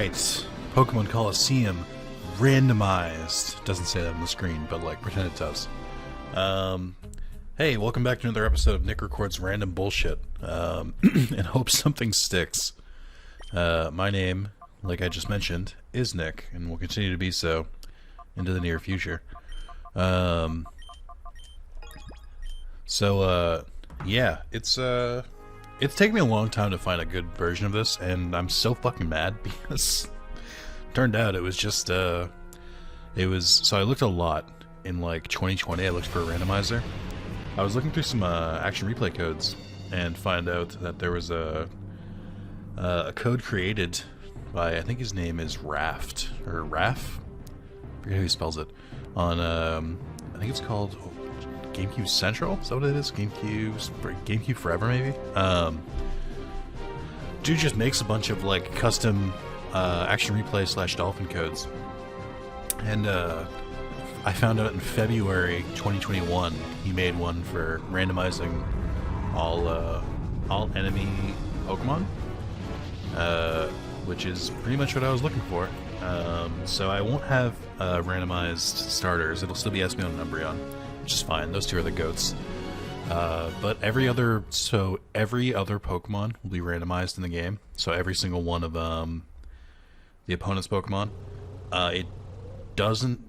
Alright, Pokemon Colosseum, Randomized. Doesn't say that on the screen, but like, pretend it does. Hey, welcome back to another episode of Nick Records Random Bullshit, and hope something sticks. My name, like I just mentioned, is Nick, and will continue to be so into the near future. Yeah, it's taken me a long time to find a good version of this, and I'm so fucking mad because turned out it was just, so I looked a lot in like 2020, I looked for a randomizer. I was looking through some action replay codes and find out that there was a code created by, I think his name is Raft, or Raf? I forget how he spells it, on, I think it's called GameCube Central? Is that what it is? GameCube Forever, maybe? Dude just makes a bunch of, like, custom action replay / dolphin codes. And, I found out in February 2021 he made one for randomizing all enemy Pokemon, which is pretty much what I was looking for. So I won't have randomized starters. It'll still be Espeon and Umbreon, which is fine. Those two are the goats. But every other Pokemon will be randomized in the game. So every single one of the opponent's Pokemon. It doesn't.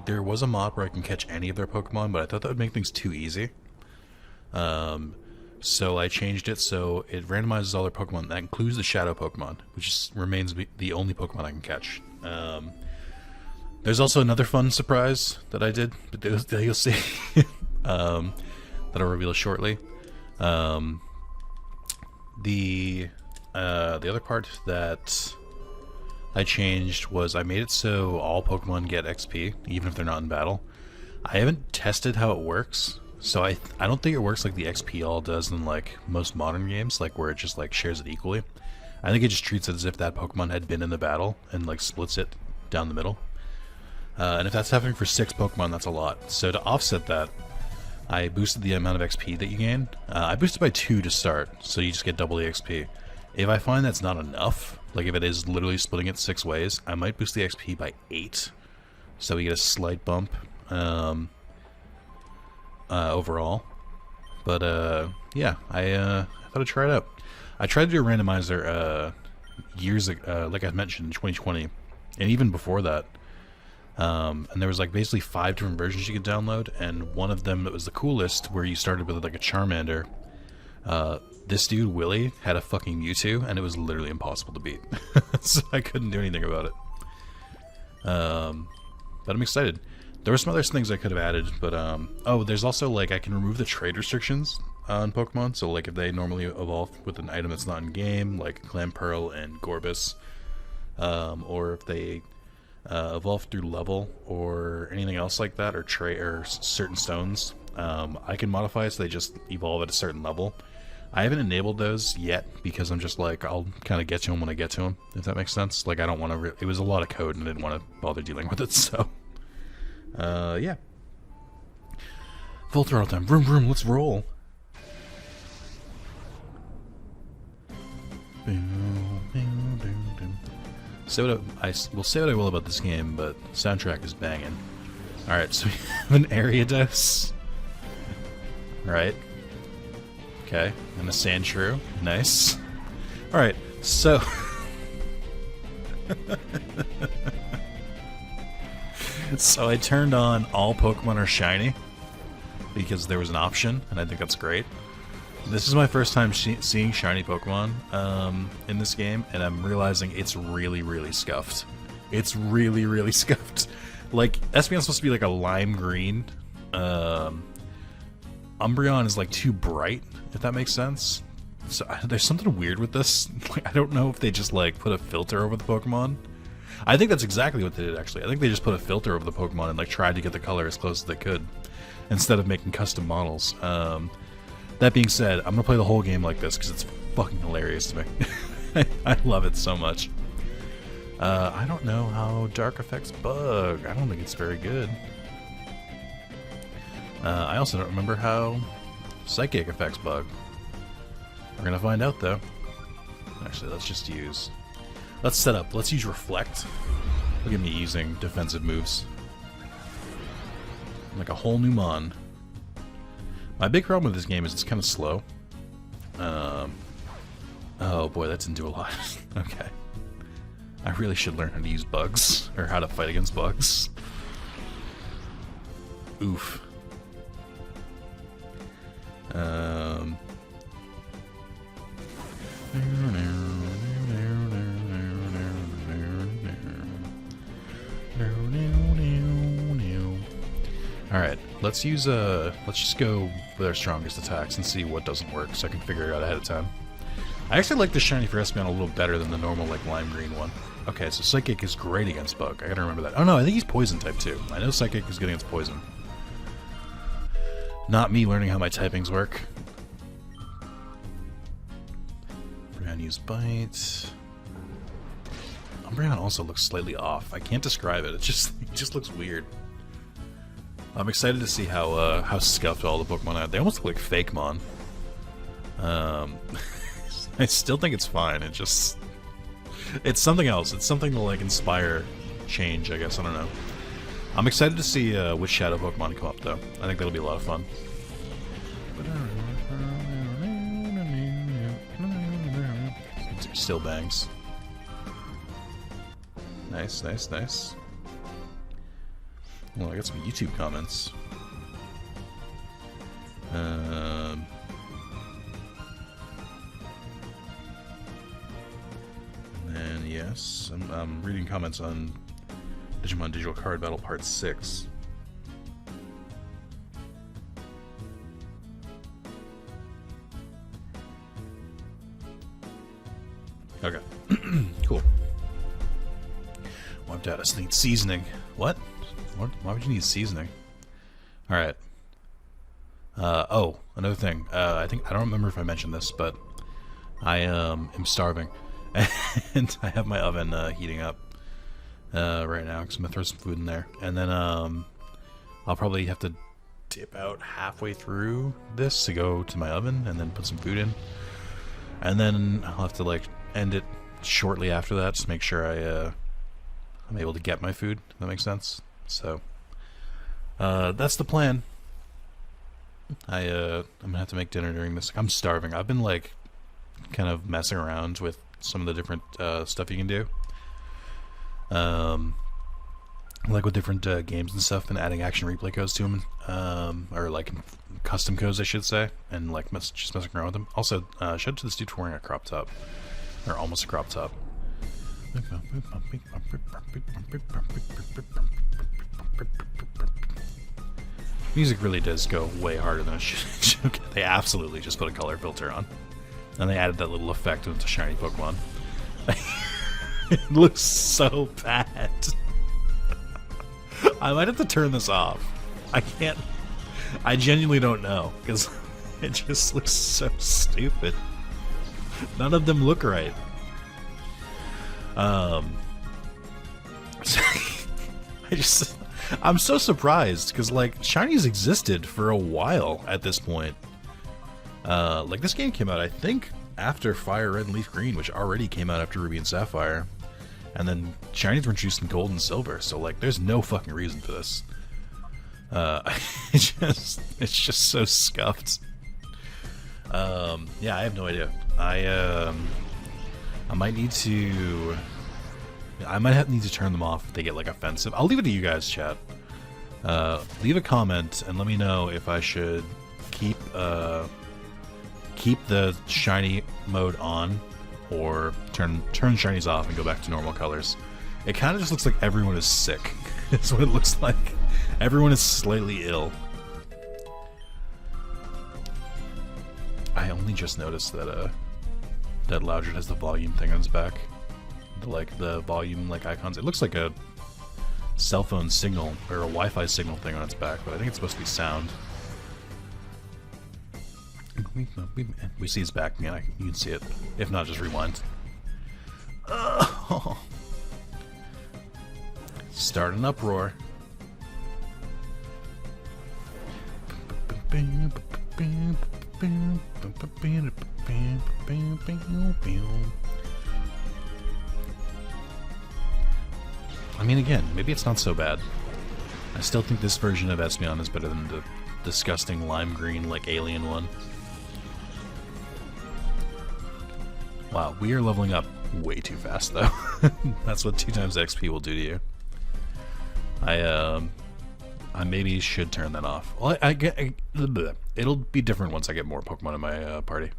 There was a mod where I can catch any of their Pokemon, but I thought that would make things too easy. So I changed it so it randomizes all their Pokemon. That includes the Shadow Pokemon, which remains the only Pokemon I can catch. There's also another fun surprise that I did, but you'll see. That I'll reveal shortly. The other part that I changed was I made it so all Pokemon get XP, even if they're not in battle. I haven't tested how it works, so I don't think it works like the XP all does in like most modern games, like where it just like shares it equally. I think it just treats it as if that Pokemon had been in the battle and like splits it down the middle. And if that's happening for 6 Pokemon, that's a lot. So to offset that, I boosted the amount of XP that you gain. I boosted by 2 to start, so you just get double the XP. If I find that's not enough, like if it is literally splitting it 6 ways, I might boost the XP by 8, so we get a slight bump overall. But yeah, I thought I'd try it out. I tried to do a randomizer years ago, like I mentioned, in 2020, and even before that. And there was like basically 5 different versions you could download, and one of them that was the coolest, where you started with like a Charmander. This dude, Willie, had a fucking Mewtwo, and it was literally impossible to beat. So I couldn't do anything about it. But I'm excited. There were some other things I could have added, but oh, there's also like I can remove the trade restrictions on Pokemon. So like if they normally evolve with an item that's not in game, like Clamperl and Gorbis, or if they evolve through level or anything else like that, or certain stones, I can modify it so they just evolve at a certain level. I haven't enabled those yet because I'm just like, I'll kind of get to them when I get to them, if that makes sense. Like I don't want to. It was a lot of code and I didn't want to bother dealing with it. So, yeah. Full throttle time. Vroom vroom. Let's roll. We'll say what I will about this game, but soundtrack is banging. Alright, so we have an Ariados. Right. Okay, and a Sandshrew. Nice. Alright, so... so I turned on all Pokemon are shiny, because there was an option, and I think that's great. This is my first time seeing shiny Pokemon in this game, and I'm realizing it's really, really scuffed. It's really, really scuffed. Like, Espeon's supposed to be like a lime green. Umbreon is like too bright, if that makes sense. So there's something weird with this. Like, I don't know if they just like put a filter over the Pokemon. I think that's exactly what they did, actually. I think they just put a filter over the Pokemon and like tried to get the color as close as they could, instead of making custom models. That being said, I'm gonna play the whole game like this because it's fucking hilarious to me. I love it so much. I don't know how Dark affects Bug. I don't think it's very good. I also don't remember how Psychic affects Bug. We're gonna find out though. Actually, let's just use Let's set up. Let's use Reflect. Look at me using defensive moves. Like a whole new mon. My big problem with this game is it's kind of slow. Oh boy, that didn't do a lot. Okay. I really should learn how to use bugs, or how to fight against bugs. Oof. Alright, let's use let's just go with our strongest attacks and see what doesn't work so I can figure it out ahead of time. I actually like the shiny for Espeon a little better than the normal like lime green one. Okay, so Psychic is great against Bug. I gotta remember that. Oh no, I think he's Poison type too. I know Psychic is good against Poison. Not me learning how my typings work. Umbreon use Bite. Umbreon also looks slightly off. I can't describe it. It just looks weird. I'm excited to see how scuffed all the Pokemon are. They almost look like fake Mon. I still think it's fine. It's something else. It's something to like inspire change, I guess. I don't know. I'm excited to see which Shadow Pokemon come up, though. I think that'll be a lot of fun. Still bangs. Nice, nice, nice. Well, I got some YouTube comments. And yes, I'm reading comments on Digimon Digital Card Battle Part 6. Okay. Cool. Wiped out. I need seasoning. What? Why would you need seasoning? Alright. Oh, another thing. I don't remember if I mentioned this, but I am starving. And I have my oven heating up right now, because I'm going to throw some food in there. And then I'll probably have to dip out halfway through this to go to my oven, and then put some food in. And then I'll have to, like, end it shortly after that, just make sure I'm able to get my food, if that makes sense. So, that's the plan. I'm gonna have to make dinner during this. I'm starving. I've been, like, kind of messing around with some of the different stuff you can do. Like with different games and stuff, and adding action replay codes to them. Or, like, custom codes, I should say. And, like, just messing around with them. Also, shout out to this dude for wearing a crop top. Or almost a crop top. Music really does go way harder than it should. They absolutely just put a color filter on. And they added that little effect with the shiny Pokemon. It looks so bad. I might have to turn this off. I can't. I genuinely don't know, because it just looks so stupid. None of them look right. I'm so surprised, because, like, shinies existed for a while at this point. Like, this game came out, I think, after Fire Red and Leaf Green, which already came out after Ruby and Sapphire. And then shinies were introduced in Gold and Silver, so, like, there's no fucking reason for this. It's just so scuffed. Yeah, I have no idea. I might need to... I might need to turn them off if they get, like, offensive. I'll leave it to you guys, chat. Leave a comment and let me know if I should keep the shiny mode on, or turn shinies off and go back to normal colors. It kind of just looks like everyone is sick. That's what it looks like. Everyone is slightly ill. I only just noticed that that Loudred has the volume thing on his back. The volume like icons. It looks like a cell phone signal or a Wi-Fi signal thing on its back, but I think it's supposed to be sound. We see his back, yeah, you can see it. If not, just rewind. Oh. Start an uproar. I mean, again, maybe it's not so bad. I still think this version of Espeon is better than the disgusting lime green, like, alien one. Wow, we are leveling up way too fast, though. That's what 2 times XP will do to you. I maybe should turn that off. Well, it'll be different once I get more Pokemon in my party.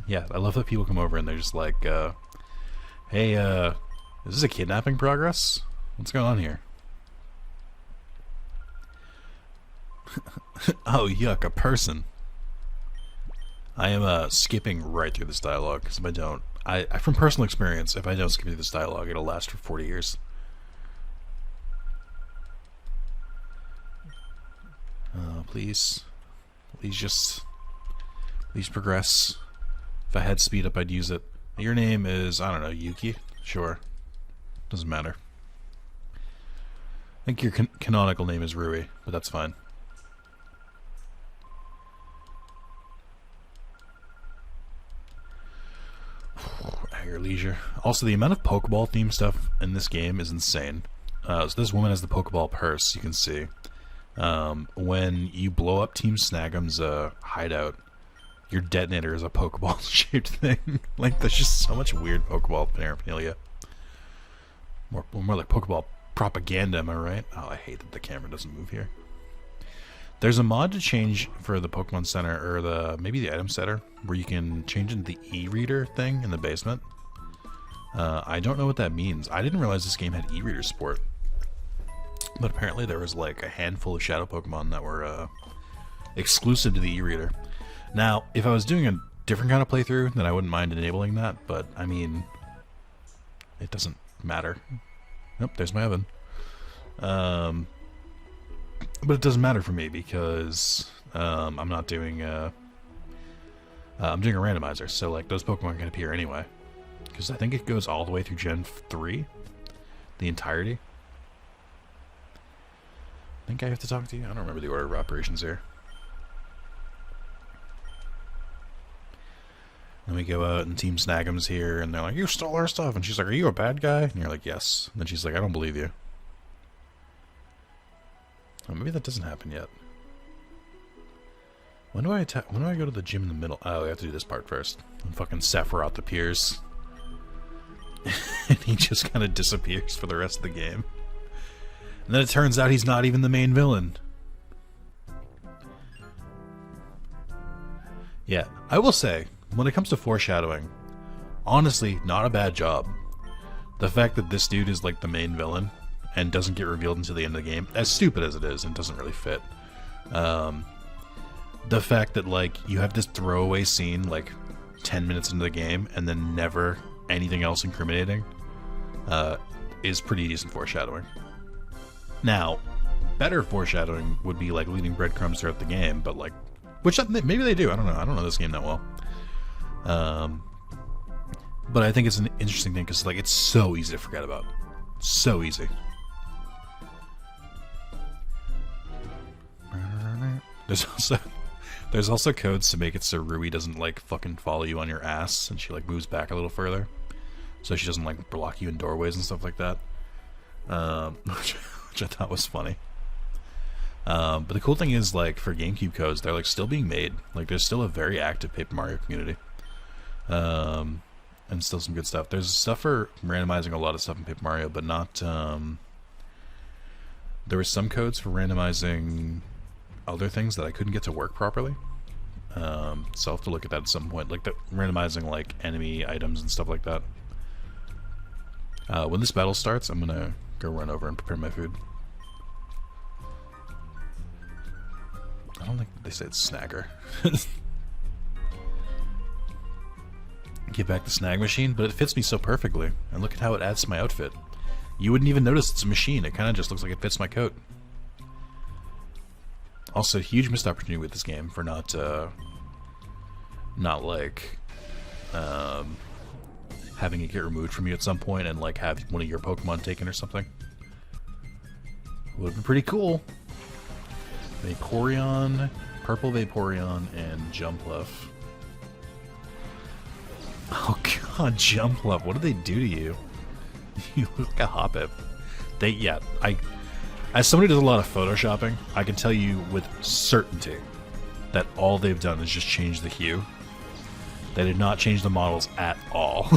Yeah, I love that people come over and they're just like, hey, is this a kidnapping progress? What's going on here? Oh, yuck, a person. I am skipping right through this dialogue, because if I don't, from personal experience, if I don't skip through this dialogue, it'll last for 40 years. Please progress. If I had speed up, I'd use it. Your name is, I don't know, Yuki? Sure. Doesn't matter. I think your canonical name is Rui, but that's fine. At your leisure. Also, the amount of Pokeball themed stuff in this game is insane. So this woman has the Pokeball purse, you can see. When you blow up Team Snag'em's hideout, your detonator is a Pokeball shaped thing. Like, there's just so much weird Pokeball paraphernalia. More like Pokeball propaganda, am I right? Oh, I hate that the camera doesn't move here. There's a mod to change for the Pokemon Center, or maybe the Item Center, where you can change into the e-reader thing in the basement. I don't know what that means. I didn't realize this game had e-reader support. But apparently there was like a handful of Shadow Pokemon that were exclusive to the e-reader. Now, if I was doing a different kind of playthrough, then I wouldn't mind enabling that, but I mean, it doesn't matter. Nope, there's my oven. But it doesn't matter for me because I'm not doing I'm doing a randomizer, so like those Pokemon can appear anyway. Because I think it goes all the way through Gen 3, the entirety. I think I have to talk to you. I don't remember the order of operations here. Then we go out and Team Snag'em's here, and they're like, "You stole our stuff," and she's like, "Are you a bad guy?" And you're like, "Yes." And then she's like, "I don't believe you." Oh, maybe that doesn't happen yet. When do I go to the gym in the middle? Oh, we have to do this part first. And fucking Sephiroth appears. And he just kind of disappears for the rest of the game. And then it turns out he's not even the main villain. Yeah, I will say, when it comes to foreshadowing, honestly, not a bad job. The fact that this dude is like the main villain and doesn't get revealed until the end of the game, as stupid as it is and doesn't really fit. The fact that like you have this throwaway scene like 10 minutes into the game and then never anything else incriminating is pretty decent foreshadowing. Now, better foreshadowing would be like leaving breadcrumbs throughout the game, but like, which maybe they do. I don't know. I don't know this game that well. But I think it's an interesting thing because like it's so easy to forget about. So easy. There's also codes to make it so Rui doesn't like fucking follow you on your ass, and she like moves back a little further, so she doesn't like block you in doorways and stuff like that. Which I thought was funny. But the cool thing is, like, for GameCube codes, they're like still being made. Like, there's still a very active Paper Mario community, and still some good stuff. There's stuff for randomizing a lot of stuff in Paper Mario, but not. There were some codes for randomizing other things that I couldn't get to work properly. So I'll have to look at that at some point, like the randomizing like enemy items and stuff like that. When this battle starts, I'm gonna go run over and prepare my food. I don't think they said snagger. Get back the snag machine, but it fits me so perfectly. And look at how it adds to my outfit. You wouldn't even notice it's a machine. It kind of just looks like it fits my coat. Also, huge missed opportunity with this game for not like having it get removed from you at some point and like have one of your Pokemon taken or something. Would have been pretty cool. Vaporeon, Purple Vaporeon, and Jumpluff. Oh god, Jumpluff, what did they do to you? You look like a Hoppip. As somebody who does a lot of photoshopping, I can tell you with certainty that all they've done is just change the hue. They did not change the models at all.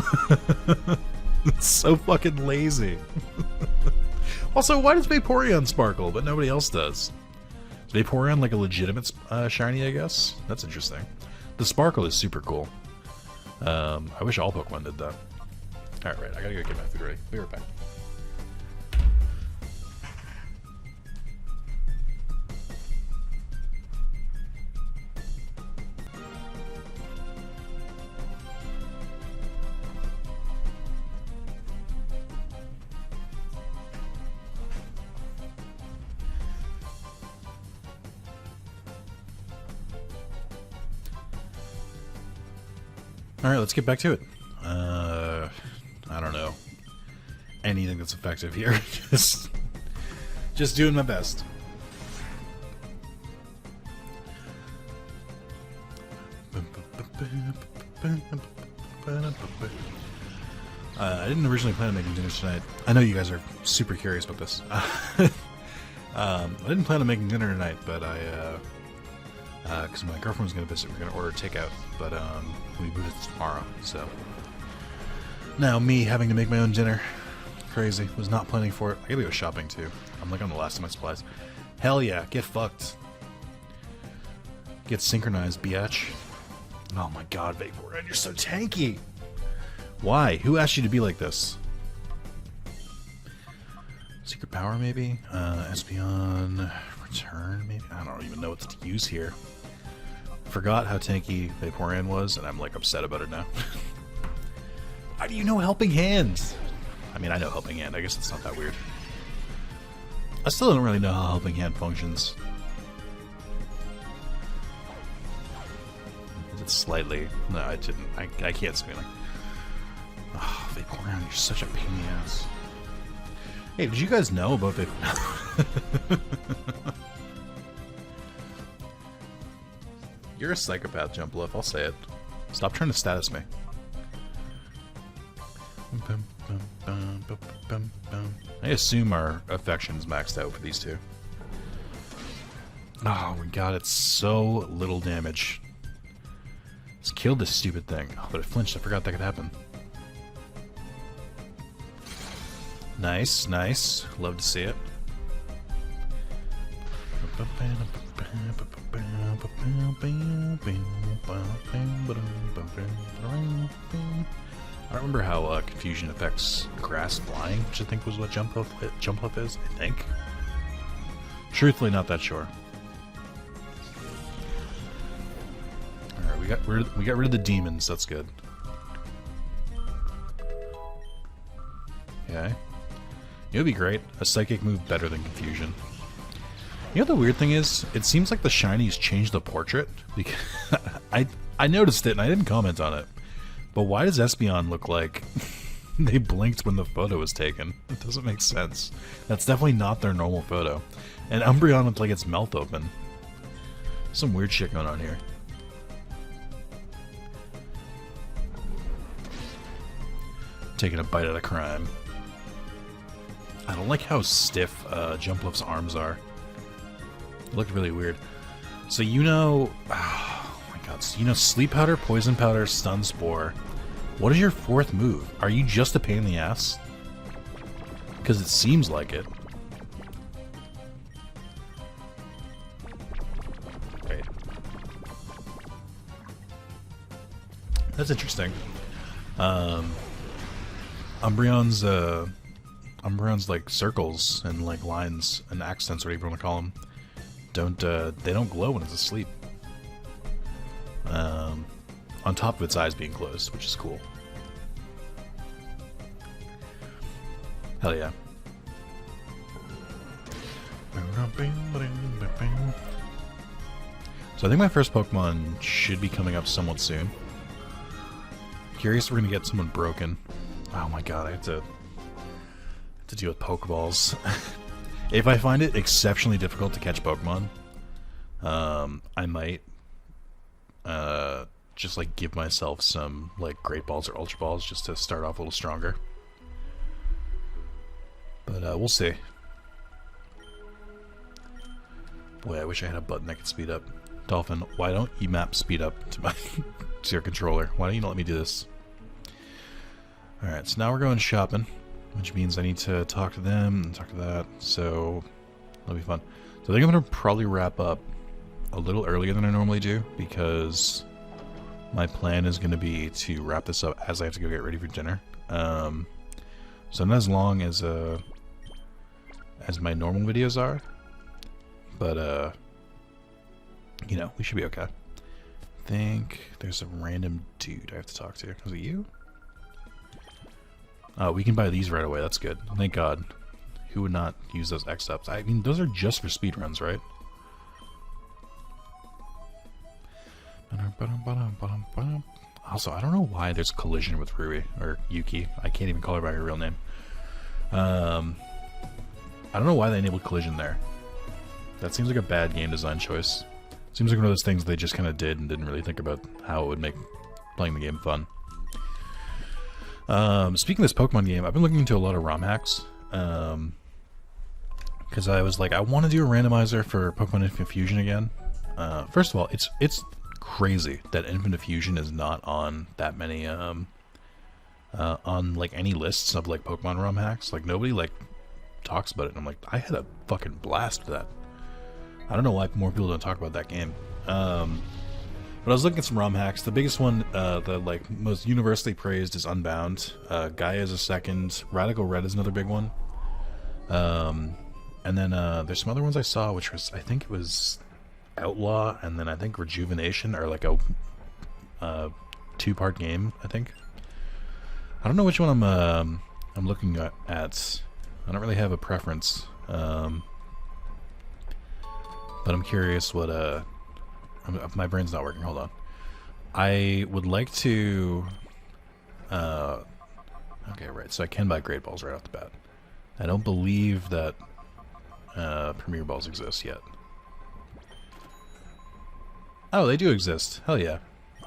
It's so fucking lazy. Also, why does Vaporeon sparkle, but nobody else does? Is Vaporeon like a legitimate shiny, I guess? That's interesting. The sparkle is super cool. I wish all Pokemon did that. Alright, I gotta go get my food ready. Be right back. Alright, let's get back to it. I don't know. Anything that's effective here. just doing my best. I didn't originally plan on making dinner tonight. I know you guys are super curious about this. I didn't plan on making dinner tonight, but because my girlfriend was going to visit, we're going to order takeout, but we moved it to tomorrow, so now me having to make my own dinner. Crazy. Was not planning for it. I gotta go shopping too. I'm like on the last of my supplies. Hell yeah, get fucked. Get synchronized, biatch. Oh my god, Vaporeon, you're so tanky! Why? Who asked you to be like this? Secret power, maybe? Espeon return, maybe? I don't even know what to use here. Forgot how tanky Vaporeon was, and I'm like upset about it now. How do you know Helping Hand? I mean, I know Helping Hand. I guess it's not that weird. I still don't really know how Helping Hand functions. It's slightly... No, I didn't. I can't say anything. Oh, Vaporeon, you're such a pain in the ass. Hey, did you guys know about Vaporeon? You're a psychopath, Jumpluff, I'll say it. Stop trying to status me. I assume our affection's maxed out for these two. Oh my god, it's so little damage. Just killed this stupid thing. Oh, but it flinched, I forgot that could happen. Nice, nice. Love to see it. I don't remember how confusion affects grass flying, which I think was what Jumpluff is, I think. Truthfully, not that sure. Alright, we got rid of the demons, that's good. Okay. It would be great. A psychic move better than confusion. You know the weird thing is? It seems like the shinies changed the portrait. Because I noticed it and I didn't comment on it. But why does Espeon look like they blinked when the photo was taken? It doesn't make sense. That's definitely not their normal photo. And Umbreon with like its mouth open. Some weird shit going on here. Taking a bite of the crime. I don't like how stiff Jumpluff's arms are. It looked really weird. So you know... Oh my god. So you know Sleep Powder, Poison Powder, Stun Spore. What is your fourth move? Are you just a pain in the ass? Because it seems like it. Wait. That's interesting. Umbreon's like circles and like lines and accents, whatever you want to call them, they don't glow when it's asleep. On top of its eyes being closed, which is cool. Hell yeah. So I think my first Pokemon should be coming up somewhat soon. Curious if we're gonna get someone broken. Oh my god, I have to deal with Pokeballs. If I find it exceptionally difficult to catch Pokemon, I might just like give myself some like Great Balls or Ultra Balls just to start off a little stronger. But we'll see. Boy, I wish I had a button that could speed up. Dolphin, why don't you map speed up to my to your controller? Why don't you not let me do this? Alright, so now we're going shopping, which means I need to talk to them and talk to that, so that'll be fun. So I think I'm going to probably wrap up a little earlier than I normally do, because my plan is going to be to wrap this up as I have to go get ready for dinner. So not as long as my normal videos are, but you know, we should be okay. I think there's a random dude I have to talk to. Is it you? Oh, we can buy these right away. That's good. Thank God. Who would not use those X-ups? I mean, those are just for speedruns, right? Also, I don't know why there's collision with Rui, or Yuki. I can't even call her by her real name. I don't know why they enabled collision there. That seems like a bad game design choice. Seems like one of those things they just kind of did and didn't really think about how it would make playing the game fun. Speaking of this Pokemon game, I've been looking into a lot of ROM hacks. Because I was like, I want to do a randomizer for Pokemon Infinite Fusion again. First of all, it's crazy that Infinite Fusion is not on that many on like any lists of like Pokemon ROM hacks. Like nobody like talks about it. And I'm like, I had a fucking blast with that. I don't know why more people don't talk about that game. But I was looking at some ROM hacks. The biggest one, the like most universally praised, is Unbound. Gaia is a second. Radical Red is another big one. And then there's some other ones I saw, which was, I think it was Outlaw, and then I think Rejuvenation, or like a two-part game, I think. I don't know which one I'm looking at. I don't really have a preference. But I'm curious what my brain's not working. Hold on. I would like to. Okay, right. So I can buy Great Balls right off the bat. I don't believe that Premier Balls exist yet. Oh, they do exist. Hell yeah.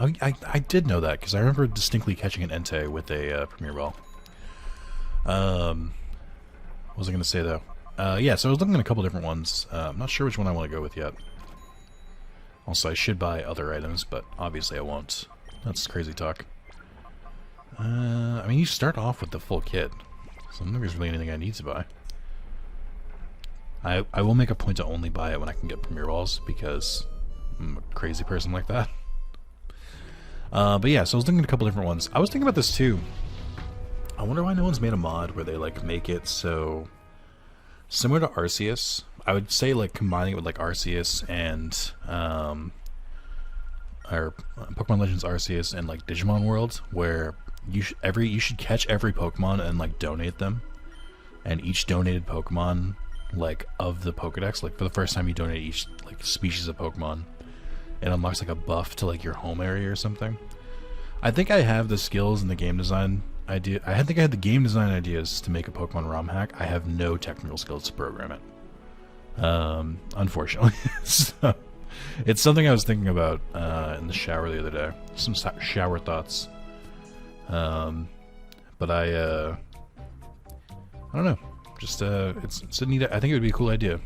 I did know that because I remember distinctly catching an Entei with a Premier Ball. What was I going to say though? Yeah, so I was looking at a couple different ones. I'm not sure which one I want to go with yet. Also, I should buy other items, but obviously I won't. That's crazy talk. I mean, you start off with the full kit, so I don't think there's really anything I need to buy. I will make a point to only buy it when I can get Premier Balls, because I'm a crazy person like that. But yeah, so I was looking at a couple different ones. I was thinking about this too. I wonder why no one's made a mod where they like make it so similar to Arceus. I would say like combining it with like Arceus and or Pokemon Legends Arceus and like Digimon World, where you should catch every Pokemon and like donate them, and each donated Pokemon like of the Pokedex, like for the first time you donate each like species of Pokemon, it unlocks like a buff to like your home area or something. I think I have the skills and the game design idea. I think I had the game design ideas to make a Pokemon ROM hack. I have no technical skills to program it. Unfortunately. So, it's something I was thinking about in the shower the other day. Some shower thoughts. But I don't know. Just it's a neat. I think it would be a cool idea.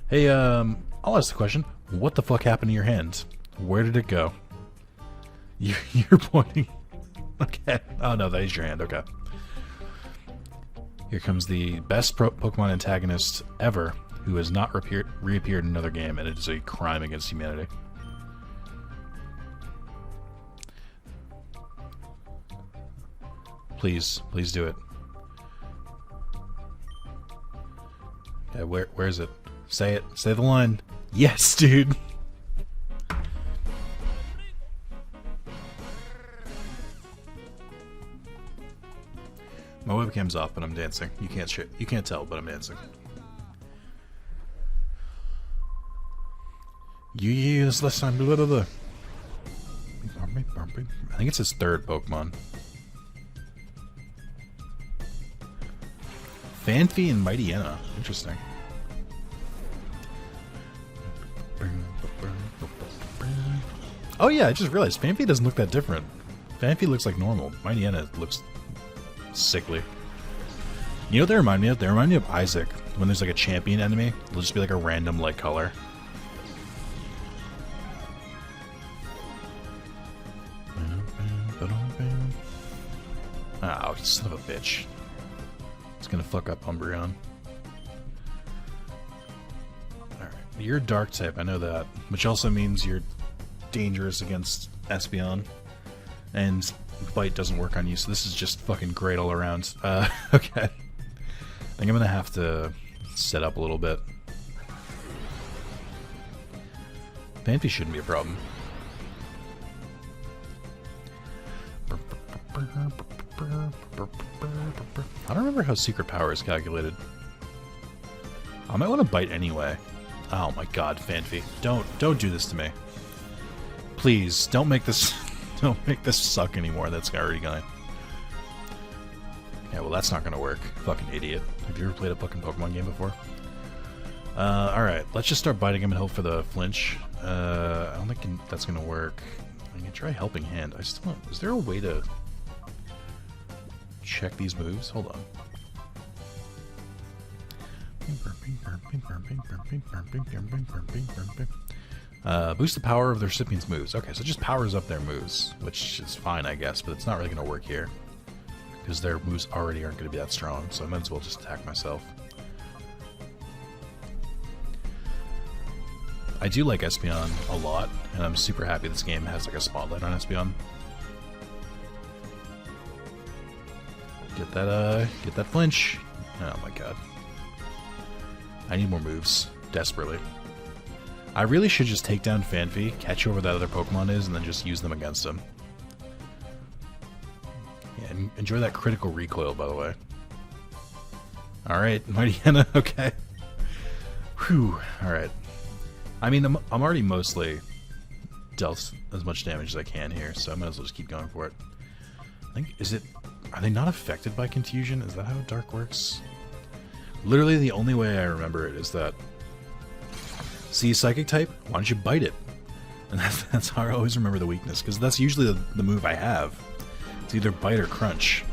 Hey, I'll ask the question. What the fuck happened to your hand? Where did it go? You're pointing. Okay. Oh no, that is your hand. Okay. Here comes the best Pokemon antagonist ever, who has not reappeared in another game, and it is a crime against humanity. Please do it. Yeah, where is it? Say it. Say the line. Yes, dude. My webcam's off, but I'm dancing. You can't tell, but I'm dancing. You use less time. Blah, blah, blah. I think it's his third Pokemon. Fanphy and Mightyena. Interesting. Oh yeah, I just realized Phanpy doesn't look that different. Phanpy looks like normal. Mightyena looks sickly. You know what they remind me of? They remind me of Isaac. When there's like a champion enemy, it'll just be like a random light color. Oh, son of a bitch. It's gonna fuck up Umbreon. Alright, you're a dark type, I know that. Which also means you're dangerous against Espeon. And Bite doesn't work on you, so this is just fucking great all around. Okay. I think I'm gonna have to set up a little bit. Phanpy shouldn't be a problem. I don't remember how secret power is calculated. I might want to bite anyway. Oh my god, Phanpy. Don't do this to me. Please, don't make this suck anymore. That's already going. Yeah, well that's not gonna work. Fucking idiot. Have you ever played a fucking Pokemon game before? Alright, let's just start biting him and hope for the flinch. I don't think that's gonna work. I can try Helping Hand. I still don't... Is there a way to check these moves? Hold on. Boost the power of the recipient's moves. Okay, so it just powers up their moves, which is fine, I guess, but it's not really going to work here. Because their moves already aren't going to be that strong, so I might as well just attack myself. I do like Espeon a lot, and I'm super happy this game has like a spotlight on Espeon. Get that flinch. Oh my god. I need more moves, desperately. I really should just take down Phanpy, catch whoever that other Pokemon is, and then just use them against him. Yeah, and enjoy that critical recoil, by the way. Alright, Mightyena, okay. Whew, alright. I mean, I'm already mostly dealt as much damage as I can here, so I might as well just keep going for it. I think, are they not affected by confusion? Is that how Dark works? Literally the only way I remember it is that, see Psychic type? Why don't you bite it? And that's how I always remember the weakness, because that's usually the move I have. It's either bite or crunch.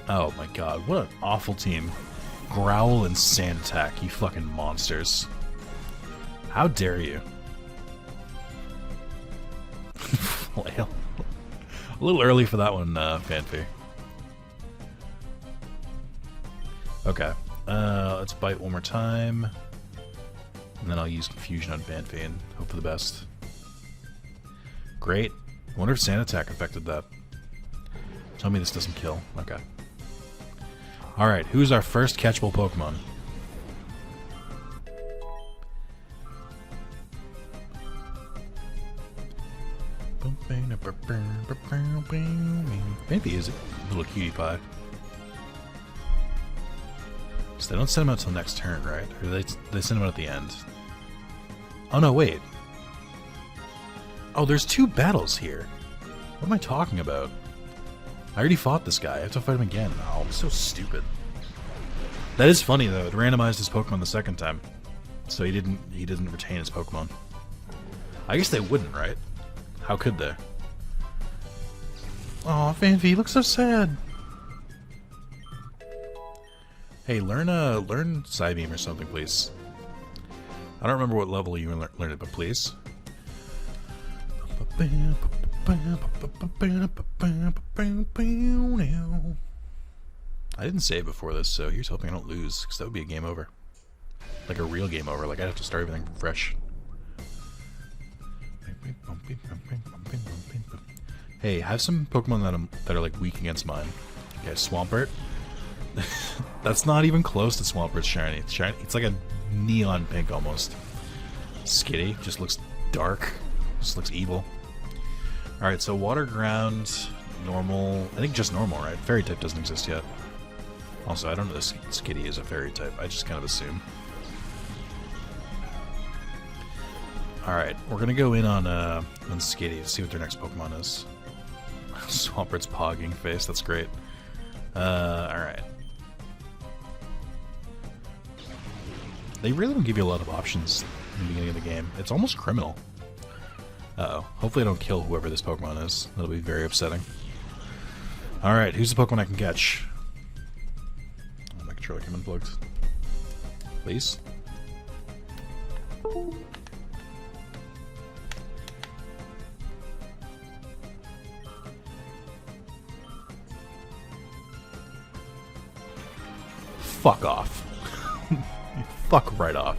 Oh my god, what an awful team. Growl and Sand Attack, you fucking monsters. How dare you? Flail. A little early for that one, Phanpy. Okay, let's bite one more time. And then I'll use Confusion on Phanpy and hope for the best. Great. I wonder if Sand Attack affected that. Tell me this doesn't kill. Okay. Alright, who's our first catchable Pokemon? Maybe is a little cutie pie. So they don't send him out till next turn, right? Or they send him out at the end. Oh no, wait. Oh, there's 2 battles here. What am I talking about? I already fought this guy. I have to fight him again. Oh, I'm so stupid. That is funny though. It randomized his Pokemon the second time, so he didn't retain his Pokemon. I guess they wouldn't, right? How could they? Aw, Phanpy, you look so sad. Hey, learn Psybeam or something, please. I don't remember what level you learned it, but please. I didn't save before this, so here's hoping I don't lose, because that would be a game over. Like a real game over, like I'd have to start everything from fresh. Hey, have some Pokemon that are like weak against mine. Okay, Swampert. That's not even close to Swampert's shiny. It's like a neon pink almost. Skitty just looks dark. Just looks evil. Alright, so water, ground, normal. I think just normal, right? Fairy type doesn't exist yet. Also, I don't know if Skitty is a fairy type. I just kind of assume. Alright, we're gonna go in on Skitty to see what their next Pokemon is. Swampert's pogging face, that's great. Alright. They really don't give you a lot of options in the beginning of the game. It's almost criminal. Uh-oh. Hopefully I don't kill whoever this Pokemon is. That'll be very upsetting. Alright, who's the Pokemon I can catch? Oh, my controller came unplugged. Please? Fuck off. Fuck right off.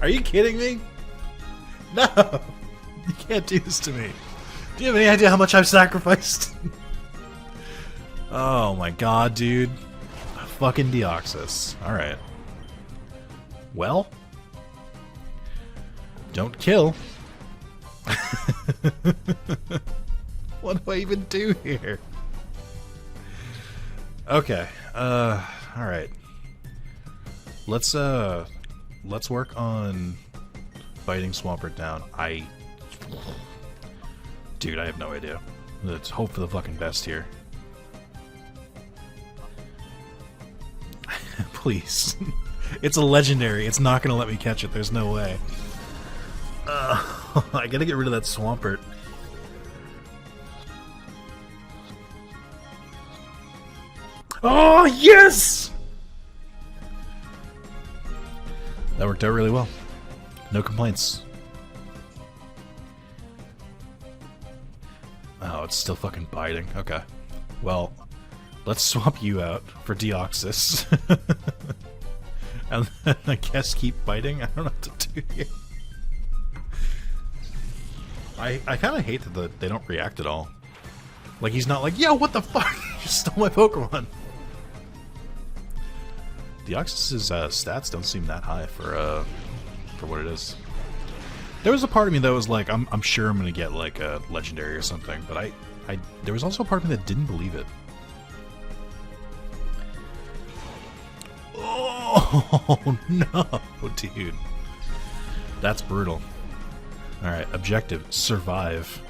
Are you kidding me? No! You can't do this to me. Do you have any idea how much I've sacrificed? Oh my god, dude. Fucking Deoxys. Alright. Well. Don't kill. What do I even do here? Okay. Alright. Let's work on biting Swampert down. Dude, I have no idea. Let's hope for the fucking best here. Please. It's a legendary. It's not gonna let me catch it. There's no way. I gotta get rid of that Swampert. Oh, yes! That worked out really well. No complaints. Oh, it's still fucking biting. Okay. Well, let's swap you out for Deoxys. And then I guess keep biting? I don't know what to do here. I kind of hate that they don't react at all. Like, he's not like, yo, what the fuck? You stole my Pokemon. Deoxys' stats don't seem that high for what it is. There was a part of me that was like, I'm sure I'm gonna get like a legendary or something, but there was also a part of me that didn't believe it. Oh no, dude, that's brutal. All right, objective: survive.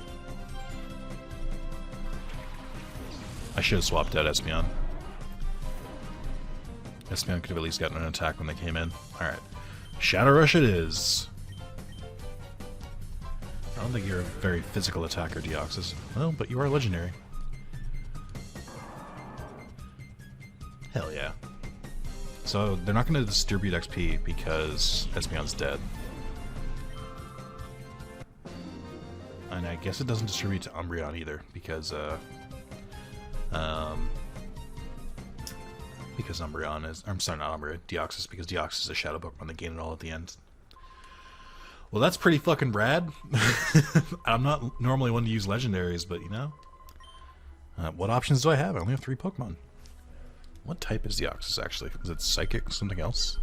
I should have swapped out Espeon. Espeon could have at least gotten an attack when they came in. Alright. Shadow Rush it is. I don't think you're a very physical attacker, Deoxys. Well, but you are legendary. Hell yeah. So, they're not going to distribute XP because Espeon's dead. And I guess it doesn't distribute to Umbreon either, because Umbreon is... I'm sorry, not Umbreon, Deoxys, because Deoxys is a Shadow Pokemon that gain it all at the end. Well, that's pretty fucking rad. I'm not normally one to use legendaries, but you know. What options do I have? I only have 3 Pokemon. What type is Deoxys, actually? Is it Psychic? Something else?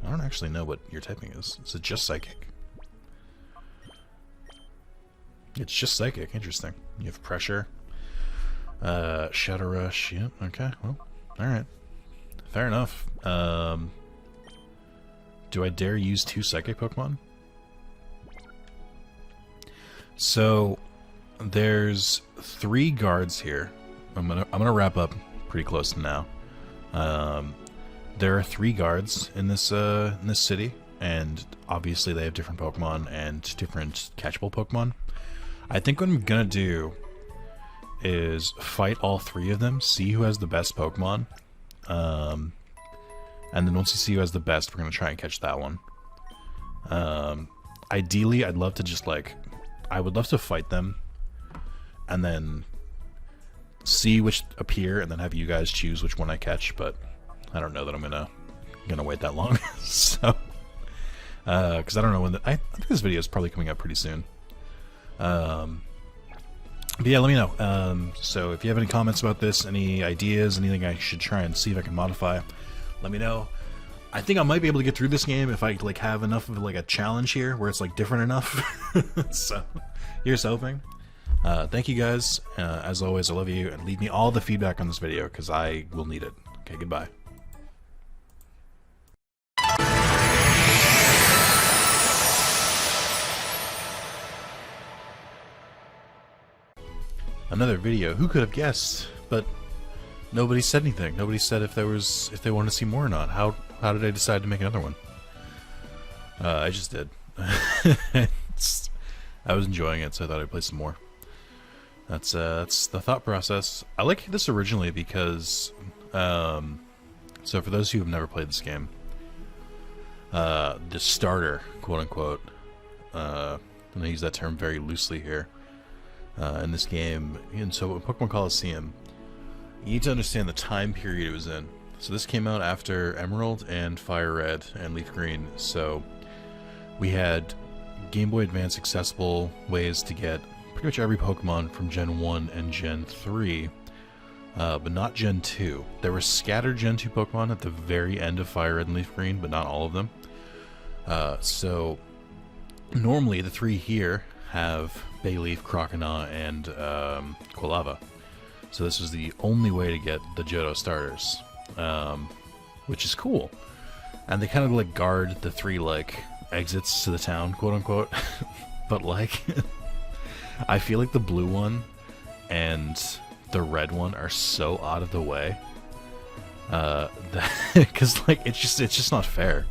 I don't actually know what your typing is. Is it just Psychic? It's just Psychic. Interesting. You have Pressure. Shadow Rush. Yep, okay. Well, alright. Fair enough. Do I dare use 2 Psychic Pokemon? So, there's 3 guards here. I'm gonna wrap up pretty close to now. There are 3 guards in this city, and obviously they have different Pokemon and different catchable Pokemon. I think what I'm gonna do is fight all 3 of them, see who has the best Pokemon, and then once you see who has the best, we're gonna try and catch that one. Ideally, I'd love to just like, I would love to fight them, and then see which appear, and then have you guys choose which one I catch. But I don't know that I'm gonna wait that long. So, because I don't know when I think this video is probably coming up pretty soon. But yeah, let me know. So if you have any comments about this, any ideas, anything I should try and see if I can modify, let me know. I think I might be able to get through this game if I like have enough of like a challenge here where it's like different enough. So here's hoping. Thank you guys. As always, I love you, and leave me all the feedback on this video because I will need it. Okay, goodbye. Another video. Who could have guessed? But nobody said anything. Nobody said if they wanted to see more or not. How how did I decide to make another one? I just did. I was enjoying it, so I thought I'd play some more. That's the thought process. I like this originally because, so for those who have never played this game, the starter, quote unquote, I'm gonna use that term very loosely here, in this game. And so in Pokemon Colosseum, you need to understand the time period it was in. So this came out after Emerald and Fire Red and Leaf Green, so we had Game Boy Advance accessible ways to get pretty much every Pokemon from Gen 1 and Gen 3, but not Gen 2. There were scattered Gen 2 Pokemon at the very end of Fire Red and Leaf Green, but not all of them. So normally the three here have Bayleaf, Croconaw, and Quilava. So this was the only way to get the Johto starters, which is cool. And they kind of like guard the three like exits to the town, quote unquote. But like, I feel like the blue one and the red one are so out of the way, because like it's just not fair.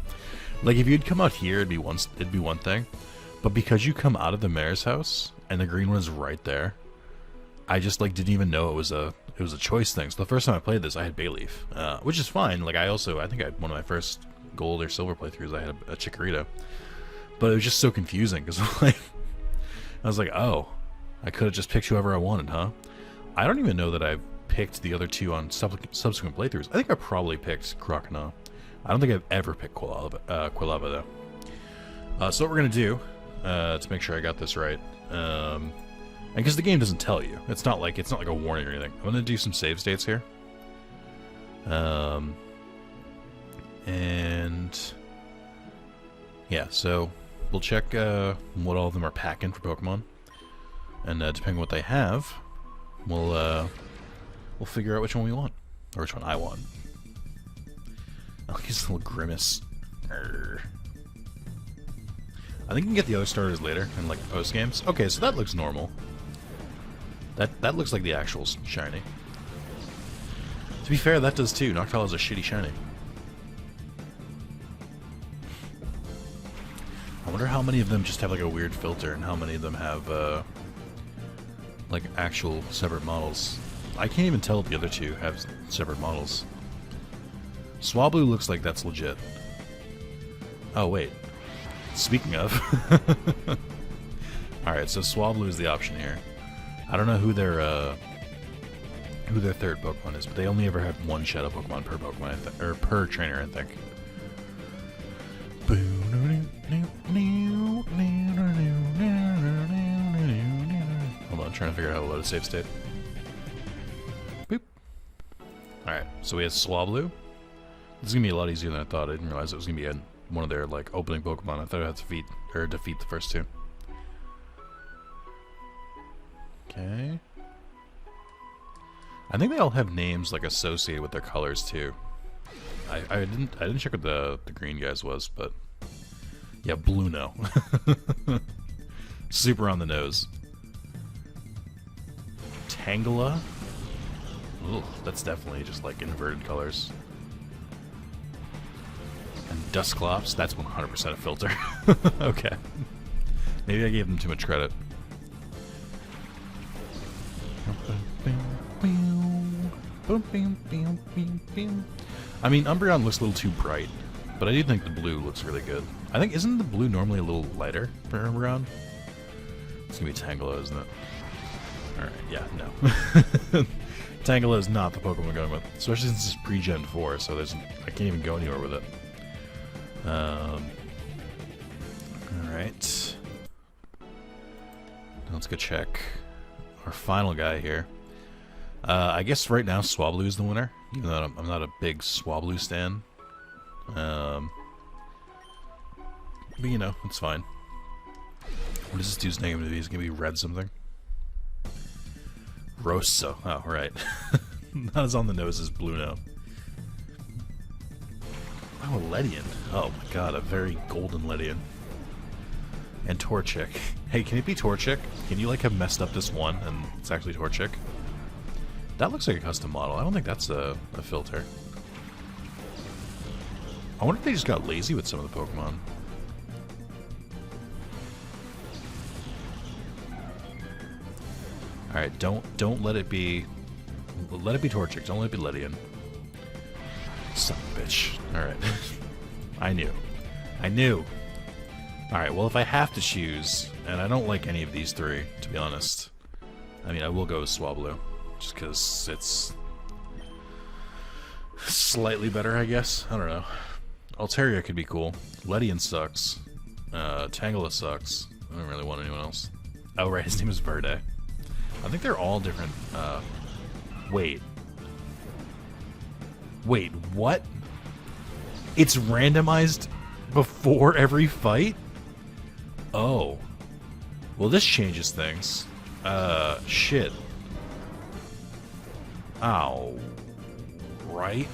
Like if you'd come out here, it'd be one thing, but because you come out of the mayor's house and the green one is right there, I just like didn't even know it was a choice thing. So the first time I played this, I had Bayleaf, which is fine. Like I think I had one of my first gold or silver playthroughs. I had a Chikorita, but it was just so confusing because like I was like, oh, I could have just picked whoever I wanted, huh? I don't even know that I've picked the other two on subsequent playthroughs. I think I probably picked Croconaw. I don't think I've ever picked Quilava though. So what we're gonna do to make sure I got this right, and because the game doesn't tell you, it's not like a warning or anything. I'm gonna do some save states here, and yeah, so we'll check what all of them are packing for Pokemon, and depending on what they have, we'll figure out which one we want, or which one I want. I like his little grimace. Arrgh. I think you can get the other starters later in like post games. Okay, so that looks normal. That looks like the actual shiny. To be fair, that does too. Noctowl is a shitty shiny. I wonder how many of them just have like a weird filter, and how many of them have like actual separate models. I can't even tell if the other two have separate models. Swablu looks like that's legit. Oh wait. Speaking of, alright, so Swablu is the option here. I don't know who their third Pokemon is, but they only ever had one Shadow Pokemon per Pokemon, or per trainer, I think. Hold on, I'm trying to figure out how to load a save state. Boop. Alright, so we have Swablu. This is gonna be a lot easier than I thought. I didn't realize it was gonna be one of their like opening Pokemon. I thought I had to defeat the first two. Okay. I think they all have names like associated with their colors too. I didn't check what the green guys was, but yeah, Bluno. Super on the nose. Tangela. Ugh, that's definitely just like inverted colors. And Dusclops, that's 100% a filter. Okay. Maybe I gave them too much credit. I mean, Umbreon looks a little too bright, but I do think the blue looks really good. I think, isn't the blue normally a little lighter for Umbreon? It's gonna be Tangela, isn't it? Alright, yeah, no. Tangela is not the Pokemon I'm going with, especially since it's pre-Gen 4, so I can't even go anywhere with it. Alright. Let's go check our final guy here. I guess right now Swablu is the winner, even though I'm not a big Swablu stan. But you know, it's fine. What is this dude's name? He's gonna be Red something? Rosso. Oh, right. Not as on the nose as Bluno. Oh, a Ledian. Oh my god, a very golden Ledian. And Torchic. Hey, can it be Torchic? Can you like have messed up this one and it's actually Torchic? That looks like a custom model. I don't think that's a filter. I wonder if they just got lazy with some of the Pokemon. Alright, don't let it be... Let it be Torchic, don't let it be Ledian. Son of a bitch. Alright. I knew. I knew! Alright, well if I have to choose, and I don't like any of these three, to be honest. I mean, I will go with Swablu, just because it's slightly better, I guess. I don't know. Altaria could be cool. Ledian sucks. Tangela sucks. I don't really want anyone else. Oh right, his name is Verde. I think they're all different. Wait. Wait, what? It's randomized before every fight? Oh. Well, this changes things. Shit. Ow. Right?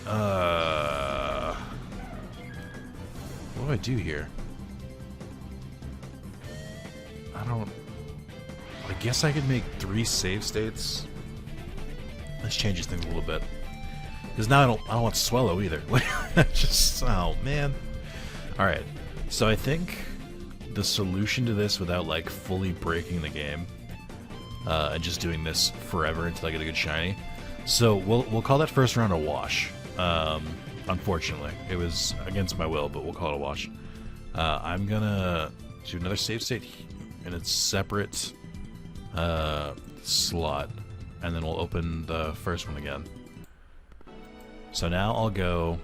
What do I do here? I don't... I guess I could make 3 save states. This changes things a little bit. Because now I don't want Swellow either. Just... Oh, man. Alright. So I think the solution to this without, like, fully breaking the game and just doing this forever until I get a good shiny. So we'll call that first round a wash. Unfortunately. It was against my will, but we'll call it a wash. I'm gonna do another save state in its separate slot, and then we'll open the first one again. So now I'll go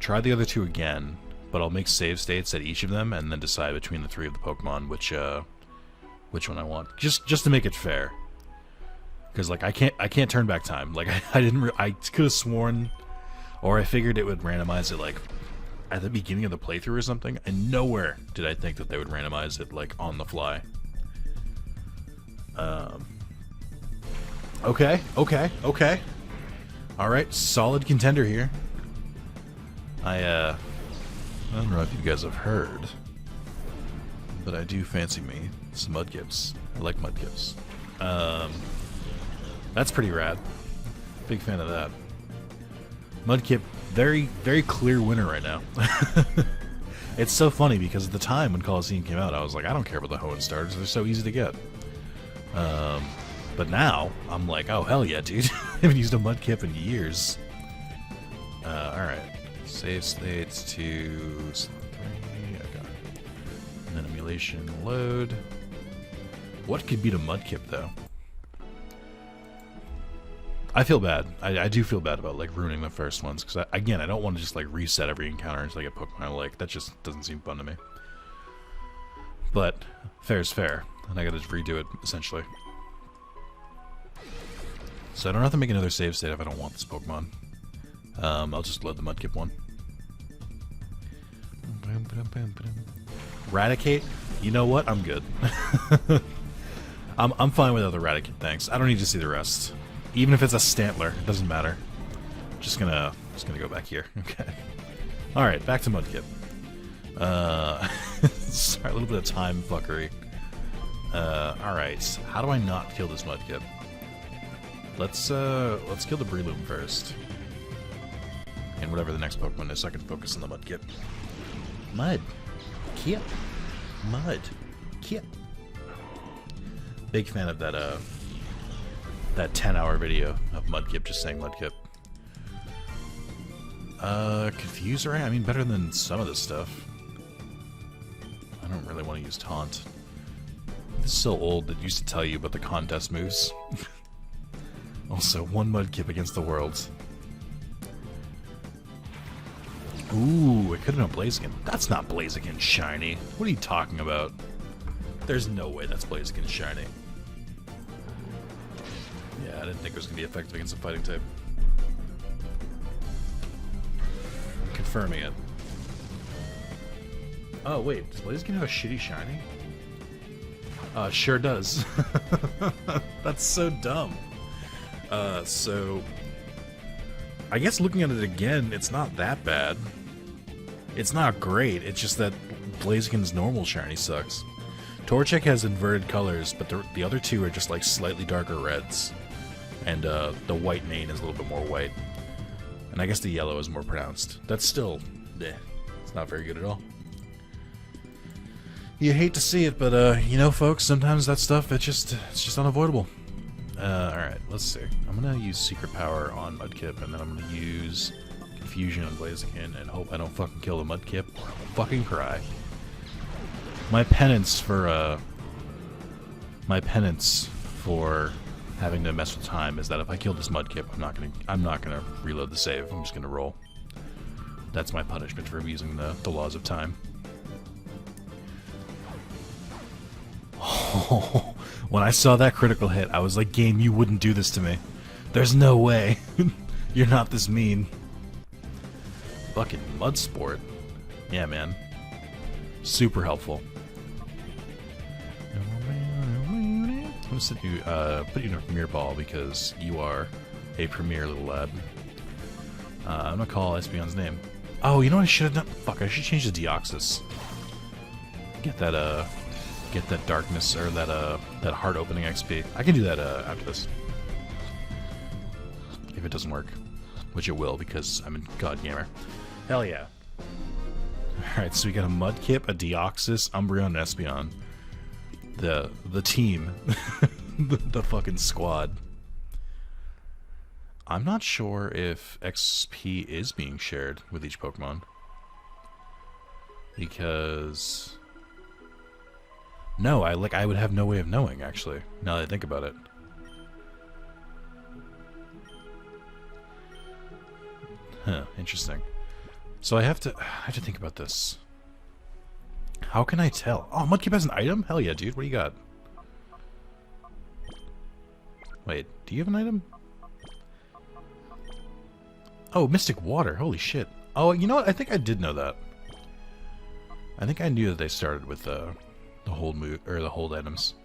try the other 2 again, but I'll make save states at each of them and then decide between the 3 of the Pokemon which one I want, just to make it fair. Because like I can't turn back time. Like I could have sworn, or I figured it would randomize it like at the beginning of the playthrough or something, and nowhere did I think that they would randomize it like on the fly. Okay. Alright, solid contender here. I don't know if you guys have heard, but I do fancy me some Mudkips. I like Mudkips. That's pretty rad. Big fan of that. Mudkip, very, very clear winner right now. It's so funny because at the time when Colosseum came out, I was like, I don't care about the Hoenn starters, they're so easy to get. But now, I'm like, oh hell yeah, dude. I haven't used a Mudkip in years. Alright. Save states to... 3, okay. And then emulation load. What could beat a Mudkip, though? I feel bad. I do feel bad about, like, ruining the first ones, because, again, I don't want to just, like, reset every encounter until I get Pokemon I like. That just doesn't seem fun to me. But, fair is fair, and I gotta just redo it, essentially. So I don't have to make another save state if I don't want this Pokemon. I'll just load the Mudkip one. Raticate? You know what? I'm good. I'm fine without the Raticate, thanks. I don't need to see the rest. Even if it's a Stantler, it doesn't matter. Just gonna go back here. Okay. Alright, back to Mudkip. Sorry, a little bit of time fuckery. Alright. How do I not kill this Mudkip? Let's kill the Breloom first. And whatever the next Pokemon is, so I can focus on the Mudkip. Mudkip. Mudkip. Big fan of that, that 10-hour video of Mudkip just saying Mudkip. Confuser? I mean, better than some of this stuff. I don't really want to use Taunt. This is so old that used to tell you about the contest moves. Also, 1 Mudkip against the world. Ooh, it could have been Blaziken. That's not Blaziken shiny. What are you talking about? There's no way that's Blaziken shiny. Yeah, I didn't think it was going to be effective against a fighting type. Confirming it. Oh, wait. Does Blaziken have a shitty shiny? It sure does. That's so dumb. So... I guess looking at it again, it's not that bad. It's not great, it's just that Blaziken's normal shiny sucks. Torchic has inverted colors, but the other 2 are just like slightly darker reds. And the white mane is a little bit more white. And I guess the yellow is more pronounced. That's still... bleh. It's not very good at all. You hate to see it, but you know, folks, sometimes that stuff it's just unavoidable. Alright, let's see. I'm gonna use Secret Power on Mudkip, and then I'm gonna use Confusion on Blaziken, and hope I don't fucking kill the Mudkip, or I'll fucking cry. My penance for having to mess with time is that if I kill this Mudkip, I'm not gonna reload the save. I'm just gonna roll. That's my punishment for abusing the laws of time. When I saw that critical hit, I was like, game, you wouldn't do this to me. There's no way. You're not this mean. Fucking Mud Sport. Yeah, man. Super helpful. I'm gonna put you in a Premier Ball because you are a premier little lad. I'm gonna call Espeon's name. Oh, you know what I should have done? Fuck, I should change the Deoxys. Get that darkness, or that heart opening XP. I can do that after this. If it doesn't work. Which it will, because I'm a god gamer. Hell yeah. Alright, so we got a Mudkip, a Deoxys, Umbreon, and Espeon. The team. the fucking squad. I'm not sure if XP is being shared with each Pokemon. Because... No, I would have no way of knowing, actually, now that I think about it. Huh, interesting. So I have to think about this. How can I tell? Oh, Mudkip has an item? Hell yeah, dude. What do you got? Wait, do you have an item? Oh, Mystic Water. Holy shit. Oh, you know what? I think I did know that. I think I knew that they started with the hold move, or the hold items.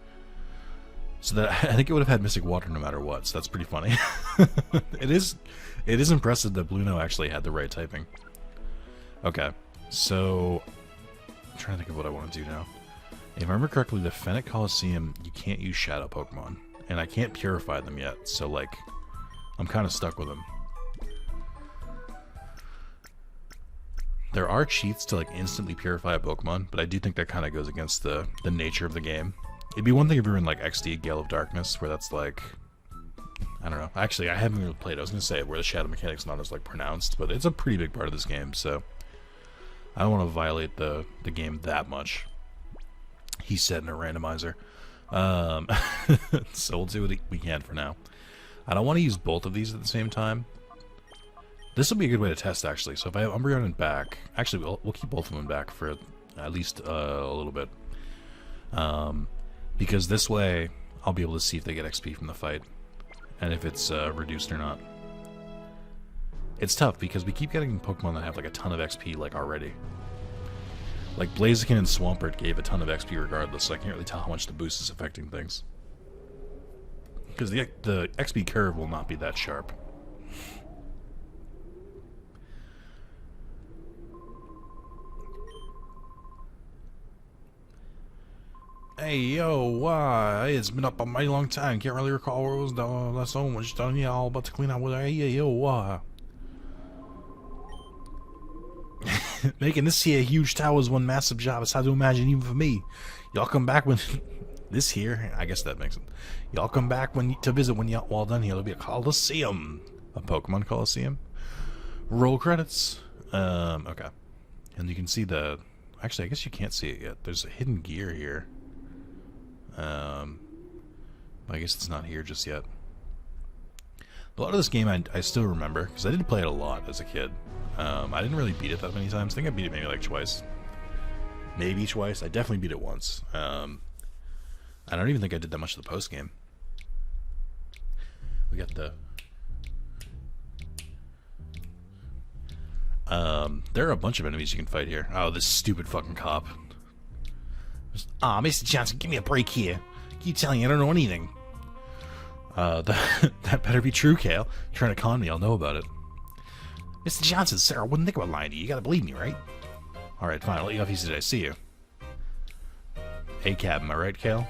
So that I think it would have had Mystic Water no matter what. So that's pretty funny. It is impressive that Bluno actually had the right typing. Okay, so I'm trying to think of what I want to do now. If I remember correctly, the Fennec Colosseum, you can't use Shadow Pokemon, and I can't purify them yet. So like, I'm kind of stuck with them. There are cheats to like instantly purify a Pokemon, but I do think that kind of goes against the nature of the game. It'd be one thing if you were in like XD Gale of Darkness, where that's like, I don't know. Actually, I haven't really played. I was gonna say where the shadow mechanic's not as like pronounced, but it's a pretty big part of this game, so I don't want to violate the game that much. He said in a randomizer. So we'll do what we can for now. I don't want to use both of these at the same time. This will be a good way to test, actually. So if I have Umbreon in back... Actually, we'll keep both of them in back for at least a little bit. Because this way, I'll be able to see if they get XP from the fight. And if it's reduced or not. It's tough, because we keep getting Pokemon that have like a ton of XP like already. Like Blaziken and Swampert gave a ton of XP regardless, so I can't really tell how much the boost is affecting things. Because the XP curve will not be that sharp. Hey, yo, it's been up a mighty long time. Can't really recall where it was done. That's so much done. Yeah, all about to clean out with her. Hey, yo, making this here huge tower is one massive job. It's hard to imagine even for me. Y'all come back when... this here, I guess that makes it. Y'all come back to visit when y'all all done here. There'll be a Colosseum. A Pokemon Colosseum. Roll credits. Okay. And you can see the... Actually, I guess you can't see it yet. There's a hidden gear here. I guess it's not here just yet. A lot of this game I still remember, because I did play it a lot as a kid. I didn't really beat it that many times. I think I beat it maybe like twice. Maybe twice. I definitely beat it once. I don't even think I did that much of the post-game. We got the... there are a bunch of enemies you can fight here. Oh, this stupid fucking cop. Mr. Johnson, give me a break here. Keep telling you I don't know anything. That better be true, Kale. You're trying to con me, I'll know about it. Mr. Johnson, sir, I wouldn't think about lying to you. You gotta believe me, right? Alright, fine, I'll let you off easy today. See you. Hey, Cap, am I right, Kale?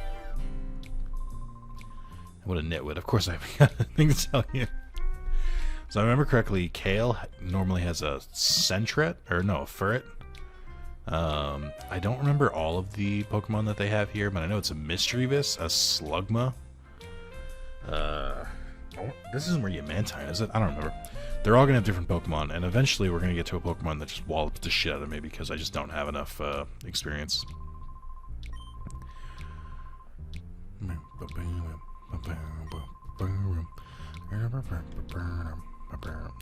What a nitwit. Of course I've got a thing to tell you. So I remember correctly, Kale normally has a Sentret, or no, a Furret. I don't remember all of the Pokemon that they have here, but I know it's a Mischievous, a Slugma. This isn't where you get Mantine, is it? I don't remember. They're all gonna have different Pokemon, and eventually we're gonna get to a Pokemon that just wallops the shit out of me because I just don't have enough experience.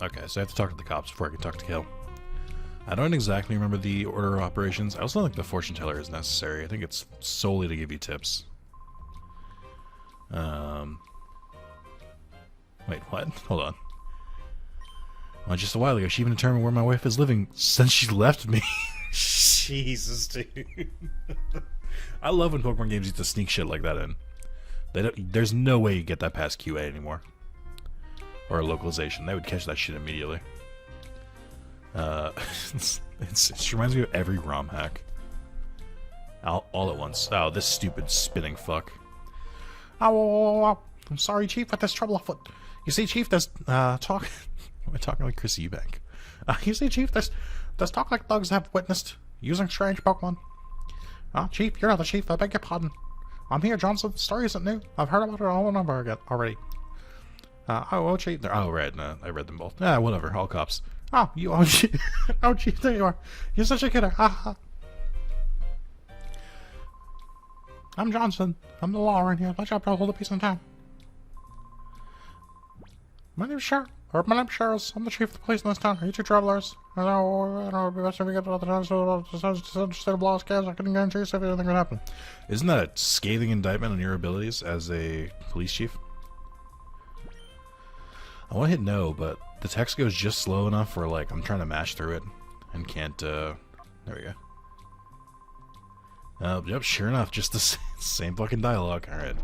Okay, so I have to talk to the cops before I can talk to Kale. I don't exactly remember the order of operations. I also don't think the fortune teller is necessary. I think it's solely to give you tips. Wait, what? Hold on. Well, just a while ago, she even determined where my wife is living since she left me. Jesus, dude. I love when Pokemon games used to sneak shit like that in. There's no way you get that past QA anymore. Or a localization. They would catch that shit immediately. It reminds me of every ROM hack. All at once. Oh, this stupid spinning fuck. Oh, I'm sorry, Chief, but there's trouble afoot. You see, Chief, there's talk. Am I talking like Chris Eubank? You see, Chief, there's talk like thugs have witnessed using strange Pokemon. Chief, you're not the Chief. I beg your pardon. I'm here, Johnson. The story isn't new. I've heard about it all over again already. Chief. Oh, right. No, I read them both. Whatever. All cops. Oh, you. Oh, Chief. Oh, Chief, there you are. You're such a kidder. I'm Johnson. I'm the law around here. My job to hold the peace in town. My name's Cheryl. My name's Cheryl. I'm the chief of the police in this town. Are you two travelers? I know it'd be best if we get to the town, so instead of law scares, I couldn't guarantee if anything would happen. Isn't that a scathing indictment on your abilities as a police chief? I want to hit no, but the text goes just slow enough where, like, I'm trying to mash through it and can't, there we go. Yep, sure enough, just the same fucking dialogue. Alright.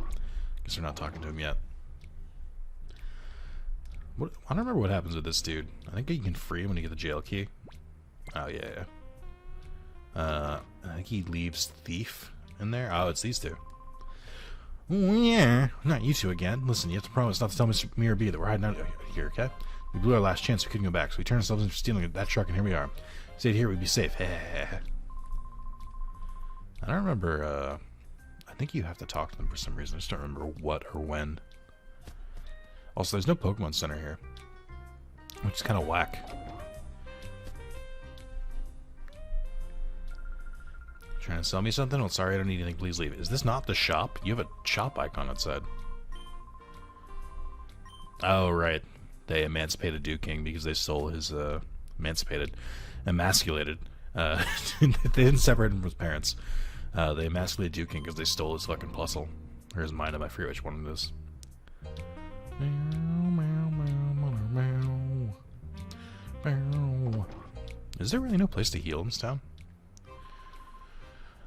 Guess we're not talking to him yet. I don't remember what happens with this dude. I think you can free him when you get the jail key. Oh, yeah. I think he leaves Thief in there. Oh, it's these two. Oh, yeah. Not you two again. Listen, you have to promise not to tell Mr. Mirror B that we're hiding out here, okay? We blew our last chance. We couldn't go back, so we turned ourselves in for stealing that truck, and here we are. Stayed here, we'd be safe. I don't remember, I think you have to talk to them for some reason. I just don't remember what or when. Also, there's no Pokemon Center here, which is kind of whack. Trying to sell me something? Oh, sorry, I don't need anything. Please leave. Is this not the shop? You have a shop icon outside. Oh, right. They emancipated Duke King because they stole his, emasculated. They didn't separate him from his parents. They emasculated Duke King because they stole his fucking puzzle. Or his mind, I forget which one it is. Is there really no place to heal in this town?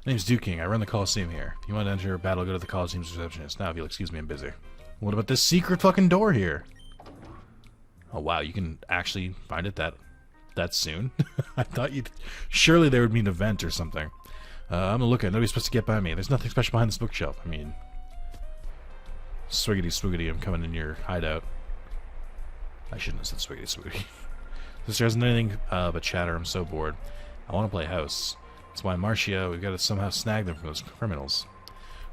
My name's Duke King. I run the Colosseum here. If you want to enter a battle, go to the Colosseum's receptionist. Now, if you'll excuse me, I'm busy. What about this secret fucking door here? Oh, wow, you can actually find it that soon? I thought you'd... Surely there would be an event or something. I'm gonna look at it. Nobody's supposed to get by me. There's nothing special behind this bookshelf. I mean... Swiggity swoogity, I'm coming in your hideout. I shouldn't have said swiggity swoogity. Sister hasn't anything but chatter. I'm so bored. I want to play house. That's why Marcia, we've got to somehow snag them from those criminals.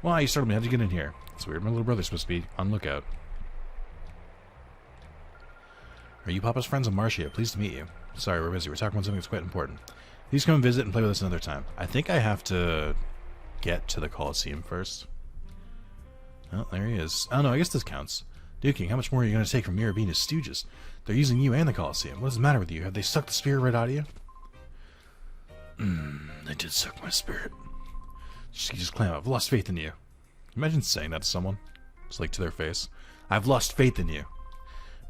Why, you startled me. How'd you get in here? It's weird. My little brother's supposed to be on lookout. Are you Papa's friends? I'm Marcia. Pleased to meet you. Sorry, we're busy. We're talking about something that's quite important. Please come and visit and play with us another time. I think I have to get to the Colosseum first. Oh, there he is. Oh, no, I guess this counts. Duke King, how much more are you going to take from Mirror B and his stooges? They're using you and the Colosseum. What's the matter with you? Have they sucked the spirit right out of you? They did suck my spirit. Just claim I've lost faith in you. Imagine saying that to someone. It's like to their face. I've lost faith in you.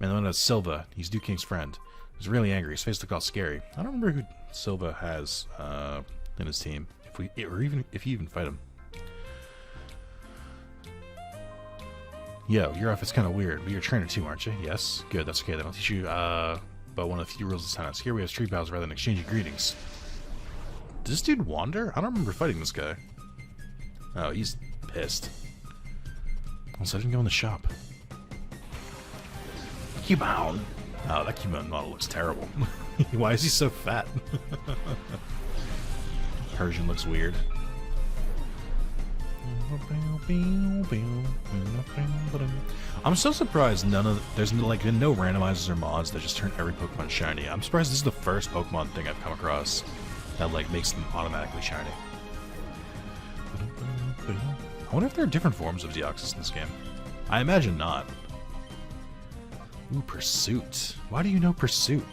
Man, the one that's Silva. He's Duke King's friend. He's really angry. His face looked all scary. I don't remember who Silva has in his team. If you even fight him. Yo, your outfit's kind of weird, but you're a trainer too, aren't you? Yes? Good, that's okay then. I'll teach you about one of the few rules of silence. Here we have street battles rather than exchanging greetings. Does this dude wander? I don't remember fighting this guy. Oh, he's pissed. Also, I didn't go in the shop. Cubone! Oh, that Cubone model looks terrible. Why is he so fat? Persian looks weird. I'm so surprised there's like no randomizers or mods that just turn every Pokemon shiny. I'm surprised this is the first Pokemon thing I've come across that like makes them automatically shiny. I wonder if there are different forms of Deoxys in this game. I imagine not. Ooh, Pursuit. Why do you know Pursuit?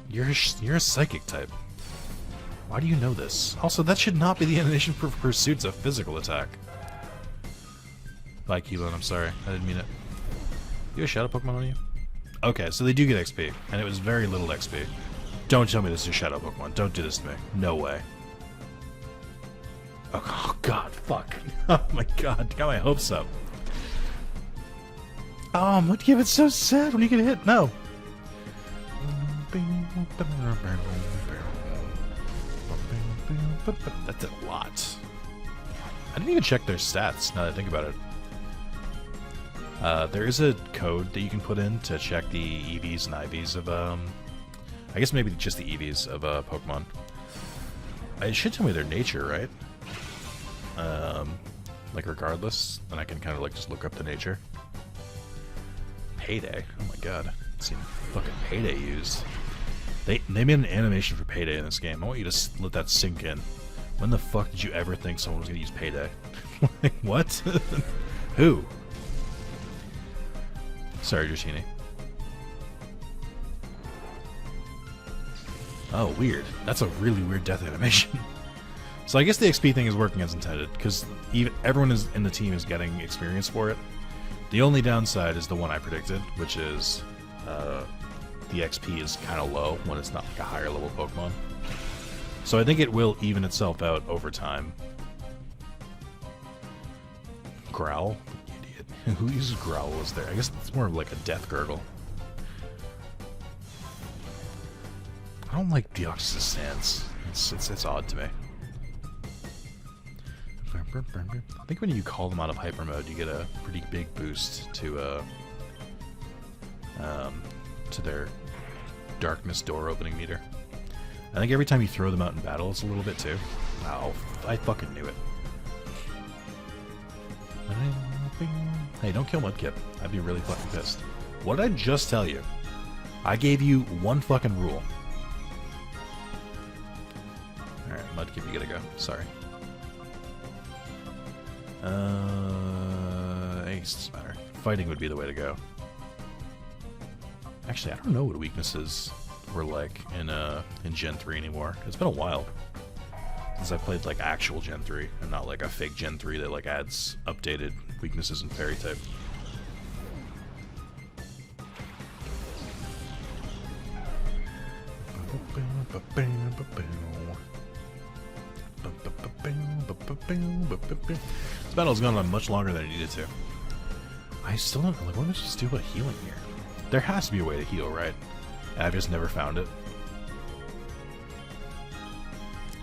You're a psychic type. Why do you know this? Also, that should not be the animation for Pursuit's a physical attack. Bye, Keelan, I'm sorry. I didn't mean it. You have a Shadow Pokemon on you? Okay, so they do get XP, and it was very little XP. Don't tell me this is a Shadow Pokemon. Don't do this to me. No way. Oh god, fuck. Oh my god, got my hopes up. Oh, what give it so sad when you get hit? No. That's a lot. I didn't even check their stats, now that I think about it. There is a code that you can put in to check the EVs and IVs of, I guess maybe just the EVs of Pokemon. It should tell me their nature, right? Like regardless, then I can kind of like just look up the nature. Payday. Oh my god. I've seen fucking Payday used. They made an animation for Payday in this game. I want you to let that sink in. When the fuck did you ever think someone was gonna use Payday? Like, what? Who? Sorry, Dratini. Oh, weird. That's a really weird death animation. So I guess the XP thing is working as intended, because everyone in the team is getting experience for it. The only downside is the one I predicted, which is the XP is kind of low when it's not like a higher level Pokemon. So I think it will even itself out over time. Growl? Idiot. Who uses Growl was there? I guess it's more of like a death gurgle. I don't like Deoxys' stance. It's odd to me. I think when you call them out of hyper mode, you get a pretty big boost to their darkness door opening meter. I think every time you throw them out in battle, it's a little bit too. Wow, I fucking knew it. Hey, don't kill Mudkip. I'd be really fucking pissed. What did I just tell you? I gave you one fucking rule. Alright, Mudkip, you gotta go. Sorry. Ace doesn't matter. Fighting would be the way to go. Actually, I don't know what weaknesses were like in Gen 3 anymore. It's been a while since I played like actual Gen 3 and not like a fake Gen 3 that like adds updated weaknesses in Fairy type. This battle's gone on much longer than it needed to. I still don't know, like, what am I supposed to do about healing here? There has to be a way to heal, right? I've just never found it.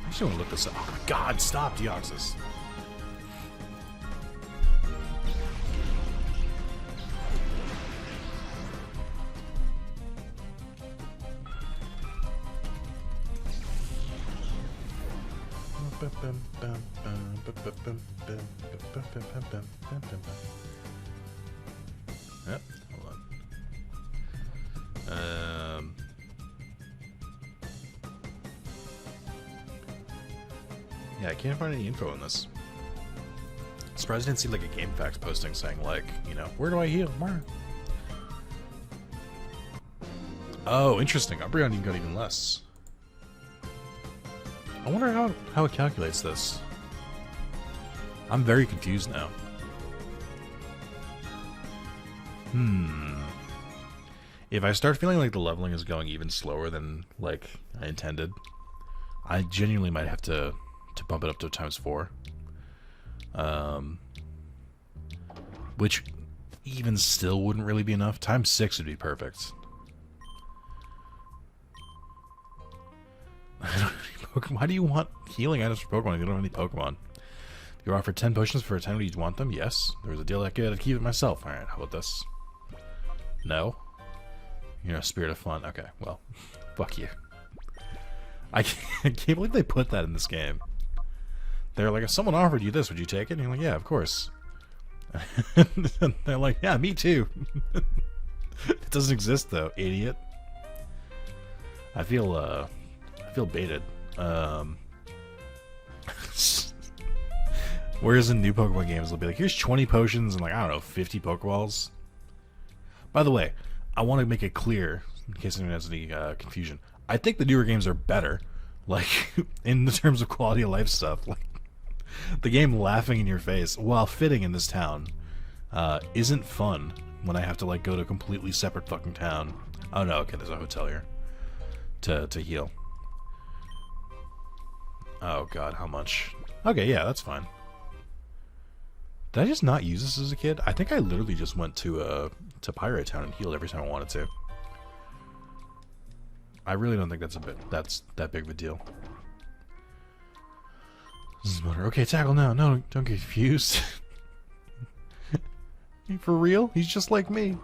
I just want to look this up. Oh my god, stop, Deoxys. Yep, hold on. Yeah, I can't find any info on this. Surprised I didn't see like a GameFAQs posting saying like, you know, where do I heal? Where? Oh, interesting. Umbreon even got even less. I wonder how it calculates this. I'm very confused now. If I start feeling like the leveling is going even slower than like I intended, I genuinely might have to bump it up to ×4. Which even still wouldn't really be enough. ×6 would be perfect. Why do you want healing items for Pokemon if you don't have any Pokemon? You're offered 10 potions for a 10 when you want them? Yes. There was a deal that I'd keep it myself. Alright, how about this? No? You're a spirit of fun. Okay, well, fuck you. I can't believe they put that in this game. They're like, if someone offered you this, would you take it? And you're like, yeah, of course. They're like, yeah, me too. It doesn't exist though, idiot. I feel baited. Whereas in new Pokemon games, they'll be like, here's 20 potions and like, I don't know, 50 Pokeballs. By the way, I want to make it clear, in case anyone has any confusion, I think the newer games are better, like, in the terms of quality of life stuff. Like, the game laughing in your face while fitting in this town isn't fun when I have to, like, go to a completely separate fucking town. Oh no, okay, there's a hotel here to heal. Oh god, how much? Okay, yeah, that's fine. Did I just not use this as a kid? I think I literally just went to Pirate Town and healed every time I wanted to. I really don't think that's that big of a deal. Okay, tackle now. No, don't get confused. For real? He's just like me.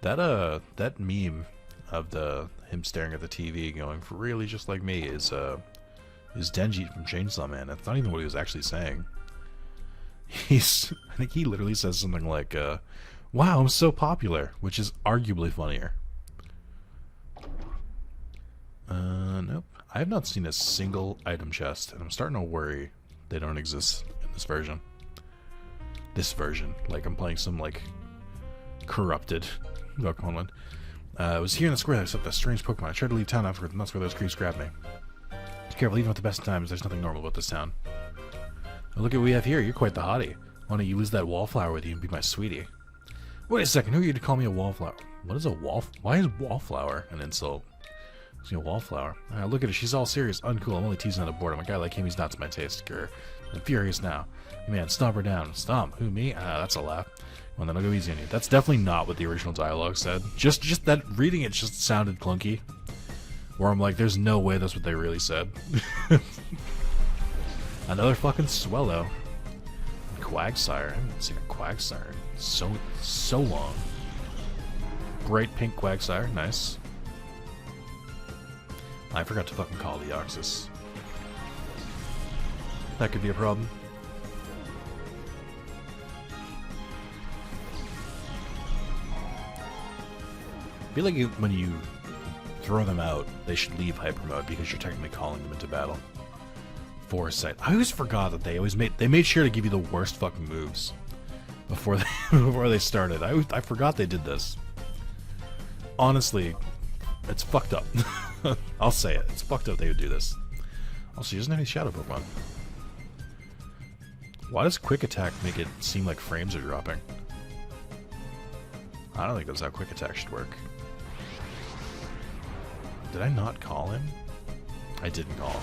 That meme of him staring at the TV going, for real, he's just like me, is Denji from Chainsaw Man. That's not even what he was actually saying. I think he literally says something like, wow, I'm so popular, which is arguably funnier. Nope. I have not seen a single item chest, and I'm starting to worry they don't exist in this version. Like, I'm playing some, like, corrupted Pokemon one. I was here in the square, I saw that strange Pokemon. I tried to leave town afterwards, and that's where those creeps grabbed me. Be careful, even at the best of times, there's nothing normal about this town. Oh, look at what we have here. You're quite the hottie. Why don't you lose that wallflower with you and be my sweetie? Wait a second, who are you to call me a wallflower? What is a why is wallflower an insult? Is he a wallflower? Look at her, she's all serious. Uncool, I'm only teasing out of boredom. A guy like him, he's not to my taste. Grr. I'm furious now. Hey man, stomp her down. Stomp? Who, me? That's a laugh. Well, then I'll go easy on you. That's definitely not what the original dialogue said. Just that, reading it just sounded clunky. Where I'm like, there's no way that's what they really said. Another fucking Swellow. Quagsire. I haven't seen a Quagsire in so long. Bright pink Quagsire. Nice. I forgot to fucking call the Deoxys. That could be a problem. I feel like when you throw them out, they should leave hyper mode because you're technically calling them into battle. Foresight. I always forgot that they made sure to give you the worst fucking moves before they started. I forgot they did this. Honestly, it's fucked up. I'll say it. It's fucked up they would do this. Also, he doesn't have any shadow Pokemon. Why does quick attack make it seem like frames are dropping? I don't think that's how quick attack should work. Did I not call him? I didn't call him.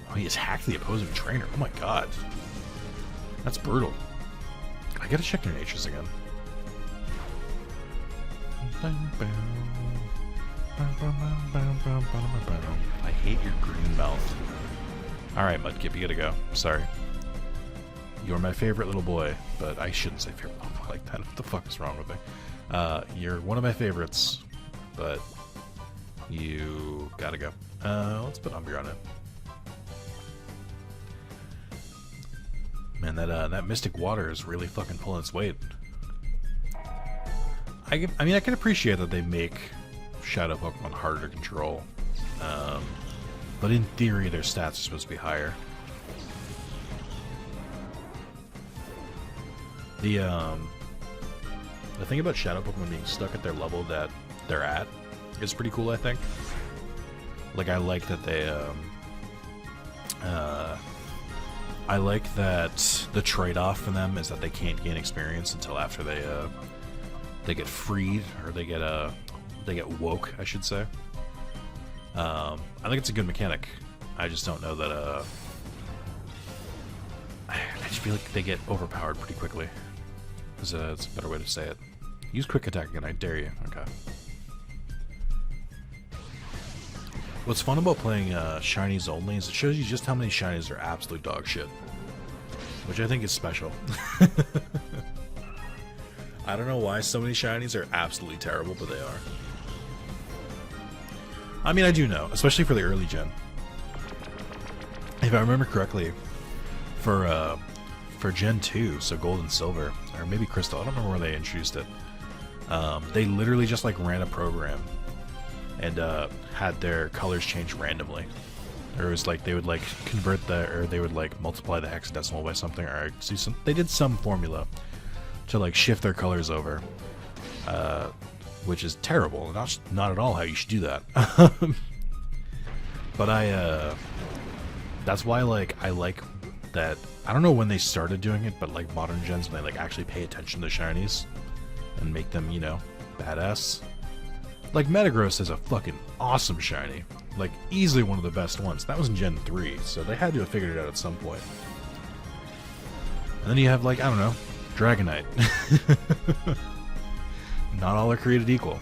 Oh, he has hacked the opposing trainer. Oh my god. That's brutal. I gotta check their natures again. I hate your green mouth. Alright, Mudkip, you gotta go. Sorry. You're my favorite little boy, but I shouldn't say favorite little boy like that. What the fuck is wrong with me? You're one of my favorites, but you gotta go. Let's put Umbreon on it. Man, that Mystic Water is really fucking pulling its weight. I mean, I can appreciate that they make Shadow Pokemon harder to control. But in theory, their stats are supposed to be higher. The thing about Shadow Pokemon being stuck at their level that they're at is pretty cool, I think. Like, I like that they, I like that the trade-off for them is that they can't gain experience until after they get freed, or they get woke, I should say. I think it's a good mechanic. I just don't know that, I just feel like they get overpowered pretty quickly. It's a better way to say it. Use quick attack again, I dare you. Okay. What's fun about playing shinies only is it shows you just how many shinies are absolute dog shit. Which I think is special. I don't know why so many shinies are absolutely terrible, but they are. I mean, I do know, especially for the early gen. If I remember correctly, for Gen 2, so Gold and Silver, or maybe Crystal, I don't remember where they introduced it. They literally just like ran a program and had their colors change randomly. Or it was like they would like convert or they would like multiply the hexadecimal by something, or they did some formula to like shift their colors over, which is terrible. Not at all how you should do that. But that's why like I like that. I don't know when they started doing it, but like modern gens, when they like actually pay attention to shinies and make them, you know, badass. Like Metagross is a fucking awesome shiny. Like, easily one of the best ones. That was in Gen 3, so they had to have figured it out at some point. And then you have, like, I don't know, Dragonite. Not all are created equal.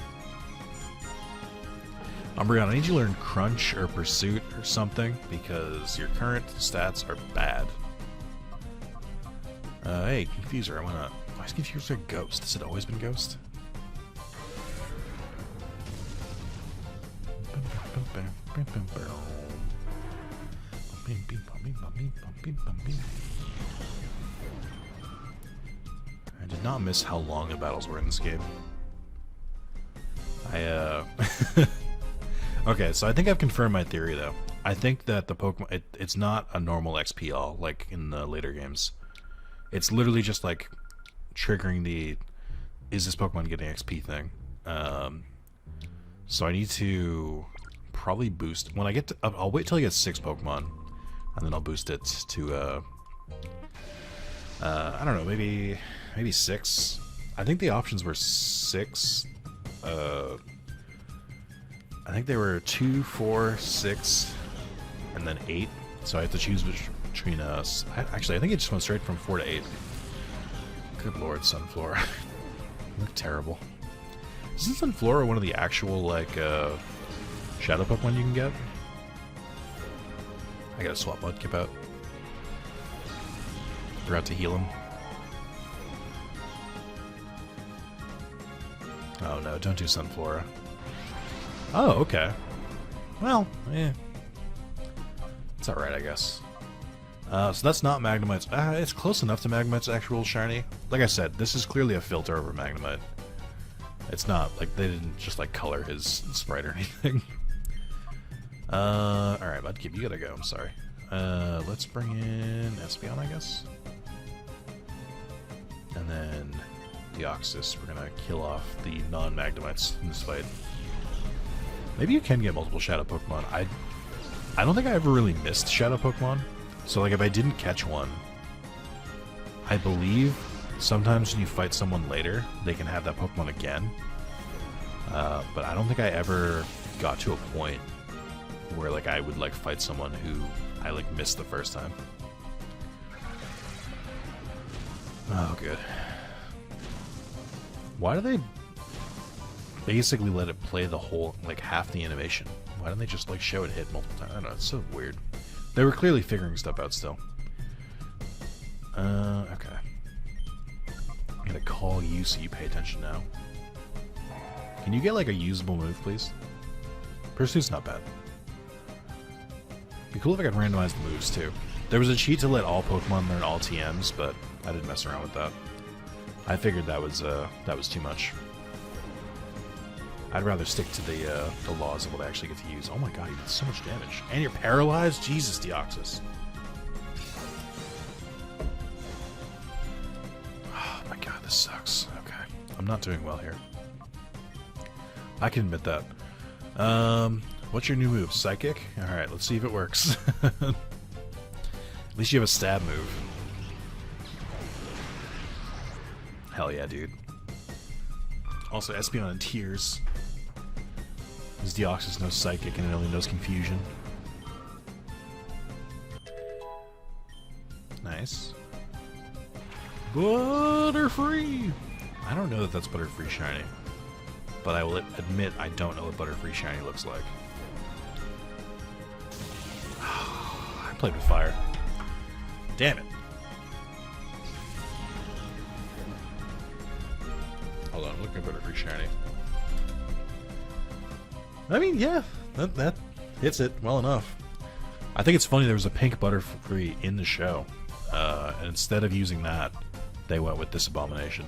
Umbreon, I need you to learn Crunch or Pursuit or something, because your current stats are bad. Hey, Confuser, why not? Why is Confuser Ghost? Has it always been Ghost? I did not miss how long the battles were in this game. Okay, so I think I've confirmed my theory, though. I think that the Pokemon... it's not a normal XP all, like in the later games. It's literally just, like, triggering the... is this Pokemon getting XP thing. So I need to... probably boost... when I get to... I'll wait till I get 6 Pokemon. And then I'll boost it to, I don't know, maybe 6. I think the options were 6. I think they were 2, 4, 6, and then 8. So I have to choose between us. Actually, I think it just went straight from 4 to 8. Good lord, Sunflora. You look terrible. Isn't Sunflora one of the actual, like, Shadow Pokemon you can get? I gotta swap Mudkip out. Forgot to heal him. Oh no, don't do Sunflora. Oh, okay. Well, eh. It's alright, I guess. So that's not Magnemite's... it's close enough to Magnemite's actual shiny. Like I said, this is clearly a filter over Magnemite. It's not, like, they didn't just, like, color his sprite or anything. Alright, Mudkip, you gotta go, I'm sorry. Let's bring in Espeon, I guess. And then Deoxys, we're gonna kill off the non-Magnemites in this fight. Maybe you can get multiple Shadow Pokemon. I don't think I ever really missed Shadow Pokemon. So, like, if I didn't catch one, I believe sometimes when you fight someone later, they can have that Pokemon again. But I don't think I ever got to a point where, like, I would, like, fight someone who I, like, missed the first time. Oh, good. Why do they basically let it play the whole, like, half the animation? Why don't they just, like, show it hit multiple times? I don't know, it's so weird. They were clearly figuring stuff out still. Okay. I'm gonna call you so you pay attention now. Can you get, like, a usable move, please? Pursuit's not bad. Be cool if I got randomized moves, too. There was a cheat to let all Pokemon learn all TMs, but I didn't mess around with that. I figured that was too much. I'd rather stick to the laws of what I actually get to use. Oh my god, you did so much damage. And you're paralyzed? Jesus, Deoxys. Oh my god, this sucks. Okay. I'm not doing well here. I can admit that. What's your new move? Psychic? Alright, let's see if it works. At least you have a stab move. Hell yeah, dude. Also, Espeon in tears. His Deoxys knows Psychic and it only knows Confusion. Nice. Butterfree! I don't know that that's Butterfree shiny. But I will admit I don't know what Butterfree shiny looks like. I played with fire. Damn it. Hold on, I'm looking at Butterfree shiny. I mean, yeah, That hits it well enough. I think it's funny there was a pink Butterfree in the show. And instead of using that, they went with this abomination.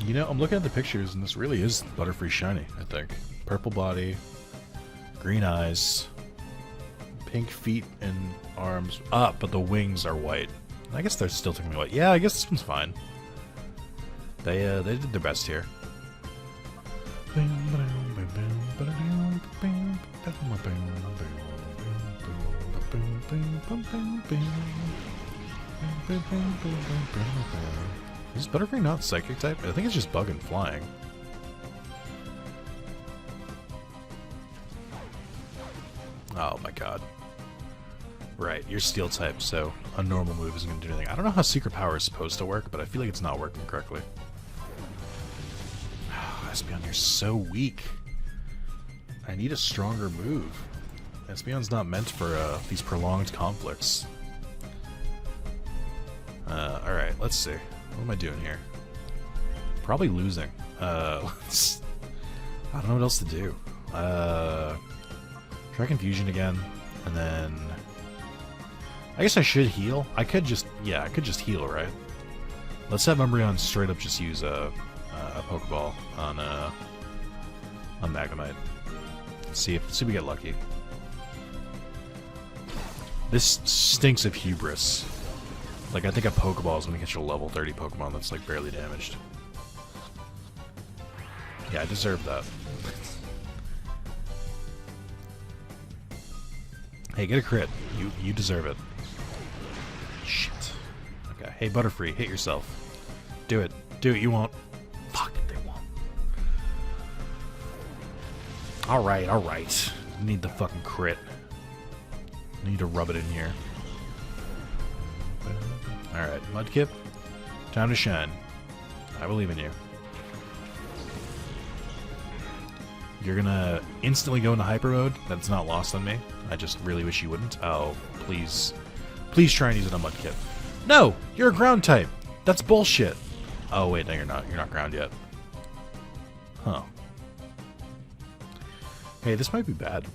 You know, I'm looking at the pictures, and this really is Butterfree shiny, I think. Purple body, green eyes, pink feet and arms. Ah, but the wings are white. I guess they're still technically white. Yeah, I guess this one's fine. They did their best here. Is Butterfree not Psychic type? I think it's just Bug and Flying. Oh my god. Right, you're Steel type, so a normal move isn't going to do anything. I don't know how Secret Power is supposed to work, but I feel like it's not working correctly. Espeon, you're so weak. I need a stronger move. Espeon's not meant for these prolonged conflicts. Alright, let's see. What am I doing here? Probably losing. I don't know what else to do. Try Confusion again, and then... I guess I should heal. I could just... Yeah, I could just heal, right? Let's have Umbreon straight up just use a Pokeball on Magnemite. See if we get lucky. This stinks of hubris. Like, I think a Pokeball is going to get you a level 30 Pokemon that's, like, barely damaged. Yeah, I deserve that. Hey, get a crit. You deserve it. Shit. Okay. Hey, Butterfree, hit yourself. Do it. Do it. You won't. Fuck, they won't. Alright, alright. Need the fucking crit. Need to rub it in here. Alright, Mudkip. Time to shine. I believe in you. You're gonna instantly go into hyper mode. That's not lost on me. I just really wish you wouldn't. Oh, please. Please try and use it on Mudkip. No! You're a ground type! That's bullshit! Oh, wait, no, you're not. You're not ground yet. Huh. Hey, this might be bad.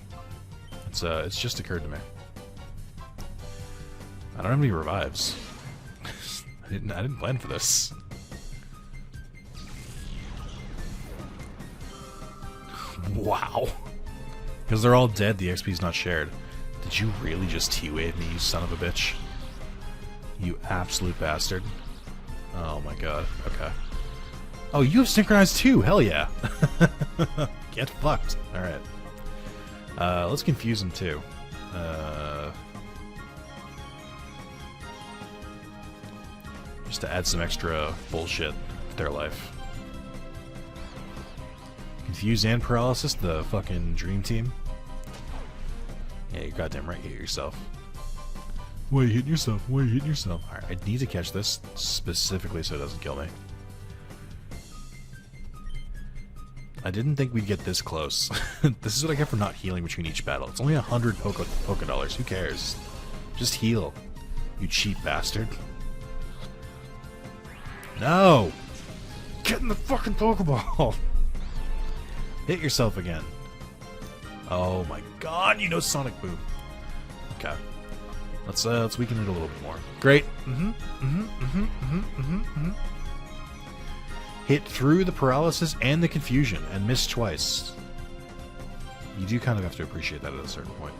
It's just occurred to me. I don't have any revives. I didn't plan for this. Wow. Because they're all dead, the XP's not shared. Did you really just T-Wave me, you son of a bitch? You absolute bastard. Oh my god. Okay. Oh, you have Synchronized too! Hell yeah! Get fucked. Alright. Let's confuse them too. Just to add some extra bullshit to their life. Confuse and Paralysis, the fucking dream team. Yeah, you're goddamn right, you hit yourself. Why are you hitting yourself? Why are you hitting yourself? Alright, I need to catch this specifically so it doesn't kill me. I didn't think we'd get this close. This is what I get for not healing between each battle. It's only 100 Poké Dollars. Who cares? Just heal. You cheap bastard. No! Get in the fucking Pokeball! Hit yourself again. Oh my god, you know Sonic Boom. Okay. Let's weaken it a little bit more. Great. Hit through the paralysis and the confusion and miss twice. You do kind of have to appreciate that at a certain point.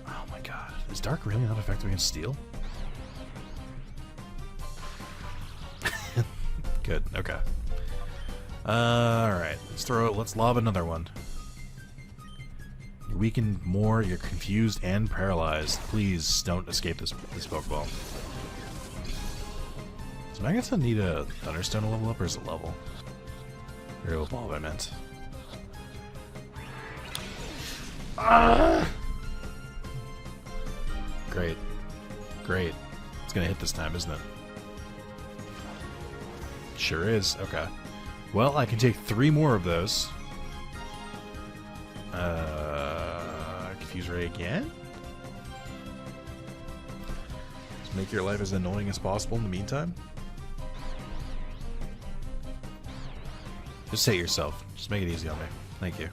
Oh my god. Is Dark really not effective against Steel? Good, okay. Alright, let's lob another one. You're weakened more, you're confused and paralyzed. Please don't escape this Pokeball. Does Magneton need a Thunderstone to level up, or is it level? Or Evolve, I meant. Ah! Great. Great. It's gonna hit this time, isn't it? Sure is. Okay. Well, I can take 3 more of those. Confuse Ray again? Just make your life as annoying as possible in the meantime. Just say it yourself. Just make it easy on me. Thank you.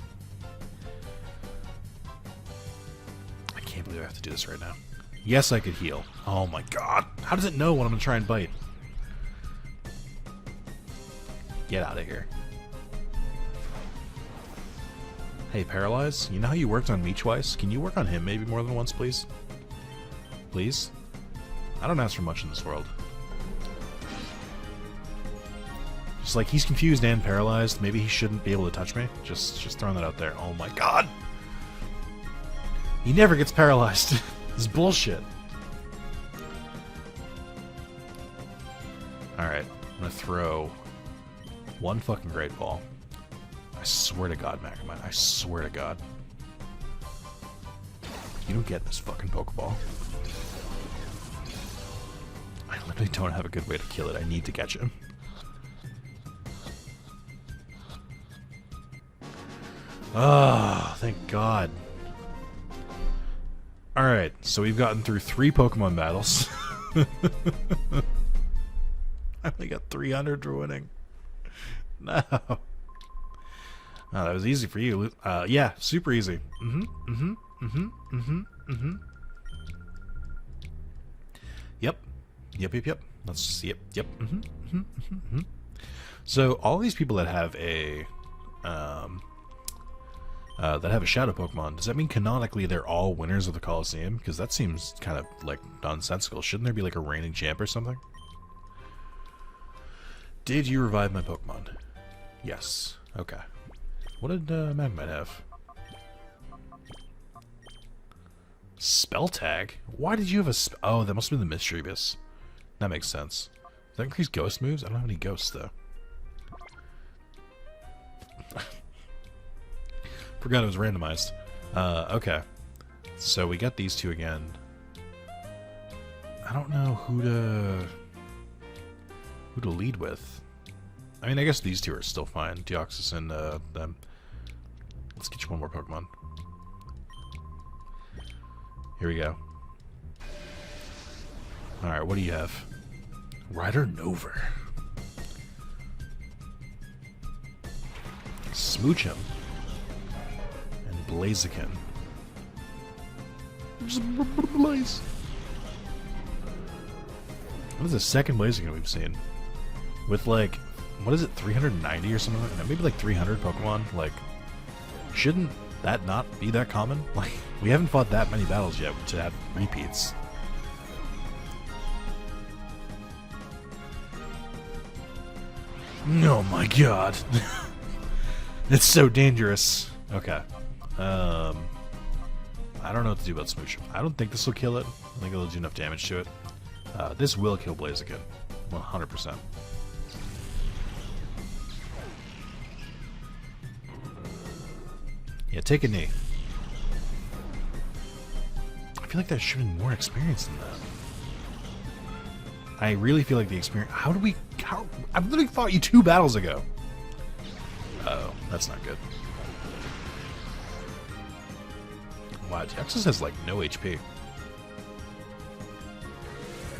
I can't believe I have to do this right now. Yes, I could heal. Oh my god. How does it know when I'm gonna try and bite? Get out of here. Hey, Paralyze, you know how you worked on me twice? Can you work on him maybe more than once, please? Please? I don't ask for much in this world. Just like, he's confused and paralyzed. Maybe he shouldn't be able to touch me. Just throwing that out there. Oh my god! He never gets paralyzed. This is bullshit. Alright, I'm gonna throw one fucking Great Ball. I swear to God, Magnemite. I swear to God. You don't get this fucking Pokeball. I literally don't have a good way to kill it. I need to catch him. Ah, thank God. Alright, so we've gotten through 3 Pokemon battles. I only got 300 for winning. No. Oh, that was easy for you. Yeah, super easy. Yep. Yep. Let's, yep. So, all these people that have a, Shadow Pokemon, does that mean canonically they're all winners of the Colosseum? Because that seems kind of, like, nonsensical. Shouldn't there be, like, a reigning champ or something? Did you revive my Pokemon? Yes. Okay. What did Magnemite have? Spell Tag? Why did you have a oh, that must have been the Mischievous. That makes sense. Does that increase ghost moves? I don't have any ghosts, though. Forgot it was randomized. Okay. So we got these two again. I don't know who to lead with. I mean, I guess these two are still fine. Deoxys and them. Let's get you one more Pokemon. Here we go. Alright, what do you have? Rider Nover. Smooch him. And Blaziken. Blaze. What is the second Blaziken we've seen? With like, what is it, 390 or something like that? Maybe like 300 Pokemon? Like, shouldn't that not be that common? Like, we haven't fought that many battles yet to have repeats. Oh my god. It's so dangerous. Okay. I don't know what to do about Smooch. I don't think this will kill it. I think it'll do enough damage to it. This will kill Blaziken. 100%. Yeah, take a knee. I feel like that should have been more experience than that. I really feel like the experience... How do we... I literally fought you 2 battles ago. Uh-oh, that's not good. Wow, Deoxys has like no HP.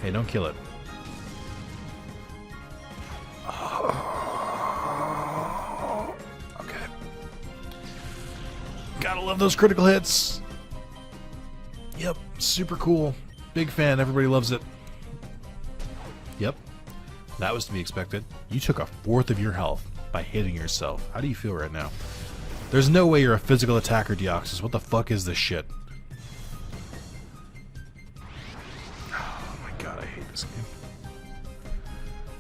Hey, don't kill it. Okay. Gotta love those critical hits. Yep, super cool. Big fan, everybody loves it. Yep, that was to be expected. You took 1/4 of your health by hitting yourself. How do you feel right now? There's no way you're a physical attacker, Deoxys. What the fuck is this shit? Oh my god, I hate this game.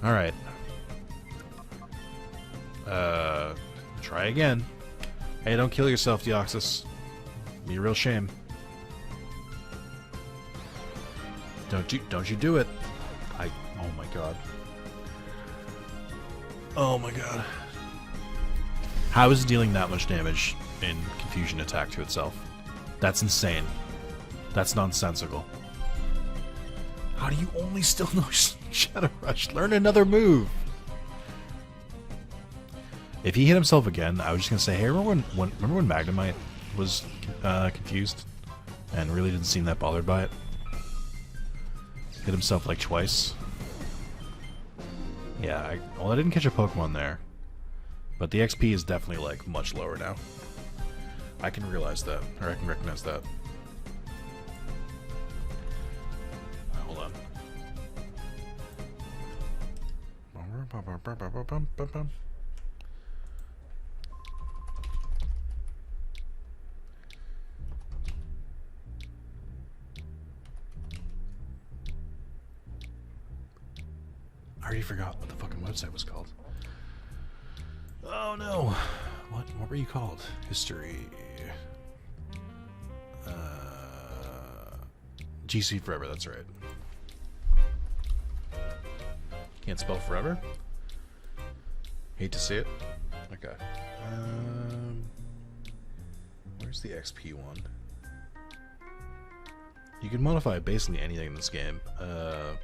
Alright. Try again. Hey, don't kill yourself, Deoxys. Be a real shame. Don't you do it. Oh my god. Oh my god. How is it dealing that much damage in Confusion attack to itself? That's insane. That's nonsensical. How do you only still know Shadow Rush? Learn another move. If he hit himself again, I was just gonna say, hey, remember when Magnemite was confused and really didn't seem that bothered by it? Hit himself like twice. Yeah, well, I didn't catch a Pokemon there. But the XP is definitely, like, much lower now. I can realize that, or I can recognize that. Hold on. I already forgot what the fucking website was called. Oh no! What were you called? History. GC Forever, that's right. Can't spell forever? Hate to see it. Okay. Where's the XP one? You can modify basically anything in this game. But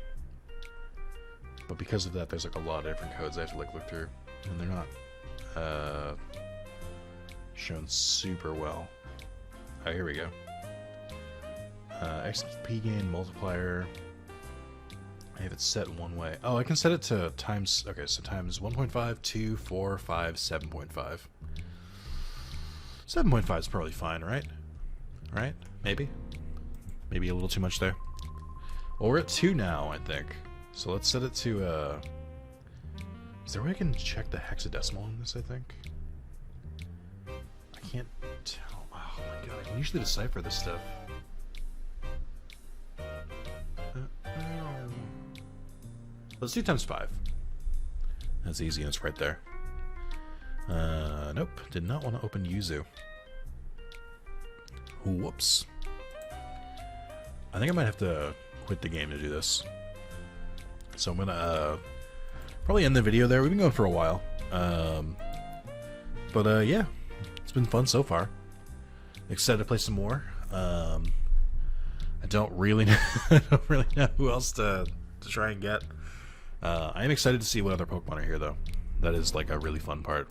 because of that, there's like a lot of different codes I have to like look through, and they're not shown super well. Oh, here we go. XP gain multiplier. I have it set one way. Oh, I can set it to times. Okay, so times 1.5, 2, 4, 5, 7.5. 7.5 is probably fine, right? Right? Maybe. Maybe a little too much there. Well, we're at 2 now, I think. So let's set it to, is there a way I can check the hexadecimal in this, I think? I can't tell. Oh my god, I can usually decipher this stuff. Let's do times 5. That's easy and it's right there. Nope, did not want to open Yuzu. Whoops. I think I might have to quit the game to do this. So I'm gonna probably end the video there. We've been going for a while. But yeah, it's been fun so far. Excited to play some more. I don't really know, who else to try and get. I am excited to see what other Pokemon are here, though. That is like a really fun part.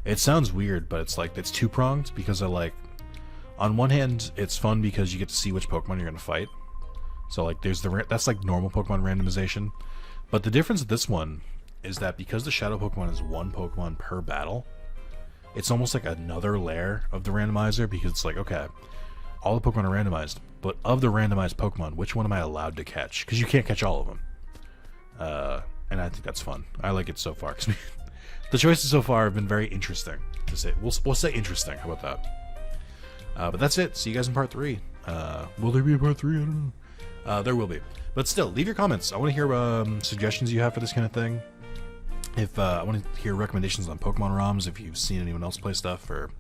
It sounds weird, but it's like it's two-pronged because I like. On one hand, it's fun because you get to see which Pokemon you're gonna fight. So like, there's that's like normal Pokemon randomization. But the difference with this one is that because the Shadow Pokemon is one Pokemon per battle, it's almost like another layer of the randomizer because it's like, okay, all the Pokemon are randomized, but of the randomized Pokemon, which one am I allowed to catch? Because you can't catch all of them. And I think that's fun. I like it so far. The choices so far have been very interesting, to say. We'll say interesting. How about that? But that's it. See you guys in part 3. Will there be a part 3? I don't know. There will be. But still, leave your comments. I want to hear suggestions you have for this kind of thing. If I want to hear recommendations on Pokemon ROMs, if you've seen anyone else play stuff or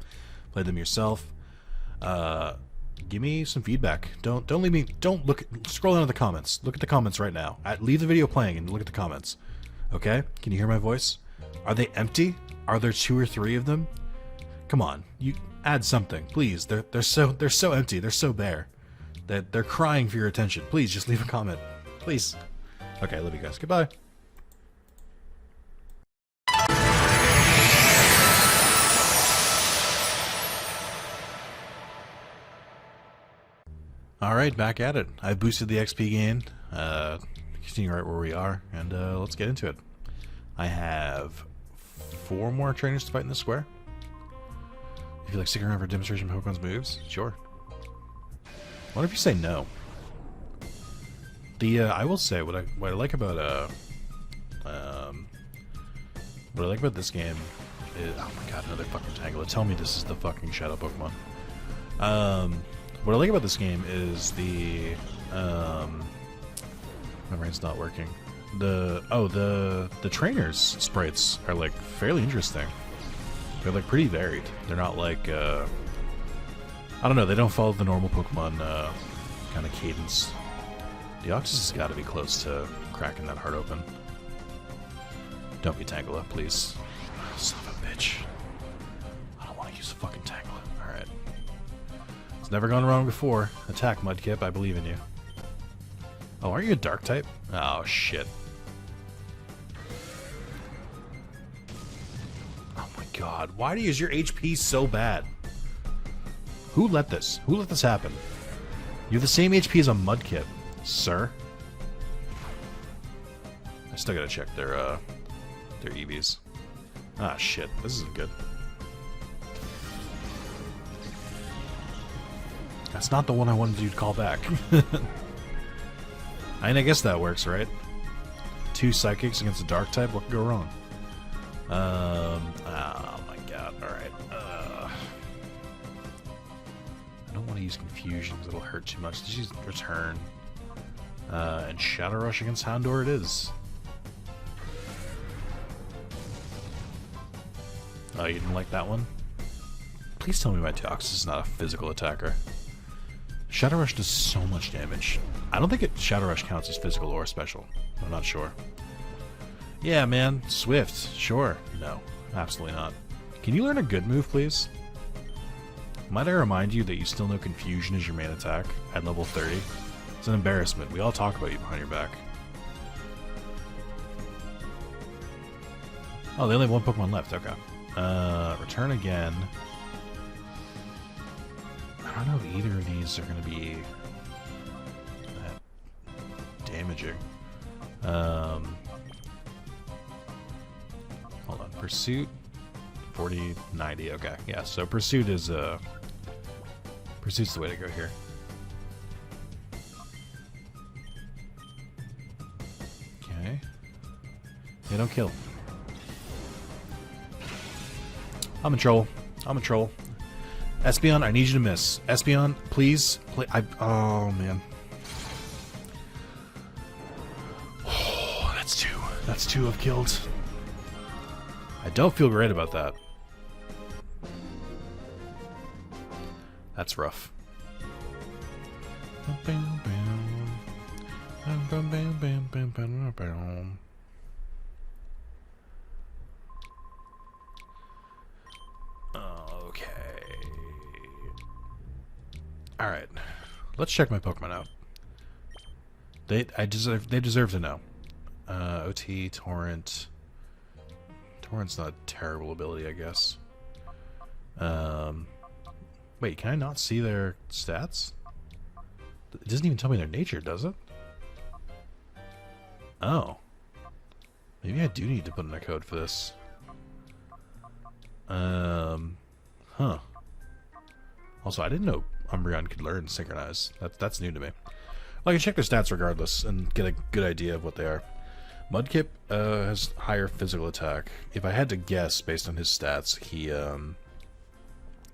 played them yourself. Give me some feedback. Don't leave me. Don't look. Scroll down to the comments. Look at the comments right now. Leave the video playing and look at the comments. Okay? Can you hear my voice? Are they empty? Are there 2 or 3 of them? Come on, you add something, please. They're so empty. They're so bare. That they're crying for your attention. Please just leave a comment, please. Okay, love you guys. Goodbye. Alright, back at it. I boosted the XP gain. Continue right where we are, and let's get into it. I have 4 more trainers to fight in this square. If you like sticking around for a demonstration of Pokemon's moves, sure. What if you say no? I will say what I like about this game is, oh my god, another fucking Tangela. Tell me this is the fucking Shadow Pokemon. What I like about this game is my brain's not working. The trainers sprites are like fairly interesting. They're like pretty varied. They're not like I don't know, they don't follow the normal Pokemon kind of cadence. Deoxys has got to be close to cracking that heart open. Don't be Tangela, please. Son of a bitch. I don't want to use a fucking Tangela. Alright. It's never gone wrong before. Attack, Mudkip, I believe in you. Oh, aren't you a dark type? Oh, shit. Oh my god, why is your HP so bad? Who let this? Who let this happen? You have the same HP as a Mudkip, sir. I still gotta check their EVs. Ah, shit. This isn't good. That's not the one I wanted you to call back. I mean, I guess that works, right? 2 psychics against a dark type? What could go wrong? Oh my god. Alright. I don't want to use confusion because it'll hurt too much. Let's use return. And Shadow Rush against Houndor it is. Oh, you didn't like that one? Please tell me my Deoxys is not a physical attacker. Shadow Rush does so much damage. I don't think Shadow Rush counts as physical or special. I'm not sure. Yeah, man. Swift. Sure. No. Absolutely not. Can you learn a good move, please? Might I remind you that you still know Confusion is your main attack at level 30? It's an embarrassment. We all talk about you behind your back. Oh, they only have 1 Pokemon left. Okay. Return again. I don't know if either of these are going to be that damaging. Hold on. Pursuit. 40, 90. Okay. Yeah, so Pursuit is, Pursuit's the way to go here. Okay. They don't kill. I'm in troll. I'm in troll. Espeon, I need you to miss. Espeon, please. Oh, man. Oh, that's 2. That's 2 I've killed. I don't feel great about that. That's rough. Okay. Alright. Let's check my Pokemon out. They deserve to know. OT, Torrent. Torrent's not a terrible ability, I guess. Wait, can I not see their stats? It doesn't even tell me their nature, does it? Oh. Maybe I do need to put in a code for this. Huh. Also, I didn't know Umbreon could learn Synchronize. That's new to me. Well, I can check their stats regardless and get a good idea of what they are. Mudkip has higher physical attack. If I had to guess based on his stats,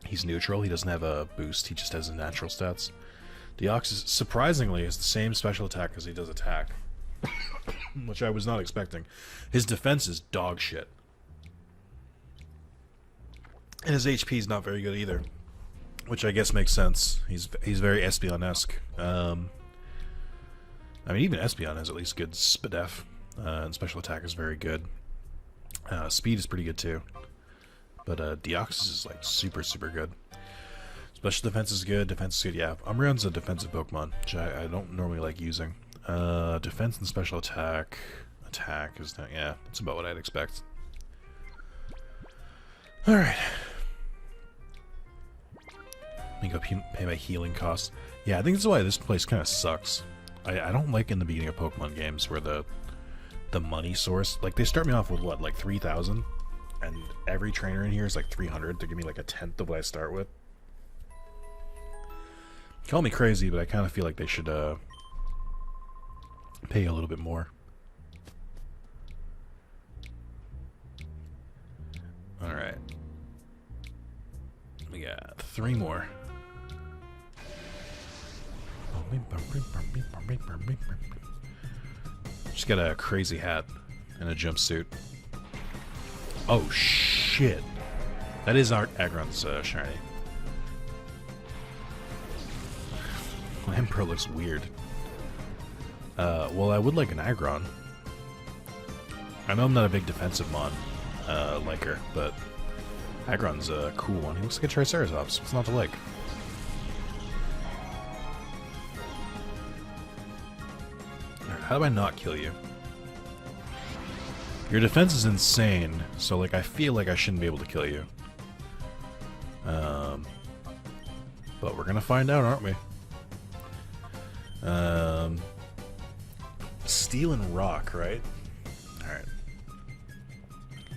he's neutral. He doesn't have a boost. He just has a natural stats. Deoxys, surprisingly, has the same special attack as he does attack, which I was not expecting. His defense is dog shit. And his HP is not very good either, which I guess makes sense. He's very Espeon-esque. I mean, even Espeon has at least good Spadef, and special attack is very good. Speed is pretty good too, but Deoxys is like super good. Special defense is good. Defense is good. Yeah, Umbreon's a defensive Pokemon, which I don't normally like using. Defense and special attack. Attack is not. Yeah, that's about what I'd expect. All right. Let me go pay my healing costs. Yeah, I think that's why this place kind of sucks. I don't like in the beginning of Pokemon games where the money source, like they start me off with what, like 3,000, and every trainer in here is like 300 to give me like a tenth of what I start with. Call me crazy, but I kind of feel like they should pay a little bit more. All right, we got 3 more. Just got a crazy hat and a jumpsuit. Oh shit! That is our Aggron's shiny. Lampro looks weird. Well, I would like an Aggron. I know I'm not a big defensive mon liker, but Aggron's a cool one. He looks like a Triceratops. What's not to like? How do I not kill you? Your defense is insane, so like I feel like I shouldn't be able to kill you. But we're gonna find out, aren't we? Steel and rock, right? Alright.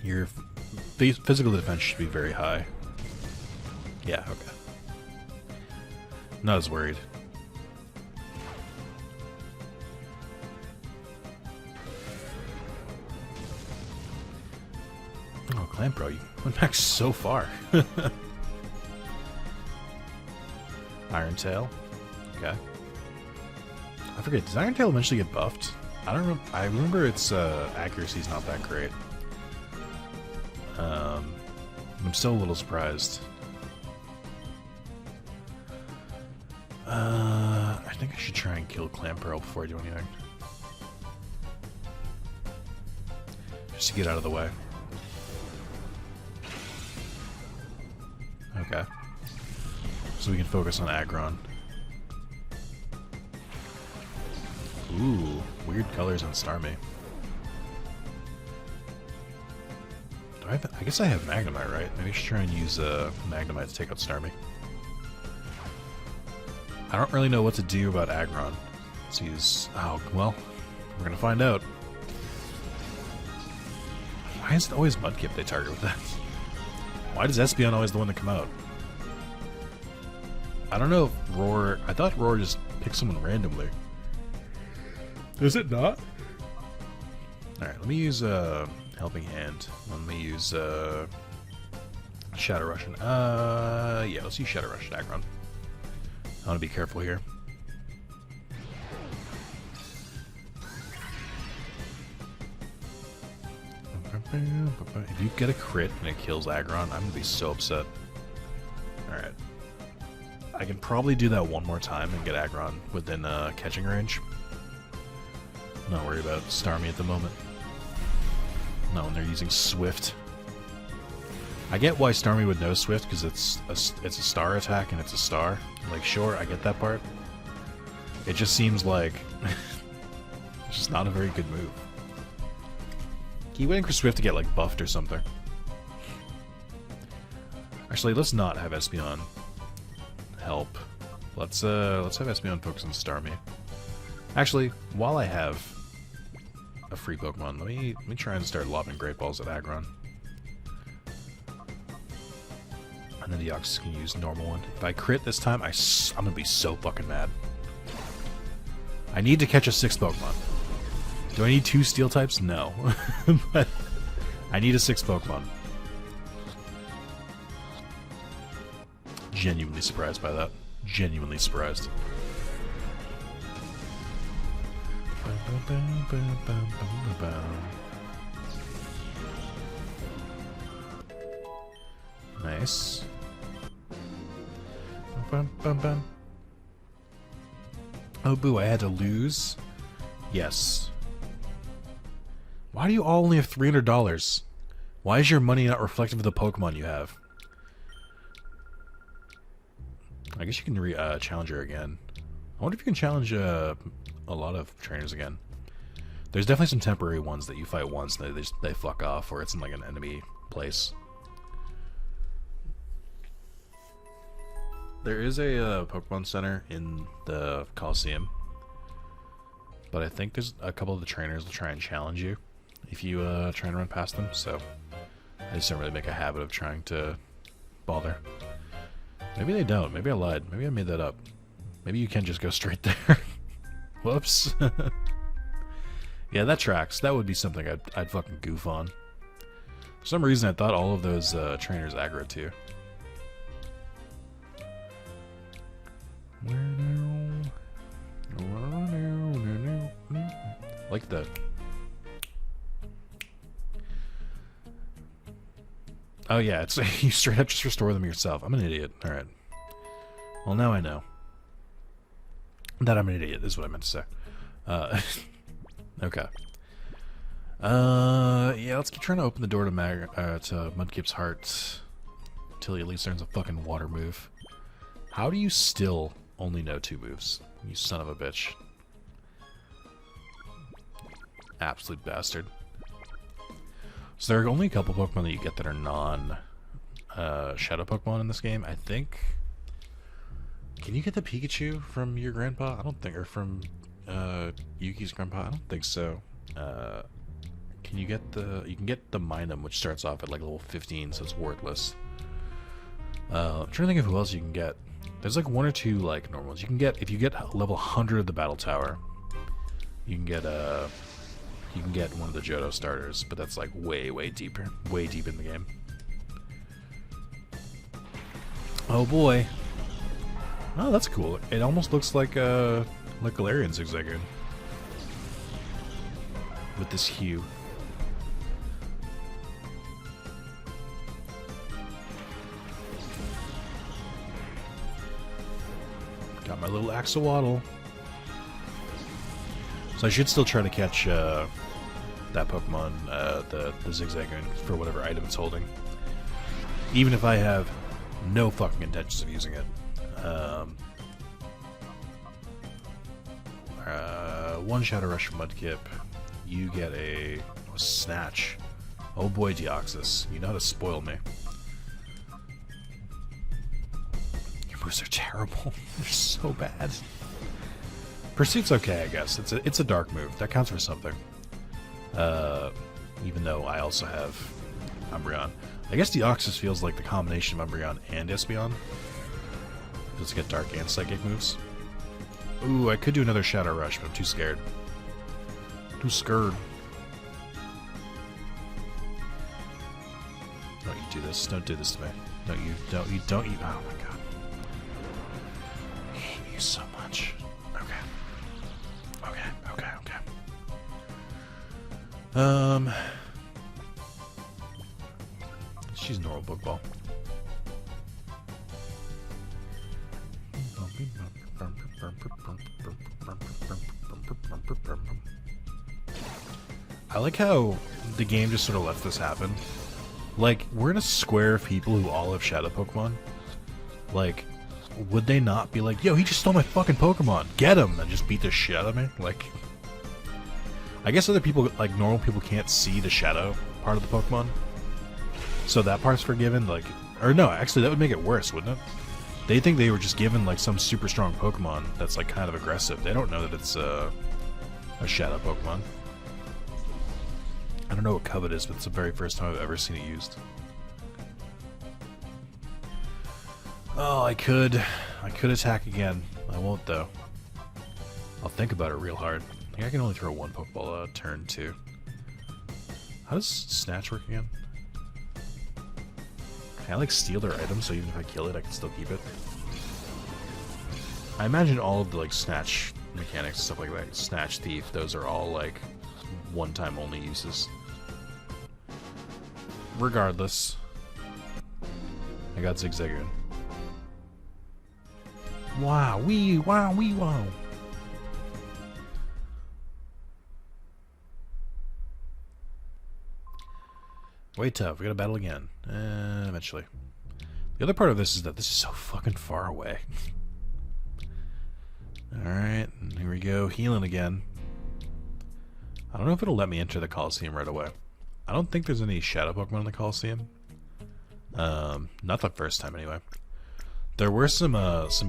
You're physical defense should be very high. Yeah, okay. Not as worried. Oh, Clan Pro, you went back so far. Iron Tail. Okay. I forget, does Iron Tail eventually get buffed? I don't remember. I remember its accuracy's not that great. I'm still a little surprised. I think I should try and kill Clan Pearl before I do anything. Just to get out of the way. Okay. So we can focus on Aggron. Ooh, weird colors on Starmie. Do I guess I have Magnemite, right? Maybe I should try and use Magnemite to take out Starmie. I don't really know what to do about Aggron. Let's use... Oh, well, we're gonna find out. Why is it always Mudkip they target with that? Why does Espeon always the one to come out? I don't know if Roar... I thought Roar just picked someone randomly. Is it not? Alright, let me use Helping Hand. Let me use Shadow Russian. Yeah, let's use Shadow Russian Aggron. I want to be careful here. If you get a crit and it kills Aggron, I'm going to be so upset. Alright. I can probably do that one more time and get Aggron within catching range. Not worried about Starmie at the moment. Not when they're using Swift. I get why Starmie would know Swift, because it's a star attack and it's a star. Like, sure, I get that part. It just seems like it's just not a very good move. Keep waiting for Swift to get like buffed or something. Actually, let's not have Espeon help. Let's have Espeon focus on Starmie. Actually, while I have a free Pokemon, let me try and start lobbing Great Balls at Aggron. And then the Deoxys can use normal one. If I crit this time, I'm gonna be so fucking mad. I need to catch a 6th Pokemon. Do I need 2 Steel types? No. But I need a 6th Pokemon. Genuinely surprised by that. Genuinely surprised. Nice. Oh boo, I had to lose? Yes. Why do you all only have $300? Why is your money not reflective of the Pokemon you have? I guess you can challenge her again. I wonder if you can challenge a lot of trainers again. There's definitely some temporary ones that you fight once and they fuck off, or it's in like an enemy place. There is a Pokemon Center in the Colosseum, but I think there's a couple of the trainers will try and challenge you if you try and run past them, so I just don't really make a habit of trying to bother. Maybe they don't. Maybe I lied. Maybe I made that up. Maybe you can just go straight there. Whoops. Yeah, that tracks. That would be something I'd fucking goof on. For some reason, I thought all of those trainers aggro too. Like that. Oh yeah, it's you straight up just restore them yourself. I'm an idiot. Alright. Well, now I know. That I'm an idiot is what I meant to say. Okay. Yeah, let's keep trying to open the door to Mudkip's heart until he at least learns a fucking water move. How do you still only know 2 moves? You son of a bitch. Absolute bastard. So there are only a couple Pokemon that you get that are non-Shadow Pokemon in this game, I think. Can you get the Pikachu from your grandpa? I don't think, or from Yuki's grandpa? I don't think so. Can you get the... You can get the Minum, which starts off at like level 15, so it's worthless. I'm trying to think of who else you can get. There's like one or two like normal ones. You can get... If you get level 100 of the Battle Tower, you can get one of the Johto starters, but that's like way deeper. Way deep in the game. Oh boy. Oh, that's cool. It almost looks like Galarian Zigzagoon. With this hue. Got my little Axolotl. So I should still try to catch that Pokemon, the Zigzagoon, for whatever item it's holding. Even if I have no fucking intentions of using it. One Shadow Rush from Mudkip. You get a Snatch. Oh boy, Deoxys. You know how to spoil me. Your moves are terrible. They're so bad. Pursuit's okay, I guess. It's a dark move. That counts for something. Even though I also have Umbreon. I guess Deoxys feels like the combination of Umbreon and Espeon. Let's get dark and psychic moves. Ooh, I could do another Shadow Rush, but I'm too scared. Too scared. Don't you do this. Don't do this to me. Don't you. Oh my god. I hate you so much. Okay. She's normal Pokeball. I like how the game just sort of lets this happen. Like, we're in a square of people who all have Shadow Pokemon. Like, would they not be like, yo, he just stole my fucking Pokemon, get him, and just beat the shit out of me? Like, I guess other people, like normal people, can't see the Shadow part of the Pokemon. So that part's forgiven, like... Or no, actually, that would make it worse, wouldn't it? They think they were just given, like, some super strong Pokemon that's, like, kind of aggressive. They don't know that it's, a Shadow Pokemon. I don't know what Covet is, but it's the very first time I've ever seen it used. Oh, I could attack again. I won't, though. I'll think about it real hard. I think I can only throw one Pokeball a turn, too. How does Snatch work again? Can I, like, steal their item, so even if I kill it, I can still keep it? I imagine all of the, like, Snatch mechanics, stuff like that, Snatch, Thief, those are all, like, one-time only uses. Regardless. I got Zigzagoon. Wow, wow. Way tough. We gotta battle again. Eventually. The other part of this is that this is so fucking far away. Alright, here we go. Healing again. I don't know if it'll let me enter the Colosseum right away. I don't think there's any Shadow Pokemon in the Colosseum. Not the first time, anyway. There were some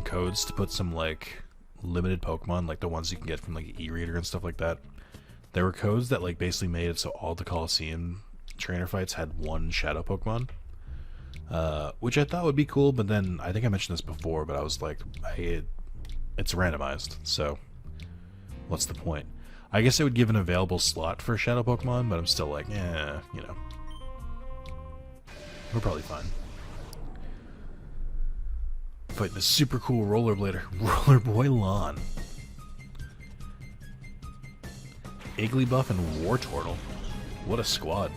codes to put some, like, limited Pokemon, like the ones you can get from, like, E-Reader and stuff like that. There were codes that, like, basically made it so all the Colosseum trainer fights had one Shadow Pokemon. Which I thought would be cool, but then, I think I mentioned this before, but I was like, it's randomized, so what's the point? I guess it would give an available slot for Shadow Pokemon, but I'm still like, you know. We're probably fine. Fighting a super cool rollerblader, Rollerboy Lon. Igglybuff and Wartortle. What a squad.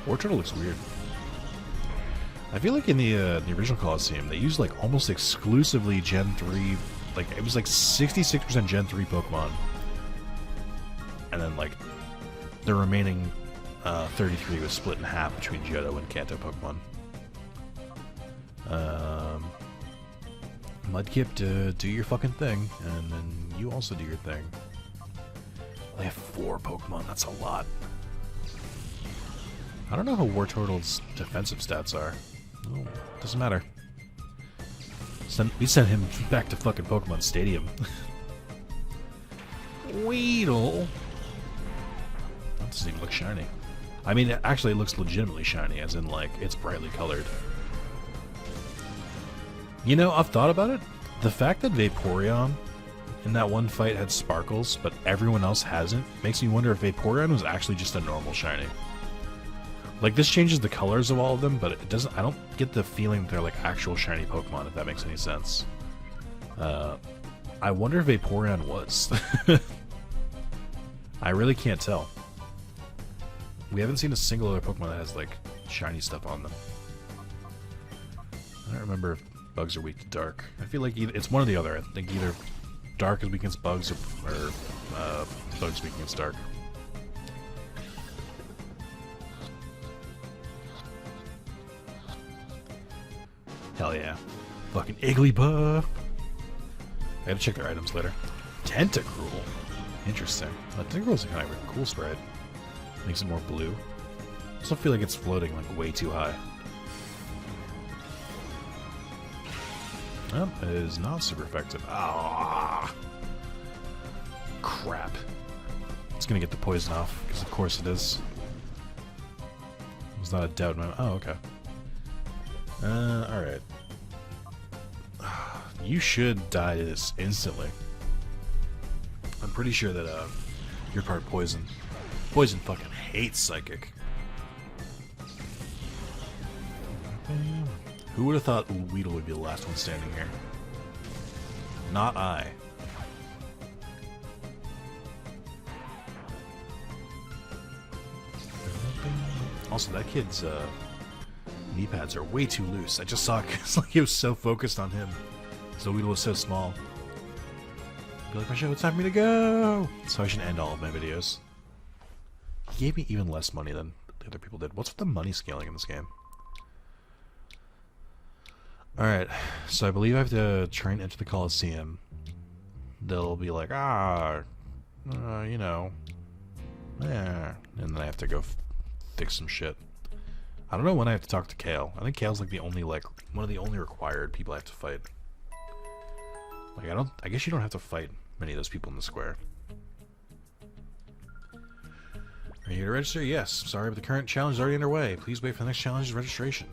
Wartortle looks weird. I feel like in the original Colosseum, they used like almost exclusively Gen 3, like it was like 66% Gen 3 Pokemon. And then like the remaining 33 was split in half between Johto and Kanto Pokemon. Mudkip, do your fucking thing, and then you also do your thing. They have 4 Pokemon, that's a lot. I don't know how Wartortle's defensive stats are. Oh, Doesn't matter. We sent him back to fucking Pokemon Stadium. Weedle. That doesn't even look shiny. I mean, actually, it looks legitimately shiny, as in, like, it's brightly colored. You know, I've thought about it. The fact that Vaporeon in that one fight had sparkles, but everyone else hasn't, makes me wonder if Vaporeon was actually just a normal shiny. Like, this changes the colors of all of them, but it doesn't. I don't get the feeling that they're like actual shiny Pokemon, if that makes any sense. I wonder if Vaporeon was. I really can't tell. We haven't seen a single other Pokemon that has, like, shiny stuff on them. I don't remember if bugs are weak to dark. I feel like it's one or the other. I think either dark is weak against bugs or bugs weak against dark. Hell yeah. Fucking Igglybuff. I gotta check their items later. Tentacruel. Interesting. Tentacruel's kind of a cool sprite. Makes it more blue. I also feel like it's floating like way too high. Oh, it is not super effective. Ah, crap. It's gonna get the poison off, because of course it is. There's not a doubt in my... Oh, okay. Alright. You should die to this instantly. I'm pretty sure that, you're part poison. Poison fucking hates Psychic. Who would have thought Weedle would be the last one standing here? Not I. Also, that kid's knee pads are way too loose. I just saw it because like, he was so focused on him. So Weedle was so small. Be like, my show, it's time for me to go! So I should end all of my videos. He gave me even less money than the other people did. What's with the money scaling in this game? Alright, so I believe I have to try and enter the Colosseum. They'll be like, you know, and then I have to go fix some shit. I don't know when I have to talk to Kale. I think Kale's like the only, like, one of the only required people I have to fight. Like, I guess you don't have to fight many of those people in the square. Are you here to register? Yes. Sorry, but the current challenge is already underway. Please wait for the next challenge's registration.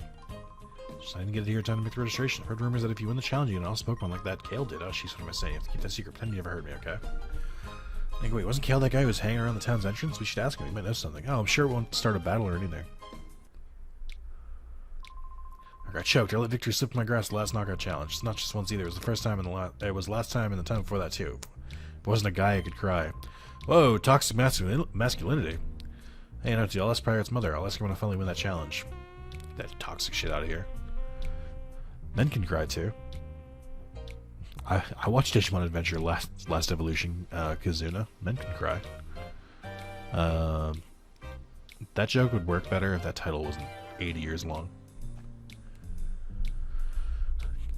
Just I didn't get it here in time to make the registration. Heard rumors that if you win the challenge, you can also Pokemon like that Kale did. Oh, she's what am I saying? You have to keep that secret. Pretend you never heard me, okay? Like, wait, wasn't Kale that guy who was hanging around the town's entrance? We should ask him. He might know something. Oh, I'm sure it won't start a battle or anything. I got choked. I let victory slip from my grasp the last knockout challenge. It's not just once either. It was the first time in the it was last time and the time before that too. If it wasn't a guy, I could cry. Whoa, toxic masculinity. Hey, no, dude, I'll ask Pirate's mother. I'll ask her when I finally win that challenge. Get that toxic shit out of here. Men can cry too. I watched Digimon Adventure last evolution, Kazuna. Men can cry. That joke would work better if that title wasn't 80 years long.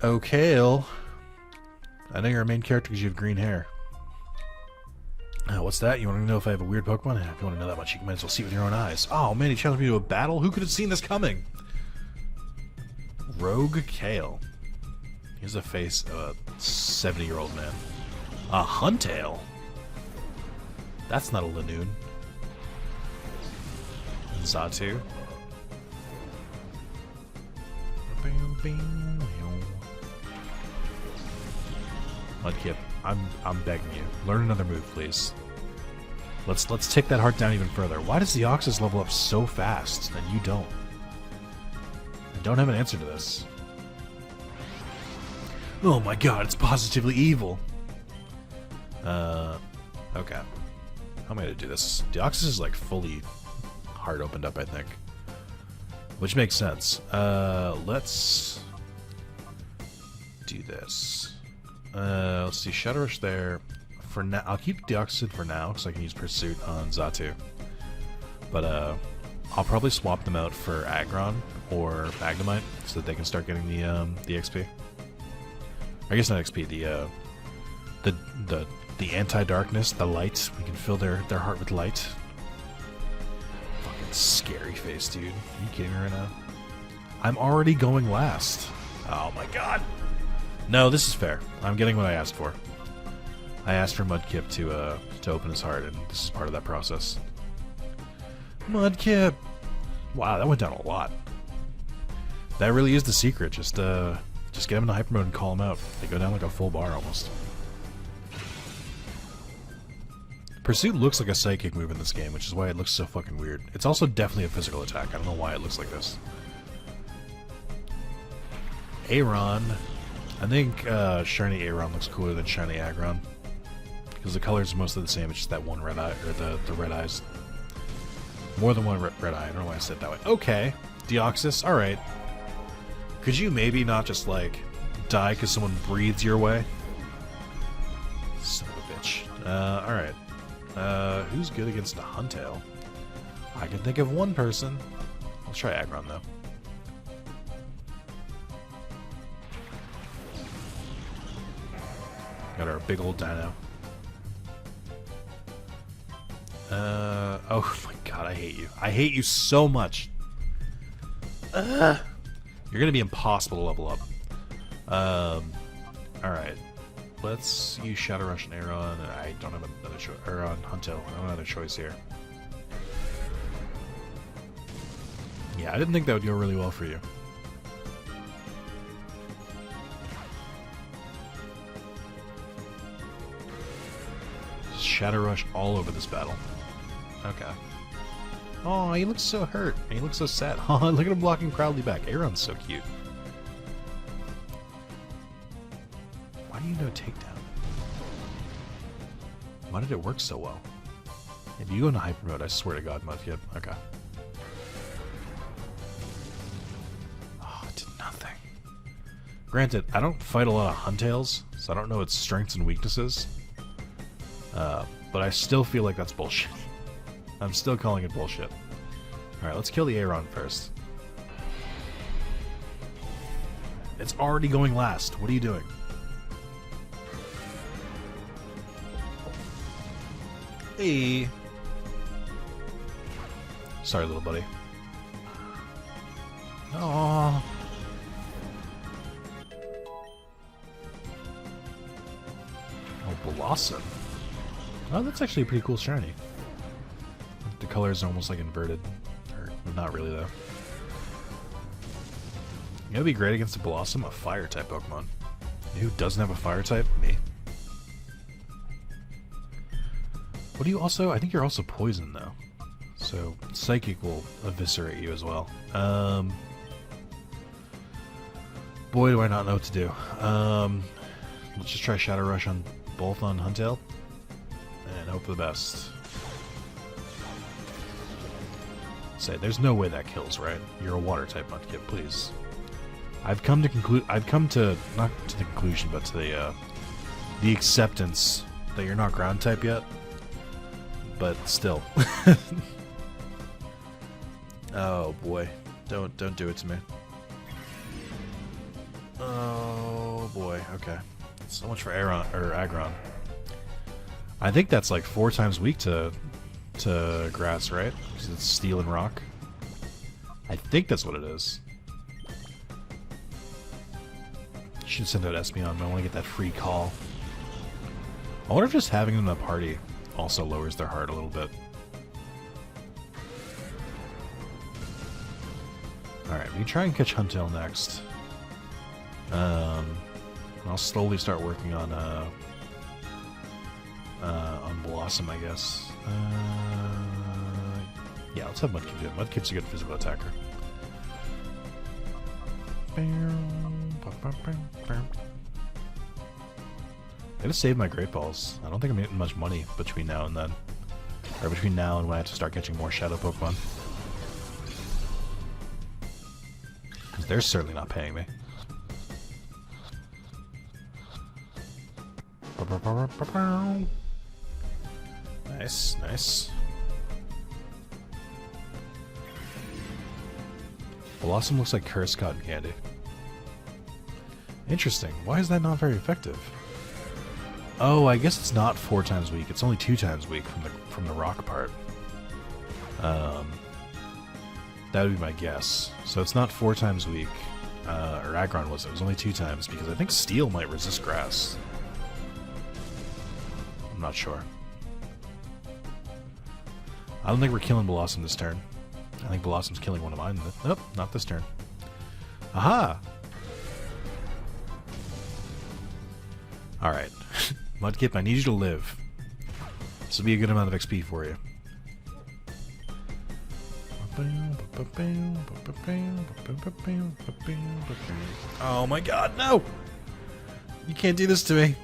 Oh, Kale. I know you're a main character because you have green hair. What's that? You want to know if I have a weird Pokemon? If you want to know that much, you might as well see it with your own eyes. Oh man, he challenged me to a battle? Who could have seen this coming? Rogue Kale. He has the face of a 70-year-old man. A Huntail? That's not a Lanoon. Zatu. Mudkip, I'm begging you. Learn another move, please. Let's take that heart down even further. Why does the Oxus level up so fast and you don't? I don't have an answer to this. Oh my god, it's positively evil. Okay. How am I gonna do this? The Oxus is like fully heart opened up, I think. Which makes sense. Let's do this. Let's see, Shadow Rush there. For now, I'll keep Deoxys for now, because I can use Pursuit on Zatu. But, I'll probably swap them out for Aggron or Magnemite, so that they can start getting the XP. I guess not XP, the anti-darkness, the light. We can fill their heart with light. Fucking scary face, dude. Are you kidding me right now? I'm already going last. Oh my god. No, this is fair. I'm getting what I asked for. I asked for Mudkip to open his heart, and this is part of that process. Mudkip! Wow, that went down a lot. That really is the secret. Just get him into hyper mode and call him out. They go down like a full bar almost. Pursuit looks like a psychic move in this game, which is why it looks so fucking weird. It's also definitely a physical attack. I don't know why it looks like this. Aron. I think shiny Aron looks cooler than shiny Aggron. Because the colors are mostly the same, it's just that one red eye, or the red eyes. More than one red eye, I don't know why I said it that way. Okay, Deoxys, alright. Could you maybe not just, like, die because someone breathes your way? Son of a bitch. Alright. Who's good against a Huntail? I can think of one person. Let's try Aggron, though. Got our big old dino. Oh my god, I hate you. I hate you so much. You're gonna be impossible to level up. Alright. Let's use Shadow Rush and Aron. I don't have another choice. Or on Huntail. I don't have another choice here. Yeah, I didn't think that would go really well for you. Shadow Rush all over this battle. Okay. Oh, he looks so hurt. He looks so sad. Oh, look at him blocking proudly back. Aron's so cute. Why do you know takedown? Why did it work so well? If you go into hyper mode, I swear to God, Mudkip. Okay. Oh, it did nothing. Granted, I don't fight a lot of Huntails, so I don't know its strengths and weaknesses. But I still feel like that's bullshit. I'm still calling it bullshit. Alright, let's kill the Aron first. It's already going last. What are you doing? Hey. Sorry, little buddy. Aww. Oh, Blossom. Oh, that's actually a pretty cool shiny. The colors are almost like inverted. Or, not really, though. You know, it'd be great against a Blossom, a fire-type Pokemon. Who doesn't have a fire-type? Me. What do you also... I think you're also poison, though. So, Psychic will eviscerate you as well. Boy, do I not know what to do. Let's just try Shadow Rush on both on Huntail. And hope for the best. Say, there's no way that kills, right? You're a water type Mudkip, please. I've come to not to the conclusion, but to the acceptance that you're not ground type yet. But still. Oh boy. Don't do it to me. Oh boy, okay. So much for Aron or Aggron. I think that's like 4 times weak to grass, right? Because it's steel and rock. I think that's what it is. Should send out Espeon, but I want to get that free call. I wonder if just having them in the party also lowers their heart a little bit. Alright, we can try and catch Huntail next. I'll slowly start working on Blossom, I guess. Yeah, let's have Mudkip do it. Mudkip's a good physical attacker. I gotta save my Great Balls. I don't think I'm getting much money between now and then. Or between now and when I have to start catching more Shadow Pokemon. Because they're certainly not paying me. Nice, nice. Blossom looks like cursed cotton candy. Interesting. Why is that not very effective? Oh, I guess it's not 4 times weak. It's only 2 times weak from the rock part. That would be my guess. So it's not 4 times weak. Or Aggron was. It was only 2 times, because I think Steel might resist Grass. I'm not sure. I don't think we're killing Blossom this turn. I think Blossom's killing one of mine. Nope, not this turn. Aha! Alright. Mudkip, I need you to live. This will be a good amount of XP for you. Oh my god, no! You can't do this to me.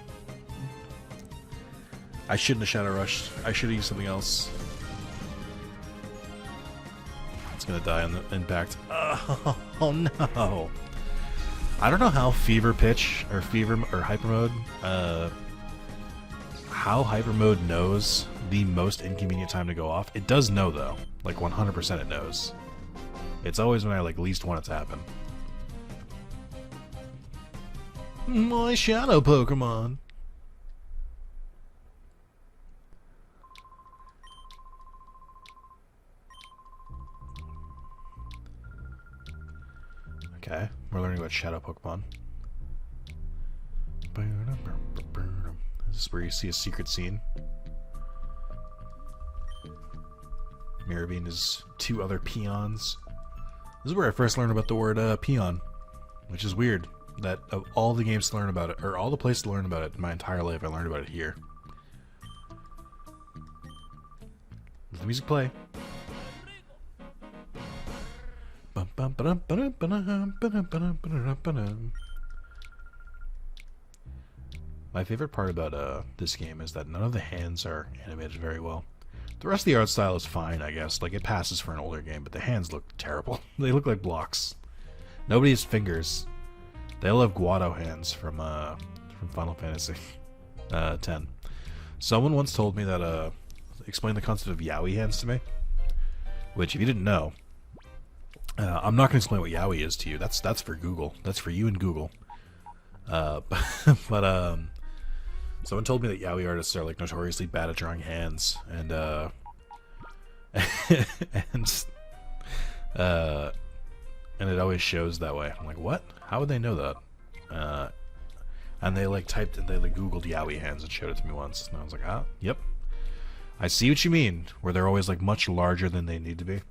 I shouldn't have Shadow Rushed. I should have used something else. It's gonna die on the impact. Oh no! I don't know how Fever Pitch or Hyper Mode, how Hyper Mode knows the most inconvenient time to go off. It does know though, like 100% it knows. It's always when I like least want it to happen. My Shadow Pokemon. Okay, we're learning about Shadow Pokemon. This is where you see a secret scene. Mirabine is 2 other peons. This is where I first learned about the word peon, which is weird. That of all the games to learn about it, or all the places to learn about it in my entire life, I learned about it here. Does the music play? My favorite part about this game is that none of the hands are animated very well. The rest of the art style is fine, I guess. Like, it passes for an older game, but the hands look terrible. They look like blocks. Nobody has fingers. They all have Guado hands from Final Fantasy X. Someone once told me that, explained the concept of Yowie hands to me. Which, if you didn't know, I'm not going to explain what Yowie is to you. That's for Google. That's for you and Google. But someone told me that Yowie artists are like notoriously bad at drawing hands, and and it always shows that way. I'm like, what? How would they know that? And they like typed and they like Googled Yowie hands and showed it to me once, and I was like, ah, yep. I see what you mean. Where they're always like much larger than they need to be.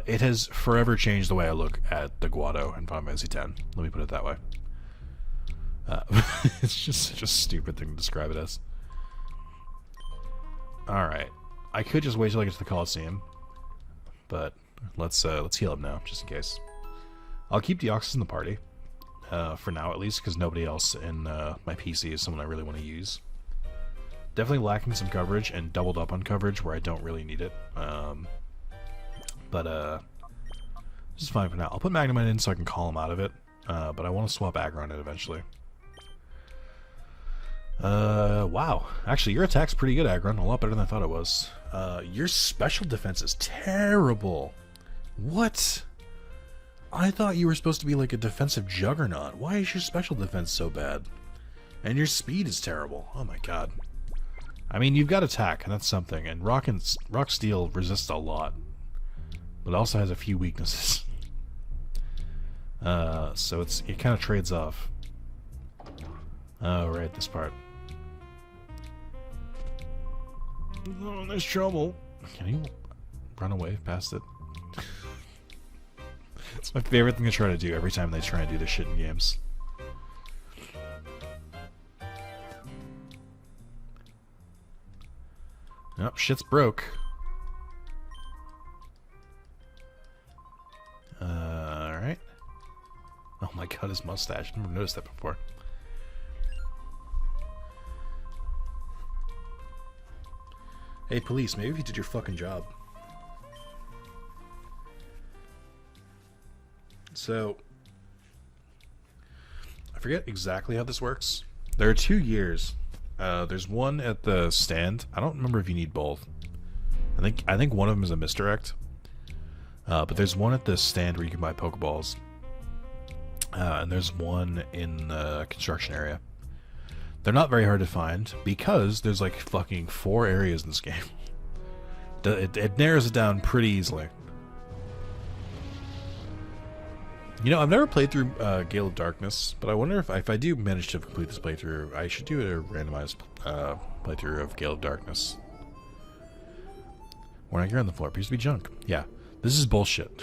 It has forever changed the way I look at the Guado in Final Fantasy X. Let me put it that way. It's just such a stupid thing to describe it as. Alright. I could just wait till I get to the Colosseum. But let's heal up now, just in case. I'll keep Deoxys in the party. For now at least, because nobody else in my PC is someone I really want to use. Definitely lacking some coverage and doubled up on coverage where I don't really need it. But this is fine for now. I'll put Magnemite in so I can call him out of it. But I want to swap Aggron in eventually. Wow. Actually, your attack's pretty good, Aggron. A lot better than I thought it was. Your special defense is terrible. What? I thought you were supposed to be like a defensive juggernaut. Why is your special defense so bad? And your speed is terrible. Oh my god. I mean, you've got attack, and that's something. And Rock Steel resists a lot. But it also has a few weaknesses. So it kind of trades off. Oh, right, this part. Oh, there's trouble. Can you run away past it? It's my favorite thing to try to do every time they try and do this shit in games. Nope, shit's broke. Alright. Oh my god, his mustache. I've never noticed that before. Hey, police, maybe if you did your fucking job. So, I forget exactly how this works. There are 2 years. There's one at the stand. I don't remember if you need both. I think one of them is a misdirect. But there's one at the stand where you can buy Pokeballs. And there's one in the construction area. They're not very hard to find because there's like fucking 4 areas in this game. It narrows it down pretty easily. You know, I've never played through Gale of Darkness, but I wonder if I do manage to complete this playthrough, I should do a randomized playthrough of Gale of Darkness. When I gear on the floor, appears to be junk. Yeah, this is bullshit.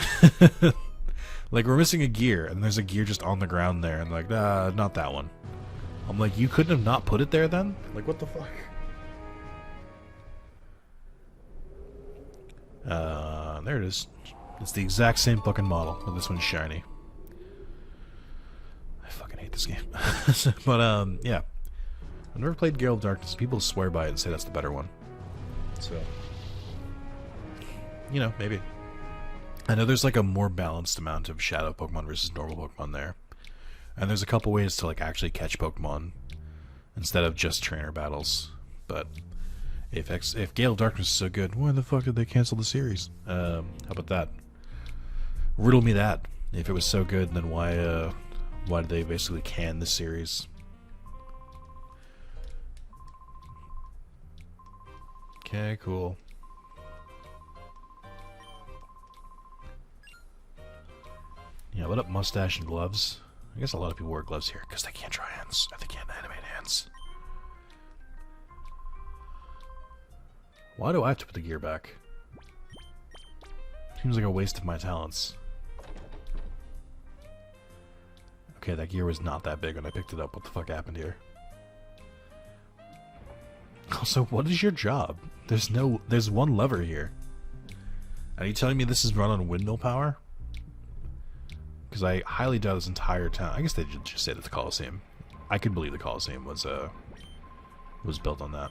Like, we're missing a gear, and there's a gear just on the ground there, and like, not that one. I'm like, you couldn't have not put it there then? Like, what the fuck? There it is. It's the exact same fucking model, but this one's shiny. I fucking hate this game. But, yeah. I've never played Gale of Darkness. People swear by it and say that's the better one. So, you know, maybe. I know there's like a more balanced amount of shadow Pokemon versus normal Pokemon there. And there's a couple ways to like actually catch Pokemon instead of just trainer battles. But if Gale of Darkness is so good, why the fuck did they cancel the series? How about that? Riddle me that. If it was so good, then why did they basically can the series? Okay, cool. Yeah, what up, mustache and gloves? I guess a lot of people wear gloves here because they can't draw hands. Or they can't animate hands. Why do I have to put the gear back? Seems like a waste of my talents. Okay, that gear was not that big when I picked it up. What the fuck happened here? Also, what is your job? There's one lever here. Are you telling me this is run on windmill power? Because I highly doubt this entire town. I guess they just say that the Colosseum. I could believe the Colosseum was built on that.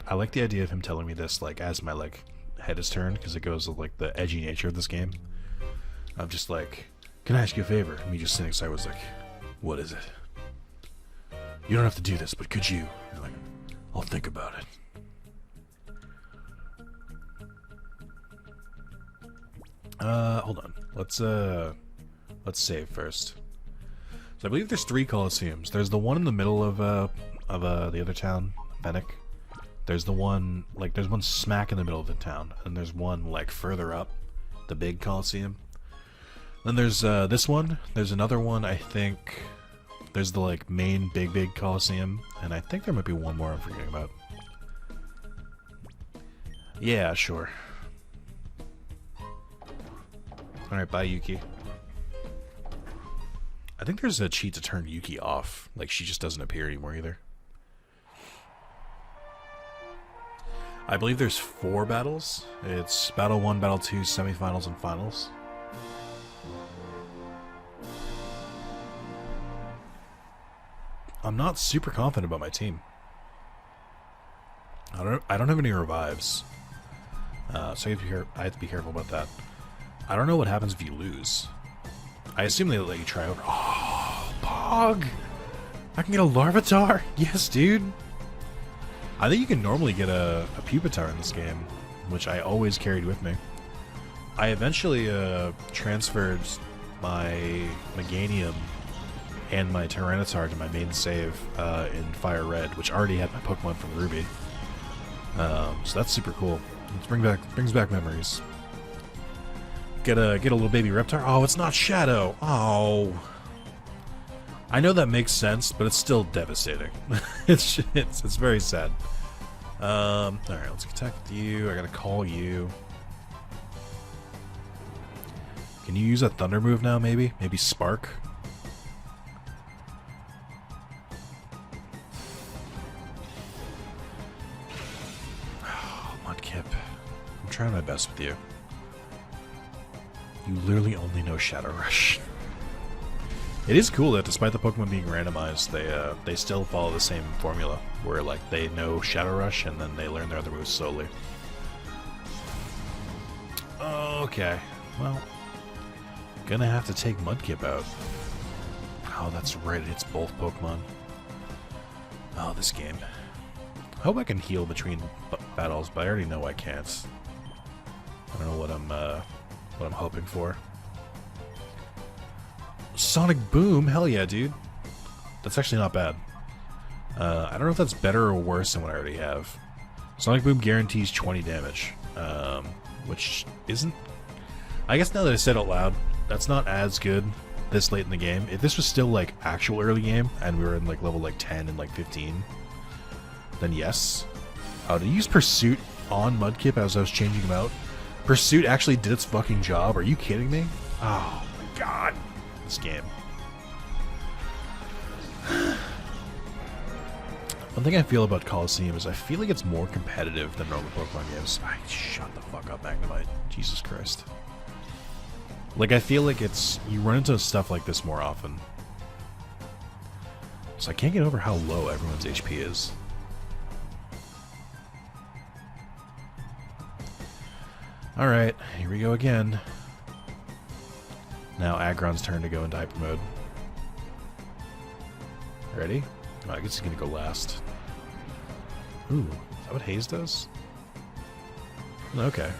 I like the idea of him telling me this like as my like head is turned, because it goes with like the edgy nature of this game. I'm just like, can I ask you a favor? And me just sitting aside was like, what is it? You don't have to do this, but could you? And like, I'll think about it. Hold on. Let's save first. So I believe there's 3 Colosseums. There's the one in the middle of the other town, Fennec. There's the one, like, there's one smack in the middle of the town, and there's one, like, further up, the big Colosseum. Then there's, this one. There's another one, I think. There's the, like, main big Colosseum, and I think there might be one more I'm forgetting about. Yeah, sure. Alright, bye, Yuki. I think there's a cheat to turn Yuki off. Like, she just doesn't appear anymore either. I believe there's 4 battles. It's Battle 1, Battle 2, Semifinals, and Finals. I'm not super confident about my team. I don't have any revives. So I have to be careful about that. I don't know what happens if you lose. I assume they let you try over. Oh, Pog! I can get a Larvitar? Yes, dude! I think you can normally get a Pupitar in this game, which I always carried with me. I eventually transferred my Meganium and my Tyranitar to my main save in Fire Red, which already had my Pokemon from Ruby. So that's super cool. It brings back memories. Get a little baby Reptar. Oh, it's not Shadow. Oh, I know that makes sense, but it's still devastating. it's very sad. All right, let's attack you. I gotta call you. Can you use a Thunder move now? Maybe Spark. Oh, Mudkip. I'm trying my best with you. You literally only know Shadow Rush. It is cool that despite the Pokemon being randomized, they still follow the same formula, where like they know Shadow Rush and then they learn their other moves slowly. Okay, well, gonna have to take Mudkip out. Oh, that's right, it's both Pokemon. Oh, this game. I hope I can heal between battles, but I already know I can't. I don't know what I'm hoping for. Sonic Boom? Hell yeah, dude. That's actually not bad. I don't know if that's better or worse than what I already have. Sonic Boom guarantees 20 damage, which isn't... I guess now that I said it out loud, that's not as good this late in the game. If this was still like actual early game and we were in like level like 10 and like 15, then yes. Oh, to use Pursuit on Mudkip as I was changing him out. Pursuit actually did its fucking job. Are you kidding me? Oh my god. This game. One thing I feel about Colosseum is I feel like it's more competitive than normal Pokemon games. Shut the fuck up, Magnemite. Jesus Christ. Like, I feel like it's... You run into stuff like this more often. So I can't get over how low everyone's HP is. Alright, here we go again. Now Aggron's turn to go into Hyper Mode. Ready? Oh, I guess he's gonna go last. Ooh, is that what Haze does? Okay.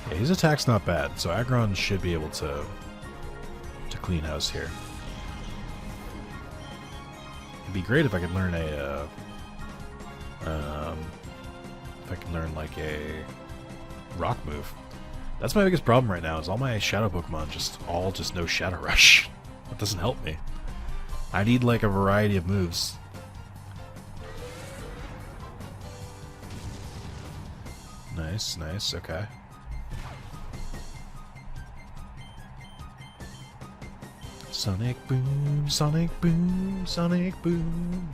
Yeah, his attack's not bad, so Aggron should be able to clean house here. It'd be great if I could learn a if I could learn like a rock move. That's my biggest problem right now, is all my shadow Pokemon just know Shadow Rush. That doesn't help me. I need like a variety of moves. Nice, nice, okay. Sonic boom, sonic boom, sonic boom.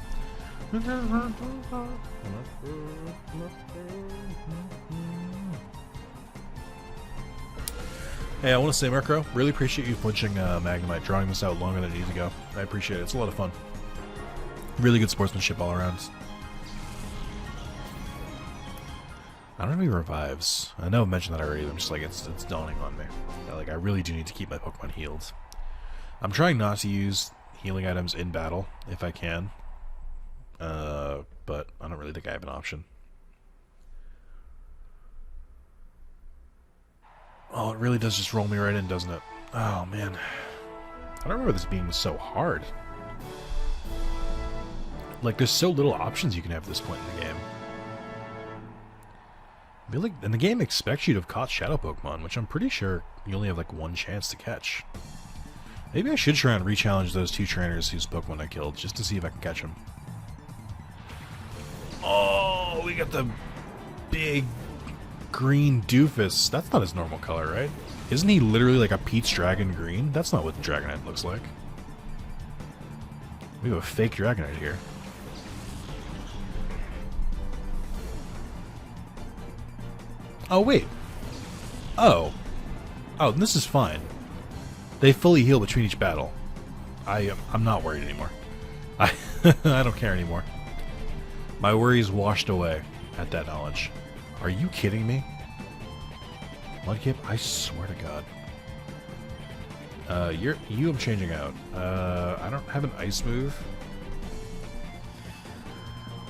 Hey, I want to say, Murkrow, really appreciate you flinching Magnemite, drawing this out longer than it needed to go. I appreciate it. It's a lot of fun. Really good sportsmanship all around. I don't have any revives. I know I've mentioned that already. I'm just like, it's dawning on me. Like, I really do need to keep my Pokemon healed. I'm trying not to use healing items in battle, if I can. But I don't really think I have an option. Oh, it really does just roll me right in, doesn't it? Oh, man. I don't remember this being so hard. Like, there's so little options you can have at this point in the game. I feel like, and the game expects you to have caught Shadow Pokemon, which I'm pretty sure you only have, like, one chance to catch. Maybe I should try and re-challenge those two trainers whose Pokemon I killed, just to see if I can catch them. Oh, we got the big green doofus. That's not his normal color, right? Isn't he literally like a Peach Dragon green? That's not what the Dragonite looks like. We have a fake Dragonite here. Oh, wait. Oh. Oh, this is fine. They fully heal between each battle. I'm not worried anymore. I don't care anymore. My worries washed away at that knowledge. Are you kidding me? Mudkip, I swear to God. You I'm changing out. I don't have an ice move.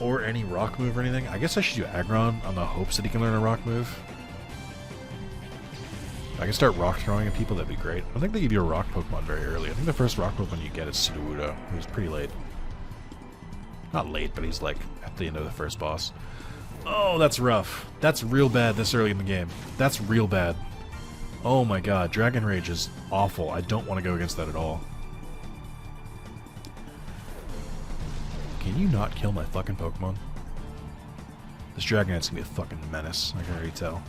Or any rock move or anything. I guess I should do Aggron on the hopes that he can learn a rock move. If I can start rock throwing at people, that'd be great. I don't think they give you a rock Pokemon very early. I think the first rock Pokemon you get is Sudowoodo, who's pretty late. Not late, but he's like at the end of the first boss. Oh, that's rough. That's real bad this early in the game. That's real bad. Oh my god, Dragon Rage is awful. I don't want to go against that at all. Can you not kill my fucking Pokemon? This Dragonite's gonna be a fucking menace, I can already tell.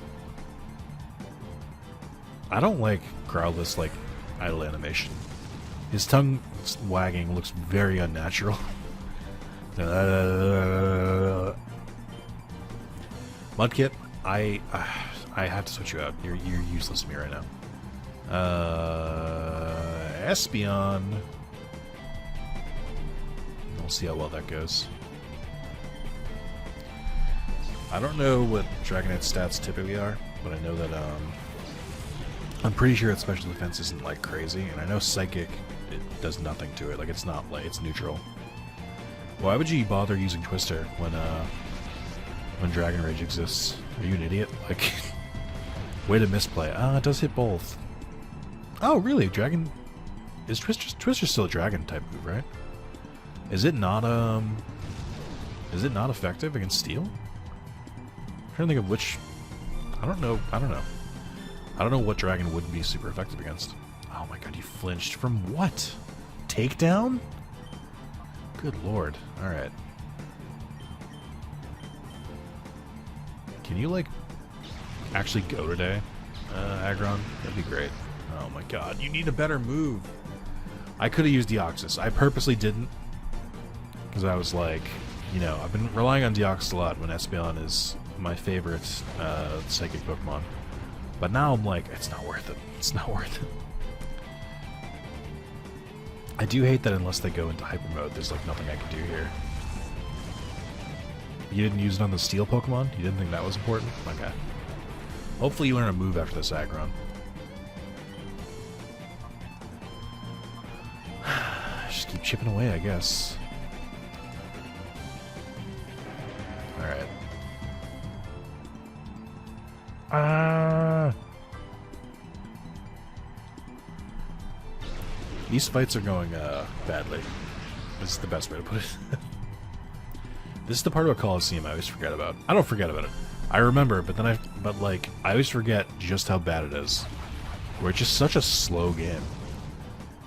I don't like Growlithe's, like, idle animation. His tongue wagging looks very unnatural. Mudkip, I have to switch you out. You're useless to me right now. Espeon. We'll see how well that goes. I don't know what Dragonite's stats typically are, but I know that I'm pretty sure its special defense isn't like crazy, and I know Psychic, it does nothing to it. Like, it's not like, it's neutral. Why would you bother using Twister when Dragon Rage exists? Are you an idiot? Like, way to misplay. Ah, it does hit both. Oh, really? Dragon... Is Twister's still a dragon type move, right? Is it not effective against Steel? I'm trying to think of which I don't know. I don't know. I don't know what dragon wouldn't be super effective against. Oh my god, you flinched from what? Takedown? Good lord. Alright. Can you, like, actually go today, Aggron? That'd be great. Oh my god, you need a better move. I could have used Deoxys. I purposely didn't. Because I was like, you know, I've been relying on Deoxys a lot when Espeon is my favorite psychic Pokemon. But now I'm like, it's not worth it. It's not worth it. I do hate that unless they go into hyper mode, there's like nothing I can do here. You didn't use it on the steel Pokemon? You didn't think that was important? Okay. Hopefully you learn a move after this Aggron. Just keep chipping away, I guess. Alright. These fights are going badly. This is the best way to put it. This is the part about Colosseum I always forget about. I don't forget about it. I remember, but then I always forget just how bad it is. Where it's just such a slow game.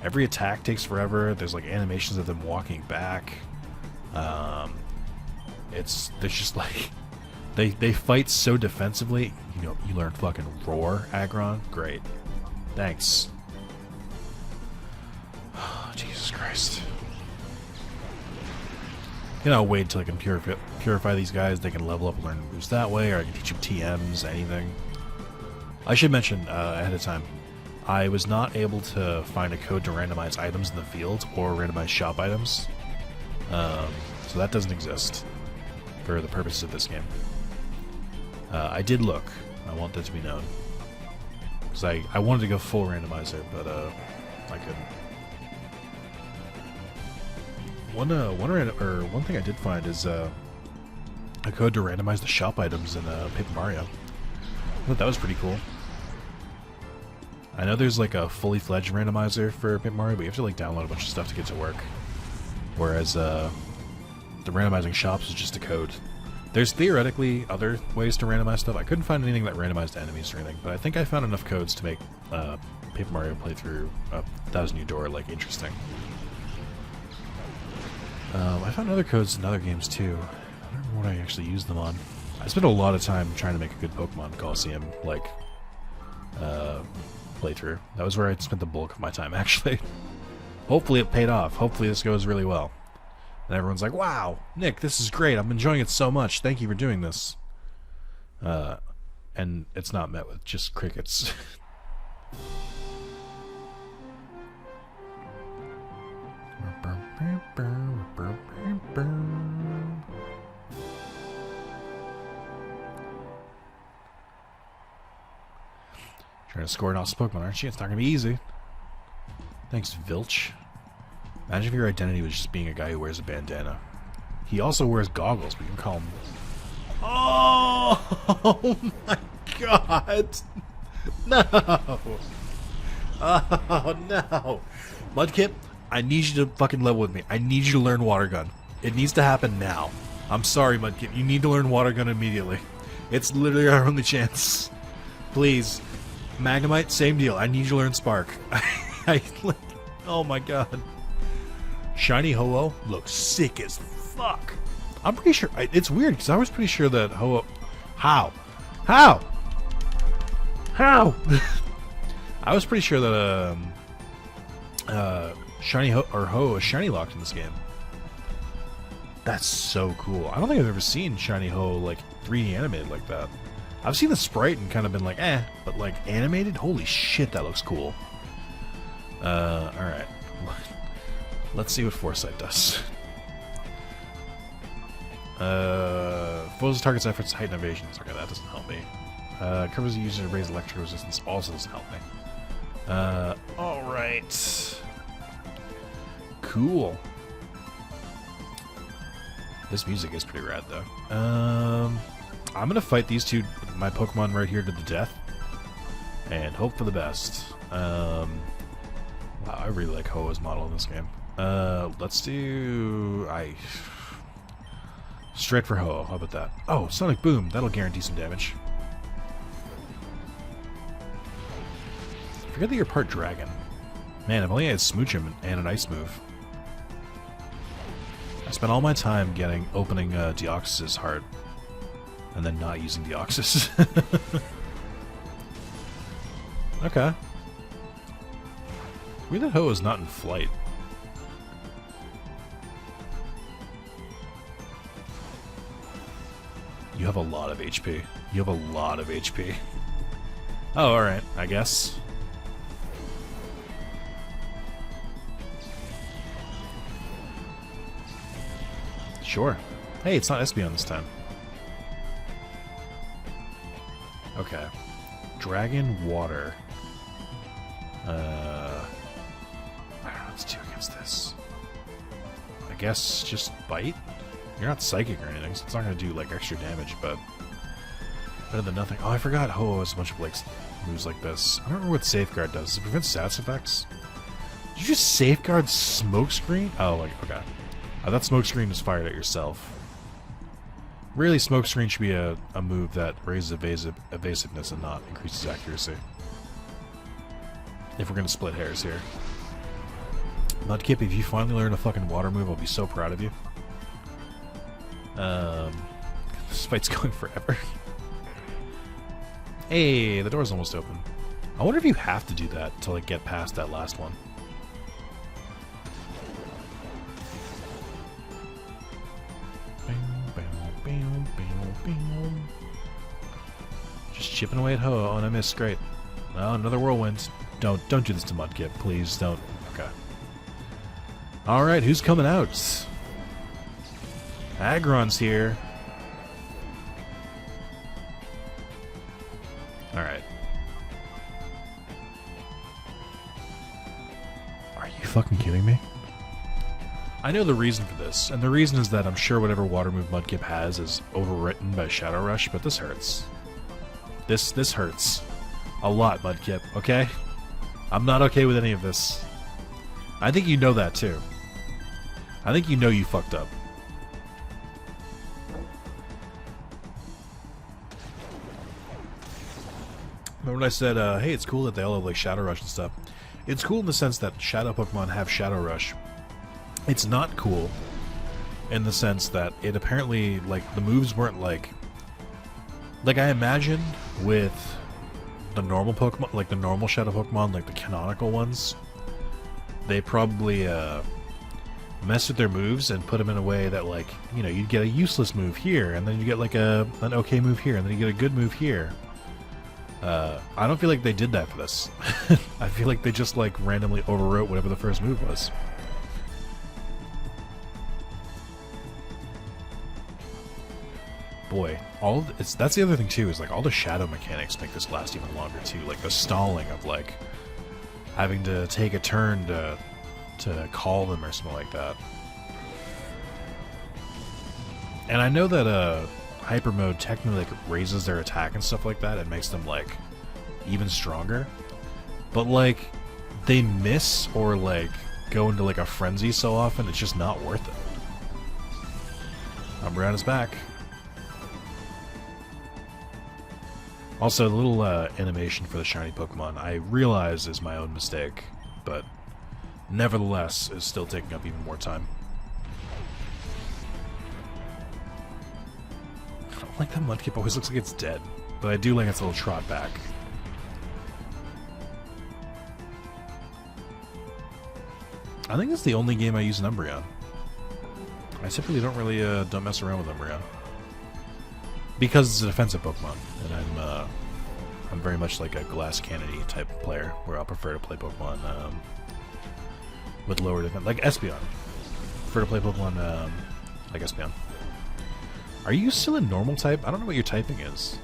Every attack takes forever. There's like animations of them walking back. There's just like they fight so defensively. You know, you learn fucking roar, Aggron. Great. Thanks. Oh, Jesus Christ. You know, wait until I can purify these guys. They can level up and learn moves that way, or I can teach them TMs, anything. I should mention ahead of time, I was not able to find a code to randomize items in the field or randomize shop items. So that doesn't exist for the purposes of this game. I did look. I want that to be known. Because I wanted to go full randomizer, but I couldn't. One thing I did find is a code to randomize the shop items in Paper Mario. I thought that was pretty cool. I know there's like a fully fledged randomizer for Paper Mario, but you have to like download a bunch of stuff to get to work. Whereas the randomizing shops is just a code. There's theoretically other ways to randomize stuff. I couldn't find anything that randomized enemies or anything, but I think I found enough codes to make Paper Mario playthrough 1000 Year Door like interesting. I found other codes in other games too. I don't remember what I actually used them on. I spent a lot of time trying to make a good Pokemon Colosseum like playthrough. That was where I spent the bulk of my time actually. Hopefully it paid off. Hopefully this goes really well. And everyone's like, wow, Nick, this is great. I'm enjoying it so much. Thank you for doing this. And it's not met with just crickets. Trying to score an awesome Pokemon, aren't you? It's not going to be easy. Thanks, Vilch. Imagine if your identity was just being a guy who wears a bandana. He also wears goggles, but you can call him... Oh my god! No! Oh no! Mudkip, I need you to fucking level with me. I need you to learn Water Gun. It needs to happen now. I'm sorry, Mudkip. You need to learn Water Gun immediately. It's literally our only chance. Please. Magnemite, same deal. I need you to learn Spark. Oh my god. Shiny Ho-Oh looks sick as fuck. I'm pretty sure... it's weird, because I was pretty sure that Ho-Oh... How? How? How? I was pretty sure that Shiny Ho-Oh is shiny locked in this game. That's so cool. I don't think I've ever seen Shiny Ho like 3D animated like that. I've seen the sprite and kind of been like, eh, but like animated? Holy shit, that looks cool. Alright. Let's see what Foresight does. Foes target's efforts to heighten evasions. Okay, that doesn't help me. Covers the user to raise electrical resistance also doesn't help me. Alright. Cool. This music is pretty rad, though. I'm gonna fight these two, my Pokemon right here, to the death. And hope for the best. Wow, I really like Ho-Oh's model in this game. Let's do... Straight for Ho-Oh, how about that? Oh, Sonic Boom, that'll guarantee some damage. forget that you're part dragon. Man, if only I had Smooch and an ice move. I spent all my time opening Deoxys' heart, and then not using Deoxys. Okay. Weird that Ho is not in flight. You have a lot of HP. You have a lot of HP. Oh, alright, I guess. Sure. Hey, it's not Espeon this time. Okay. Dragon Water. I don't know what to do against this. I guess just bite? You're not psychic or anything, so it's not going to do like extra damage, but better than nothing. Oh, I forgot Ho has a bunch of like moves like this. I don't remember what Safeguard does. Does it prevent status effects? Did you just Safeguard Smokescreen? Oh, like, okay. That Smokescreen is fired at yourself. Really, Smokescreen should be a move that raises evasiveness and not increases accuracy. If we're going to split hairs here. Mudkip, if you finally learn a fucking water move, I'll be so proud of you. This fight's going forever. Hey, the door's almost open. I wonder if you have to do that to like get past that last one. Just chipping away at Ho. Oh, and I missed. Great. Oh, another whirlwind. Don't do this to Mudkip, please. Don't. Okay. All right, who's coming out? Aggron's here. All right. Are you fucking kidding me? I know the reason for this, and the reason is that I'm sure whatever water move Mudkip has is overwritten by Shadow Rush, but this hurts. This hurts. A lot, Mudkip, okay? I'm not okay with any of this. I think you know that, too. I think you know you fucked up. Remember when I said, hey, it's cool that they all have, like, Shadow Rush and stuff? It's cool in the sense that Shadow Pokemon have Shadow Rush. It's not cool in the sense that it apparently, like, the moves weren't, like I imagined with the normal Pokemon, like the normal Shadow Pokemon, like the canonical ones, they probably messed with their moves and put them in a way that, like, you know, you'd get a useless move here, and then you get like an okay move here, and then you get a good move here. I don't feel like they did that for this. I feel like they just like randomly overwrote whatever the first move was. Boy, that's the other thing too, is like all the shadow mechanics make this last even longer too. Like the stalling of like having to take a turn to call them or something like that. And I know that hyper mode technically like raises their attack and stuff like that and makes them like even stronger. But like they miss or like go into like a frenzy so often it's just not worth it. Umbreon is back. Also, the little animation for the shiny Pokemon, I realize is my own mistake, but nevertheless is still taking up even more time. I don't like that Mudkip always looks like it's dead, but I do like its little trot back. I think it's the only game I use an Umbreon. I typically don't really don't mess around with Umbreon. Because it's a defensive Pokemon, and I'm very much like a glass cannon-y type of player, where I'll prefer to play Pokemon with lower defense, like Espeon. Prefer to play Pokemon like Espeon. Are you still a normal type? I don't know what your typing is.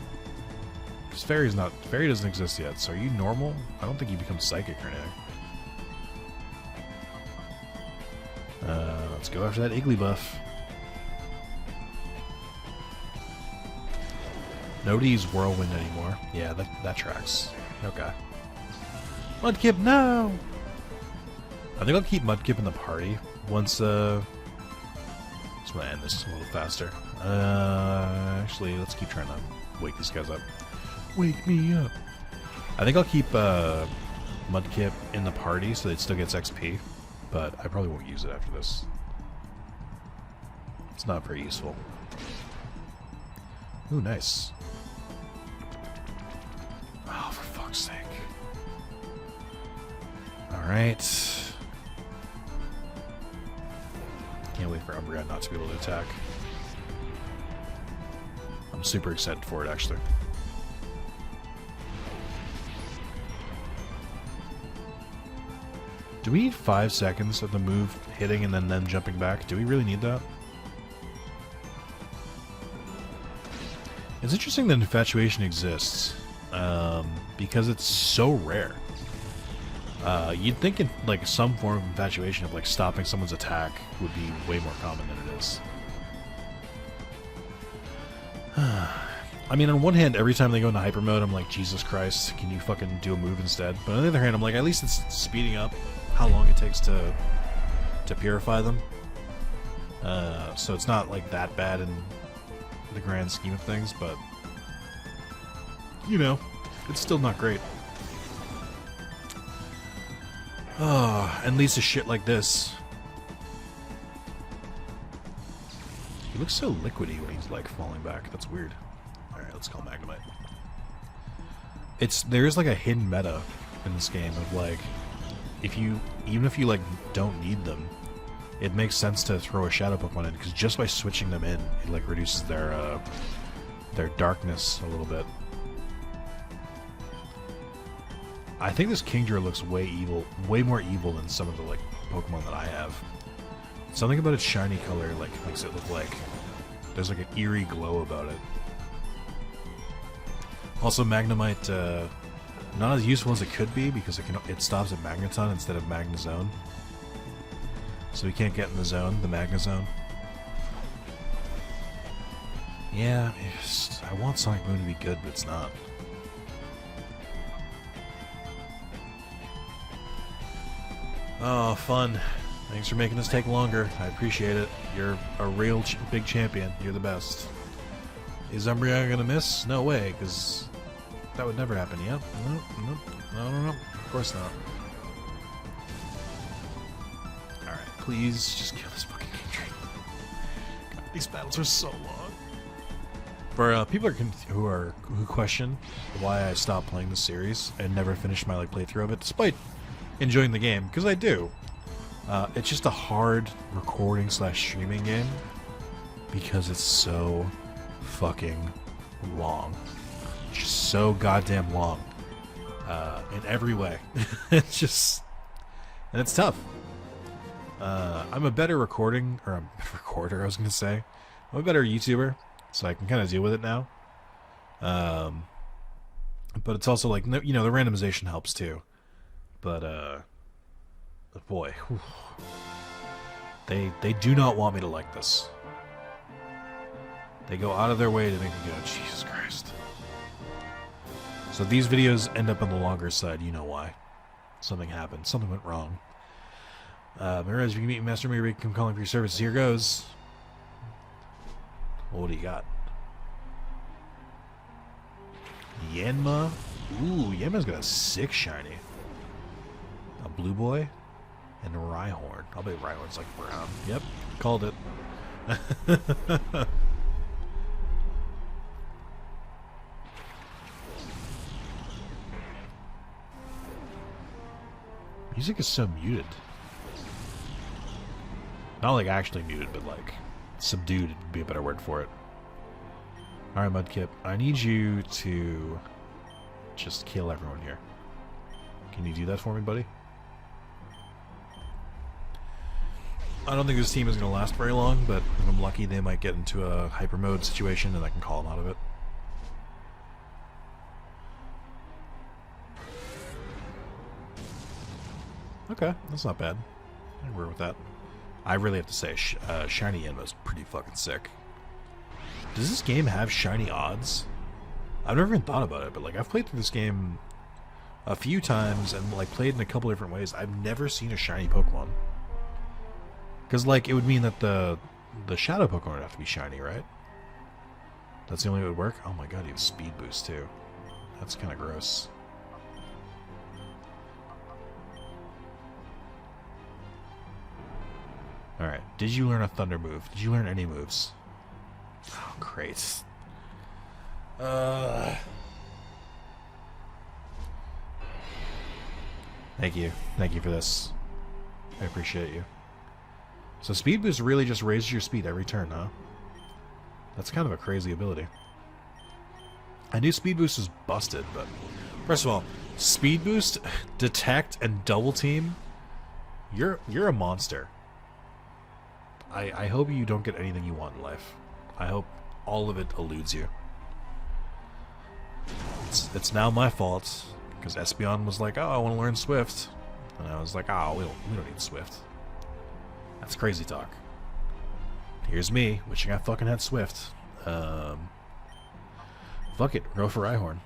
Because Fairy doesn't exist yet, so are you normal? I don't think you become Psychic or anything. Let's go after that Igglybuff. Nobody's Whirlwind anymore. Yeah, that tracks. Okay. Mudkip, no! I think I'll keep Mudkip in the party once, just want to end this a little faster. Actually, let's keep trying to wake these guys up. Wake me up! I think I'll keep, Mudkip in the party so that it still gets XP, but I probably won't use it after this. It's not very useful. Ooh, nice. Oh, for fuck's sake. Alright. Can't wait for Umbreon not to be able to attack. I'm super excited for it, actually. Do we need 5 seconds of the move hitting and then them jumping back? Do we really need that? It's interesting that Infatuation exists, because it's so rare. You'd think in, like, some form of Infatuation of, like, stopping someone's attack would be way more common than it is. I mean, on one hand, every time they go into hyper mode, I'm like, Jesus Christ, can you fucking do a move instead? But on the other hand, I'm like, at least it's speeding up how long it takes to purify them. So it's not, like, that bad in the grand scheme of things, but, you know, it's still not great. Oh, and leads to shit like this. He looks so liquidy when he's, like, falling back. That's weird. Alright, let's call Magnemite. There's, like, a hidden meta in this game of, like, even if you, like, don't need them, it makes sense to throw a Shadow Pokemon in, because just by switching them in, it, like, reduces their darkness a little bit. I think this Kingdra looks way more evil than some of the, like, Pokemon that I have. Something about its shiny color, like, makes it look like there's, like, an eerie glow about it. Also, Magnemite, not as useful as it could be, because it stops at Magneton instead of Magnezone. So we can't get in the zone, the Magnezone. Yeah, I want Sonic Boom to be good, but it's not. Oh, fun. Thanks for making this take longer. I appreciate it. You're a real big champion. You're the best. Is Umbreon gonna miss? No way, because that would never happen. Yeah? No. Of course not. Alright, please just kill this fucking Kingdra. God, these battles are so long. For people who question why I stopped playing the series and never finished my playthrough of it, despite enjoying the game, because I do. It's just a hard recording / streaming game because it's so fucking long. It's just so goddamn long. In every way. It's just... And it's tough. I'm a better recorder, I was going to say. I'm a better YouTuber, so I can kind of deal with it now. But it's also like, you know, the randomization helps too. But boy, whew. They do not want me to like this. They go out of their way to make me go, Jesus Christ. So if these videos end up on the longer side, you know why. Something happened. Something went wrong. Mirage, if you can meet Master Mirage, come calling for your services. Here goes. Well, what do you got? Yanma. Ooh, Yanma's got a 6 shiny. A Blue Boy and a Rhyhorn. I'll bet Rhyhorn's like brown. Yep, called it. Music is so muted. Not like actually muted, but like subdued would be a better word for it. Alright, Mudkip, I need you to just kill everyone here. Can you do that for me, buddy? I don't think this team is going to last very long, but if I'm lucky, they might get into a hyper mode situation and I can call them out of it. Okay, that's not bad. I can work with that. I really have to say, Shiny Yanma's pretty fucking sick. Does this game have shiny odds? I've never even thought about it, but like I've played through this game a few times and like played in a couple different ways. I've never seen a shiny Pokemon. Because like it would mean that the Shadow Pokemon would have to be shiny, right? That's the only way it would work? Oh my god, you have speed boost too. That's kind of gross. Alright, did you learn a thunder move? Did you learn any moves? Oh, great. Thank you. Thank you for this. I appreciate you. So speed boost really just raises your speed every turn, huh? That's kind of a crazy ability. I knew speed boost was busted, but... First of all, speed boost, detect, and double team, you're a monster. I hope you don't get anything you want in life. I hope all of it eludes you. It's now my fault, because Espeon was like, oh, I want to learn Swift. And I was like, oh, we don't need Swift. That's crazy talk. Here's me, wishing I fucking had Swift. Fuck it, go for Rhyhorn.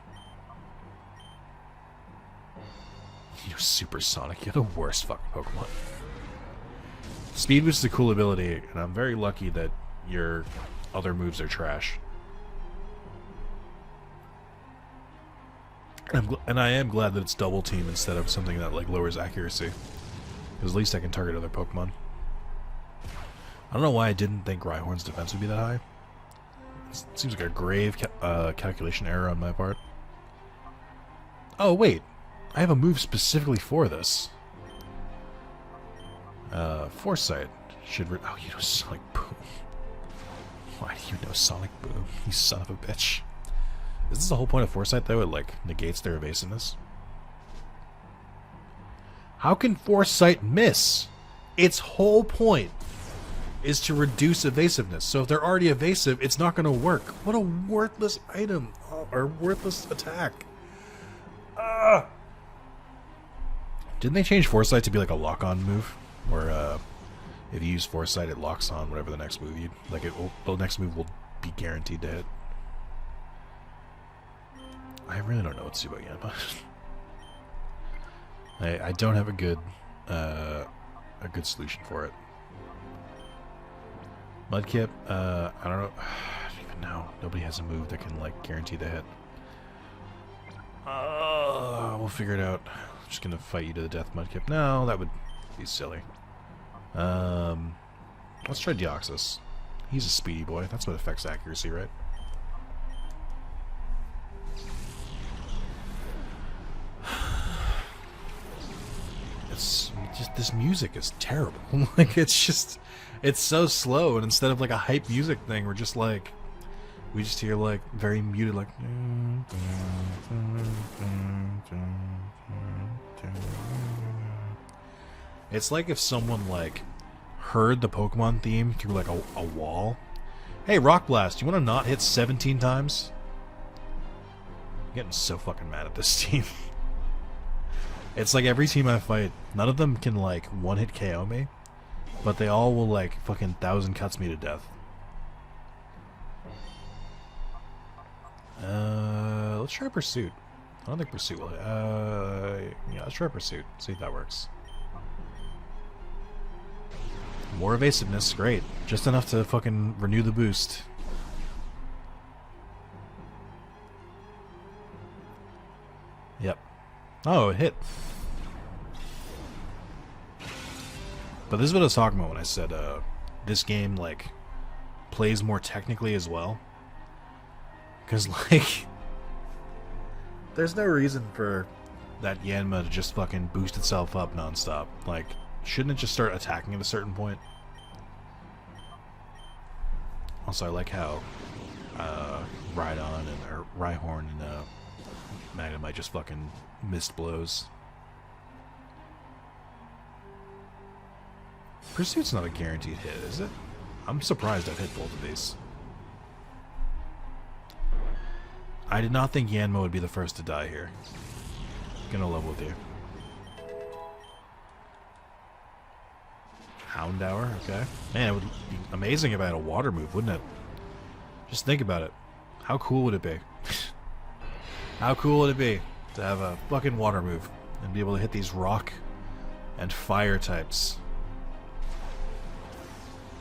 You're supersonic, you're the worst fucking Pokemon. Speed Boost is a cool ability, and I'm very lucky that your other moves are trash. And I am glad that it's double team instead of something that like lowers accuracy. Because at least I can target other Pokemon. I don't know why I didn't think Rhyhorn's defense would be that high. It seems like a grave calculation error on my part. Oh wait, I have a move specifically for this. Foresight should. Oh, you know Sonic Boom. Why do you know Sonic Boom? You son of a bitch. Is this the whole point of Foresight though? It like negates their evasiveness. How can Foresight miss? Its whole point is to reduce evasiveness. So if they're already evasive, it's not going to work. What a worthless item or worthless attack. Didn't they change Foresight to be like a lock-on move, where if you use Foresight, it locks on whatever the next move you like. The next move will be guaranteed to hit. I really don't know what to do about Yanma. I don't have a good solution for it. Mudkip, I don't know. I don't even know. Nobody has a move that can like guarantee the hit. We'll figure it out. I'm just gonna fight you to the death, Mudkip. No, that would be silly. Let's try Deoxys. He's a speedy boy. That's what affects accuracy, right? It's just, this music is terrible. Like, it's so slow, and instead of like a hype music thing, we just hear like very muted, like. It's like if someone like heard the Pokemon theme through like a wall. Hey, Rock Blast, you want to not hit 17 times? I'm getting so fucking mad at this team. It's like every team I fight, none of them can like one-hit KO me, but they all will like fucking 1,000 cuts me to death. Let's try Pursuit. I don't think Pursuit will. Yeah, let's try Pursuit. See if that works. More evasiveness, great. Just enough to fucking renew the boost. Yep. Oh, it hit. But this is what I was talking about when I said this game like plays more technically as well. Because like there's no reason for that Yanma to just fucking boost itself up nonstop. Like, shouldn't it just start attacking at a certain point? Also, I like how Rhydon or Rhyhorn and Magnemite just fucking missed blows. Pursuit's not a guaranteed hit, is it? I'm surprised I've hit both of these. I did not think Yanma would be the first to die here. Gonna level with you. Houndour, okay. Man, it would be amazing if I had a water move, wouldn't it? Just think about it. How cool would it be? How cool would it be to have a fucking water move and be able to hit these rock and fire types?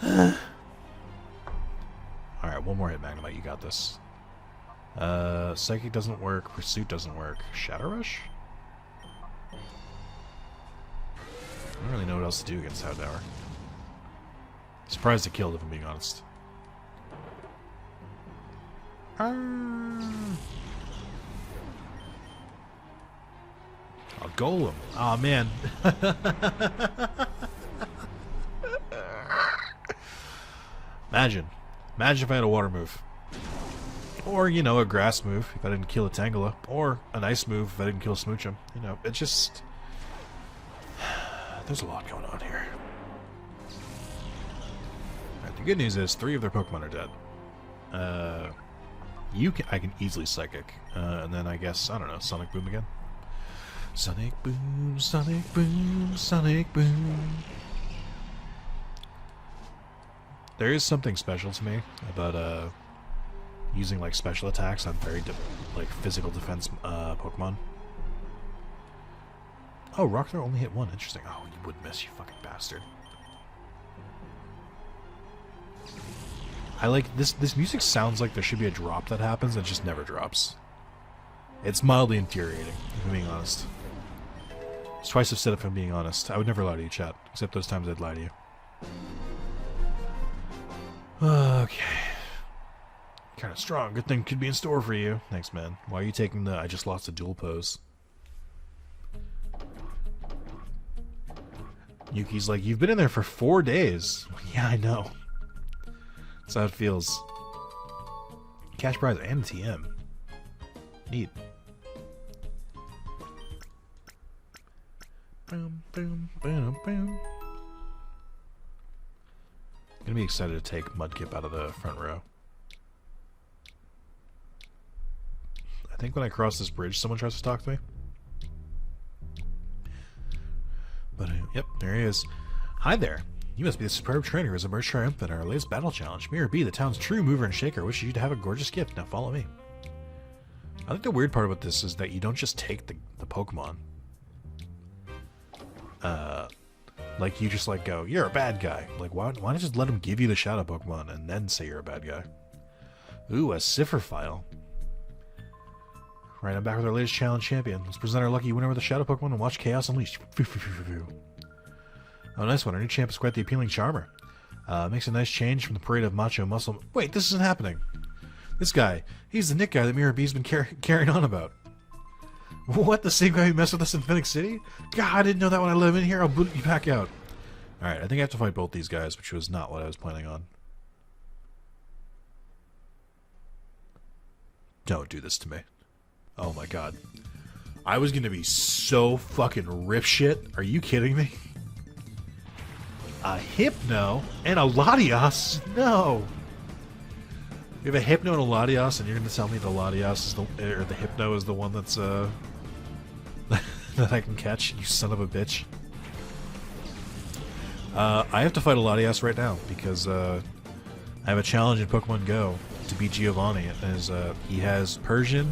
Alright, one more hit, Magnemite. You got this. Psychic doesn't work. Pursuit doesn't work. Shadow Rush? I don't really know what else to do against Houndour. Surprised it killed, if I'm being honest. Oh, Golem. Oh, man. Imagine if I had a water move. Or, you know, a grass move if I didn't kill a Tangela. Or an ice move if I didn't kill a Smoochum. You know, it just... There's a lot going on here. Alright, the good news is 3 of their Pokemon are dead. I can easily Psychic. And then I guess, I don't know, Sonic Boom again? Sonic Boom, Sonic Boom, Sonic Boom. There is something special to me about using like special attacks on very like physical defense Pokemon. Oh, Rock Throw only hit 1. Interesting. Oh, you would miss, you fucking bastard. I like this music sounds like there should be a drop that happens and it just never drops. It's mildly infuriating, if I'm being honest. It's twice I've said it if I'm being honest. I would never lie to you, chat. Except those times I'd lie to you. Okay. Kind of strong. Good thing could be in store for you. Thanks, man. Why are you taking the I just lost a duel pose? Yuki's like, you've been in there for 4 days. Yeah, I know. That's how it feels. Cash prize and TM. Neat. Boom, boom, boom, boom. I'm gonna be excited to take Mudkip out of the front row. I think when I cross this bridge, someone tries to talk to me. But, yep, there he is. Hi there. You must be the superb trainer who has emerged triumphant in our latest battle challenge. Mirror B, the town's true mover and shaker, wishes you to have a gorgeous gift. Now follow me. I think the weird part about this is that you don't just take the Pokemon. Like, you just, like, go, you're a bad guy. Like, why not just let him give you the Shadow Pokemon and then say you're a bad guy? Ooh, a Cipher File. Right, I'm back with our latest challenge champion. Let's present our lucky winner with a Shadow Pokemon and watch Chaos Unleashed. Oh, nice one. Our new champ is quite the appealing charmer. Makes a nice change from the parade of macho muscle... Wait, this isn't happening. This guy. He's the Nick guy that Mirror B's been carrying on about. What? The same guy who messed with us in Phoenix City? God, I didn't know that when I live in here. I'll boot you back out. Alright, I think I have to fight both these guys, which was not what I was planning on. Don't do this to me. Oh my god. I was gonna be so fucking rip shit. Are you kidding me? A Hypno and a Latios? No! You have a Hypno and a Latios, and you're gonna tell me the Latios is or the Hypno is the one that's, that I can catch, you son of a bitch. I have to fight a Latios right now, because, I have a challenge in Pokemon Go to beat Giovanni, as, he has Persian,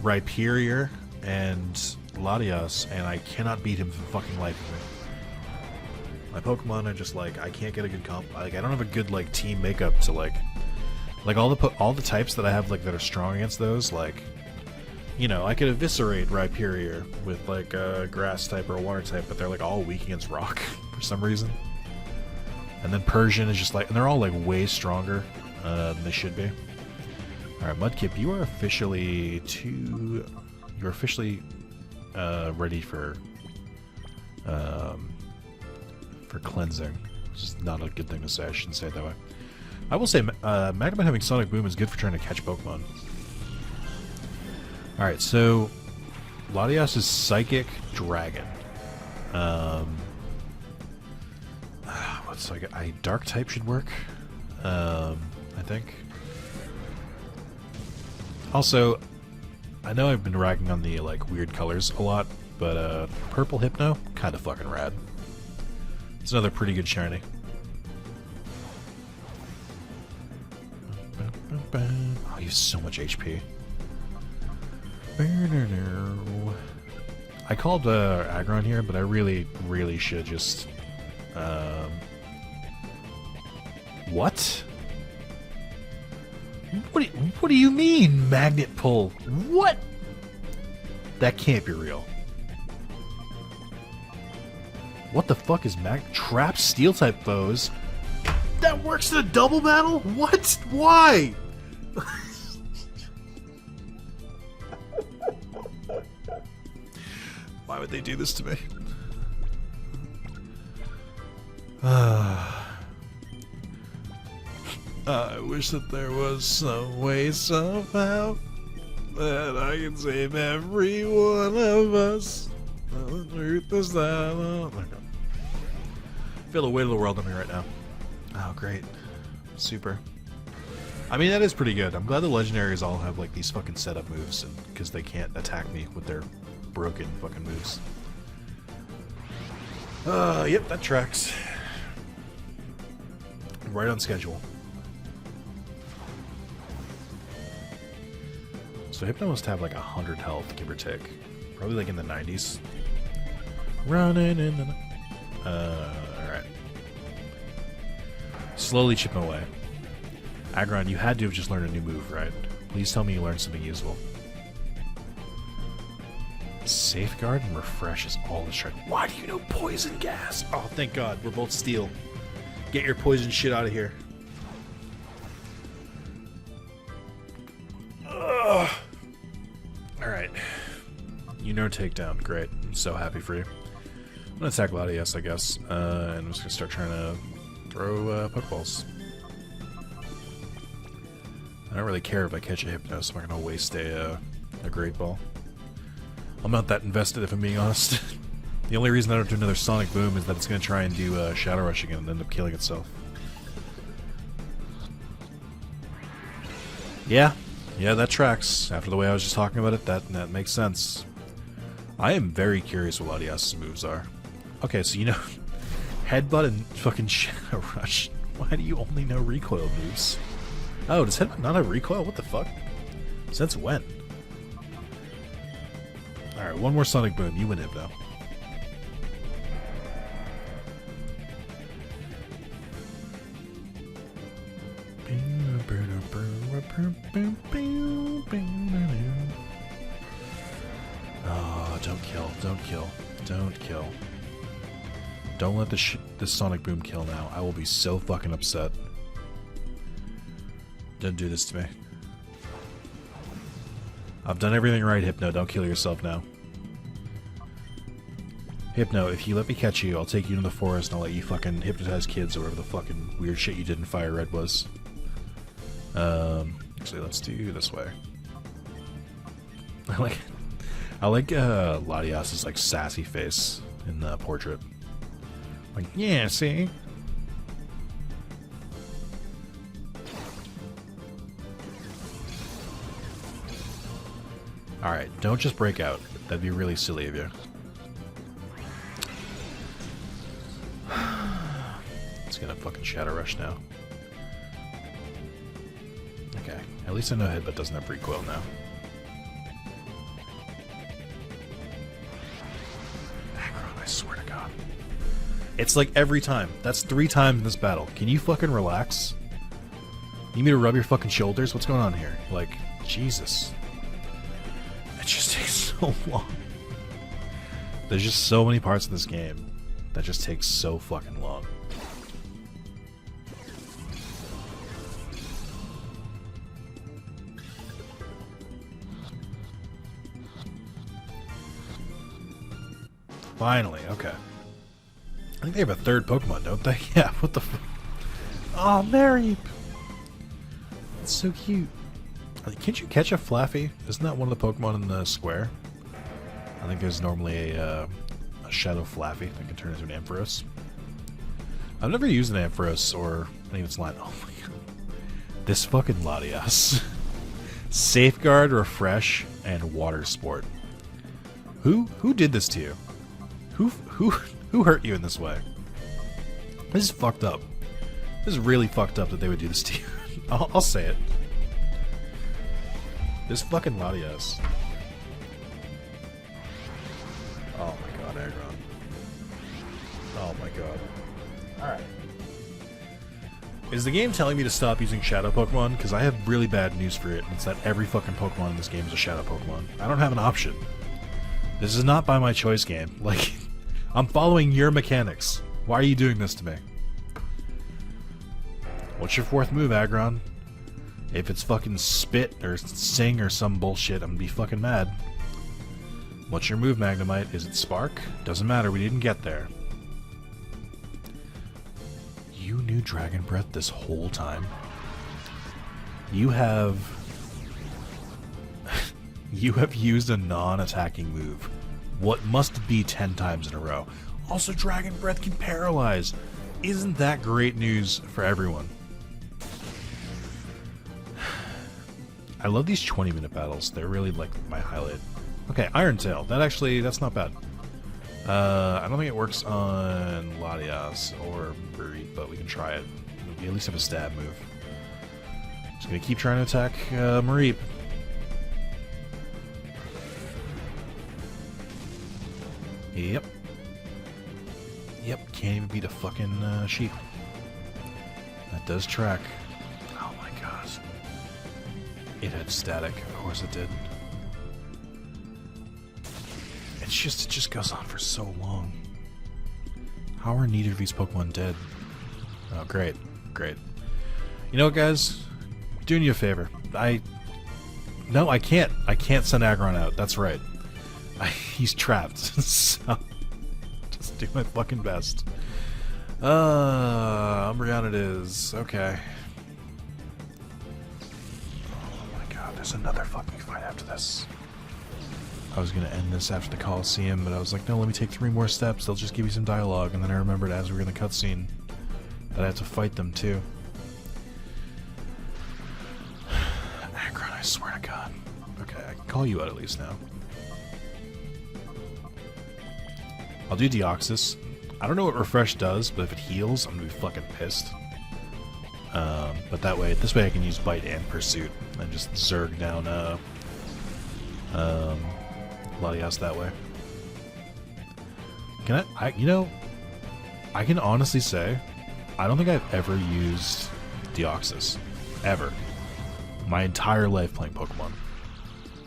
Rhyperior, and Latios, and I cannot beat him for the fucking life of me. My Pokemon are just, like, I can't get a good comp, like, I don't have a good, like, team makeup to, like, all the types that I have, like, that are strong against those, like, you know, I could eviscerate Rhyperior with, like, a grass type or a water type, but they're, like, all weak against rock for some reason. And then Persian is just, like, and they're all, like, way stronger than they should be. Alright, Mudkip, you are officially ready for cleansing. Which is not a good thing to say, I shouldn't say it that way. I will say, Magnemite having Sonic Boom is good for trying to catch Pokemon. Alright, so Latios is Psychic Dragon. What's like a Dark type should work? I think. Also, I know I've been ragging on the like weird colors a lot, but purple Hypno, kind of fucking rad. It's another pretty good shiny. Oh, you have so much HP. I called Aggron here, but I really should just... What? What do you mean, Magnet Pull? What? That can't be real. What the fuck is Trap Steel-type foes? That works in a double battle? What? Why? Why would they do this to me? I wish that there was some way, somehow, that I can save every one of us. The truth is that... Oh my god. I feel the weight of the world on me right now. Oh, great. Super. I mean, that is pretty good. I'm glad the legendaries all have, like, these fucking setup moves, because they can't attack me with their broken fucking moves. Yep, that tracks. Right on schedule. So Hypno must have like 100 health, give or take. Probably like in the 90s. Running in the... alright. Slowly chip away. Aggron, you had to have just learned a new move, right? Please tell me you learned something useful. Safeguard and refresh is all the strength. Why do you know poison gas? Oh, thank God. We're both steel. Get your poison shit out of here. Ugh. Alright. You know takedown. Great. I'm so happy for you. I'm gonna attack Latias, I guess. And I'm just gonna start trying to throw Pokeballs. I don't really care if I catch a Hypno, so I'm not gonna waste a Great Ball. I'm not that invested, if I'm being honest. The only reason I don't do another Sonic Boom is that it's going to try and do Shadow Rush again and end up killing itself. Yeah, that tracks. After the way I was just talking about it, that makes sense. I am very curious what Latias' moves are. Okay, so you know, Headbutt and fucking Shadow Rush. Why do you only know recoil moves? Oh, does Headbutt not have recoil? What the fuck? Since when? Alright, one more Sonic Boom. You win Hypno. Oh, don't kill. Don't kill. Don't kill. Don't let this Sonic Boom kill now. I will be so fucking upset. Don't do this to me. I've done everything right, Hypno. Don't kill yourself now. Hypno, if you let me catch you, I'll take you to the forest and I'll let you fucking hypnotize kids or whatever the fucking weird shit you did in Fire Red was. Actually, let's do this way. I like Latias's like sassy face in the portrait. Like, yeah, see? Alright, don't just break out. That'd be really silly of you. It's gonna fucking Shadow Rush now. Okay, at least I know Headbutt doesn't have recoil now. Aggron, I swear to God. It's like every time. That's 3 times in this battle. Can you fucking relax? You need me to rub your fucking shoulders? What's going on here? Like, Jesus. It just takes so long. There's just so many parts of this game that just takes so fucking long. Finally, okay. I think they have a third Pokemon, don't they? Yeah, what the fuck? Oh, Mary! That's so cute. Can't you catch a Flaffy? Isn't that one of the Pokemon in the square? I think there's normally a Shadow Flaffy that can turn into an Ampharos. I've never used an Ampharos or any of its line. Oh my god. This fucking Latias. Safeguard, Refresh, and Water Sport. Who did this to you? Who hurt you in this way? This is fucked up. This is really fucked up that they would do this to you. I'll say it. This fucking Latias. Oh my god, Aggron. Oh my god. Alright. Is the game telling me to stop using Shadow Pokemon? Because I have really bad news for it. It's that every fucking Pokemon in this game is a Shadow Pokemon. I don't have an option. This is not by my choice game. Like, I'm following your mechanics. Why are you doing this to me? What's your fourth move, Aggron? If it's fucking spit or sing or some bullshit, I'm gonna be fucking mad. What's your move, Magnemite? Is it Spark? Doesn't matter, we didn't get there. You knew Dragon Breath this whole time? You have... you have used a non-attacking move. What must be 10 times in a row. Also, Dragon Breath can paralyze. Isn't that great news for everyone? I love these 20-minute battles. They're really like my highlight. Okay, Iron Tail. That's not bad. I don't think it works on Latias or Mareep, but we can try it. We at least have a stab move. Just gonna keep trying to attack Mareep. Yep. Yep, can't even beat a fucking sheep. That does track. Oh my god. It had static, of course it did. It just goes on for so long. How are neither of these Pokemon dead? Oh, great. Great. You know what, guys? I'm doing you a favor. No, I can't. I can't send Aggron out. That's right. He's trapped. So, just do my fucking best. Umbreon it is. Okay. Oh my god, there's another fucking fight after this. I was gonna end this after the Colosseum, but I was like, no, let me take 3 more steps. They'll just give you some dialogue, and then I remembered as we were in the cutscene that I had to fight them too. Aggron, I swear to God. Okay, I can call you out at least now. I'll do Deoxys. I don't know what Refresh does, but if it heals, I'm gonna be fucking pissed. But this way I can use Bite and Pursuit, and just Zerg down, Latias that way. Can I can honestly say, I don't think I've ever used Deoxys. Ever. My entire life playing Pokemon.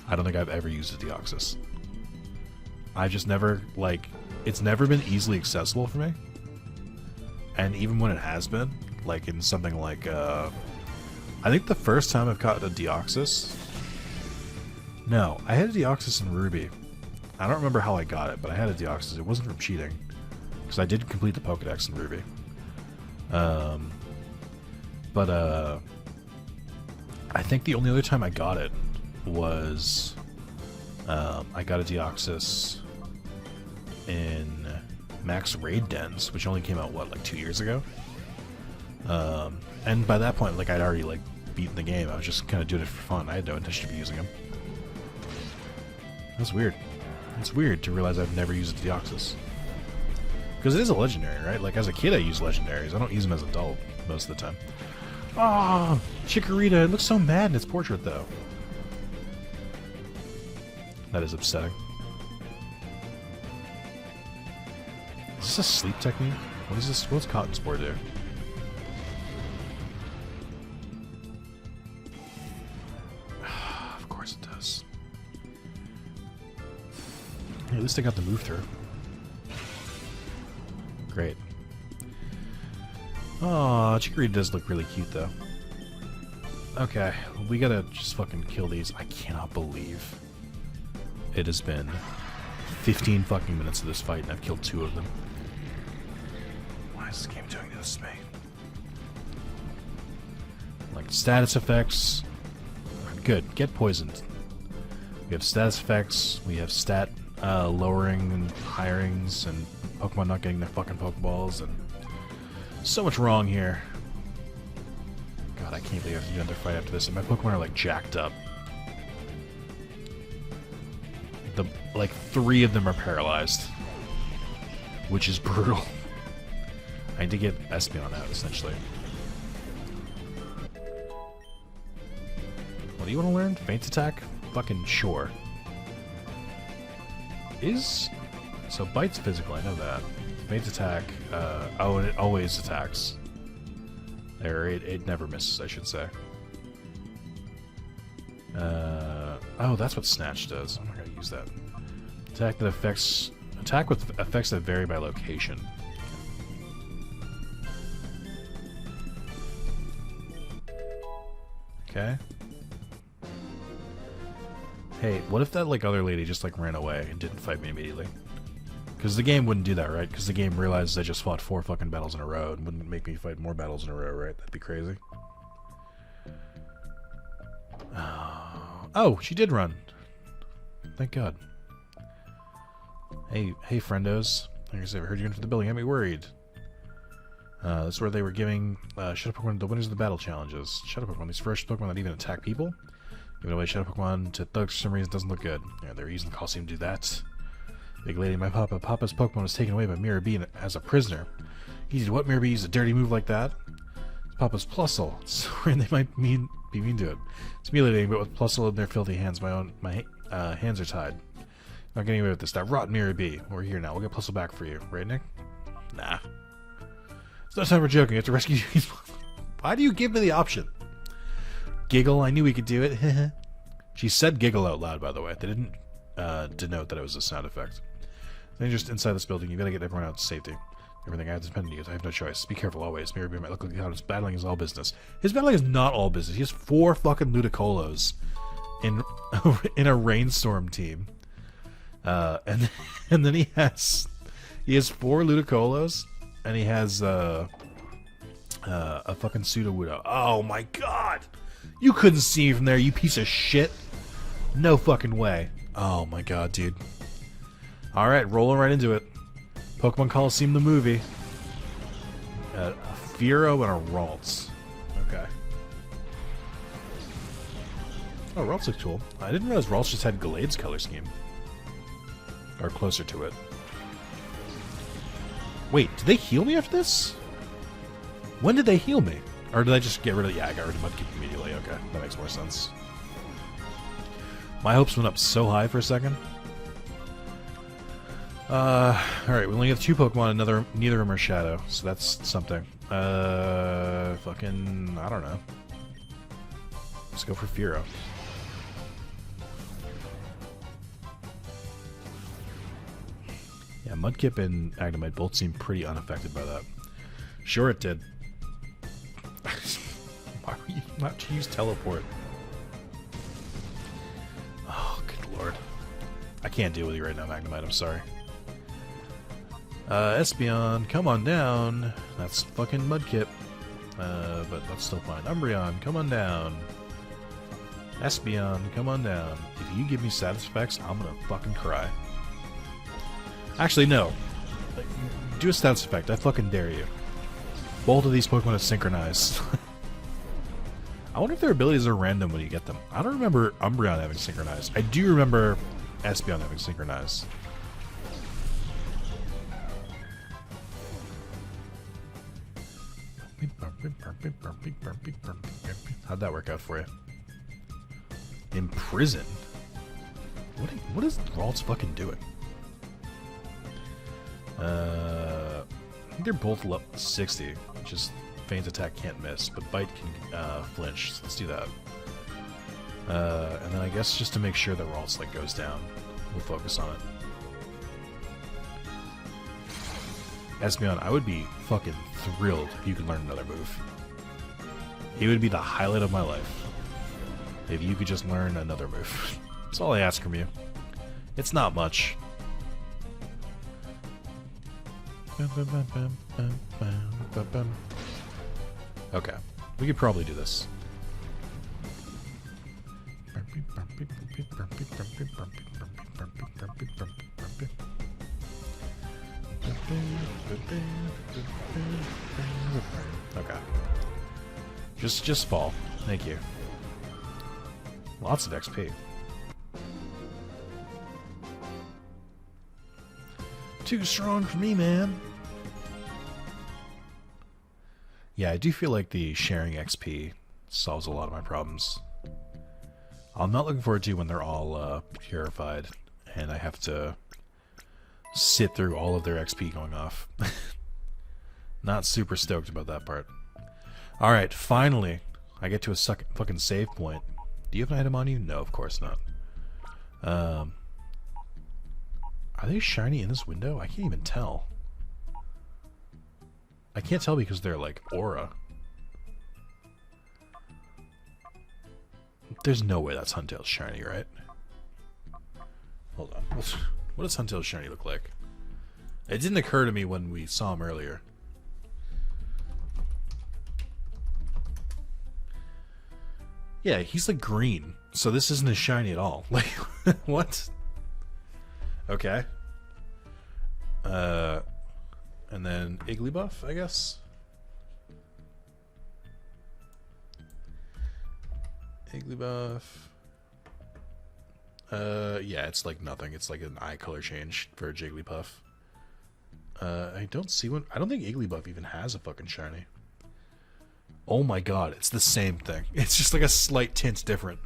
I don't think I've ever used a Deoxys. I've just never, it's never been easily accessible for me. And even when it has been, like in something like, I think the first time I've caught a Deoxys... No, I had a Deoxys in Ruby. I don't remember how I got it, but I had a Deoxys. It wasn't from cheating. Because I did complete the Pokedex in Ruby. I think the only other time I got it was... I got a Deoxys in Max Raid Dens, which only came out, what, like 2 years ago? And by that point, I'd already, beaten the game. I was just kind of doing it for fun. I had no intention of using them. That's weird. It's weird to realize I've never used a Deoxys. Because it is a legendary, right? As a kid I used legendaries. I don't use them as an adult most of the time. Ah, oh, Chikorita. It looks so mad in its portrait, though. That is upsetting. Is this a sleep technique? What is this? What's Cotton Spore do? Of course it does. Hey, at least I got the move through. Great. Aw, Chikorita does look really cute, though. Okay, we gotta just fucking kill these. I cannot believe it has been 15 fucking minutes of this fight and I've killed 2 of them. Why is this game doing this to me? Status effects. Good, get poisoned. We have status effects, we have stat lowering and hirings, and Pokemon not getting their fucking Pokeballs, and so much wrong here. God, I can't believe I have to do another fight after this, and my Pokemon are jacked up. 3 of them are paralyzed, which is brutal. I need to get Espeon out, essentially. What do you want to learn? Feint Attack? Fucking sure. So Bite's physical, I know that. Feint Attack, oh, and it always attacks. It never misses, I should say. Oh, that's what Snatch does. I'm not gonna use that. Attack with effects that vary by location. Okay. Hey, what if that like other lady just like ran away and didn't fight me immediately? Because the game wouldn't do that, right? Because the game realizes I just fought 4 fucking battles in a row and wouldn't make me fight more battles in a row, right? That'd be crazy. Oh, she did run. Thank God. Hey, friendos. I heard you into the building. Got me worried. This is where they were giving Shadow Pokemon the winners of the battle challenges. Shadow Pokemon, these first Pokemon that even attack people. Giving away Shadow Pokemon to thugs for some reason doesn't look good. Yeah, they're using the Colosseum to do that. Big lady, my Papa's Pokemon was taken away by Mirror B as a prisoner. He did what? Mirror B used a dirty move like that? It's Papa's Plusle. Sorry, they might be mean to it. It's mutilating, but with Plusle in their filthy hands, my hands are tied. Not getting away with this. That rotten Mirror B. We're here now. We'll get Plusle back for you. Right, Nick? Nah. It's no time for joking. You have to rescue you. Why do you give me the option? Giggle. I knew we could do it. She said giggle out loud, by the way. They didn't denote that it was a sound effect. Then just inside this building. You gotta get everyone out to safety. Everything I have to depend on you. I have no choice. Be careful always. Mirror B might look like how his battling is all business. His battling is not all business. He has 4 fucking Ludicolos in a rainstorm team. And then he has 4 Ludicolos, and he has a fucking Sudowoodo. Oh my God! You couldn't see me from there, you piece of shit. No fucking way. Oh my God, dude. All right, rolling right into it. Pokemon Colosseum the movie. A Fearow and a Ralts. Okay. Oh, Ralts look cool. I didn't realize Ralts just had Gallade's color scheme. Or closer to it. Wait, did they heal me after this? When did they heal me? Or did I just get rid of... Yeah, I got rid of Mudkip immediately. Okay, that makes more sense. My hopes went up so high for a second. Alright, we only have 2 Pokemon, neither of them are Shadow, so that's something. Fucking... I don't know. Let's go for Fearow. Yeah, Mudkip and Magnemite both seem pretty unaffected by that. Sure it did. Why would you not use Teleport? Oh, good lord. I can't deal with you right now, Magnemite, I'm sorry. Espeon, come on down. That's fucking Mudkip. But that's still fine. Umbreon, come on down. Espeon, come on down. If you give me status effects, I'm gonna fucking cry. Actually, no. Do a status effect. I fucking dare you. Both of these Pokemon have synchronized. I wonder if their abilities are random when you get them. I don't remember Umbreon having synchronized. I do remember Espeon having synchronized. How'd that work out for you? Imprison? What is Ralts fucking doing? I think they're both level 60, which is Feint attack can't miss, but Bite can flinch, so let's do that. And then I guess just to make sure that Ralts like goes down, we'll focus on it. Espeon, I would be fucking thrilled if you could learn another move. It would be the highlight of my life if you could just learn another move. That's all I ask from you. It's not much. Okay, we could probably do this. Okay. Just fall. Thank you. Lots of XP. Too strong for me, man. Yeah, I do feel like the sharing XP solves a lot of my problems. I'm not looking forward to when they're all purified and I have to sit through all of their XP going off. Not super stoked about that part. Alright, finally, I get to a fucking save point. Do you have an item on you? No, of course not. Are they shiny in this window? I can't even tell. I can't tell because they're like aura. There's no way that's Huntail's shiny, right? Hold on. What does Huntail's shiny look like? It didn't occur to me when we saw him earlier. Yeah, he's like green. So this isn't as shiny at all. Like, what? Okay. And then Igglybuff, I guess? Igglybuff. Yeah, it's like nothing. It's like an eye color change for a Jigglypuff. I don't see one. I don't think Igglybuff even has a fucking shiny. Oh my god, it's the same thing. It's just like a slight tint different.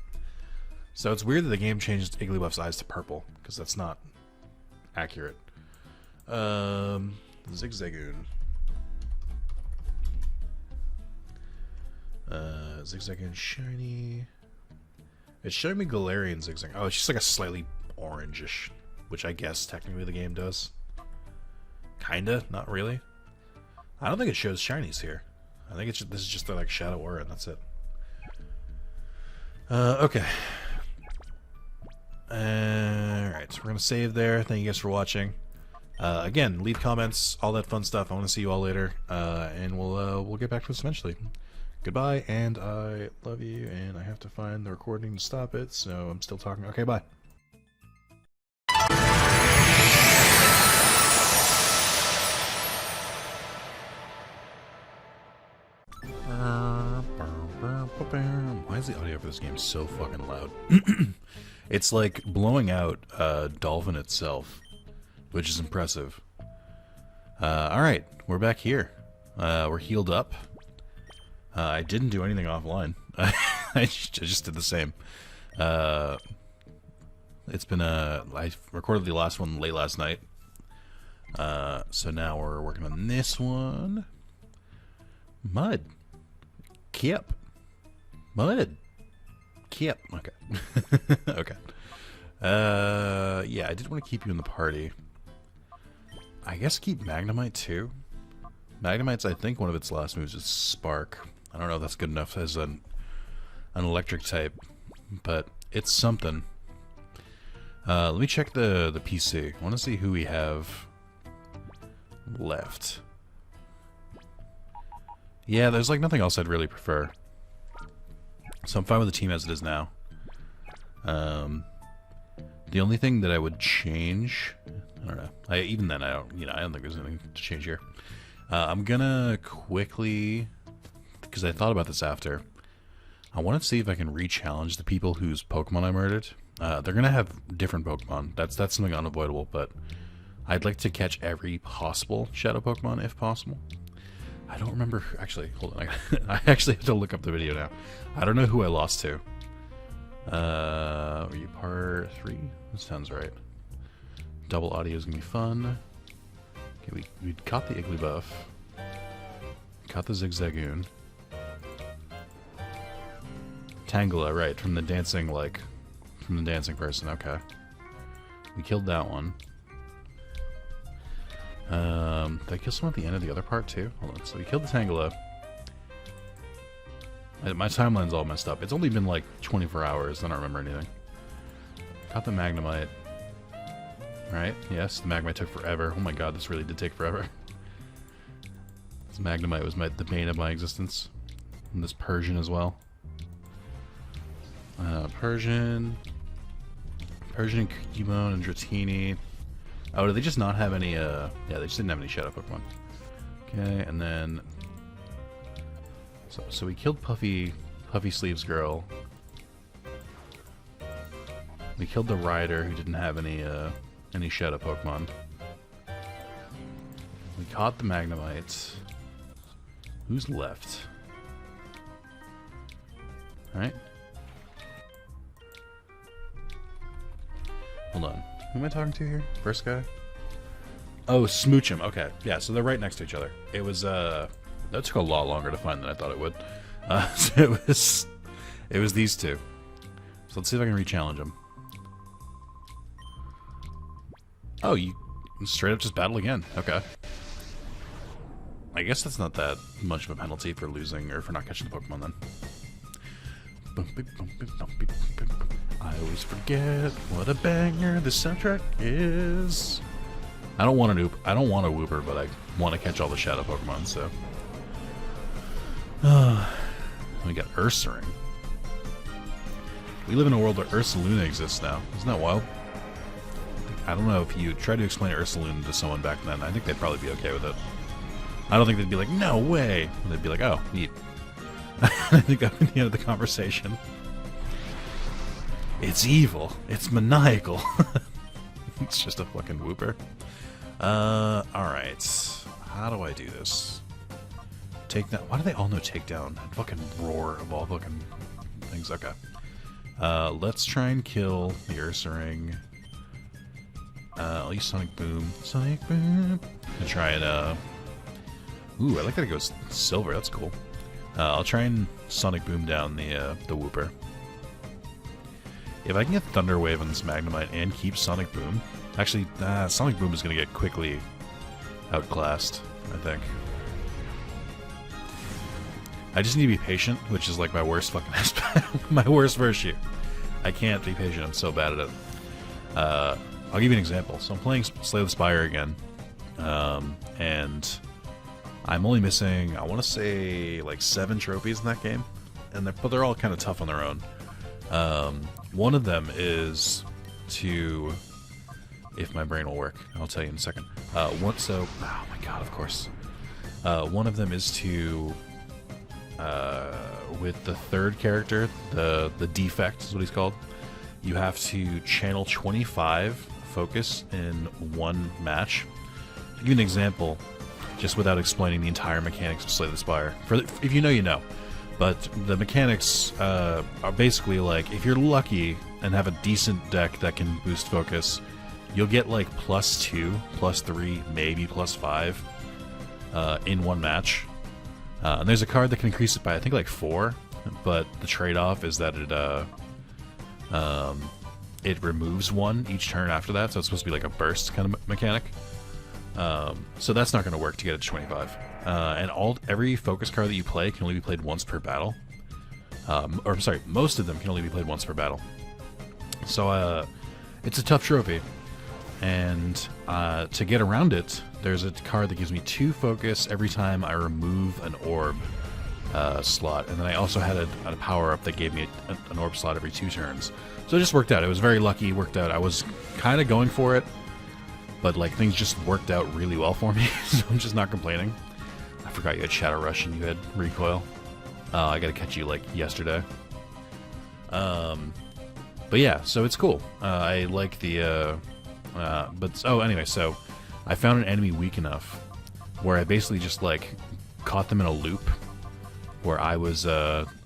So it's weird that the game changed Igglybuff's eyes to purple, because that's not accurate. Zigzagoon. Zigzagoon shiny. It's showing me Galarian Zigzag. Oh, it's just like a slightly orangish, which I guess technically the game does. Kinda, not really. I don't think it shows shinies here. I think it's just, this is just their like shadow aura and that's it. Okay. Alright, so we're gonna save there. Thank you guys for watching. Again, leave comments, all that fun stuff. I want to see you all later, and we'll get back to this eventually. Goodbye, and I love you, and I have to find the recording to stop it, so I'm still talking. Okay, bye. Why is the audio for this game so fucking loud? It's like blowing out Dolphin itself, which is impressive. Alright, we're back here. We're healed up. I didn't do anything offline. I just did the same. It's been I recorded the last one late last night. So now we're working on this one. Mud. Kip. Mud. Kip. Okay. Okay. Yeah, I did want to keep you in the party. I guess keep Magnemite too. Magnemite's, I think, one of its last moves is Spark. I don't know if that's good enough as an electric type, but it's something. Let me check the PC. I want to see who we have left. Yeah, there's like nothing else I'd really prefer. So I'm fine with the team as it is now. The only thing that I would change, I don't know. Even then, I don't think there's anything to change here. I'm gonna quickly, because I thought about this after. I want to see if I can re-challenge the people whose Pokemon I murdered. They're gonna have different Pokemon. That's something unavoidable. But I'd like to catch every possible Shadow Pokemon if possible. I don't remember. Actually, hold on. I actually have to look up the video now. I don't know who I lost to. Were you part 3? That sounds right. Double audio is gonna be fun. Okay, we caught the Igglybuff. Caught the Zigzagoon. Tangela, right, from the dancing person, okay. We killed that one. Did I kill someone at the end of the other part too? Hold on, so we killed the Tangela. My timeline's all messed up. It's only been like 24 hours, I don't remember anything. Caught the Magnemite. Right? Yes, the Magnemite took forever. Oh my god, this really did take forever. This Magnemite was the bane of my existence. And this Persian as well. Persian, Cubone, and Dratini. Oh, did they just not have any, yeah, they just didn't have any Shadow Pokemon. Okay, and then... So we killed Puffy Sleeves Girl. We killed the Rider, who didn't have any Shadow Pokemon. We caught the Magnemite. Who's left? Alright. Hold on. Who am I talking to here? First guy? Oh, Smoochum. Okay. Yeah, so they're right next to each other. It was, that took a lot longer to find than I thought it would. So it was these two. So let's see if I can re-challenge them. Oh, you straight up just battle again. Okay. I guess that's not that much of a penalty for losing or for not catching the Pokemon then. I always forget what a banger this soundtrack is. I don't want a Wooper, but I want to catch all the Shadow Pokemon, so. We got Ursaring. We live in a world where Ursaluna exists now. Isn't that wild? I don't know if you tried to explain Ursaluna to someone back then. I think they'd probably be okay with it. I don't think they'd be like, no way! They'd be like, oh, neat. I think that would be the end of the conversation. It's evil. It's maniacal. It's just a fucking Wooper. Alright. How do I do this? Takedown. Why do they all know takedown? Fucking roar of all fucking things. Okay. Let's try and kill the Ursaring. I'll use Sonic Boom. Sonic Boom. And try and, ooh, I like that it goes silver. That's cool. I'll try and Sonic Boom down the Wooper. If I can get Thunder Wave on this Magnemite and keep Sonic Boom... Actually, Sonic Boom is going to get quickly outclassed, I think. I just need to be patient, which is like my worst fucking aspect. My worst virtue. I can't be patient. I'm so bad at it. I'll give you an example. So I'm playing Slay the Spire again. And I'm only missing, I want to say, like 7 trophies in that game. But they're all kind of tough on their own. One of them is to... If my brain will work, I'll tell you in a second. Oh my god, of course. One of them is to... with the third character, the defect is what he's called. You have to channel 25 focus in one match. To give you an example, just without explaining the entire mechanics of Slay the Spire. If you know, you know. But the mechanics are basically like, if you're lucky and have a decent deck that can boost focus, you'll get like +2, +3, maybe +5 in one match. And there's a card that can increase it by, I think, like 4, but the trade-off is that it removes 1 each turn after that, so it's supposed to be like a burst kind of mechanic. So that's not going to work to get it to 25. And every focus card that you play can only be played once per battle. Or, sorry, most of them can only be played once per battle. So, it's a tough trophy. And to get around it, there's a card that gives me 2 focus every time I remove an orb slot. And then I also had a power-up that gave me an orb slot every 2 turns. So it just worked out. It was very lucky. It worked out. I was kind of going for it, but like things just worked out really well for me. So I'm just not complaining. I forgot you had Shadow Rush and you had Recoil. I got to catch you like yesterday. But yeah, so it's cool. I like the... anyway, so I found an enemy weak enough where I basically just like caught them in a loop where I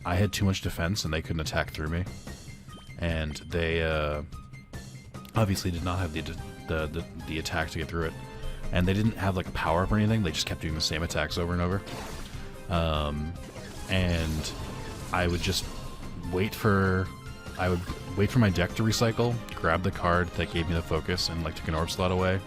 had too much defense and they couldn't attack through me, and they obviously did not have the attack to get through it, and they didn't have like a power up or anything. They just kept doing the same attacks over and over, and I would just wait for my deck to recycle, grab the card that gave me the focus, and like took an orb slot away,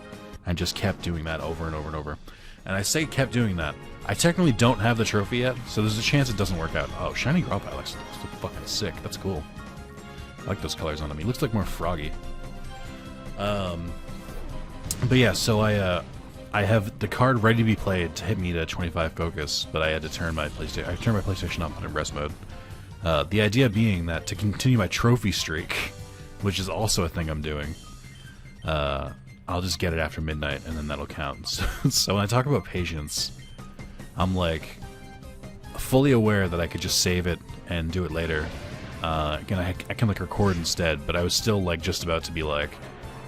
and just kept doing that over and over and over. And I say kept doing that. I technically don't have the trophy yet, so there's a chance it doesn't work out. Oh, Shiny Growlithe looks fucking sick. That's cool. I like those colors on him. He looks like more froggy. But yeah, so I have the card ready to be played to hit me to 25 focus, but I had to turn my PlayStation. I turned my PlayStation on in rest mode. The idea being that to continue my trophy streak, which is also a thing I'm doing, I'll just get it after midnight, and then that'll count. So when I talk about patience, I'm like fully aware that I could just save it and do it later. Again, I can like record instead, but I was still like just about to be like,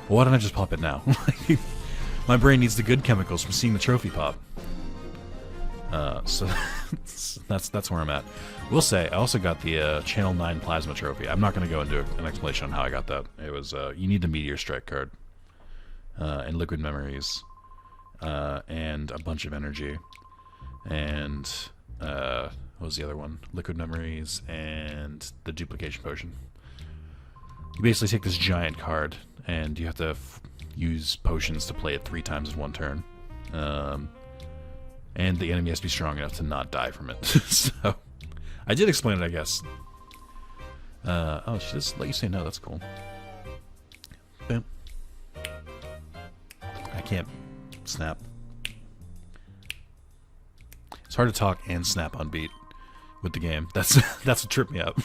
well, why don't I just pop it now? My brain needs the good chemicals from seeing the trophy pop. So that's where I'm at. We'll say I also got the Channel 9 Plasma Trophy. I'm not going to go into an explanation on how I got that. It was you need the Meteor Strike card, and Liquid Memories, and a bunch of energy, and what was the other one? Liquid Memories and the Duplication Potion. You basically take this giant card, and you have to use potions to play it 3 times in one turn. And the enemy has to be strong enough to not die from it. So, I did explain it, I guess. Oh, she just let you say no. That's cool. Boom. I can't snap. It's hard to talk and snap on beat with the game. That's what tripped me up.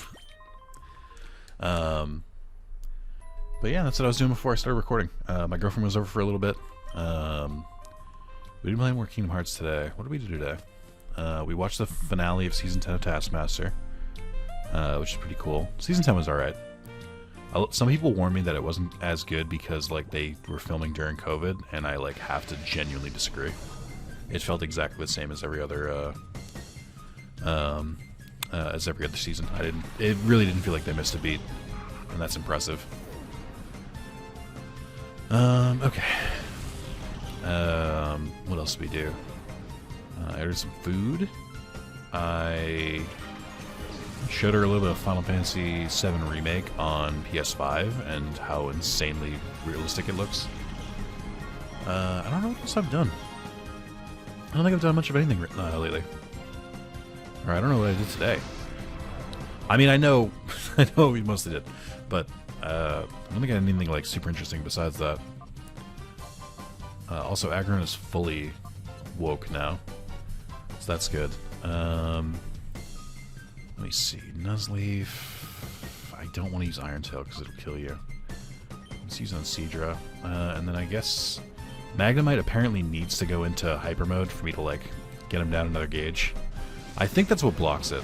But yeah, that's what I was doing before I started recording. My girlfriend was over for a little bit. We didn't play more Kingdom Hearts today. What did we do today? We watched the finale of Season 10 of Taskmaster, which is pretty cool. Season 10 was alright. Some people warned me that it wasn't as good because like they were filming during COVID, and I like have to genuinely disagree. It felt exactly the same as every other season. It really didn't feel like they missed a beat, and that's impressive. Okay. What else did we do? I ordered some food. I showed her a little bit of Final Fantasy VII Remake on PS5 and how insanely realistic it looks. I don't know what else I've done. I don't think I've done much of anything lately. Or I don't know what I did today. I mean, I know we mostly did, but I don't think I did anything like super interesting besides that. Also, Agron is fully woke now, so that's good. Let me see. Nuzleaf. I don't want to use Iron Tail because it'll kill you. Let's use on Seadra. And then I guess Magnemite apparently needs to go into Hyper Mode for me to like get him down another gauge. I think that's what blocks it.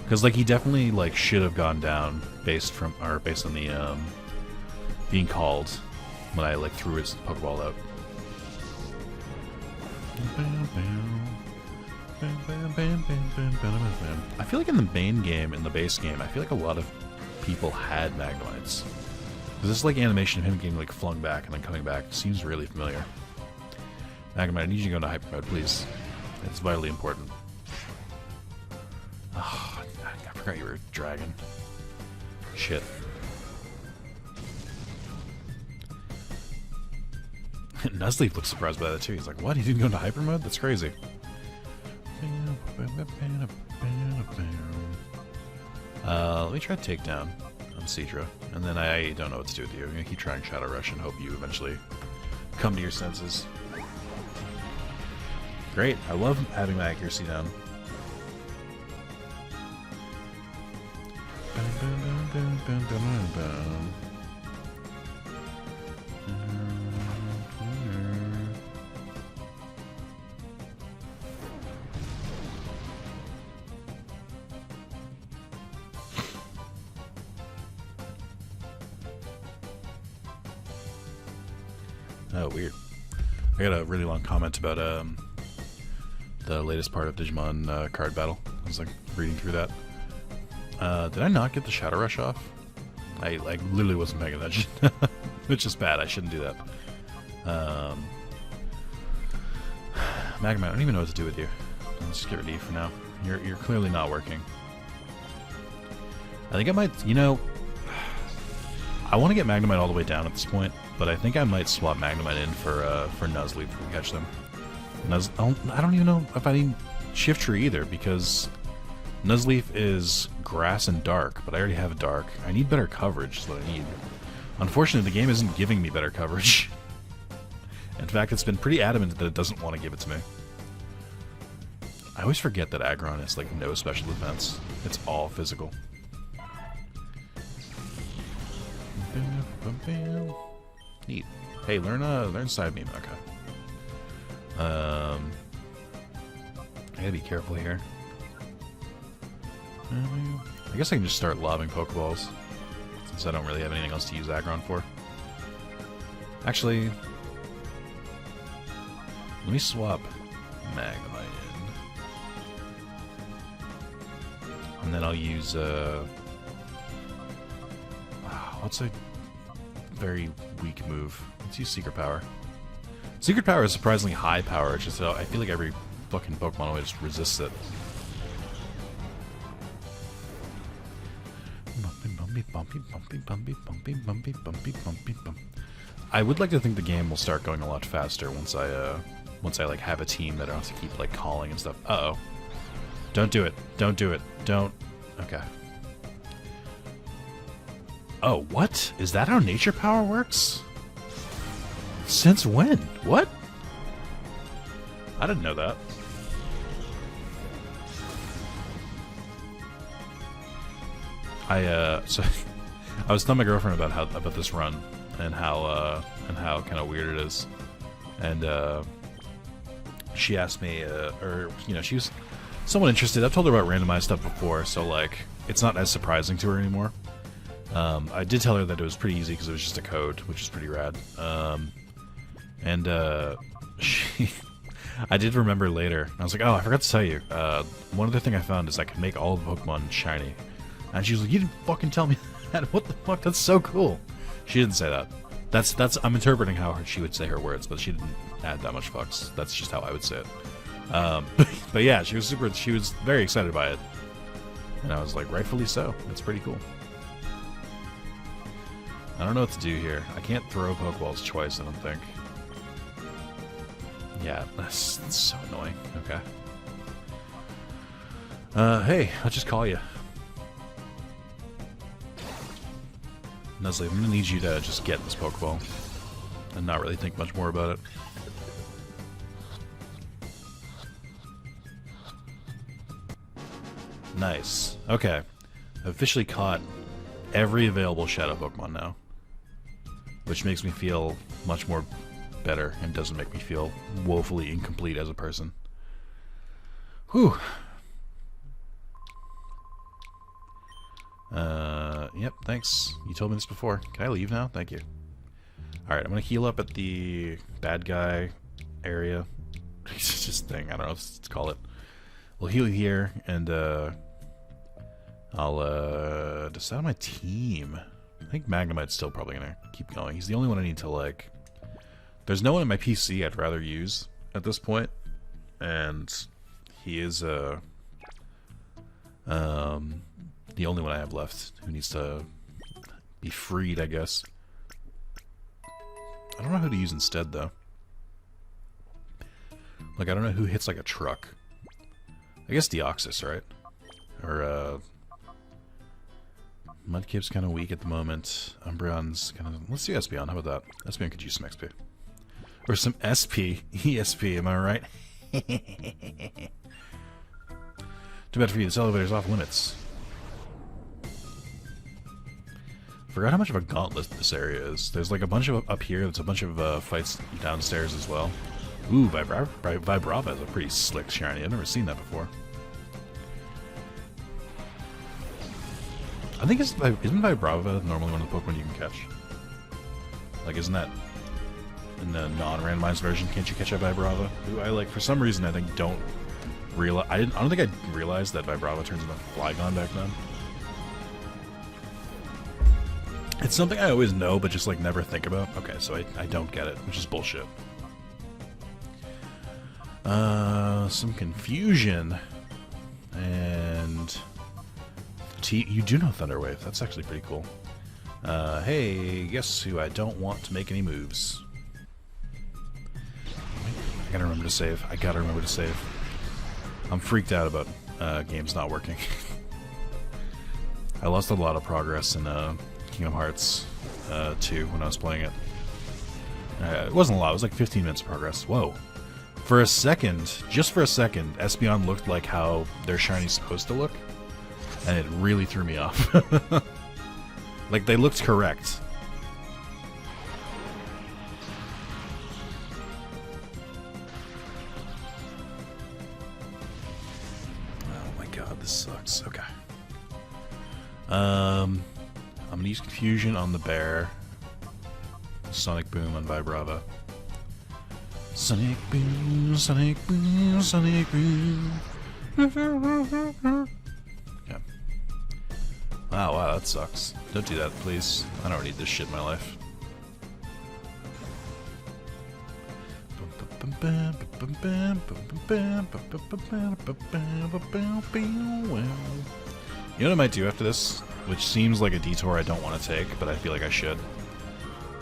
Because like he definitely like should have gone down based on the being called when I like threw his Pokeball out. I feel like in the main game, in the base game, I feel like a lot of people had Magnemites. This like animation of him getting like flung back and then coming back seems really familiar. Magnemite, I need you to go into Hyper Mode, please. It's vitally important. Oh, I forgot you were a dragon. Shit. Nuzleaf looks surprised by that too. He's like, what? He didn't go into Hyper Mode? That's crazy. Let me try Takedown on Seadra. And then I don't know what to do with you. I'm going to keep trying Shadow Rush and hope you eventually come to your senses. Great. I love having my accuracy down. Oh, weird. I got a really long comment about the latest part of Digimon card battle. I was like reading through that. Did I not get the Shadow Rush off? I like literally wasn't paying attention. Which is bad. I shouldn't do that. Magnemite, I don't even know what to do with you. Let's just get rid of you for now. You're clearly not working. I think I might, you know, I want to get Magnemite all the way down at this point, but I think I might swap Magnemite in for Nuzleaf if we catch them. I don't even know if I need Shift Tree either, because Nuzleaf is grass and dark, but I already have dark. I need better coverage is what I need. Unfortunately, the game isn't giving me better coverage. In fact, it's been pretty adamant that it doesn't want to give it to me. I always forget that Aggron is like no special defense. It's all physical. Neat. Hey, learn side beam. Okay. I gotta be careful here. I guess I can just start lobbing Pokeballs, since I don't really have anything else to use Aggron for. Actually, let me swap Magnemite in. And then I'll use, what's a very weak move? Let's use Secret Power. Secret Power is surprisingly high power, it's just I feel like every fucking Pokemon always resists it. I would like to think the game will start going a lot faster once I like have a team that I don't have to keep like calling and stuff. Uh-oh. Don't do it. Don't do it. Don't. Okay. Oh, what? Is that how nature power works? Since when? What? I didn't know that. So I was telling my girlfriend about this run and how kind of weird it is, and she asked me, or you know, she was somewhat interested. I've told her about randomized stuff before, so like it's not as surprising to her anymore. I did tell her that it was pretty easy because it was just a code, which is pretty rad. And I did remember later. I was like, oh, I forgot to tell you. One other thing I found is I could make all of the Pokemon shiny. And she was like, you didn't fucking tell me that. What the fuck? That's so cool. She didn't say that. That's I'm interpreting how she would say her words, but she didn't add that much fucks. That's just how I would say it. But yeah, she was very excited by it. And I was like, rightfully so. It's pretty cool. I don't know what to do here. I can't throw Pokeballs twice, I don't think. Yeah, that's so annoying. Okay. Hey, I'll just call you. Nuzleaf, I'm gonna need you to just get this Pokeball and not really think much more about it. Nice. Okay. I've officially caught every available Shadow Pokemon now, which makes me feel much more better and doesn't make me feel woefully incomplete as a person. Whew. Yep, thanks. You told me this before. Can I leave now? Thank you. Alright, I'm gonna heal up at the bad guy area. It's just thing, I don't know what to call it. We'll heal here, and I'll decide on my team. I think Magnemite's still probably gonna keep going. He's the only one I need to, like... There's no one in my PC I'd rather use at this point, and he is the only one I have left who needs to be freed, I guess. I don't know who to use instead, though. Like, I don't know who hits like a truck. I guess Deoxys, right? Or, Mudkip's kind of weak at the moment. Umbreon's kind of... Let's do Espeon. How about that? Espeon could use some XP. Or some SP. ESP, am I right? Too bad for you. This elevator's off limits. Forgot how much of a gauntlet this area is. There's like a bunch of up here. There's a bunch of fights downstairs as well. Ooh, Vibrava is a pretty slick shiny. I've never seen that before. I think isn't Vibrava normally one of the Pokemon you can catch? Like, isn't that in the non-randomized version? Can't you catch a Vibrava? Who I like for some reason I think don't realize. I don't think I realized that Vibrava turns into Flygon back then. It's something I always know, but just like never think about. Okay, so I don't get it, which is bullshit. Some confusion, and you do know Thunderwave. That's actually pretty cool. Hey, guess who I don't want to make any moves? I gotta remember to save. I gotta remember to save. I'm freaked out about games not working. I lost a lot of progress in Kingdom Hearts 2 when I was playing it. It wasn't a lot. It was like 15 minutes of progress. Whoa. For a second, just for a second, Espeon looked like how their shiny's supposed to look. And it really threw me off. Like, they looked correct. Oh my god, this sucks. Okay. I'm gonna use Confusion on the bear. Sonic Boom on Vibrava. Sonic Boom, Sonic Boom, Sonic Boom. Yeah. Wow, that sucks. Don't do that, please. I don't need this shit in my life. You know what I might do after this? Which seems like a detour I don't want to take, but I feel like I should.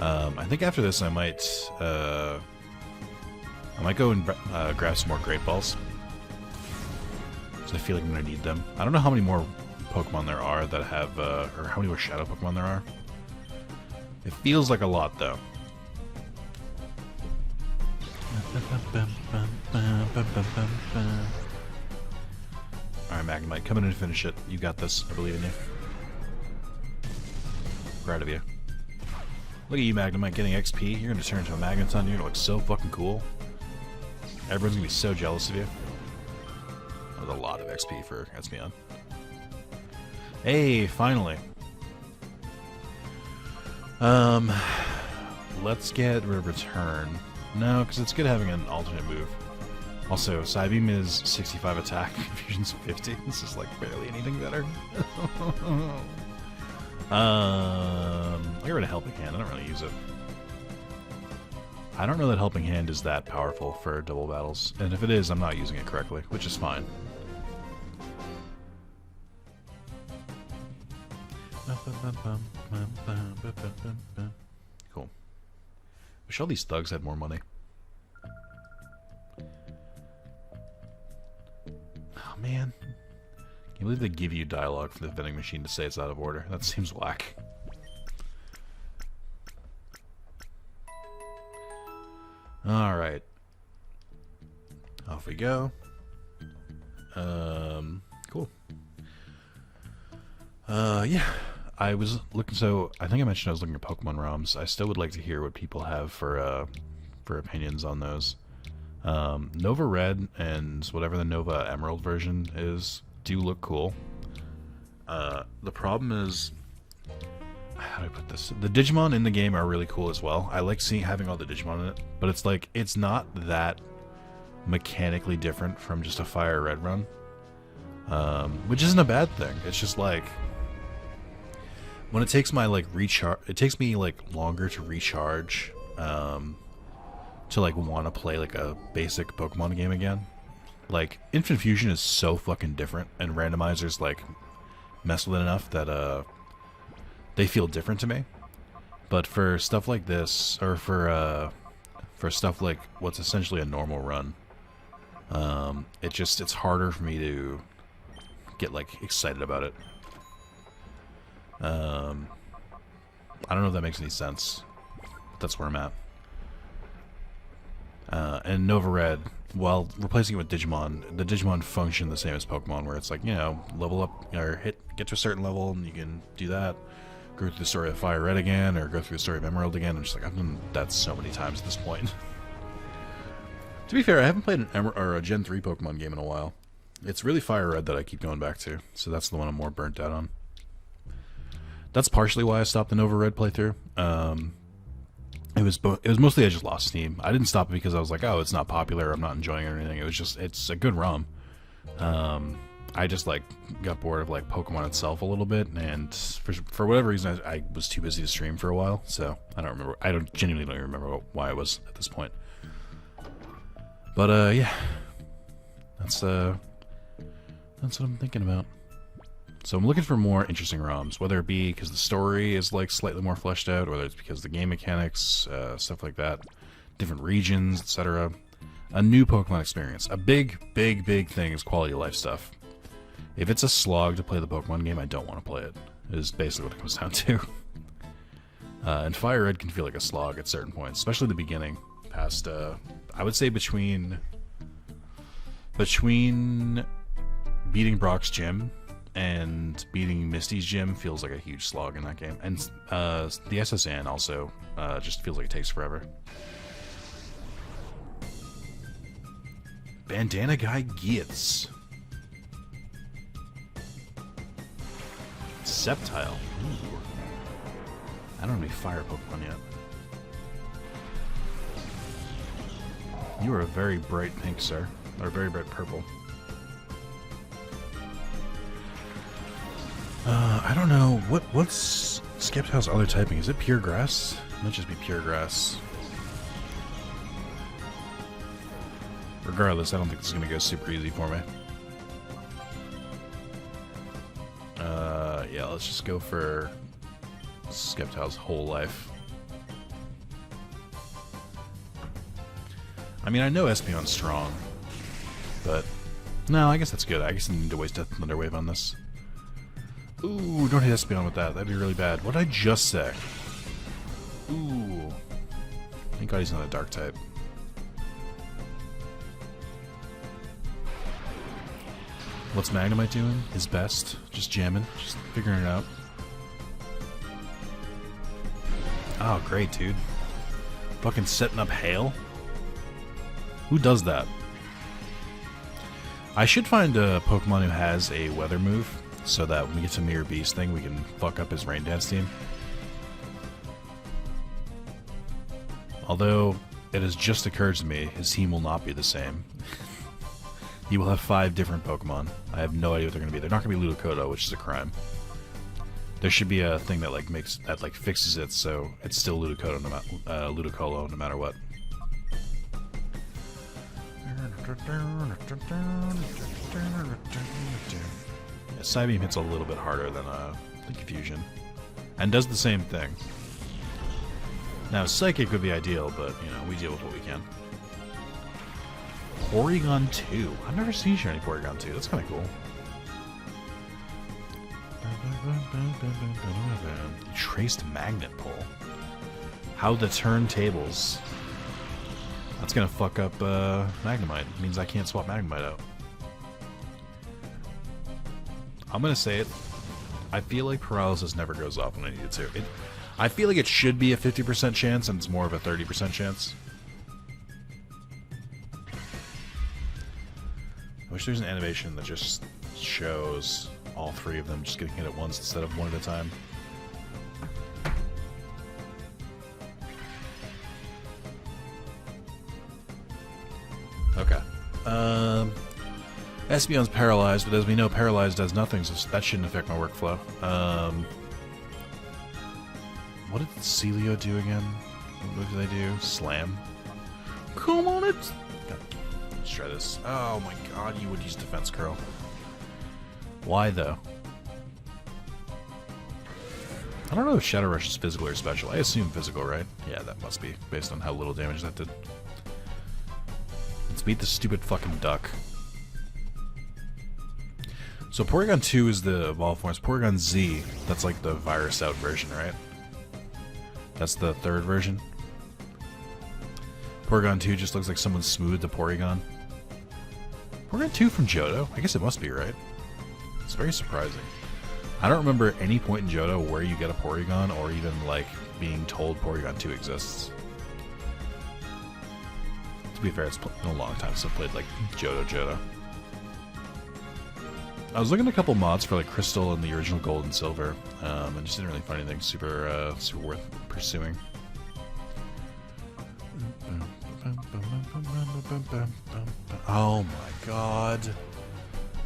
I think after this I might go and grab some more Great Balls. Because I feel like I'm going to need them. I don't know how many more Pokemon there are that have, or how many more Shadow Pokemon there are. It feels like a lot, though. Alright, Magnemite, come in and finish it. You got this. I believe in you. Proud of you. Look at you, Magnemite, getting XP. You're gonna turn into a Magneton. You're gonna look so fucking cool. Everyone's gonna be so jealous of you. That was a lot of XP for Espeon. Hey, finally. Let's get rid of Return. No, because it's good having an alternate move. Also, Psybeam is 65 attack, Fusion's 50. This is like barely anything better. I get rid of Helping Hand. I don't really use it. I don't know that Helping Hand is that powerful for double battles, and if it is, I'm not using it correctly, which is fine. Cool. Wish all these thugs had more money. Oh man. Can't believe they give you dialogue from the vending machine to say it's out of order. That seems whack. Alright. Off we go. Cool. Yeah. I was looking, so I think I mentioned I was looking at Pokemon ROMs. I still would like to hear what people have for opinions on those. Nova Red and whatever the Nova Emerald version is do look cool. The problem is, how do I put this? The Digimon in the game are really cool as well. I like having all the Digimon in it, but it's like, it's not that mechanically different from just a Fire Red run. Which isn't a bad thing. It's just like, when it takes my like recharge, it takes me like longer to recharge, to like want to play like a basic Pokemon game again. Like Infinite Fusion is so fucking different, and randomizers like mess with it enough that they feel different to me. But for stuff like this, or for stuff like what's essentially a normal run, it's harder for me to get like excited about it. I don't know if that makes any sense. That's where I'm at. And Nova Red, while replacing it with Digimon, the Digimon function the same as Pokemon, where it's like, you know, level up or get to a certain level and you can do that. Go through the story of Fire Red again, or go through the story of Emerald again. I'm just like, I've done that so many times at this point. To be fair, I haven't played a Gen 3 Pokemon game in a while. It's really Fire Red that I keep going back to, so that's the one I'm more burnt out on. That's partially why I stopped the Nova Red playthrough. It was mostly I just lost steam. I didn't stop it because I was like, oh, it's not popular, I'm not enjoying it or anything. It was just, it's a good ROM. I just like got bored of like Pokemon itself a little bit, and for whatever reason I was too busy to stream for a while, so I don't remember. I genuinely don't even remember why I was at this point. But yeah, that's what I'm thinking about. So I'm looking for more interesting ROMs, whether it be because the story is like slightly more fleshed out, or whether it's because the game mechanics, stuff like that, different regions, etc. A new Pokemon experience. A big thing is quality of life stuff. If it's a slog to play the Pokemon game, I don't want to play it, is basically what it comes down to. And Fire Red can feel like a slog at certain points, especially the beginning. Past, I would say between beating Brock's gym and beating Misty's gym feels like a huge slog in that game. And the SSN also just feels like it takes forever. Bandana Guy gets Sceptile. Ooh. I don't have any fire Pokemon yet. You are a very bright pink, sir. Or very bright purple. I don't know. What's Sceptile's other typing? Is it pure grass? It might just be pure grass. Regardless, I don't think this is going to go super easy for me. Yeah, let's just go for Sceptile's whole life. I mean, I know Espeon's strong, but no, I guess that's good. I guess I need to waste Death Thunder Wave on this. Ooh, don't hit Espeon with that. That'd be really bad. What did I just say? Ooh. Thank God he's not a dark type. What's Magnemite doing? His best. Just jamming. Just figuring it out. Oh, great, dude. Fucking setting up hail? Who does that? I should find a Pokemon who has a weather move, so that when we get to Mirror Beast thing, we can fuck up his Rain Dance team. Although, it has just occurred to me, his team will not be the same. He will have 5 different Pokemon. I have no idea what they're going to be. They're not going to be Ludicolo, which is a crime. There should be a thing that fixes it so it's still Ludicolo no matter what. Yeah, Psybeam hits a little bit harder than Confusion, and does the same thing. Now Psychic would be ideal, but you know we deal with what we can. Porygon 2. I've never seen shiny Porygon 2. That's kind of cool. Traced Magnet Pull. How the turntables. That's gonna fuck up Magnemite. It means I can't swap Magnemite out. I'm gonna say it. I feel like Paralysis never goes off when I need it to. I feel like it should be a 50% chance, and it's more of a 30% chance. I wish there's an animation that just shows all 3 of them just getting hit at once instead of one at a time. Okay. Espeon's paralyzed, but as we know, paralyzed does nothing, so that shouldn't affect my workflow. What did Celio do again? What did they do? Slam? Come on, it's... Let's try this. Oh my god, you would use Defense Curl. Why, though? I don't know if Shadow Rush is physical or special. I assume physical, right? Yeah, that must be, based on how little damage that did. Let's beat the stupid fucking duck. So Porygon 2 is the evolved form. It's Porygon Z. That's like the virus out version, right? That's the 3rd version. Porygon 2 just looks like someone smoothed the Porygon. Porygon 2 from Johto? I guess it must be, right? It's very surprising. I don't remember any point in Johto where you get a Porygon or even, like, being told Porygon 2 exists. To be fair, it's been a long time since I've played, like, Johto. I was looking at a couple mods for, like, Crystal and the original Gold and Silver, and just didn't really find anything super worth pursuing. Oh my god.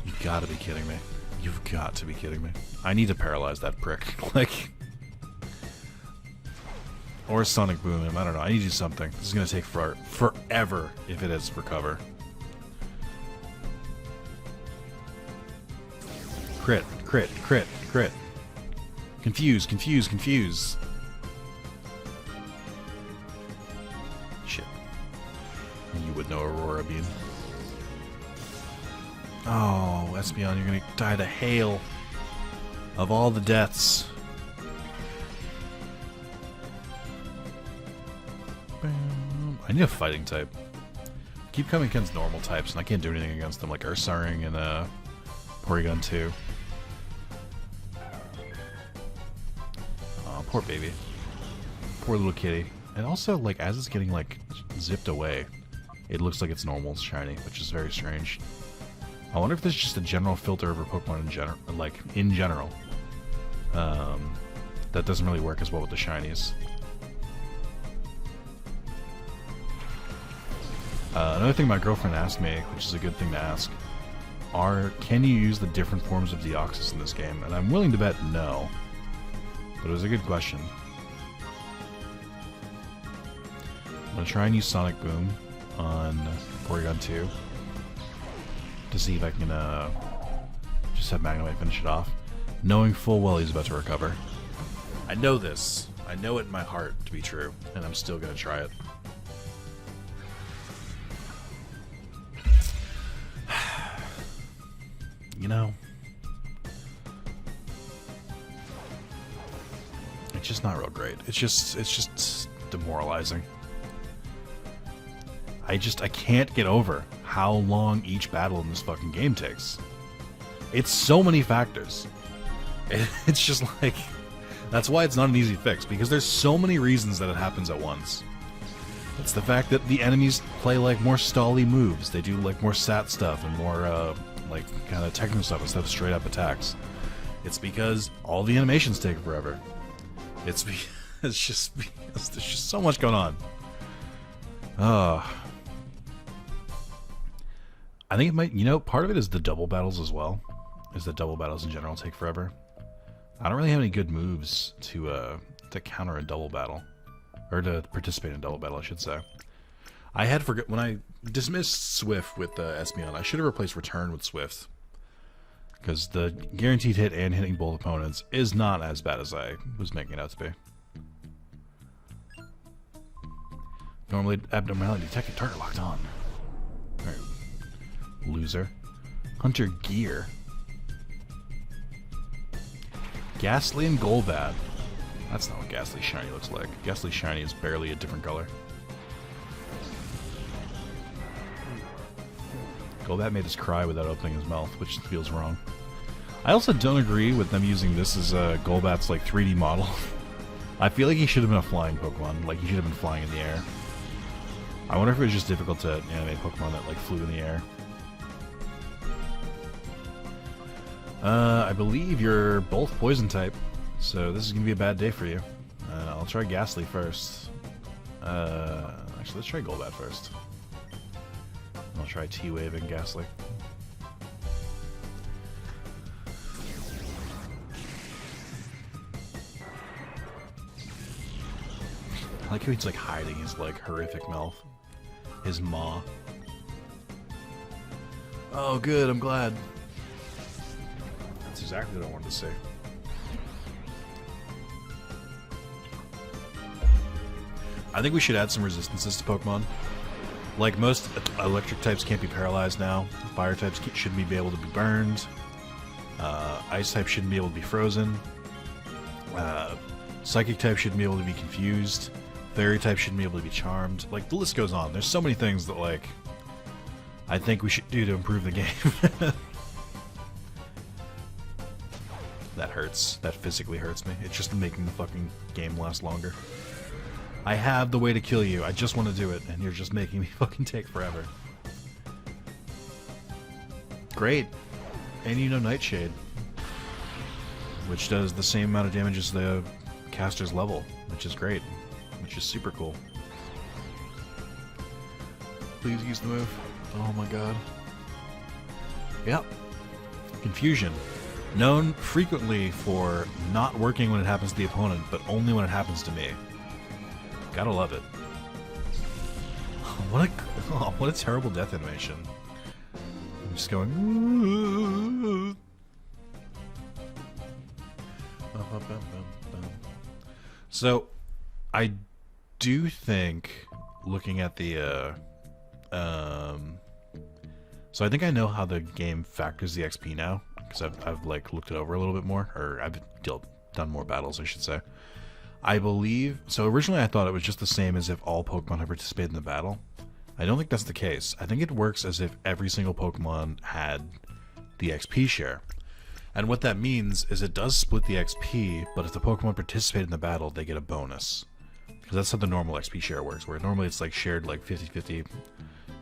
You gotta be kidding me. You've got to be kidding me. I need to paralyze that prick. Like... Or Sonic Boom him. I don't know. I need to do something. This is gonna take forever if it is recover. Crit, crit, crit, crit. Confuse, confuse, confuse. Shit. You would know Aurora Beam. Oh, Espeon, you're gonna die to hail. Of all the deaths. I need a fighting type. Keep coming against normal types, and I can't do anything against them, like Ursaring and Porygon 2. Oh, poor baby. Poor little kitty. And also, like, as it's getting, like, zipped away, it looks like it's normal, it's shiny, which is very strange. I wonder if there's just a general filter over Pokemon in general, like, in general. That doesn't really work as well with the shinies. Another thing my girlfriend asked me, which is a good thing to ask, can you use the different forms of Deoxys in this game? And I'm willing to bet no. But it was a good question. I'm going to try and use Sonic Boom on Porygon 2 to see if I can just have Magnemite finish it off, knowing full well he's about to recover. I know this. I know it in my heart to be true, and I'm still going to try it. You know, I it's just not real great. It's just demoralizing. I can't get over how long each battle in this fucking game takes. It's so many factors. It's just like, that's why it's not an easy fix, because there's so many reasons that it happens at once. It's the fact that the enemies play like more stally moves. They do like more stat stuff and more like kind of technical stuff instead of straight up attacks. It's because all the animations take forever. It's just because there's just so much going on. I think it might, part of it is the double battles as well. Is that double battles in general take forever. I don't really have any good moves to counter a double battle. Or to participate in a double battle, I should say. I had forgot when I dismissed Swift with Espeon, I should have replaced Return with Swift. Because the guaranteed hit and hitting both opponents is not as bad as I was making it out to be. Normally, abnormality detected, target locked on. Alright. Loser. Hunter Gear. Ghastly and Golbat. That's not what Ghastly Shiny looks like. Ghastly Shiny is barely a different color. Golbat made us cry without opening his mouth, which feels wrong. I also don't agree with them using this as Golbat's like 3D model. I feel like he should have been a flying Pokemon. Like he should have been flying in the air. I wonder if it was just difficult to animate Pokemon that like flew in the air. I believe you're both poison type, so this is gonna be a bad day for you. I'll try Ghastly first. Actually, let's try Golbat first. I'll try T-Wave and Ghastly. I like how he's like hiding his like horrific mouth. His maw. Oh good, I'm glad. That's exactly what I wanted to say. I think we should add some resistances to Pokemon. Like most electric types can't be paralyzed now. Fire types shouldn't be able to be burned. Ice type shouldn't be able to be frozen. Psychic type shouldn't be able to be confused. Fairy type shouldn't be able to be charmed. Like, the list goes on. There's so many things that, like, I think we should do to improve the game. That hurts. That physically hurts me. It's just making the fucking game last longer. I have the way to kill you. I just want to do it, and you're just making me fucking take forever. Great. And you know Nightshade. Which does the same amount of damage as the caster's level, which is great. Which is super cool. Please use the move. Oh my god. Yep. Confusion. Known frequently for not working when it happens to the opponent, but only when it happens to me. Gotta love it. What a terrible death animation. I'm just going. So, I do think, looking at the, so I think I know how the game factors the XP now, because I've like looked it over a little bit more, or I've done more battles, I should say. I believe, so originally I thought it was just the same as if all Pokemon had participated in the battle. I don't think that's the case. I think it works as if every single Pokemon had the XP share. And what that means is it does split the XP, but if the Pokemon participate in the battle, they get a bonus. Because that's how the normal XP share works, where normally it's like shared like 50-50,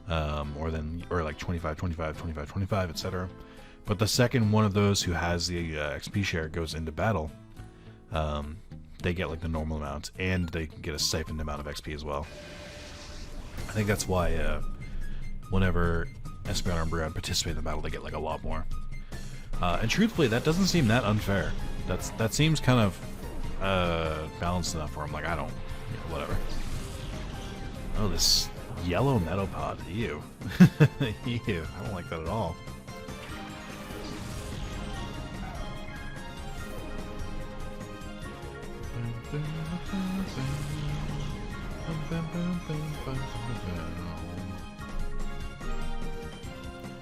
or like 25-25, etc. But the second one of those who has the XP share goes into battle, they get like the normal amount, and they get a siphoned amount of XP as well. I think that's why whenever Espeon and Umbreon participate in the battle, they get like a lot more. And truthfully, that doesn't seem that unfair. That seems kind of balanced enough where I'm like, I don't, whatever. Oh, this yellow Metapod. Ew. Ew. I don't like that at all.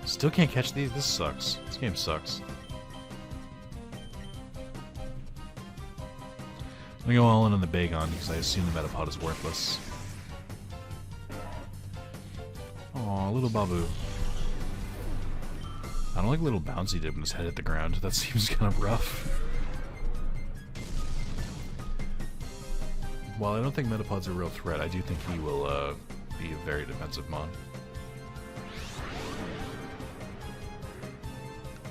Still can't catch these. This sucks. This game sucks. gonna go all in on the Bagon because I assume the Metapod is worthless. Aw, little Babu. I don't like little bouncy dip when his head hit the ground. That seems kind of rough. While I don't think Metapod's a real threat, I do think he will be a very defensive mon.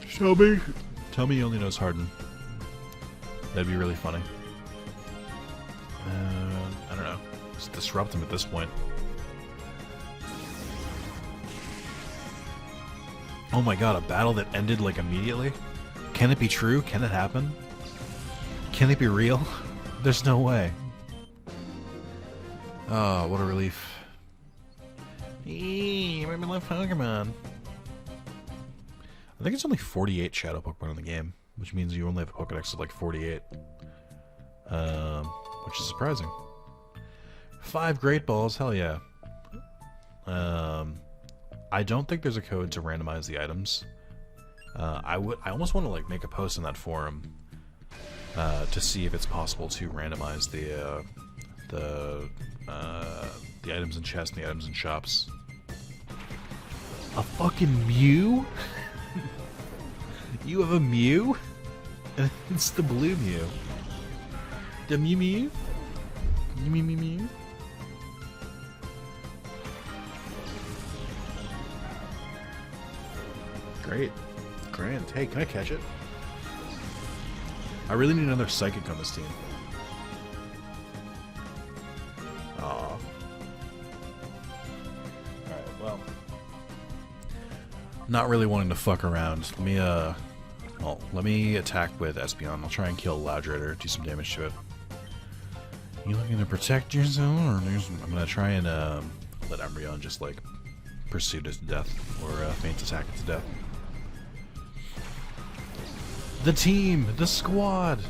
Shelby! Tell me he only knows Harden. That'd be really funny. I don't know. Just disrupt him at this point. Oh my god, a battle that ended like immediately? Can it be true? Can it happen? Can it be real? There's no way. Oh, what a relief. Eee, made me love Pokemon. I think it's only 48 Shadow Pokemon in the game, which means you only have a Pokedex of like 48. Which is surprising. 5 Great Balls, hell yeah. I don't think there's a code to randomize the items. I almost want to like make a post in that forum to see if it's possible to randomize the items in chests and the items in shops. A fucking Mew? You have a Mew? It's the blue Mew. The Mew Mew? Mew Mew Mew? Great. Grand. Hey, can I catch it? I really need another Psychic on this team. Aw. Alright, well. Not really wanting to fuck around. Let me attack with Espeon. I'll try and kill Loudrider, do some damage to it. You looking to protect yourself, or I'm gonna try and let Umbreon just like pursue it to death, or feint attack it to death. The team, the squad.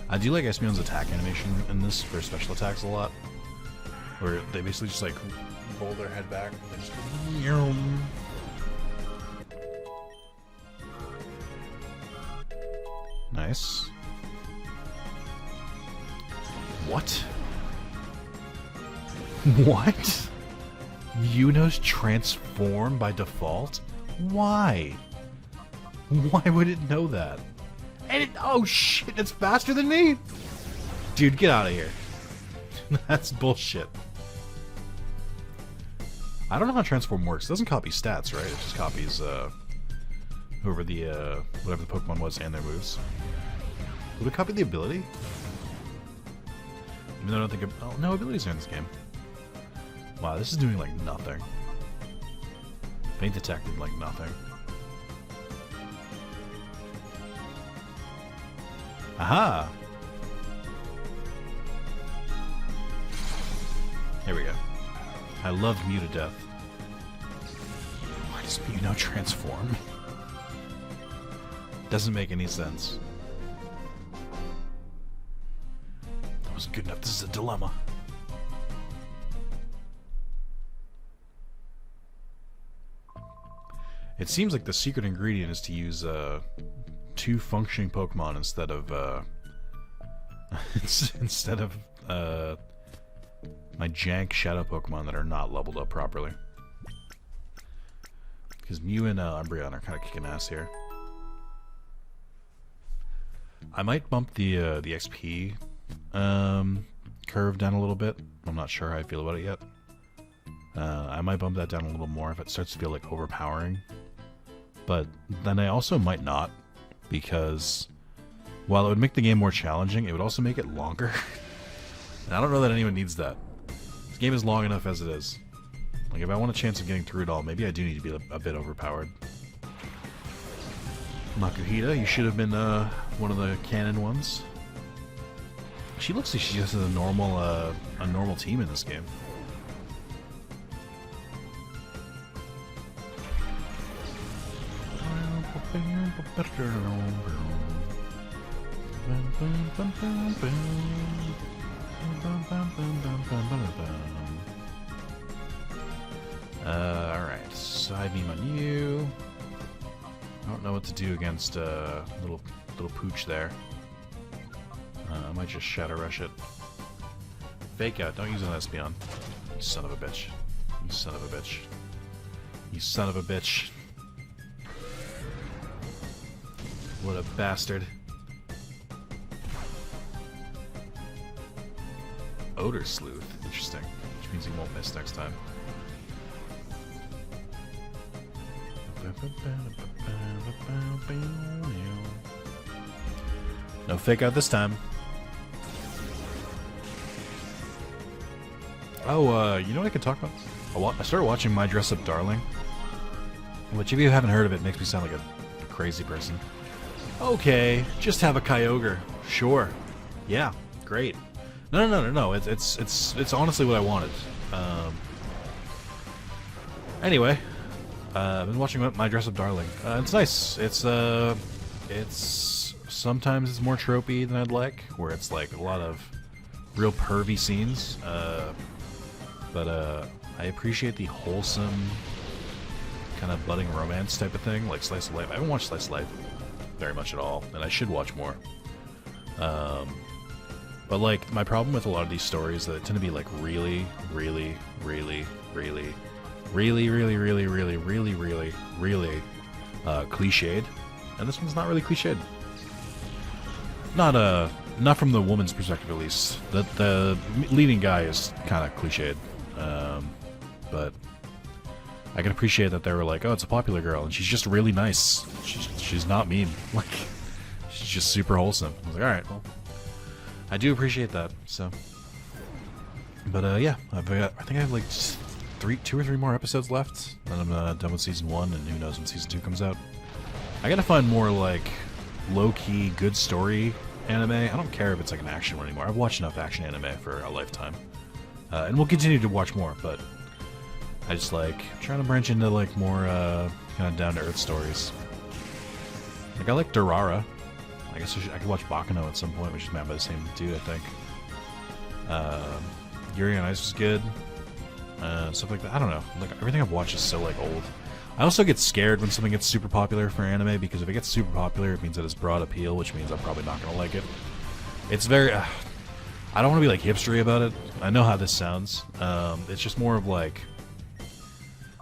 I do like Espeon's attack animation in this for special attacks a lot, where they basically just like roll their head back and they just go, nice. What? What? Unos transform by default? Why? Why would it know that? And it, oh shit, it's faster than me? Dude, get out of here. That's bullshit. I don't know how transform works. It doesn't copy stats, right? It just copies whoever the whatever the Pokemon was and their moves. Would it copy the ability? Even though I don't think oh no, abilities are in this game. Wow, this is doing like nothing. Feint attack did like nothing. Aha! There we go. I love Mew to death. Why does Mew now transform? Doesn't make any sense. That wasn't good enough. This is a dilemma. It seems like the secret ingredient is to use 2 functioning Pokemon instead of my jank Shadow Pokemon that are not leveled up properly. Because Mew and Umbreon are kind of kicking ass here. I might bump the XP curve down a little bit. I'm not sure how I feel about it yet. I might bump that down a little more if it starts to feel like overpowering. But then I also might not, because while it would make the game more challenging, it would also make it longer. And I don't know that anyone needs that. This game is long enough as it is. Like, if I want a chance of getting through it all, maybe I do need to be a bit overpowered. Makuhita, you should have been one of the canon ones. She looks like she just has a normal team in this game. Alright, side beam on you. I don't know what to do against little pooch there. I might just Shadow Rush it. Fake out. Don't use an Espeon. You son of a bitch. You son of a bitch. You son of a bitch. What a bastard. Odor Sleuth. Interesting. Which means he won't miss next time. No fake out this time. Oh, you know what I could talk about? I started watching My Dress Up Darling. Which, if you haven't heard of it, makes me sound like a crazy person. Okay, just have a Kyogre. Sure. Yeah, great. No. It's honestly what I wanted. Anyway, I've been watching My Dress Up Darling. It's nice. It's sometimes it's more tropey than I'd like, where it's like a lot of real pervy scenes. But I appreciate the wholesome kind of budding romance type of thing, like Slice of Life. I haven't watched Slice of Life very much at all, and I should watch more. But like, my problem with a lot of these stories is that they tend to be like really cliched, and this one's not really cliched. Not from the woman's perspective, at least. The leading guy is kind of cliched, but I can appreciate that they were like, oh, it's a popular girl, and she's just really nice. She's not mean. Like, she's just super wholesome. I was like, all right, well, I do appreciate that. So, but yeah, I think I have like 2 or 3 more episodes left, and I'm done with season 1, and who knows when season 2 comes out. I gotta find more like low-key, good story anime. I don't care if it's like an action one anymore. I've watched enough action anime for a lifetime, and we'll continue to watch more. But I just like trying to branch into like more kind of down-to-earth stories. Like I like Durara. I guess I could watch Baccano at some point, which is made by the same dude, I think. Yuri on Ice was good. Stuff like that. I don't know. Like everything I've watched is so like old. I also get scared when something gets super popular for anime, because if it gets super popular, it means that it's broad appeal, which means I'm probably not gonna like it. It's very. I don't want to be like hipstery about it. I know how this sounds. It's just more of like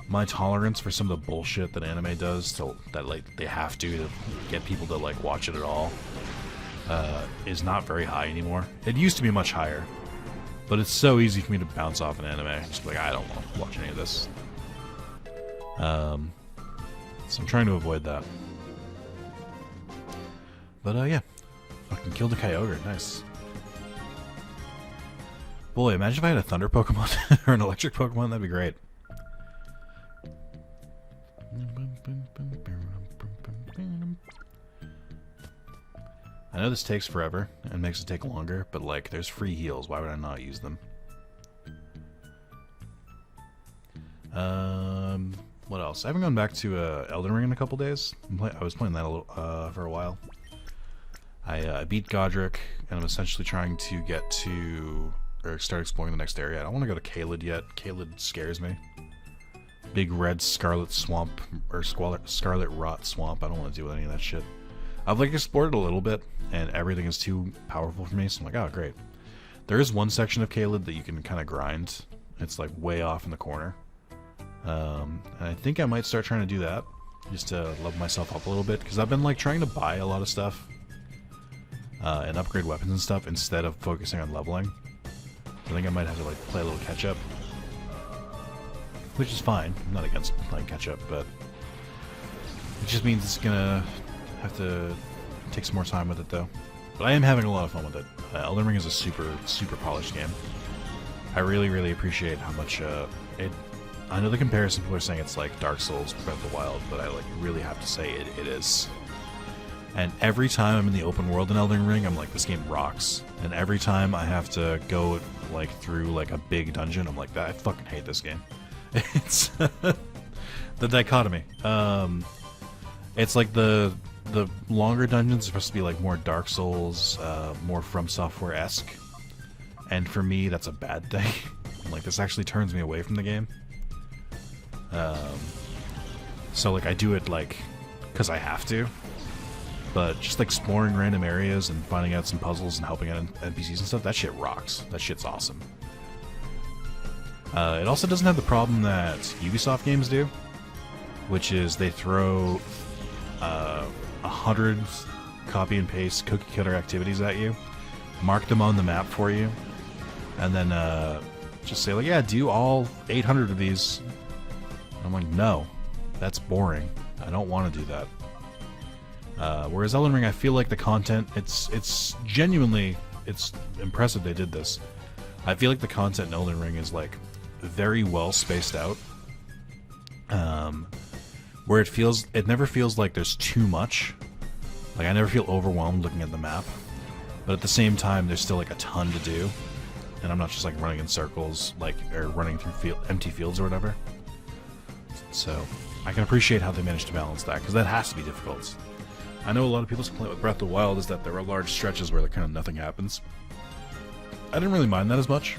my tolerance for some of the bullshit that anime does, that like they have to get people to like watch it at all, is not very high anymore. It used to be much higher, but it's so easy for me to bounce off an anime. Just like I don't want to watch any of this. So I'm trying to avoid that. But yeah, fucking killed a Kyogre. Nice. Boy, imagine if I had a Thunder Pokemon or an Electric Pokemon. That'd be great. I know this takes forever and makes it take longer, but like, there's free heals. Why would I not use them? What else? I haven't gone back to Elden Ring in a couple days. I was playing that a little, for a while. I beat Godric, and I'm essentially trying to get to, or start exploring the next area. I don't want to go to Caelid yet. Caelid scares me. Big red scarlet swamp, or scarlet rot swamp. I don't want to deal with any of that shit. I've like explored it a little bit, and everything is too powerful for me, so I'm like, oh, great. There is one section of Caelid that you can kind of grind. It's like way off in the corner. And I think I might start trying to do that, just to level myself up a little bit, because I've been like trying to buy a lot of stuff, and upgrade weapons and stuff, instead of focusing on leveling. I think I might have to like play a little catch up, which is fine. I'm not against playing catch up, but it just means it's gonna have to take some more time with it though. But I am having a lot of fun with it. Elden Ring is a super polished game. I really appreciate how much it. I know the comparison people are saying it's like Dark Souls, Breath of the Wild, but I like really have to say it is. And every time I'm in the open world in Elden Ring, I'm like, this game rocks. And every time I have to go like through like a big dungeon, I'm like, I fucking hate this game. It's the dichotomy. It's like the longer dungeons are supposed to be like more Dark Souls, more From Software-esque. And for me, that's a bad thing. Like, this actually turns me away from the game. So like I do it like because I have to. But just like exploring random areas and finding out some puzzles and helping out NPCs and stuff, that shit rocks. That shit's awesome. It also doesn't have the problem that Ubisoft games do, which is they throw 100 copy and paste cookie cutter activities at you, mark them on the map for you, and then just say like, yeah, do all 800 of these. And I'm like, no, that's boring. I don't want to do that. Whereas Elden Ring, I feel like the content, it's genuinely, it's impressive they did this. I feel like the content in Elden Ring is like very well spaced out. Where it never feels like there's too much. Like I never feel overwhelmed looking at the map. But at the same time, there's still like a ton to do. And I'm not just like running in circles, like, or running through empty fields or whatever. So I can appreciate how they managed to balance that, because that has to be difficult. I know a lot of people's complaint with Breath of the Wild is that there are large stretches where kind of nothing happens. I didn't really mind that as much,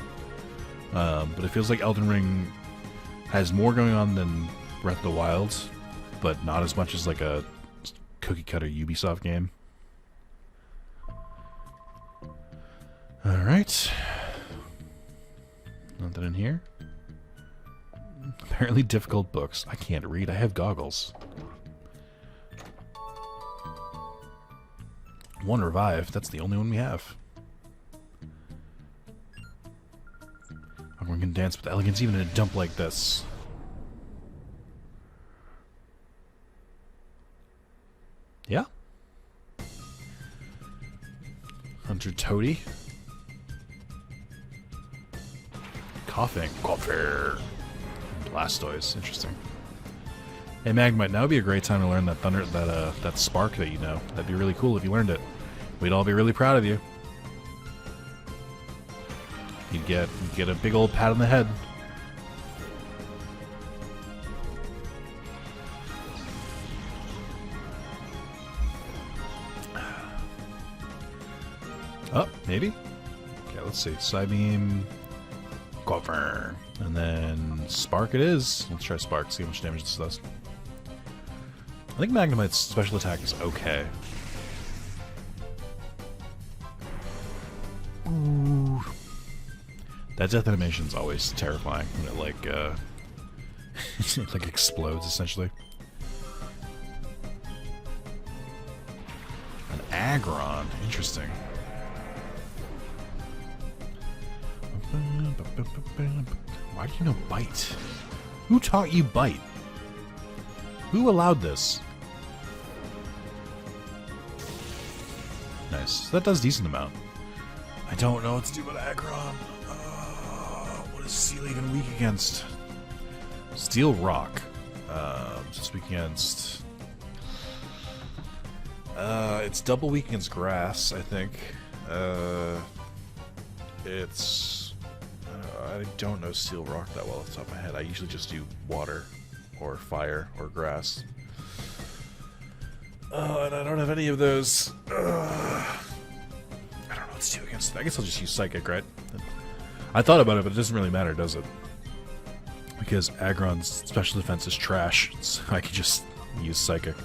but it feels like Elden Ring has more going on than Breath of the Wild, but not as much as like a cookie-cutter Ubisoft game. Alright. Nothing in here. Apparently difficult books. I can't read. I have goggles. One revive. That's the only one we have. Everyone can dance with elegance even in a dump like this. Yeah? Hunter Toady. Coughing. Cougher. Blastoise. Interesting. Hey Magmite, now would be a great time to learn that that spark that you know. That'd be really cool if you learned it. We'd all be really proud of you. You'd get a big old pat on the head. Oh, maybe? Okay, let's see. Psybeam. Cover. And then Spark it is. Let's try Spark, see how much damage this does. I think Magnemite's special attack is okay. Ooh. That death animation is always terrifying when it like it like explodes essentially. An Aggron, interesting. Why do you know Bite? Who taught you Bite? Who allowed this? Nice. That does a decent amount. I don't know what to do about Aggron. What is Seal even weak against? Steel Rock. Just weak against... it's double weak against Grass, I think. I don't know Steel Rock that well off the top of my head. I usually just do Water, or Fire, or Grass. And I don't have any of those. I don't know what to do against it. I guess I'll just use Psychic, right? I thought about it, but it doesn't really matter, does it? Because Aggron's special defense is trash, so I can just use Psychic.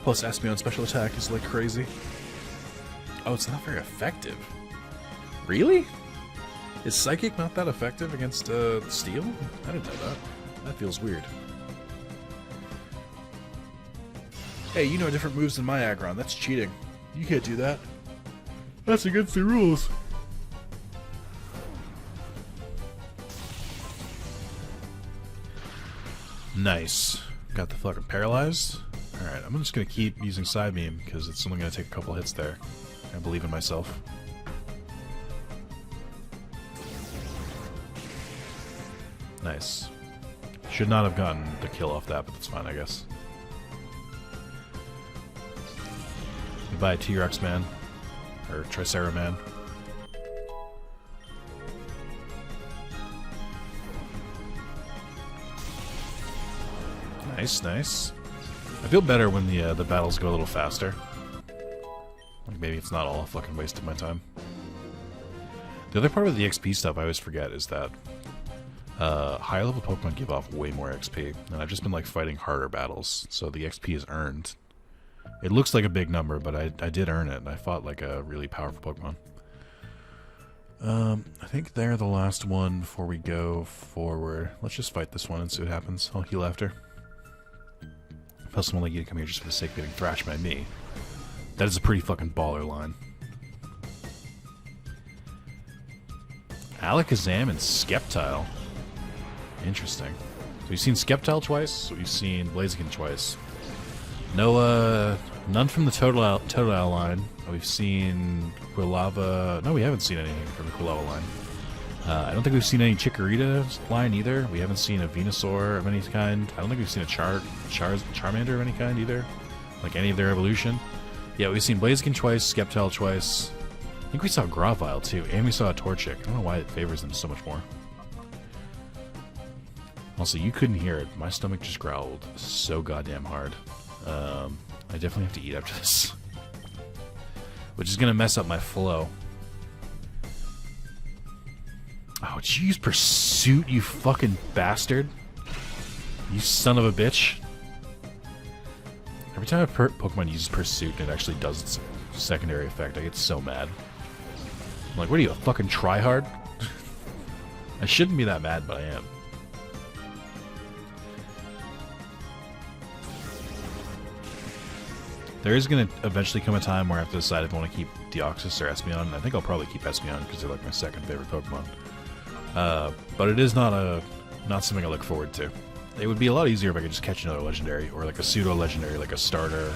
Plus, Espeon's special attack is like crazy. Oh, it's not very effective. Really? Is Psychic not that effective against Steel? I didn't know that. That feels weird. Hey, you know different moves than my Aggron. That's cheating. You can't do that. That's against the rules. Nice. Got the fucking paralyzed. Alright, I'm just gonna keep using Psybeam because it's only gonna take a couple hits there. I believe in myself. Nice. Should not have gotten the kill off that, but that's fine, I guess. Goodbye, T-Rex man. Or Tricera man. Nice, nice. I feel better when the battles go a little faster. Like maybe it's not all a fucking waste of my time. The other part of the XP stuff I always forget is that higher level Pokemon give off way more XP, and I've just been like fighting harder battles, so the XP is earned. It looks like a big number, but I did earn it, and I fought like a really powerful Pokemon. I think they're the last one before we go forward. Let's just fight this one and see what happens. I'll heal after. If I was someone like you to come here just for the sake of getting thrashed by me, that is a pretty fucking baller line. Alakazam and Sceptile. Interesting. So we've seen Sceptile twice, we've seen Blaziken twice. No, none from the Totodile line. We've seen Quilava. No, we haven't seen anything from the Quilava line. I don't think we've seen any Chikorita line either. We haven't seen a Venusaur of any kind. I don't think we've seen a Charmander of any kind either. Like any of their evolution. Yeah, we've seen Blaziken twice, Sceptile twice. I think we saw Grovyle too, and we saw a Torchic. I don't know why it favors them so much more. Also, you couldn't hear it. My stomach just growled so goddamn hard. I definitely have to eat after this. Which is gonna mess up my flow. Oh, jeez, Pursuit, you fucking bastard. You son of a bitch. Every time a Pokemon uses Pursuit and it actually does its secondary effect, I get so mad. I'm like, what are you, a fucking tryhard? I shouldn't be that mad, but I am. There is going to eventually come a time where I have to decide if I want to keep Deoxys or Espeon, and I think I'll probably keep Espeon because they're like my second favorite Pokemon. But it is not something I look forward to. It would be a lot easier if I could just catch another legendary, or like a pseudo-legendary, like a starter,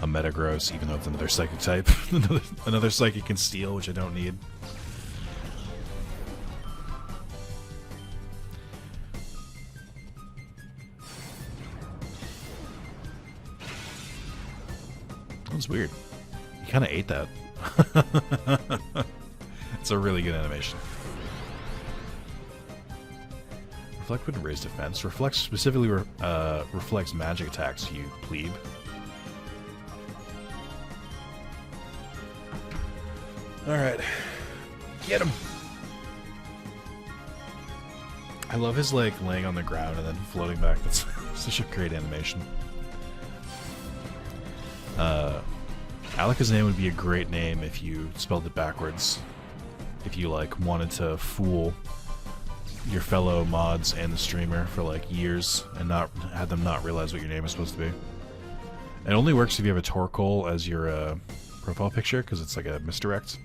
a Metagross, even though it's another psychic type. another psychic can steal, which I don't need. That's weird. You kind of ate that. It's a really good animation. Reflect wouldn't raise defense. Reflect specifically reflects magic attacks, you plebe. Alright. Get him! I love his, like, laying on the ground and then floating back. That's such a great animation. Alakazam would be a great name if you spelled it backwards. If you, like, wanted to fool your fellow mods and the streamer for, like, years and not had them not realize what your name is supposed to be. It only works if you have a Torkoal as your profile picture, because it's like a misdirect.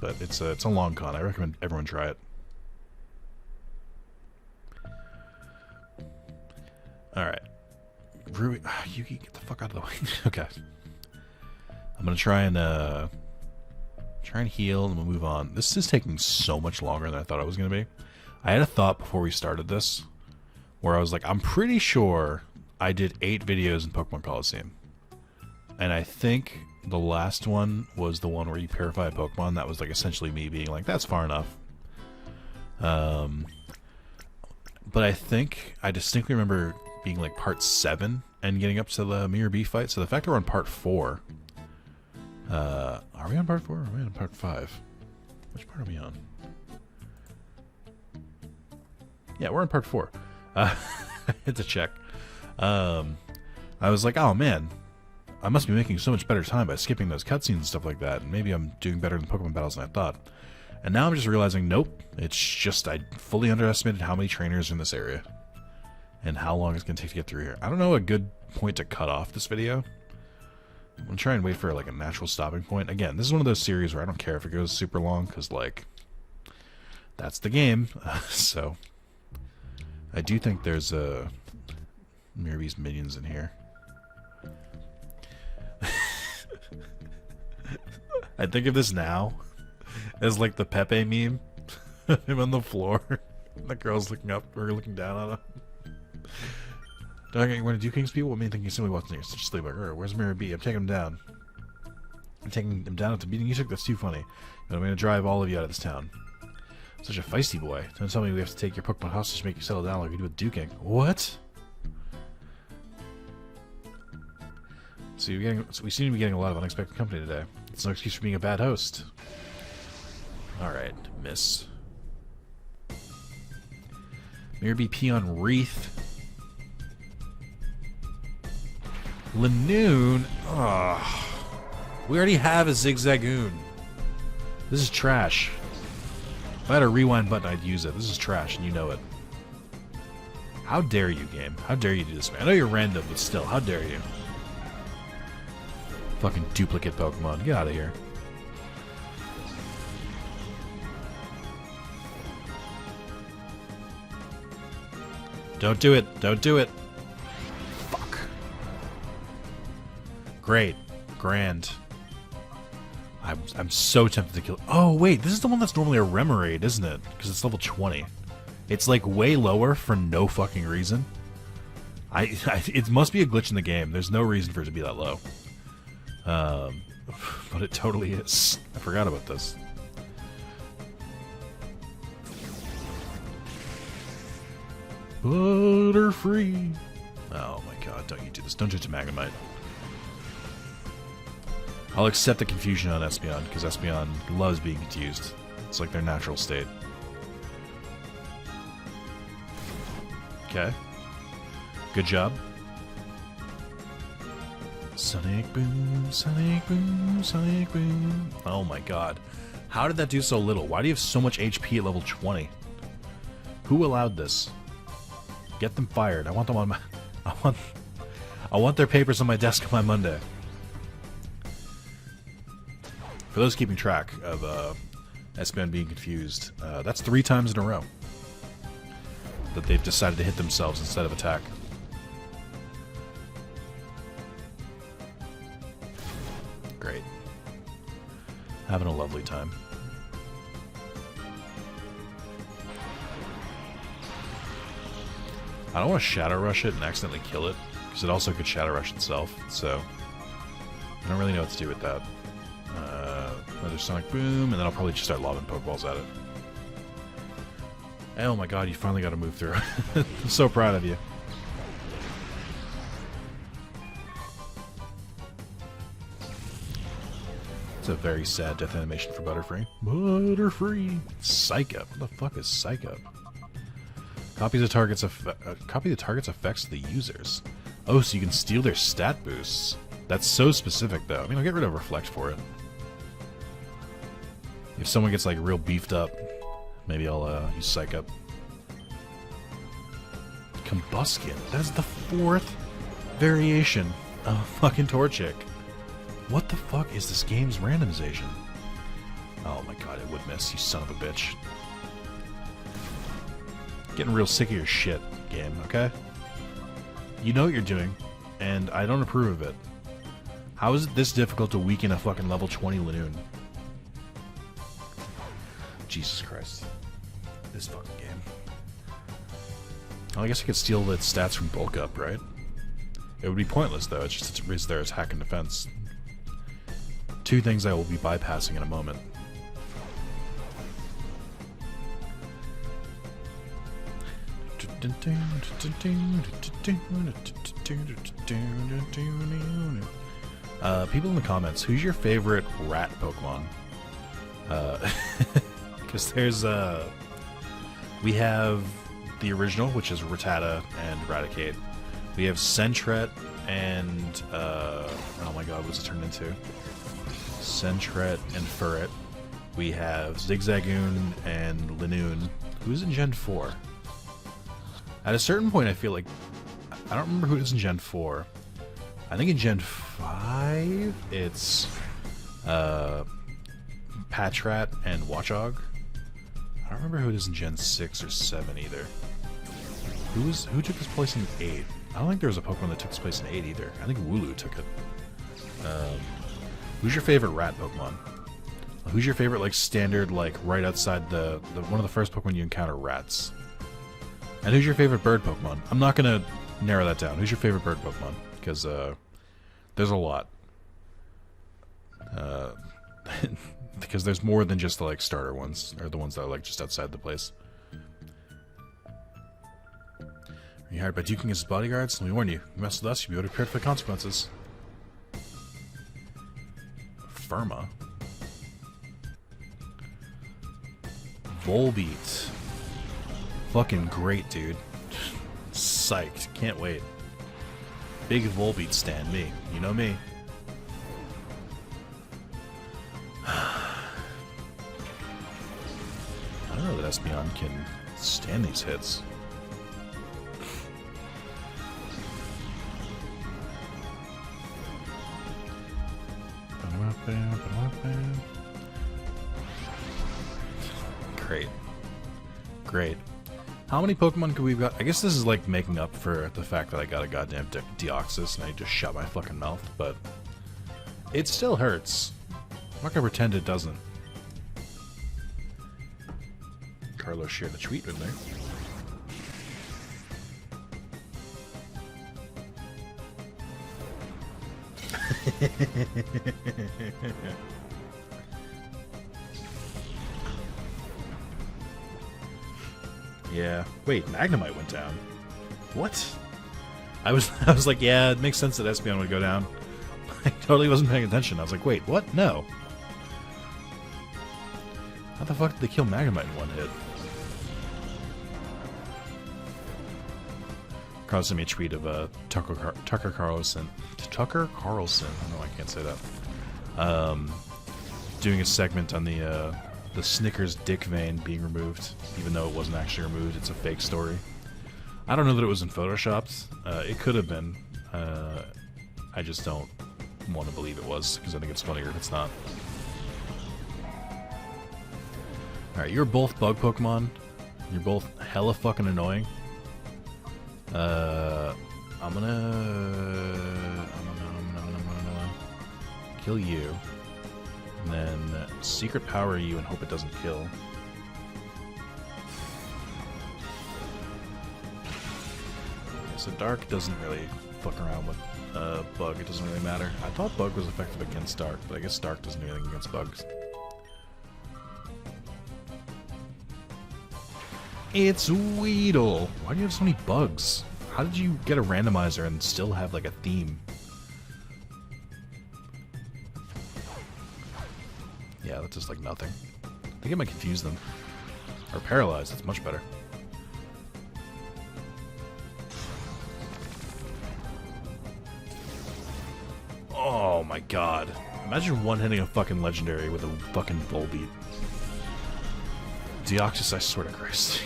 But it's a long con. I recommend everyone try it. Alright. Yuki, get the fuck out of the way. Okay. I'm gonna try and heal, and we'll move on. This is taking so much longer than I thought it was gonna be. I had a thought before we started this, where I was like, I'm pretty sure I did 8 videos in Pokemon Colosseum, and I think the last one was the one where you purify a Pokemon. That was like essentially me being like, that's far enough. But I think I distinctly remember being like part 7 and getting up to the Mirror B fight. So the fact that we're on part 4. Are we on part 4 or are we on part 5? Which part are we on? Yeah, we're on part 4. I had to check. I was like, oh man, I must be making so much better time by skipping those cutscenes and stuff like that, and maybe I'm doing better in Pokemon battles than I thought. And now I'm just realizing, nope, it's just I fully underestimated how many trainers are in this area. And how long it's going to take to get through here. I don't know a good point to cut off this video. I'm going to try and wait for like a natural stopping point. Again, this is one of those series where I don't care if it goes super long, because like, that's the game. So, I do think there's Mirrorbee's minions in here. I think of this now as like the Pepe meme. Him on the floor. The girl's looking up or looking down on him. When I do King's people, what made me think you simply walked in here? Such a sleep like, where's Mirror B? I'm taking him down. I'm taking him down at the meeting you took? That's too funny. But I'm going to drive all of you out of this town. Such a feisty boy. Don't tell me we have to take your Pokemon hostage to make you settle down like we do with duking. What? So we seem to be getting a lot of unexpected company today. It's no excuse for being a bad host. Alright, miss. Mirror BP on Wreath. Lanoon? Ugh. We already have a Zigzagoon. This is trash. If I had a rewind button, I'd use it. This is trash, and you know it. How dare you, game? How dare you do this, man? I know you're random, but still, how dare you? Fucking duplicate Pokemon. Get out of here. Don't do it. Don't do it. Fuck. Great. Grand. I'm so tempted to kill it. Oh, wait. This is the one that's normally a Remoraid, isn't it? Because it's level 20. It's, like, way lower for no fucking reason. It must be a glitch in the game. There's no reason for it to be that low. But it totally is. I forgot about this. Butterfree. Oh my god, don't you do this. Don't do it to Magnemite. I'll accept the confusion on Espeon, because Espeon loves being confused. It's like their natural state. Okay. Good job. Sonic Boom, Sonic Boom, Sonic Boom. Oh my god. How did that do so little? Why do you have so much HP at level 20? Who allowed this? Get them fired. I want them on my... I want their papers on my desk on my Monday. For those keeping track of Espeon being confused, that's 3 times in a row that they've decided to hit themselves instead of attack. Great. Having a lovely time. I don't want to Shadow Rush it and accidentally kill it, because it also could Shadow Rush itself, so I don't really know what to do with that. Another Sonic Boom, and then I'll probably just start lobbing Pokeballs at it. Oh my god, you finally got to move through. I'm so proud of you. It's a very sad death animation for Butterfree. Butterfree! Psych Up. What the fuck is Psych Up? Copy the target's effects to the users. Oh, so you can steal their stat boosts. That's so specific, though. I mean, I'll get rid of Reflect for it. If someone gets, like, real beefed up, maybe I'll use Psych Up. Combuskin. That's the 4th variation of fucking Torchic. What the fuck is this game's randomization? Oh my god, it would miss, you son of a bitch. Getting real sick of your shit, game, okay? You know what you're doing, and I don't approve of it. How is it this difficult to weaken a fucking level 20 Lanoon? Jesus Christ. This fucking game. Well, I guess I could steal the stats from Bulk Up, right? It would be pointless, though. It's just to raise their attack and defense. 2 things I will be bypassing in a moment. People in the comments, who's your favorite rat Pokemon? Because there's we have the original, which is Rattata and Raticate. We have Sentret and oh my god, what's it turned into? Sentret and Furret. We have Zigzagoon and Lanoon. Who's in Gen 4? At a certain point, I feel like... I don't remember who it is in Gen 4. I think in Gen 5, it's... Patrat and Watchog. I don't remember who it is in Gen 6 or 7 either. Who took this place in 8? I don't think there was a Pokemon that took this place in 8 either. I think Wooloo took it. Who's your favorite rat Pokemon? Who's your favorite, like, standard, like, right outside the one of the first Pokemon you encounter, rats? And who's your favorite bird Pokemon? I'm not gonna narrow that down. Who's your favorite bird Pokemon? Because, there's a lot. Because there's more than just the, like, starter ones, or the ones that are, like, just outside the place. Are you hired by Duking as bodyguards? Let me warn you. You mess with us, you'll be able to prepare for the consequences. Firma. Volbeat. Fucking great, dude. Psyched. Can't wait. Big Volbeat stand, me. You know me. I don't know that Espeon can stand these hits. Great. Great. How many Pokemon could we have got? I guess this is like making up for the fact that I got a goddamn Deoxys and I just shut my fucking mouth, but it still hurts. I'm not gonna pretend it doesn't. Carlos shared a tweet with me. Yeah. Wait, Magnemite went down. What? I was like, yeah, it makes sense that Espeon would go down. I totally wasn't paying attention. I was like, wait, what? No. How the fuck did they kill Magnemite in one hit? Carl sent me a tweet of Tucker Carlson. Tucker Carlson. I don't know, I can't say that. Doing a segment on the Snickers dick vein being removed, even though it wasn't actually removed. It's a fake story. I don't know that it was in Photoshopped. It could have been. I just don't want to believe it was, because I think it's funnier if it's not. Alright, you're both bug Pokemon. You're both hella fucking annoying. I'm gonna kill you. And then secret power you and hope it doesn't kill. So Dark doesn't really fuck around with Bug. It doesn't really matter. I thought Bug was effective against Dark, but I guess Dark doesn't do anything against bugs. It's Weedle! Why do you have so many bugs? How did you get a randomizer and still have like a theme? Yeah, that's just like nothing. I think I might confuse them. Or paralyzed, that's much better. Oh my god. Imagine one-hitting a fucking legendary with a fucking Volbeat. Deoxys, I swear to Christ.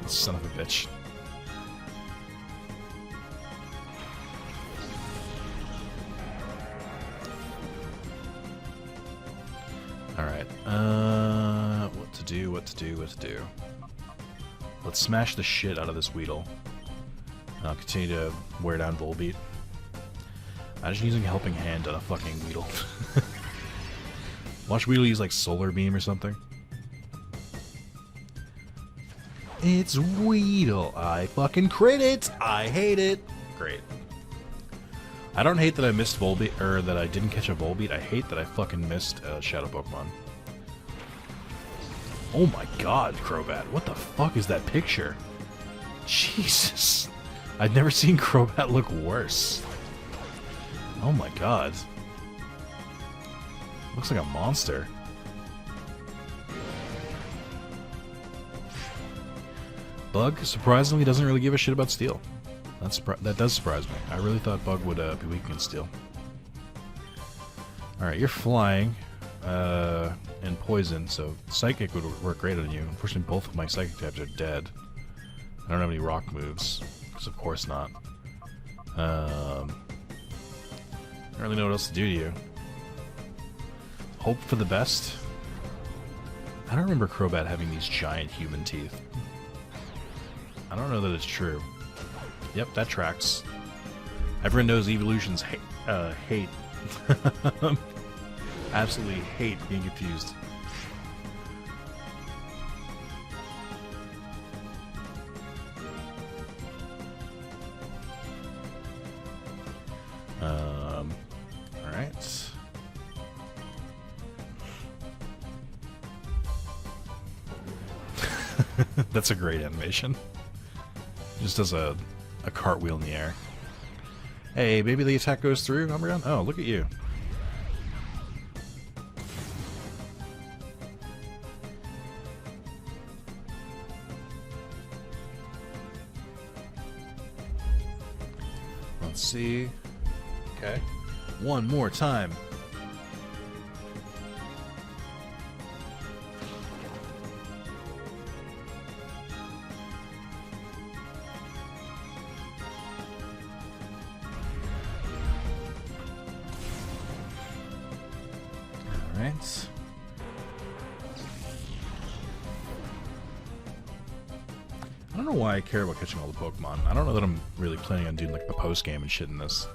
Son of a bitch. Alright, what to do. Let's smash the shit out of this Weedle. I'll continue to wear down Volbeat. Imagine using a helping hand on a fucking Weedle. Watch Weedle use like Solar Beam or something. It's Weedle. I fucking crit it. I hate it. Great. I don't hate that I missed Volbeat, or that I didn't catch a Volbeat. I hate that I fucking missed Shadow Pokemon. Oh my god, Crobat. What the fuck is that picture? Jesus. I've never seen Crobat look worse. Oh my god. Looks like a monster. Bug, surprisingly, doesn't really give a shit about Steel. That does surprise me. I really thought Bug would be weak against Steel. Alright, you're flying, and Poison, so Psychic would work great on you. Unfortunately, both of my Psychic types are dead. I don't have any Rock moves, because of course not. I don't really know what else to do to you. Hope for the best? I don't remember Crobat having these giant human teeth. I don't know that it's true. Yep, that tracks. Everyone knows evolutions hate. Absolutely hate being confused. Alright. That's a great animation. Just does a cartwheel in the air. Hey, maybe the attack goes through, Umbreon? Oh, look at you. let's see. Okay. One more time. Alright. I don't know why I care about catching all the Pokemon. I don't know that I'm really planning on doing like the post game and shit in this,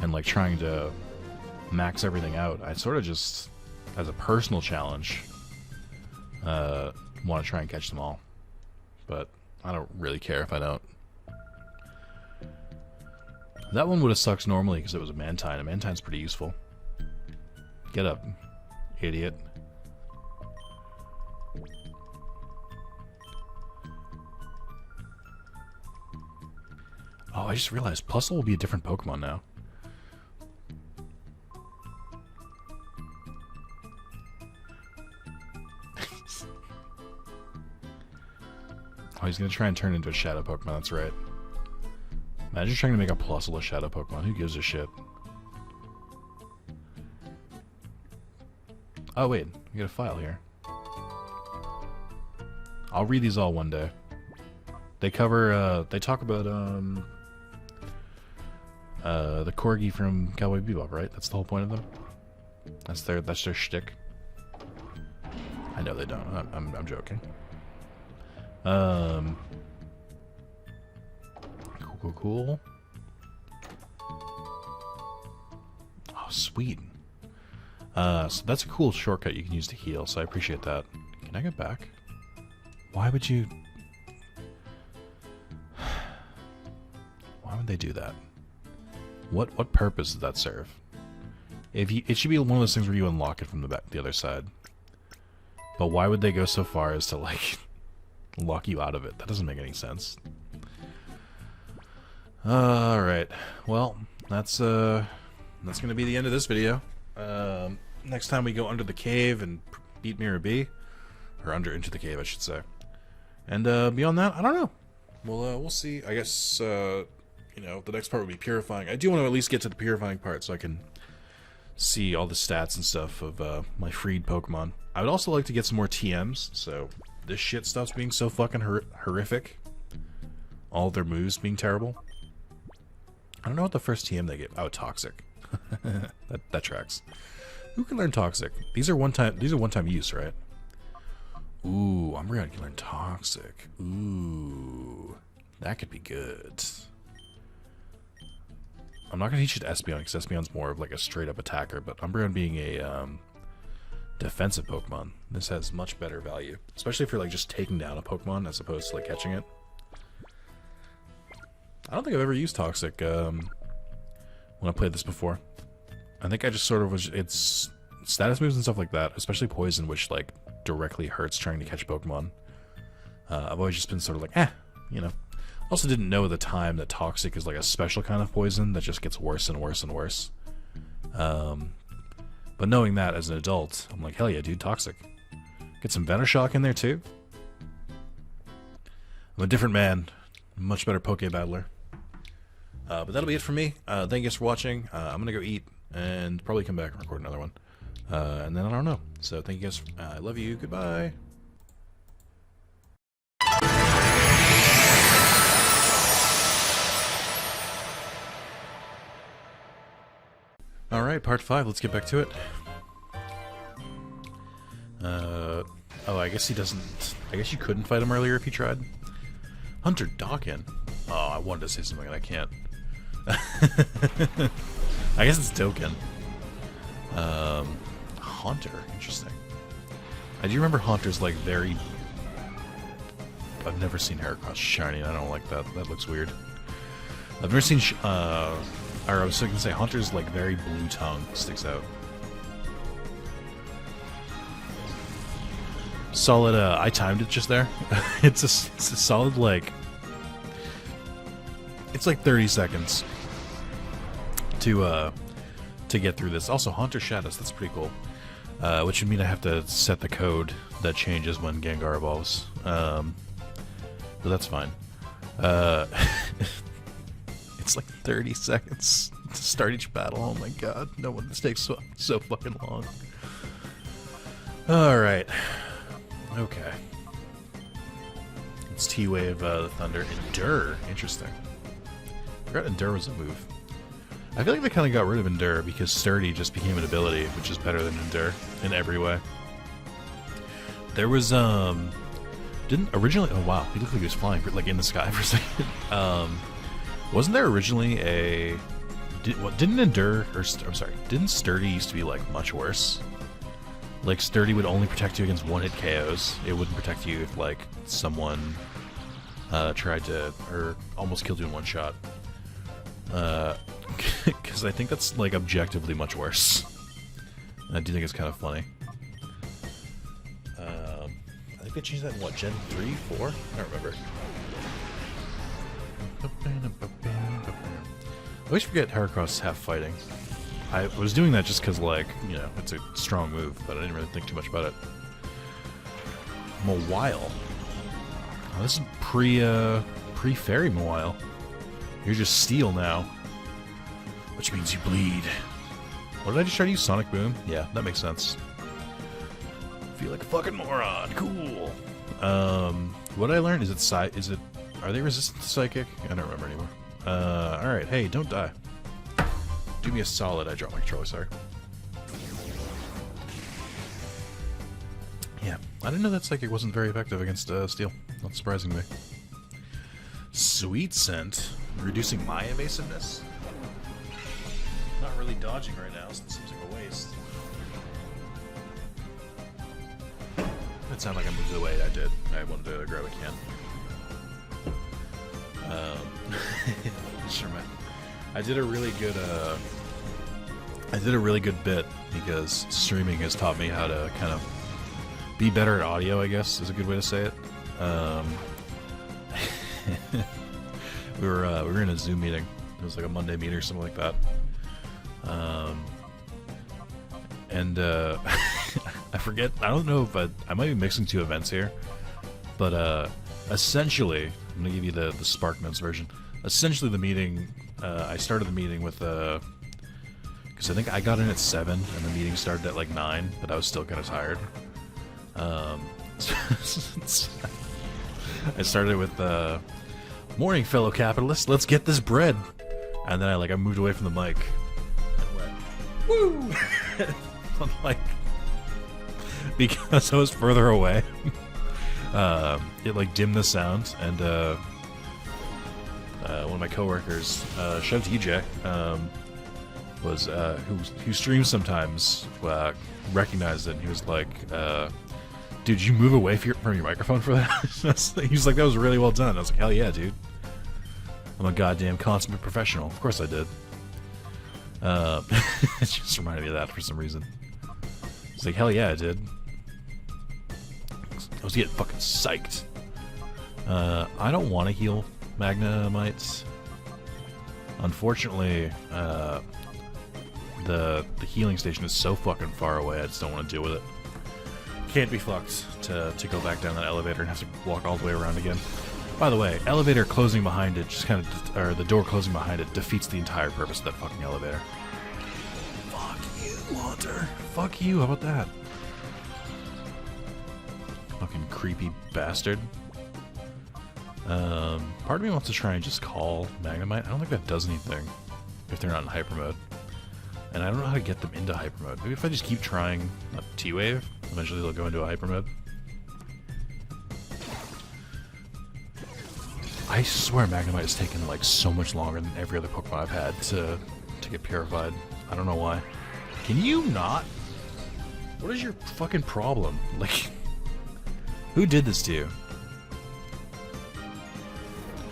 and like trying to max everything out. I sort of just, as a personal challenge, want to try and catch them all, but I don't really care if I don't. That one would have sucked normally because it was a Mantine. A Mantine's pretty useful. Get up, idiot. Oh, I just realized Plusle will be a different Pokemon now. Oh, he's gonna try and turn into a Shadow Pokemon, that's right. Imagine trying to make a Plusle a Shadow Pokemon. Who gives a shit? Oh, wait. We got a file here. I'll read these all one day. They cover, they talk about, the Corgi from Cowboy Bebop, right? That's the whole point of them? That's their shtick. I know they don't. I'm joking. Cool. Oh, sweet. So that's a cool shortcut you can use to heal, so I appreciate that. Can I get back? Why would you... Why would they do that? What purpose does that serve? It should be one of those things where you unlock it from the other side. But why would they go so far as to, like, lock you out of it? That doesn't make any sense. Alright. Well, that's gonna be the end of this video. Next time we go under the cave and beat Mirror B. Or into the cave, I should say. And, beyond that, I don't know. We'll see. I guess, you know, the next part will be purifying. I do want to at least get to the purifying part so I can see all the stats and stuff of, my freed Pokemon. I would also like to get some more TMs, so this shit stops being so fucking horrific. All their moves being terrible. I don't know what the first TM they get. Oh, Toxic. that tracks. Who can learn Toxic? These are one-time use, right? Ooh, Umbreon can learn Toxic. Ooh, that could be good. I'm not gonna teach it to Espeon because Espeon's more of like a straight-up attacker, but Umbreon being a defensive Pokemon, this has much better value, especially if you're like just taking down a Pokemon as opposed to like catching it. I don't think I've ever used Toxic when I played this before. I think I just sort of was, it's status moves and stuff like that, especially Poison, which like directly hurts trying to catch Pokemon. I've always just been sort of like, you know. Also didn't know at the time that Toxic is like a special kind of poison that just gets worse and worse and worse. But knowing that as an adult, I'm like, hell yeah, dude, Toxic. Get some Venoshock in there too. I'm a different man. Much better Poke Battler. But that'll be it for me. Thank you guys for watching. I'm gonna go eat and probably come back and record another one. And then I don't know. So thank you guys. I love you. Goodbye. Alright, part 5. Let's get back to it. Oh, I guess he doesn't... I guess you couldn't fight him earlier if you tried. Hunter Dawkin. Oh, I wanted to say something and I can't. I guess it's Dokkan. Haunter. Interesting. I do remember Haunter's like very... I've never seen Heracross shiny. I don't like that. That looks weird. I've never seen... or I was going to say, Haunter's like very blue tongue sticks out. Solid, I timed it just there. It's a solid, like... It's like 30 seconds to get through this. Also, Haunter Shadows, that's pretty cool. Which would mean I have to set the code that changes when Gengar evolves. But that's fine. It's like 30 seconds to start each battle. Oh my god. No one, this takes so fucking long. Alright. Okay. It's T-Wave, the Thunder. Endure. Interesting. I forgot Endure was a move. I feel like they kind of got rid of Endure because Sturdy just became an ability, which is better than Endure in every way. There was, didn't originally... Oh, wow. He looked like he was flying, like, in the sky for a second. Wasn't there originally a... Didn't Endure... Or, I'm sorry. Didn't Sturdy used to be, like, much worse? Like, Sturdy would only protect you against one-hit KOs. It wouldn't protect you if, like, someone tried to... Or almost killed you in one shot. Because I think that's, like, objectively much worse. I do think it's kind of funny. I think they changed that in, what, Gen 3? 4? I don't remember. I always forget Heracross half fighting. I was doing that just because, like, you know, it's a strong move, but I didn't really think too much about it. Mawile. Oh, this is pre-fairy Mawile. You're just steel now. Which means you bleed. What did I just try to use? Sonic Boom? Yeah, that makes sense. Feel like a fucking moron. Cool. What I learned is are they resistant to psychic? I don't remember anymore. Alright, hey, don't die. Do me a solid. I dropped my controller, sorry. Yeah, I didn't know that psychic wasn't very effective against steel. Not surprising to me. Sweet Scent. Reducing my evasiveness? Not really dodging right now, so it seems like a waste. It sounded like I moved away. I did. I wanted to grab a can. Sure, man. I did a really good bit because streaming has taught me how to kind of be better at audio, I guess is a good way to say it. We were in a Zoom meeting. It was like a Monday meeting or something like that. I forget. I don't know if I might be mixing two events here, but essentially, I'm gonna give you the Spark Notes version. Essentially, the meeting. I started the meeting with because I think I got in at 7 and the meeting started at like 9, but I was still kind of tired. I started with morning, fellow capitalists. Let's get this bread, and then I moved away from the mic and went woo. I'm like, because I was further away, it like dimmed the sound, and one of my coworkers, shout out to EJ, was who streams sometimes, recognized it, and he was like, dude, you move away from your microphone for that? He was like, that was really well done. I was like, hell yeah, dude. I'm a goddamn consummate professional. Of course I did. It just reminded me of that for some reason. It's like, hell yeah, I did. I was getting fucking psyched. I don't want to heal Magnemites. Unfortunately, the healing station is so fucking far away, I just don't want to deal with it. Can't be fucked to go back down that elevator and have to walk all the way around again. By the way, elevator closing behind it just kind of, or the door closing behind it defeats the entire purpose of that fucking elevator. Fuck you, Hunter. Fuck you, how about that? Fucking creepy bastard. Part of me wants to try and just call Magnemite. I don't think that does anything if they're not in hyper mode. And I don't know how to get them into hyper mode. Maybe if I just keep trying T-Wave, eventually they'll go into a hyper mode. I swear Magnemite has taken like so much longer than every other Pokemon I've had to get purified. I don't know why. Can you not? What is your fucking problem? Like, who did this to you?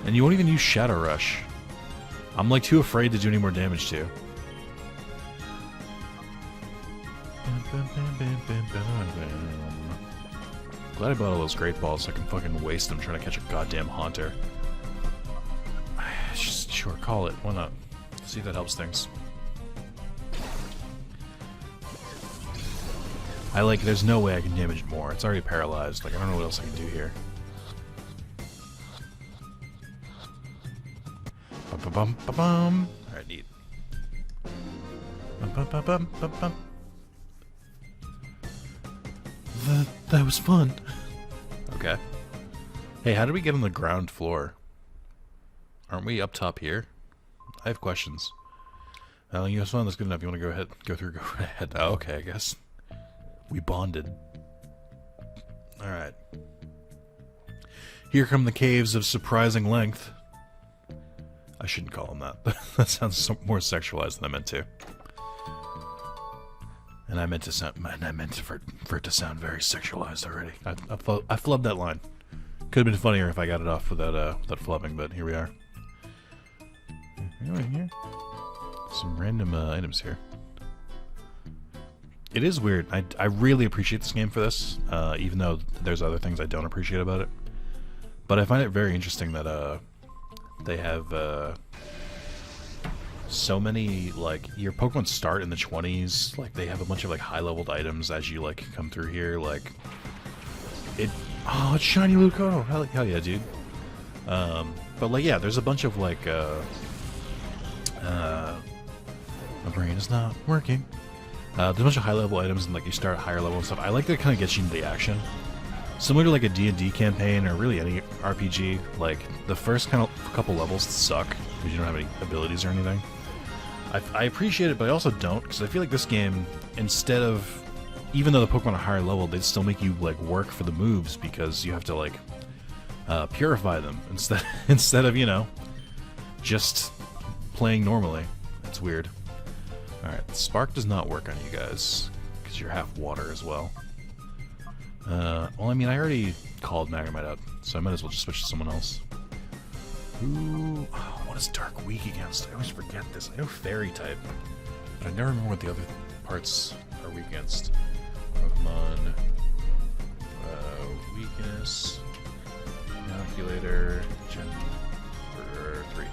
And you won't even use Shadow Rush. I'm like too afraid to do any more damage to you. Glad I bought all those Great Balls so I can fucking waste them trying to catch a goddamn Haunter. Sure, call it. Why not? See if that helps things. There's no way I can damage it more. It's already paralyzed. Like, I don't know what else I can do here. Ba-bum. Alright, neat. That was fun. Okay. Hey, how did we get on the ground floor? Aren't we up top here? I have questions. You have fun. That's good enough. You want to go ahead? Go ahead. Oh, okay, I guess. We bonded. Alright. Here come the caves of surprising length. I shouldn't call them that. That sounds more sexualized than I meant to. And I meant to sound, for it to sound very sexualized already. I flubbed that line. Could have been funnier if I got it off without flubbing, but here we are. Anyway, here. Some random items here. It is weird. I really appreciate this game for this, even though there's other things I don't appreciate about it. But I find it very interesting that they have so many, like, your Pokemon start in the 20s. Like, they have a bunch of like high-leveled items as you like come through here. Like, oh, it's shiny Ludicolo. Hell yeah, dude. But like, yeah, there's a bunch of like my brain is not working. There's a bunch of high-level items, and like you start at higher level and stuff. I like that it kind of gets you into the action. Similar to like a D&D campaign, or really any RPG, like the first kind of couple levels suck, because you don't have any abilities or anything. I appreciate it, but I also don't, because I feel like this game, instead of, even though the Pokemon are higher level, they still make you like work for the moves, because you have to like purify them, instead of, you know, just playing normally. It's weird. Alright, Spark does not work on you guys, because you're half water as well. Well, I mean, I already called Magnemite out, so I might as well just switch to someone else. Who... Oh, what is Dark weak against? I always forget this. I know Fairy type, but I never remember what the other parts are weak against. Pokemon... weakness... Calculator... Gen... 3.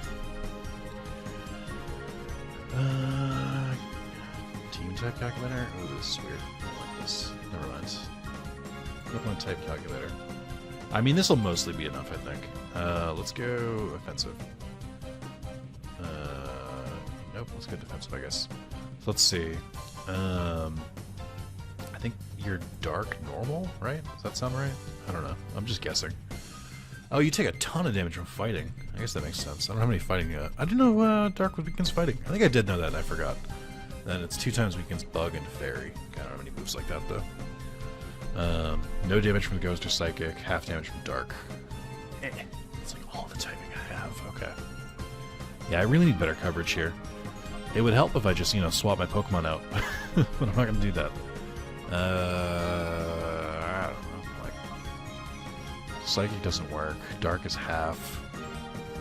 Team type calculator? Oh, this is weird. I don't like this. Never mind. Pokemon type calculator. I mean, this will mostly be enough, I think. Let's go offensive. Nope, let's go defensive, I guess. So let's see. I think you're dark normal, right? Does that sound right? I don't know. I'm just guessing. Oh, you take a ton of damage from fighting. I guess that makes sense. I don't have any fighting yet. I didn't know dark was weak against fighting. I think I did know that, and I forgot. Then it's 2 times weak against bug and fairy. I don't have any moves like that, though. No damage from Ghost or Psychic, half damage from Dark. It's like all the typing I have. Okay. Yeah, I really need better coverage here. It would help if I just, you know, swap my Pokemon out. But I'm not going to do that. I don't know. Like, Psychic doesn't work. Dark is half. I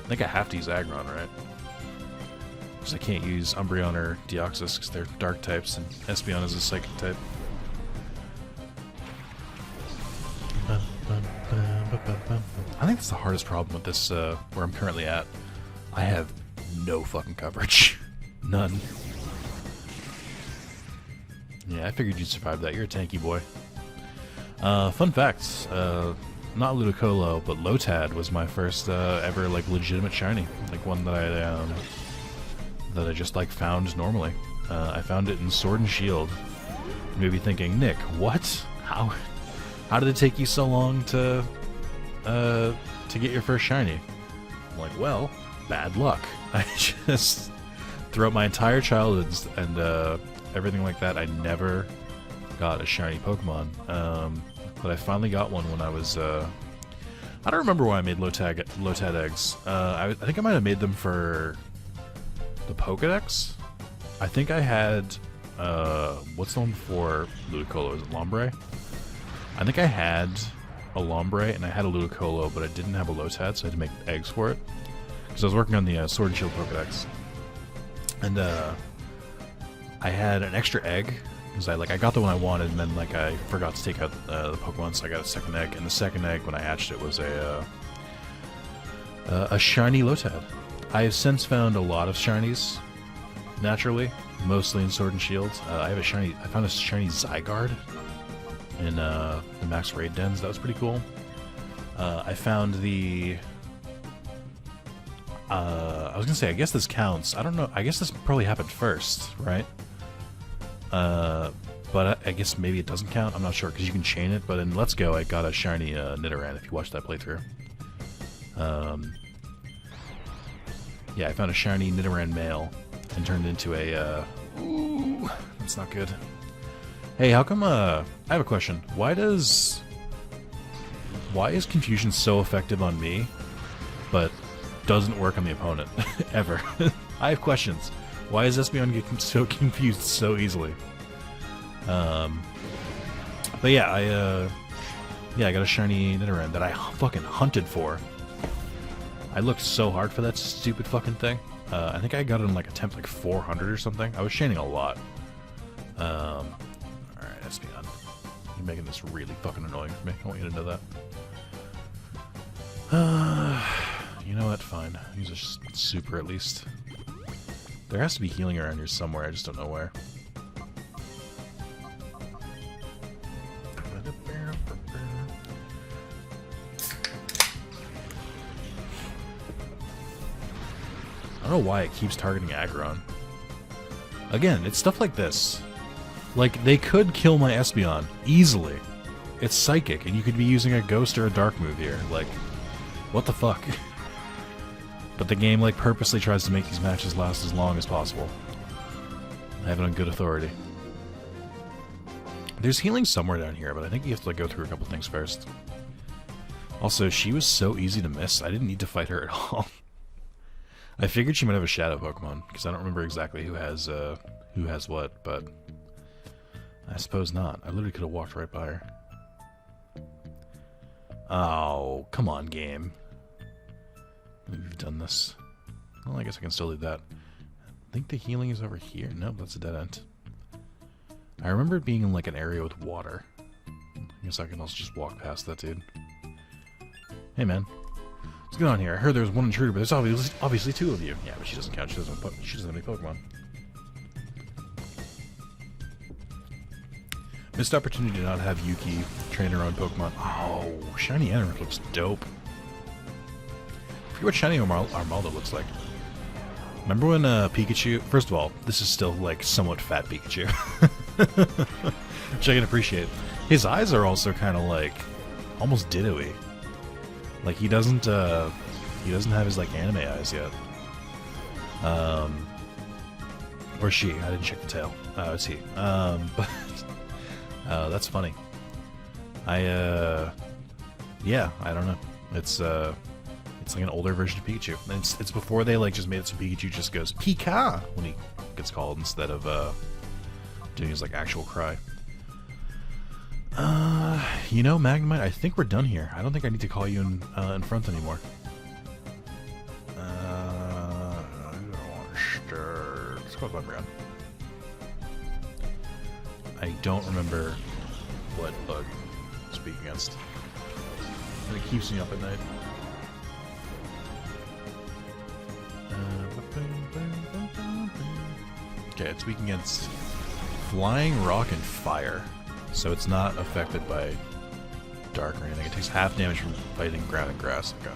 think I have to use Aggron, right? Because I can't use Umbreon or Deoxys because they're Dark types, and Espeon is a Psychic type. I think that's the hardest problem with this, where I'm currently at. I have no fucking coverage. None. Yeah, I figured you'd survive that. You're a tanky boy. Fun fact, not Ludicolo, but Lotad was my first ever like legitimate shiny. Like one that I just like found normally. I found it in Sword and Shield. You may be thinking, Nick, what? How did it take you so long to get your first shiny? I'm like, well, bad luck. I just, throughout my entire childhood and everything like that, I never got a shiny Pokemon. But I finally got one when I was, I don't remember why I made Lotad eggs. I think I might have made them for the Pokedex. I think I had, what's the one for Ludicolo? Is it Lombre? I think I had a Lombre and I had a Ludicolo, but I didn't have a Lotad, so I had to make eggs for it. Because I was working on the Sword and Shield Pokedex. And I had an extra egg, because I got the one I wanted, and then like I forgot to take out the Pokemon, so I got a second egg. And the second egg, when I hatched it, was a shiny Lotad. I have since found a lot of shinies, naturally, mostly in Sword and Shield. I found a shiny Zygarde in the Max Raid Dens. That was pretty cool. I found the I was gonna say, I guess this counts. I don't know. I guess this probably happened first, right? But I guess maybe it doesn't count. I'm not sure, because you can chain it. But in Let's Go, I got a shiny Nidoran, if you watched that playthrough. Yeah, I found a shiny Nidoran male and turned into a... Ooh, that's not good. Hey, how come... I have a question. Why is Confusion so effective on me, but doesn't work on the opponent? Ever. I have questions. Why is Espeon getting so confused so easily? But yeah, I got a shiny Nidoran that I fucking hunted for. I looked so hard for that stupid fucking thing. I think I got it in like attempt like 400 or something. I was chaining a lot. Alright, Espeon. You're making this really fucking annoying for me. I want you to know that. You know what? Fine. Use a super at least. There has to be healing around here somewhere. I just don't know where. I don't know why it keeps targeting Aggron. Again, it's stuff like this. Like, they could kill my Espeon easily. It's psychic, and you could be using a ghost or a dark move here. Like, what the fuck? But the game, like, purposely tries to make these matches last as long as possible. I have it on good authority. There's healing somewhere down here, but I think you have to, like, go through a couple things first. Also, she was so easy to miss, I didn't need to fight her at all. I figured she might have a shadow Pokemon, because I don't remember exactly who has what, but I suppose not. I literally could have walked right by her. Oh, come on, game. We've done this. Well, I guess I can still do that. I think the healing is over here. Nope, that's a dead end. I remember it being in like an area with water. I guess I can also just walk past that dude. Hey, man. What's going on here? I heard there's one intruder, but there's obviously two of you. Yeah, but she doesn't count. She doesn't have any Pokemon. Missed opportunity to not have Yuki train her own Pokemon. Oh, shiny Anorith looks dope. I forget what shiny Armaldo looks like. Remember when Pikachu... First of all, this is still like somewhat fat Pikachu. Which I can appreciate. His eyes are also kind of like almost Ditto-y. Like, he doesn't have his, like, anime eyes yet. Or she. I didn't check the tail. It's he. But, that's funny. Yeah, I don't know. It's like an older version of Pikachu. It's before they, like, just made it so Pikachu just goes, Pika! When he gets called, instead of, doing his, like, actual cry. You know, Magnemite, I think we're done here. I don't think I need to call you in front anymore. I don't want to stir. Let's go with Umbreon. I don't remember what bug to speak against. And it keeps me up at night. Okay, it's weak against Flying, Rock, and Fire. So it's not affected by dark or anything. It takes half damage from fighting ground and grass. Okay.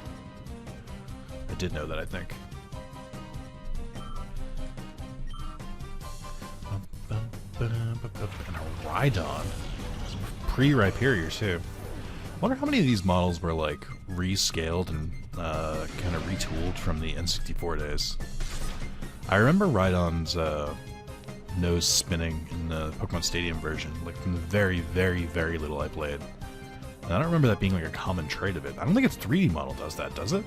I did know that, I think. And a Rhydon. Pre-Rhyperior, too. I wonder how many of these models were, like, rescaled and kind of retooled from the N64 days. I remember Rhydon's nose spinning in the Pokemon Stadium version, like from the very, very, very little I played. And I don't remember that being like a common trait of it. I don't think its 3D model does that, does it?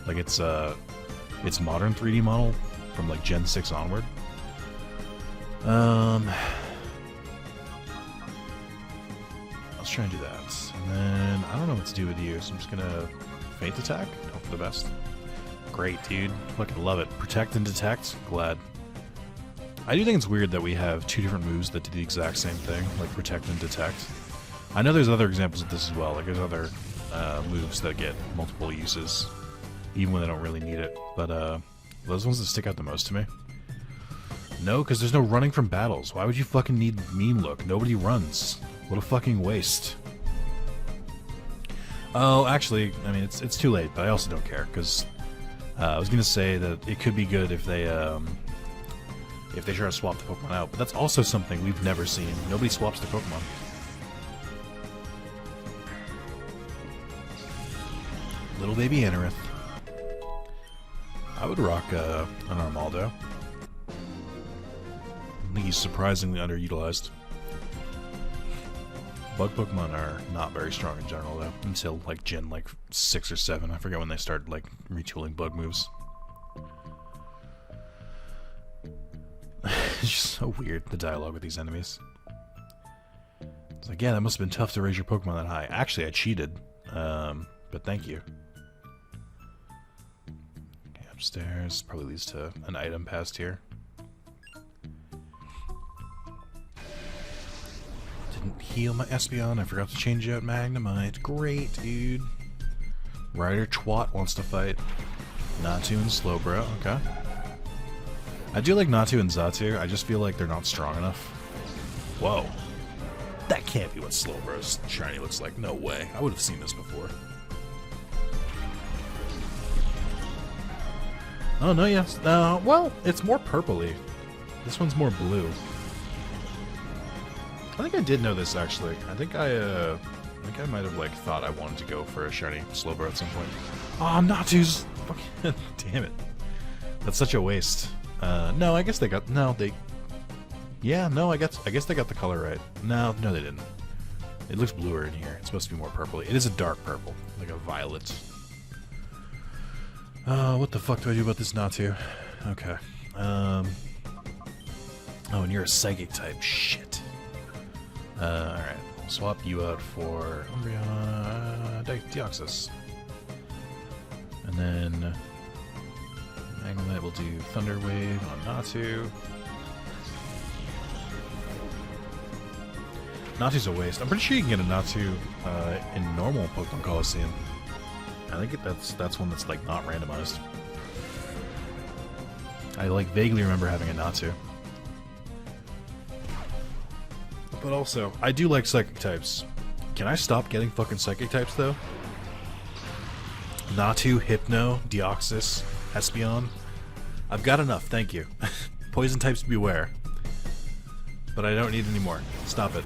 Like its modern 3D model from like Gen 6 onward. Let's try and do that. And then I don't know what to do with you, so I'm just gonna Faint Attack. Hope for the best. Great, dude. Fucking love it. Protect and Detect. Glad. I do think it's weird that we have two different moves that do the exact same thing, like Protect and Detect. I know there's other examples of this as well, like there's other moves that get multiple uses, even when they don't really need it, but those ones that stick out the most to me. No, because there's no running from battles. Why would you fucking need Meme Look? Nobody runs. What a fucking waste. Oh, actually, I mean, it's too late, but I also don't care, because I was gonna say that it could be good if they try to swap the Pokemon out, but that's also something we've never seen. Nobody swaps the Pokemon. Little baby Anorith. I would rock an Armaldo. I think he's surprisingly underutilized. Bug Pokemon are not very strong in general, though, until like Gen 6 or 7. I forget when they started like retooling bug moves. It's just so weird, the dialogue with these enemies. It's like, yeah, that must have been tough to raise your Pokemon that high. Actually, I cheated, but thank you. Okay, upstairs probably leads to an item past here. Didn't heal my Espeon. I forgot to change out Magnemite. Great, dude. Ryder Twat wants to fight Natu and Slowbro. Okay. I do like Natu and Xatu. I just feel like they're not strong enough. Whoa. That can't be what Slowbro's shiny looks like. No way. I would have seen this before. Oh, no, yes. Well, it's more purpley. This one's more blue. I think I did know this, actually. I think I might have, like, thought I wanted to go for a shiny Slowbro at some point. Oh, Natu's... Fucking... Damn it. That's such a waste. No, I guess they got... No, they... Yeah, no, I guess they got the color right. No, they didn't. It looks bluer in here. It's supposed to be more purpley. It is a dark purple. Like a violet. What the fuck do I do about this Natu? Okay. Oh, and you're a psychic type. Shit. Alright. I'll swap you out for Umbreon, Deoxys. And then Magnemite will do Thunder Wave on Natu. Natu's a waste. I'm pretty sure you can get a Natu in normal Pokemon Colosseum. I think that's one that's like not randomized. I like vaguely remember having a Natu. But also, I do like psychic types. Can I stop getting fucking psychic types though? Natu, Hypno, Deoxys, Espeon. I've got enough, thank you. Poison types beware. But I don't need any more. Stop it.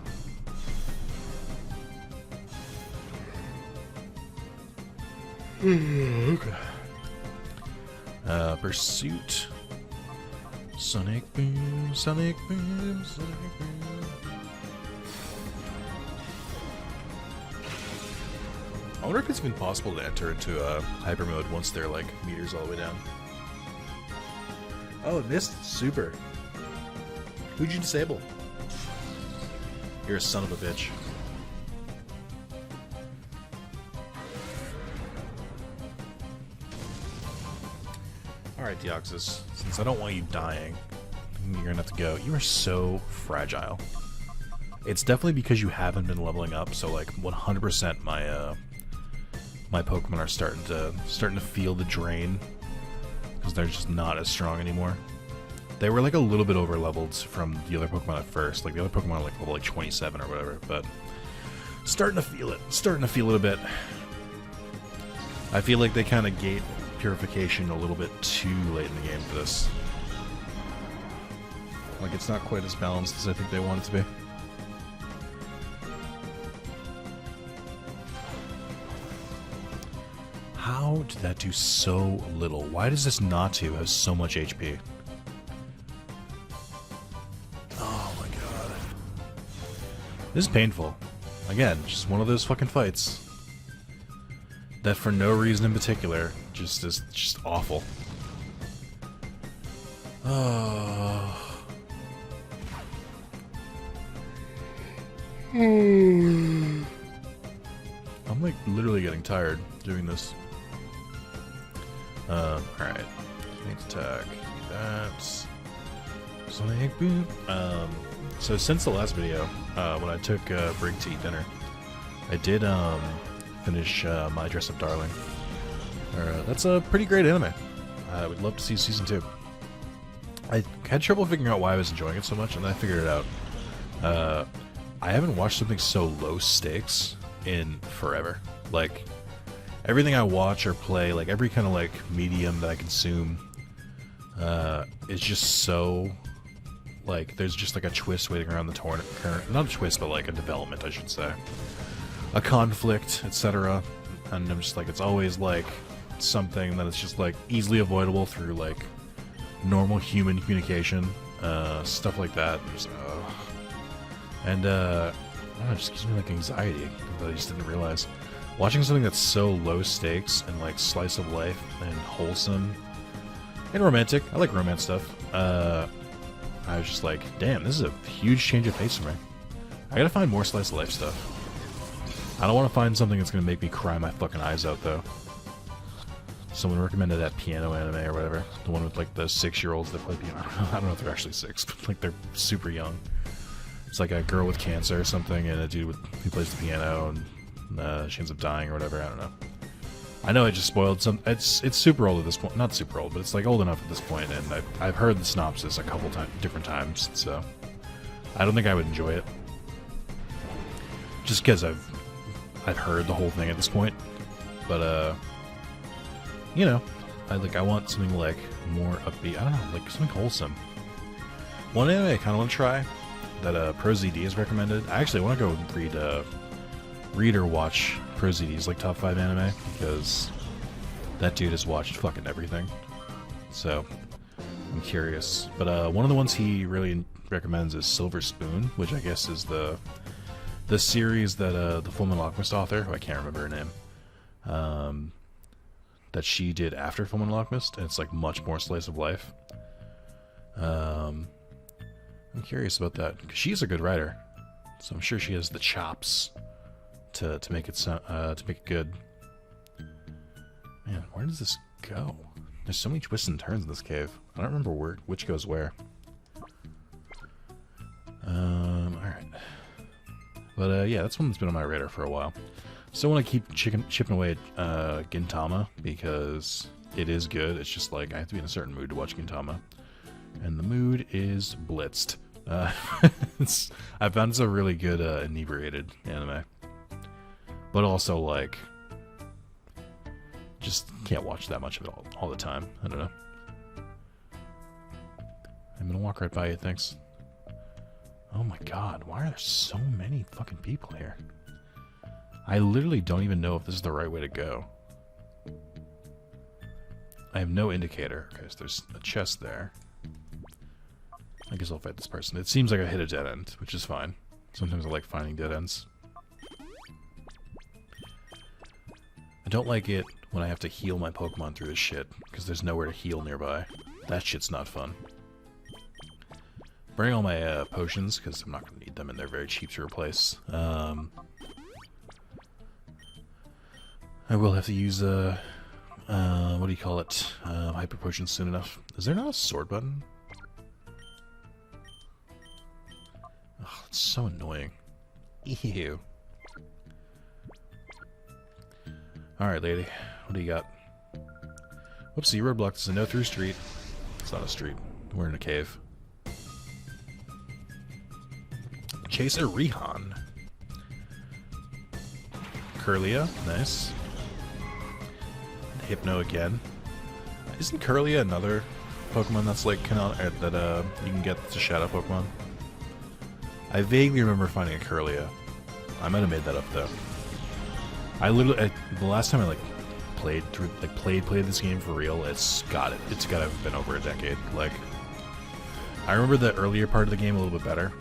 Okay. Pursuit. Sonic Boom, Sonic Boom, Sonic Boom. I wonder if it's been possible to enter into hyper mode once they're like meters all the way down. Oh, it missed? Super. Who'd you disable? You're a son of a bitch. Alright, Deoxys, since I don't want you dying, you're gonna have to go. You are so fragile. It's definitely because you haven't been leveling up, so like 100% my Pokemon are starting to feel the drain because they're just not as strong anymore. They were like a little bit over leveled from the other Pokemon at first. Like the other Pokemon are like level like 27 or whatever, but starting to feel it. Starting to feel it a bit. I feel like they kind of gate purification a little bit too late in the game for this. Like it's not quite as balanced as I think they want it to be. How did that do so little? Why does this Natu have so much HP? Oh my god. This is painful. Again, just one of those fucking fights that for no reason in particular just is just awful. Oh. I'm like literally getting tired doing this. Alright. Sonic attack. That's Sonic Boom. So since the last video, when I took a break to eat dinner, I did finish My Dress Up Darling. That's a pretty great anime. I would love to see season 2. I had trouble figuring out why I was enjoying it so much, and then I figured it out. I haven't watched something so low stakes in forever. Like, everything I watch or play, like every kind of like medium that I consume, is just so like there's just like a twist waiting around the corner. Not a twist, but like a development, I should say, a conflict, etc. And I'm just like, it's always like something that is just like easily avoidable through like normal human communication, stuff like that. And I don't know, it just gives me like anxiety that I just didn't realize. Watching something that's so low stakes and like slice of life and wholesome and romantic, I like romance stuff. I was just like, damn, this is a huge change of pace for me. I gotta find more slice of life stuff. I don't want to find something that's gonna make me cry my fucking eyes out though. Someone recommended that piano anime or whatever, the one with like the 6-year-olds that play piano. I don't know if they're actually 6, but like they're super young. It's like a girl with cancer or something, and a dude who plays the piano, and she ends up dying or whatever. I don't know. I know I just spoiled some. It's super old at this point. Not super old, but it's like old enough at this point, and I've heard the synopsis a couple different times, so I don't think I would enjoy it. Just because I've heard the whole thing at this point, but you know, I want something like more upbeat. I don't know, like something wholesome. One anime I kind of want to try that ProZD has recommended. I actually want to go read or watch ProZD's like top 5 anime, because that dude has watched fucking everything. So I'm curious. But one of the ones he really recommends is Silver Spoon, which I guess is the series that the Fullmetal Alchemist author, who I can't remember her name, that she did after Fullmetal Alchemist, and it's like much more slice of life. I'm curious about that, because she's a good writer, so I'm sure she has the chops to make it good. Man, where does this go? There's so many twists and turns in this cave. I don't remember which goes where. Alright. But yeah, that's one that's been on my radar for a while. Still want to keep chipping away at Gintama, because it is good. It's just like I have to be in a certain mood to watch Gintama, and the mood is blitzed. I found it's a really good inebriated anime, but also like just can't watch that much of it all the time. I don't know. I'm gonna walk right by you, thanks. Oh my god, why are there so many fucking people here? I literally don't even know if this is the right way to go. I have no indicator. Okay, so there's a chest there. I guess I'll fight this person. It seems like I hit a dead end, which is fine. Sometimes I like finding dead ends. I don't like it when I have to heal my Pokemon through this shit, because there's nowhere to heal nearby. That shit's not fun. Bring all my potions, because I'm not going to need them, and they're very cheap to replace. I will have to use, what do you call it? Hyper potions soon enough. Is there not a sword button? Oh, it's so annoying. Ew. Alright, lady. What do you got? Whoopsie, you roadblocked. This is a no-through street. It's not a street. We're in a cave. Chaser Rihan. Curlia. Nice. Hypno again. Isn't Curlia another Pokemon that's like that you can get that's a Shadow Pokemon? I vaguely remember finding a Curlia. I might have made that up though. I literally the last time I played this game for real, it's gotta have been over a decade. Like, I remember the earlier part of the game a little bit better,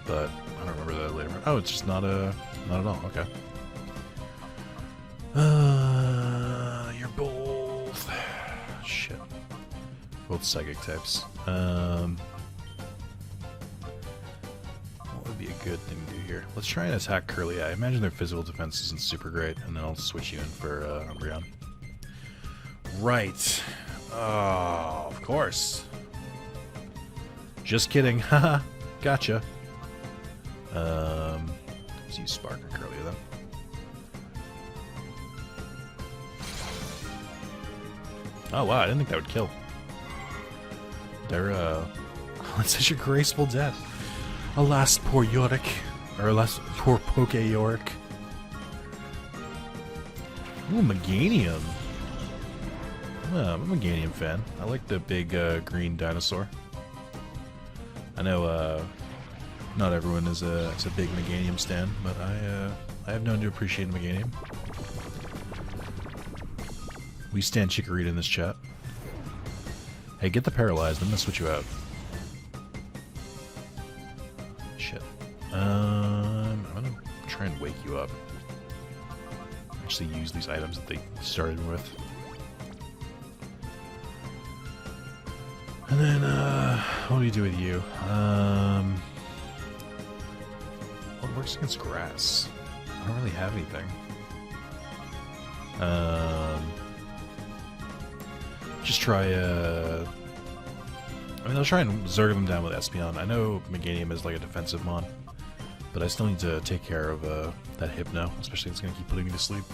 but I don't remember the later part. Oh, it's just not at all. Okay. You're both shit. Both psychic types. What would be a good thing to do here? Let's try and attack Curly. I imagine their physical defense isn't super great, and then I'll switch you in for Umbreon. Right. Oh, of course. Just kidding. Haha. Gotcha. Let's use Spark or Curly then. Oh wow, I didn't think that would kill. They're that's such a graceful death. Alas, poor Yorick. Or alas, poor Poke Yorick. Ooh, Meganium. I'm a Meganium fan. I like the big green dinosaur. I know not everyone is a big Meganium stan, but I have known to appreciate Meganium. We stand Chikorita in this chat. Hey, get the paralyzed. I'm gonna switch you out. Shit. I'm gonna try and wake you up. Actually, use these items that they started with. And then, what do we do with you? What works against grass? I don't really have anything. Just try, I mean, I'll try and Zerg them down with Espeon. I know Meganium is like a defensive mon, but I still need to take care of that Hypno, especially if it's going to keep putting me to sleep.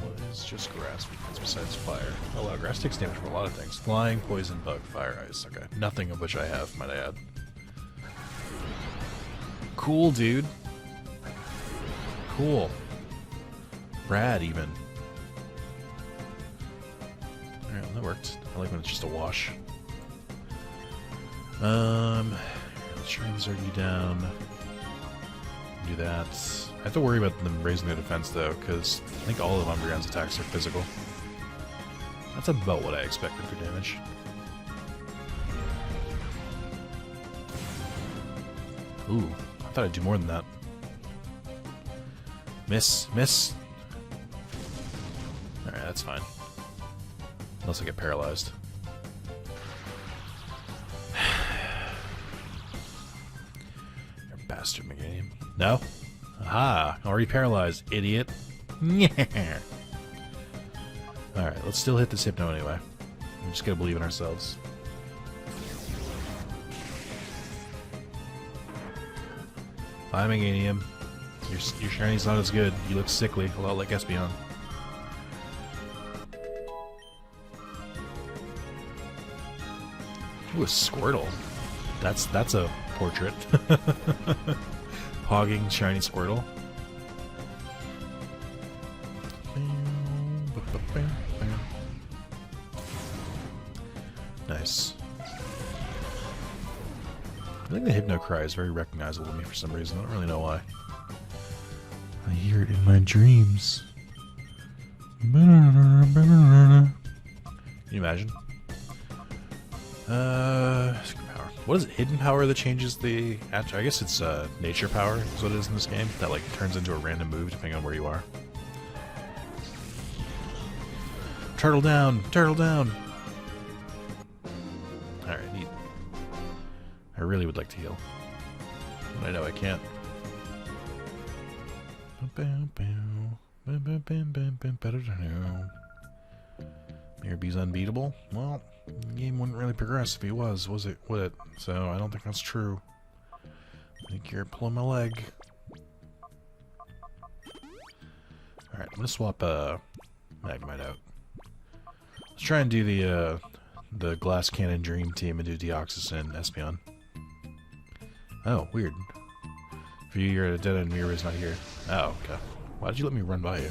What is just grass weakness besides fire? Oh wow, grass takes damage from a lot of things. Flying, poison, bug, fire, ice. Okay, nothing of which I have, might I add. Cool, dude. Cool. Rad, even. Alright, that worked. I like when it's just a wash. Let's try and Zerg you down. Do that. I have to worry about them raising their defense, though, because I think all of Umbreon's attacks are physical. That's about what I expected for damage. Ooh, I thought I'd do more than that. Miss, miss. Alright, that's fine. Unless I get paralyzed. You're a bastard, Meganium. No? Aha! Already paralyzed, idiot. Yeah. Alright, let's still hit this Hypno anyway. We just gotta believe in ourselves. Bye, Meganium. Your shiny's not as good. You look sickly, a lot like Espeon. Ooh, a Squirtle. That's a portrait. Hogging shiny Squirtle. Nice. I think the Hypno Cry is very recognizable to me for some reason. I don't really know why. I hear it in my dreams. Can you imagine? Secret power. What is it? Hidden power that changes the... I guess it's nature power is what it is in this game. That like turns into a random move depending on where you are. Turtle down! Turtle down! Alright, neat. I really would like to heal. But I know I can't. Mirab's unbeatable? Well, the game wouldn't really progress if he was it? Would it? So I don't think that's true. I think you're pulling my leg. Alright, I'm gonna swap Magnemite out. Let's try and do the Glass Cannon Dream Team and do Deoxys and Espeon. Oh, weird. For you, you're at a dead end, Mira's not here. Oh, okay. Why did you let me run by you?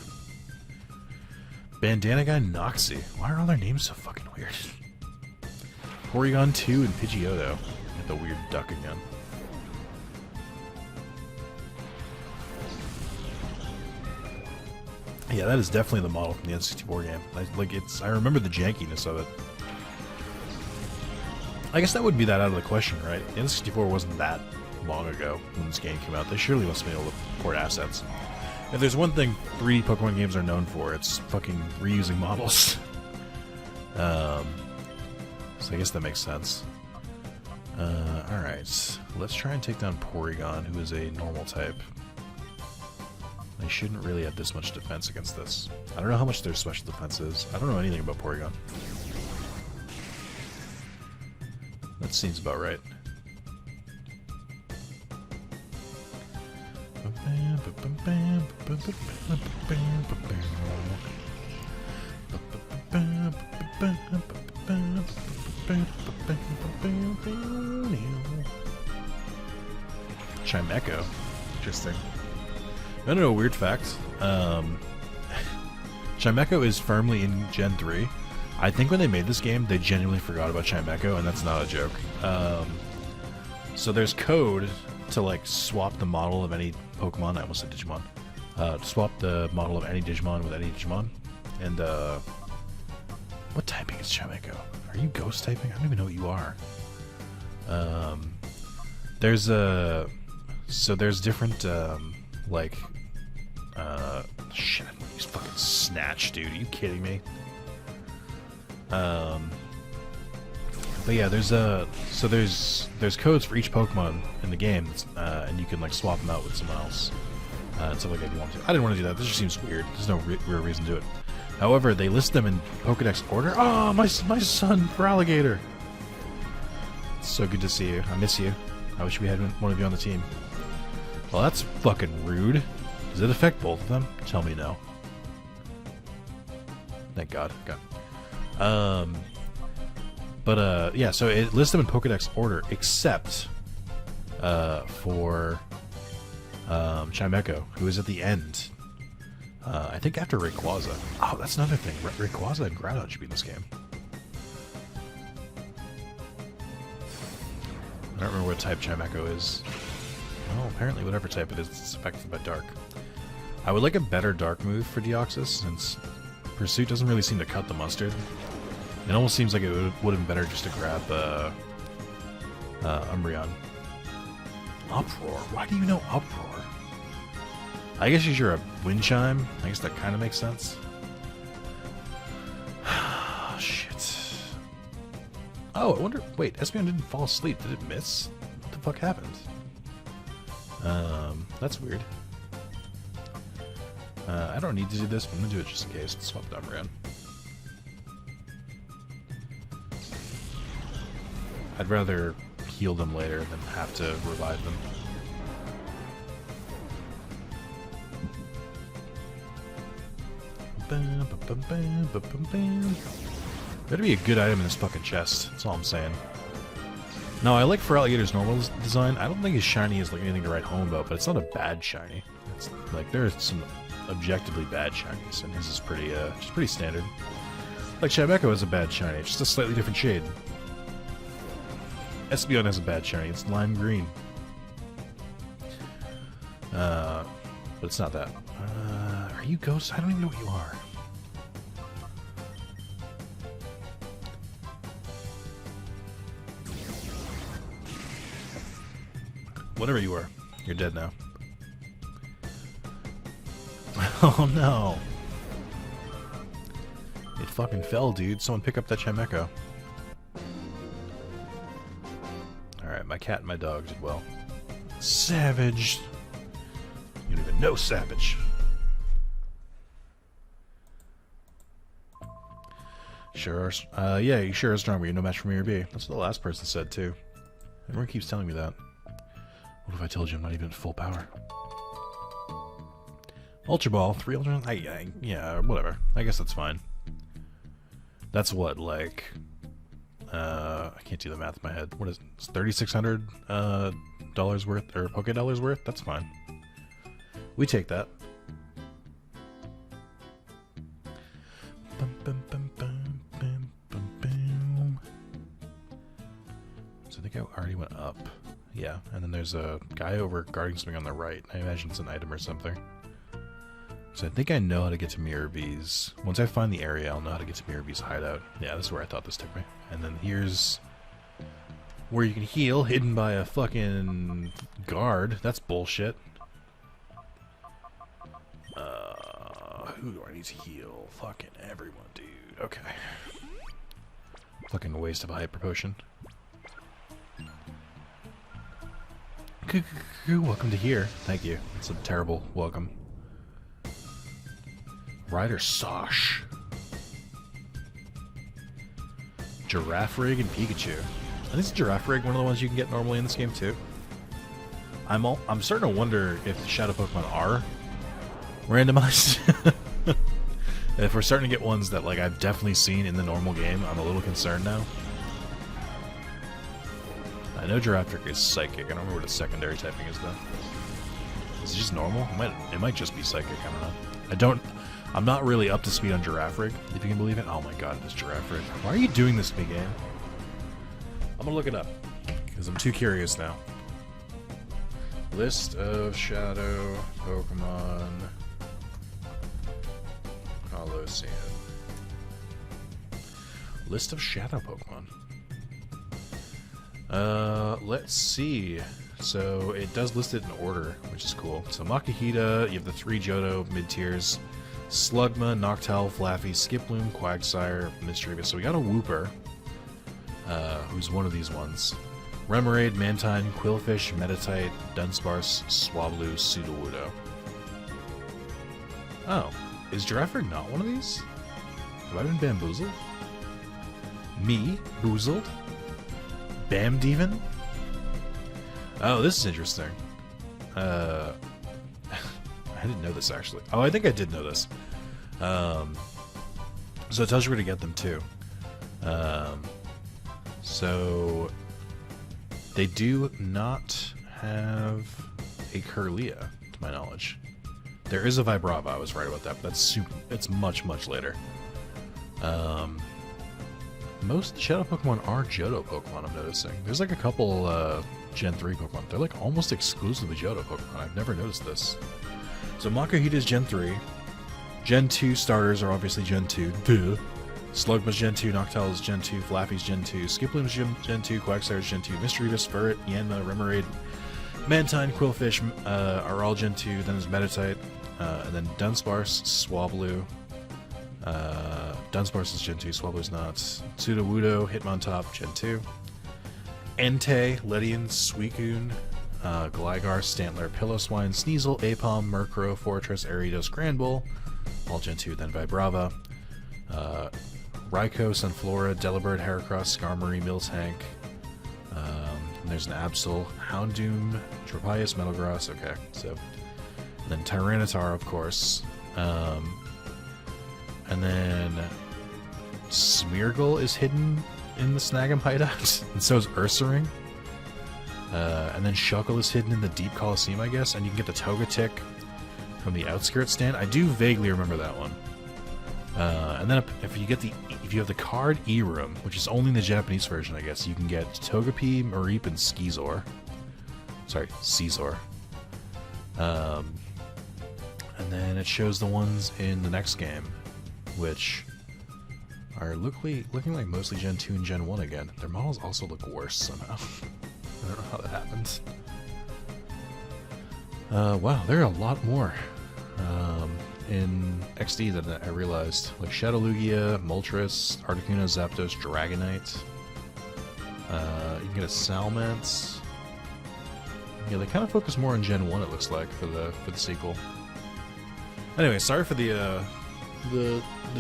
Bandana Guy Noxie. Why are all their names so fucking weird? Porygon 2 and Pidgeotto. Get the weird duck again. Yeah, that is definitely the model from the N64 game. I remember the jankiness of it. I guess that would be that out of the question, right? The N64 wasn't that long ago when this game came out. They surely must have been able to port assets. If there's one thing 3D Pokemon games are known for, it's fucking reusing models. So I guess that makes sense. Alright. Let's try and take down Porygon, who is a normal type. They shouldn't really have this much defense against this. I don't know how much their special defense is. I don't know anything about Porygon. That seems about right. Chimecho. Interesting. I don't know, weird fact. Chimecho is firmly in Gen 3. I think when they made this game, they genuinely forgot about Chimecho, and that's not a joke. So there's code to, like, swap the model of any Pokemon. I almost said Digimon. Swap the model of any Digimon with any Digimon. And, what typing is Chimecho? Are you ghost typing? I don't even know what you are. There's different, like, shit, he's fucking Snatch, dude. Are you kidding me? But yeah, there's codes for each Pokemon in the game, and you can, like, swap them out with someone else. And stuff like that if you want to. I didn't want to do that. This just seems weird. There's no real reason to do it. However, they list them in Pokedex order. Oh, my son for Alligator. So good to see you. I miss you. I wish we had one of you on the team. Well, that's fucking rude. Does it affect both of them? Tell me no. Thank God. Yeah, so it lists them in Pokedex order, except for Chimecho, who is at the end. I think after Rayquaza. Oh, that's another thing. Rayquaza and Groudon should be in this game. I don't remember what type Chimecho is. Oh, apparently whatever type it is, it's affected by Dark. I would like a better Dark move for Deoxys, since Pursuit doesn't really seem to cut the mustard. It almost seems like it would have been better just to grab Umbreon. Uproar? Why do you know Uproar? I guess you're a Wind Chime. I guess that kind of makes sense. Shit. Oh, I wonder... Wait, Espeon didn't fall asleep. Did it miss? What the fuck happened? That's weird. I don't need to do this, but I'm gonna do it just in case. Let's swap it Umbreon. I'd rather heal them later than have to revive them. Better be a good item in this fucking chest. That's all I'm saying. No, I like Feraligator's normal design. I don't think his shiny is like anything to write home about, but it's not a bad shiny. It's like there are some objectively bad shinies, and his is pretty, just pretty standard. Like Chimecho has a bad shiny, just a slightly different shade. Espeon has a bad shiny. It's lime green. But it's not that. Are you Ghost? I don't even know what you are. Whatever you are, you're dead now. Oh no! It fucking fell, dude. Someone pick up that Chimecho. Alright, my cat and my dog did well. Savage! You don't even know Savage. Sure are, yeah, you sure are strong, but you're no match for me or B. That's what the last person said, too. Everyone keeps telling me that. What if I told you I'm not even at full power? Ultra Ball, 3 Ultra... yeah, whatever. I guess that's fine. That's what, like... I can't do the math in my head. What is it? It's $3,600 dollars worth, or Poké Dollars worth? That's fine. We take that. So I think I already went up. Yeah, and then there's a guy over guarding something on the right. I imagine it's an item or something. So I think I know how to get to Mirror B's. Once I find the area, I'll know how to get to Mirror B's hideout. Yeah, this is where I thought this took me. And then here's where you can heal, hidden by a fucking guard. That's bullshit. Who do I need to heal? Fucking everyone, dude. Okay. Fucking waste of a hyper potion. Welcome to here. Thank you. It's a terrible welcome. Rider Sosh. Giraffe Rig and Pikachu. I think it's Giraffe Rig, one of the ones you can get normally in this game too. I'm starting to wonder if the Shadow Pokemon are randomized. If we're starting to get ones that like I've definitely seen in the normal game, I'm a little concerned now. I know Giraffe Rig is Psychic. I don't remember what its secondary typing is though. Is it just normal? It might just be psychic, I don't know. I'm not really up to speed on Giraffe Rig, if you can believe it. Oh my god, it's Giraffe Rig. Why are you doing this to me, game? I'm gonna look it up, because I'm too curious now. List of Shadow Pokemon Colosseum. List of Shadow Pokemon. Let's see. So it does list it in order, which is cool. So Makihita, you have the 3 Johto mid-tiers. Slugma, Noctowl, Flaffy, Skiploom, Quagsire, Mischievous. So we got a Wooper, who's one of these ones. Remoraid, Mantine, Quillfish, Meditite, Dunsparce, Swablu, Sudowoodo. Oh, is Giraffe Rig not one of these? Have I been bamboozled? Me? Boozled? Bamdeven? Oh, this is interesting. I didn't know this, actually. Oh, I think I did know this. So it tells you where to get them, too. So they do not have a Kirlia, to my knowledge. There is a Vibrava, I was right about that, but it's much, much later. Most of the Shadow Pokemon are Johto Pokemon, I'm noticing. There's like a couple Gen 3 Pokemon. They're like almost exclusively Johto Pokemon. I've never noticed this. So Makihita is Gen 3. Gen 2 starters are obviously Gen 2. Duh. Slugma's Gen 2, Noctowl is Gen 2, Flaffy's Gen 2, Skiploom's Gen 2, Quagsire's Gen 2, Mischievous, Furret, Yanma, Remoraid, Mantine, Quillfish are all Gen 2, then there's Meditite, and then Dunsparce, Swablu. Dunsparce is Gen 2, Swablu's not. Sudowoodo, Hitmontop, Gen 2. Entei, Ledian, Suicune, Gligar, Stantler, Piloswine, Sneasel, Apom, Murkrow, Fortress, Ariados, Granbull, all Gen 2, then Vibrava. Raikou, Sunflora, Delibird, Heracross, Skarmory, Miltank. And there's an Absol, Houndoom, Tropius, Metalgross. Okay, so and then Tyranitar, of course. And then Smeargle is hidden in the Snag'em hideout, and so is Ursaring. And then Shuckle is hidden in the Deep Colosseum, I guess, and you can get the Togetic from the Outskirts stand. I do vaguely remember that one. And then if you have the card E-Room, which is only in the Japanese version, I guess, you can get Togepi, Mareep, and Skeezor. Sorry, Caesar. And then it shows the ones in the next game, which are looking like mostly Gen 2 and Gen 1 again. Their models also look worse somehow. I don't know how that happens. Wow, there are a lot more in XD than I realized. Like Shadow Lugia, Moltres, Articuno, Zapdos, Dragonite. You can get a Salmance. Yeah, they kind of focus more on Gen 1, it looks like, for the sequel. Anyway, sorry for the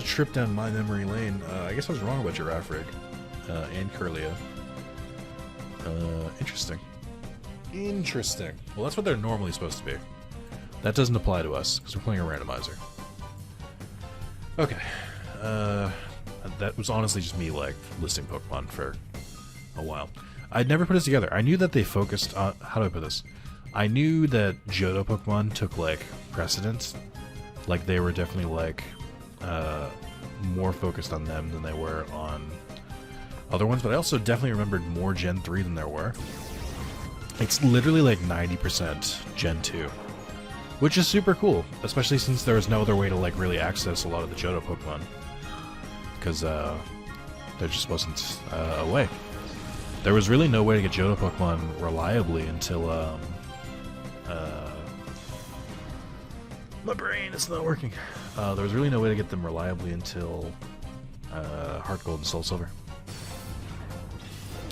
trip down my memory lane. I guess I was wrong about Giraffe Rig and Kirlia. Interesting. Interesting. Well, that's what they're normally supposed to be. That doesn't apply to us, because we're playing a randomizer. Okay. That was honestly just me, like, listing Pokemon for a while. I'd never put this together. I knew that they focused on... How do I put this? I knew that Johto Pokemon took, like, precedence. Like, they were definitely, like, more focused on them than they were on other ones. But I also definitely remembered more Gen 3 than there were. It's literally, like, 90% Gen 2. Which is super cool, especially since there was no other way to, like, really access a lot of the Johto Pokemon. Because, there just wasn't a way. There was really no way to get Johto Pokemon reliably until, my brain is not working. There was really no way to get them reliably until, Heart Gold and Soul Silver.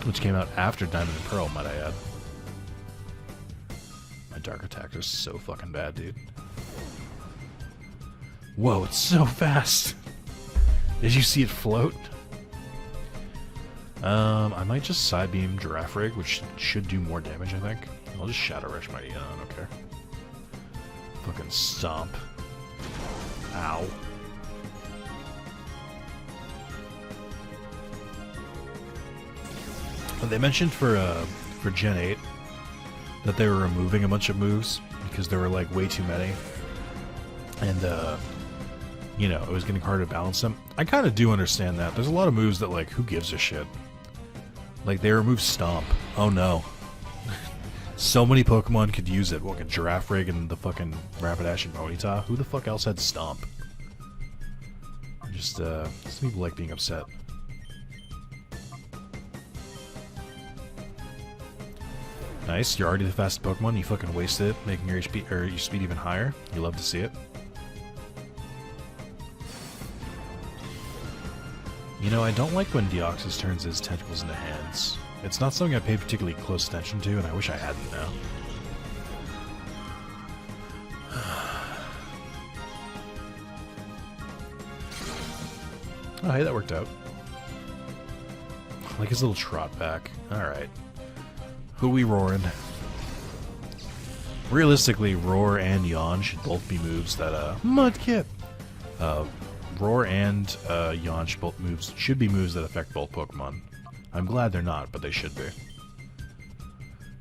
Which came out after Diamond and Pearl, might I add. My Dark Attack is so fucking bad, dude. Whoa, it's so fast! Did you see it float? I might just Psybeam Giraffe Rig, which should do more damage, I think. I'll just Shadow Rush my Eon, I don't care. Fucking stomp. Ow. They mentioned for Gen 8 that they were removing a bunch of moves because there were like way too many, and you know, it was getting harder to balance them. I kind of do understand that. There's a lot of moves that, like, who gives a shit? Like, they removed Stomp. Oh no. So many Pokemon could use it. What, like a Giraffe Rig and the fucking Rapidash and Ponyta? Who the fuck else had Stomp? Just, some people like being upset. Nice, you're already the fastest Pokemon. You fucking wasted it, making your HP or your speed even higher. You love to see it. You know, I don't like when Deoxys turns his tentacles into hands. It's not something I paid particularly close attention to, and I wish I hadn't now. Oh, hey, that worked out. I like his little trot back. Alright. Who we roaring? Realistically, Roar and Yawn should both be moves that, Mudkip! Roar and Yawn should be moves that affect both Pokemon. I'm glad they're not, but they should be.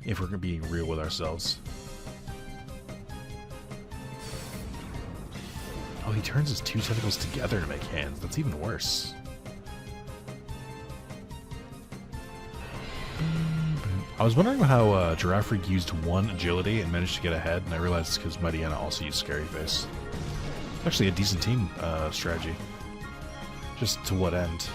If we're being real with ourselves. Oh, he turns his two tentacles together to make hands. That's even worse. I was wondering how Giraffe Rig used one agility and managed to get ahead, and I realized it's because Mightyena also used Scary Face. Actually a decent team strategy. Just to what end?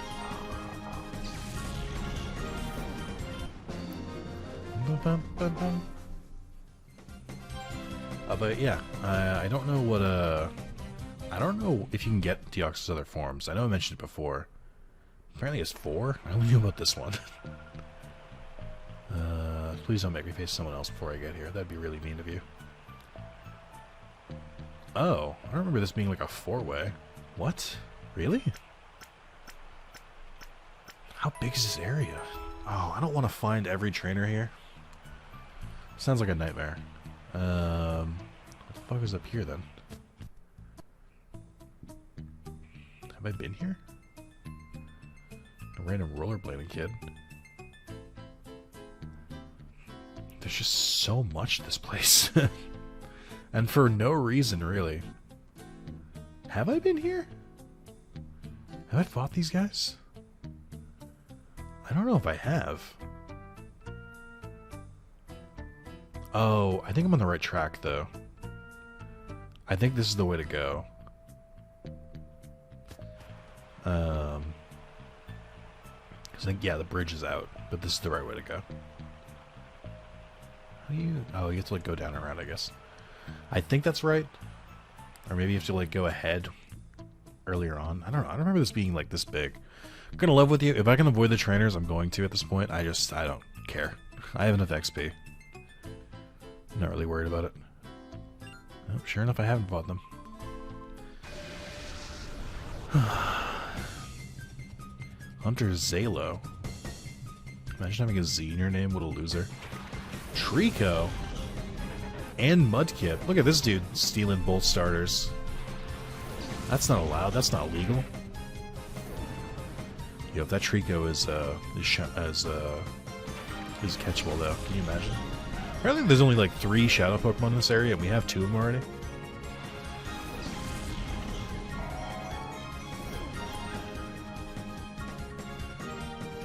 But yeah, I don't know what I don't know if you can get Deoxys' other forms. I know I mentioned it before. Apparently it's 4. I only knew about this one. Please don't make me face someone else before I get here. That'd be really mean of you. Oh, I don't remember this being like a 4-way. What? Really? How big is this area? Oh, I don't want to find every trainer here. Sounds like a nightmare. What the fuck is up here then? Have I been here? A random rollerblading kid. There's just so much this place. And for no reason, really. Have I been here? Have I fought these guys? I don't know if I have. Oh, I think I'm on the right track, though. I think this is the way to go. Because I think, yeah, the bridge is out, but this is the right way to go. How do you... Oh, you have to, like, go down and around, I guess. I think that's right. Or maybe you have to, like, go ahead earlier on. I don't know. I don't remember this being, like, this big. I'm gonna live with you. If I can avoid the trainers, I'm going to at this point. I don't care. I have enough XP. I'm not really worried about it. Oh, sure enough, I haven't fought them. Hunter Zalo. Imagine having a Z in your name. What a loser. Trico. And Mudkip. Look at this dude stealing both starters. That's not allowed. That's not legal. Yo, if that Trico is catchable though, can you imagine? Apparently there's only like 3 Shadow Pokemon in this area, and we have 2 of them already.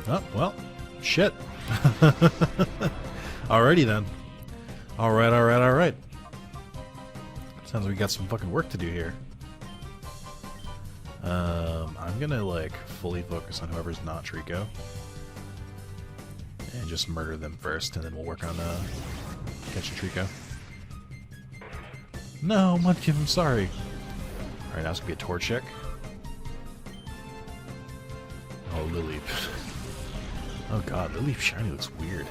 Oh, well, shit. Alrighty then. Alright. Sounds like we got some fucking work to do here. I'm gonna, like, fully focus on whoever's not Trico. And just murder them first, and then we'll work on, catching Trico. No, Mudkip, I'm sorry. Alright, now it's gonna be a Torchic. Oh, Lileep. Oh god, Lileep shiny looks weird.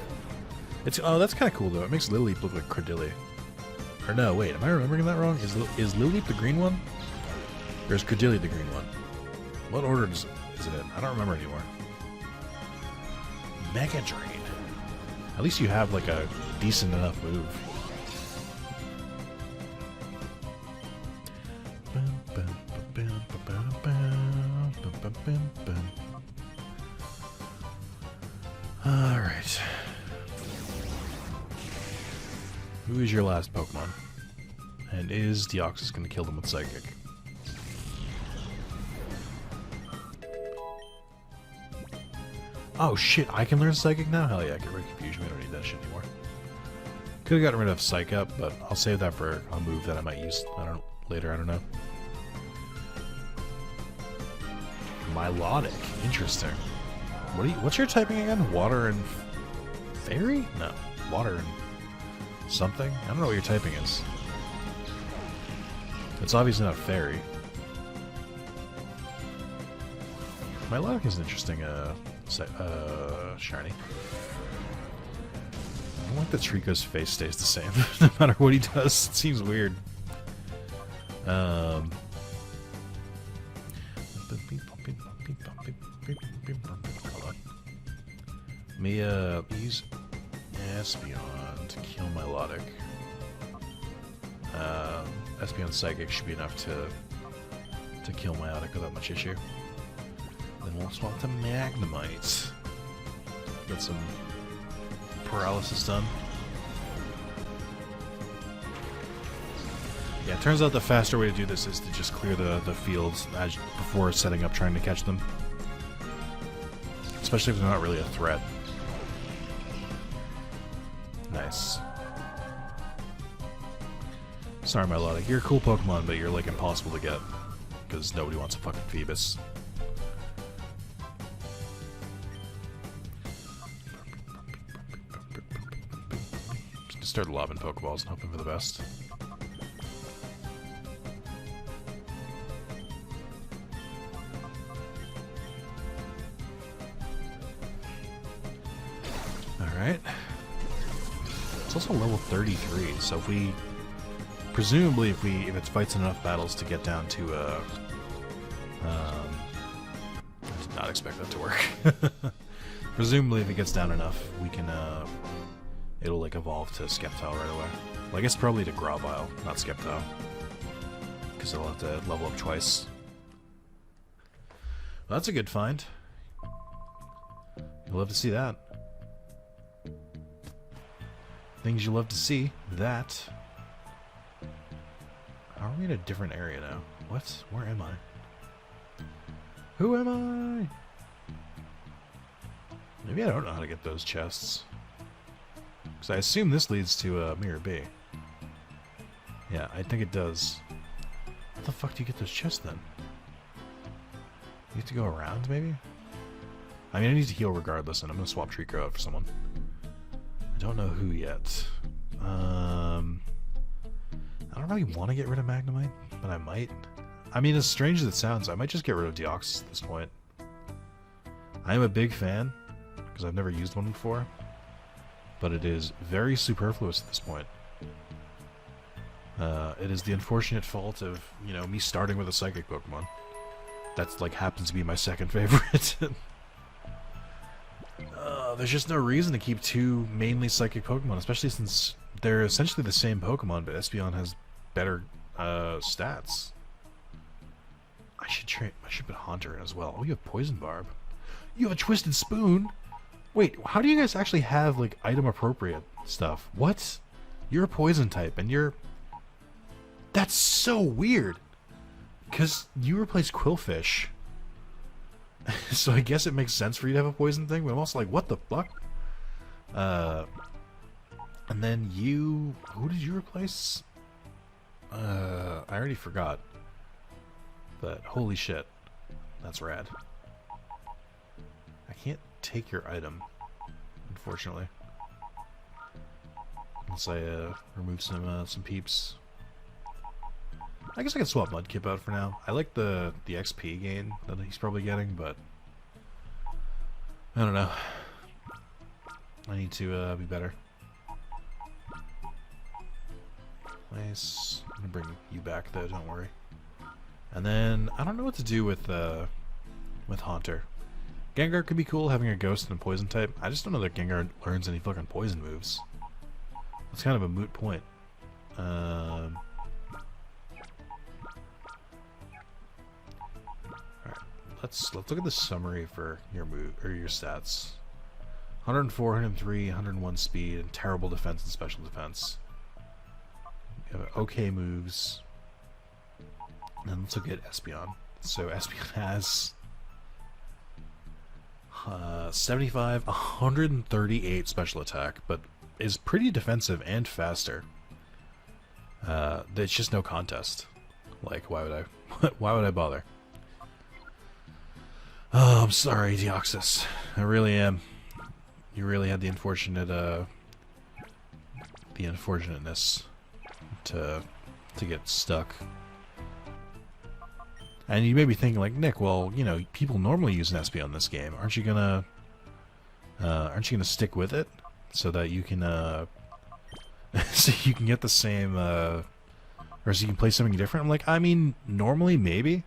It's that's kind of cool though. It makes Lileep look like Credilli. Or no, wait, am I remembering that wrong? Is Lileep the green one? Or is Credilli the green one? What order is it in? I don't remember anymore. Mega Drain. At least you have like a decent enough move. Alright. Who is your last Pokemon? And is Deoxys going to kill them with Psychic? Oh shit, I can learn Psychic now? Hell yeah, get rid of Confusion. We don't need that shit anymore. Could have gotten rid of Psych Up, but I'll save that for a move that I might use later, I don't know. Milotic, interesting. What's your typing again? Water and Fairy? No, water and something? I don't know what your typing is. It's obviously not Fairy. Milotic is an interesting shiny. I don't like that Trico's face stays the same no matter what he does. It seems weird. Let me use Espeon to kill Milotic. Espeon Psychic should be enough to kill Milotic without much issue. Then we'll swap to Magnemite. Get some paralysis done. Yeah, it turns out the faster way to do this is to just clear the fields before setting up trying to catch them. Especially if they're not really a threat. Nice. Sorry, Milotic. You're a cool Pokemon, but you're like impossible to get. Because nobody wants a fucking Phoebus. Just start lobbing Pokeballs and hoping for the best. Alright. It's also level 33, so if we... Presumably, if it fights enough battles to get down to, I did not expect that to work. Presumably, if it gets down enough, we can, it'll, like, evolve to Sceptile right away. Well, I guess probably to Grovyle, not Sceptile. Because it'll have to level up twice. Well, that's a good find. You'll love to see that. Things you love to see. That. How are we in a different area now? What? Where am I? Who am I? Maybe I don't know how to get those chests. Because I assume this leads to Mirror B. Yeah, I think it does. How the fuck do you get those chests then? You have to go around, maybe? I mean, I need to heal regardless, and I'm going to swap Trico out for someone. I don't know who yet. I don't really want to get rid of Magnemite, but I might. I mean, as strange as it sounds, I might just get rid of Deoxys at this point. I am a big fan, because I've never used one before, but it is very superfluous at this point. It is the unfortunate fault of, you know, me starting with a Psychic Pokemon. That's, like, happens to be my second favorite. There's just no reason to keep two mainly Psychic Pokemon, especially since they're essentially the same Pokemon, but Espeon has better stats. I should put Haunter in as well. Oh, you have Poison Barb. You have a Twisted Spoon. Wait, how do you guys actually have like item appropriate stuff? What? You're a Poison type, and you're. That's so weird. Because you replaced Quillfish. So I guess it makes sense for you to have a poison thing, but I'm also like, what the fuck? And then you... Who did you replace? I already forgot. But holy shit. That's rad. I can't take your item, unfortunately. Unless I remove some peeps. I guess I can swap Mudkip out for now. I like the XP gain that he's probably getting, but I don't know. I need to be better. Nice. I'm gonna bring you back though, don't worry. And then I don't know what to do with Haunter. Gengar could be cool having a ghost and a poison type. I just don't know that Gengar learns any fucking poison moves. That's kind of a moot point. Let's look at the summary for your move or your stats. 104, 103, 101 speed, and terrible defense and special defense. We have okay moves. And let's look at Espeon. So Espeon has 75, 138 special attack, but is pretty defensive and faster. It's just no contest. Like, why would I? Why would I bother? Oh, I'm sorry, Deoxys. I really am. You really had the unfortunateness to get stuck. And you may be thinking, like, Nick, well, you know, people normally use an Espeon in this game. Aren't you gonna stick with it so that you can so you can get the same or so you can play something different? I'm like, I mean, normally maybe,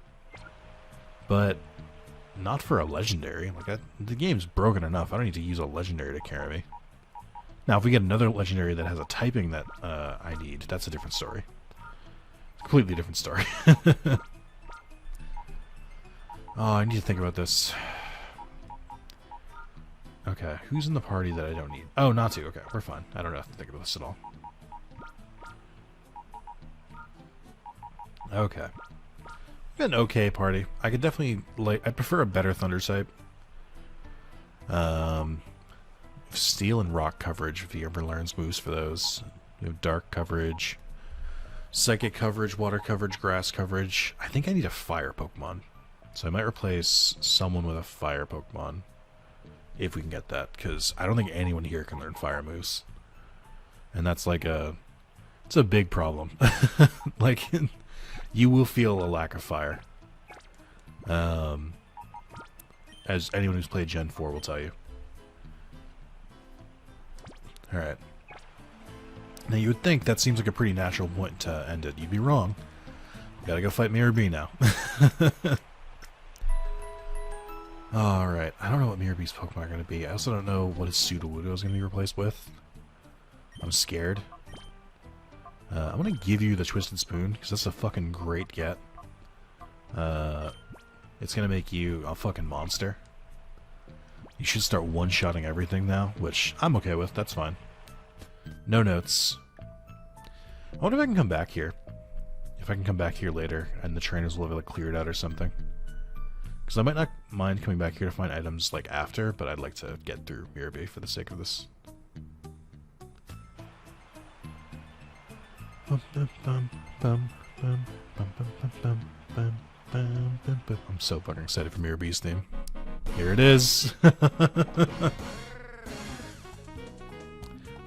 but not for a legendary. Like, the game's broken enough. I don't need to use a legendary to carry me. Now, if we get another legendary that has a typing that I need, that's a different story. Completely different story. Oh, I need to think about this. Okay, who's in the party that I don't need? Oh, Natu. Okay, we're fine. I don't have to think about this at all. Okay. An okay party. I could definitely, like, I prefer a better Thunder type. Steel and Rock coverage, if he ever learns moves for those. We have Dark coverage, Psychic coverage, Water coverage, Grass coverage. I think I need a Fire Pokemon. So I might replace someone with a Fire Pokemon. If we can get that, because I don't think anyone here can learn Fire moves. And that's like it's a big problem. Like, you will feel a lack of fire. As anyone who's played Gen 4 will tell you. Alright. Now you would think that seems like a pretty natural point to end it. You'd be wrong. Gotta go fight Mirror B now. Alright, I don't know what Mirror B's Pokemon are going to be. I also don't know what his Sudowoodo is going to be replaced with. I'm scared. I'm going to give you the Twisted Spoon, because that's a fucking great get. It's going to make you a fucking monster. You should start one-shotting everything now, which I'm okay with, that's fine. No notes. I wonder if I can come back here. If I can come back here later, and the trainers will have it cleared out or something. Because I might not mind coming back here to find items like after, but I'd like to get through Mirror B for the sake of this. I'm so fucking excited for Mirror B's theme. Here it is.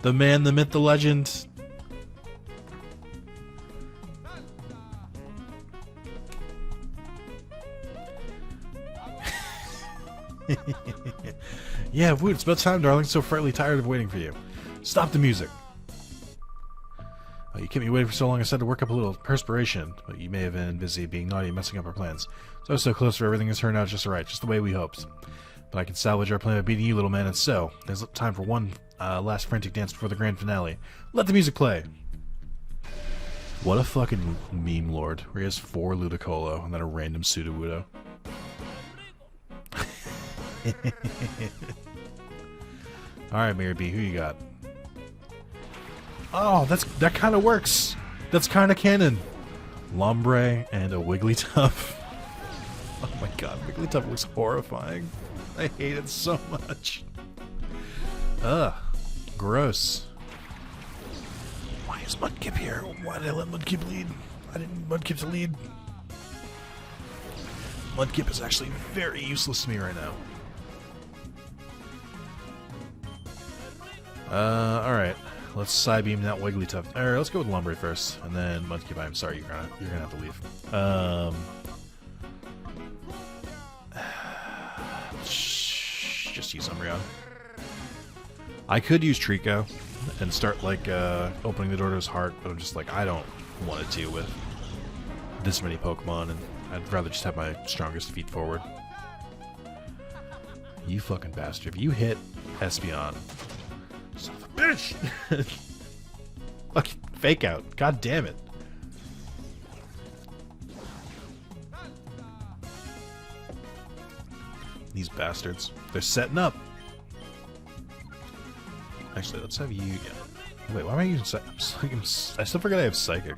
The man, the myth, the legend. Yeah, Woot, it's about time, darling. So frightfully tired of waiting for you. Stop the music. You kept me waiting for so long, I said to work up a little perspiration, but you may have been busy being naughty and messing up our plans. So close for everything has turned out just right, just the way we hoped. But I can salvage our plan by beating you, little man, and so, there's time for one last frantic dance before the grand finale. Let the music play! What a fucking meme lord, where he has 4 Ludicolo and then a random Sudowoodo. Alright, Mirror B, who you got? Oh, that kind of works. That's kind of canon. Lombre and a Wigglytuff. Oh my god, Wigglytuff looks horrifying. I hate it so much. Ugh, gross. Why is Mudkip here? Why did I let Mudkip lead? I didn't need Mudkip to lead. Mudkip is actually very useless to me right now. Alright. Let's Psybeam that Wigglytuff. Alright, let's go with Lombre first. And then Mudkip, I'm sorry, you're gonna have to leave. Just use Umbreon. I could use Trico and start, like, opening the door to his heart, but I'm just like, I don't want to deal with this many Pokemon, and I'd rather just have my strongest feet forward. You fucking bastard. If you hit Espeon... Son of a bitch! Fucking fake out. God damn it. These bastards. They're setting up. Actually, let's have you... Yeah. Wait, why am I using I still forget I have Psychic.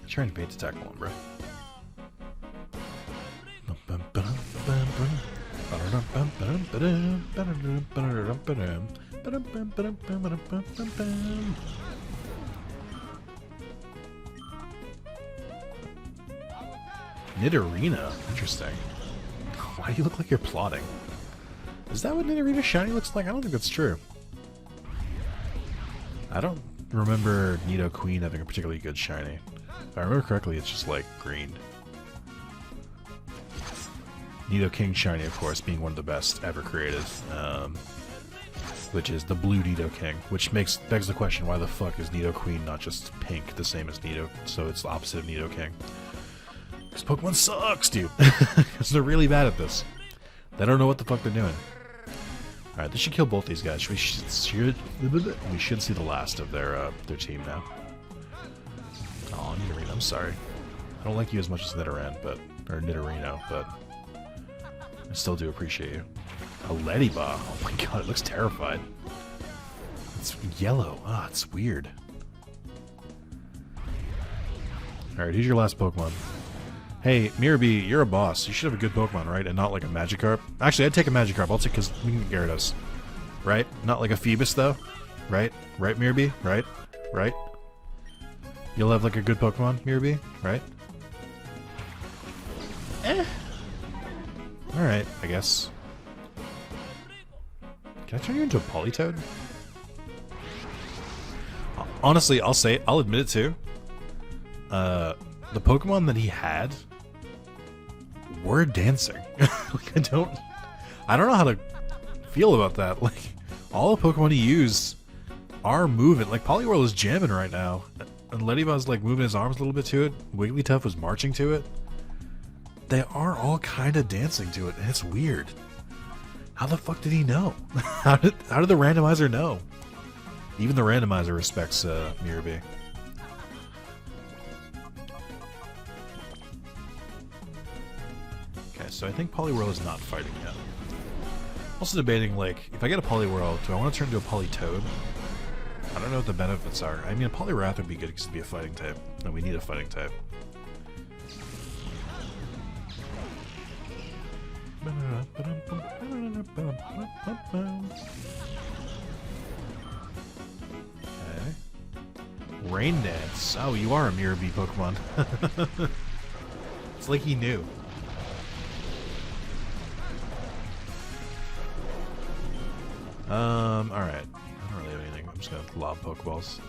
Trying to bait attack one, bro. Nidorina? Interesting. Why do you look like you're plotting? Is that what Nidorina shiny looks like? I don't think that's true. I don't remember Nidoqueen having a particularly good shiny. If I remember correctly, it's just like green. Nidoking shiny, of course, being one of the best ever created. Which is the blue Nidoking, which begs the question, why the fuck is Nidoqueen not just pink, the same as Nido, so it's the opposite of Nidoking? Because Pokemon sucks, dude. Because they're really bad at this. They don't know what the fuck they're doing. Alright, this should kill both these guys. We should see the last of their team now. Oh, Nidorino, I'm sorry. I don't like you as much as Nidoran, or Nidorino, but I still do appreciate you. A Ladybug. Oh my god, it looks terrified. It's yellow. Ah, it's weird. Alright, who's your last Pokemon? Hey, Mirabee, you're a boss. You should have a good Pokemon, right? And not like a Magikarp. Actually, I'd take a Magikarp. I'll take, because we can get Gyarados. Right? Not like a Phoebus, though. Right? Right, Mirabee? Right? Right? You'll have like a good Pokemon, Mirabee? Right? Alright, I guess. Can I turn you into a Politoed? Honestly, I'll admit it too. The Pokemon that he had were dancing. Like, I don't know how to feel about that. Like, all the Pokemon he used are moving. Like, Poliwhirl is jamming right now. And Ladybug's like moving his arms a little bit to it. Wigglytuff was marching to it. They are all kind of dancing to it, and it's weird. How the fuck did he know? How did the randomizer know? Even the randomizer respects Mirabee. Okay, so I think Poliwhirl is not fighting yet. Also debating, like, if I get a Poliwhirl, do I want to turn into a Politoed? I don't know what the benefits are. I mean, a Poliwrath would be good because it'd be a fighting type. And we need a fighting type. Okay. Rain Dance. Oh, you are a Mirabee Pokemon. It's like he knew. Alright. I don't really have anything. I'm just gonna lob Pokeballs.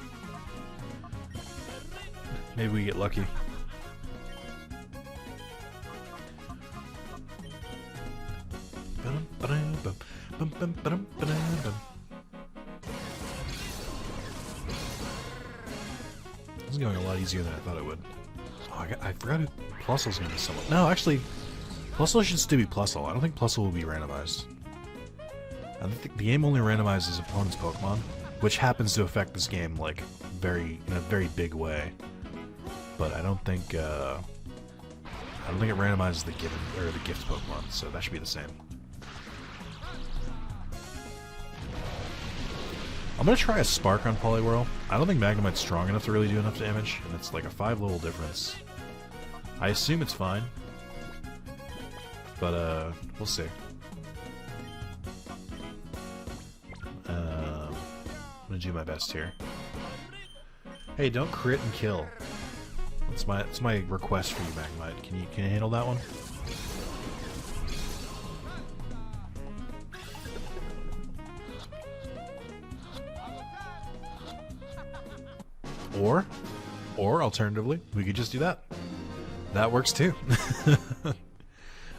Maybe we get lucky. This is going a lot easier than I thought it would. Oh, I forgot it. Plusle's gonna be somewhat. No, actually, Plusle should still be Plusle. I don't think Plusle will be randomized. I think the game only randomizes opponent's Pokemon, which happens to affect this game like in a very big way. But I don't think it randomizes the gift Pokemon, so that should be the same. I'm gonna try a Spark on Poliwhirl. I don't think Magnemite's strong enough to really do enough damage, and it's like a 5-level difference. I assume it's fine, but we'll see. I'm gonna do my best here. Hey, don't crit and kill. That's my request for you, Magnemite. Can you handle that one? Or alternatively, we could just do that. That works too.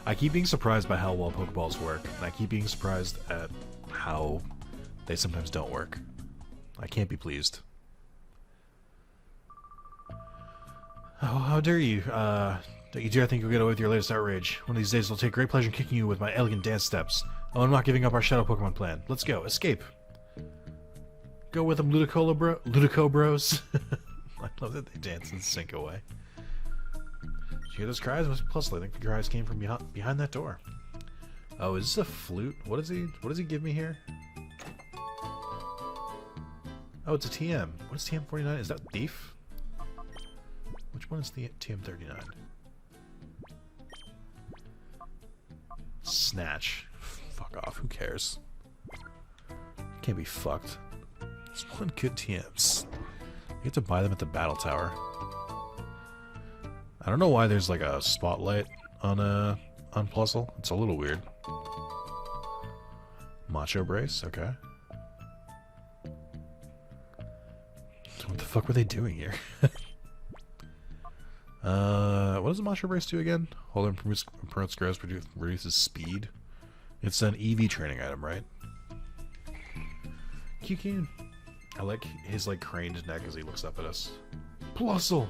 I keep being surprised by how well Pokeballs work, and I keep being surprised at how they sometimes don't work. I can't be pleased. Oh, how dare you? Don't you dare think you'll get away with your latest outrage. One of these days I'll take great pleasure in kicking you with my elegant dance steps. Oh, I'm not giving up our Shadow Pokemon plan. Let's go. Escape. Go with them, Ludico Bros. I love that they dance and sync away. Did you hear those cries? It must be Plusle. I think the cries came from behind that door. Oh, is this a flute? What does he give me here? Oh, it's a TM. What is TM49? Is that thief? Which one is the TM39? Snatch. Fuck off. Who cares? Can't be fucked. There's one good TMs. You have to buy them at the battle tower. I don't know why there's like a spotlight on Plusle. It's a little weird. Macho brace, okay. What the fuck were they doing here? What does the macho brace do again? Hold on, promotes growth, reduces speed. It's an EV training item, right? Q. I like his like craned neck as he looks up at us. Plusle!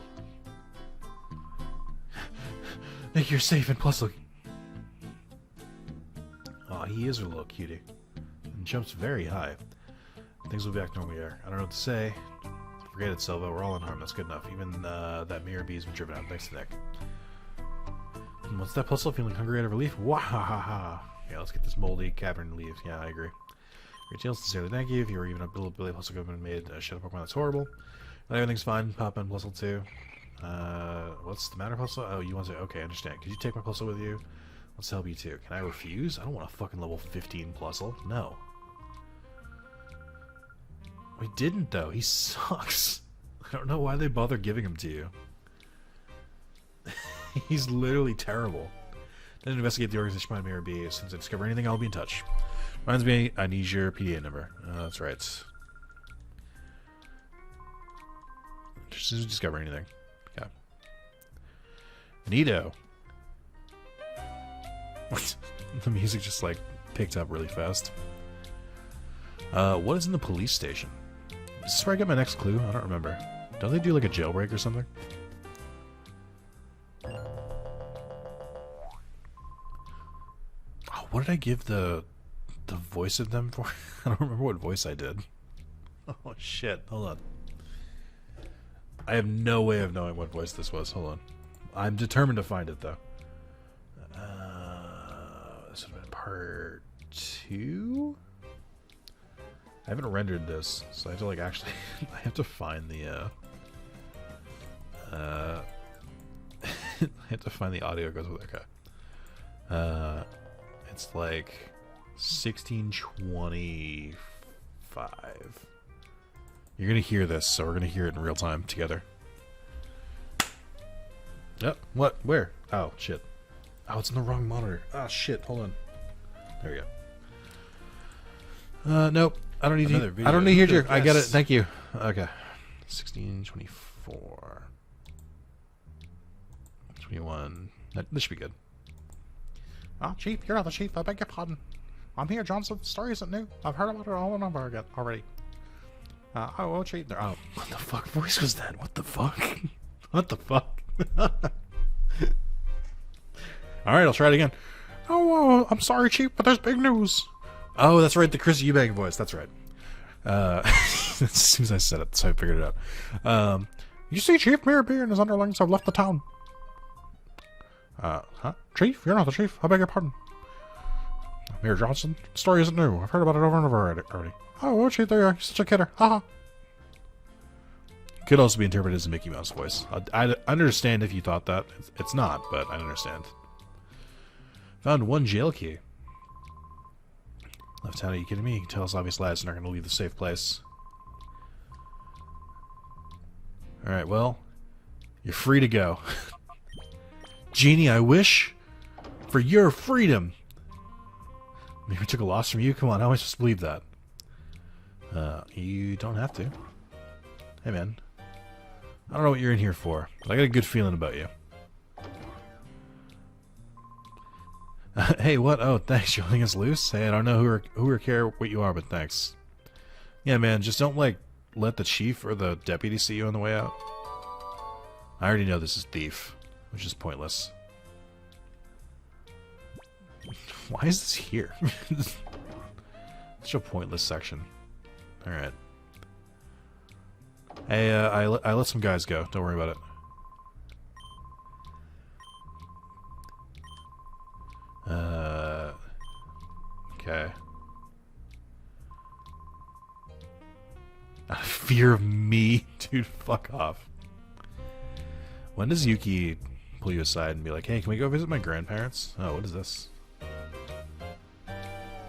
Think you're safe in Plusle. Aw, he is a little cutie. And jumps very high. Things will be back normal here. I don't know what to say. Forget it, Silva. We're all unharmed. That's good enough. Even that mirror bee's been driven out. Thanks to Nick. What's that Plusle? Feeling hungry out of relief? Wahahaha. Yeah, let's get this moldy cavern leave. Yeah, I agree. Great deal. Sincerely thank you. If you were even a Billy Plusle government made shut up Pokemon, that's horrible. But everything's fine. Pop in Plusle too. What's the matter, Plusle? Oh, you want to... Okay, I understand. Could you take my Plusle with you? Let's help you too. Can I refuse? I don't want a fucking level 15 Plusle. No. We didn't, though. He sucks. I don't know why they bother giving him to you. He's literally terrible. Then investigate the organization behind Mirror B. Since I discover anything, I'll be in touch. Reminds me, I need your PDA number. That's right. Just as we discover anything. Okay. Neato. What? The music just, like, picked up really fast. What is in the police station? Is this where I get my next clue? I don't remember. Don't they do, like, a jailbreak or something? Oh, what did I give the voice of them for? I don't remember what voice I did. Oh, shit. Hold on. I have no way of knowing what voice this was. Hold on. I'm determined to find it, though. This would have been part 2? I haven't rendered this, so I have to, like, actually... I have to find the, I have to find the audio goes with it. Okay. It's, like... 1625. You're gonna hear this, so we're gonna hear it in real time together. Yep. What? Where? Oh, shit. Oh, it's in the wrong monitor. Oh, shit. Hold on. There we go. Nope. I don't need to. I don't need to hear. I get it. Thank you. Okay. 1624. 21. This should be good. Oh, Chief, you're not the Chief. I beg your pardon. I'm here, Johnson. The story isn't new. I've heard about it all and over again already. Oh, Chief. Oh, what the fuck voice was that? What the fuck? What the fuck? Alright, I'll try it again. Oh, I'm sorry, Chief, but there's big news. Oh, that's right, the Chris Eubank voice. That's right. As soon as I said it, so I figured it out. You see, Chief, Mirrorbeard and his underlings have left the town. Huh? Chief? You're not the Chief. I beg your pardon. Mayor Johnson, the story isn't new. I've heard about it over and over already. Oh, Chief, there you are. You're such a kidder. Haha. Could also be interpreted as a Mickey Mouse voice. I understand if you thought that. It's not, but I understand. Found one jail key. Left town, are you kidding me? You can tell us obvious lies and are going to leave the safe place. Alright, well, you're free to go. Genie, I wish for your freedom. Maybe I took a loss from you? Come on, how am I supposed to believe that? You don't have to. Hey, man. I don't know what you're in here for, but I got a good feeling about you. Hey, what? Oh, thanks. You're letting us loose? Hey, I don't know who or care what you are, but thanks. Yeah, man, just don't, like, let the chief or the deputy see you on the way out. I already know this is thief, which is pointless. Why is this here? Such a pointless section. Alright. Hey, I let some guys go. Don't worry about it. Okay. Out of fear of me? Dude, fuck off. When does Yuki pull you aside and be like, hey, can we go visit my grandparents? Oh, what is this?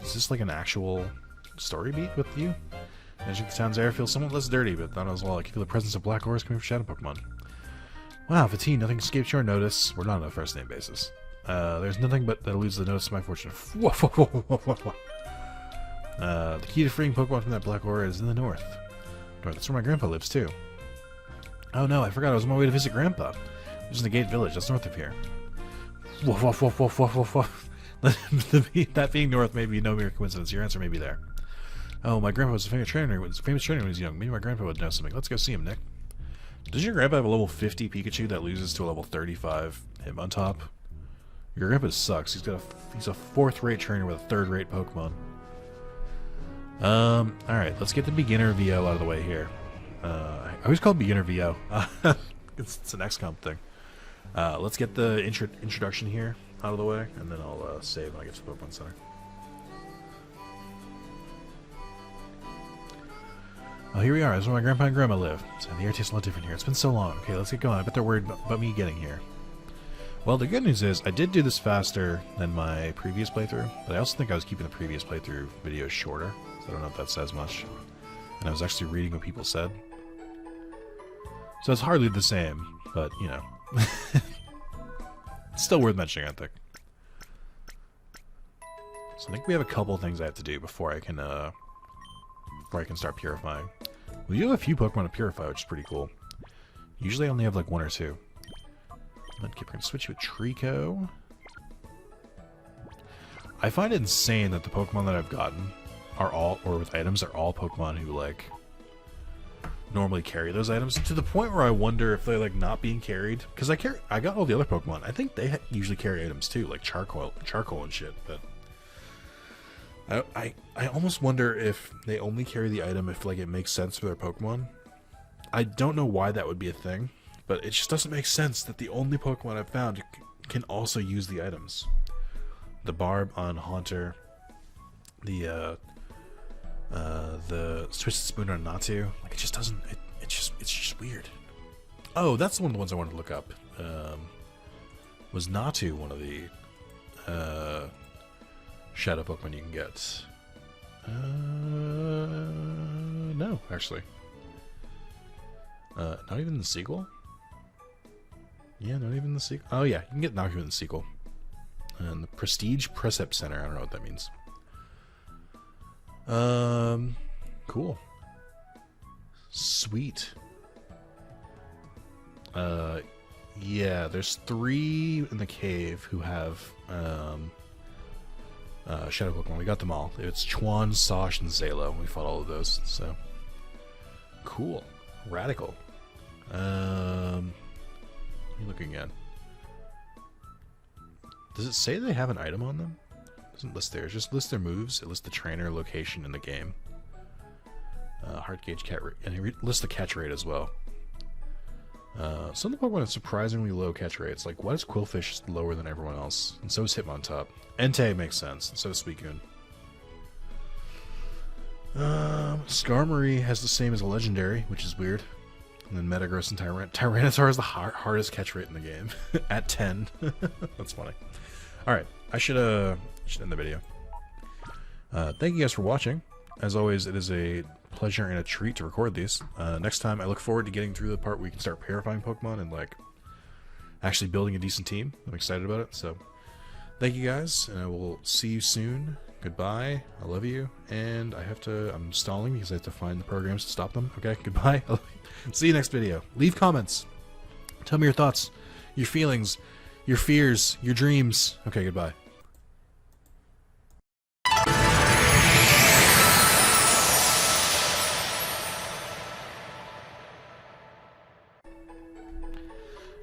Is this like an actual story beat with you? Magic Town's air feels somewhat less dirty, but not as well. I can feel the presence of black auras coming from shadow Pokemon. Wow, Fatine, nothing escapes your notice. We're not on a first name basis. There's nothing but that eludes the notice of my fortune. The key to freeing Pokemon from that black aura is in the north. That's where my grandpa lives, too. Oh no, I forgot I was on my way to visit Grandpa. It was in the Gate Village, that's north of here. That being north may be no mere coincidence. Your answer may be there. Oh, my grandpa was a famous trainer when he was young. Maybe my grandpa would know something. Let's go see him, Nick. Does your grandpa have a level 50 Pikachu that loses to a level 35 Hitmontop? Your grandpa sucks. He's a 4th-rate trainer with a 3rd-rate Pokemon. Alright, let's get the beginner VO out of the way here. I always call it beginner VO. It's an XCOM thing. Let's get the introduction here out of the way, and then I'll save when I get to the Pokemon Center. Oh, here we are. This is where my grandpa and grandma live. So the air tastes a lot different here. It's been so long. Okay, let's get going. I bet they're worried about me getting here. Well, the good news is I did do this faster than my previous playthrough, but I also think I was keeping the previous playthrough videos shorter. So I don't know if that says much. And I was actually reading what people said. So it's hardly the same, but, you know. It's still worth mentioning, I think. So I think we have a couple things I have to do before I can start purifying. We do have a few Pokemon to purify, which is pretty cool. Usually I only have like 1 or 2. We're going to switch to a Trico. I find it insane that the Pokemon that I've gotten are all, or with items, are all Pokemon who like normally carry those items, to the point where I wonder if they're like not being carried. Because I got all the other Pokemon. I think they usually carry items too, like charcoal and shit. But I almost wonder if they only carry the item if like it makes sense for their Pokemon. I don't know why that would be a thing, but it just doesn't make sense that the only Pokemon I've found can also use the items. The Barb on Haunter, the Twisted Spoon on Natu. Like it just doesn't. It's just weird. Oh, that's one of the ones I wanted to look up. Was Natu one of the Shadow Pokemon you can get? No, actually. Not even the sequel? Yeah, not even the sequel. Oh yeah, you can get Natu in the sequel. And the Prestige Precept Center. I don't know what that means. Cool. Sweet. Yeah, there's 3 in the cave who have Shadow Pokemon. We got them all. It's Chuan, Sosh, and Zalo. We fought all of those, so cool. Radical. Let me look again. Does it say they have an item on them? It doesn't list theirs. Just list their moves. It lists the trainer, location, and the game. Heart gauge, cat rate, and it lists the catch rate as well. Some of the Pokemon have surprisingly low catch rates. Like, why is Quillfish lower than everyone else? And so is Hitmontop. Entei makes sense, and so is Suicune. Skarmory has the same as a legendary, which is weird. And then Metagross and Tyranitar is the hardest catch rate in the game at 10. That's funny. Alright, I should end the video. Thank you guys for watching. As always, it is a pleasure and a treat to record these. Next time, I look forward to getting through the part where we can start purifying Pokemon and like actually building a decent team. I'm excited about it. So, thank you guys, and I will see you soon. Goodbye. I love you, and I'm stalling because I have to find the programs to stop them. Okay, goodbye. See you next video. Leave comments. Tell me your thoughts, your feelings, your fears, your dreams. Okay, goodbye.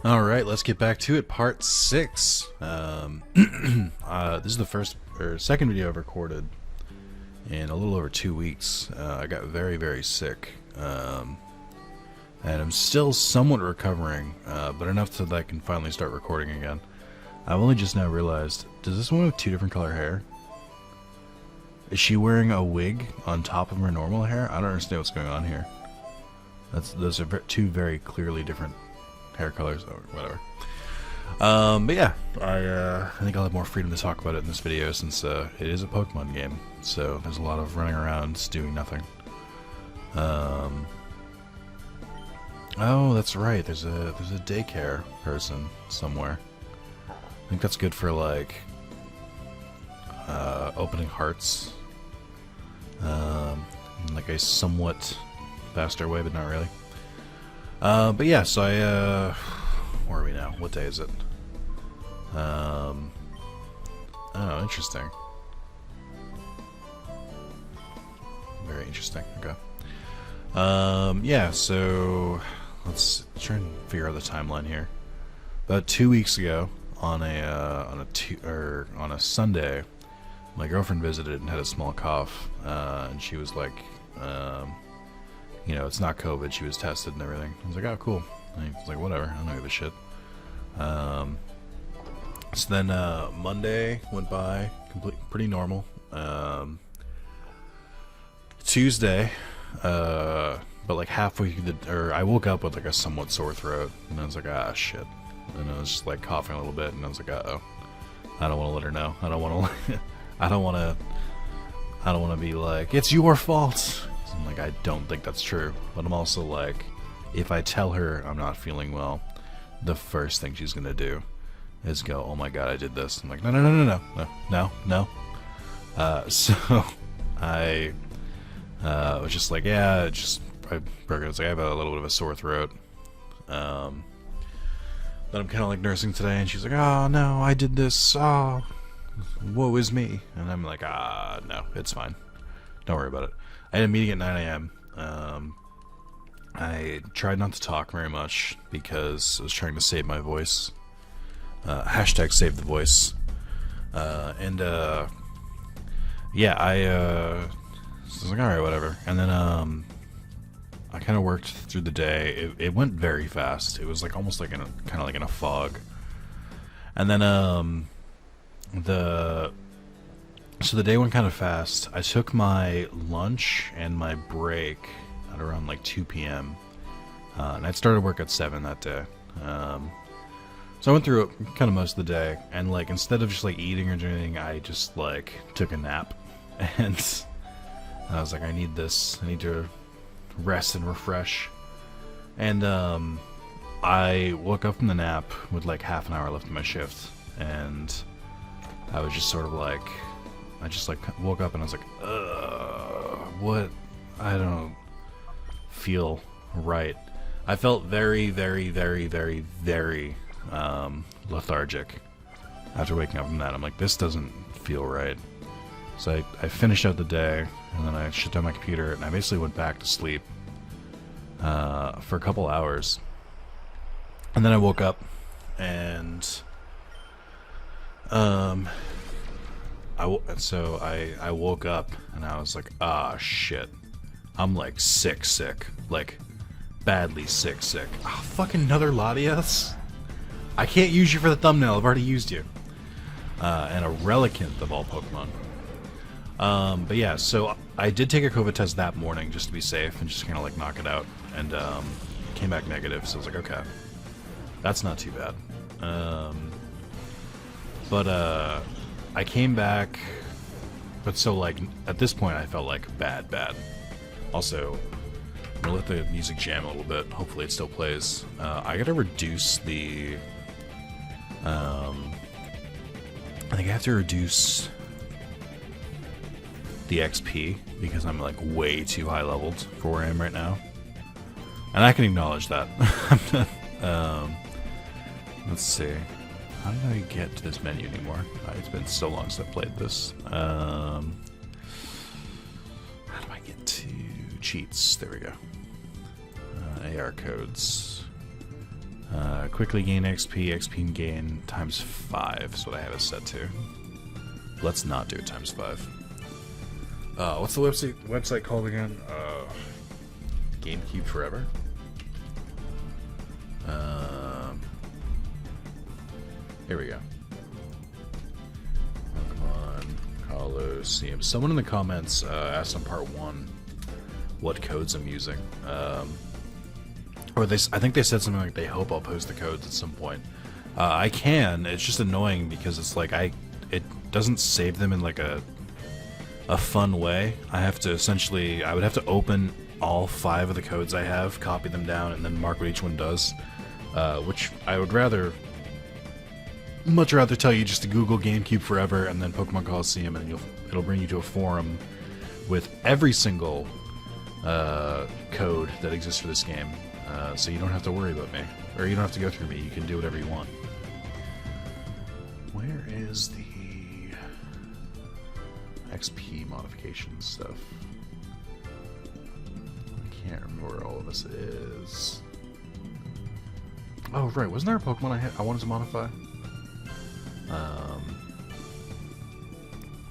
Alright, let's get back to it. Part 6. This is the second video I've recorded in a little over 2 weeks. I got very, very sick. And I'm still somewhat recovering, but enough so that I can finally start recording again. I've only just now realized, does this one have 2 different color hair? Is she wearing a wig on top of her normal hair? I don't understand what's going on here. Those are two very clearly different hair colors, or whatever. But yeah, I think I'll have more freedom to talk about it in this video since it is a Pokemon game. So there's a lot of running around doing nothing. Oh, that's right. There's a daycare person somewhere. I think that's good for like opening hearts. In like a somewhat faster way, but not really. But yeah, so where are we now? What day is it? Oh, interesting. Very interesting. Okay. Yeah, so let's try and figure out the timeline here. About 2 weeks ago, on a Sunday, my girlfriend visited and had a small cough, and she was like, you know, it's not COVID. She was tested and everything. I was like, oh, cool. And I was like, whatever. I don't give a shit. So then Monday went by, pretty normal. Tuesday, but like halfway through I woke up with like a somewhat sore throat, and I was like, ah, shit. And I was just like coughing a little bit, and I was like, uh-oh. I don't want to let her know. I don't want to. I don't want to be like, it's your fault. I'm like, I don't think that's true. But I'm also like, if I tell her I'm not feeling well, the first thing she's gonna do is go, oh my god, I did this. I'm like, no. So I was just like, yeah, I broke it. I was like, I have a little bit of a sore throat. But I'm kind of like nursing today, and she's like, oh no, I did this. Oh, woe is me. And I'm like, no, it's fine. Don't worry about it. I had a meeting at 9 a.m. I tried not to talk very much because I was trying to save my voice. Hashtag save the voice. Yeah, I was like, alright, whatever. And then, I kind of worked through the day. It went very fast. It was like almost like kind of like in a fog. And then, so the day went kind of fast. I took my lunch and my break at around like 2 p.m. And I started work at 7 that day. So I went through it kind of most of the day, and like instead of just like eating or doing anything, I just like took a nap, and I was like, I need this. I need to rest and refresh. And I woke up from the nap with like half an hour left in my shift, and I was just sort of like, I just like woke up and I was like, what? I don't feel right. I felt very, very, very, very, very lethargic after waking up from that. I'm like, this doesn't feel right. So I finished out the day, and then I shut down my computer, and I basically went back to sleep for a couple hours. And then I woke up, and I woke up, and I was like, ah, shit. I'm like sick, like badly sick. Oh, fucking another Latias? I can't use you for the thumbnail, I've already used you. And a Relicanth of all Pokemon. But yeah, so I did take a COVID test that morning just to be safe and just kind of like knock it out, and came back negative, so I was like, okay, that's not too bad. But I came back, but so like at this point I felt like bad. Also, I'm gonna let the music jam a little bit. Hopefully it still plays. I gotta reduce the I think I have to reduce the XP because I'm like way too high leveled for where I am right now, and I can acknowledge that. Let's see, how did I get to this menu anymore? It's been so long since I played this. How do I get to cheats? There we go. AR codes. Quickly gain XP gain times 5 is what I have it set to. Let's not do it times 5. What's the website called again? GameCube Forever? Here we go. Pokemon Colosseum. Someone in the comments asked on part 1 what codes I'm using. Or I think they said something like they hope I'll post the codes at some point. I can. It's just annoying because it's like it doesn't save them in like a fun way. I have to essentially, I would have to open all 5 of the codes I have, copy them down, and then mark what each one does. Which I would much rather tell you just to Google GameCube Forever and then Pokemon Colosseum, and it'll bring you to a forum with every single code that exists for this game. So you don't have to worry about me, or you don't have to go through me. You can do whatever you want. Where is the XP modification stuff? I can't remember where all of this is. Oh, right. Wasn't there a Pokemon I wanted to modify? I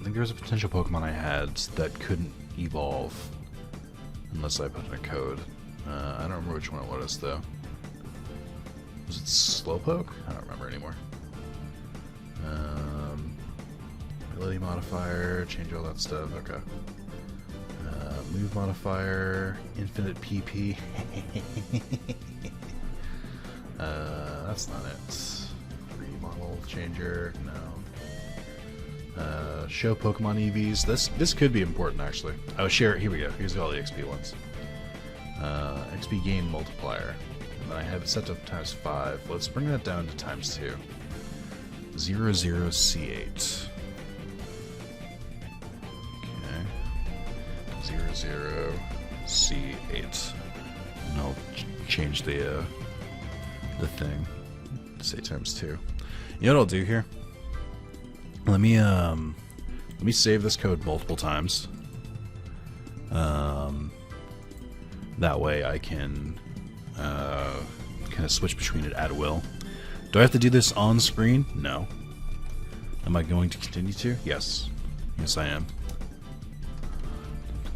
think there was a potential Pokemon I had that couldn't evolve unless I put in a code. I don't remember which one it was, though. Was it Slowpoke? I don't remember anymore. Ability modifier, change all that stuff. Okay. Move modifier, infinite PP. That's not it. Free model changer, no. Show Pokemon EVs. This could be important, actually. Oh, share. Here we go. Here's all the XP ones. XP gain multiplier. And then I have it set to ×5. Let's bring that down to ×2. 00C8. Okay. 00C8. And I'll change the thing. Say ×2. You know what I'll do here? Let me save this code multiple times. That way I can kind of switch between it at will. Do I have to do this on screen? No. Am I going to continue to? Yes. Yes, I am.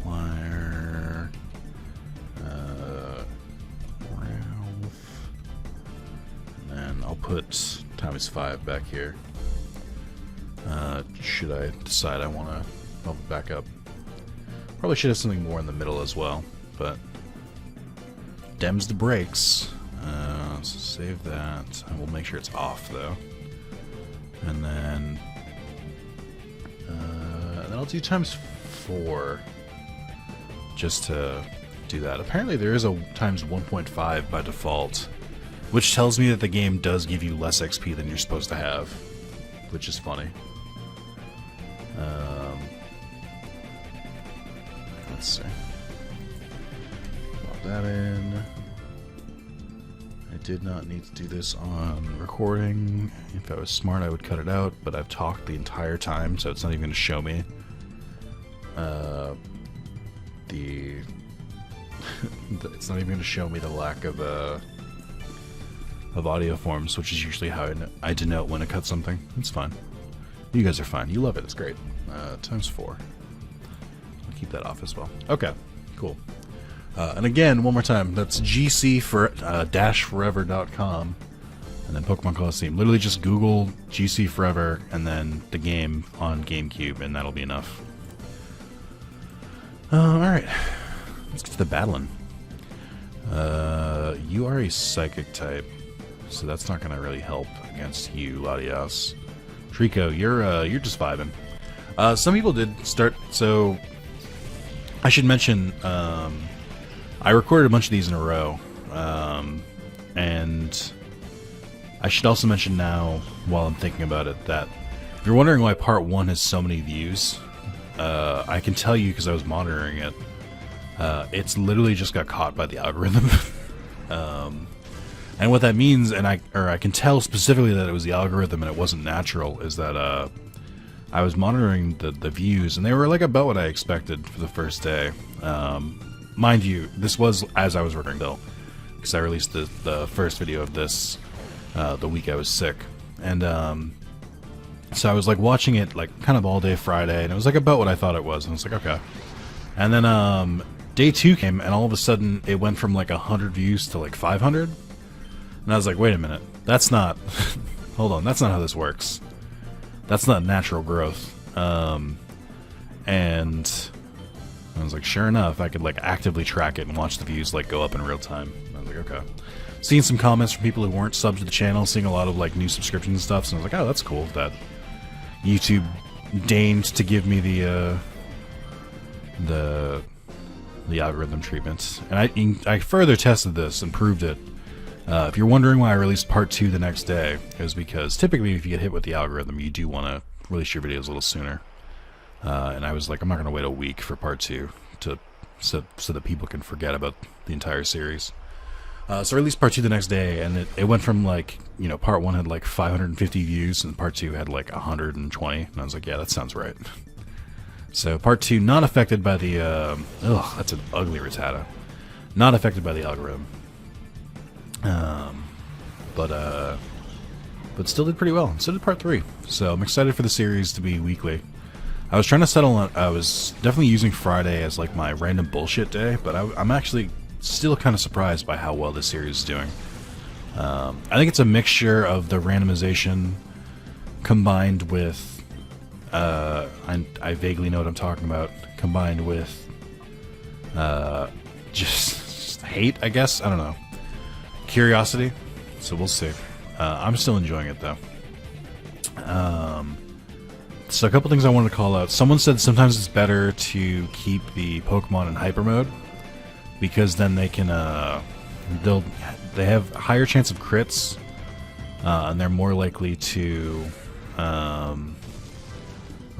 Multiplier. Ralph. And then I'll put ×5 back here. Should I decide I want to bump it back up? Probably should have something more in the middle as well, but Dems the brakes. So save that. I will make sure it's off though. And then I'll do ×4 just to do that. Apparently there is a ×1.5 by default, which tells me that the game does give you less XP than you're supposed to have, which is funny. Let's see. Plop that in. I did not need to do this on recording. If I was smart, I would cut it out, but I've talked the entire time, so it's not even going to show me it's not even going to show me the lack of audio forms, which is usually how I denote when I cut something. It's fine. You guys are fine. You love it. It's great. ×4. I'll keep that off as well. Okay, cool. And again, one more time, that's gc-forever.com, and then Pokemon Colosseum. Literally just Google GC Forever and then the game on GameCube, and that'll be enough. Alright, let's get to the battling. You are a psychic type, so that's not going to really help against you, Latias. Trico, you're just vibing. Some people did start, so I should mention, I recorded a bunch of these in a row, and I should also mention now, while I'm thinking about it, that if you're wondering why part 1 has so many views, I can tell you because I was monitoring it. It's literally just got caught by the algorithm. And what that means, and I can tell specifically that it was the algorithm and it wasn't natural, is that I was monitoring the views, and they were like about what I expected for the first day. Mind you, this was as I was recording though, because I released the first video of this the week I was sick, and so I was like watching it like kind of all day Friday, and it was like about what I thought it was, and I was like, okay. And then day 2 came, and all of a sudden it went from like 100 views to like 500, and I was like, wait a minute, that's not hold on, that's not how this works. That's not natural growth. and I was like, sure enough, I could like actively track it and watch the views like go up in real time. I was like, okay. Seeing some comments from people who weren't subbed to the channel, seeing a lot of like new subscriptions and stuff, so I was like, oh, that's cool that YouTube deigned to give me the algorithm treatment. And I further tested this and proved it. If you're wondering why I released part 2 the next day, it was because typically if you get hit with the algorithm, you do want to release your videos a little sooner. And I was like, I'm not going to wait a week for part 2 so that people can forget about the entire series. So I released part 2 the next day, and it went from like, you know, part 1 had like 550 views, and part 2 had like 120, and I was like, yeah, that sounds right. So part 2, not affected by the, that's an ugly Rattata. Not affected by the algorithm. But still did pretty well. So did part 3. So I'm excited for the series to be weekly. I was trying to settle on, I was definitely using Friday as like my random bullshit day, but I'm actually still kind of surprised by how well this series is doing. I think it's a mixture of the randomization combined with, I vaguely know what I'm talking about, combined with, just hate, I guess? I don't know. Curiosity. So we'll see. I'm still enjoying it, though. So a couple things I wanted to call out. Someone said sometimes it's better to keep the Pokemon in hyper mode, because then they can, they have a higher chance of crits, and they're more likely to, or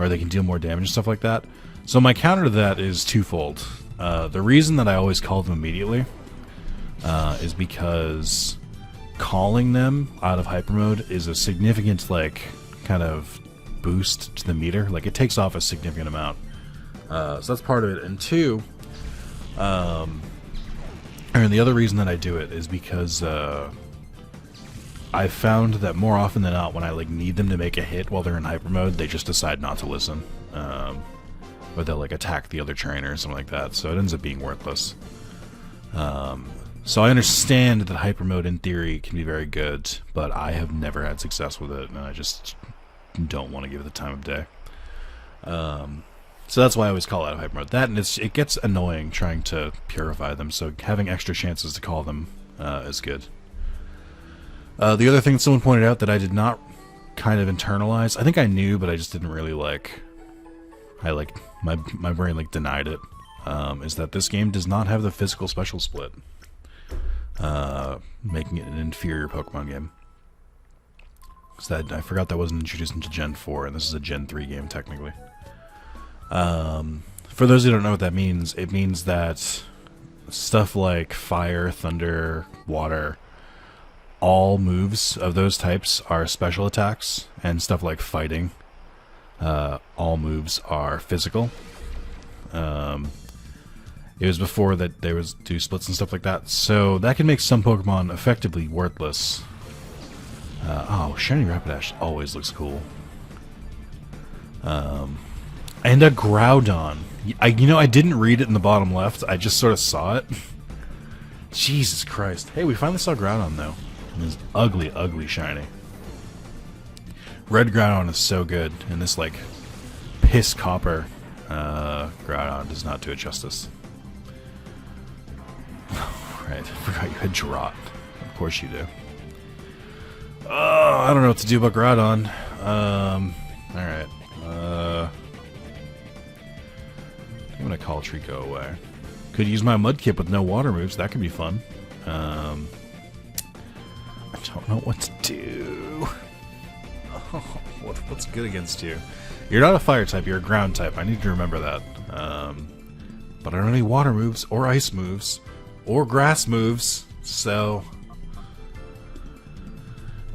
they can deal more damage and stuff like that. So my counter to that is twofold. The reason that I always call them immediately is because calling them out of hyper mode is a significant, like, kind of boost to the meter. Like, it takes off a significant amount. So that's part of it. And two, and the other reason that I do it is because I've found that more often than not, when I like need them to make a hit while they're in hyper mode, they just decide not to listen, or they'll like attack the other trainer or something like that. So it ends up being worthless. So I understand that hyper mode in theory can be very good, but I have never had success with it, and I just don't want to give it the time of day. So that's why I always call it out of hyper mode. That, and it gets annoying trying to purify them, so having extra chances to call them is good. The other thing that someone pointed out that I did not kind of internalize, I think I knew, but I just didn't really like, my brain like denied it, is that this game does not have the physical special split, making it an inferior Pokemon game. So I forgot that wasn't introduced into Gen 4, and this is a Gen 3 game technically. For those who don't know what that means, it means that stuff like fire, thunder, water, all moves of those types are special attacks, and stuff like fighting, all moves are physical. It was before that there was do splits and stuff like that, so that can make some Pokemon effectively worthless. Oh, Shiny Rapidash always looks cool. And a Groudon. I didn't read it in the bottom left. I just sort of saw it. Jesus Christ. Hey, we finally saw Groudon, though. And it's ugly, ugly shiny. Red Groudon is so good, and this, like, piss copper Groudon does not do it justice. Right, I forgot you had Drot. Of course you do. I don't know what to do about Groudon. Alright. I'm gonna call Trico away. Could use my Mudkip with no water moves. That could be fun. I don't know what to do. Oh, what's good against you? You're not a fire type. You're a ground type. I need to remember that. But I don't have any water moves, or ice moves, or grass moves. So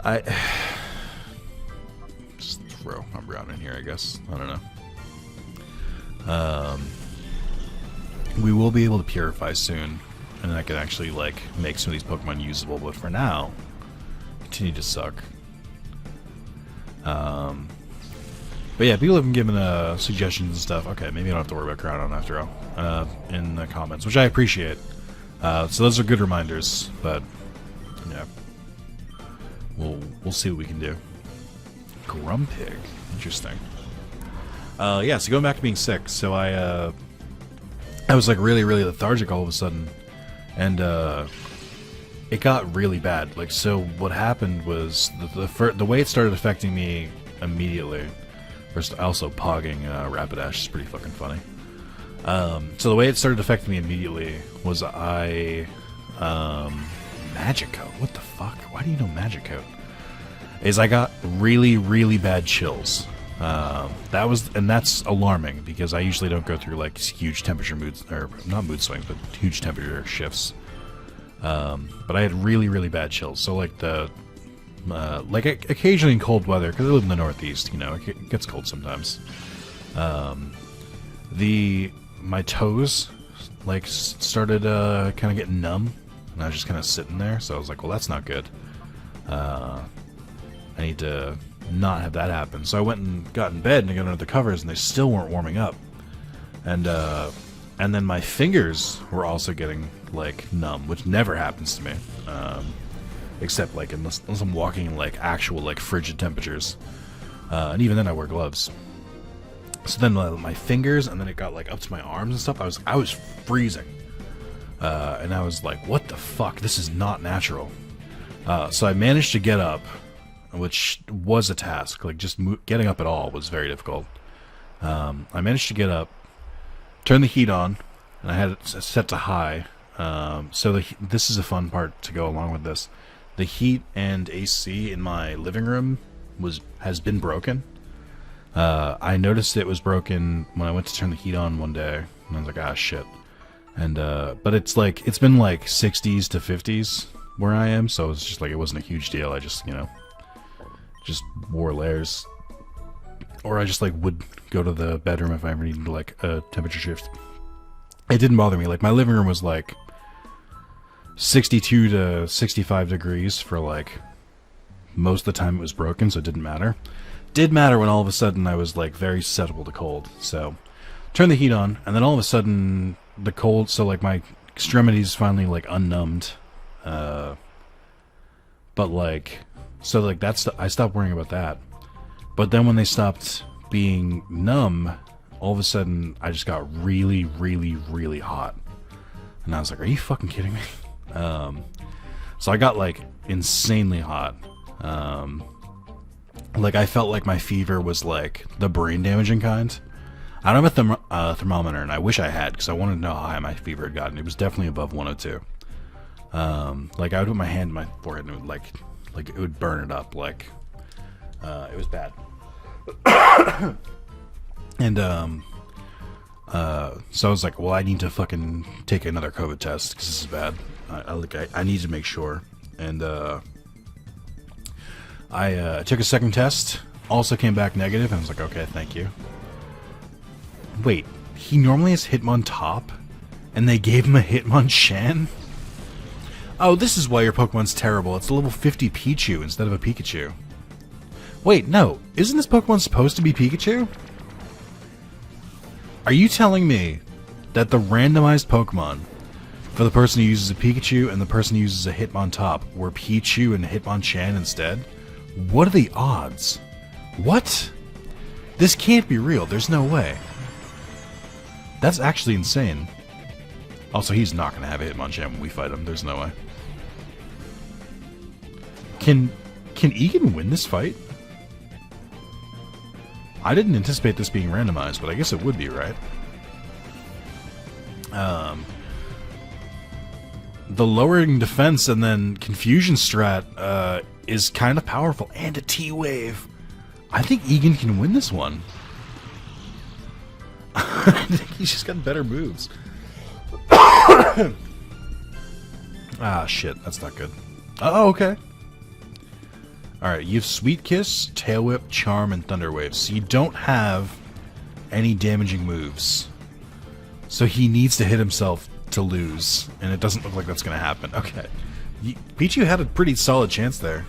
I just throw Umbreon in here, I guess. I don't know. We will be able to purify soon, and that can actually like make some of these Pokemon usable. But for now, continue to suck. But yeah, people have been giving suggestions and stuff. Okay, maybe I don't have to worry about Groudon after all in the comments, which I appreciate. So those are good reminders. But yeah. We'll see what we can do. Grumpig. Interesting. Yeah, so going back to being sick, so I was like really, really lethargic all of a sudden, and it got really bad. Like, so what happened was the way it started affecting me immediately. First, also pogging Rapidash is pretty fucking funny. So the way it started affecting me immediately was Magic Coat. What the fuck? Why do you know Magic Coat? Is I got really, really bad chills. That's alarming because I usually don't go through like huge temperature moods, or not mood swings, but huge temperature shifts. But I had really, really bad chills. So like like occasionally in cold weather, because I live in the Northeast, you know, it gets cold sometimes. My toes like started kind of getting numb, and I was just kind of sitting there. So I was like, well, that's not good. I need to not have that happen. So I went and got in bed and I got under the covers, and they still weren't warming up. And then my fingers were also getting like numb, which never happens to me, except like unless I'm walking in like actual like frigid temperatures, and even then I wear gloves. So then my fingers, and then it got like up to my arms and stuff. I was freezing, and I was like, what the fuck? This is not natural. So I managed to get up, which was a task. Like just getting up at all was very difficult. I managed to get up, turn the heat on, and I had it set to high. So this is a fun part to go along with this. The heat and AC in my living room has been broken. I noticed it was broken when I went to turn the heat on one day, and I was like, ah, shit. And but it's been like 60s to 50s where I am, so it's just like it wasn't a huge deal. I just, you know, just wore layers, or I just like would go to the bedroom if I ever needed like a temperature shift. It didn't bother me. Like my living room was like 62 to 65 degrees for like most of the time it was broken, so it didn't matter. Did matter when all of a sudden I was like very susceptible to cold. So turn the heat on, and then all of a sudden the cold, so like my extremities finally like unnumbed, but like, so like I stopped worrying about that. But then when they stopped being numb, all of a sudden I just got really, really, really hot, and I was like, are you fucking kidding me? So I got like insanely hot. Like I felt like my fever was like the brain damaging kind. I don't have a thermometer, and I wish I had, because I wanted to know how high my fever had gotten. It was definitely above 102. Like I would put my hand in my forehead and it would like it would burn it up. Like it was bad. And so I was like, well, I need to fucking take another COVID test because this is bad. I need to make sure. And I took a second test, also came back negative, and I was like, okay, thank you. Wait, he normally has Hitmontop, and they gave him a Hitmonchan? Oh, this is why your Pokemon's terrible. It's a level 50 Pichu instead of a Pikachu. Wait, no, isn't this Pokemon supposed to be Pikachu? Are you telling me that the randomized Pokemon for the person who uses a Pikachu and the person who uses a Hitmontop were Pichu and Hitmonchan instead? What are the odds? What? This can't be real. There's no way. That's actually insane. Also, he's not going to have a Hitmonchan when we fight him. There's no way. Can Egan win this fight? I didn't anticipate this being randomized, but I guess it would be, right? The lowering defense and then confusion strat is kind of powerful. And a T-Wave. I think Egan can win this one. I think he's just got better moves. Ah, shit. That's not good. Oh, okay. Alright, you have Sweet Kiss, Tail Whip, Charm, and Thunder Wave. So you don't have any damaging moves. So he needs to hit himself to lose. And it doesn't look like that's going to happen. Okay. Pichu had a pretty solid chance there.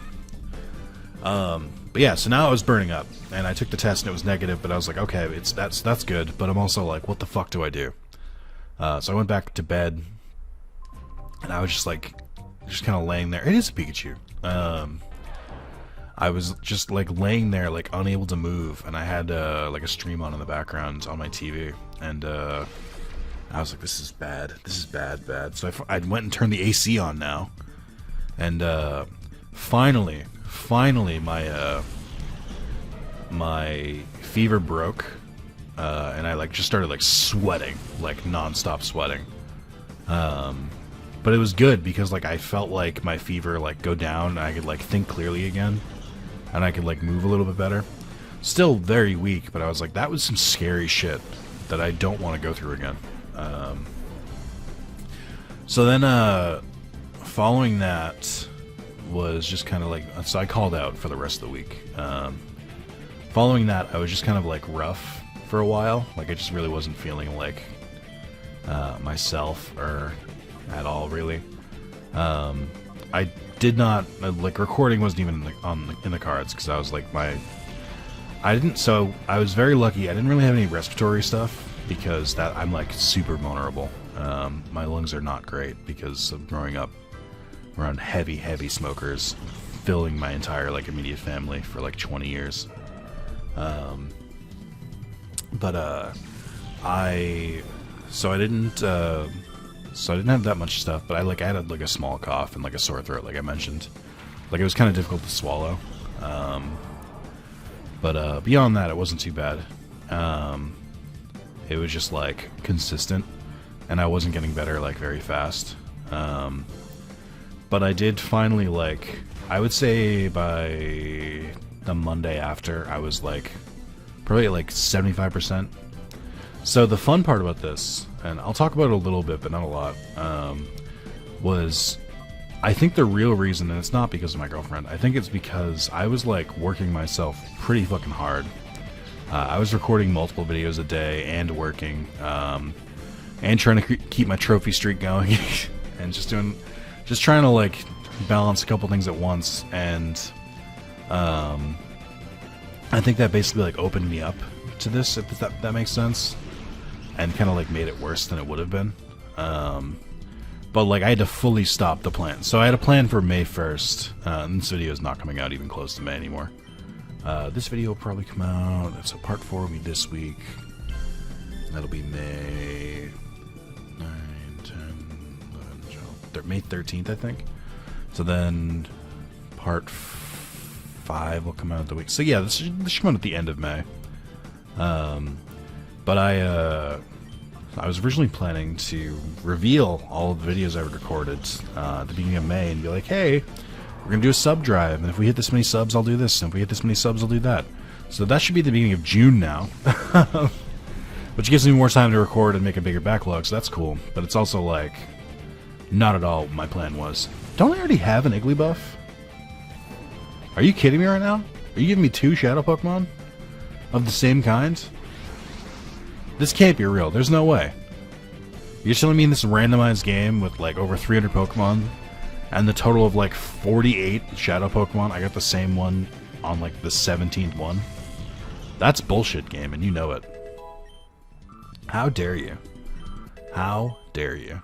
But yeah, so now I was burning up. And I took the test and it was negative, but I was like, okay, that's good. But I'm also like, what the fuck do I do? So I went back to bed. And I was just like, just kind of laying there. It is a Pikachu. I was just like laying there, like unable to move, and I had like a stream on in the background on my TV, and I was like, "This is bad. This is bad, bad." So I went and turned the AC on now, and finally, my my fever broke, and I like just started like sweating, like non-stop sweating. But it was good because like I felt like my fever like go down, and I could like think clearly again, and I could like move a little bit better. Still very weak, but I was like, that was some scary shit that I don't want to go through again. So then following that was just kind of like, so I called out for the rest of the week. Following that, I was just kind of like rough for a while. Like I just really wasn't feeling like myself or at all, really. I did not like recording wasn't even in the cards because I was like so I was very lucky. I didn't really have any respiratory stuff because that I'm like super vulnerable. My lungs are not great because of growing up around heavy smokers, filling my entire like immediate family for like 20 years. So I didn't have that much stuff, but I had like a small cough and like a sore throat, like I mentioned. Like it was kind of difficult to swallow. But beyond that, it wasn't too bad. It was just like consistent, and I wasn't getting better like very fast. But I did finally, like, I would say by the Monday after, I was like probably at like 75%. So the fun part about this, and I'll talk about it a little bit, but not a lot, was I think the real reason, and it's not because of my girlfriend, I think it's because I was like working myself pretty fucking hard. I was recording multiple videos a day and working, and trying to keep my trophy streak going, and just trying to like balance a couple things at once, and I think that basically like opened me up to this, if that makes sense, and kind of like made it worse than it would have been. But like I had to fully stop the plan. So I had a plan for May 1st, and this video is not coming out even close to May anymore. This video will probably come out, so part 4 will be this week. That'll be May 9, 10, 11, 12, May 13th, I think. So then part 5 will come out the week. So yeah, this should come out at the end of May. But I was originally planning to reveal all of the videos I recorded at the beginning of May and be like, hey, we're going to do a sub drive, and if we hit this many subs, I'll do this, and if we hit this many subs, I'll do that. So that should be the beginning of June now. Which gives me more time to record and make a bigger backlog, so that's cool. But it's also, like, not at all what my plan was. Don't I already have an Igglybuff? Are you kidding me right now? Are you giving me 2 Shadow Pokemon? Of the same kind? This can't be real. There's no way. You're telling me in this randomized game with, like, over 300 Pokemon, and the total of, like, 48 Shadow Pokemon, I got the same one on, like, the 17th one? That's bullshit, game, and you know it. How dare you? How dare you?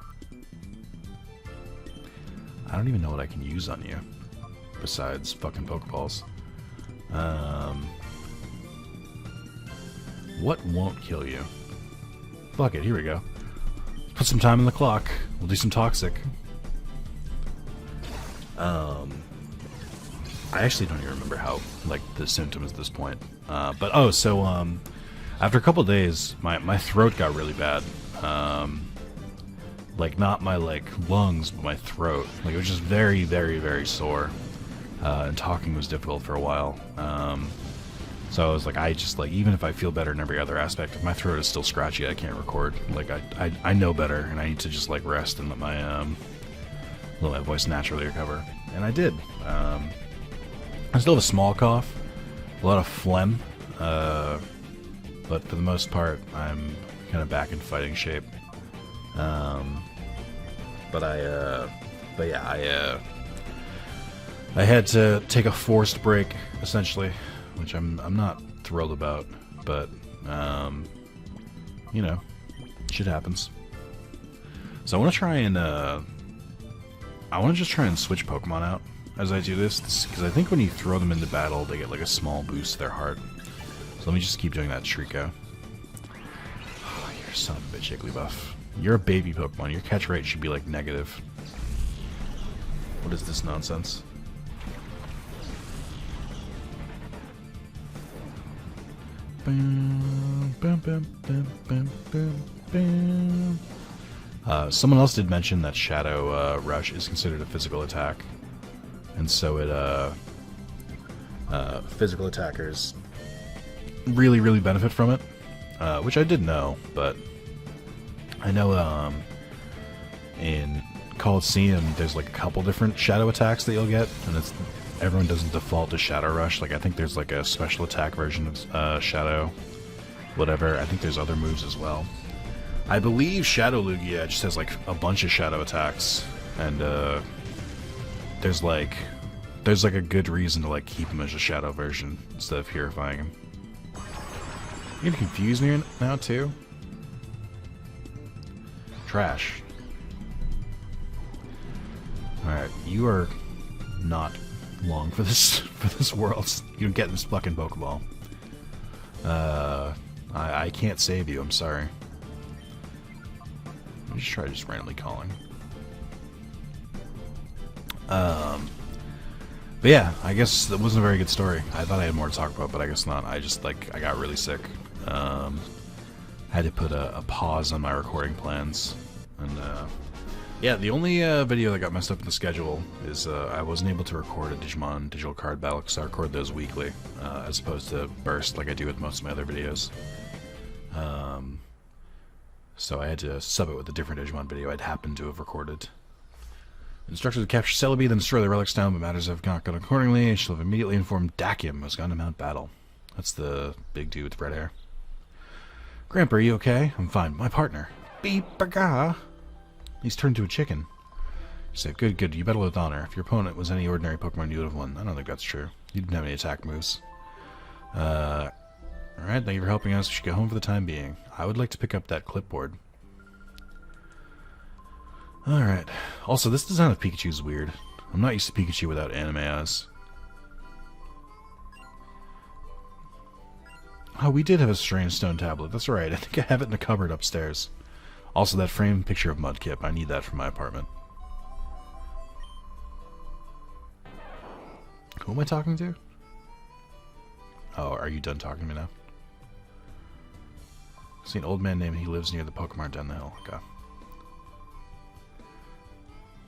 I don't even know what I can use on you, besides fucking Pokeballs. What won't kill you? Fuck it, here we go. Put some time in the clock. We'll do some Toxic. I actually don't even remember how, like, the symptoms at this point. But, after a couple days, my throat got really bad. Like, not my, like, lungs, but my throat. Like, it was just very, very, very sore. And talking was difficult for a while. So I was like, even if I feel better in every other aspect, if my throat is still scratchy, I can't record. Like, I know better, and I need to just, like, rest and let my voice naturally recover. And I did. I still have a small cough, a lot of phlegm, but for the most part, I'm kind of back in fighting shape. But I had to take a forced break, essentially, which I'm not thrilled about, but, you know, shit happens. So I want to try and, I want to just try and switch Pokemon out. as I do this, because I think when you throw them into battle, they get like a small boost to their heart. So let me just keep doing that Shriko. Oh, you're a son of a bitch, Igglybuff. You're a baby Pokemon. Your catch rate should be like negative. What is this nonsense? Someone else did mention that Shadow Rush is considered a physical attack, and so physical attackers really benefit from it, which I did know, but I know in Colosseum there's like a couple different Shadow attacks that you'll get, and everyone doesn't default to Shadow Rush. Like I think there's like a special attack version of Shadow, whatever. I think there's other moves as well. I believe Shadow Lugia just has like a bunch of shadow attacks, and there's like a good reason to like keep him as a shadow version instead of purifying him. You're gonna confuse me now too? Trash. Alright, you are not long for this world. You don't get this fucking Pokeball. I can't save you, I'm sorry. Let me just try just randomly calling. But yeah, I guess that wasn't a very good story. I thought I had more to talk about, but I guess not. I just, like, I got really sick. Had to put a pause on my recording plans. And, yeah, the only video that got messed up in the schedule is I wasn't able to record a Digimon digital card battle because I record those weekly, as opposed to burst like I do with most of my other videos. So I had to sub it with a different Digimon video I'd happened to have recorded. Instructions to capture Celebi, then destroy the relics down, but matters have not gone accordingly. I shall have immediately informed Dakium has gone to Mount Battle. That's the big dude with red hair. Grandpa, are you okay? I'm fine. My partner. Beep-a-ga. He's turned to a chicken. She said, good. You battled with honor. If your opponent was any ordinary Pokemon, you would have won. I don't think that's true. You didn't have any attack moves. Alright, thank you for helping us. We should go home for the time being. I would like to pick up that clipboard. Alright. Also, this design of Pikachu is weird. I'm not used to Pikachu without anime eyes. Oh, we did have a strange stone tablet. That's right. I think I have it in the cupboard upstairs. Also, that framed picture of Mudkip. I need that for my apartment. Who am I talking to? Oh, are you done talking to me now? I see an old man named he lives near the Pokemon down the hill. Okay.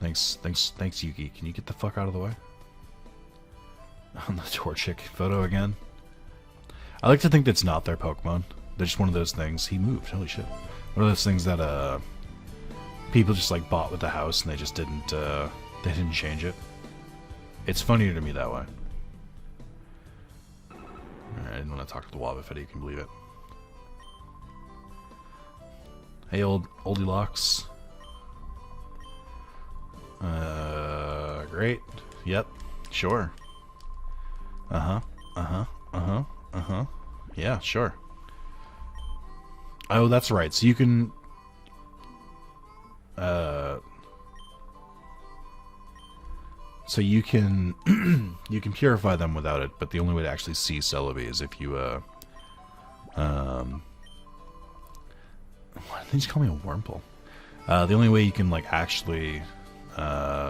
Thanks, Yuki. Can you get the fuck out of the way? On the Torchic photo again. I like to think that's not their Pokemon. They're just one of those things. He moved. Holy shit. One of those things that people just like bought with the house and they just didn't they didn't change it. It's funnier to me that way. Alright, I didn't want to talk to the Wobbuffet, you can believe it. Hey, oldie locks. Great. Yep. Sure. Yeah, sure. Oh, that's right. So you can... So you can... you can purify them without it, but the only way to actually see Celebi is if you, Why did they just call me a Wurmple? The only way you can, like, actually...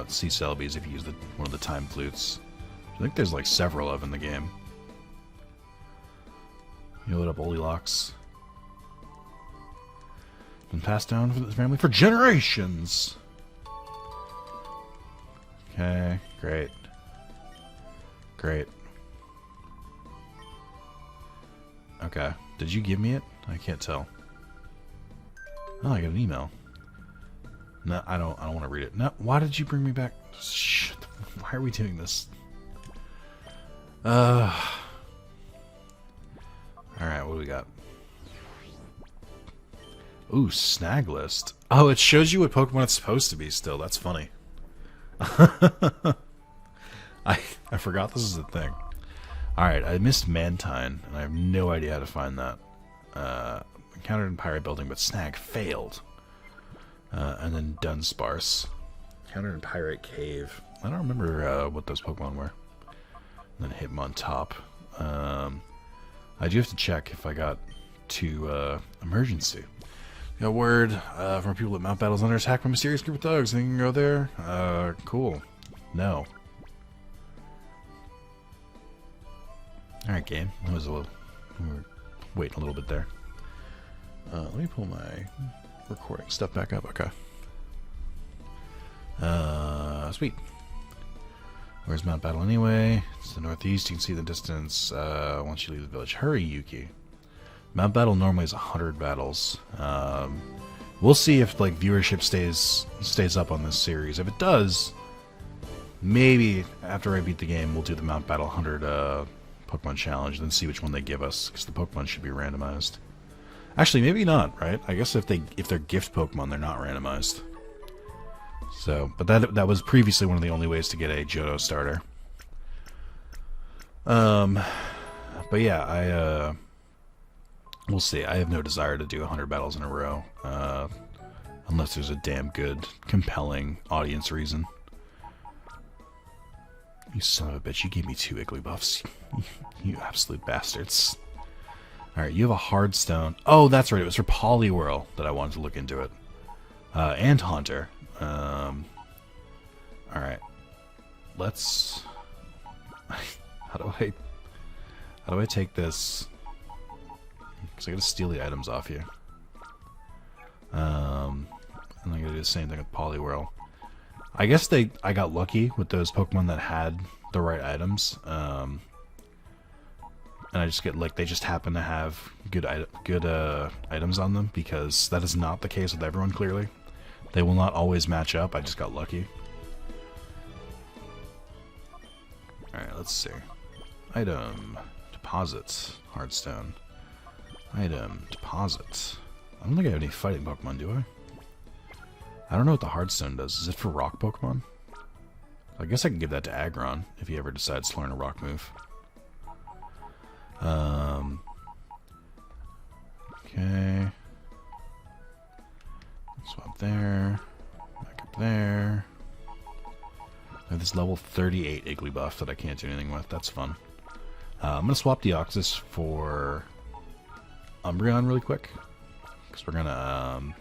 see Celebi is if you use one of the time flutes. I think there's like several of in the game. You load up Oldilocks. Been passed down for the family for generations. Okay, great. Great. Okay, did you give me it? I can't tell. Oh, I got an email. No, I don't want to read it. No, why did you bring me back? Shit, why are we doing this? Alright, what do we got? Ooh, snag list. Oh, it shows you what Pokemon it's supposed to be still. That's funny. I forgot this is a thing. Alright, I missed Mantine, and I have no idea how to find that. Encountered in Pirate Building, but snag failed. And then Dunsparce. Encountered in Pirate Cave. I don't remember what those Pokemon were. And then Hitmon top. I do have to check if I got to emergency. Got word from people at Mount Battle's under attack by a mysterious group of thugs. Think you can go there? Cool. No. Alright, game. That was a little... We were waiting a little bit there. Let me pull my recording stuff back up. Okay. Sweet. Where's Mount Battle anyway? It's the northeast. You can see the distance once you leave the village. Hurry, Yuki. Mount Battle normally is 100 battles. We'll see if like viewership stays up on this series. If it does, maybe after I beat the game, we'll do the Mount Battle 100 Pokemon challenge, then see which one they give us, because the Pokemon should be randomized. Actually, maybe not, right? I guess if they're gift Pokemon, they're not randomized. So, but that was previously one of the only ways to get a Johto starter. But yeah, we'll see. I have no desire to do 100 battles in a row, unless there's a damn good, compelling audience reason. You son of a bitch! You gave me 2 Igglybuffs. You absolute bastards. All right, you have a hard stone. Oh, that's right. It was for Poliwhirl that I wanted to look into it, and Haunter. All right, let's. How do I take this? Because I gotta steal the items off you. And I'm gonna do the same thing with Poliwhirl. I guess I got lucky with those Pokemon that had the right items. And I just get like they just happen to have good items on them, because that is not the case with everyone. Clearly, they will not always match up. I just got lucky. All right, let's see. Item deposits hardstone. Item deposits. I don't think I have any fighting Pokemon, do I? I don't know what the hardstone does. Is it for rock Pokemon? I guess I can give that to Aggron if he ever decides to learn a rock move. Okay. Swap there. Back up there. I have this level 38 Igglybuff that I can't do anything with. That's fun. I'm going to swap Deoxys for Umbreon really quick, because we're gonna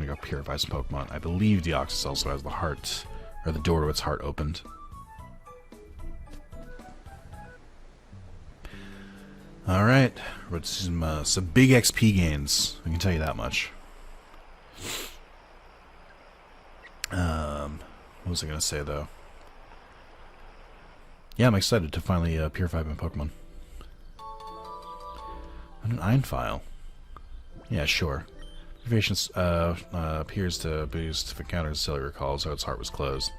go purify some Pokemon. I believe Deoxys also has the heart, or the door to its heart opened. All right, let's see some big XP gains. I can tell you that much. What was I gonna say though? Yeah, I'm excited to finally purify my Pokemon. And an Iron File. Yeah, sure. Purification appears to boost if encounters silly recalls how its heart was closed.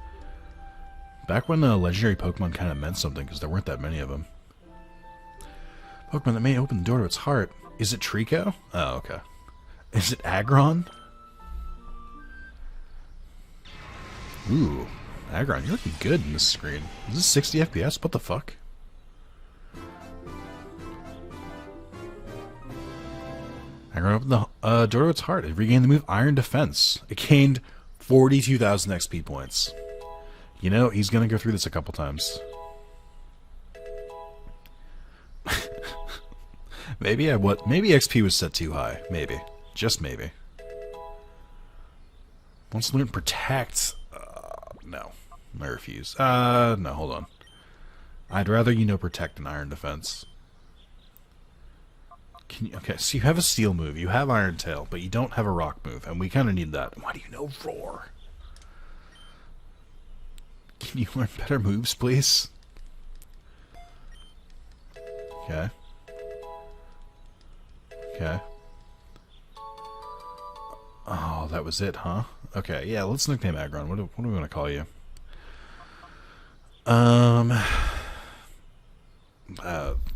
Back when the legendary Pokemon kind of meant something, because there weren't that many of them. Pokemon that may open the door to its heart. Is it Trico? Oh, okay. Is it Aggron? Ooh, Aggron, you're looking good in this screen. Is this 60 FPS? What the fuck? Aggron opened the door to its heart. It regained the move Iron Defense. It gained 42,000 XP points. You know, he's gonna go through this a couple times. Maybe XP was set too high. Maybe. Just maybe. Once to learn Protect. No. I refuse. No, hold on. I'd rather you know Protect than Iron Defense. Okay, so you have a Steel move, you have Iron Tail, but you don't have a Rock move, and we kind of need that. Why do you know Roar? Can you learn better moves, please? Okay. Okay. Oh, that was it, huh? Okay, yeah, let's nickname Aggron. What do we want to call you?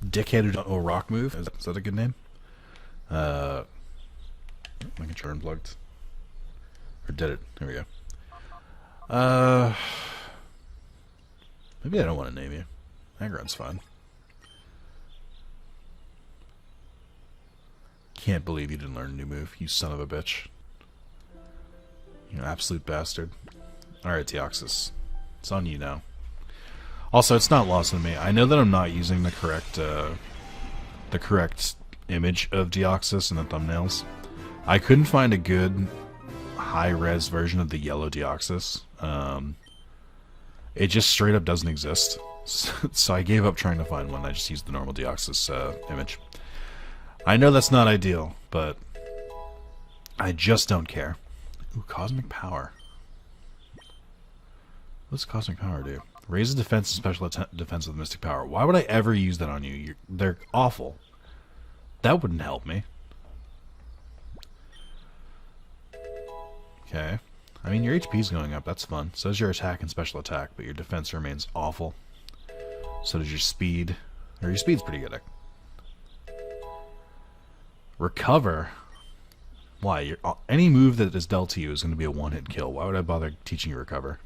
Dickhead who don't know a rock move? Is that a good name? My controller unplugged. Or did it? There we go. Maybe I don't want to name you. Aggron's fine. Can't believe you didn't learn a new move, you son of a bitch. You absolute bastard. Alright, Deoxys. It's on you now. Also, it's not lost on me. I know that I'm not using the correct image of Deoxys in the thumbnails. I couldn't find a good high-res version of the yellow Deoxys. It just straight up doesn't exist. So I gave up trying to find one. I just used the normal Deoxys image. I know that's not ideal, but I just don't care. Ooh, Cosmic Power. What's Cosmic Power do? Raises defense and special defense with Mystic Power. Why would I ever use that on you? They're awful. That wouldn't help me. Okay. I mean, your HP's going up. That's fun. So does your attack and special attack, but your defense remains awful. So does your speed. Or your speed's pretty good. Recover? Why? Any move that is dealt to you is going to be a one-hit kill. Why would I bother teaching you Recover?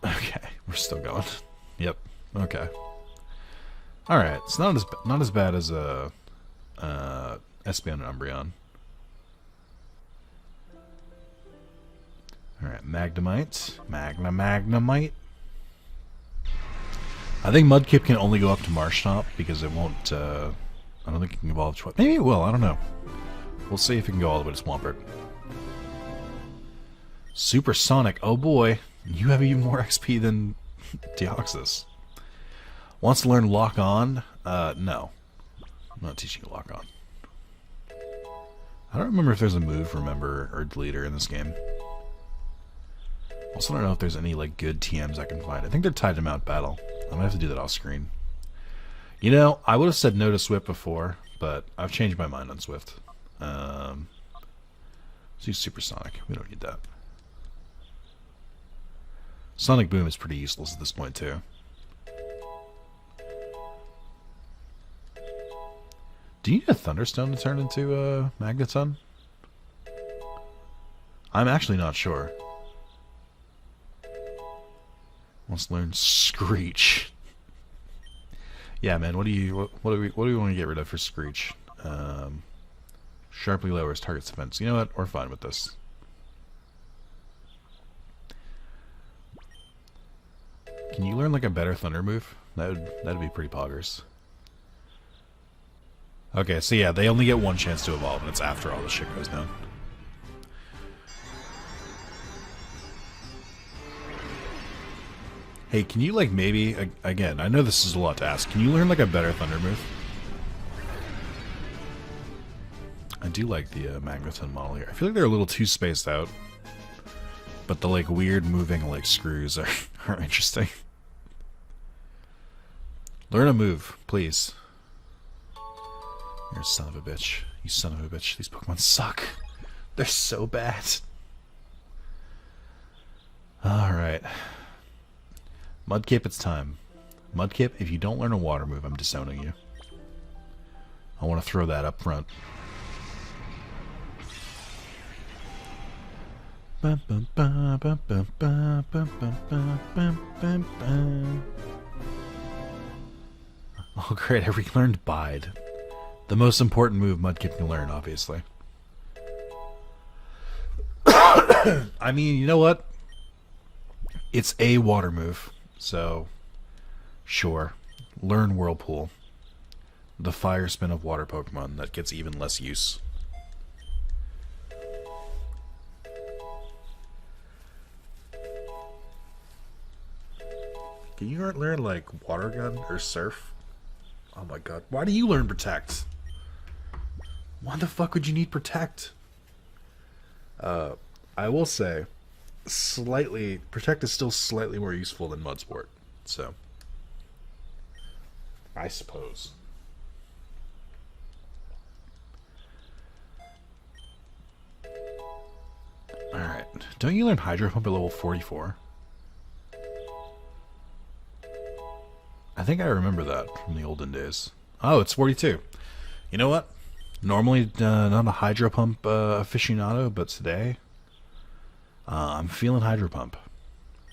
Okay, we're still going. Yep. Okay. All right. It's not as bad as Espeon and Umbreon. All right, Magnemite, Magnemite. I think Mudkip can only go up to Marshtomp because it won't. I don't think it can evolve twice. Maybe it will. I don't know. We'll see if it can go all the way to Swampert. Supersonic. Oh boy. You have even more XP than Deoxys. Wants to learn Lock On? No. I'm not teaching you Lock On. I don't remember if there's a move, remember, or deleter in this game. Also don't know if there's any like good TMs I can find. I think they're tied to Mount Battle. I'm gonna have to do that off screen. You know, I would have said no to Swift before, but I've changed my mind on Swift. Let's use Supersonic. We don't need that. Sonic Boom is pretty useless at this point, too. Do you need a Thunderstone to turn into Magneton? I'm actually not sure. Wants to learn Screech. Yeah, man. What do we want to get rid of for Screech? Sharply lowers target's defense. You know what? We're fine with this. Can you learn like a better Thunder move? That'd be pretty poggers. Okay, so yeah, they only get one chance to evolve, and it's after all this shit goes down. Hey, can you like maybe again? I know this is a lot to ask. Can you learn like a better Thunder move? I do like the Magneton model here. I feel like they're a little too spaced out, but the like weird moving like screws are interesting. Learn a move, please. You're a son of a bitch. You son of a bitch. These Pokemon suck. They're so bad. Alright. Mudkip, it's time. Mudkip, if you don't learn a water move, I'm disowning you. I want to throw that up front. Oh great, I relearned Bide. The most important move Mudkip can learn, obviously. I mean, you know what? It's a water move, so sure. Learn Whirlpool. The fire spin of water Pokemon that gets even less use. Can you learn like Water Gun or Surf? Oh my god. Why do you learn Protect? Why the fuck would you need Protect? I will say, Protect is still slightly more useful than Mudsport. So, I suppose. Alright. Don't you learn Hydro Pump at level 44? I think I remember that from the olden days. Oh, it's 42. You know what? Normally not a Hydro Pump aficionado, but today I'm feeling Hydro Pump.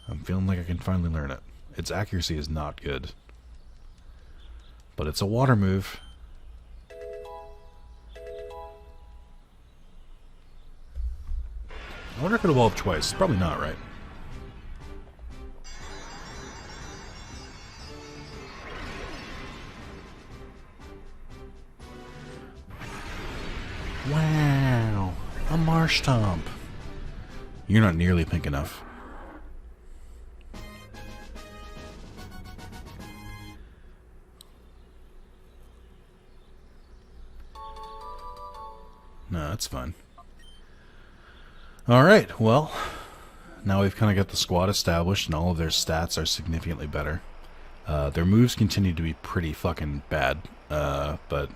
I'm feeling like I can finally learn it. Its accuracy is not good, but it's a water move. I wonder if it evolved twice. Probably not, right? Wow. A marsh tomp. You're not nearly pink enough. No, that's fine. Alright, well, now we've kind of got the squad established and all of their stats are significantly better. Their moves continue to be pretty fucking bad, but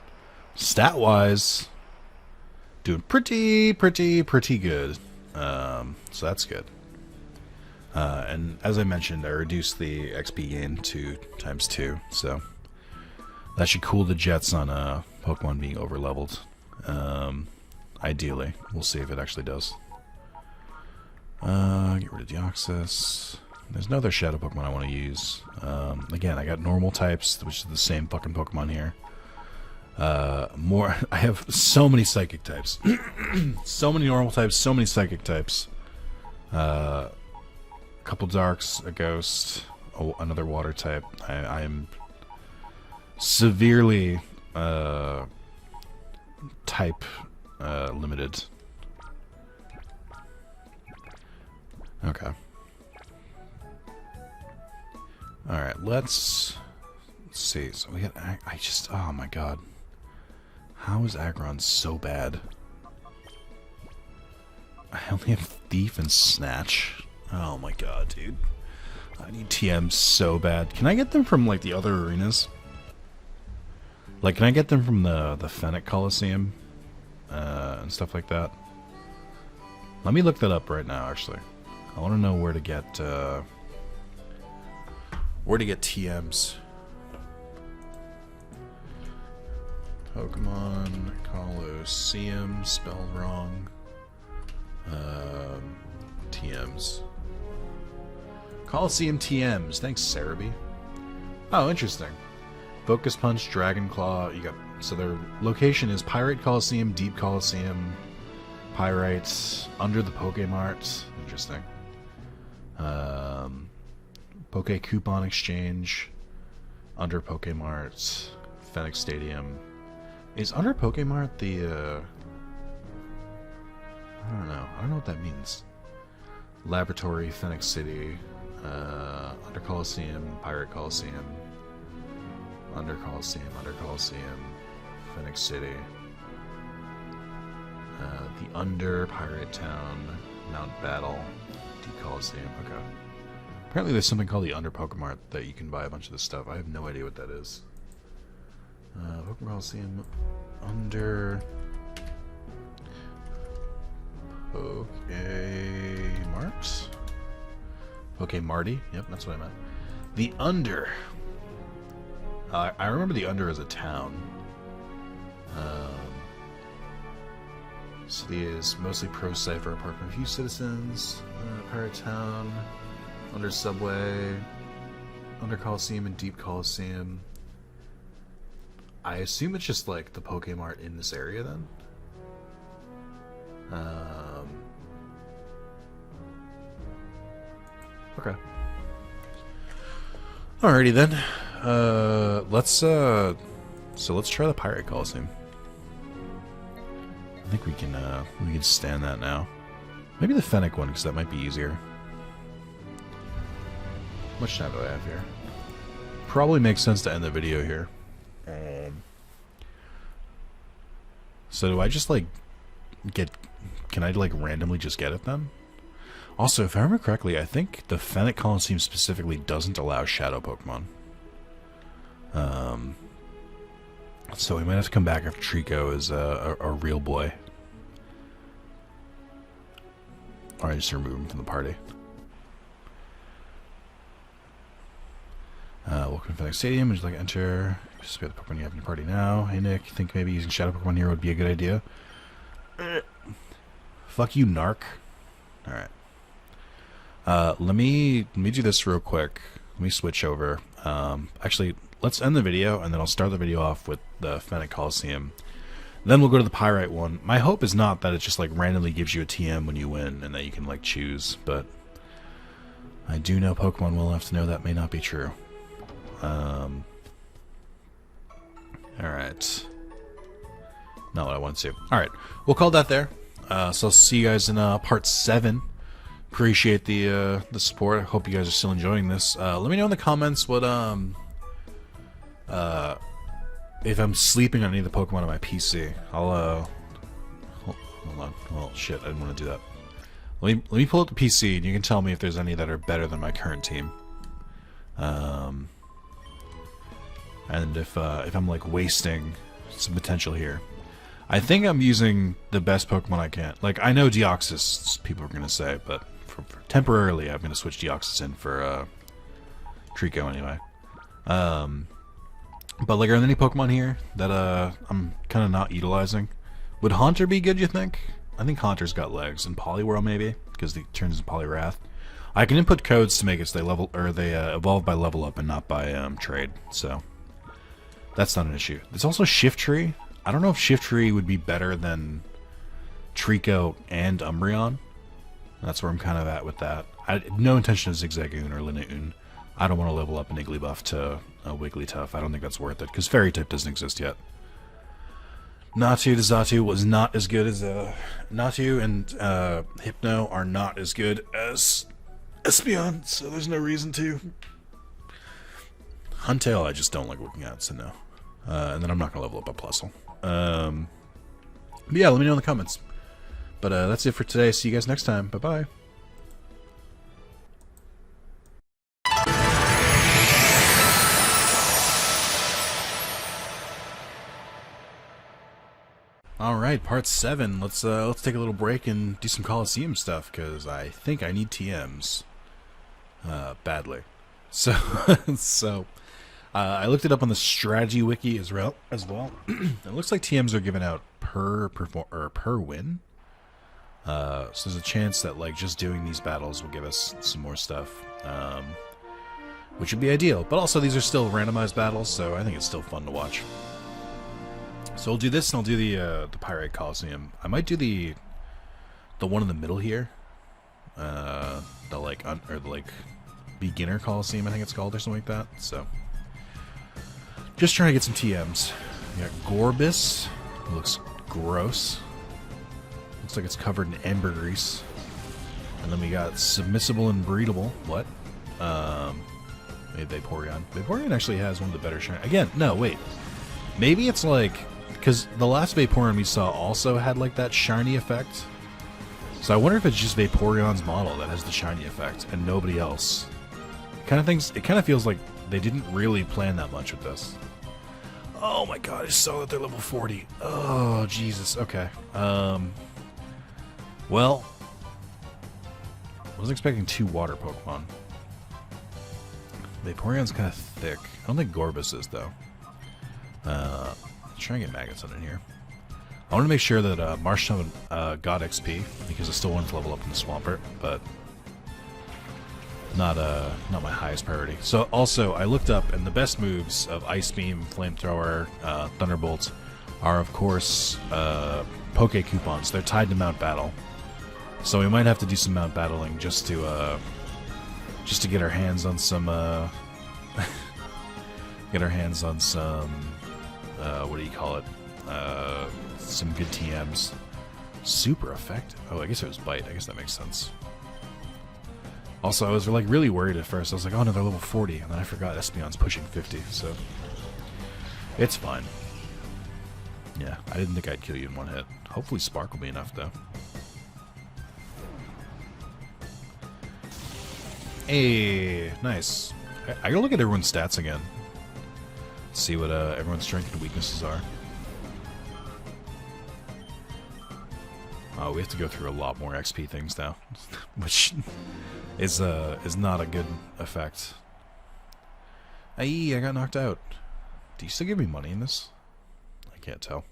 stat-wise, doing pretty good. So that's good. And as I mentioned, I reduced the XP gain to ×2, so that should cool the jets on Pokemon being overleveled. Ideally. We'll see if it actually does. Get rid of Deoxys. There's no other Shadow Pokemon I want to use. Again, I got normal types, which is the same fucking Pokemon here. I have so many Psychic types. So many normal types, so many Psychic types. A couple Darks, a Ghost, another Water type. I am severely type limited. Okay. Alright, let's see. So we got... oh my god. How is Aggron so bad? I only have Thief and Snatch. Oh my god, dude. I need TM so bad. Can I get them from, like, the other arenas? Like, can I get them from the Fennec Colosseum? And stuff like that? Let me look that up right now, actually. I want to know where to get TMs. Pokemon Colosseum, spelled wrong. TMs. Colosseum TMs. Thanks, Cerebi. Oh, interesting. Focus Punch, Dragon Claw. You got, so their location is Pyrite Colosseum, Deep Colosseum, Pyrites, under the Pokemart. Interesting. Poke Coupon Exchange, under Pokemart, Fennec Stadium. Is under Pokemart the, I don't know. I don't know what that means. Laboratory, Fennec City, under Colosseum, Pirate Colosseum, under Colosseum, Fennec City, the under Pirate Town, Mount Battle, Deep Colosseum. Okay. Apparently there's something called the Under Pokemart that you can buy a bunch of this stuff. I have no idea what that is. Pokemon Colosseum, under Pokemarts? Pokemarty? Yep, that's what I meant. The Under. I remember the Under as a town. City is mostly pro-Cypher, apart from a few citizens. Pirate Town, Under Subway, Under Coliseum, and Deep Coliseum. I assume it's just like the Pokemart in this area then? Okay. Alrighty then. Let's try the Pirate Coliseum. I think we can stand that now. Maybe the Fennec one, because that might be easier. How much time do I have here? Probably makes sense to end the video here. So do I just like can I like randomly just get it then? Also, if I remember correctly, I think the Fennec Coliseum specifically doesn't allow Shadow Pokemon. So we might have to come back after Trico is a real boy. Or I just remove him from the party. Welcome to Fennec Stadium. Would you like to enter? Just get the Pokemon you have in your party now. Hey Nick, think maybe using Shadow Pokemon here would be a good idea? Fuck you, Narc. Alright. Let me do this real quick. Let me switch over. Actually, let's end the video, and then I'll start the video off with the Fennec Coliseum. Then we'll go to the Pyrite one. My hope is not that it just like randomly gives you a TM when you win and that you can like choose, but I do know Pokemon well enough to know that may not be true. Alright. Not what I want to. Alright, we'll call that there. So I'll see you guys in part 7. Appreciate the support. I hope you guys are still enjoying this. Let me know in the comments what if I'm sleeping on any of the Pokemon on my PC. I'll hold on. Well, shit, I didn't want to do that. Let me pull up the PC and you can tell me if there's any that are better than my current team. And if I'm like wasting some potential here. I think I'm using the best Pokemon I can. Like, I know Deoxys, people are going to say, but for temporarily I'm going to switch Deoxys in for Trico anyway. But like, are there any Pokemon here that I'm kind of not utilizing? Would Haunter be good, you think? I think Haunter's got legs. And Poliwhirl maybe, because he turns into Poliwrath. I can input codes to make it so they level or they evolve by level up and not by trade. So that's not an issue. There's also Shiftry. I don't know if Shiftry would be better than Trico and Umbreon. That's where I'm kind of at with that. I no intention of Zigzagoon or Linoon. I don't want to level up an Igglybuff to a Wigglytuff. I don't think that's worth it, because Fairy type doesn't exist yet. Natu to Xatu was not as good as Natu, and Hypno are not as good as Espeon, so there's no reason to. Huntail I just don't like looking at, so no. And then I'm not going to level up a Plusle. But yeah, let me know in the comments. But that's it for today. See you guys next time. Bye-bye. Alright, part 7. Let's take a little break and do some Colosseum stuff, because I think I need TMs. Badly. So, I looked it up on the strategy wiki as well. It looks like TMs are given out per win. So there's a chance that like just doing these battles will give us some more stuff, which would be ideal. But also these are still randomized battles, so I think it's still fun to watch. So I'll do this, and I'll do the Pyrite Colosseum. I might do the one in the middle here, the beginner Colosseum, I think it's called, or something like that. So just trying to get some TMs. We got Gorbis. It looks gross. Looks like it's covered in ambergris. And then we got Submissible and Breedable. What? Maybe Vaporeon. Vaporeon actually has one of the better shine. Again, no, wait. Maybe it's like, because the last Vaporeon we saw also had like that shiny effect. So I wonder if it's just Vaporeon's model that has the shiny effect and nobody else. It kind of feels like they didn't really plan that much with this. Oh my god, I saw that they're level 40. Oh, Jesus. Okay. Well, I was expecting 2 water Pokemon. Vaporeon's kind of thick. I don't think Gorbis is, though. Let's try and get Magneton in here. I want to make sure that Marshtomp got XP, because I still want to level up in the Swampert, but not my highest priority. So also, I looked up, and the best moves of Ice Beam, Flamethrower, Thunderbolt are, of course, Poke Coupons. They're tied to Mount Battle. So we might have to do some Mount Battling just to get our hands on some what do you call it? Some good TMs. Super effective. Oh, I guess it was Bite. I guess that makes sense. Also, I was like really worried at first. I was like, oh no, they're level 40, and then I forgot Espeon's pushing 50, so it's fine. Yeah, I didn't think I'd kill you in one hit. Hopefully Spark will be enough, though. Hey, nice. I gotta look at everyone's stats again. See what everyone's strengths and weaknesses are. Oh, we have to go through a lot more XP things now, which is not a good effect. Aye, I got knocked out. Do you still give me money in this? I can't tell.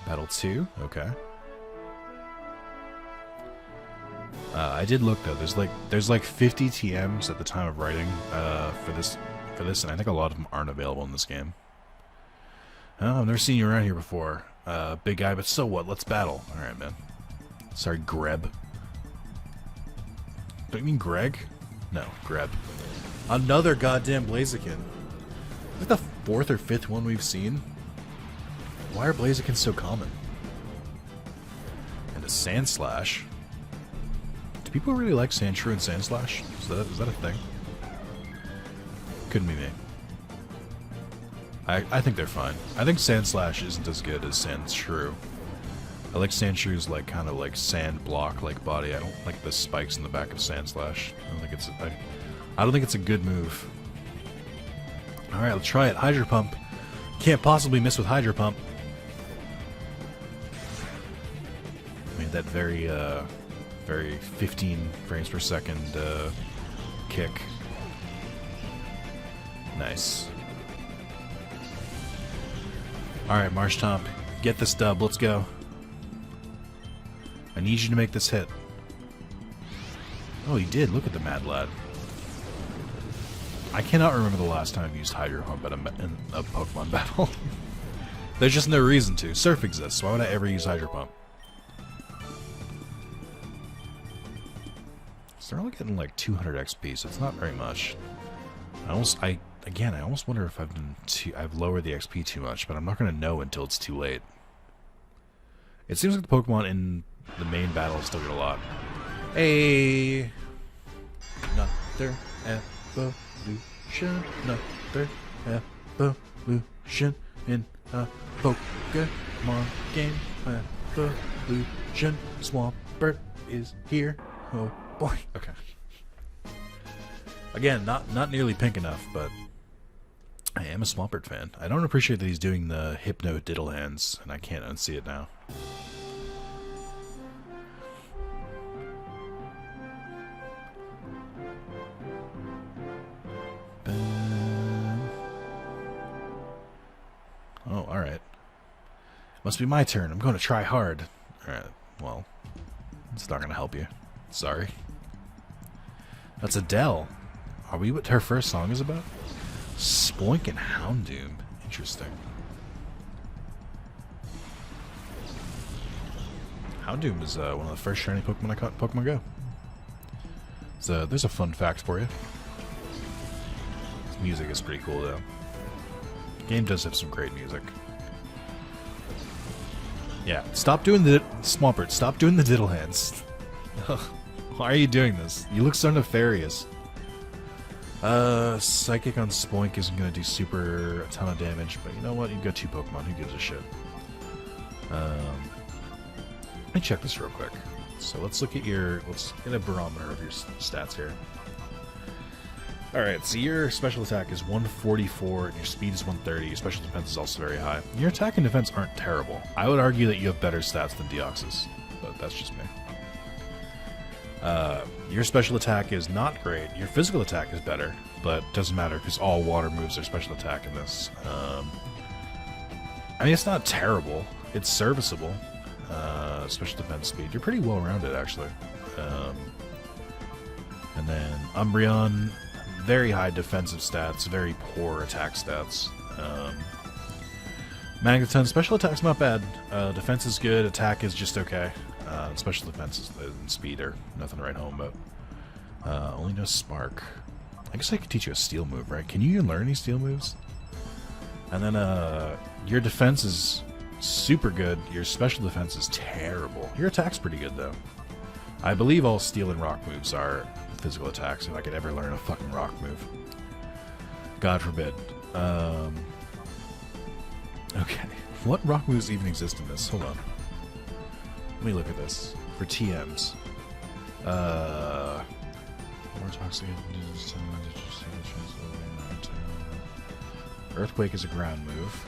Battle 2, okay. I did look though. There's like 50 TMs at the time of writing for this for this, and I think a lot of them aren't available in this game. Oh, I've never seen you around here before. Big guy, but so what? Let's battle. Alright, man. Sorry, Greb. Don't you mean Greg? No, Greb. Another goddamn Blaziken. Is that the 4th or 5th one we've seen? Why are Blazikens so common? And a Sand Slash. Do people really like Sandshrew and Sand Slash? Is that a thing? Couldn't be me. I think they're fine. I think Sand Slash isn't as good as Sandshrew. I like Sandshrew's like kind of like sand block like body. I don't like the spikes in the back of Sand Slash. I don't think it's a good move. All right, let's try it. Hydro Pump. Can't possibly miss with Hydro Pump. Made that very 15 frames per second kick. Nice. Alright, Marshtomp, get this dub, let's go. I need you to make this hit. Oh, he did, look at the Mad Lad. I cannot remember the last time I've used Hydro Pump in a Pokemon battle. There's just no reason to. Surf exists, why would I ever use Hydro Pump? So they're only getting like 200 XP, so it's not very much. I almost wonder if I've lowered the XP too much, but I'm not going to know until it's too late. It seems like the Pokemon in the main battle still get a lot. Hey! Another evolution, another evolution in a Pokemon game. Evolution, Swampert is here. Oh boy. Okay. Again, not nearly pink enough, but I am a Swampert fan. I don't appreciate that he's doing the Hypno Diddle hands, and I can't unsee it now. Oh, alright. Must be my turn. I'm going to try hard. Alright, well, it's not going to help you. Sorry. That's Adele. Are we what her first song is about? Spoink and Houndoom. Interesting. Houndoom is one of the first shiny Pokemon I caught in Pokemon Go. So there's a fun fact for you. This music is pretty cool though. The game does have some great music. Yeah, stop doing the Swampert. Stop doing the diddle hands. Why are you doing this? You look so nefarious. Psychic on Spoink isn't going to do a ton of damage, but you know what? You've got 2 Pokemon. Who gives a shit? Let me check this real quick. So let's look at let's get a barometer of your stats here. Alright, so your special attack is 144, and your speed is 130. Your special defense is also very high. Your attack and defense aren't terrible. I would argue that you have better stats than Deoxys, but that's just me. Your special attack is not great. Your physical attack is better, but doesn't matter because all water moves are special attack in this. I mean, it's not terrible. It's serviceable. Special defense speed. You're pretty well rounded, actually. And then Umbreon, very high defensive stats, very poor attack stats. Magneton, special attack's not bad. Defense is good. Attack is just okay. Special defense and speed are nothing to write home about. Only no Spark. I guess I could teach you a Steel move, right? Can you even learn any Steel moves? And then your defense is super good. Your special defense is terrible. Your attack's pretty good, though. I believe all Steel and Rock moves are physical attacks, if I could ever learn a fucking Rock move. God forbid. Okay. What Rock moves even exist in this? Hold on. Let me look at this. For TMs. More toxic. Earthquake is a ground move.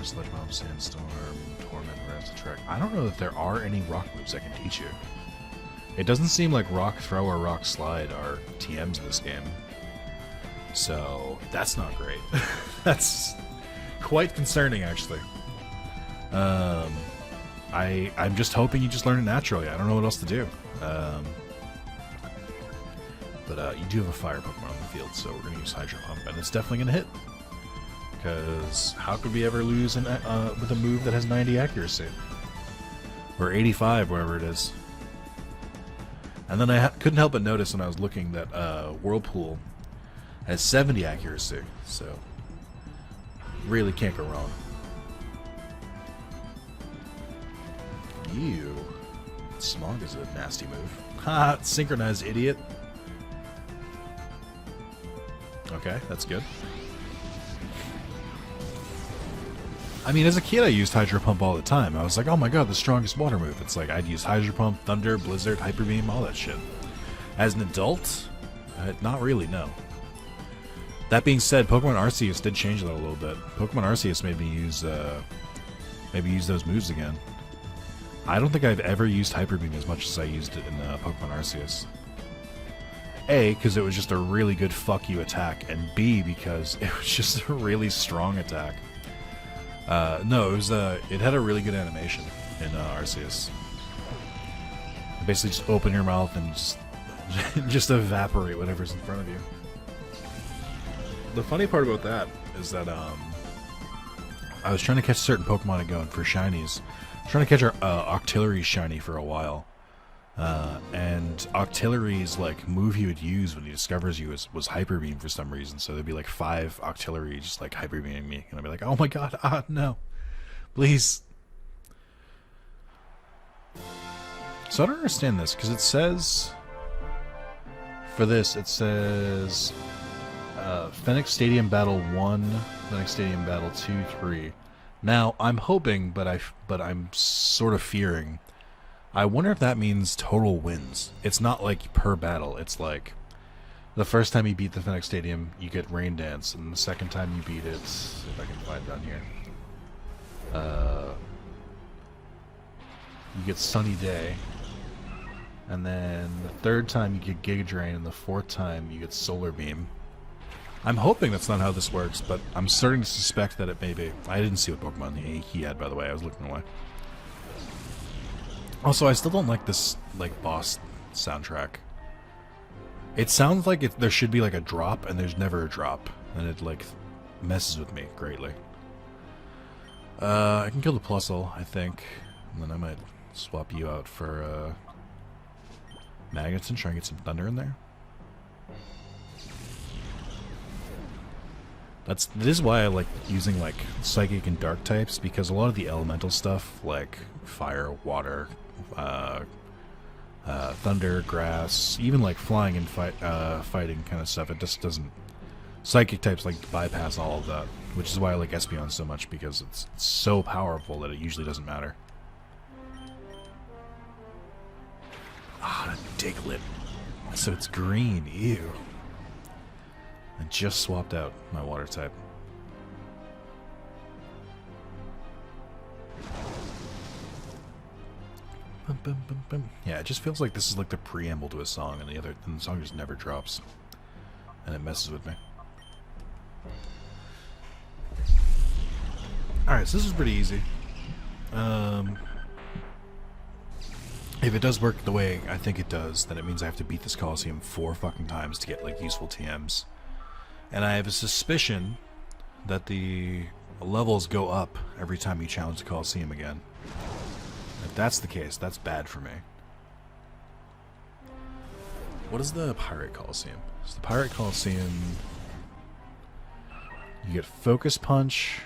Sludge Bomb, Sandstorm, Torment, Wrath, Trek. I don't know that there are any rock moves I can teach you. It doesn't seem like Rock Throw or Rock Slide are TMs in this game. So, that's not great. That's quite concerning, actually. I'm just hoping you just learn it naturally. I don't know what else to do. But you do have a fire Pokemon on the field, so we're going to use Hydro Pump, and it's definitely going to hit. Because how could we ever lose with a move that has 90 accuracy? Or 85, wherever it is. And then I couldn't help but notice when I was looking that Whirlpool has 70 accuracy, so really can't go wrong. Ew. Smog is a nasty move. Ha! Synchronized, idiot. Okay, that's good. I mean, as a kid, I used Hydro Pump all the time. I was like, oh my god, the strongest water move. It's like, I'd use Hydro Pump, Thunder, Blizzard, Hyper Beam, all that shit. As an adult, not really, no. That being said, Pokemon Arceus did change that a little bit. Pokemon Arceus made me use those moves again. I don't think I've ever used Hyper Beam as much as I used it in Pokemon Arceus. A, because it was just a really good fuck you attack, and B, because it was just a really strong attack. No, it had a really good animation in Arceus. Basically just open your mouth and just evaporate whatever's in front of you. The funny part about that is that I was trying to catch certain Pokemon and going for shinies. I was trying to catch our Octillery shiny for a while. And Octillery's like move he would use when he discovers you was Hyper Beam for some reason. So there'd be like 5 Octillery just like Hyper Beaming me, and I'd be like, oh my god, no, please. So I don't understand this because it says for this it says Phoenix Stadium Battle 1, Phoenix Stadium Battle 2, 3. Now I'm hoping, but I'm sort of fearing. I wonder if that means total wins. It's not like per battle. It's like the first time you beat the Phoenix Stadium, you get Rain Dance, and the second time you beat it, if I can find down here, you get Sunny Day, and then the third time you get Giga Drain, and the fourth time you get Solar Beam. I'm hoping that's not how this works, but I'm starting to suspect that it may be. I didn't see what Pokemon he had, by the way. I was looking away. Also, I still don't like this, like, boss soundtrack. It sounds like there should be, like, a drop, and there's never a drop. And it, like, messes with me greatly. I can kill the Plusle, I think. And then I might swap you out for, Magneton, try and get some Thunder in there. This is why I like using, like, Psychic and Dark types, because a lot of the elemental stuff, like Fire, Water, Thunder, Grass, even like flying and fighting kind of stuff, it just doesn't. Psychic types like bypass all of that, which is why I like Espeon so much, because it's so powerful that it usually doesn't matter. Ah, Diglett. So it's green. Ew. I just swapped out my water type. Bum, bum, bum, bum. Yeah, it just feels like this is like the preamble to a song, and the song just never drops, and it messes with me. All right, so this is pretty easy. If it does work the way I think it does, then it means I have to beat this Colosseum 4 fucking times to get like useful TMs, and I have a suspicion that the levels go up every time you challenge the Colosseum again. If that's the case, that's bad for me. What is the Pirate Colosseum? So the Pirate Colosseum, you get Focus Punch,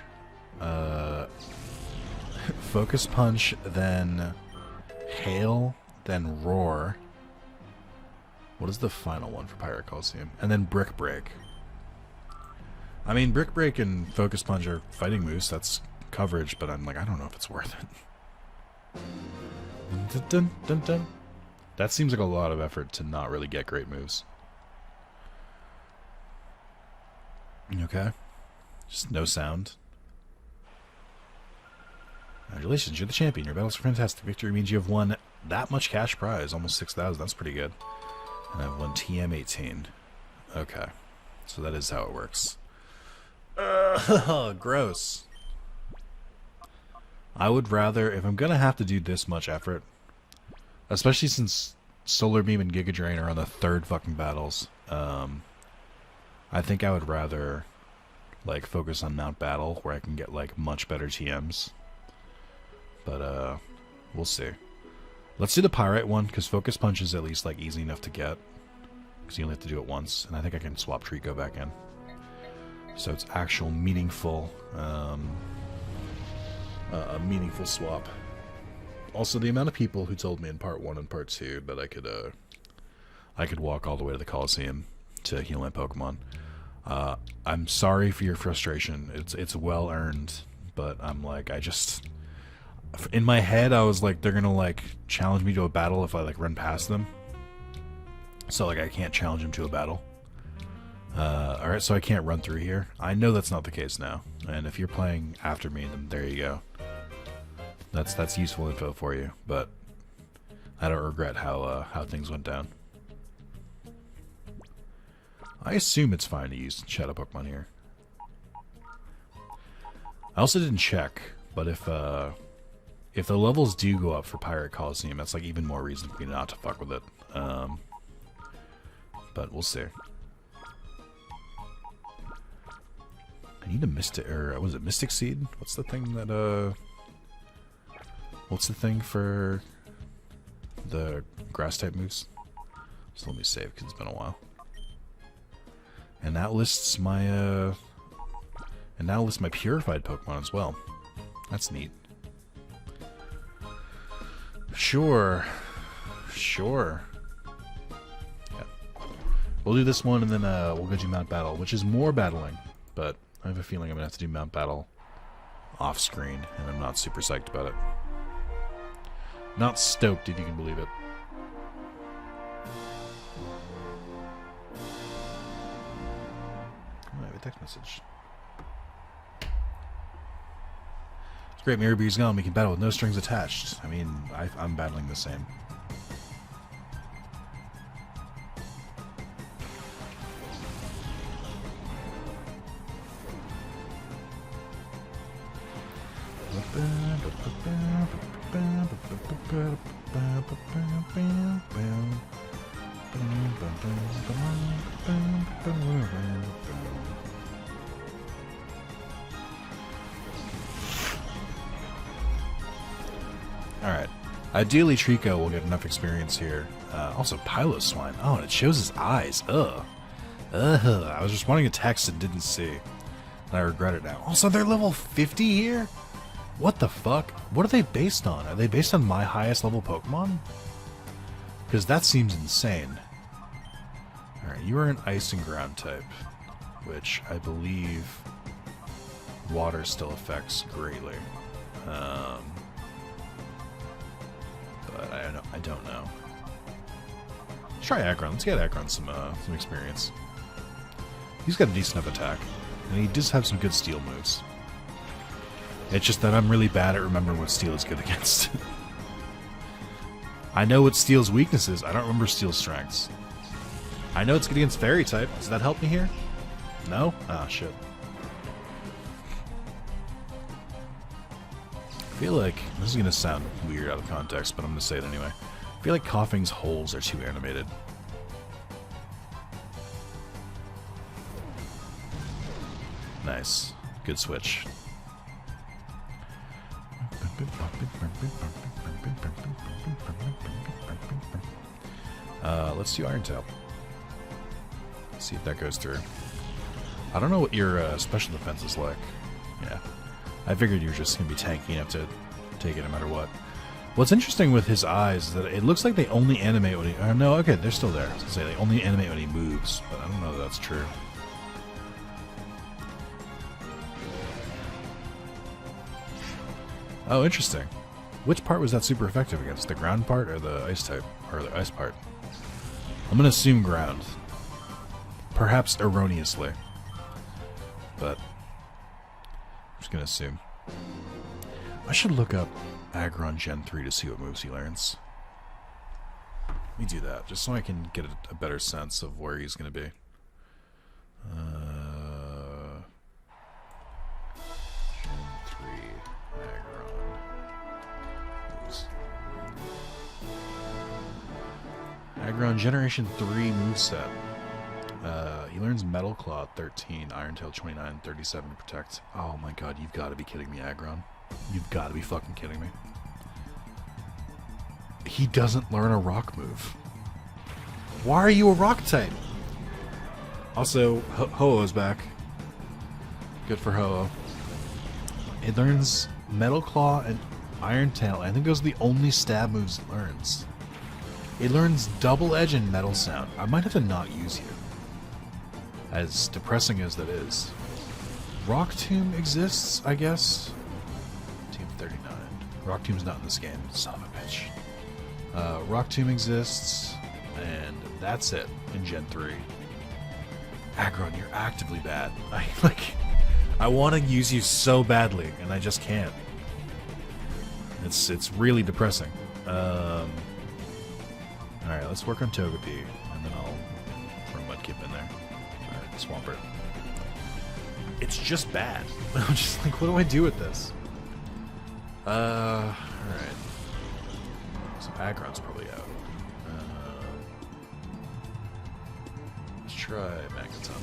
Focus Punch, then Hail, then Roar. What is the final one for Pirate Colosseum? And then Brick Break. I mean, Brick Break and Focus Punch are fighting moves, that's coverage, but I'm like, I don't know if it's worth it. Dun, dun, dun, dun. That seems like a lot of effort to not really get great moves. Okay. Just no sound. Congratulations, you're the champion. Your battles are fantastic. Victory means you have won that much cash prize, almost 6,000. That's pretty good. And I've won TM18. Okay. So that is how it works. Gross. I would rather, if I'm going to have to do this much effort, especially since Solar Beam and Giga Drain are on the third fucking battles. I think I would rather like focus on Mount Battle where I can get like much better TMs. But we'll see. Let's do the Pyrite one because Focus Punch is at least like easy enough to get because you only have to do it once, and I think I can swap Trico back in. So it's actual meaningful, a meaningful swap. Also, the amount of people who told me in part 1 and part 2 that I could walk all the way to the Colosseum to heal my Pokemon. I'm sorry for your frustration. It's well earned, but I'm like, in my head I was like, they're gonna like challenge me to a battle if I like run past them. So like I can't challenge them to a battle. Alright, so I can't run through here. I know that's not the case now. And if you're playing after me, then there you go. That's useful info for you, but I don't regret how things went down. I assume it's fine to use Shadow Pokemon here. I also didn't check, but if the levels do go up for Pirate Colosseum, that's like even more reason for me not to fuck with it. But we'll see. I need a Mystic, or was it Mystic Seed? What's the thing that, what's the thing for the grass type moves? So let me save because it's been a while. And that lists my, and now lists my purified Pokemon as well. That's neat. Sure. Sure. Yeah. We'll do this one and then we'll go do Mount Battle, which is more battling, but I have a feeling I'm going to have to do Mount Battle off screen, and I'm not super psyched about it. Not stoked, if you can believe it. Oh, I have a text message. It's great, Mirror Beer's gone. We can battle with no strings attached. I mean, I'm battling the same. Alright. Ideally, Trico will get enough experience here. Also, Piloswine. Oh, and it shows his eyes. Ugh. Ugh. I was responding to text and didn't see. And I regret it now. Also, they're level 50 here? What the fuck? What are they based on? Are they based on my highest level Pokemon? Because that seems insane. Alright, you are an Ice and Ground type, which I believe water still affects greatly. But I don't know. Let's try Aggron. Let's get Aggron some experience. He's got a decent enough attack, and he does have some good steel moves. It's just that I'm really bad at remembering what steel is good against. I know what steel's weakness is. I don't remember steel's strengths. I know it's good against fairy type. Does that help me here? No? Ah, shit. I feel like, this is going to sound weird out of context, but I'm going to say it anyway. I feel like Coughing's holes are too animated. Nice. Good switch. Let's do Iron Tail. See if that goes through. I don't know what your special defense is like. Yeah. I figured you were just going to be tanky enough to take it no matter what. What's interesting with his eyes is that it looks like they only animate when he... no, okay, they're still there. I was going to say, they only animate when he moves, but I don't know if that's true. Oh, interesting. Which part was that super effective against? The ground part or the ice type? Or the ice part? I'm going to assume ground. Perhaps erroneously. But I'm just going to assume. I should look up Aggron Gen 3 to see what moves he learns. Let me do that, just so I can get a better sense of where he's going to be. Gen 3 Aggron. Moves. Aggron Generation 3 moveset. He learns Metal Claw at 13, Iron Tail 29, 37 to protect. Oh my god, you've got to be kidding me, Aggron. You've got to be fucking kidding me. He doesn't learn a rock move. Why are you a rock type? Also, Ho-Oh's back. Good for Ho-Oh. It learns Metal Claw and Iron Tail. I think those are the only stab moves it learns. It learns Double Edge and Metal Sound. I might have to not use you. As depressing as that is. Rock Tomb exists, I guess. Team 39. Rock Tomb's not in this game. Son of a bitch. Rock Tomb exists. And that's it in Gen 3. Aggron, you're actively bad. I want to use you so badly, and I just can't. It's really depressing. Alright, let's work on Togepi, and then I'll throw Mudkip in there. Alright, Swampert. It's just bad. I'm just like, what do I do with this? Alright. So Aggron's probably out. Let's try Magneton.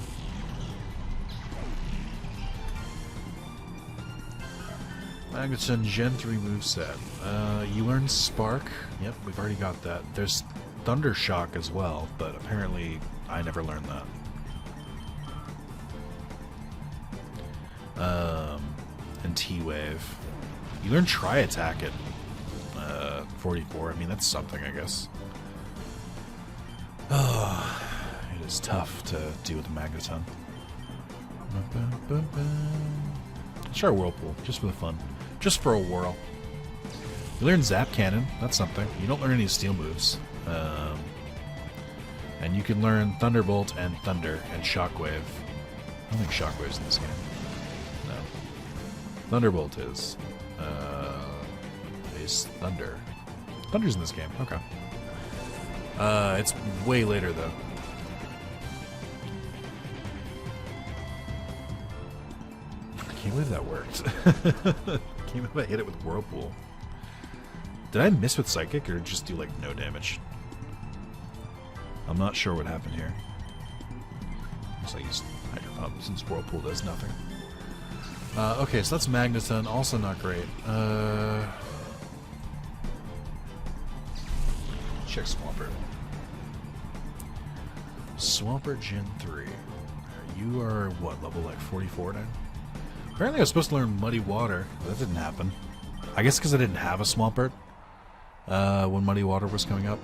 Magneton Gen 3 moveset. You learn Spark. Yep, we've already got that. There's Thunder Shock as well, but apparently I never learned that. And T-Wave. You learn Tri-Attack at 44. I mean, that's something, I guess. Oh, it is tough to deal with a Magneton. Let's try Whirlpool, just for the fun. Just for a whirl. You learn Zap Cannon, that's something. You don't learn any steel moves. And you can learn Thunderbolt and Thunder and Shockwave. I don't think Shockwave's in this game. No. Thunderbolt is. Is Thunder. Thunder's in this game, okay. It's way later though. I can't believe that worked. Can't believe I hit it with Whirlpool. Did I miss with Psychic or just do like no damage? I'm not sure what happened here. Looks like he's Hydro Pump since Whirlpool does nothing. Okay, so that's Magneton, also not great. Check Swampert. Swampert Gen 3. You are what, level like 44 now? Apparently I was supposed to learn Muddy Water, but that didn't happen. I guess because I didn't have a Swampert when Muddy Water was coming up.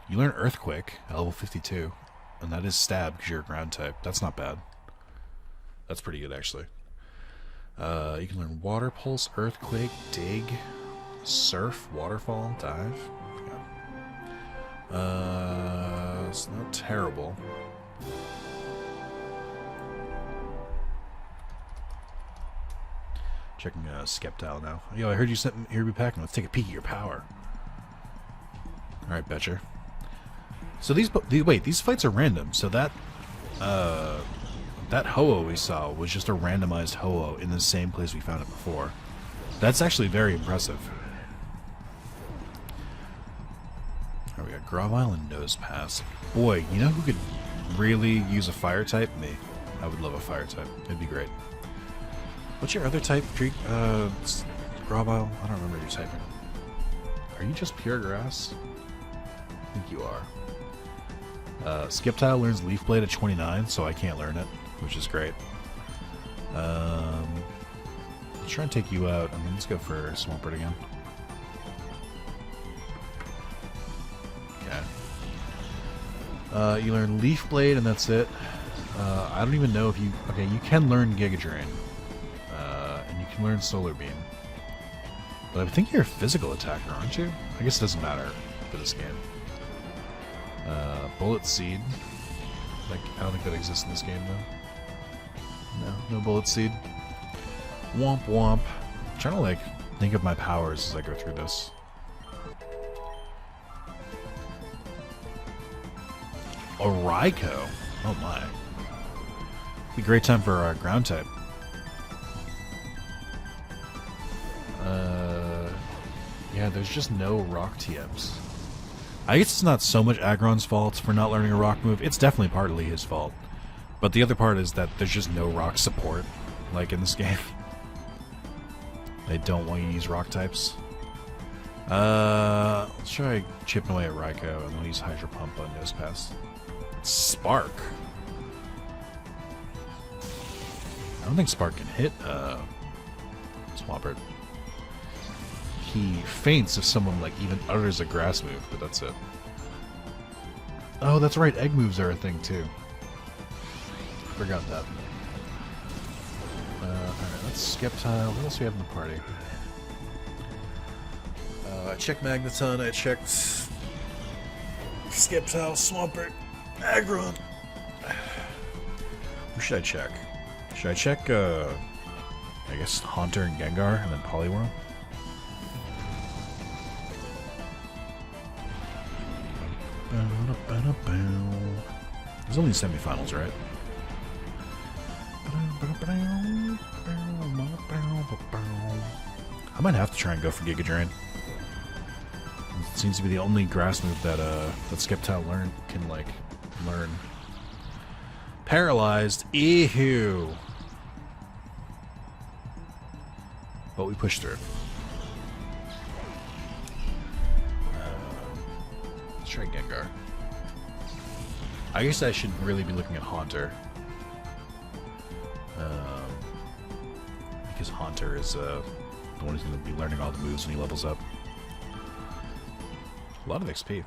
You learn Earthquake at level 52, and that is Stab because you're a ground type. That's not bad. That's pretty good, actually. You can learn Water Pulse, Earthquake, Dig, Surf, Waterfall, Dive. Yeah. It's not terrible. Checking Skeptile now. Yo, I heard you sent here to be packing. Let's take a peek at your power. Alright, Betcher. So these fights are random. So that that Ho-Oh we saw was just a randomized Ho-Oh in the same place we found it before. That's actually very impressive. Alright, we got Grovyle and Nose Pass. Boy, you know who could really use a fire type? Me. I would love a fire type. It'd be great. What's your other type, Grovyle? I don't remember your typing. Are you just pure grass? I think you are. Skiptile learns Leaf Blade at 29, so I can't learn it, which is great. Let's try and take you out. I mean, let's go for Swampert again. Okay. You learn Leaf Blade, and that's it. I don't even know if you... Okay, you can learn Giga Drain. And you can learn Solar Beam. But I think you're a physical attacker, aren't you? I guess it doesn't matter for this game. Bullet Seed. Like, I don't think that exists in this game, though. No Bullet Seed. Womp Womp. I'm trying to, like, think of my powers as I go through this. A Raikou. Oh, my. Be a great time for a ground type. Yeah, Yeah, there's just no rock TMs. I guess it's not so much Aggron's fault for not learning a rock move. It's definitely partly his fault. But the other part is that there's just no rock support, like in this game. They don't want you to use rock types. Let's try chipping away at Raikou, and we'll use Hydro Pump on Nose Pass. Spark. I don't think Spark can hit Swampert. He faints if someone like even utters a grass move, but that's it. Oh, that's right. Egg moves are a thing too. Forgot that. Alright, let's skip tile. What else do we have in the party? I checked Magneton, I checked Skip Tile, Swampert, Aggron. Who should I check? Should I check, I guess Haunter and Gengar, and then Poliwhirl? There's only semifinals, right? I might have to try and go for Giga Drain. It seems to be the only grass move that that Skeptile can learn. Paralyzed, ew. But we pushed through. Let's try Gengar. I guess I should really be looking at Haunter. Because Haunter is the one who's going to be learning all the moves when he levels up. A lot of XP.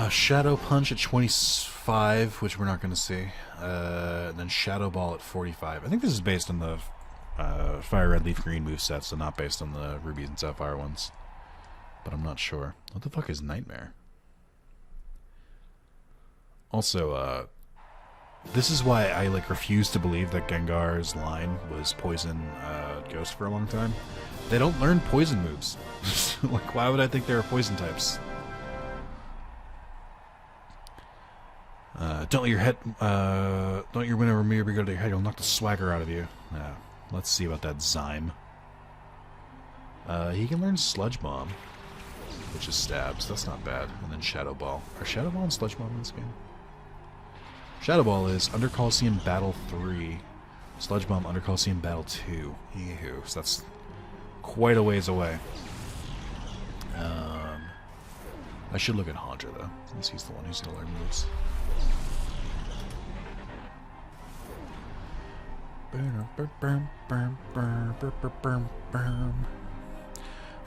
Shadow Punch at 25, which we're not going to see. And then Shadow Ball at 45. I think this is based on the Fire Red, Leaf Green moveset, so not based on the Rubies and Sapphire ones. But I'm not sure. What the fuck is Nightmare? Also, this is why I refuse to believe that Gengar's line was Poison Ghost for a long time. They don't learn poison moves. Why would I think there are poison types? Don't let your head, don't let your whenever mirror go to your head, you'll knock the swagger out of you. Let's see about that Zyme. He can learn Sludge Bomb, which is stabs. That's not bad. And then Shadow Ball. Are Shadow Ball and Sludge Bomb in this game? Shadow Ball is under Colosseum Battle 3. Sludge Bomb under Colosseum Battle 2. Ew. So that's quite a ways away. I should look at Haunter, though, since he's the one who's going to learn moves.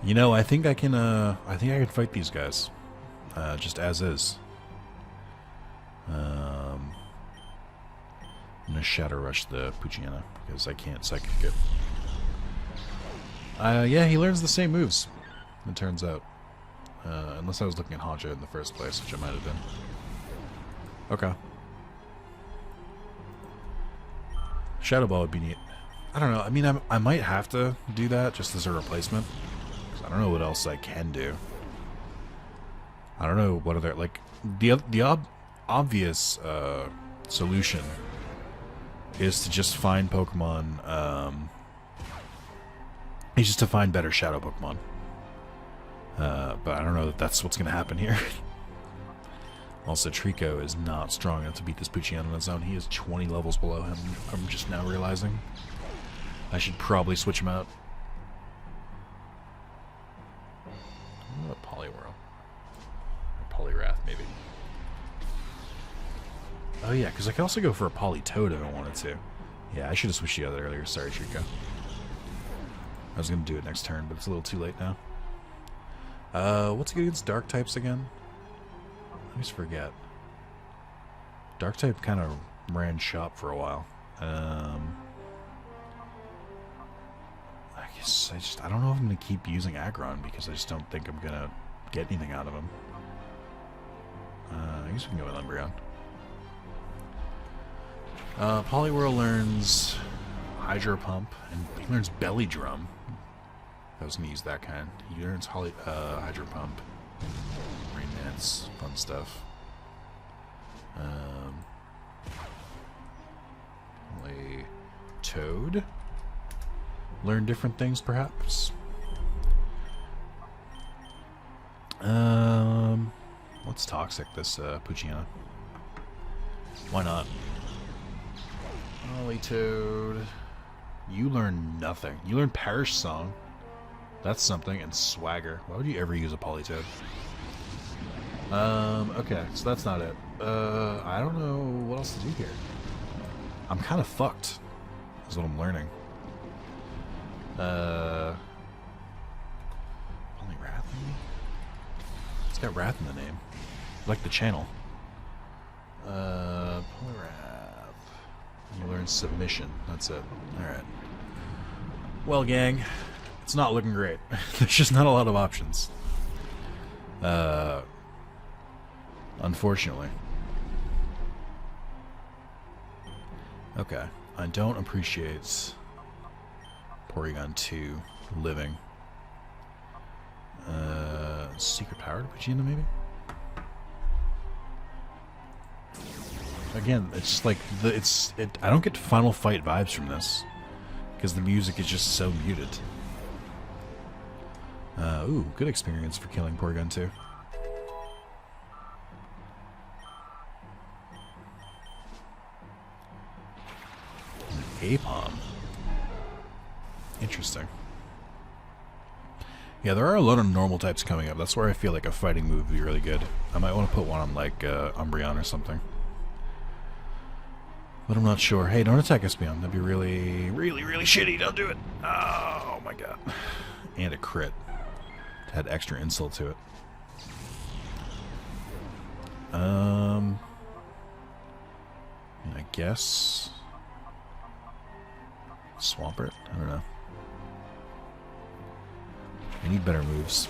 You know, I think I can fight these guys. Just as is. I'm gonna Shadow Rush the Poochyena because I can't Psychic it. Yeah, he learns the same moves, it turns out. Unless I was looking at Haunter in the first place, which I might have been. Okay. Shadow Ball would be neat. I don't know, I mean, I might have to do that just as a replacement. Because I don't know what else I can do. I don't know what other, like, the obvious solution is to just find Pokemon, is just to find better Shadow Pokemon. But I don't know that that's what's going to happen here. Also, Trico is not strong enough to beat this Poochyena on its own. He is 20 levels below him, I'm just now realizing. I should probably switch him out. What about Poliwhirl? Or Poliwrath, maybe. Oh yeah, because I could also go for a Politoed if I wanted to. Yeah, I should have switched you out earlier. Sorry, Trico. I was going to do it next turn, but it's a little too late now. What's good against Dark types again? I always forget. Dark type kind of ran shop for a while. I guess I don't know if I'm going to keep using Aggron because I just don't think I'm going to get anything out of him. I guess we can go with Umbreon. Poliwhirl learns Hydro Pump, and he learns Belly Drum. I was going to use that kind. He learns Hydro Pump. Rain Dance, fun stuff. Toad. Learn different things, perhaps. It's toxic, this Poochyena. Why not? Toad. You learn nothing. You learn Parish Song. That's something. And Swagger. Why would you ever use a Politoed? Okay, so that's not it. I don't know what else to do here. I'm kind of fucked, is what I'm learning. Only Wrath in me? It's got Wrath in the name. Like the channel. Polyrath. You learn Submission. That's it. Alright. Well, gang, it's not looking great. There's just not a lot of options. Unfortunately. Okay. I don't appreciate Porygon 2 living. Secret Power to put you in, maybe? Again, it's just like I don't get Final Fight vibes from this because the music is just so muted. Ooh, good experience for killing Porygon 2. Apom. Interesting. Yeah, there are a lot of normal types coming up. That's where I feel like a fighting move would be really good. I might want to put one on like Umbreon or something. But I'm not sure. Hey, don't attack Espeon. That'd be really, really, really shitty. Don't do it. Oh my god. And a crit. It had extra insult to it. I guess Swampert? I don't know. I need better moves.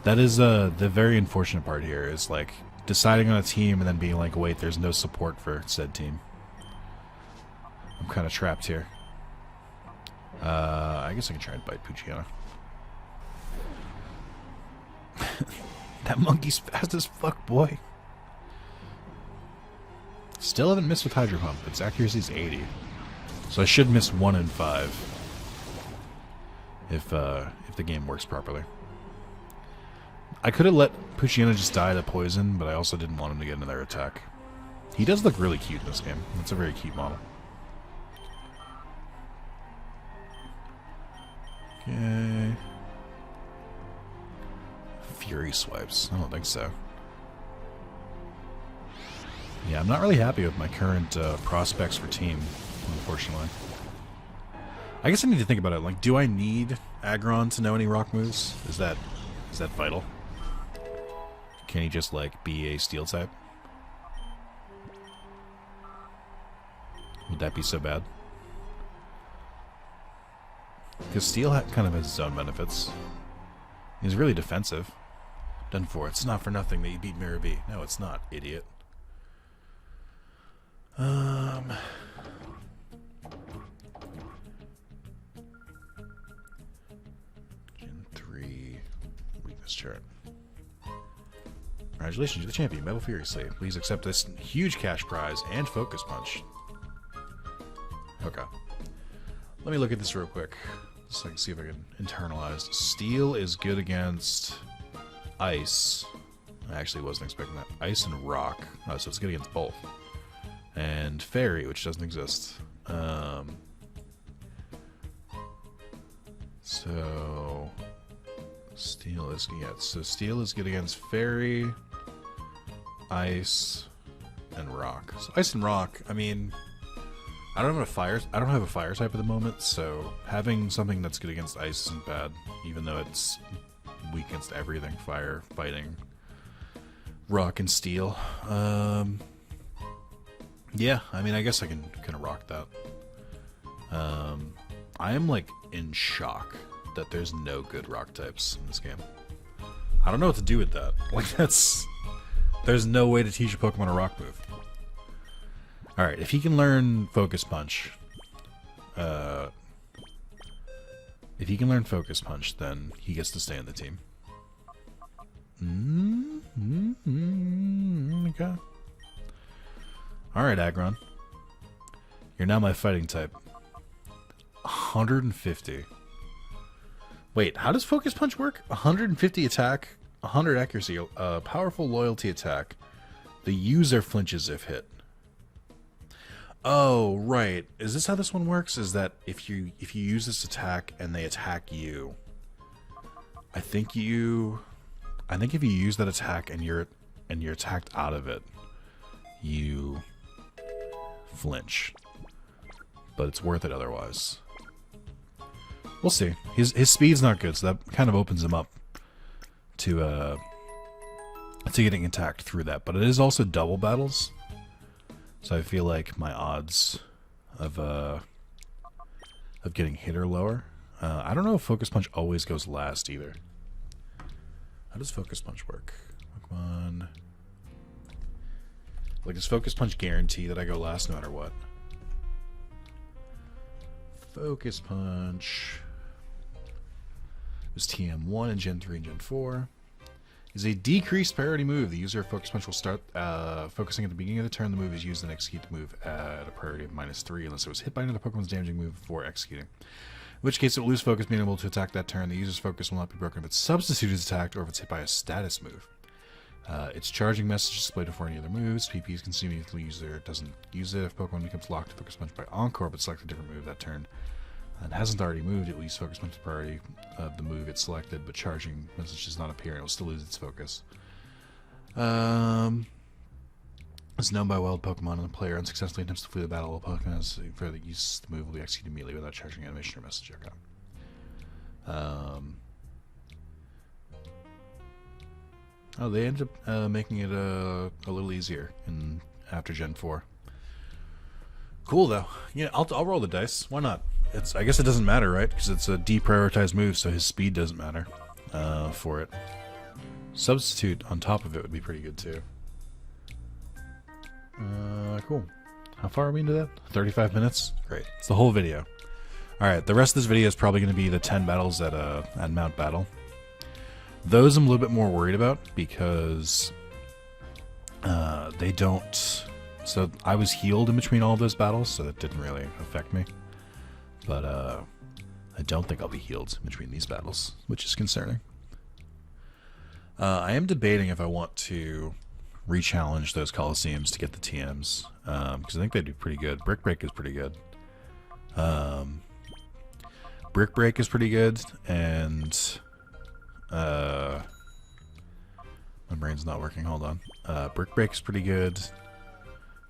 That is the very unfortunate part here, is like deciding on a team and then being like, wait, there's no support for said team. I'm kind of trapped here. I guess I can try and bite Poochyena. That monkey's fast as fuck, boy. Still haven't missed with Hydro Pump. Its accuracy is 80. So I should miss 1 in 5. If the game works properly. I could have let Poochyena just die to poison, but I also didn't want him to get another attack. He does look really cute in this game. It's a very cute model. Okay. Fury swipes. I don't think so. Yeah, I'm not really happy with my current prospects for team, unfortunately. I guess I need to think about it. Like, do I need Aggron to know any rock moves? Is that vital? Can he just, like, be a steel type? Would that be so bad? Because steel kind of has its own benefits. He's really defensive. Done for. It's not for nothing that you beat Mirror B. No, it's not, idiot. Gen 3 weakness chart. Congratulations, you're the champion. Metal Furiously. Please accept this huge cash prize and Focus Punch. Okay. Let me look at this real quick, so I can see if I can internalize. Steel is good against Ice. I actually wasn't expecting that. Ice and Rock. Oh, so it's good against both. And Fairy, which doesn't exist. So Steel is so Steel is good against Fairy, Ice, and Rock. So Ice and Rock. I mean, I don't have a fire type at the moment, so having something that's good against Ice isn't bad, even though it's weak against everything: fire, fighting, Rock, and Steel. Yeah, I mean, I guess I can kind of rock that. I am, like, in shock that there's no good rock types in this game. I don't know what to do with that. Like, there's no way to teach a Pokemon a rock move. Alright, if he can learn Focus Punch, then he gets to stay on the team. Okay. Alright, Aggron. You're now my fighting type. 150. Wait, how does Focus Punch work? 150 attack, 100 accuracy, powerful loyalty attack. The user flinches if hit. Oh, right. Is this how this one works? Is that if you use this attack and they attack you, I think if you use that attack and you're attacked out of it, you flinch. But it's worth it otherwise. We'll see. His speed's not good, so that kind of opens him up to getting attacked through that. But it is also double battles, so I feel like my odds of getting hit are lower. I don't know if Focus Punch always goes last either. How does Focus Punch work? Come on. Like, does Focus Punch guarantee that I go last no matter what? Focus Punch is TM1 in Gen 3 and Gen 4. Is a decreased priority move. The user of Focus Punch will start focusing at the beginning of the turn the move is used and execute the move at a priority of -3 unless it was hit by another Pokemon's damaging move before executing. In which case it will lose focus, being able to attack that turn. The user's focus will not be broken if its substitute is attacked or if it's hit by a status move. Its charging message is displayed before any other moves. PP is consumed if the user doesn't use it. If Pokemon becomes locked to Focus Punch by Encore but select a different move that turn and hasn't already moved, it will use Focus Punch priority of the move it selected, but charging message does not appear and it will still lose its focus. It's known by wild Pokemon and the player unsuccessfully attempts to flee the battle while Pokemon has further use the move will be executed immediately without charging animation or message. Okay. Oh, they ended up making it a little easier after Gen 4. Cool though. Yeah, I'll roll the dice. Why not? I guess it doesn't matter, right? Because it's a deprioritized move, so his speed doesn't matter for it. Substitute on top of it would be pretty good too. Cool. How far are we into that? 35 minutes? Great. It's the whole video. Alright, the rest of this video is probably going to be the 10 battles at Mount Battle. Those I'm a little bit more worried about because they don't... So I was healed in between all of those battles, so that didn't really affect me. But I don't think I'll be healed in between these battles, which is concerning. I am debating if I want to re-challenge those Colosseums to get the TMs, because I think they do pretty good. Brick Break is pretty good. Brick Break is pretty good, and my brain's not working. Hold on. Brick Break is pretty good.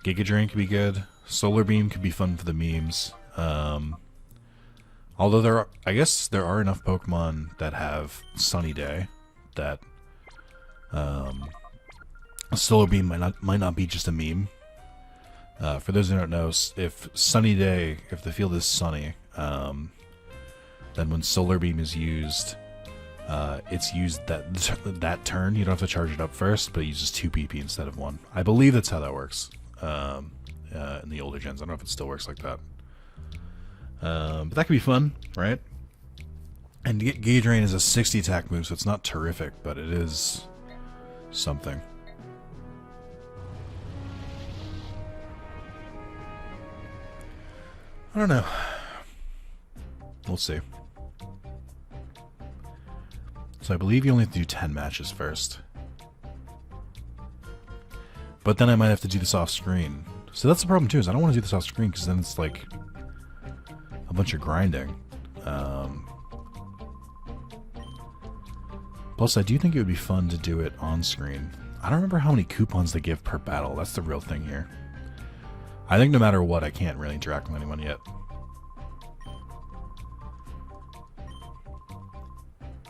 Giga Drain could be good. Solar Beam could be fun for the memes. Although I guess there are enough Pokemon that have Sunny Day that Solar Beam might not be just a meme. For those who don't know, if Sunny Day, if the field is sunny, then when Solar Beam is used, it's used that turn. You don't have to charge it up first, but it uses 2 PP instead of 1. I believe that's how that works in the older gens. I don't know if it still works like that. But that could be fun, right? And Giga Drain is a 60 attack move, so it's not terrific, but it is something. I don't know. We'll see. So I believe you only have to do 10 matches first. But then I might have to do this off screen. So that's the problem too, is I don't want to do this off screen because then it's like a bunch of grinding. Plus I do think it would be fun to do it on screen. I don't remember how many coupons they give per battle. That's the real thing here. I think no matter what, I can't really interact with anyone yet.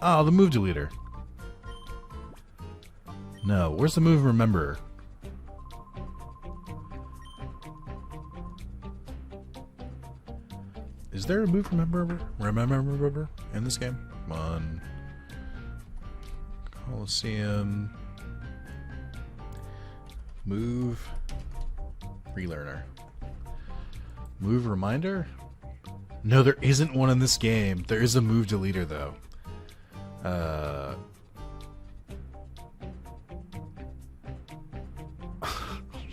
Oh, the move deleter. No, where's the move remember? Is there a move remember in this game? Come on. Colosseum. Move relearner. Move reminder? No, there isn't one in this game. There is a move deleter though.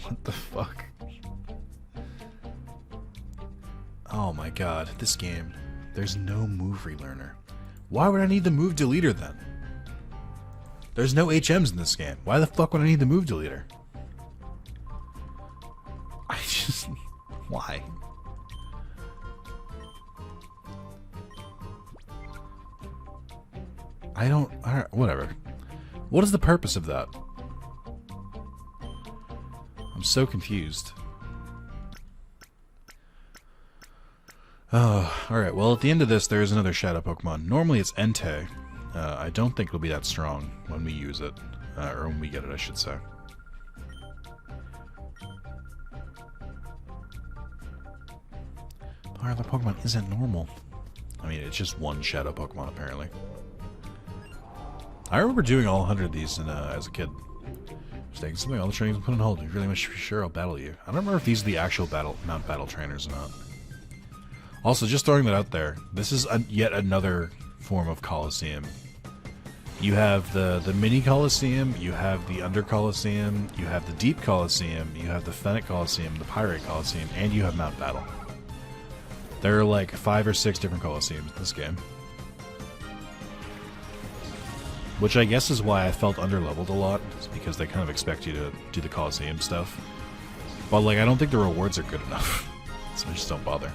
What the fuck? Oh my god, this game. There's no move relearner. Why would I need the move deleter then? There's no HMs in this game. Why the fuck would I need the move deleter? I just... Why? I don't... Alright, whatever. What is the purpose of that? I'm so confused. Oh, alright. Well, at the end of this, there is another Shadow Pokemon. Normally it's Entei. I don't think it'll be that strong when we use it. Or when we get it, I should say. Our other Pokemon isn't normal. I mean, it's just one Shadow Pokemon, apparently. I remember doing all 100 of these as a kid. Just taking something, all the trainings put on hold. You're really much sure I'll battle you. I don't remember if these are the actual Mount Battle trainers or not. Also, just throwing that out there, this is yet another form of Colosseum. You have the mini Colosseum, you have the Under Colosseum, you have the Deep Colosseum, you have the Fennec Colosseum, the Pirate Colosseum, and you have Mount Battle. There are like 5 or 6 different Colosseums in this game. Which I guess is why I felt underleveled a lot, is because they kind of expect you to do the Colosseum stuff. But like, I don't think the rewards are good enough, so I just don't bother.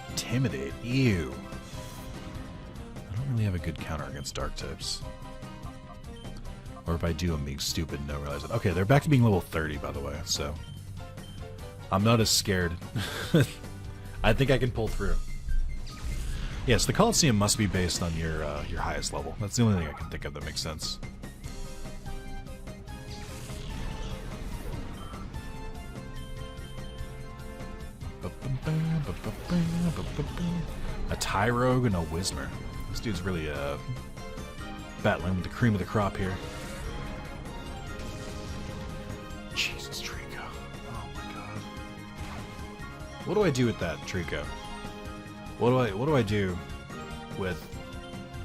Intimidate, ew. I don't really have a good counter against dark types. Or if I do, I'm being stupid and don't realize it. Okay, they're back to being level 30, by the way, so... I'm not as scared. I think I can pull through. Yes, the Colosseum must be based on your highest level. That's the only thing I can think of that makes sense. A Tyrogue and a Whismur. This dude's really battling with the cream of the crop here. Jesus, Trico. Oh my god. What do I do with that, Trico? What do I do with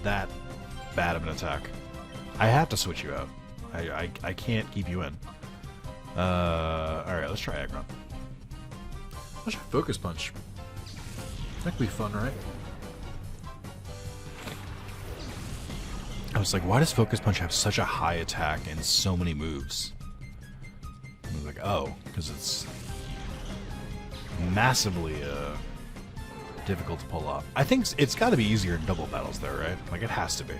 that bad of an attack? I have to switch you out. I can't keep you in. Alright, let's try Aggron. Let's try Focus Punch. That could be fun, right? I was like, why does Focus Punch have such a high attack and so many moves? And I was like, oh, because it's massively difficult to pull off. I think it's got to be easier in double battles, though, right? Like, it has to be.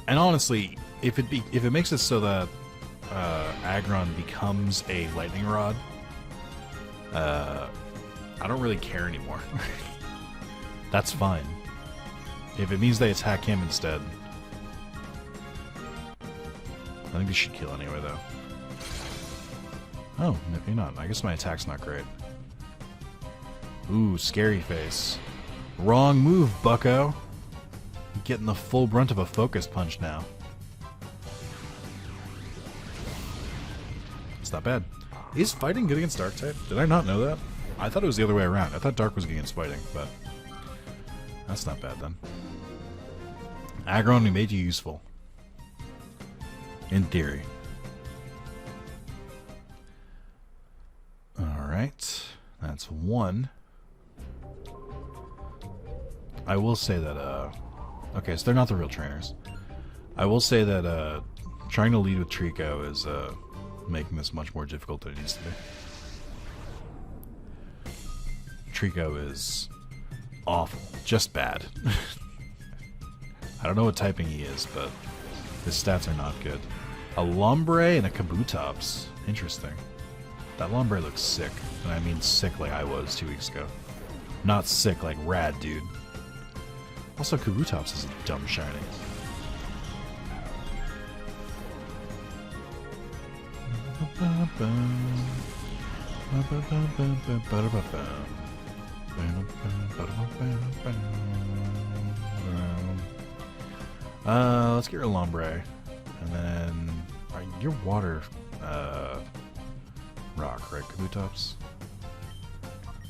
And honestly, if it makes it so that Aggron becomes a lightning rod, I don't really care anymore. That's fine. If it means they attack him instead, I think they should kill anyway, though. Oh, maybe not. I guess my attack's not great. Ooh, scary face. Wrong move, bucko. I'm getting the full brunt of a Focus Punch now. It's not bad. Is fighting good against Dark type? Did I not know that? I thought it was the other way around. I thought Dark was good against fighting, but that's not bad then. Aggron, we made you useful. In theory. Alright. That's one. I will say that, okay, so they're not the real trainers. I will say that, trying to lead with Trico is, making this much more difficult than it needs to be. Trico is awful. Just bad. I don't know what typing he is, but his stats are not good. A Lombre and a Kabutops. Interesting. That Lombre looks sick. And I mean sick like I was 2 weeks ago. Not sick like rad, dude. Also, Kabutops is a dumb shiny. Let's get your Lombre. And then... your water... rock, right, Kabutops?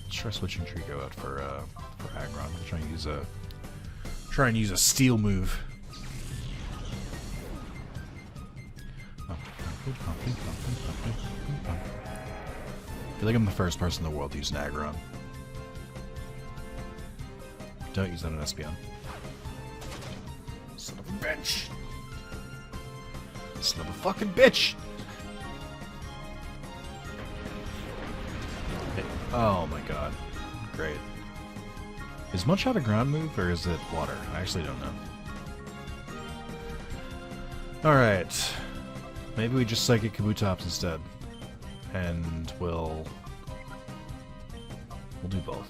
Let's try switching Trico out for Aggron. Try and use a steel move. I feel like I'm the first person in the world to use an Aggron. Don't use that on Espeon. bitch! Son of a fucking bitch! Oh my god. Great. Is Munch out a ground move, or is it water? I actually don't know. Alright. Maybe we just Psychic Kabutops instead. And we'll do both.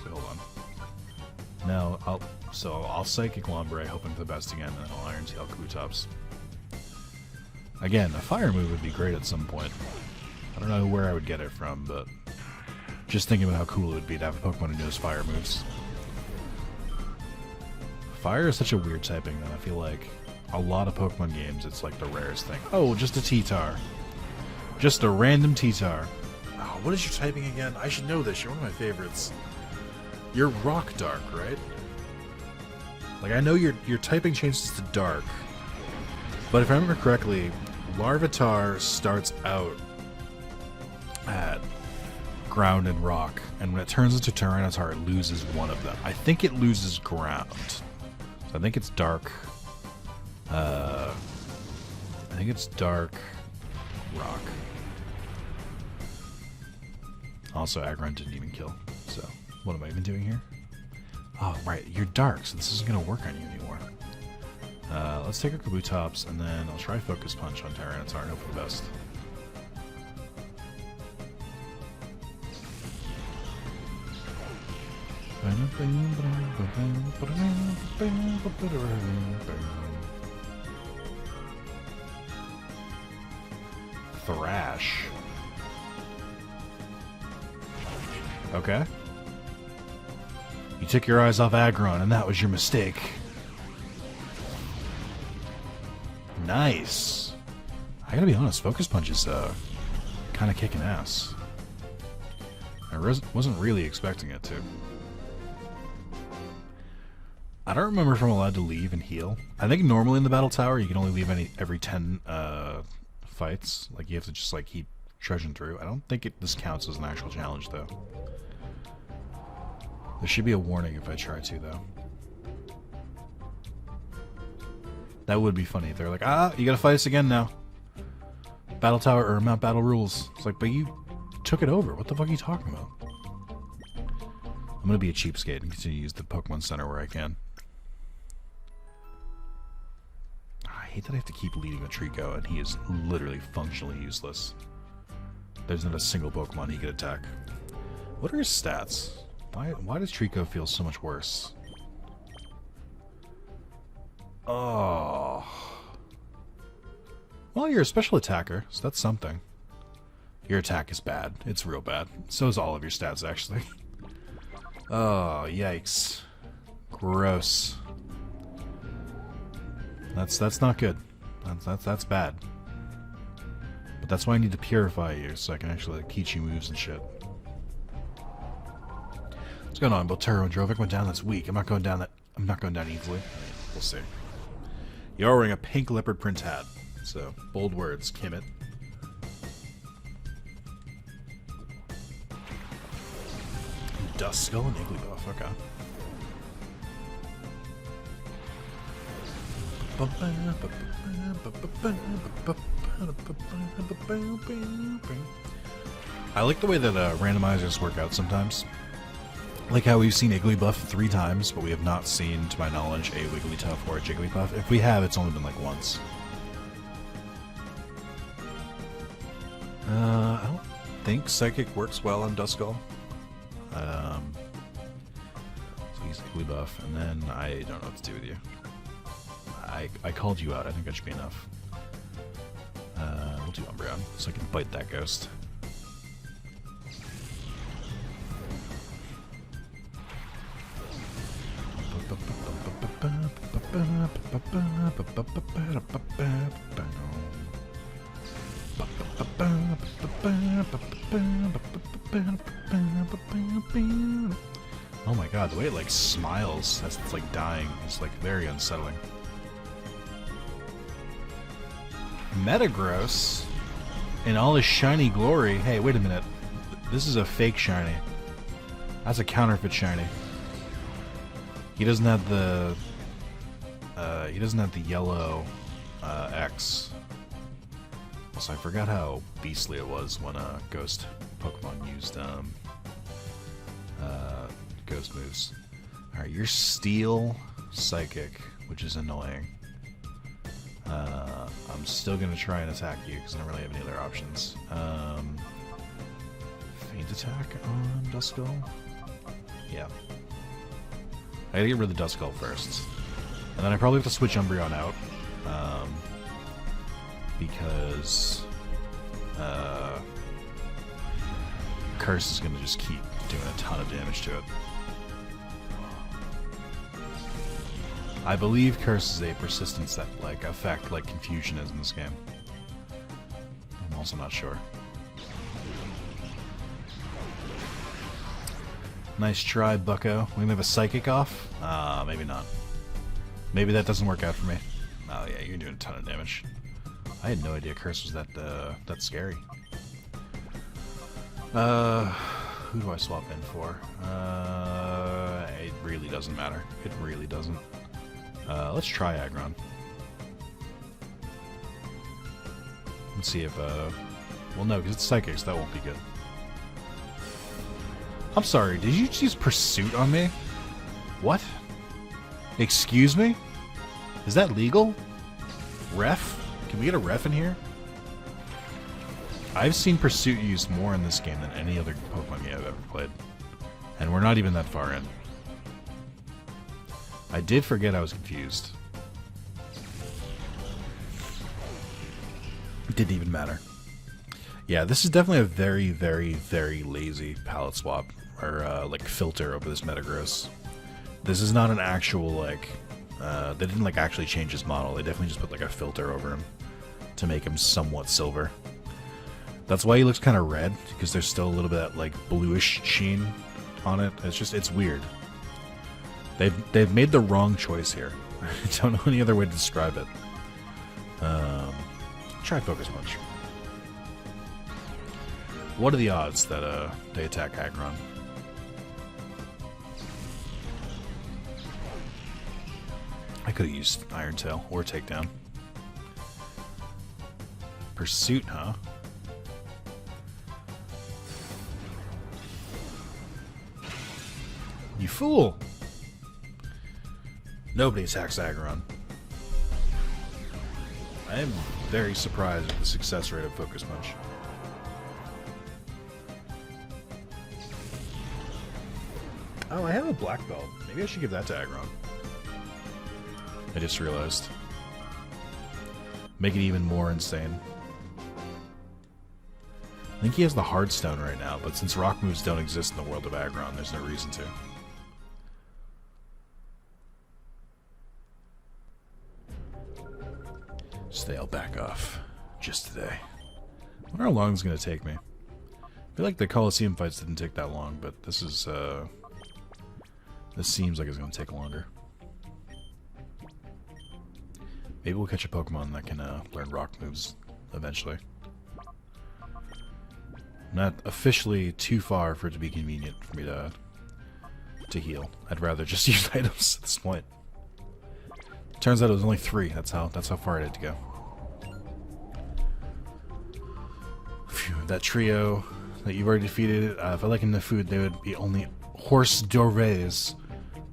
So hold on. No, I'll Psychic Lombre, hoping for the best again, and then I'll Iron Tail Kabutops. Again, a fire move would be great at some point. I don't know where I would get it from, but just thinking about how cool it would be to have a Pokemon who knows fire moves. Fire is such a weird typing that I feel like a lot of Pokemon games, it's like the rarest thing. Oh, just a T-Tar. Just a random T-Tar. Oh, what is your typing again? I should know this. You're one of my favorites. You're Rock Dark, right? Like, I know your typing changes to Dark. But if I remember correctly, Larvitar starts out at Ground and Rock. And when it turns into Tyranitar, it loses one of them. I think it loses Ground. So I think it's Dark. I think it's Dark Rock. Also, Aggron didn't even kill. So, what am I even doing here? Oh, right. You're Dark, so this isn't going to work on you anymore. Let's take our Kabutops, and then I'll try Focus Punch on Tyranitar and hope for the best. Thrash. Okay. You took your eyes off Aggron, and that was your mistake. Nice. I gotta be honest, Focus Punch is kind of kicking ass. I wasn't really expecting it to. I don't remember if I'm allowed to leave and heal. I think normally in the Battle Tower you can only leave every 10 fights. Like, you have to just like keep trudging through. I don't think this counts as an actual challenge though. There should be a warning if I try to though. That would be funny if they're like, you gotta fight us again now. Battle Tower or Mount Battle rules. It's like, but you took it over. What the fuck are you talking about? I'm gonna be a cheapskate and continue to use the Pokemon Center where I can. I hate that I have to keep leading a Trico and he is literally functionally useless. There's not a single Pokemon he could attack. What are his stats? Why does Trico feel so much worse? Oh. Well, you're a special attacker, so that's something. Your attack is bad. It's real bad. So is all of your stats, actually. Oh, yikes. Gross. That's not good. That's bad. But that's why I need to purify you, so I can actually like, teach you moves and shit. What's going on? Botero and Drovic went down. That's weak. I'm not going down easily. We'll see. You're wearing a pink leopard print hat. So, bold words, Kimmit. Dust Skull and Igglybuff, okay. I like the way that randomizers work out sometimes. Like how we've seen Igglybuff 3 times, but we have not seen, to my knowledge, a Wigglytuff or a Jigglypuff. If we have, it's only been like once. I don't think Psychic works well on Duskull. So he's Igglybuff, and then I don't know what to do with you. I called you out. I think that should be enough. We'll do Umbreon, so I can bite that ghost. Oh my god, the way it like smiles as it's like dying is like very unsettling. Metagross in all his shiny glory. Hey, wait a minute. This is a fake shiny. That's a counterfeit shiny. He doesn't have the he doesn't have the yellow X. Also, I forgot how beastly it was when Ghost Pokemon used Ghost moves. Alright, you're Steel Psychic, which is annoying. I'm still gonna try and attack you because I don't really have any other options. Faint attack on Duskull? Yeah. I gotta get rid of the Duskull first. And then I probably have to switch Umbreon out. Because Curse is gonna just keep doing a ton of damage to it. I believe Curse is a persistence that effect like Confusion is in this game. I'm also not sure. Nice try, bucko. We can have a Psychic off? Maybe not. Maybe that doesn't work out for me. Oh yeah, you're doing a ton of damage. I had no idea Curse was that scary. Who do I swap in for? It really doesn't matter. It really doesn't. Let's try Aggron. Let's see if, well no, because it's Psychic, so that won't be good. I'm sorry, did you just use Pursuit on me? What? Excuse me? Is that legal? Ref? Can we get a ref in here? I've seen Pursuit used more in this game than any other Pokemon game I've ever played. And we're not even that far in. I did forget I was confused. It didn't even matter. Yeah, this is definitely a very, very, very lazy palette swap. Or, like, filter over this Metagross. This is not an actual, like... they didn't, like, actually change his model. They definitely just put, like, a filter over him to make him somewhat silver. That's why he looks kind of red, because there's still a little bit of, like, bluish sheen on it. It's just, it's weird. They've made the wrong choice here. I don't know any other way to describe it. Try Focus Punch. What are the odds that they attack Aggron? I could have used Iron Tail or Takedown. Pursuit, huh? You fool! Nobody attacks Aggron. I am very surprised at the success rate of Focus Punch. Oh, I have a black belt. Maybe I should give that to Aggron. I just realized. Make it even more insane. I think he has the Hard Stone right now, but since rock moves don't exist in the world of Aggron, there's no reason to. Stay, I'll back off. Just today. I wonder how long it's going to take me. I feel like the Colosseum fights didn't take that long, but this is, this seems like it's going to take longer. Maybe we'll catch a Pokemon that can, learn rock moves eventually. Not officially too far for it to be convenient for me to heal. I'd rather just use items at this point. Turns out it was only 3. That's how far I had to go. Phew, that trio that you've already defeated. If I like in the food, they would be only horse dorés.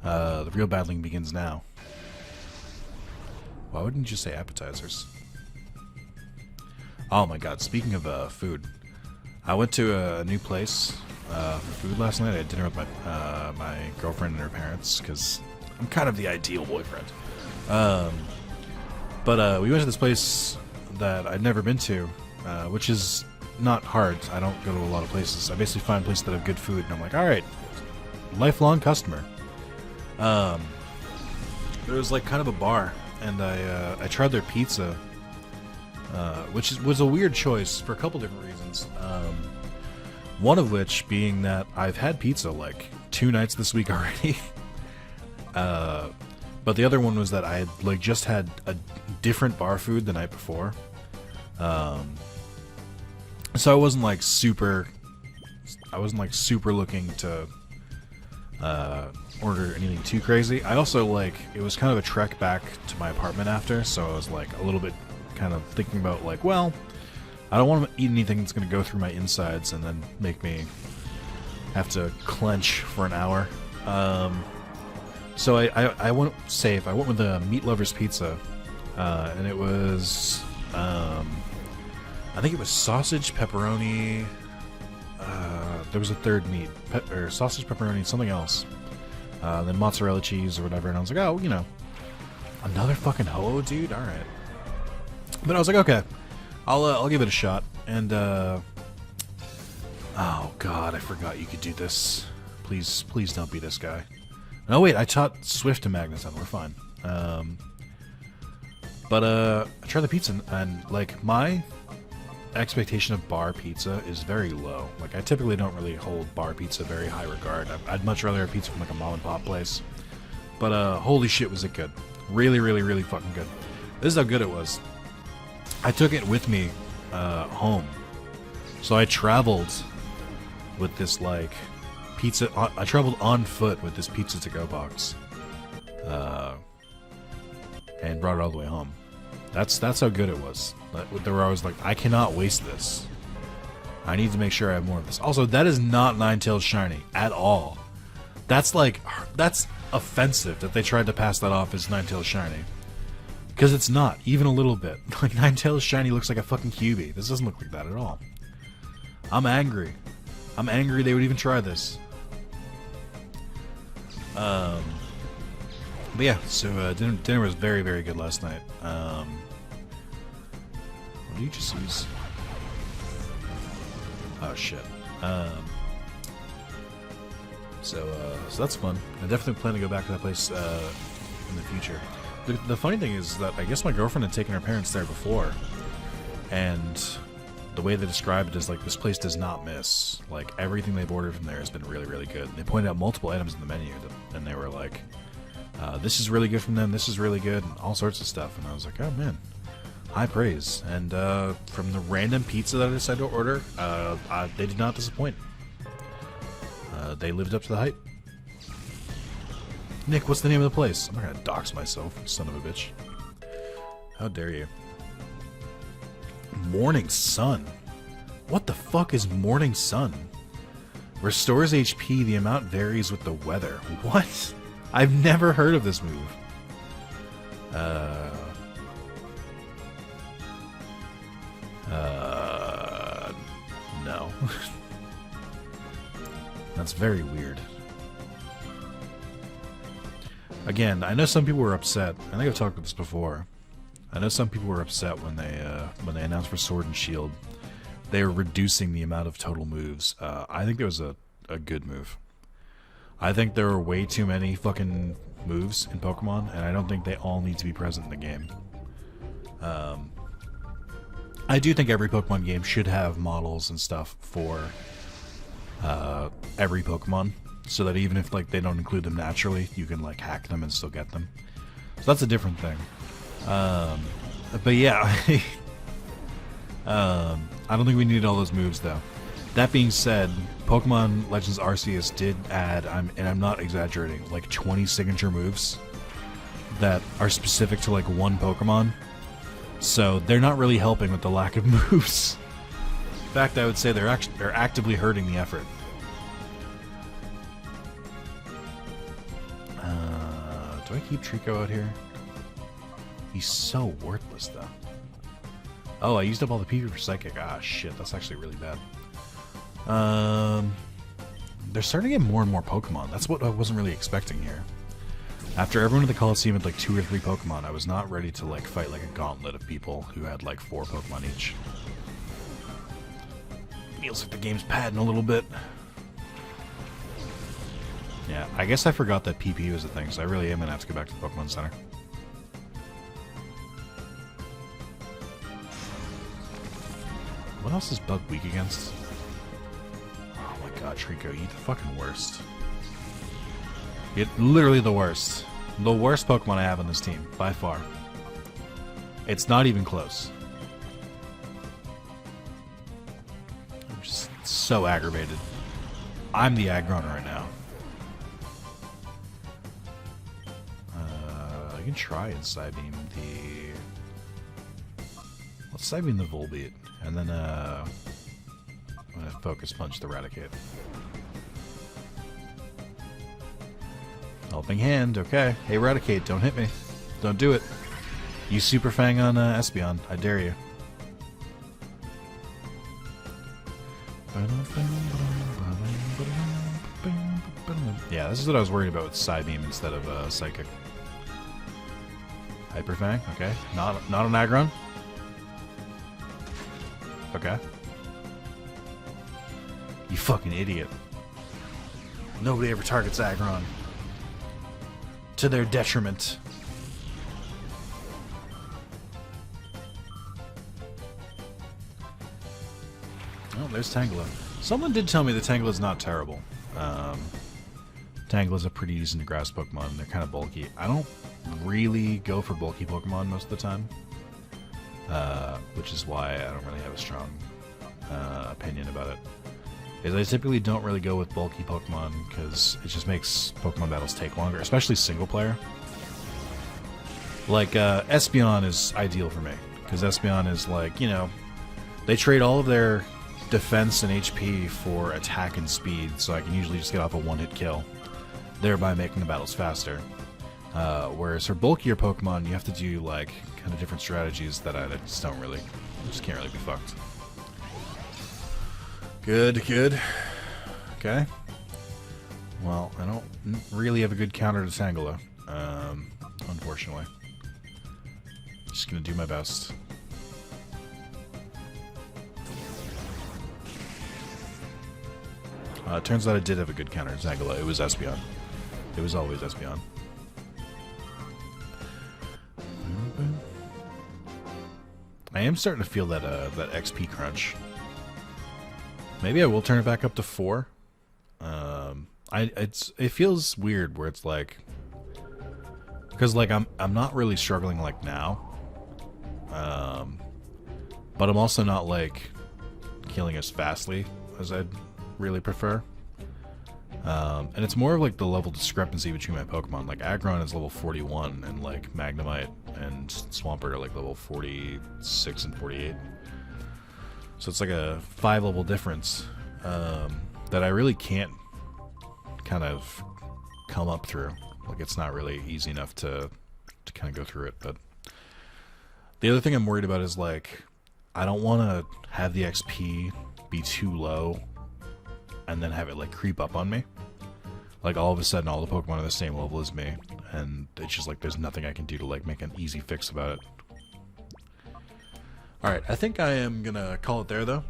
The real battling begins now. Why wouldn't you just say appetizers? Oh my god! Speaking of food, I went to a new place for food last night. I had dinner with my girlfriend and her parents because I'm kind of the ideal boyfriend. But we went to this place that I'd never been to, which is not hard. I don't go to a lot of places. I basically find places that have good food, and I'm like, alright, lifelong customer. There was like kind of a bar, and I tried their pizza, which was a weird choice for a couple different reasons. One of which being that I've had pizza like 2 nights this week already. But the other one was that I had like just had a different bar food the night before. So I wasn't like super looking to order anything too crazy. I also, like, it was kind of a trek back to my apartment after, so I was, like, a little bit kind of thinking about, like, well, I don't want to eat anything that's going to go through my insides and then make me have to clench for an hour. So I went safe. I went with the Meat Lover's Pizza, and it was, I think it was sausage, pepperoni, there was a third meat, or sausage, pepperoni, something else. Then mozzarella cheese or whatever, and I was like, oh, you know, another fucking ho-oh, dude? Alright. But I was like, okay, I'll give it a shot, and, oh god, I forgot you could do this. Please don't be this guy. No, wait, I taught Swift and Magnuson, we're fine. But I tried the pizza, and, like, my expectation of bar pizza is very low. Like, I typically don't really hold bar pizza very high regard. I'd much rather have pizza from like a mom and pop place. But holy shit, was it good. Really, really, really fucking good. This is how good it was. I took it with me home. So I traveled with this, like, pizza. I traveled on foot with this pizza to go box. And brought it all the way home. That's how good it was. They were always like, I cannot waste this. I need to make sure I have more of this. Also, that is not Ninetales Shiny at all. That's like, that's offensive that they tried to pass that off as Ninetales Shiny. Because it's not, even a little bit. Like, Ninetales Shiny looks like a fucking QB. This doesn't look like that at all. I'm angry. I'm angry they would even try this. But yeah, so dinner was very, very good last night. What do you just use? Oh shit. So that's fun. I definitely plan to go back to that place in the future. The funny thing is that I guess my girlfriend had taken her parents there before, and the way they described it is like, this place does not miss. Like, everything they've ordered from there has been really, really good. They pointed out multiple items in the menu, and they were like, this is really good from them, this is really good, and all sorts of stuff. And I was like, oh man, high praise. And from the random pizza that I decided to order, they did not disappoint. They lived up to the hype. Nick, what's the name of the place? I'm not gonna dox myself, son of a bitch. How dare you. Morning Sun? What the fuck is Morning Sun? Restores HP, the amount varies with the weather. What? I've never heard of this move. No. That's very weird. Again, I know some people were upset. I think I've talked about this before. I know some people were upset when they announced for Sword and Shield. They were reducing the amount of total moves. I think it was a good move. I think there are way too many fucking moves in Pokemon, and I don't think they all need to be present in the game. I do think every Pokemon game should have models and stuff for every Pokemon, so that even if like they don't include them naturally, you can like hack them and still get them. So that's a different thing. But yeah, I don't think we need all those moves though. That being said, Pokemon Legends Arceus did add, and I'm not exaggerating, like 20 signature moves that are specific to like one Pokemon. So they're not really helping with the lack of moves. In fact, I would say they're actively hurting the effort. Do I keep Trico out here? He's so worthless, though. Oh, I used up all the PP for Psychic. Ah, shit, that's actually really bad. They're starting to get more and more Pokemon. That's what I wasn't really expecting here. After everyone at the Colosseum had like 2 or 3 Pokemon, I was not ready to like fight like a gauntlet of people who had like 4 Pokemon each. Feels like the game's padding a little bit. Yeah, I guess I forgot that PP was a thing, so I really am gonna have to go back to the Pokemon Center. What else is Bug weak against? Oh my god, Trico, you the fucking worst. You're literally the worst. The worst Pokemon I have on this team, by far. It's not even close. I'm just so aggravated. I'm the aggro right now. I can try and Psybeam the... Let's Psybeam the Volbeat, and then I'm gonna Focus Punch the Raticate. Helping Hand, okay. Hey Raticate, don't hit me. Don't do it. Use Super Fang on Espeon, I dare you. Yeah, this is what I was worried about with Psybeam instead of Psychic. Hyper Fang, okay. Not an Aggron. Okay. You fucking idiot. Nobody ever targets Aggron. To their detriment. Oh, there's Tangela. Someone did tell me that Tangela's not terrible. Tangela's a pretty decent grass Pokemon. They're kind of bulky. I don't really go for bulky Pokemon most of the time. Which is why I don't really have a strong opinion about it. Is I typically don't really go with bulky Pokemon because it just makes Pokemon battles take longer, especially single player. Like, Espeon is ideal for me because Espeon is like, you know, they trade all of their defense and HP for attack and speed, so I can usually just get off a one-hit kill, thereby making the battles faster. Whereas for bulkier Pokemon, you have to do like kind of different strategies that I just don't really, just can't really be fucked. Good, good. Okay. Well, I don't really have a good counter to Tangela, unfortunately. Just gonna do my best. Turns out I did have a good counter to Tangela. It was Espeon. It was always Espeon. I am starting to feel that that XP crunch. Maybe I will turn it back up to 4. It feels weird where it's like, because like I'm not really struggling like now, but I'm also not like killing as fastly as I'd really prefer. And it's more of like the level discrepancy between my Pokemon. Like Aggron is level 41 and like Magnemite and Swampert are like level 46 and 48. So it's like a 5 level difference that I really can't kind of come up through. Like it's not really easy enough to kind of go through it. But the other thing I'm worried about is like I don't want to have the XP be too low and then have it like creep up on me. Like all of a sudden all the Pokemon are the same level as me and it's just like there's nothing I can do to like make an easy fix about it. Alright, I think I am gonna call it there though.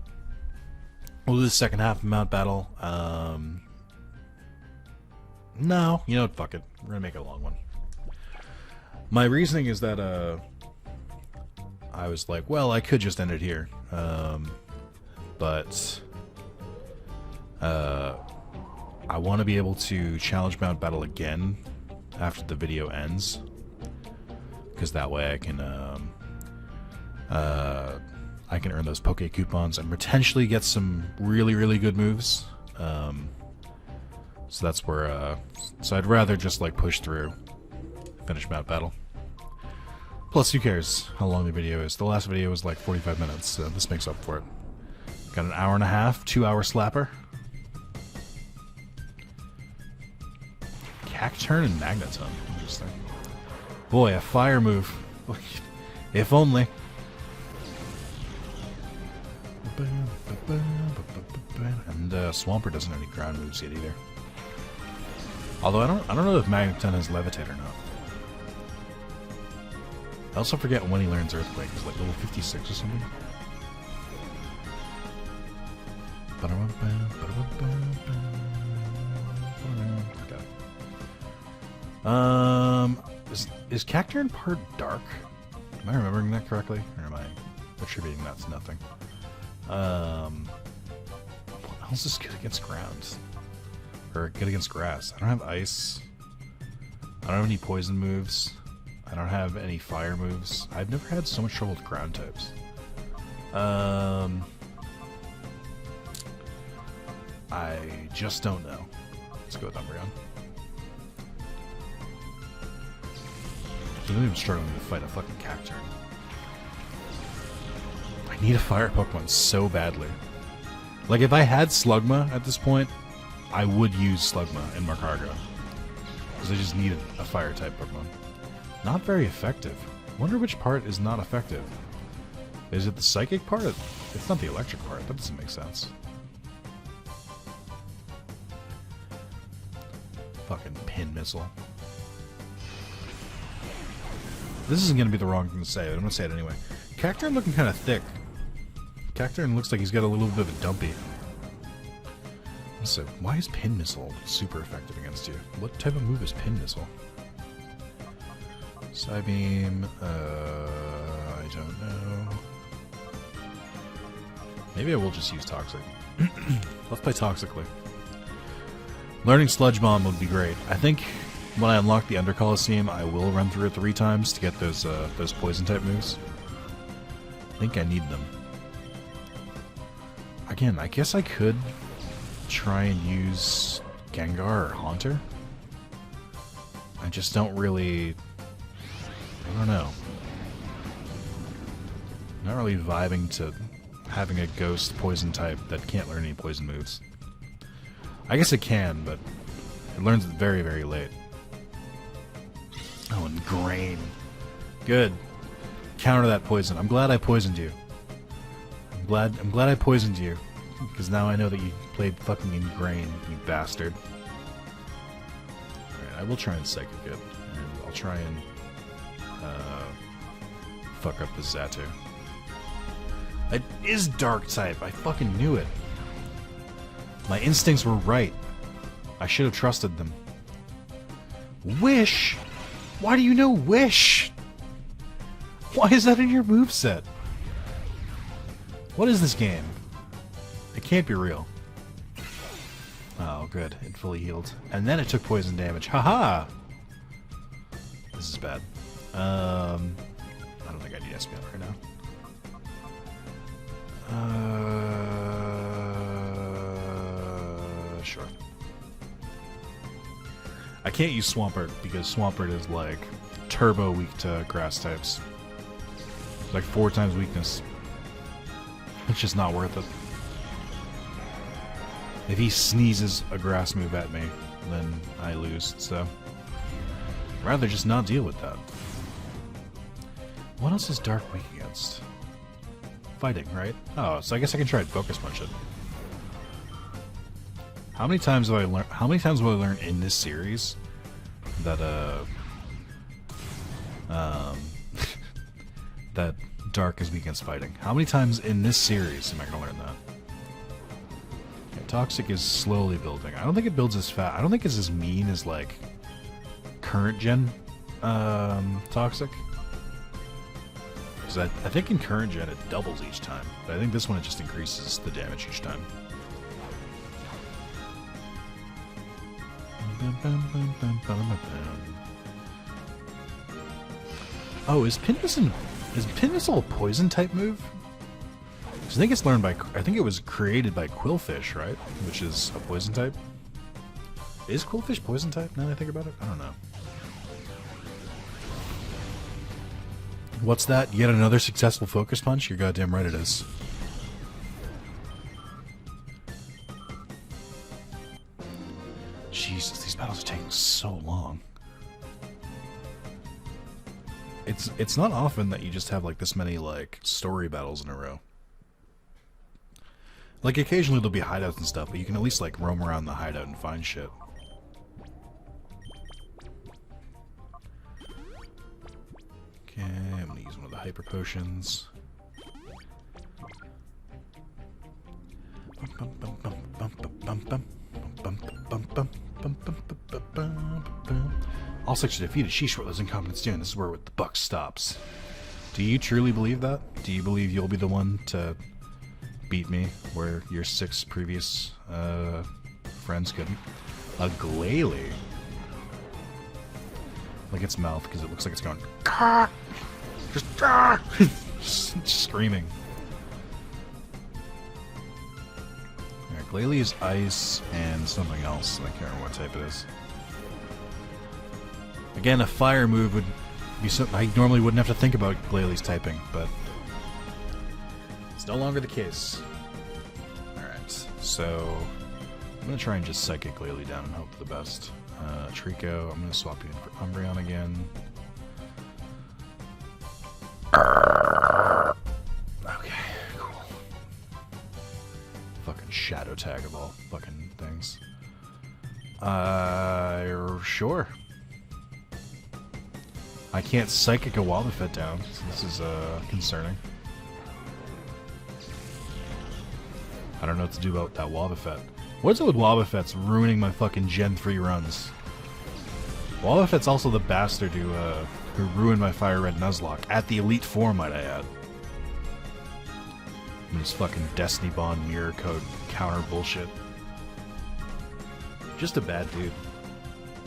We'll do the second half of Mount Battle. No, you know what, fuck it. We're gonna make it a long one. My reasoning is that I was like, well, I could just end it here. But I want to be able to challenge Mount Battle again after the video ends, because that way I can earn those Poke coupons and potentially get some really, really good moves. So that's where so I'd rather just like push through, finish Mount Battle. Plus, who cares how long the video is? The last video was like 45 minutes, so this makes up for it. Got an hour and a half, 2-hour slapper. Cacturn and Magneton. Interesting. Boy, a fire move. If only. And Swampert doesn't have any ground moves yet either. Although I don't know if Magneton has Levitate or not. I also forget when he learns Earthquake. It's like level 56 or something. Okay. Is Cacturn part dark? Am I remembering that correctly? Or am I attributing that to nothing? What else is good against ground? Or good against grass? I don't have ice. I don't have any poison moves. I don't have any fire moves. I've never had so much trouble with ground types. I just don't know. Let's go with Umbreon. really am struggling to fight a fucking Cacturn. I need a fire Pokemon so badly. Like, if I had Slugma at this point, I would use Slugma in Markargo. Because I just needed a fire-type Pokemon. Not very effective. Wonder which part is not effective. Is it the Psychic part? It's not the Electric part. That doesn't make sense. Fucking Pin Missile. This isn't going to be the wrong thing to say, but I'm going to say it anyway. Cacturn looking kind of thick. Cacturn looks like he's got a little bit of a dumpy. So, why is Pin Missile super effective against you? What type of move is Pin Missile? Psybeam, I don't know. Maybe I will just use Toxic. Let's play Toxically. Learning Sludge Bomb would be great. I think when I unlock the Under Colosseum, I will run through it 3 times to get those poison type moves. I think I need them. Again, I guess I could try and use Gengar or Haunter. I just don't really... I don't know. Not really vibing to having a ghost poison type that can't learn any poison moves. I guess it can, but it learns it very, very late. Oh, and Grain. Good. Counter that poison. I'm glad I poisoned you. I'm glad I poisoned you. Because now I know that you played fucking Ingrain, you bastard. Alright, I will try and Psychic it. And I'll try and fuck up the Xatu. It is Dark type. I fucking knew it. My instincts were right. I should have trusted them. Wish? Why do you know Wish? Why is that in your moveset? What is this game? It can't be real. Oh, good. It fully healed. And then it took poison damage. Haha! This is bad. I don't think I need Espeon right now. Sure. I can't use Swampert because Swampert is like turbo weak to grass types. Like 4 times weakness. It's just not worth it. If he sneezes a grass move at me, then I lose, so I'd rather just not deal with that. What else is Dark weak against? Fighting, right? Oh, so I guess I can try and Focus Punch it. How many times have I learned? How many times will I learn in this series that that Dark is weak against fighting? How many times in this series am I gonna learn that? Okay, Toxic is slowly building. I don't think it builds as fast. I don't think it's as mean as like current gen Toxic. Because I think in current gen it doubles each time, but I think this one it just increases the damage each time. Oh, is Pin Missile a poison type move? I think it's learned by. I think it was created by Quillfish, right? Which is a poison type. Is Quillfish poison type? Now that I think about it, I don't know. What's that? Yet another successful Focus Punch? You're goddamn right it is. Jesus, these battles are taking so long. It's not often that you just have like this many like story battles in a row. Like occasionally there'll be hideouts and stuff, but you can at least like roam around the hideout and find shit. Okay, I'm gonna use one of the hyper potions. All sections defeated. Sheesh, what those incompetents doing? This is where the buck stops. Do you truly believe that? Do you believe you'll be the one to beat me where your 6 previous friends couldn't? A Glalie. Like its mouth, because it looks like it's going just screaming. Alright, Glalie is ice and something else. I can't remember what type it is. Again, a fire move I normally wouldn't have to think about Glalie typing, but it's no longer the case. Alright, so I'm going to try and just Psychic Glalie down and hope for the best. Trico, I'm going to swap you in for Umbreon again. Okay, cool. Fucking Shadow Tag of all fucking things. Sure. I can't Psychic a Wobbuffet down, so this is concerning. I don't know what to do about that Wobbuffet. What's it with Wobbuffets ruining my fucking Gen 3 runs? Wobbuffet's also the bastard who ruined my Fire Red Nuzlocke. At the Elite Four, might I add. And his fucking Destiny Bond mirror code counter bullshit. Just a bad dude.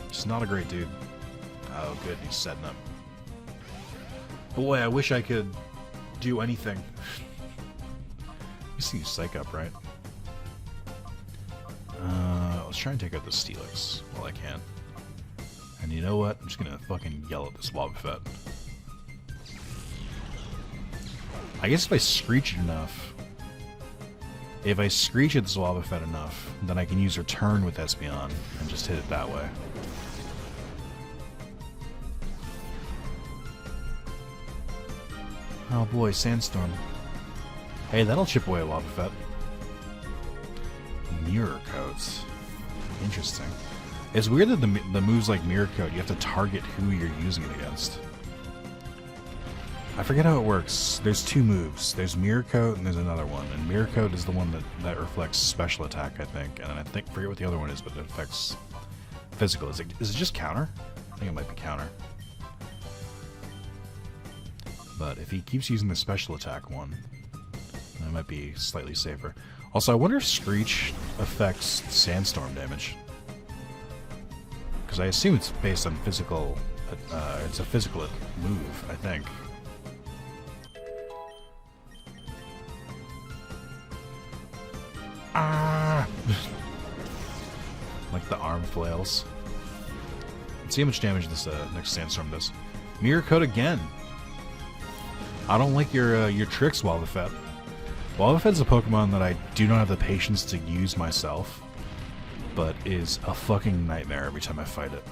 Just not a great dude. Oh, good, he's setting up. Boy, I wish I could do anything. You see Psych Up, right? Let's try and take out the Steelix while I can. And you know what? I'm just gonna fucking yell at this Wobbuffet. I guess if I screech it enough... If I screech at this Wobbuffet enough, then I can use Return with Espeon and just hit it that way. Oh boy, Sandstorm. Hey, that'll chip away a Wobbuffet. Mirror Coats. Interesting. It's weird that the moves like Mirror Coat, you have to target who you're using it against. I forget how it works. There's two moves. There's Mirror Coat and there's another one. And Mirror Coat is the one that reflects special attack, I think. And then I forget what the other one is, but it affects physical. Is it just counter? I think it might be counter. But if he keeps using the special attack one, then it might be slightly safer. Also, I wonder if Screech affects Sandstorm damage. Because I assume it's based on physical... it's a physical move, I think. Ah! Like the arm flails. Let's see how much damage this next Sandstorm does. Mirror Coat again! I don't like your tricks, Wobbuffet. Wobbuffet's a Pokemon that I do not have the patience to use myself, but is a fucking nightmare every time I fight it.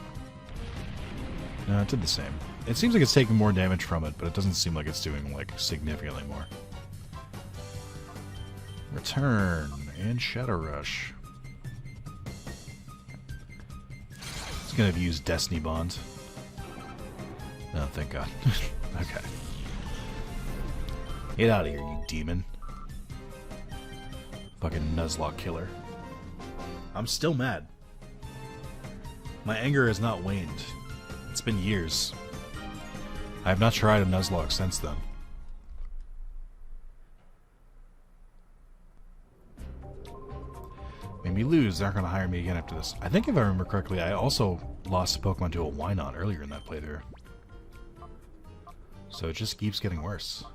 No, it did the same. It seems like it's taking more damage from it, but it doesn't seem like it's doing, like, significantly more. Return and Shadow Rush. It's gonna use Destiny Bond. Oh, thank God. Okay. Get out of here, you demon. Fucking Nuzlocke killer. I'm still mad. My anger has not waned. It's been years. I have not tried a Nuzlocke since then. Made me lose. They're not going to hire me again after this. I think if I remember correctly, I also lost a Pokemon to a Wynot earlier in that playthrough. So it just keeps getting worse.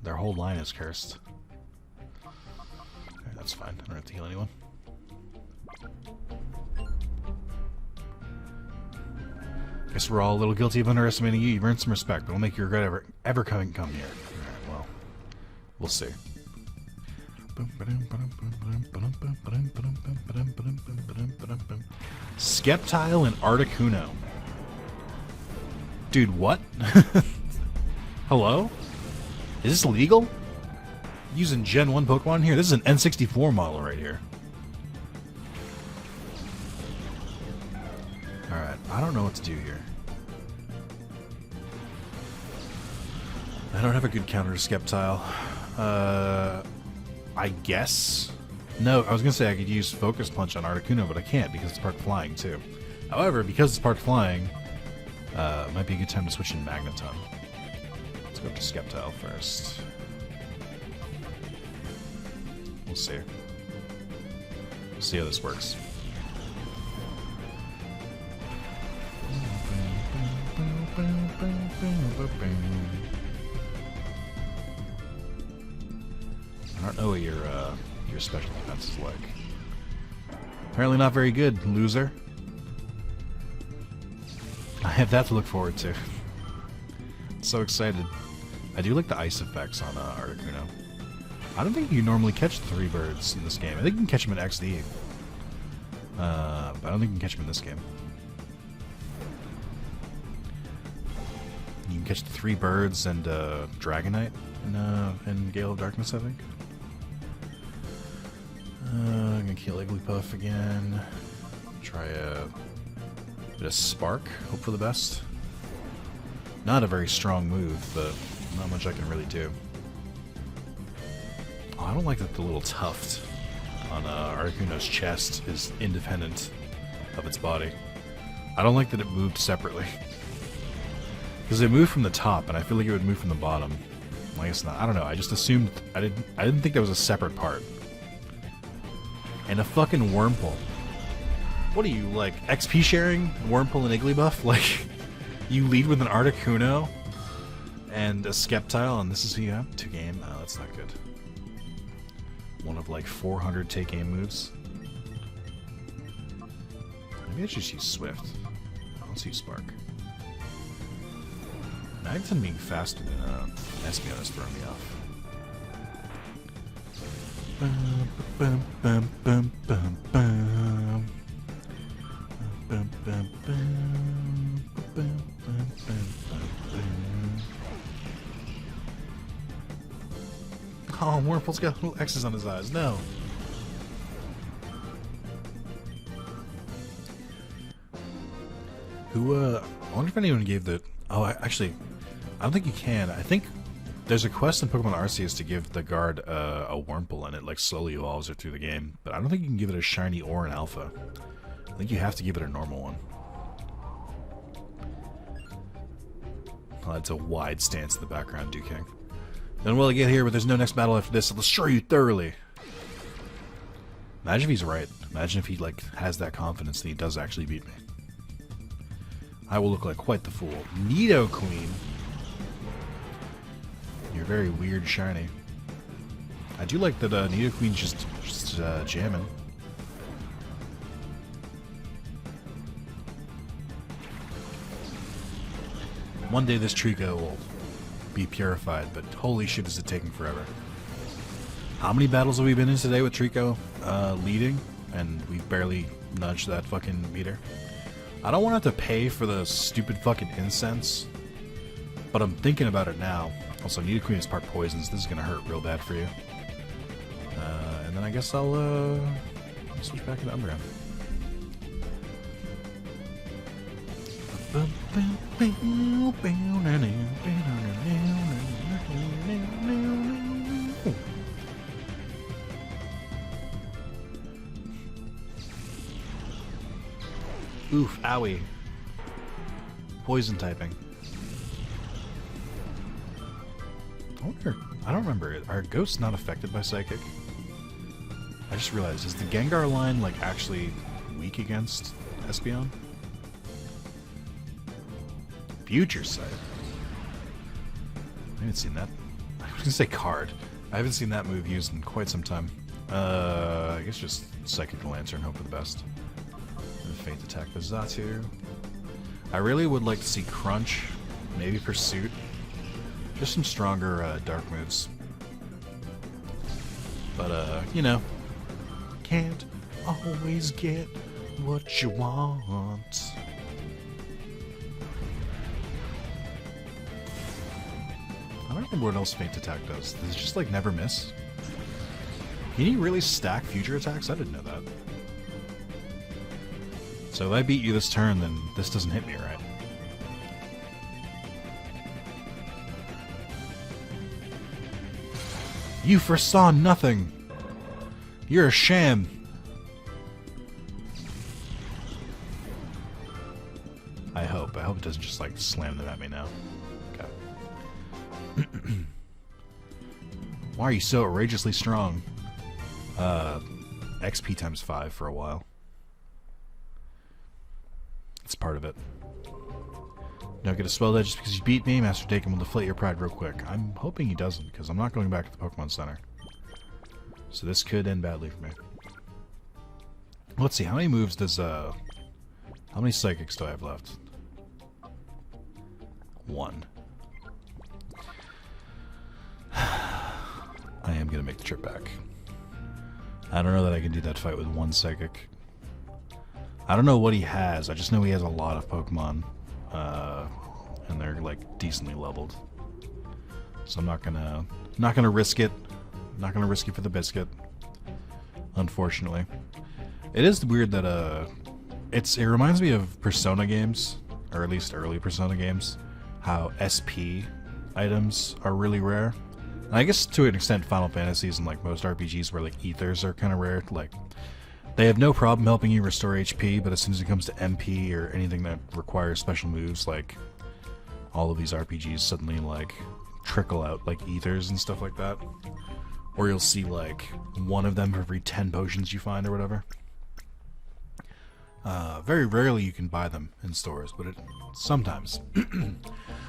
Their whole line is cursed. Okay, that's fine. I don't have to heal anyone. Guess we're all a little guilty of underestimating you. You've earned some respect, but it'll make you regret ever come here. Alright, well, we'll see. Sceptile and Articuno. Dude, what? Hello? Is this legal? Using Gen 1 Pokemon here? This is an N64 model right here. Alright, I don't know what to do here. I don't have a good counter to Sceptile. I guess? No, I was gonna say I could use Focus Punch on Articuno, but I can't because it's part flying too. However, because it's part flying, it might be a good time to switch in Magneton. Let's go to Sceptile first. We'll see. We'll see how this works. I don't know what your special defense is like. Apparently not very good, loser. I have that to look forward to. So excited. I do like the ice effects on Articuno. I don't think you normally catch 3 birds in this game. I think you can catch them in XD. But I don't think you can catch them in this game. You can catch the 3 birds and Dragonite in Gale of Darkness, I think. I'm gonna kill Igglypuff again. Try a bit of Spark. Hope for the best. Not a very strong move, but not much I can really do. Oh, I don't like that the little tuft on Articuno's chest is independent of its body. I don't like that it moved separately. Because it moved from the top, and I feel like it would move from the bottom. Well, I guess not. I don't know. I just assumed I didn't think that was a separate part. And a fucking Wurmple. What are you, like, XP sharing Wurmple and Igglybuff? Like, you lead with an Articuno and a Sceptile, and this is who you have? 2 game? Oh, that's not good. One of like 400 take aim moves. Maybe I should just use Swift. Let's use Spark. Magneton being faster than Espeon is throwing me off. Oh, Wurmple's got little X's on his eyes. No. I wonder if anyone gave the... Oh, actually, I don't think you can. I think there's a quest in Pokemon Arceus to give the guard a Wurmple, and it like slowly evolves it through the game. But I don't think you can give it a shiny or an alpha. I think you have to give it a normal one. Oh, that's a wide stance in the background, Duking. Then will I get here, but there's no next battle after this. I'll destroy you thoroughly. Imagine if he's right. Imagine if he like has that confidence that he does actually beat me. I will look like quite the fool. Nidoqueen. You're very weird shiny. I do like that Nidoqueen's just jamming. One day this Trico will be purified, but holy shit is it taking forever. How many battles have we been in today with Trico leading, and we've barely nudged that fucking meter? I don't want to have to pay for the stupid fucking incense, but I'm thinking about it now. Also, Nidoqueen is part poisons. This is going to hurt real bad for you. And then I guess I'll switch back into Umbreon. Oof, owie. Poison typing. I wonder, I don't remember, are ghosts not affected by psychic? I just realized, is the Gengar line like actually weak against Espeon? Future Sight. I haven't seen that. I was gonna say card. I haven't seen that move used in quite some time. I guess just Psychic Lantern, hope for the best. And Faint Attack the Xatu. I really would like to see Crunch, maybe Pursuit. Just some stronger dark moves. But, you know, can't always get what you want. I don't remember what else Faint Attack does. Does it just, like, never miss? Can you really stack future attacks? I didn't know that. So if I beat you this turn, then this doesn't hit me, right? You foresaw nothing! You're a sham! I hope. I hope it doesn't just, like, slam them at me now. Okay. Why are you so outrageously strong? XP times 5 for a while. It's part of it. Now get a spell that just because you beat me, Master Dakin will deflate your pride real quick. I'm hoping he doesn't, because I'm not going back to the Pokemon Center. So this could end badly for me. Let's see, how many moves does, how many Psychics do I have left? 1. make the trip back. I don't know that I can do that fight with one psychic. I don't know what he has. I just know he has a lot of Pokemon, and they're like decently leveled. So I'm not gonna risk it. Not gonna risk it for the biscuit. Unfortunately, it is weird that it reminds me of Persona games, or at least early Persona games, how SP items are really rare. And I guess to an extent Final Fantasies and like most RPGs where like ethers are kind of rare, like they have no problem helping you restore HP, but as soon as it comes to MP or anything that requires special moves, like all of these RPGs suddenly like trickle out like ethers and stuff like that. Or you'll see like one of them for every 10 potions you find or whatever. Very rarely you can buy them in stores, but sometimes. I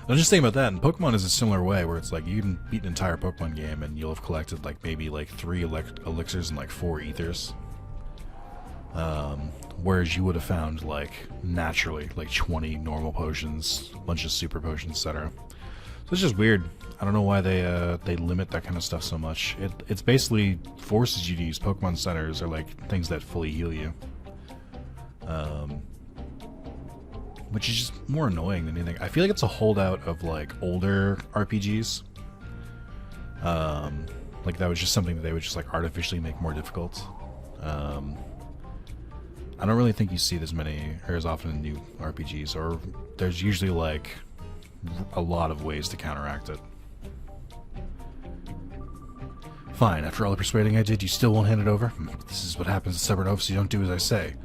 was just thinking about that, and Pokemon is a similar way, where it's like you can beat an entire Pokemon game and you'll have collected like maybe like 3 elixirs and like 4 ethers. Whereas you would have found like naturally like 20 normal potions, a bunch of super potions, etc. So it's just weird. I don't know why they limit that kind of stuff so much. It's basically forces you to use Pokemon centers or like things that fully heal you. Which is just more annoying than anything. I feel like it's a holdout of like older RPGs. Like that was just something that they would just like artificially make more difficult. I don't really think you see it as many or as often in new RPGs, or there's usually like a lot of ways to counteract it. Fine, after all the persuading I did, you still won't hand it over? This is what happens at Stubborn Oafs, you don't do as I say.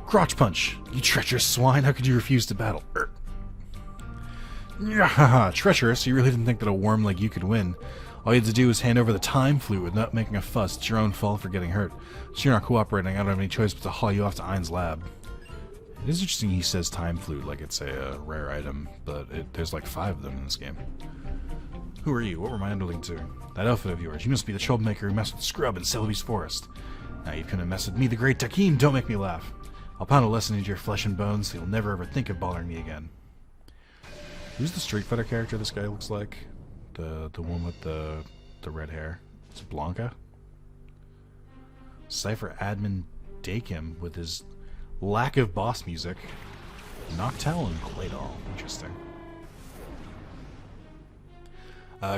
Crotch punch! You treacherous swine, how could you refuse to battle? Haha, treacherous, you really didn't think that a worm like you could win. All you had to do was hand over the time flute without making a fuss. It's your own fault for getting hurt. So you're not cooperating, I don't have any choice but to haul you off to Ein's lab. It is interesting he says time flute like it's a rare item, but there's like 5 of them in this game. Who are you? What were my underling to? That outfit of yours. You must be the troublemaker who messed with Scrub in Celebi's forest. Now you couldn't have messed with me, the great Takim. Don't make me laugh. I'll pound a lesson into your flesh and bones so you'll never ever think of bothering me again. Who's the Street Fighter character this guy looks like? The one with the red hair. It's Blanca? Cypher Admin Dakim with his lack of boss music. Noctowl and Claydol. Interesting.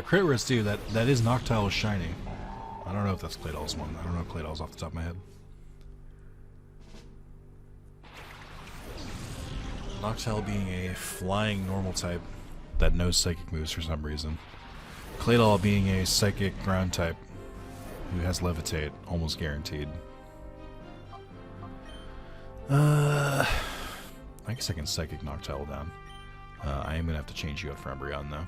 Crit Risk too, that is Noctowl's shiny. I don't know if that's Claydol's one. I don't know Claydol's off the top of my head. Noctowl being a flying normal type that knows psychic moves for some reason. Claydol being a psychic ground type who has levitate, almost guaranteed. I guess I can psychic Noctowl down. I am gonna have to change you up for Umbreon though.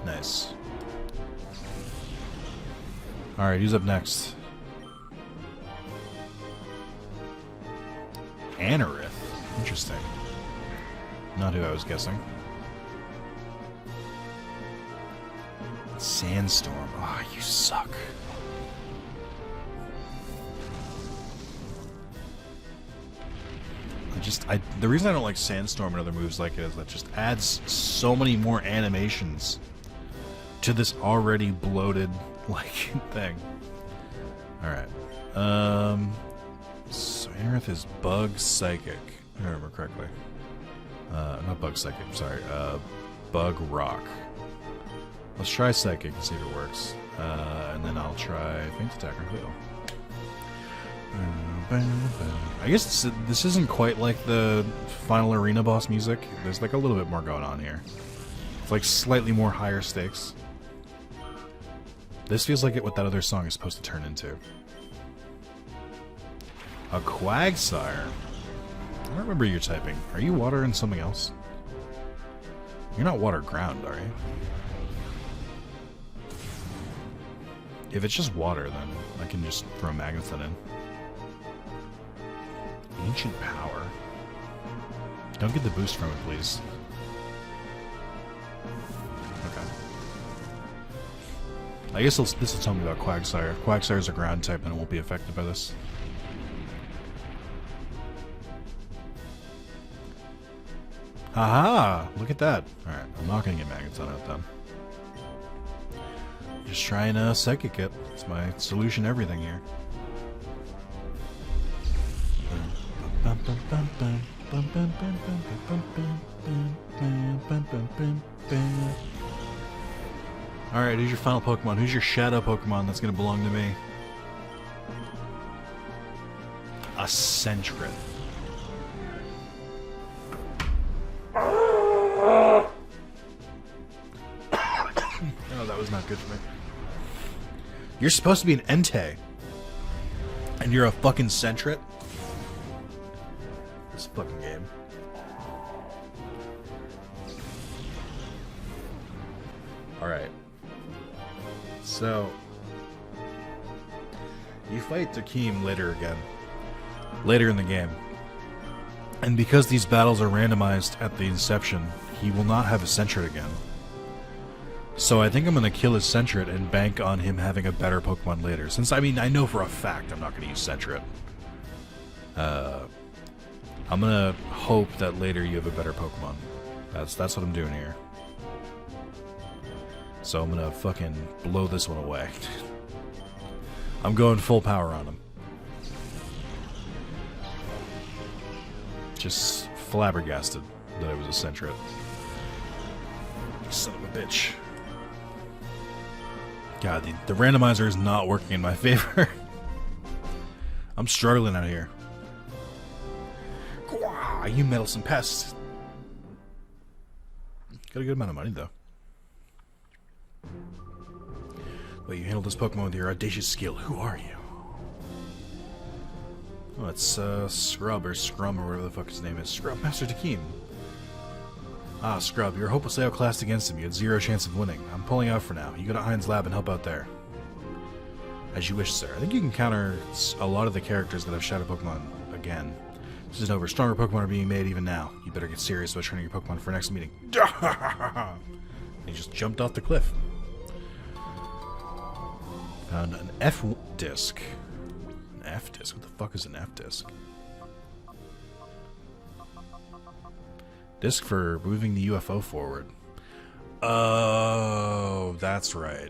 Nice. Alright, who's up next? Anorith. Interesting. Not who I was guessing. Sandstorm. Ah, oh, you suck. The reason I don't like Sandstorm and other moves like it is that just adds so many more animations to this already bloated like thing. Alright. So Anorith is Bug Psychic, if I remember correctly. Not Bug Psychic, sorry. Bug Rock. Let's try Psychic and see if it works. And then I'll try Faint Attack or Heal. I guess this isn't quite like the final arena boss music. There's like a little bit more going on here. It's like slightly more higher stakes. This feels like what that other song is supposed to turn into. A Quagsire. I don't remember your typing. Are you water and something else? You're not water ground, are you? If it's just water, then I can just throw Magneton in. Ancient Power. Don't get the boost from it, please. Okay. I guess this will tell me about Quagsire. If Quagsire is a ground type, then it won't be affected by this. Haha! Look at that. Alright, I'm not gonna get Magaton out then. Just try and Psychic it. It's my solution to everything here. Alright, who's your final Pokemon? Who's your Shadow Pokemon that's gonna belong to me? A Sentret. Oh, that was not good for me. You're supposed to be an Entei. And you're a fucking Sentret? This fucking game. Alright. So... you fight Dakeem later again. Later in the game. And because these battles are randomized at the inception, he will not have a Sentret again. So I think I'm going to kill his Sentret and bank on him having a better Pokemon later. Since, I mean, I know for a fact I'm not going to use Sentret. I'm going to hope that later you have a better Pokemon. That's what I'm doing here. So I'm going to fucking blow this one away. I'm going full power on him. Just flabbergasted that it was a Sentret. Son of a bitch. God, the randomizer is not working in my favor. I'm struggling out here. You meddlesome pest. Got a good amount of money, though. Wait, you handled this Pokemon with your audacious skill. Who are you? Oh, it's Scrub or Scrum or whatever the fuck his name is. Scrub Master Dakeem. Ah, Scrub, you're hopelessly outclassed against him. You had zero chance of winning. I'm pulling out for now. You go to Hein's lab and help out there. As you wish, sir. I think you can counter a lot of the characters that have Shadow Pokemon again. This isn't over. Stronger Pokemon are being made even now. You better get serious about training your Pokemon for next meeting. He just jumped off the cliff. Found an F disc. An F disc? What the fuck is an F disc? Disc for moving the UFO forward. Oh, that's right.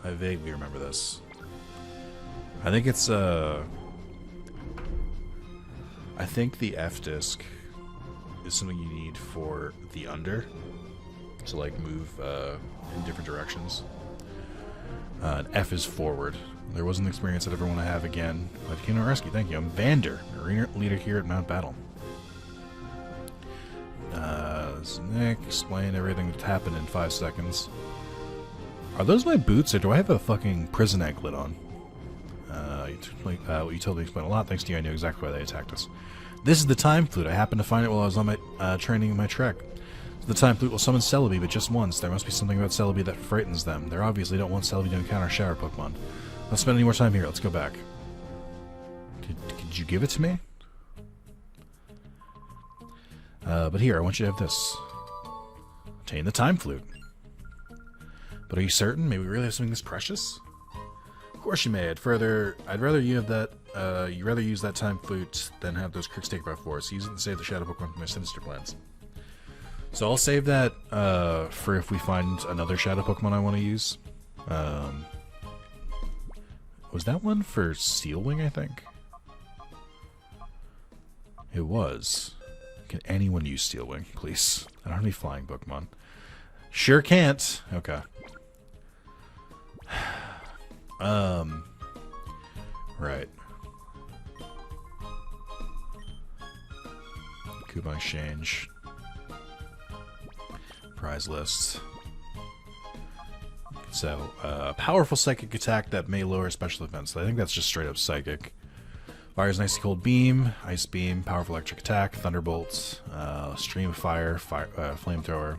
I vaguely remember this. I think it's I think the F disc is something you need for the under to like move in different directions. And F is forward. There was an experience I'd ever want to have again. But came to rescue. Thank you. I'm Vander, arena leader here at Mount Battle. Nick explained everything that happened in 5 seconds. Are those my boots, or do I have a fucking prison anklet on? You told me to explain a lot. Thanks to you, I knew exactly why they attacked us. This is the Time Flute. I happened to find it while I was on my training my trek. The Time Flute will summon Celebi, but just once. There must be something about Celebi that frightens them. They obviously don't want Celebi to encounter Shadow Pokemon. Let's spend any more time here. Let's go back. Did you give it to me? But here, I want you to have this. Obtain the Time Flute. But are you certain? May we really have something this precious? Of course you may. I'd rather you have that. You'd rather use that Time Flute than have those Cricks take by force. Use it to save the Shadow Pokemon from their sinister plans. So I'll save that for if we find another Shadow Pokemon I want to use. Was that one for Steel Wing, I think? It was. Can anyone use Steel Wing, please? I don't have any flying Pokemon. Sure can't. Okay. Right. Coupon exchange. Prize list. So, powerful psychic attack that may lower special defense. I think that's just straight up psychic. Fires an icy cold beam, ice beam, powerful electric attack, thunderbolts, stream of fire, flamethrower.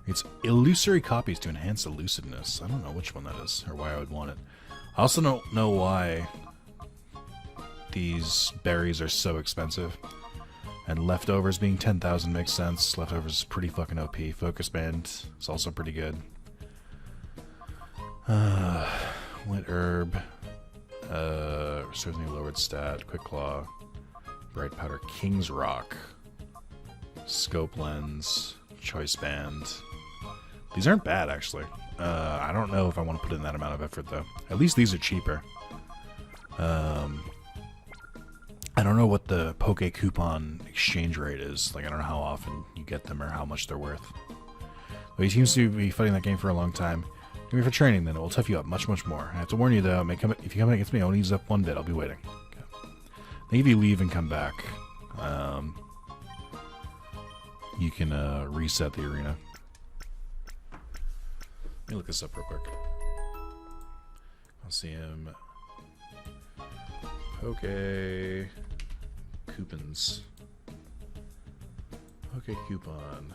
It's illusory copies to enhance elusiveness. I don't know which one that is or why I would want it. I also don't know why these berries are so expensive. And leftovers being 10,000 makes sense. Leftovers is pretty fucking OP. Focus band is also pretty good. Lit herb. Certainly lowered stat. Quick claw. Bright powder. King's rock. Scope lens. Choice band. These aren't bad, actually. I don't know if I want to put in that amount of effort, though. At least these are cheaper. I don't know what the Poke Coupon exchange rate is. Like, I don't know how often you get them or how much they're worth. But he seems to be fighting that game for a long time. Maybe for training, then it will tough you up much, much more. I have to warn you, though, if you come against me, I only use up one bit. I'll be waiting. Okay. I think if you leave and come back, you can reset the arena. Let me look this up real quick. Colosseum. Poke coupons. Poke coupon.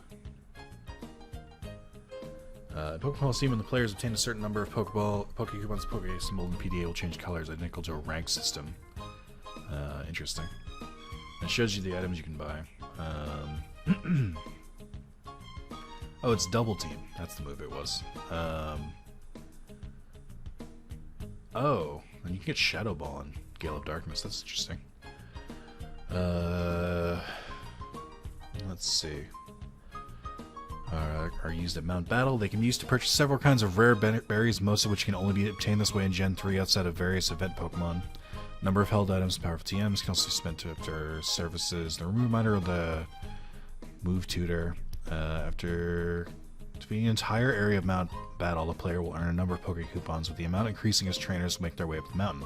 In Poke Colosseum, when the players obtain a certain number of Poke coupons, Poke symbol and PDA will change colors, identical to a rank system. Interesting. It shows you the items you can buy. Oh, it's double team. That's the move it was. Oh, and you can get Shadow Ball and Gale of Darkness. That's interesting. Let's see. Are used at Mount Battle. They can be used to purchase several kinds of rare berries, most of which can only be obtained this way in Gen 3 outside of various event Pokemon. Number of held items, powerful TMs can also be spent to after services. The reminder of the move tutor. After defeating an entire area of Mount Battle, the player will earn a number of Poke Coupons, with the amount increasing as trainers make their way up the mountain.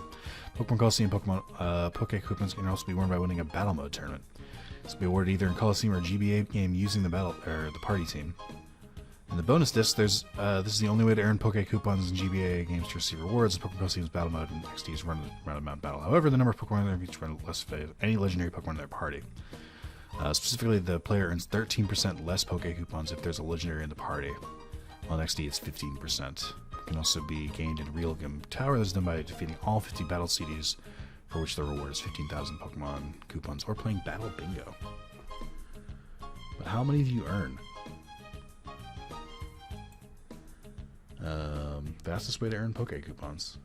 Pokemon Colosseum Poke Coupons can also be won by winning a Battle Mode tournament. This will be awarded either in Colosseum or GBA game using the the party team. In the bonus disc, this is the only way to earn Poke Coupons in GBA games to receive rewards. Pokemon Colosseum's Battle Mode and XD's run around Mount Battle. However, the number of Pokemon there each run less of any legendary Pokemon in their party. Specifically, the player earns 13% less Poke Coupons if there's a legendary in the party. On XD, it's 15%. It can also be gained in Real Game Tower. That's done by defeating all 50 battle CDs, for which the reward is 15,000 Pokemon coupons, or playing Battle Bingo. But how many do you earn? Fastest way to earn Poke Coupons.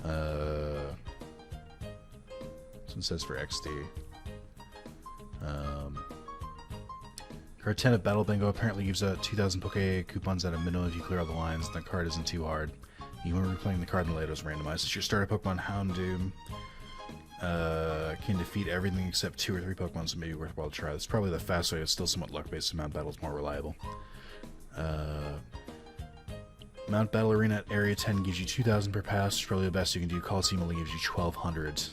This one says for XD. Card 10 of Battle Bingo apparently gives out 2,000 Poke Coupons at a minimum if you clear all the lines, and the card isn't too hard. You want to be replaying the card in later is randomized. It's your starter Pokemon Houndoom. Can defeat everything except 2 or 3 Pokemon, so maybe worthwhile to try. That's probably the fast way. It's still somewhat luck-based, so Mount Battle is more reliable. Mount Battle Arena at Area 10 gives you 2,000 per pass. It's probably the best you can do. Colosseum only gives you 1,200.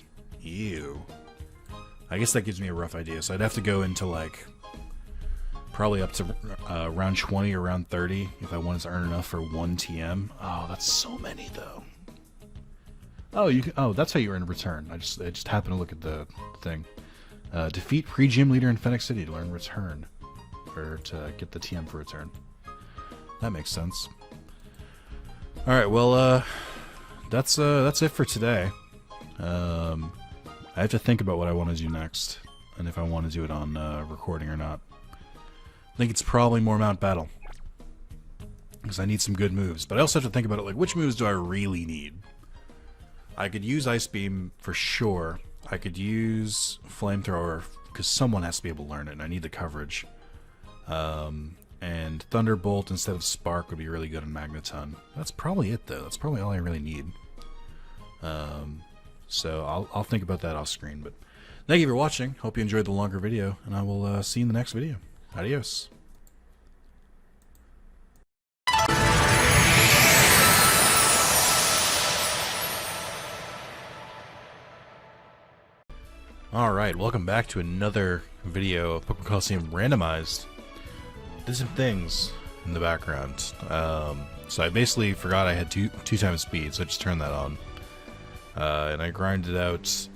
Ew. I guess that gives me a rough idea. So I'd have to go into, like, probably up to round 20 or round 30 if I wanted to earn enough for 1 TM. Oh, that's so many, though. Oh, you can. Oh, that's how you earn a return. I just happened to look at the thing. Defeat pre-gym leader in Phoenix City to earn return, or to get the TM for return. That makes sense. All right, well, that's it for today. I have to think about what I want to do next, and if I want to do it on recording or not. I think it's probably more Mount Battle, because I need some good moves. But I also have to think about it, like, which moves do I really need? I could use Ice Beam for sure. I could use Flamethrower, because someone has to be able to learn it, and I need the coverage. And Thunderbolt instead of Spark would be really good in Magneton. That's probably it, though. That's probably all I really need. So I'll think about that off screen. But thank you for watching. Hope you enjoyed the longer video, and I will see you in the next video. Adios. Alright, welcome back to another video of Pokemon Colosseum Randomized. Did some things in the background. So I basically forgot I had two times speed, so I just turned that on. And I grinded out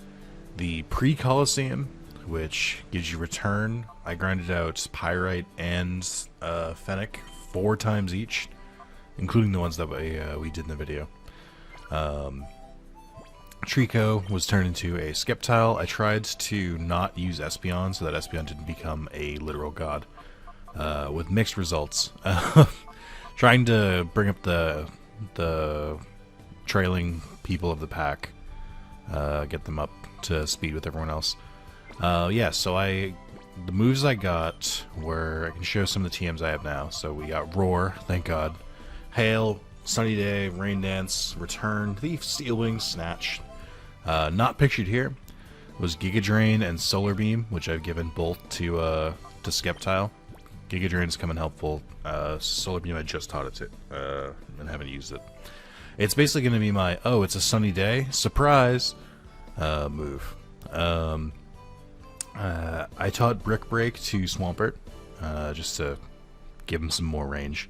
the pre-Colosseum, which gives you return. I grinded out Pyrite and Fennec 4 times each, including the ones that we did in the video. Trico was turned into a Sceptile. I tried to not use Espeon so that Espeon didn't become a literal god, with mixed results. Trying to bring up the the trailing people of the pack, get them up to speed with everyone else. Yeah, so the moves I got were, I can show some of the TMs I have now. So we got Roar, thank God, Hail, Sunny Day, Rain Dance, Return, Thief, Steel Wings, Snatch. Not pictured here was Giga Drain and Solar Beam, which I've given both to Skeptile. Giga Drain's come in helpful. Solar Beam I just taught it to, and haven't used it. It's basically going to be my, oh, it's a sunny day, surprise, move. I taught Brick Break to Swampert, just to give him some more range.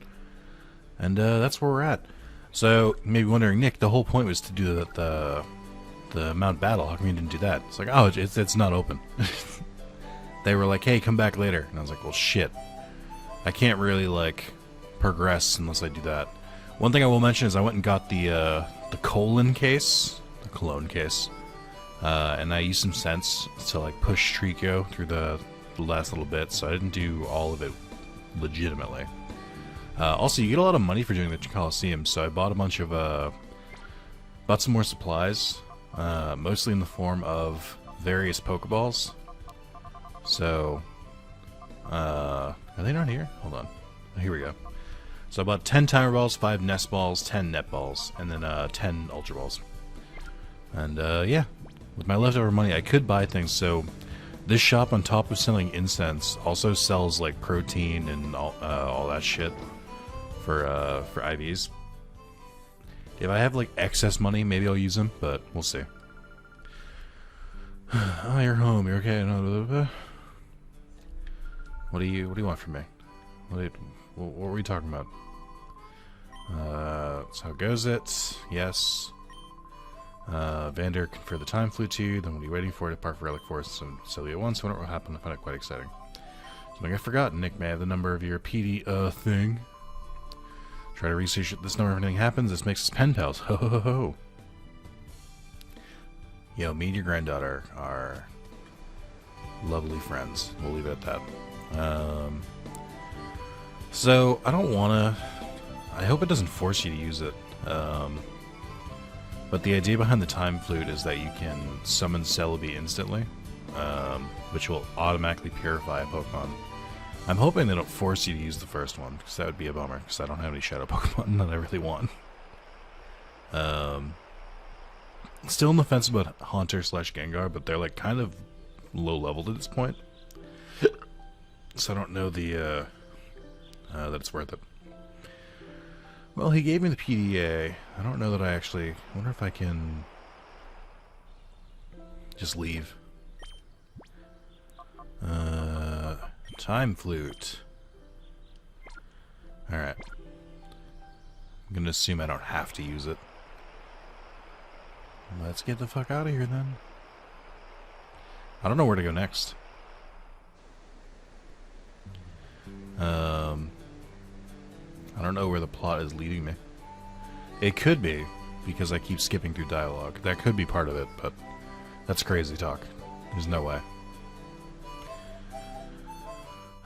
And that's where we're at. So, you may be wondering, Nick, the whole point was to do the Mount Battle. How come you didn't do that? It's like, oh, it's not open. They were like, hey, come back later. And I was like, well, shit. I can't really, like, progress unless I do that. One thing I will mention is I went and got the Cologne case. The Cologne case. And I used some sense to, like, push Trico through the last little bit, so I didn't do all of it legitimately. Also, you get a lot of money for doing the Colosseum, so I bought a bunch of, bought some more supplies, mostly in the form of various Pokeballs. So, are they not here? Hold on. Oh, here we go. So I bought 10 Timer Balls, 5 Nest Balls, 10 Net Balls, and then 10 Ultra Balls. And, yeah. With my leftover money, I could buy things, so this shop, on top of selling incense, also sells, like, protein and all that shit for IVs. If I have, like, excess money, maybe I'll use them, but we'll see. Oh, you're home. You're okay. What do you want from me? What were we talking about? So how goes it? Yes. Vander confer the time flute to you, then what are you waiting for? Depart for Relic Forest and Celia once. Wonder what will happen. I find it quite exciting. Something I forgot. Nick may have the number of your PD thing. Try to research this number if anything happens. This makes us pen pals. Ho ho ho ho. Yo, me and your granddaughter are lovely friends. We'll leave it at that. So I don't wanna. I hope it doesn't force you to use it. But the idea behind the time flute is that you can summon Celebi instantly, which will automatically purify a Pokemon. I'm hoping they don't force you to use the first one, because that would be a bummer, because I don't have any Shadow Pokemon that I really want. Still on the fence about Haunter/Gengar, but they're like kind of low leveled at this point. So I don't know that it's worth it. Well, he gave me the PDA. I don't know that I actually... I wonder if I can... just leave. Time flute. Alright. I'm gonna assume I don't have to use it. Let's get the fuck out of here, then. I don't know where to go next. I don't know where the plot is leading me. It could be, because I keep skipping through dialogue. That could be part of it, but that's crazy talk. There's no way.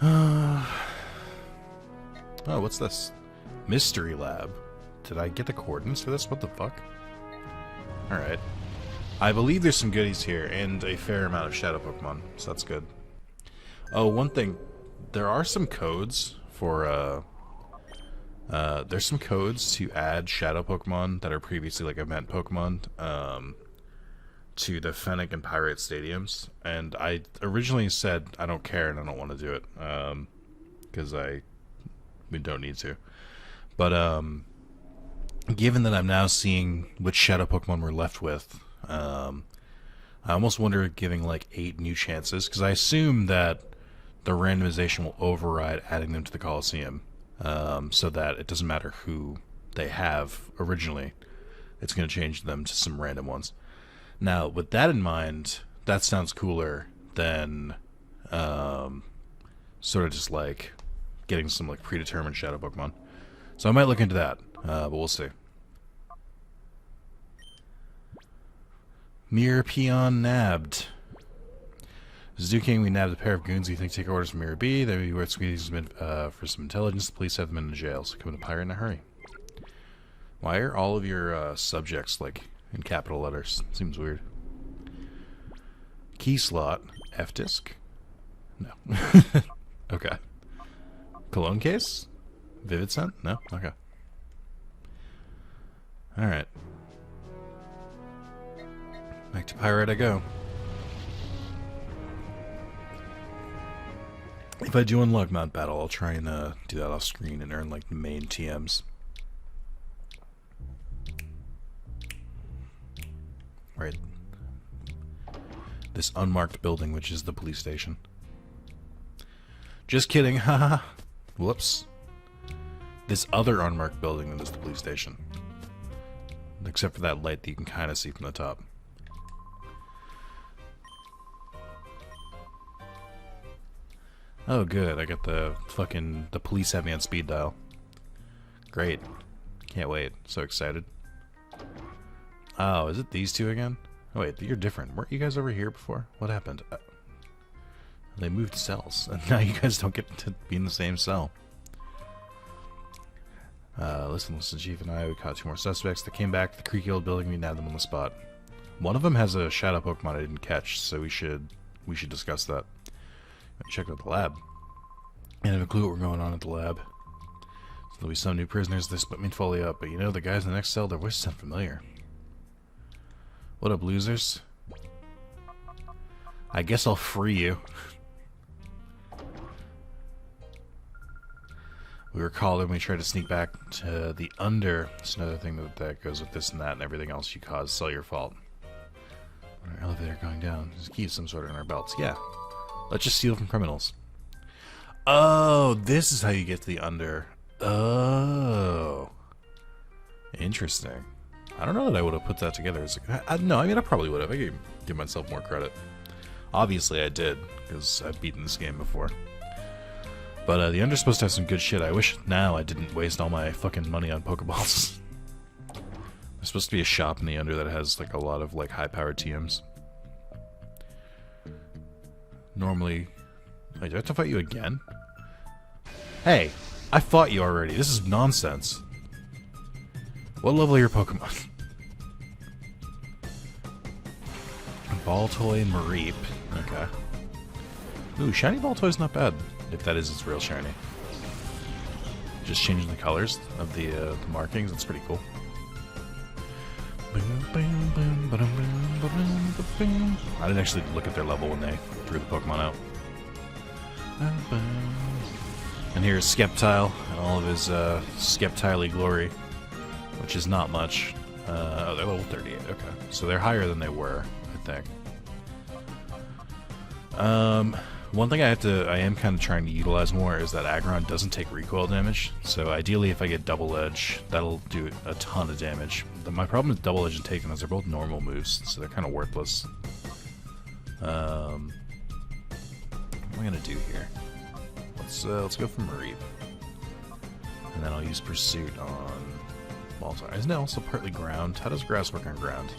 Oh, what's this? Mystery Lab. Did I get the coordinates for this? What the fuck? Alright. I believe there's some goodies here, and a fair amount of Shadow Pokemon, so that's good. Oh, one thing. There are some codes for, there's some codes to add Shadow Pokemon that are previously, like, event Pokemon, to the Fennec and Pirate stadiums. And I originally said I don't care and I don't want to do it, because we don't need to. But, given that I'm now seeing which Shadow Pokemon we're left with, I almost wonder giving, like, 8 new chances, because I assume that the randomization will override adding them to the Colosseum, so that it doesn't matter who they have originally. It's going to change them to some random ones. Now, with that in mind, that sounds cooler than sort of just like getting some like predetermined Shadow Pokemon. So I might look into that, but we'll see. Mirror Peon nabbed. Zuking, we nabbed a pair of goons we think take orders from Mirror B. They may be worth squeezing for some intelligence. The police have them in the jail, so come to Pirate in a hurry. Why are all of your subjects, like, in capital letters? Seems weird. Key slot. F-disc? No. Okay. Cologne case? Vivid scent? No? Okay. Alright. Back to Pirate I go. If I do unlock Mount Battle, I'll try and do that off screen and earn like the main TMs. Right. This unmarked building, which is the police station. Just kidding, haha. Whoops. This other unmarked building that is the police station. Except for that light that you can kind of see from the top. Oh, good. I got the police have me on speed dial. Great. Can't wait. So excited. Oh, is it these two again? Oh, wait, you're different. Weren't you guys over here before? What happened? They moved cells, and now you guys don't get to be in the same cell. Listen, Chief and I, we caught 2 more suspects. They came back to the creaky old building. We nabbed them on the spot. One of them has a shadow Pokemon I didn't catch, so we should discuss that. Check out the lab. I have a clue what we're going on at the lab. So there'll be some new prisoners. They split me fully up, but you know, the guys in the next cell, their voices sound familiar. What up, losers? I guess I'll free you. We were called and we tried to sneak back to the under. It's another thing that goes with this and that and everything else you caused. It's all your fault. Our elevator going down. There's a key of some sort in our belts. Yeah. Let's just steal from criminals. Oh, this is how you get to the under. Oh. Interesting. I don't know that I would have put that together. It's like, no, I mean, I probably would have. I could give myself more credit. Obviously, I did, because I've beaten this game before. But the Under's supposed to have some good shit. I wish now I didn't waste all my fucking money on Pokeballs. There's supposed to be a shop in the Under that has like a lot of like high-powered TMs. Normally... Wait, do I have to fight you again? Hey, I fought you already. This is nonsense. What level are your Pokemon? Baltoy Mareep. Okay. Ooh, shiny Baltoy's not bad. If that is its real shiny. Just changing the colors of the markings, that's pretty cool. I didn't actually look at their level when they threw the Pokemon out. And here's Skeptile and all of his Skeptile-y glory, which is not much. Oh, they're level 38. Okay, so they're higher than they were, I think. One thing I am kind of trying to utilize more is that Aggron doesn't take recoil damage. So ideally, if I get Double Edge, that'll do a ton of damage. My problem with Double Edge and Taken is they're both normal moves, so they're kind of worthless. What am I gonna do here? Let's go for Mareep, and then I'll use Pursuit on Baltar. Isn't it also partly ground? How does grass work on ground?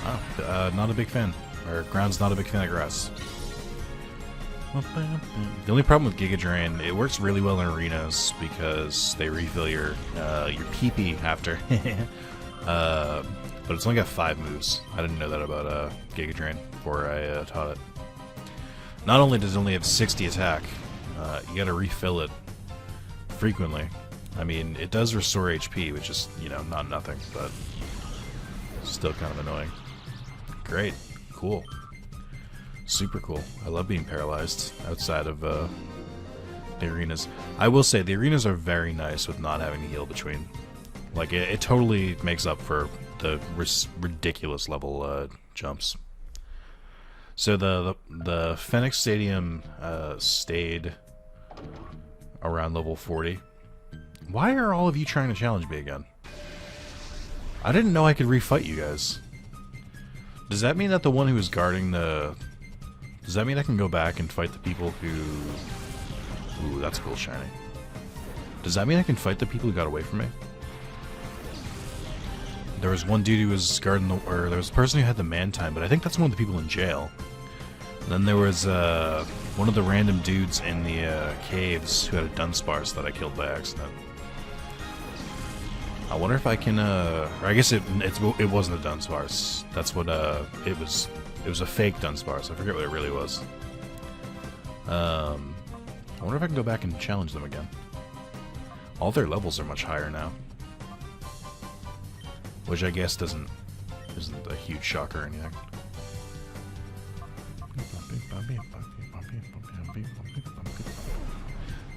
Oh, not a big fan. Or ground's not a big fan of grass. The only problem with Giga Drain, it works really well in arenas because they refill your PP after. But it's only got 5 moves. I didn't know that about Giga Drain before I taught it. Not only does it only have 60 attack, you gotta refill it frequently. I mean, it does restore HP, which is, you know, not nothing, but still kind of annoying. Great. Cool. Super cool. I love being paralyzed outside of the arenas. I will say, the arenas are very nice with not having to heal between. Like, it totally makes up for the ridiculous level jumps. So the Phoenix Stadium stayed around level 40. Why are all of you trying to challenge me again? I didn't know I could refight you guys. Does that mean that the one who was guarding the... Does that mean I can go back and fight the people who... Ooh, that's cool, shiny. Does that mean I can fight the people who got away from me? There was one dude who was guarding the... Or there was a person who had the man time, but I think that's one of the people in jail. Then there was one of the random dudes in the caves who had a Dunsparce that I killed by accident. I wonder if I can, or I guess it wasn't a Dunsparce. That's what, it was a fake Dunsparce. I forget what it really was. I wonder if I can go back and challenge them again. All their levels are much higher now. Which I guess isn't a huge shocker or anything.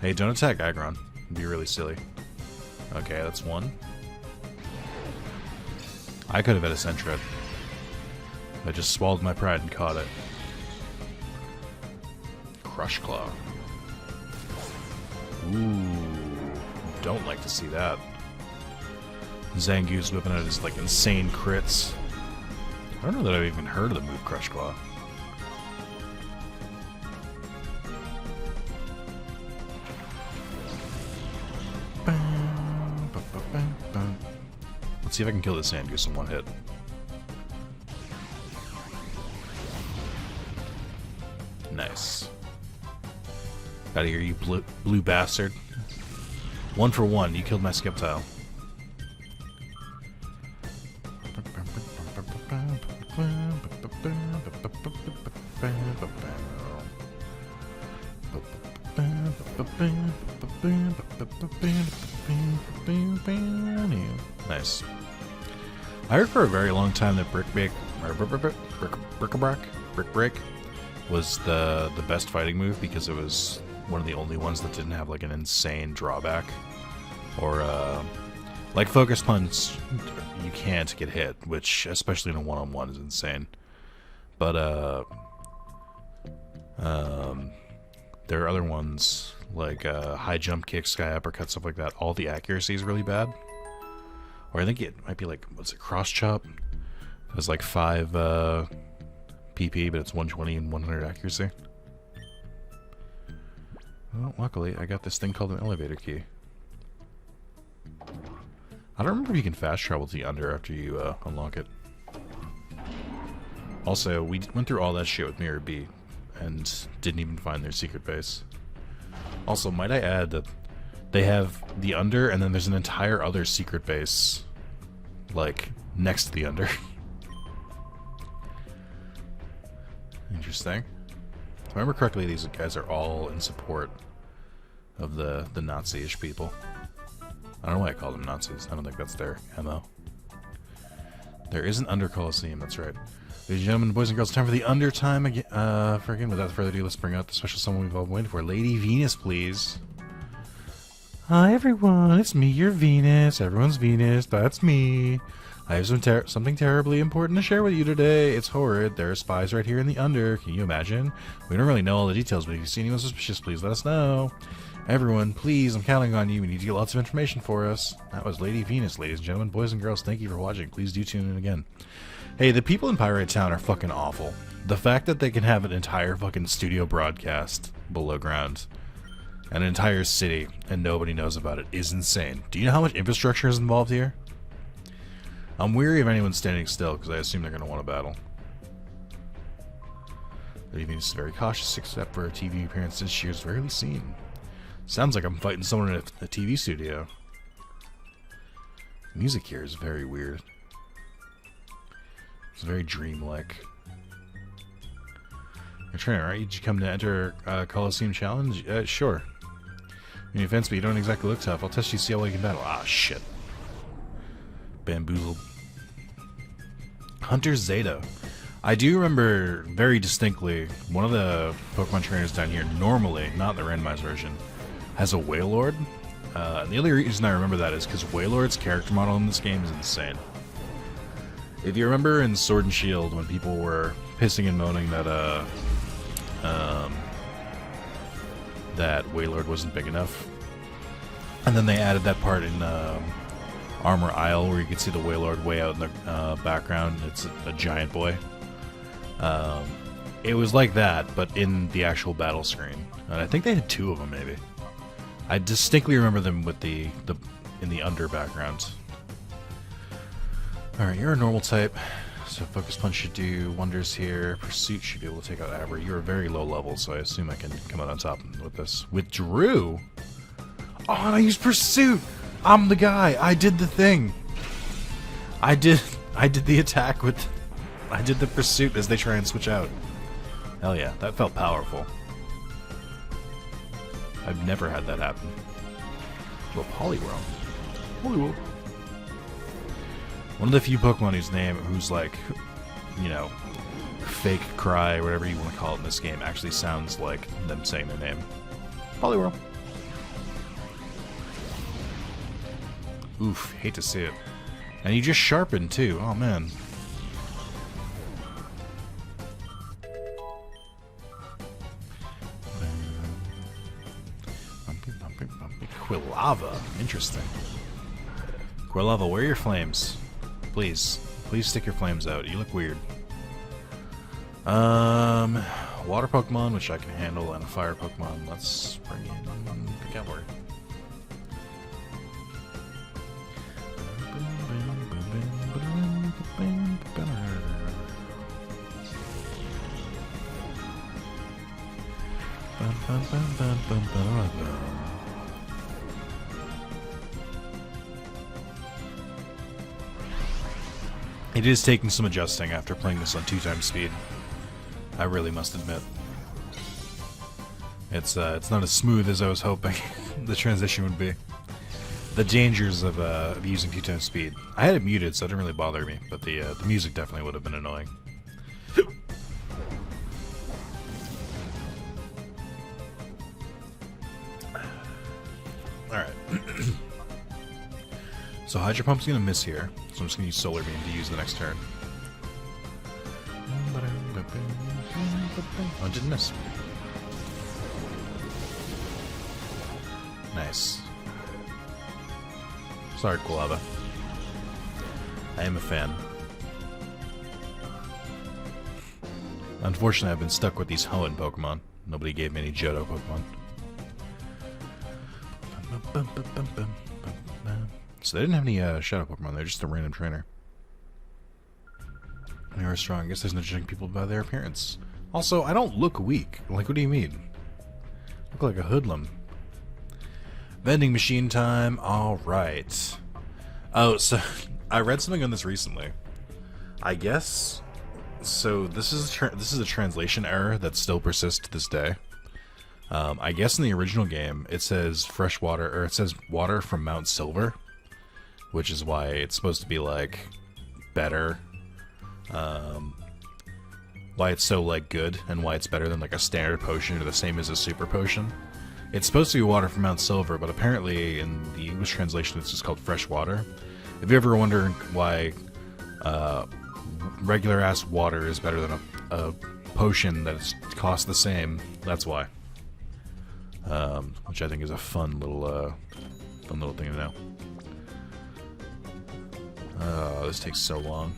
Hey, don't attack Aggron. It'd be really silly. Okay, that's one. I could have had a Sentret. I just swallowed my pride and caught it. Crush Claw. Ooh, don't like to see that. Zangoose whipping out his like insane crits. I don't know that I've even heard of the move Crush Claw. Let's see if I can kill this Zangoose in one hit. Nice. Out of here, you blue bastard. 1 for 1. You killed my Skeptile. Nice. I heard for a very long time that Brick Break was the best fighting move because it was one of the only ones that didn't have like an insane drawback, or like Focus Punch, you can't get hit, which especially in a one-on-one is insane. But there are other ones like high jump kick, sky uppercut, stuff like that. All the accuracy is really bad. Or I think it might be like, what's it, cross chop? It was like 5 PP, but it's 120 and 100 accuracy. Well, luckily, I got this thing called an elevator key. I don't remember if you can fast travel to the under after you unlock it. Also, we went through all that shit with Mirror B, and didn't even find their secret base. Also, might I add that they have the under, and then there's an entire other secret base, like, next to the under. Interesting. If I remember correctly, these guys are all in support of the Nazi-ish people. I don't know why I call them Nazis. I don't think that's their MO. There is an under Colosseum, that's right. Ladies and gentlemen, boys and girls, time for the under time again. Without further ado, let's bring out the special someone we've all been waiting for. Lady Venus, please. Hi everyone, it's me, your Venus. Everyone's Venus, that's me. I have something terribly important to share with you today. It's horrid. There are spies right here in the under. Can you imagine? We don't really know all the details, but if you see anyone suspicious, please let us know. Everyone, please, I'm counting on you. We need to get lots of information for us. That was Lady Venus, ladies and gentlemen, boys and girls. Thank you for watching. Please do tune in again. Hey, the people in Pirate Town are fucking awful. The fact that they can have an entire fucking studio broadcast below ground, an entire city, and nobody knows about it is insane. Do you know how much infrastructure is involved here? I'm weary of anyone standing still, because I assume they're going to want to battle. Lady Venus is very cautious, except for her TV appearances. She is rarely seen. Sounds like I'm fighting someone in a TV studio. Music here is very weird. It's very dreamlike. You're trying, right? Did you come to enter Colosseum Challenge? Sure. Any offense, but you don't exactly look tough. I'll test you, see how well you can battle. Ah, shit. Bamboozled. Hunter Zeta. I do remember very distinctly one of the Pokemon trainers down here, normally, not the randomized version, has a Wailord. And the only reason I remember that is because Wailord's character model in this game is insane. If you remember in Sword and Shield when people were pissing and moaning that that Wailord wasn't big enough, and then they added that part in Armor Isle where you could see the Wailord way out in the background. It's a giant boy. It was like that, but in the actual battle screen. And I think they had 2 of them, maybe. I distinctly remember them with in the under background. Alright, you're a normal type. So Focus Punch should do wonders here. Pursuit should be able to take out Aber. You're a very low level, so I assume I can come out on top with this. Withdrew? Oh, and I used Pursuit! I'm the guy! I did the thing! I did the attack with... I did the Pursuit as they try and switch out. Hell yeah, that felt powerful. I've never had that happen. To a Poliwhirl. Poliwhirl. One of the few Pokemon who's like, you know, fake cry, whatever you want to call it in this game, actually sounds like them saying their name. Poliwhirl. Oof, hate to see it. And you just sharpened too, oh man. Quilava, interesting. Quilava, where are your flames? Please. Please stick your flames out. You look weird. Water Pokemon, which I can handle, and a fire Pokemon. Let's bring in the cavalry. It is taking some adjusting after playing this on 2x speed. I really must admit. It's not as smooth as I was hoping the transition would be. The dangers of using 2x speed. I had it muted, so it didn't really bother me, but the music definitely would have been annoying. Alright. So Hydro Pump's gonna miss here, so I'm just gonna use Solar Beam to use the next turn. Oh, it didn't miss. Nice. Sorry, Quilava. I am a fan. Unfortunately, I've been stuck with these Hoenn Pokemon. Nobody gave me any Johto Pokemon. So they didn't have any Shadow Pokemon, they're just a random trainer. They are strong. I guess there's no judging people by their appearance. Also, I don't look weak. Like, what do you mean? I look like a hoodlum. Vending machine time. Alright. Oh, so I read something on this recently. I guess... So this is a translation error that still persists to this day. I guess in the original game, it says fresh water, or it says water from Mount Silver, which is why it's supposed to be, like, better. Why it's so, like, good, and why it's better than, like, a standard potion, or the same as a super potion. It's supposed to be water from Mount Silver, but apparently in the English translation it's just called fresh water. If you ever wonder why regular-ass water is better than a potion that costs the same, that's why. Which I think is a fun little thing to know. This takes so long.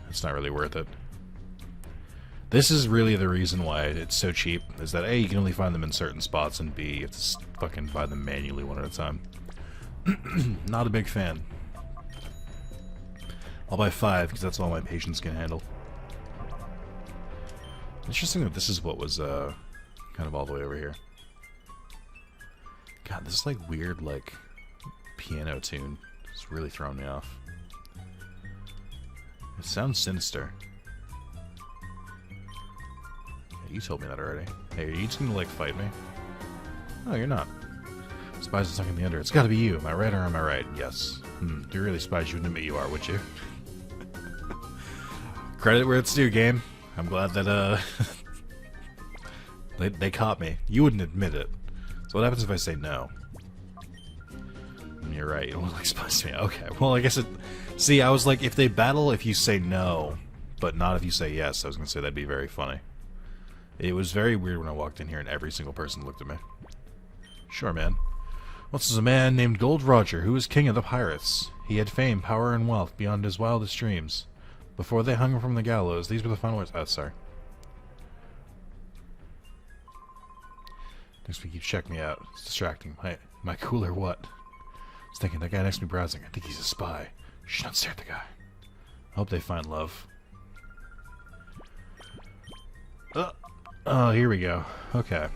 It's not really worth it. This is really the reason why it's so cheap, is that A, you can only find them in certain spots, and B, you have to fucking buy them manually one at a time. Not a big fan. I'll buy 5, because that's all my patience can handle. Interesting that this is what was, kind of all the way over here. God, this is like weird, like, piano tune. It's really throwing me off. It sounds sinister. You told me that already. Hey, are you just gonna, like, fight me? No, you're not. Spies are stuck in the under. It's gotta be you. Am I right or am I right? Yes. Do you really spies you wouldn't admit you are, would you? Credit where it's due, game. I'm glad that, they caught me. You wouldn't admit it. So what happens if I say no? You're right. You don't look like spies to me. Okay. Well, I guess it... See, I was like, if they battle, if you say no, but not if you say yes, I was gonna say that'd be very funny. It was very weird when I walked in here and every single person looked at me. Sure, man. Once was a man named Gold Roger, who was king of the pirates. He had fame, power, and wealth beyond his wildest dreams. Before they hung him from the gallows, these were the final words. Oh, sorry. Next week, you check me out. It's distracting. Am I cool or what? I was thinking, that guy next to me browsing. I think he's a spy. Shh, don't stare at the guy. I hope they find love. Oh, here we go. Okay.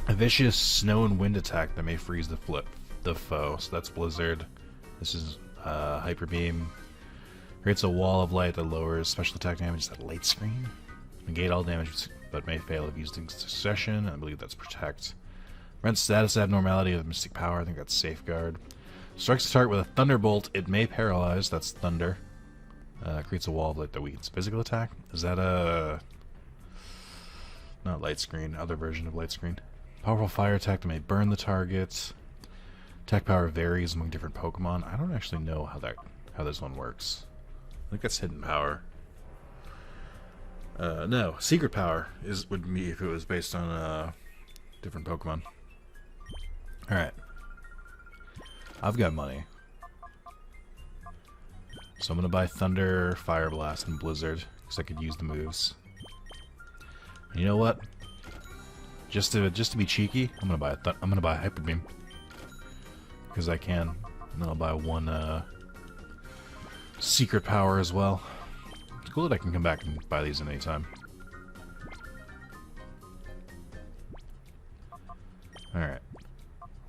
A vicious snow and wind attack that may freeze the foe. So that's Blizzard. This is Hyper Beam. Creates a wall of light that lowers special attack damage at light screen. Negate all damage, but may fail if used in succession. I believe that's Protect. Rent status abnormality of Mystic Power. I think that's Safeguard. Strikes the target with a Thunderbolt. It may paralyze. That's Thunder. Creates a wall of light that weakens physical attack. Is that a... not light screen, other version of light screen. Powerful fire attack that may burn the target. Attack power varies among different Pokemon. I don't actually know how this one works. I think that's hidden power. No, secret power would be if it was based on different Pokemon. All right, I've got money, so I'm gonna buy Thunder, Fire Blast, and Blizzard because I could use the moves. And you know what? Just to be cheeky, I'm gonna buy Hyper Beam because I can. And then I'll buy one secret power as well. It's cool that I can come back and buy these at any time. Alright.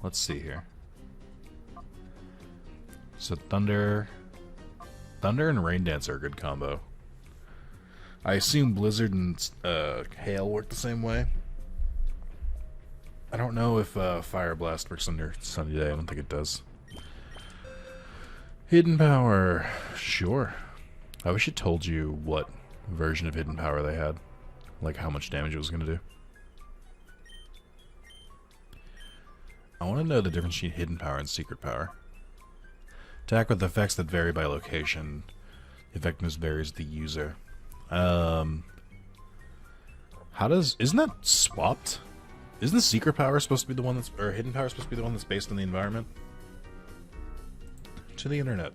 Let's see here. So Thunder and Rain Dance are a good combo. I assume Blizzard and Hail work the same way. I don't know if Fire Blast works under Sunny Day. I don't think it does. Hidden Power. Sure. I wish it told you what version of Hidden Power they had. Like how much damage it was going to do. I want to know the difference between Hidden Power and Secret Power. Attack with effects that vary by location. The effectiveness varies with the user. Isn't that swapped? Isn't Secret Power supposed to be the one that's... or Hidden Power supposed to be the one that's based on the environment? To the internet.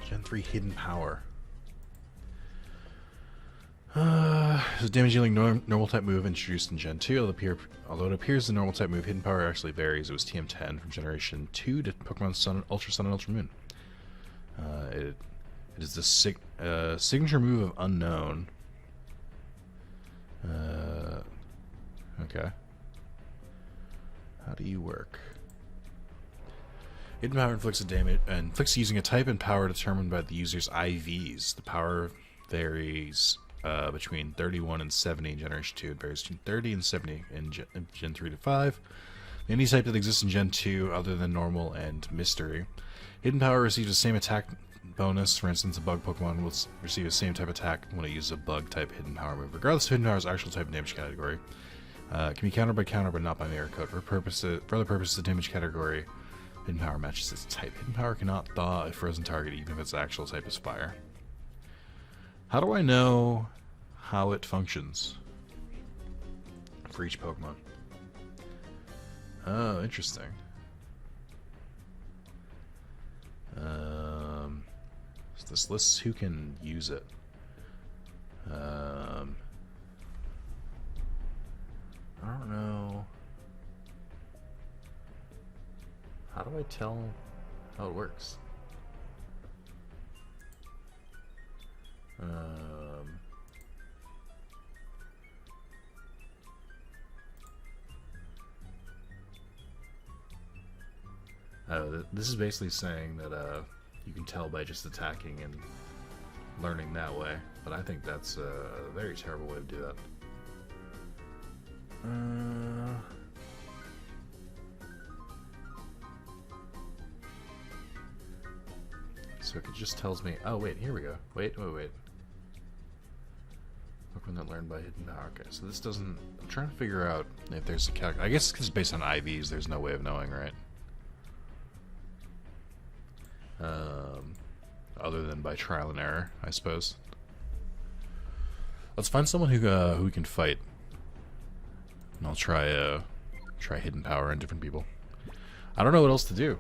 Gen 3 Hidden Power. Is a damage-dealing normal type move introduced in Gen 2. Although it appears the normal type move Hidden Power actually varies. It was TM10 from Generation 2 to Pokemon Ultra Sun and Ultra Moon. It is the signature move of Unknown. Okay. How do you work? Hidden Power inflicts using a type and power determined by the user's IVs. The power varies between 31 and 70 in Generation 2. It varies between 30 and 70 in Gen 3 to 5. Any type that exists in Gen 2 other than Normal and Mystery. Hidden Power receives the same attack bonus. For instance, a bug Pokemon will receive the same type attack when it uses a bug type Hidden Power move, regardless of Hidden Power's actual type and damage category. Can be countered by counter, but not by mirror code. For other purposes, the damage category Hidden Power matches its type. Hidden Power cannot thaw a frozen target, even if its actual type is fire. How do I know how it functions for each Pokemon? Oh, interesting. So this lists who can use it. I don't know. How do I tell how it works? This is basically saying that you can tell by just attacking and learning that way, but I think that's a very terrible way to do that. So it just tells me, oh wait, here we go. Wait. Pokemon that learned by Hidden Power. Okay, so this doesn't... I'm trying to figure out if there's a calc... I guess because it's based on IVs, there's no way of knowing, right? Other than by trial and error, I suppose. Let's find someone who we can fight. And I'll try Hidden Power on different people. I don't know what else to do.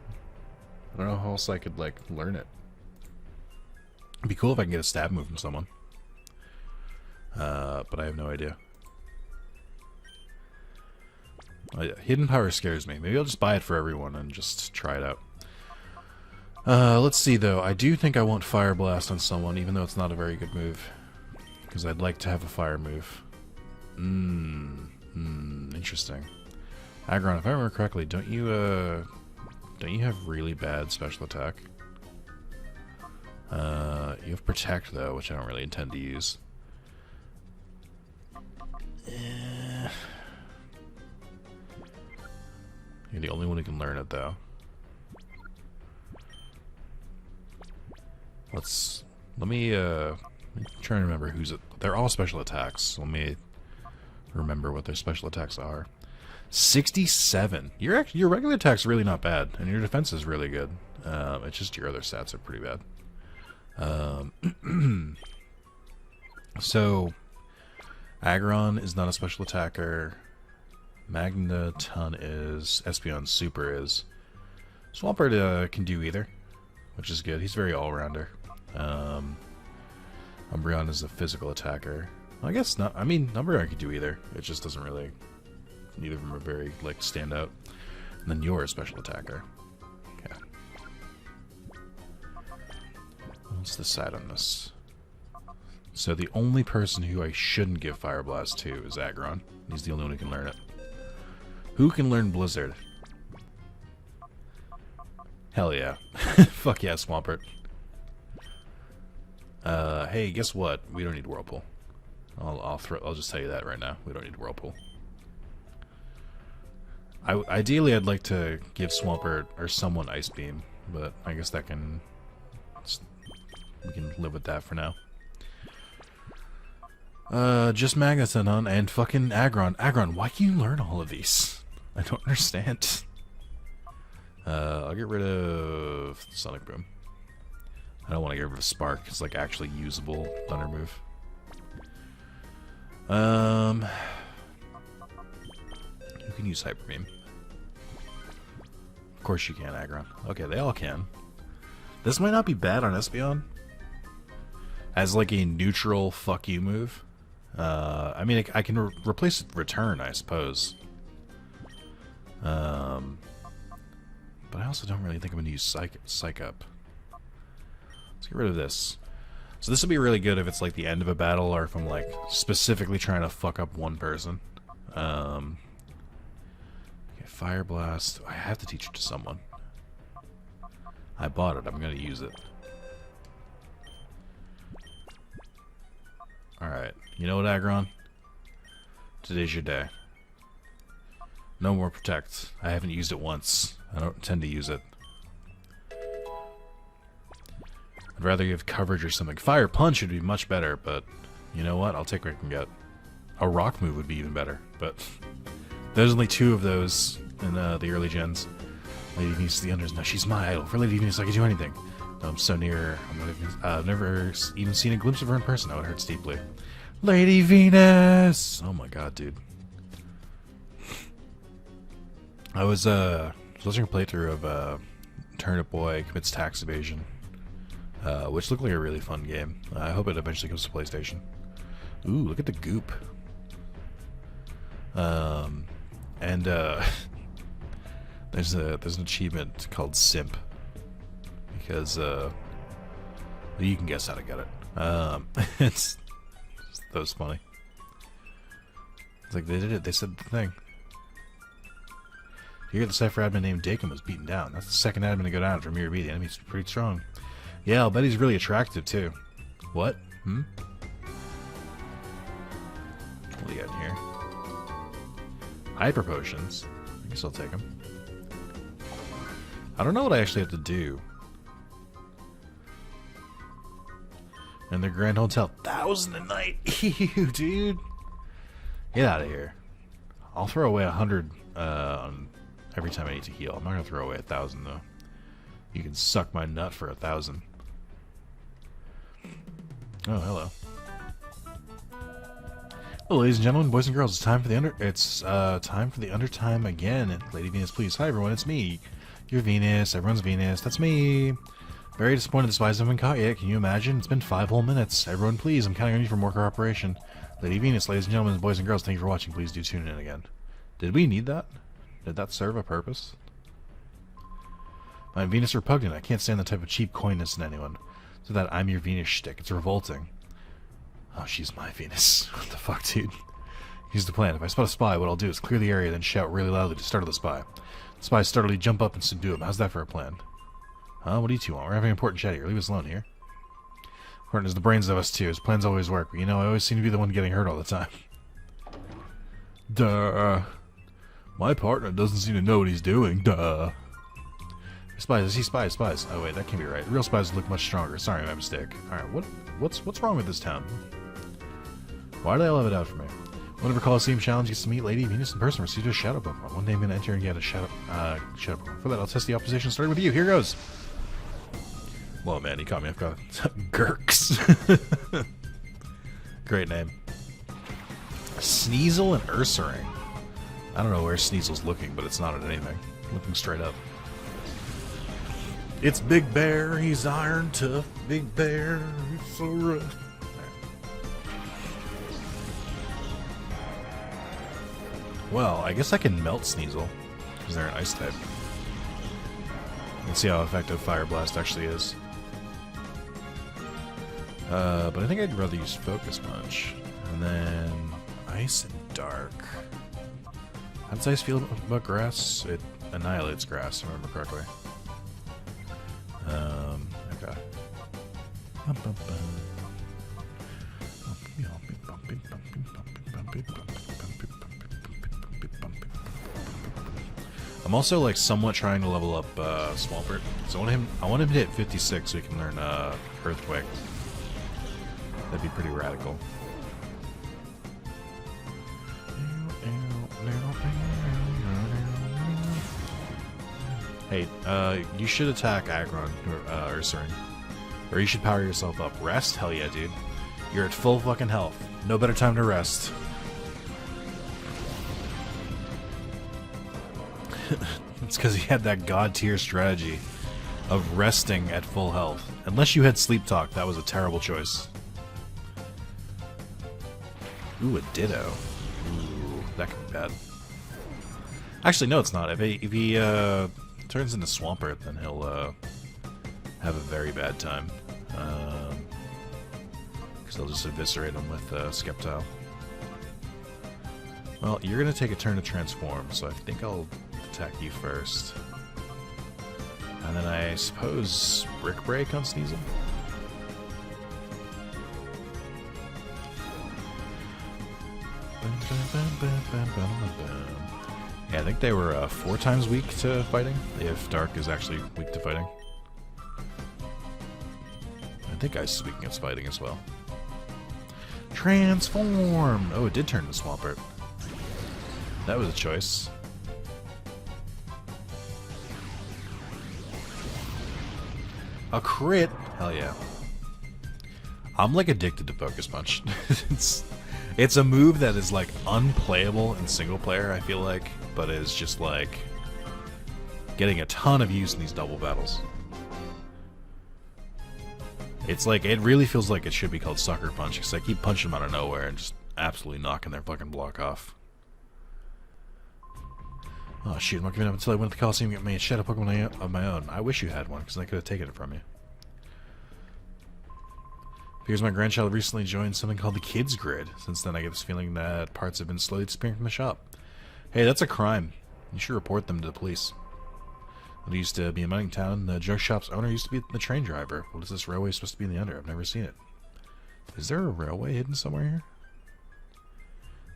I don't know how else I could, like, learn it. It'd be cool if I can get a stab move from someone. But I have no idea. Oh, yeah. Hidden Power scares me. Maybe I'll just buy it for everyone and just try it out. Let's see, though. I do think I want Fire Blast on someone, even though it's not a very good move. Because I'd like to have a fire move. Interesting. Aggron, if I remember correctly, don't you have really bad special attack? You have Protect, though, which I don't really intend to use. You're the only one who can learn it, though. Let me try and remember who's it. They're all special attacks. Let me remember what their special attacks are. 67. Your regular attack's really not bad, and your defense is really good. It's just your other stats are pretty bad. So, Aggron is not a special attacker. Magneton is. Espeon Super is. Swampert can do either, which is good. He's very all-rounder. Umbreon is a physical attacker. I guess not. I mean, Umbreon can do either. It just doesn't really. Neither of them are very stand out. And then you're a special attacker. Okay. What's the side on this? So the only person who I shouldn't give Fire Blast to is Aggron. He's the only one who can learn it. Who can learn Blizzard? Hell yeah. Fuck yeah, Swampert. Hey, guess what? We don't need Whirlpool. I'll just tell you that right now. We don't need Whirlpool. Ideally, I'd like to give Swampert or someone Ice Beam, but I guess that can... we can live with that for now. Just Magneton and fucking Aggron. Aggron, why can you learn all of these? I don't understand. I'll get rid of Sonic Boom. I don't want to get rid of Spark. It's actually usable Thunder move. You can use Hyper Beam. Of course you can, Aggron. Okay, they all can. This might not be bad on Espeon. As a neutral fuck you move. I mean, I can replace Return, I suppose. But I also don't really think I'm going to use Psych Up. Let's get rid of this. So this would be really good if it's the end of a battle, or if I'm specifically trying to fuck up one person. Okay, Fire Blast. I have to teach it to someone. I bought it. I'm going to use it. Alright. You know what, Aggron? Today's your day. No more Protect. I haven't used it once. I don't intend to use it. I'd rather you have coverage or something. Fire Punch would be much better, but you know what? I'll take what I can get. A Rock move would be even better, but there's only 2 of those in the early gens. Lady Venus is the unders. No, she's my idol. For Lady Venus, I can do anything. I'm so near her. I've never even seen a glimpse of her in person. Oh, it hurts deeply. Lady Venus! Oh my god, dude. I was watching a playthrough of Turnip Boy Commits Tax Evasion, which looked like a really fun game. I hope it eventually comes to PlayStation. Ooh, look at the goop. There's an achievement called Simp, because you can guess how to get it. That was funny. It's they did it. They said the thing. You hear the Cypher admin named Dakin was beaten down. That's the second admin to go down from Mirror B. The enemy's pretty strong. Yeah, I'll bet he's really attractive too. What? What do you got in here? Hyper Potions. I guess I'll take them. I don't know what I actually have to do. And the Grand Hotel. 1,000 a night! Ew, dude! Get out of here. I'll throw away 100 on every time I need to heal. I'm not gonna throw away 1,000 though. You can suck my nut for 1,000. Oh, hello. Well, ladies and gentlemen, boys and girls, it's time for the undertime again. Lady Venus, please. Hi everyone, it's me. You're Venus, everyone's Venus, that's me. Very disappointed the spies haven't been caught yet. Can you imagine? It's been 5 whole minutes. Everyone, please, I'm counting on you for more cooperation. Lady Venus, ladies and gentlemen, boys and girls, thank you for watching. Please do tune in again. Did we need that? Did that serve a purpose? I'm Venus repugnant. I can't stand the type of cheap coyness in anyone. So that I'm your Venus shtick. It's revolting. Oh, she's my Venus. What the fuck, dude? Here's the plan. If I spot a spy, what I'll do is clear the area, then shout really loudly to startle the spy. The spy startledly jump up and subdue him. How's that for a plan? Huh? What do you two want? We're having an important chat here. Leave us alone here. Important as the brains of us two. His plans always work. But, you know, I always seem to be the one getting hurt all the time. Duh. My partner doesn't seem to know what he's doing. Duh. Spies. I see spies. Spies. Oh wait, that can't be right. Real spies look much stronger. Sorry, my mistake. All right, what's wrong with this town? Why do they all have it out for me? Whenever Colosseum challenge gets to meet Lady Venus in person, receive a shadow Pokemon. One day I'm gonna enter and get a shadow Pokemon. For that, I'll test the opposition. Starting with you. Here goes. Whoa, man, he caught me. I've got Gurks. Great name. Sneasel and Ursaring. I don't know where Sneasel's looking, but it's not at anything. Looking straight up. It's Big Bear, he's iron tough. Big Bear, he's so rough. Well, I guess I can melt Sneasel, because they're an ice type. Let's see how effective Fire Blast actually is. But I think I'd rather use Focus Punch. And then Ice and Dark. How does Ice feel about grass? It annihilates grass, if I remember correctly. Okay. I'm also like somewhat trying to level up Swampert. So I want him to hit 56 so he can learn Earthquake. That'd be pretty radical. Hey, you should attack Aggron, or Ursaring. Or you should power yourself up. Rest? Hell yeah, dude. You're at full fucking health. No better time to rest. It's because he had that god tier strategy of resting at full health. Unless you had Sleep Talk, that was a terrible choice. Ooh, a Ditto. Ooh, that could be bad. Actually, no, it's not. If he turns into Swampert, then he'll have a very bad time. Because they'll just eviscerate him with Sceptile. Well, you're going to take a turn to transform, so I think I'll attack you first. And then I suppose Brick Break on Sneasel? Yeah, I think they were 4 times weak to fighting, if Dark is actually weak to fighting. I think Ice is weak against fighting as well. Transform! Oh, it did turn to Swampert. That was a choice. A crit! Hell yeah. I'm like addicted to Focus Punch. It's a move that is like unplayable in single player, I feel like, but is just like getting a ton of use in these double battles. It's like, it really feels like it should be called Sucker Punch, because I keep punching them out of nowhere and just absolutely knocking their fucking block off. Oh shoot, I'm not giving up until I went to the Colosseum and get me a shadow Pokemon of my own. I wish you had one, because I could have taken it from you. Because my grandchild recently joined something called the Kids Grid. Since then I get this feeling that parts have been slowly disappearing from the shop. Hey, that's a crime. You should report them to the police. When I used to be in mining town, the junk shop's owner used to be the train driver. What is this railway supposed to be in the under? I've never seen it. Is there a railway hidden somewhere here?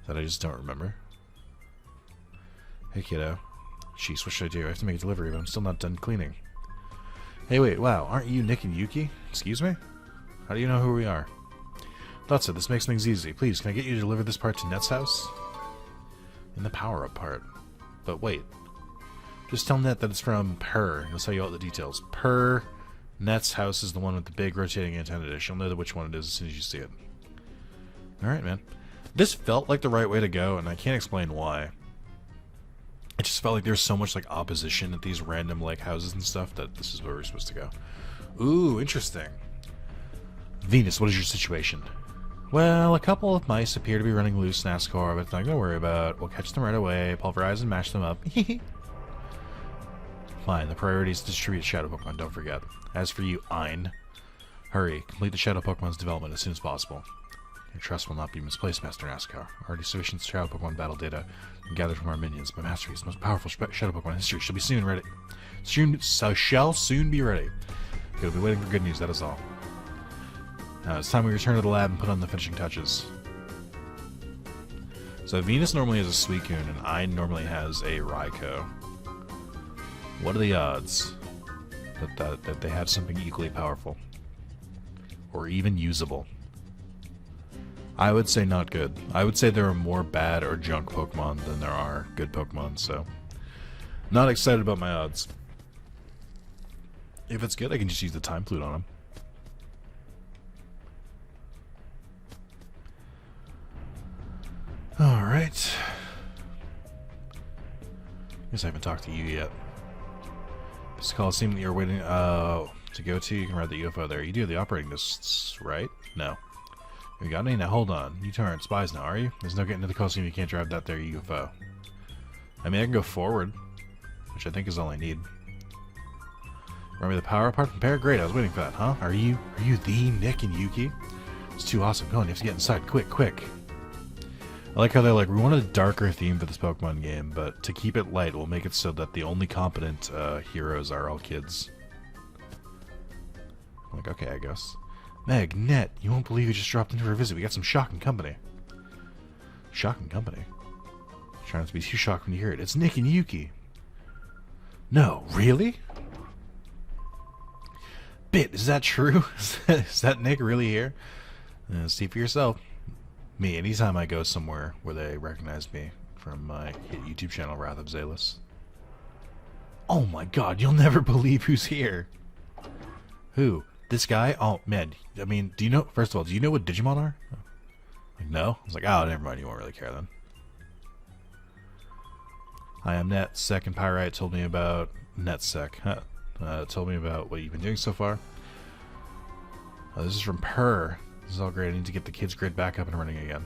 That I just don't remember. Hey kiddo. Jeez, what should I do? I have to make a delivery, but I'm still not done cleaning. Hey wait, wow, aren't you Nick and Yuki? Excuse me? How do you know who we are? Thought so, this makes things easy. Please, can I get you to deliver this part to Net's house? In the power-up part. But wait. Just tell Net that it's from Per. He'll tell you all the details. Per Net's house is the one with the big rotating antenna dish. You'll know which one it is as soon as you see it. Alright, man. This felt like the right way to go, and I can't explain why. It just felt like there's so much like opposition at these random like houses and stuff that this is where we're supposed to go. Ooh, interesting. Venus, what is your situation? Well, a couple of mice appear to be running loose in Ascor, but it's nothing to worry about. We'll catch them right away, pulverize and mash them up. Fine, the priority is to distribute Shadow Pokemon, don't forget. As for you, Ein, hurry, complete the Shadow Pokemon's development as soon as possible. Your trust will not be misplaced, Master NASCAR. Already sufficient Shadow Pokemon battle data gathered from our minions. My masterpiece, most powerful Shadow Pokemon in history, shall be soon ready. Shall soon be ready. You'll be waiting for good news, that is all. Now it's time we return to the lab and put on the finishing touches. So Venus normally has a Suicune, and Ein normally has a Raikou. What are the odds that they have something equally powerful? Or even usable? I would say not good. I would say there are more bad or junk Pokemon than there are good Pokemon, so... Not excited about my odds. If it's good, I can just use the Time Flute on him. Alright. Guess I haven't talked to you yet. This Colosseum that you're waiting to go to, you can ride the UFO there. You do have the operating distance, right? No. You got any? Now hold on. You two aren't spies now, are you? There's no getting to the Colosseum, you can't drive that there UFO. I mean, I can go forward, which I think is all I need. Remember the power apart from pair? Great, I was waiting for that, huh? Are you the Nick and Yuki? It's too awesome. Go on, you have to get inside. Quick, quick. I like how they're like, we wanted a darker theme for this Pokemon game, but to keep it light, we'll make it so that the only competent heroes are all kids. I'm like, okay, I guess. Meg, Net, you won't believe who just dropped in for a visit. We got some shocking company. Shocking company? Try not to be too shocked when you hear it. It's Nick and Yuki. No, really? Bit, is that true? Is that Nick really here? See for yourself. Me, anytime I go somewhere where they recognize me from my hit YouTube channel, Wrath of Zalis. Oh my god, you'll never believe who's here. Who? This guy? Oh, man. I mean, do you know, first of all, do you know what Digimon are? Like, no? I was like, oh, never mind, you won't really care then. Hi, I'm Net. Sec and Pyrite told me about... NetSec, huh? Told me about what you've been doing so far. Oh, this is from Per. This is all great. I need to get the kids' grid back up and running again.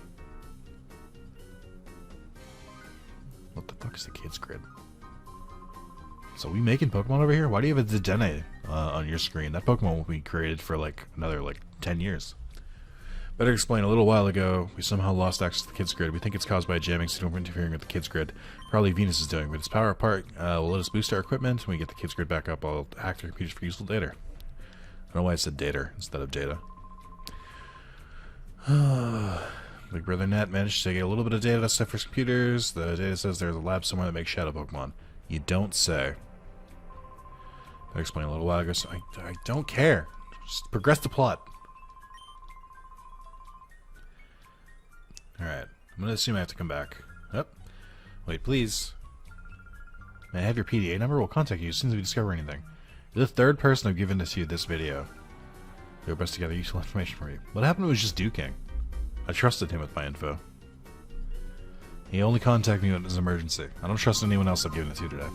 What the fuck is the kids' grid? So we making Pokemon over here? Why do you have a Dedenne on your screen? That Pokemon will be created for like another 10 years. Better explain, a little while ago, we somehow lost access to the kids' grid. We think it's caused by jamming signal interfering with the kids' grid. Probably Venus is doing, but its power apart will let us boost our equipment. When we get the kids' grid back up, I'll hack the computers for useful data. I don't know why I said data instead of data. Big Brother Net managed to get a little bit of data stuff for computers. The data says there's a lab somewhere that makes shadow Pokemon. You don't say. I explained a little while ago, so I don't care. Just progress the plot. Alright. I'm going to assume I have to come back. Yep. Wait, please. May I have your PDA number? We'll contact you as soon as we discover anything. You're the third person I've given this to you this video. Do our best to gather useful information from you. What happened was just duking. I trusted him with my info. He only contacted me when it was an emergency. I don't trust anyone else I've given it to today.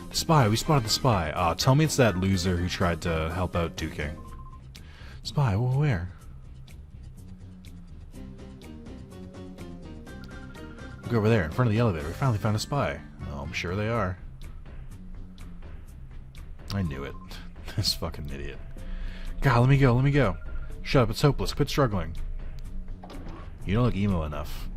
The spy! We spotted the spy! Ah, tell me it's that loser who tried to help out duking. Spy? Well, where? Look over there, in front of the elevator. We finally found a spy. Oh, I'm sure they are. I knew it. This fucking idiot. God, let me go, let me go. Shut up, it's hopeless. Quit struggling. You don't look emo enough.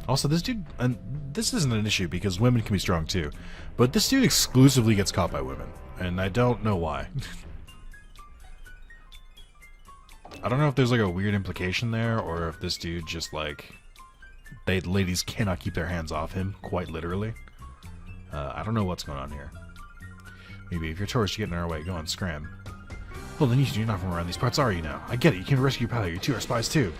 Also, this dude, and this isn't an issue because women can be strong too, but this dude exclusively gets caught by women, and I don't know why. I don't know if there's like a weird implication there, or if this dude just like, ladies cannot keep their hands off him, quite literally. I don't know what's going on here. Maybe if you're tourist, you get in our way. Go on, scram. Well, then you're not from around these parts, are you now? I get it, you can rescue your pal. You two are spies too.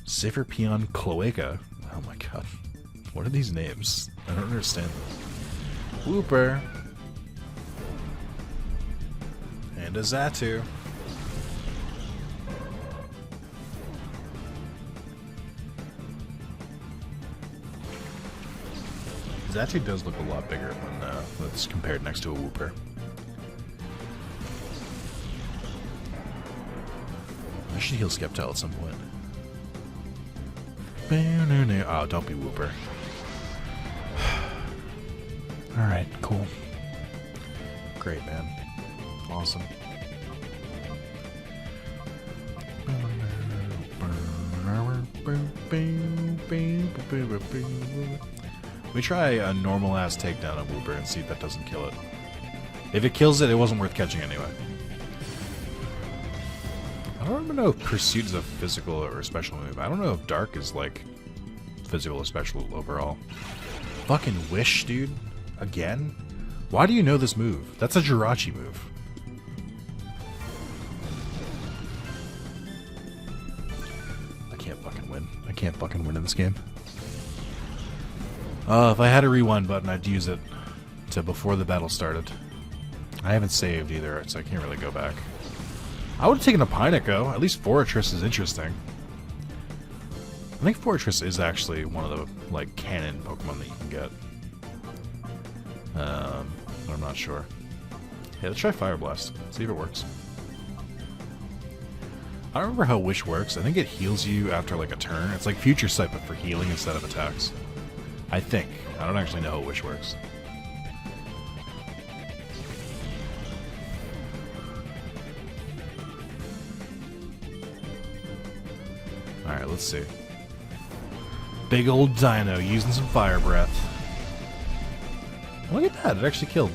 Zephyr Peon Cloaca. Oh my god. What are these names? I don't understand this. Whooper. And a Zatu. Zatu does look a lot bigger when it's compared next to a Whooper. I should heal Skeptile at some point. Oh, don't be Whooper. Alright, cool. Great, man. Awesome. We try a normal-ass takedown on Wooper and see if that doesn't kill it. If it kills it, it wasn't worth catching anyway. I don't even know if Pursuit is a physical or a special move. I don't know if Dark is, like, physical or special overall. Fucking Wish, dude. Again? Why do you know this move? That's a Jirachi move. I can't fucking win. I can't fucking win in this game. If I had a rewind button, I'd use it to before the battle started. I haven't saved either, so I can't really go back. I would have taken a Pineco. At least Fortress is interesting. I think Fortress is actually one of the, like, canon Pokemon that you can get. But I'm not sure. Yeah, let's try Fire Blast. See if it works. I don't remember how Wish works. I think it heals you after, like, a turn. It's like Future Sight, but for healing instead of attacks. I think. I don't actually know how Wish works. Alright, let's see. Big old Dino using some Fire Breath. Look at that, it actually killed.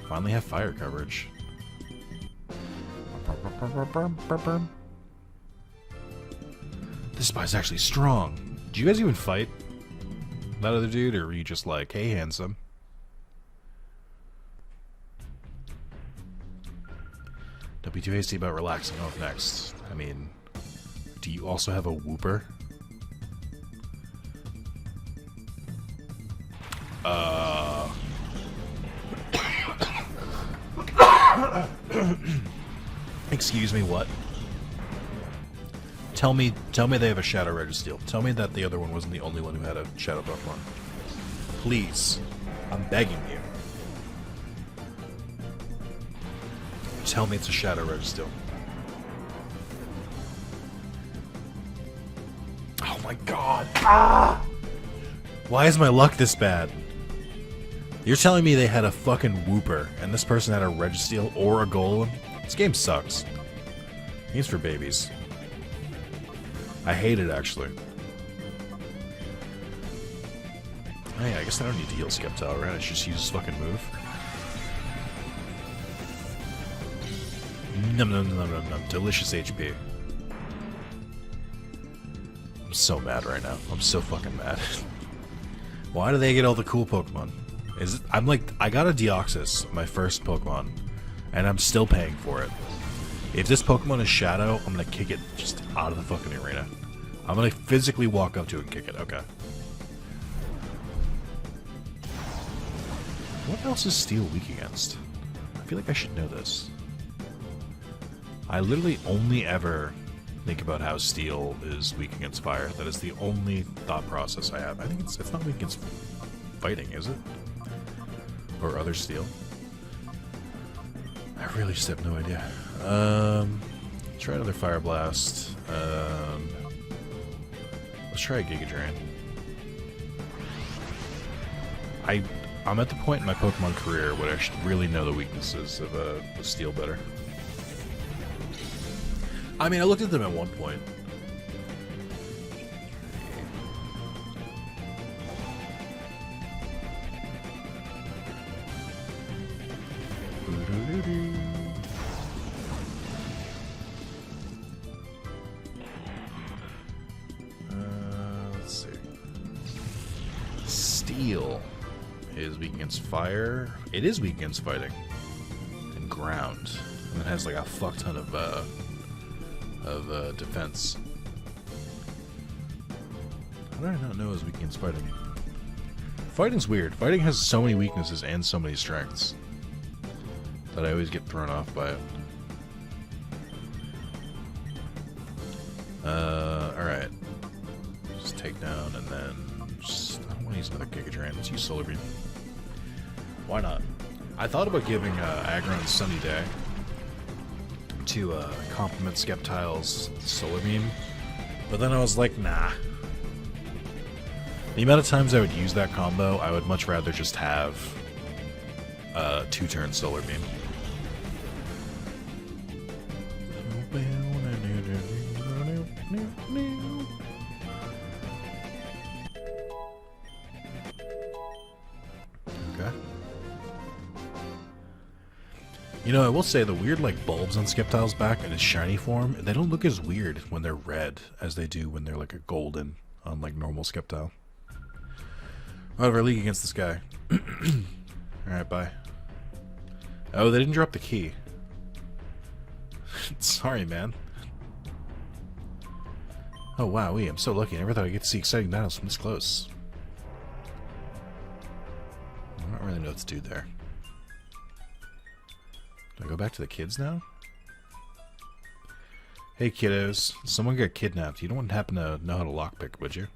Finally have fire coverage. This spy's actually strong. Do you guys even fight that other dude, or were you just like, hey, handsome? Don't be too hasty about relaxing off next. I mean, do you also have a Wooper? Excuse me, what? Tell me they have a Shadow Registeel. Tell me that the other one wasn't the only one who had a Shadow Pokemon. Please. I'm begging you. Tell me it's a Shadow Registeel. Oh my god. Ah! Why is my luck this bad? You're telling me they had a fucking Wooper, and this person had a Registeel or a Golem? This game sucks. Game's for babies. I hate it, actually. Oh yeah, I guess I don't need to heal Sceptile, right? I should just use this fucking move. Num num num num num. Delicious HP. I'm so mad right now. I'm so fucking mad. Why do they get all the cool Pokemon? Is it, I'm like, I got a Deoxys, my first Pokemon, and I'm still paying for it. If this Pokemon is Shadow, I'm gonna kick it just out of the fucking arena. I'm gonna physically walk up to it and kick it. Okay. What else is Steel weak against? I feel like I should know this. I literally only ever think about how Steel is weak against Fire. That is the only thought process I have. I think it's not weak against Fighting, is it? Or other Steel? I really just have no idea. Try another Fire Blast. Let's try a Giga Drain. I'm at the point in my Pokemon career where I should really know the weaknesses of Steel better. I mean, I looked at them at one point. Let's see. Steel is weak against fire. It is weak against fighting and ground, and it has like a fuck ton of defense. How did I not know it was weak against fighting? Fighting's weird. Fighting has so many weaknesses and so many strengths that I always get thrown off by it. Alright. Just take down and then just, I don't want to use another Giga Drain. Let's use Solar Beam. Why not? I thought about giving Aggron Sunny Day to complement Sceptile's Solar Beam, But then I was like, nah. The amount of times I would use that combo, I would much rather just have a 2-turn Solar Beam. Okay. You know, I will say the weird like bulbs on Skeptile's back in its shiny form, they don't look as weird when they're red as they do when they're like a golden on like normal Skeptile. Out of our league against this guy. Alright, bye. Oh, they didn't drop the key. Sorry, man. Oh, wow, I'm so lucky. I never thought I'd get to see exciting battles from this close. I don't really know what to do there. Do I go back to the kids now? Hey, kiddos. Someone got kidnapped. You don't happen to know how to lockpick, would you?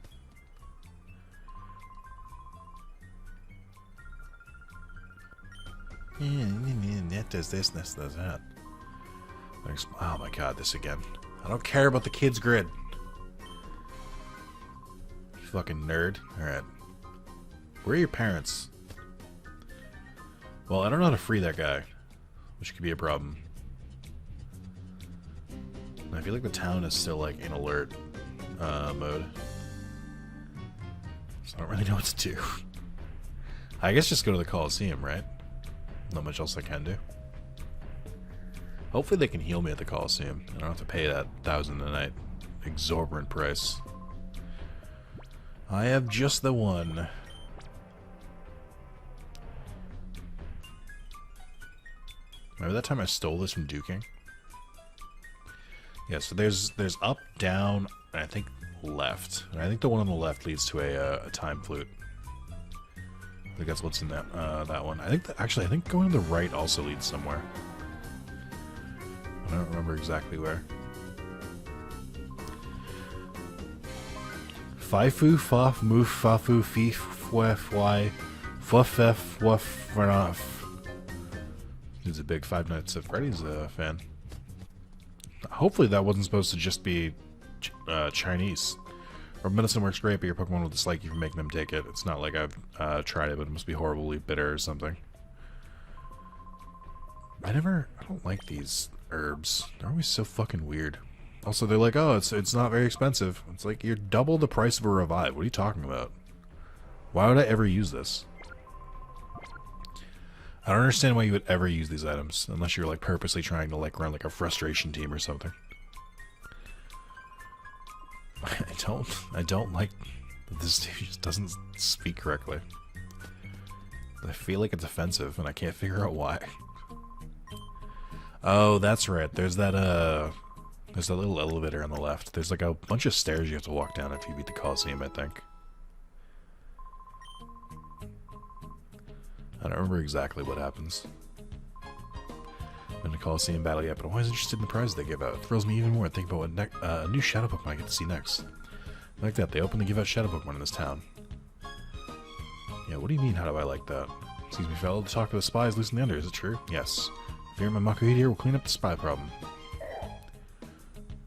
That does this, this does that. Oh my god, this again. I don't care about the kids' grid. You fucking nerd. Alright. Where are your parents? Well, I don't know how to free that guy, which could be a problem. I feel like the town is still like in alert mode. So I don't really know what to do. I guess just go to the Colosseum, right? Not much else I can do. Hopefully they can heal me at the Colosseum. I don't have to pay that 1,000 a night exorbitant price. I have just the one. Remember that time I stole this from Duking? Yeah, so there's up, down, and I think left. And I think the one on the left leads to a time flute. I think that's what's in that that one. I think actually I think going to the right also leads somewhere. I don't remember exactly where. Fifu, Faf, Moof, Fafu, Fif, Fwef, Fwy, Fwfef, Fwf, Vernaf. He's a big Five Nights at Freddy's fan. Hopefully that wasn't supposed to just be Chinese. Or medicine works great, but your Pokemon will dislike you for making them take it. It's not like I've tried it, but it must be horribly bitter or something. I don't like these herbs. They're always so fucking weird. Also, they're like, oh, it's not very expensive. It's like, you're double the price of a Revive. What are you talking about? Why would I ever use this? I don't understand why you would ever use these items, unless you're like purposely trying to like run like a frustration team or something. I don't like that this dude just doesn't speak correctly. I feel like it's offensive, and I can't figure out why. Oh, that's right. There's that little elevator on the left. There's like a bunch of stairs you have to walk down if you beat the Colosseum, I think. I don't remember exactly what happens in the Colosseum battle yet, but I'm always interested in the prizes they give out. It thrills me even more to think about what a new Shadow Pokemon I get to see next. I like that. They openly give out Shadow Pokemon in this town. Yeah, what do you mean, how do I like that? Excuse me, fellow, to talk to the spies loose in the under. Is it true? Yes. If you're my Makuhita here, we'll clean up the spy problem.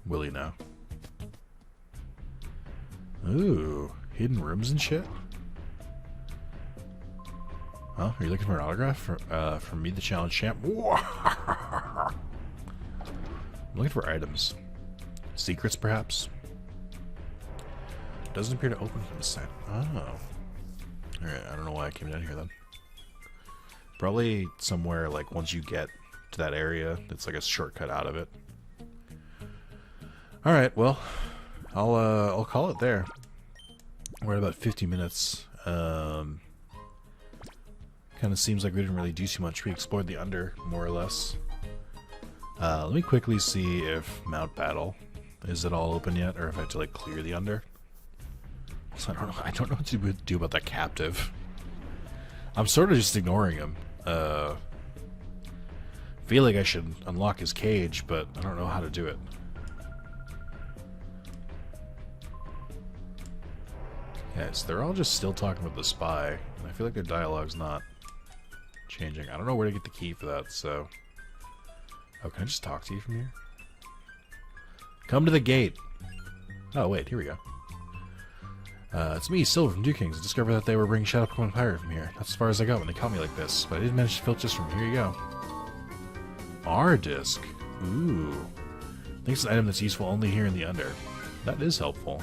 Will you now? Ooh, hidden rooms and shit? Huh? Are you looking for an autograph from me, the challenge champ? I'm looking for items. Secrets, perhaps? Doesn't appear to open from this side. Oh. Alright, I don't know why I came down here then. Probably somewhere, like, once you get to that area, it's like a shortcut out of it. Alright, well, I'll call it there. We're at about 50 minutes. Kind of seems like we didn't really do too much. We explored the under, more or less. Let me quickly see if Mount Battle is it all open yet, or if I have to like clear the under. So I don't know what to do about that captive. I'm sort of just ignoring him. Feel like I should unlock his cage, but I don't know how to do it. Yeah, so they're all just still talking about the spy, and I feel like their dialogue's not changing. I don't know where to get the key for that, so... Oh, can I just talk to you from here? Come to the gate! Oh, wait, here we go. It's me, Silver from Dew Kings. I discovered that they were bringing Shadow Pokemon Pirate from here. That's as far as I got when they caught me like this, but I didn't manage to filch this from here. You go. R-Disc. Ooh. I think it's an item that's useful only here in the Under. That is helpful.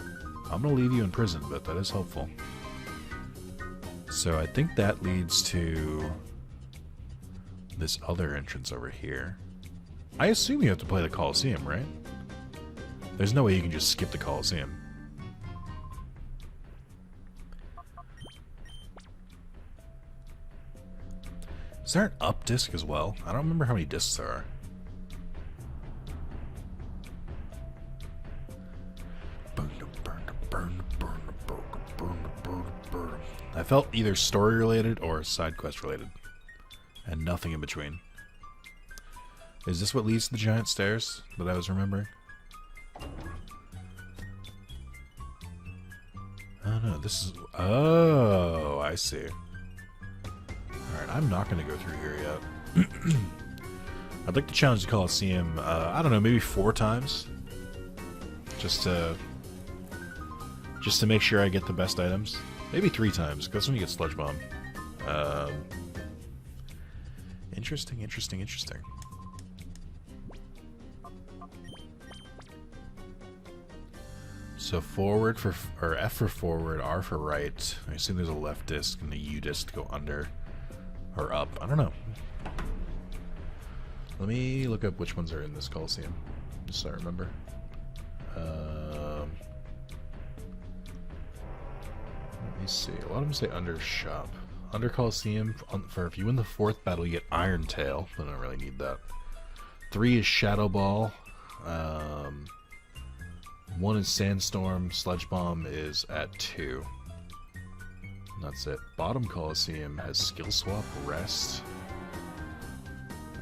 I'm gonna leave you in prison, but that is helpful. So I think that leads to this other entrance over here. I assume you have to play the Colosseum, right? There's no way you can just skip the Colosseum. Is there an up disc as well? I don't remember how many discs there are. I felt either story related or side quest related, and nothing in between. Is this what leads to the giant stairs that I was remembering? Oh no, this is... Oh, I see. Alright, I'm not going to go through here yet. I'd like to challenge the Colosseum, I don't know, maybe 4 times? Just to make sure I get the best items. Maybe 3 times, because that's when you get Sludge Bomb. Interesting, interesting, interesting. So forward for, or F for forward, R for right. I assume there's a left disc and a U disc to go under or up. I don't know. Let me look up which ones are in this Colosseum, just so I remember. Let me see. A lot of them say under shop. Under Colosseum, for if you win the 4th battle, you get Iron Tail. I don't really need that. 3 is Shadow Ball. 1 is Sandstorm. Sludge Bomb is at 2. And that's it. Bottom Colosseum has Skill Swap, Rest.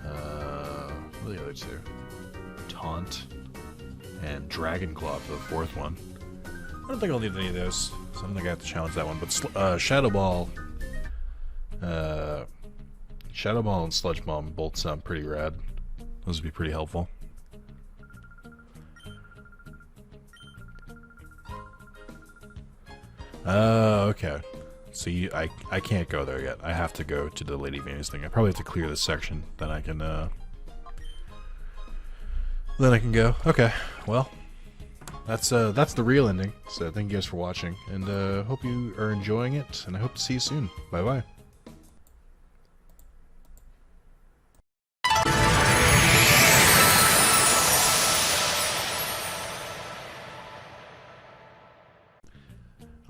What are the other 2? Taunt and Dragon Claw for the 4th one. I don't think I'll need any of those, so I don't think I have to challenge that one. But Shadow Ball and Sludge Bomb both sound pretty rad. Those would be pretty helpful. Okay. So I can't go there yet. I have to go to the Lady Venus thing. I probably have to clear this section, then I can go. Okay, well, that's the real ending. So thank you guys for watching, and hope you are enjoying it, and I hope to see you soon. Bye bye.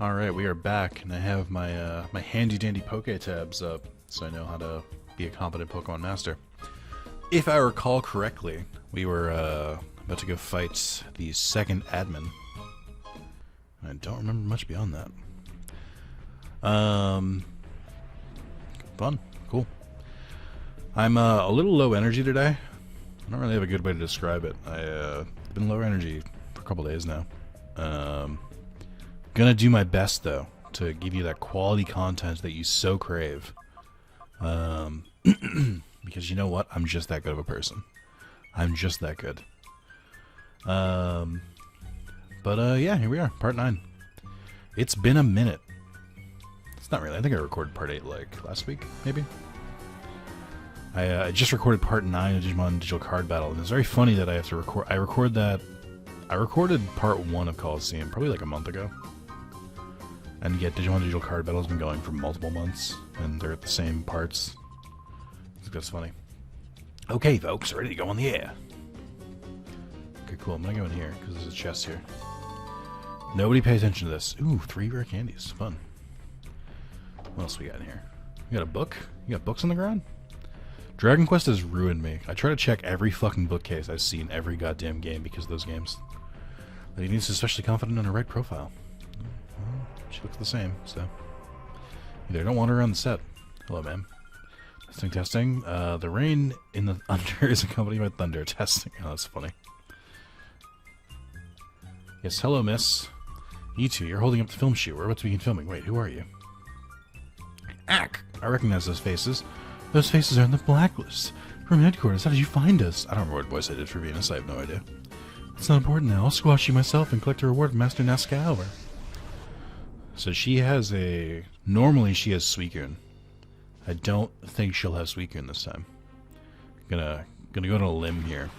Alright, we are back, and I have my my handy-dandy Poke tabs up, so I know how to be a competent Pokemon Master. If I recall correctly, we were about to go fight the 2nd admin. I don't remember much beyond that. Fun. Cool. I'm a little low energy today. I don't really have a good way to describe it. I've been low energy for a couple days now. Gonna do my best, though, to give you that quality content that you so crave. Because you know what? I'm just that good of a person. I'm just that good. Yeah, here we are, part 9. It's been a minute. It's not really. I think I recorded part 8, like, last week, maybe? I just recorded part 9 of Digimon Digital Card Battle, and it's very funny that I have to record... I recorded part 1 of Colosseum probably like a month ago. And yet Digimon Digital Card Battle has been going for multiple months, and they're at the same parts. I think that's funny. Okay, folks, ready to go on the air. Okay, cool. I'm gonna go in here, because there's a chest here. Nobody pay attention to this. Ooh, 3 rare candies. Fun. What else we got in here? We got a book? You got books on the ground? Dragon Quest has ruined me. I try to check every fucking bookcase I see in every goddamn game because of those games. Lady Venus is especially confident in her right profile. Well, she looks the same, so... Either don't wander around the set. Hello, ma'am. Testing, testing. The rain in the under is accompanied by thunder. Testing. Oh, that's funny. Yes, hello, miss. You two, you're holding up the film shoot. We're about to begin filming. Wait, who are you? Ack! I recognize those faces. Those faces are in the blacklist. From headquarters, how did you find us? I don't remember what voice I did for Venus. I have no idea. It's not important now. I'll squash you myself and collect a reward from Master Nazca. So she has a... Normally she has Suicune. I don't think she'll have Suicune this time. Gonna go on a limb here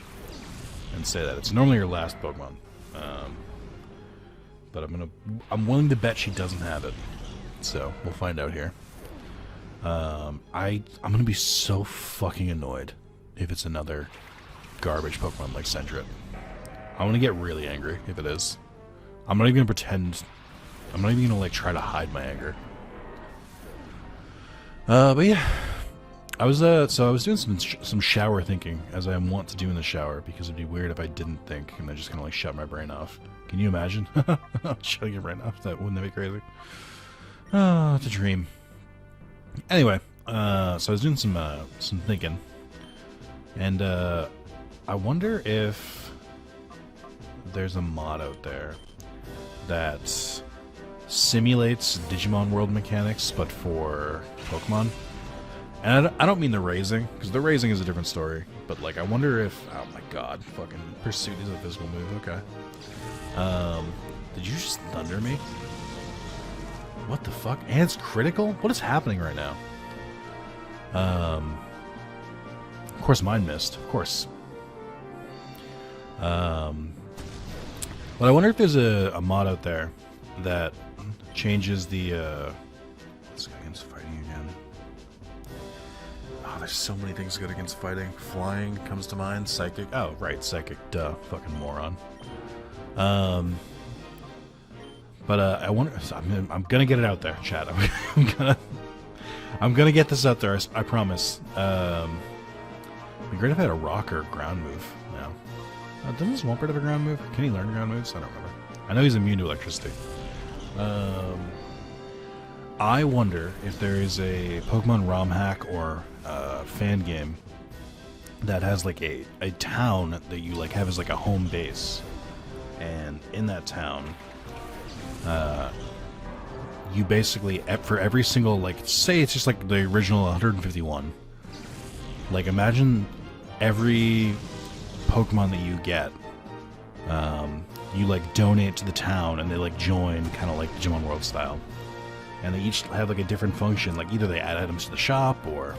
and say that. It's normally her last Pokemon. But I'm willing to bet she doesn't have it. So, we'll find out here. I'm gonna be so fucking annoyed if it's another garbage Pokemon like Sentret. I'm gonna get really angry if it is. I'm not even gonna pretend. I'm not even gonna like try to hide my anger. But yeah, I was doing some shower thinking, as I wont to do in the shower, because it'd be weird if I didn't think and I just kind of like shut my brain off. Can you imagine shutting your brain off? Wouldn't that be crazy? Oh, it's a dream. Anyway, so I was doing some thinking, and I wonder if there's a mod out there that simulates Digimon World mechanics, but for Pokemon. And I don't mean the raising, because the raising is a different story. But like, I wonder if... Oh my god, fucking Pursuit is a physical move, okay. Did you just thunder me? What the fuck? And it's critical? What is happening right now? Of course mine missed, of course. But I wonder if there's a mod out there that changes the, let's go against fighting again. Oh, there's so many things good against fighting. Flying comes to mind. Psychic. Oh, right. Psychic. Duh. Fucking moron. But I wonder. I'm gonna get it out there, chat. I'm gonna get this out there. I promise. It'd be great if I had a rock or ground move now. Doesn't Swampert have a ground move? Can he learn ground moves? I don't remember. I know he's immune to electricity. I wonder if there is a Pokemon ROM hack or fan game that has like a town that you like have as like a home base, and in that town, you basically for every single like say it's just like the original 151. Like imagine every Pokemon that you get, you like donate to the town and they like join kind of like Digimon World style. And they each have like a different function, like either they add items to the shop or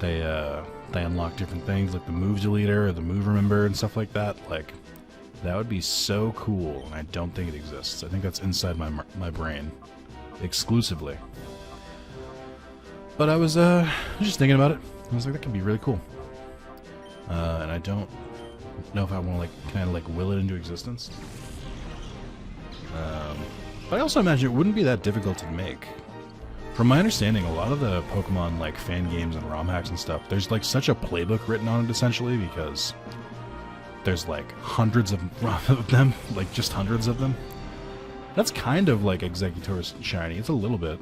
they unlock different things like the move deleter or the move remember and stuff like that. Like that would be so cool, and I don't think it exists. I think that's inside my brain exclusively. But I was just thinking about it. I was like, that could be really cool. And I don't know if I want to like kind of like will it into existence. But I also imagine it wouldn't be that difficult to make. From my understanding, a lot of the Pokemon like fan games and ROM hacks and stuff, there's like such a playbook written on it essentially, because there's like hundreds of them, like just hundreds of them. That's kind of like Exeggutor's shiny. It's a little bit.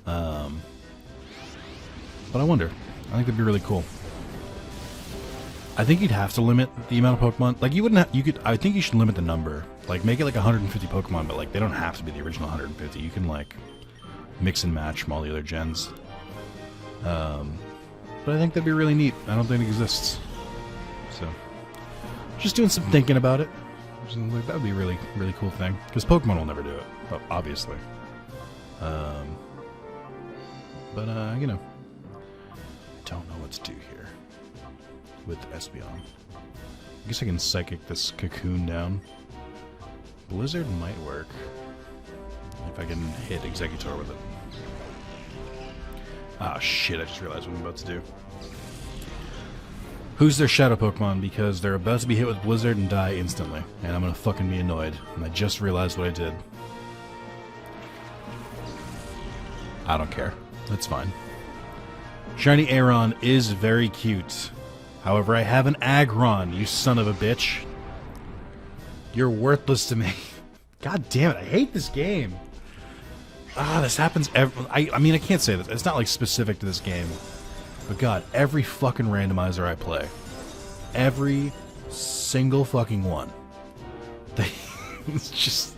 But I wonder. I think that'd be really cool. I think you'd have to limit the amount of Pokemon. Like you wouldn't. You could. I think you should limit the number. Like make it like 150 Pokemon, but like they don't have to be the original 150. You can like mix and match from all the other gens. But I think that'd be really neat. I don't think it exists. So just doing some thinking about it. Like, that would be a really, really cool thing. Because Pokemon will never do it, obviously. But you know, don't know what to do here with Espeon. I guess I can Psychic this Cocoon down. Blizzard might work if I can hit Exeggutor with it. Ah, shit, I just realized what I'm about to do. Who's their Shadow Pokemon? Because they're about to be hit with Blizzard and die instantly. And I'm gonna fucking be annoyed. And I just realized what I did. I don't care. That's fine. Shiny Aeron is very cute. However, I have an Aggron, you son of a bitch. You're worthless to me. God damn it, I hate this game. Ah, this happens I mean, I can't say this. It's not like specific to this game. But God, every fucking randomizer I play, every single fucking one, it's just...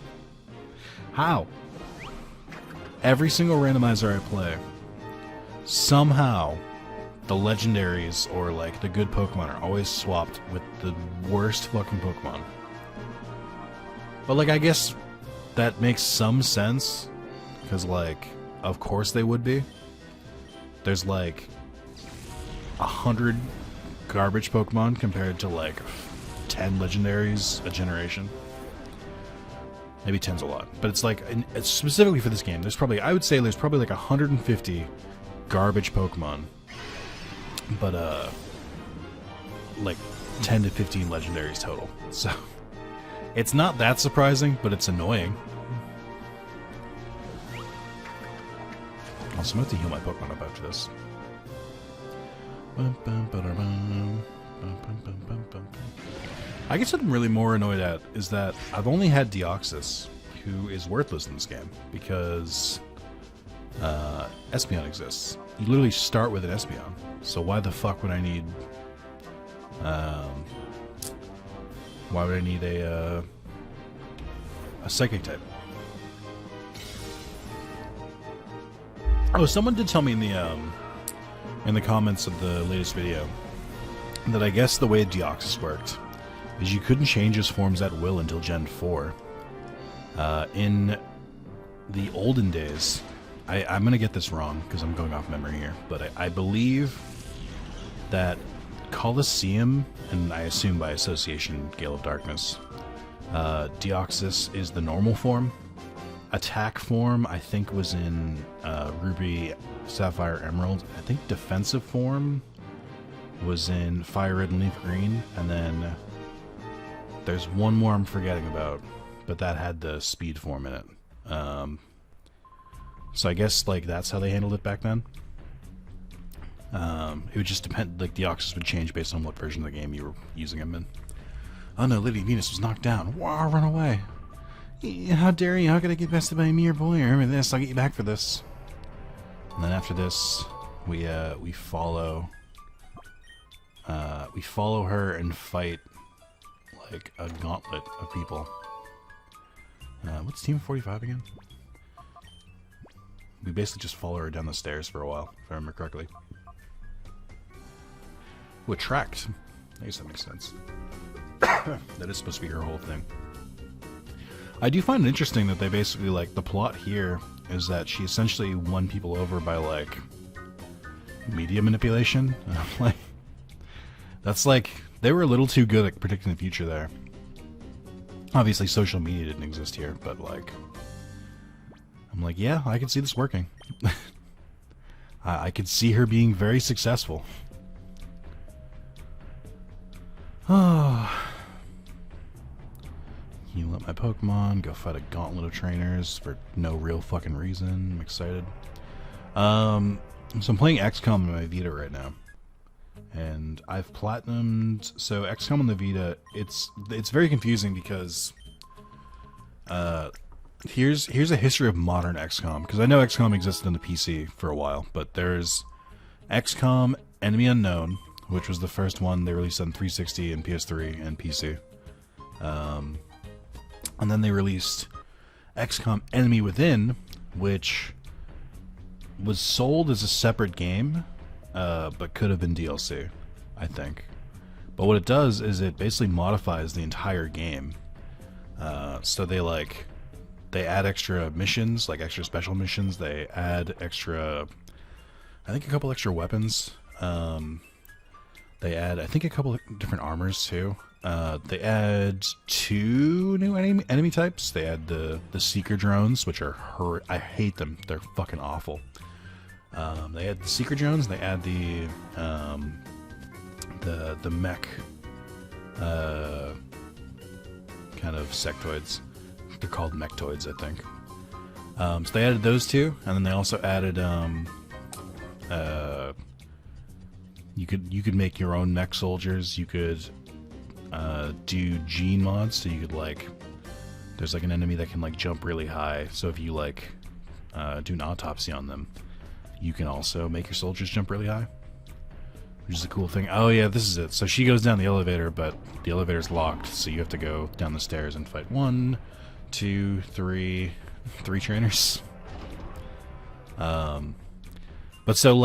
How? Every single randomizer I play, somehow, the legendaries or like the good Pokemon are always swapped with the worst fucking Pokemon. But like I guess that makes some sense because like of course they would be. There's like 100 garbage Pokemon compared to like 10 legendaries a generation. Maybe 10's a lot, but it's like it's specifically for this game. There's probably I would say there's probably like 150 garbage Pokemon, but like 10 to 15 legendaries total. So it's not that surprising, but it's annoying. Also, I'm going to heal my Pokemon up after this. I guess what I'm really more annoyed at is that I've only had Deoxys, who is worthless in this game, because Espeon exists. You literally start with an Espeon, so why the fuck would I need... why would I need a Psychic type? Oh, someone did tell me in the comments of the latest video that I guess the way Deoxys worked is you couldn't change his forms at will until Gen 4. In the olden days, I'm going to get this wrong because I'm going off memory here, but I believe that Colosseum, and I assume by association Gale of Darkness, Deoxys is the normal form. Attack form, I think, was in Ruby, Sapphire, Emerald. I think defensive form was in Fire Red and Leaf Green, and then there's one more I'm forgetting about, but that had the speed form in it. So I guess like that's how they handled it back then. It would just depend, like Deoxys would change based on what version of the game you were using him in. Oh no, Lady Venus was knocked down. Wow, run away. How dare you? How could I get bested by a mere boy? Remember this, I'll get you back for this. And then after this, we follow her and fight like a gauntlet of people. What's Team 45 again? We basically just follow her down the stairs for a while, if I remember correctly. Ooh, attract. I guess that makes sense. That is supposed to be her whole thing. I do find it interesting that they basically, like, the plot here is that she essentially won people over by, like, media manipulation. And I'm like, that's like, they were a little too good at predicting the future there. Obviously, social media didn't exist here, but, like, I'm like, yeah, I can see this working. I could see her being very successful. Oh. Heal up my Pokemon, go fight a gauntlet of trainers for no real fucking reason. I'm excited. So I'm playing XCOM on my Vita right now. And I've platinumed, so XCOM on the Vita, it's very confusing because here's a history of modern XCOM, because I know XCOM existed on the PC for a while, but there's XCOM Enemy Unknown, which was the first one they released on 360 and PS3 and PC. And then they released XCOM Enemy Within, which was sold as a separate game, but could have been DLC, I think. But what it does is it basically modifies the entire game. So they add extra missions, like extra special missions. They add extra, I think a couple extra weapons. They add, I think, a couple of different armors too. They add 2 new enemy types. They add the Seeker drones, which are I hate them. They're fucking awful. They add the Seeker drones. They add the mech kind of sectoids. They're called mechtoids, I think. So they added those 2, and then they also added you could make your own mech soldiers. You could do gene mods, so you could there's like an enemy that can like jump really high. So if you do an autopsy on them, you can also make your soldiers jump really high, which is a cool thing. Oh yeah, this is it. So she goes down the elevator, but the elevator's locked, so you have to go down the stairs and fight 1, 2, 3 trainers. But so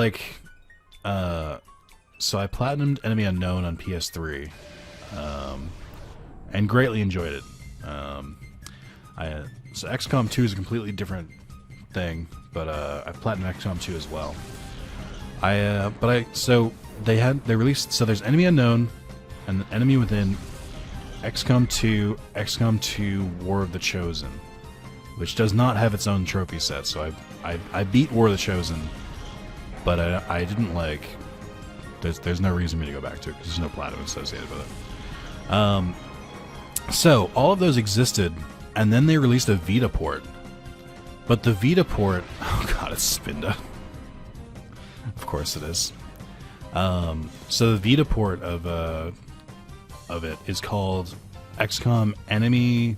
so I platinumed Enemy Unknown on PS3, and greatly enjoyed it. So XCOM 2 is a completely different thing, but I platinumed XCOM 2 as well. So they released, so there's Enemy Unknown and Enemy Within, XCOM 2 War of the Chosen, which does not have its own trophy set. So I beat War of the Chosen, but I didn't like. There's no reason for me to go back to it because there's no platinum associated with it. So all of those existed, and then they released a Vita port. But the Vita port, oh god, it's Spinda. Of course it is. So the Vita port of it is called XCOM Enemy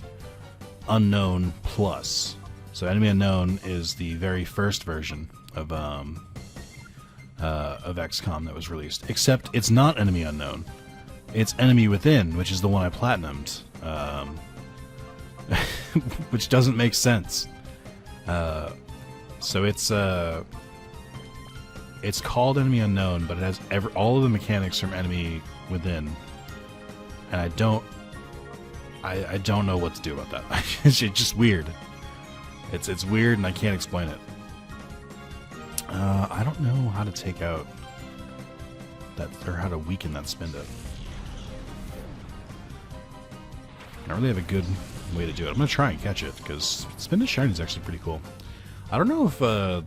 Unknown Plus. So Enemy Unknown is the very first version of XCOM that was released. Except it's not Enemy Unknown. It's Enemy Within, which is the one I platinumed. Which doesn't make sense. So it's called Enemy Unknown, but it has all of the mechanics from Enemy Within, and I don't know what to do about that. It's just weird. It's weird, and I can't explain it. I don't know how to take out that, or how to weaken that Spinda. I don't really have a good way to do it. I'm gonna try and catch it because Spinda Shiny is actually pretty cool. I don't know if the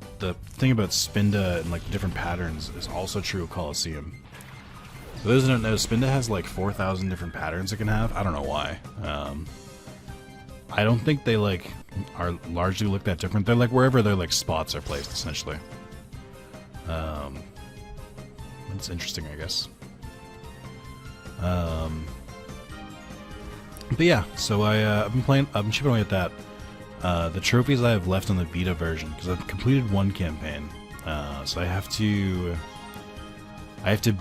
thing about Spinda and like the different patterns is also true of Colosseum. For those who don't know, Spinda has like 4,000 different patterns it can have. I don't know why. I don't think they like are largely look that different. They're like wherever their like spots are placed, essentially. That's interesting, I guess. But yeah, so I've been chipping away at that. The trophies I have left on the Vita version, because I've completed one campaign, so I have to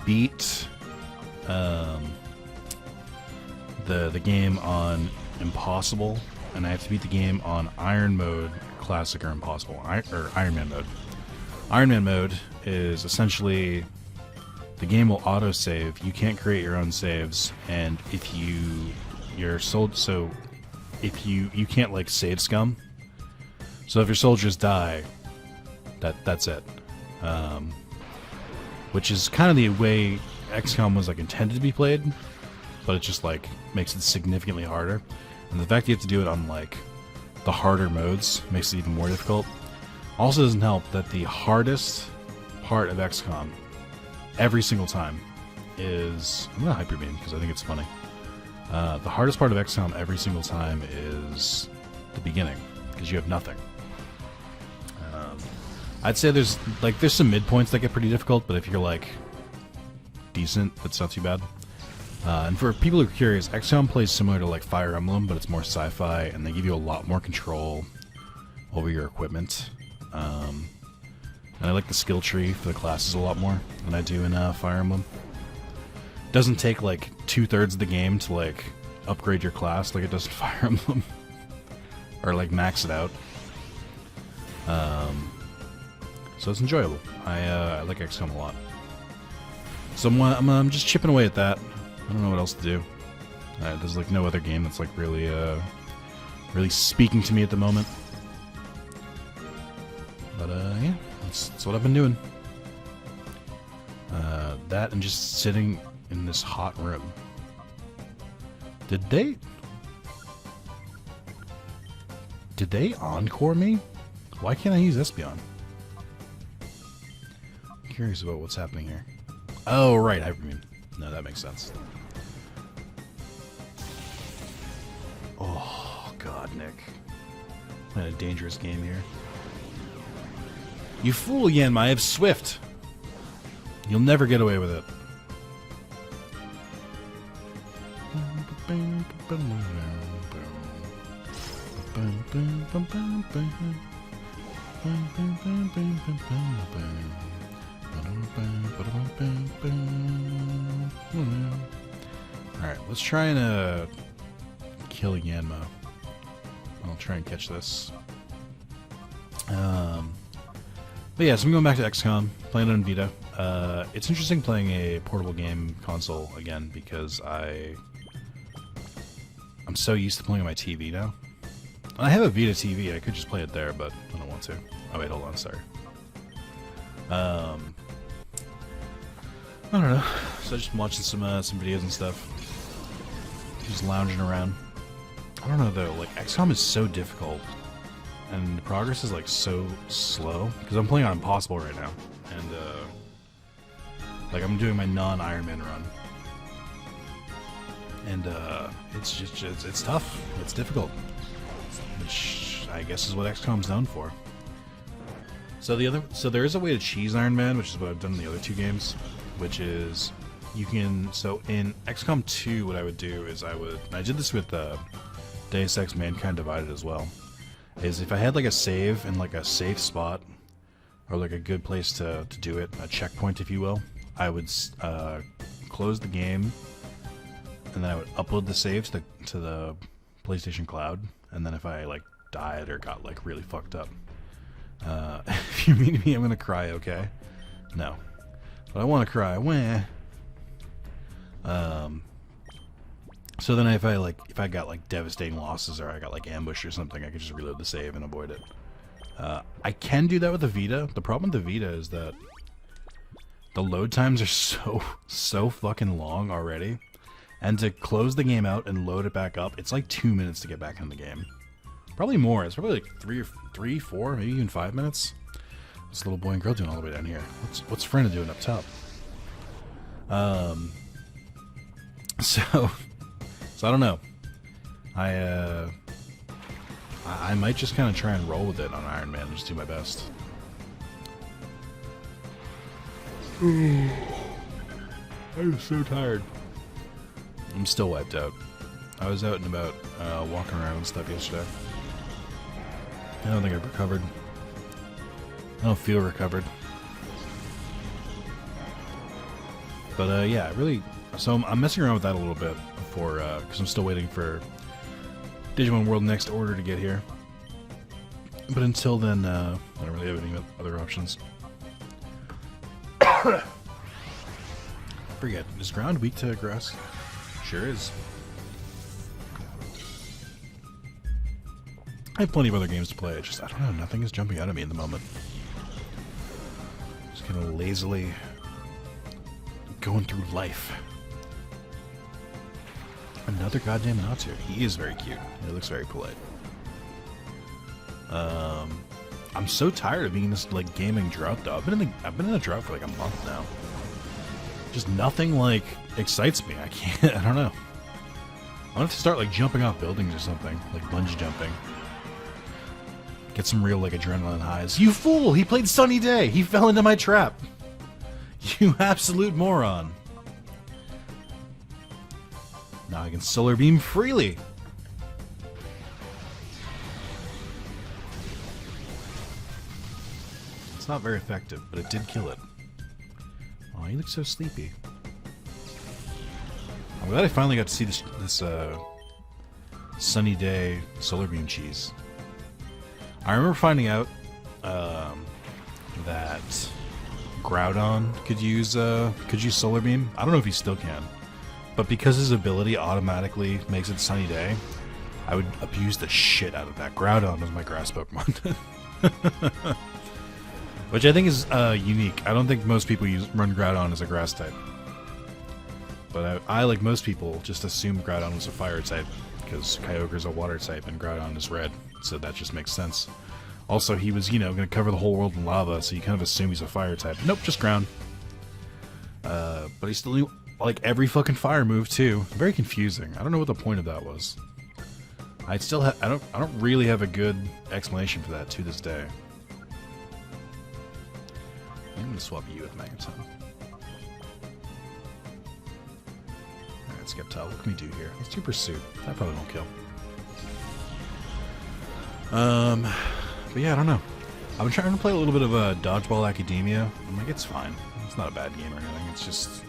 beat the game on Impossible, and I have to beat the game on Iron Mode, Classic, or Impossible, or Iron Man mode. Iron Man mode is essentially the game will auto-save. You can't create your own saves, and if you're sold, so if you can't like save scum. So if your soldiers die, that's it. Which is kind of the way XCOM was like intended to be played, but it just like makes it significantly harder. And the fact you have to do it on like the harder modes makes it even more difficult. Also doesn't help that the hardest part of XCOM every single time is, I'm gonna Hyper Beam because I think it's funny. The hardest part of XCOM every single time is the beginning, because you have nothing. I'd say there's some midpoints that get pretty difficult, but if you're like decent, that's not too bad. And for people who are curious, XCOM plays similar to like Fire Emblem, but it's more sci-fi, and they give you a lot more control over your equipment. And I like the skill tree for the classes a lot more than I do in Fire Emblem. Doesn't take like 2/3 of the game to like upgrade your class like it does in Fire Emblem, or like max it out. So it's enjoyable. I like XCOM a lot. So I'm just chipping away at that. I don't know what else to do. There's like no other game that's like really speaking to me at the moment. But yeah, that's what I've been doing. That and just sitting in this hot room. Did they encore me? Why can't I use Espeon? I'm curious about what's happening here. Oh, right, Hyper Beam. No, that makes sense. Oh, God, Nick. Playing a dangerous game here. You fool, Yanma, I have Swift. You'll never get away with it. Alright, let's try and kill Yanma. I'll try and catch this. But yeah, so I'm going back to XCOM, playing it on Vita. It's interesting playing a portable game console again because I'm so used to playing on my TV now. And I have a Vita TV. I could just play it there, but I don't want to. Oh wait, hold on. Sorry. I don't know. So just watching some videos and stuff. Just lounging around. I don't know though. Like XCOM is so difficult, and the progress is like so slow because I'm playing on Impossible right now, and like I'm doing my non-Iron Man run, and it's just it's tough. It's difficult, which I guess is what XCOM's known for. So there is a way to cheese Iron Man, which is what I've done in the other two games, which is you can. So in XCOM 2, what I would do is I did this with Deus Ex Mankind Divided as well, is if I had like a save in like a safe spot or like a good place to do it, a checkpoint if you will, I would close the game and then I would upload the save to the PlayStation Cloud, and then if I like died or got like really fucked up, if you meet me I'm gonna cry, okay? No. But I wanna cry, wah. So then if I got like devastating losses or I got like ambushed or something, I could just reload the save and avoid it. I can do that with the Vita. The problem with the Vita is that the load times are so fucking long already. And to close the game out and load it back up, it's like 2 minutes to get back in the game. Probably more. It's probably like 3, 4, maybe even 5 minutes. What's the little boy and girl doing all the way down here? What's Frenna doing up top? So I don't know. I might just kind of try and roll with it on Iron Man and just do my best. I'm so tired. I'm still wiped out. I was out and about walking around and stuff yesterday. I don't think I've recovered. I don't feel recovered. But yeah, really. So I'm messing around with that a little bit before, because I'm still waiting for Digimon World Next Order to get here. But until then, I don't really have any other options. Forget. Is ground weak to grass? Sure is. I have plenty of other games to play. I don't know. Nothing is jumping out at me at the moment. Just kind of lazily going through life. Another goddamn Natsu. He is very cute. He looks very polite. I'm so tired of being in this like gaming drought though. I've been in a drought for like a month now. Just nothing like excites me. I can't. I don't know. I'm gonna have to start like jumping off buildings or something, like bungee jumping. Get some real like adrenaline highs. You fool! He played Sunny Day. He fell into my trap. You absolute moron. Now I can solar beam freely. It's not very effective, but it did kill it. Oh, you look so sleepy. I'm glad I finally got to see this Sunny Day solar beam cheese. I remember finding out that Groudon could use solar beam. I don't know if he still can, but because his ability automatically makes it Sunny Day, I would abuse the shit out of that. Groudon was my grass Pokemon. Which I think is unique. I don't think most people run Groudon as a grass type. But I, like most people, just assumed Groudon was a fire type, because Kyogre's a water type and Groudon is red, so that just makes sense. Also, he was, going to cover the whole world in lava, so you kind of assume he's a fire type. Nope, just ground. But he still knew, like, every fucking fire move, too. Very confusing. I don't know what the point of that was. I don't really have a good explanation for that to this day. I'm going to swap you with Magneton. Alright, Skeptile, what can we do here? Let's do Pursuit. That probably won't kill. But yeah, I don't know. I've been trying to play a little bit of Dodgeball Academia. I'm like, it's fine. It's not a bad game or anything. It's just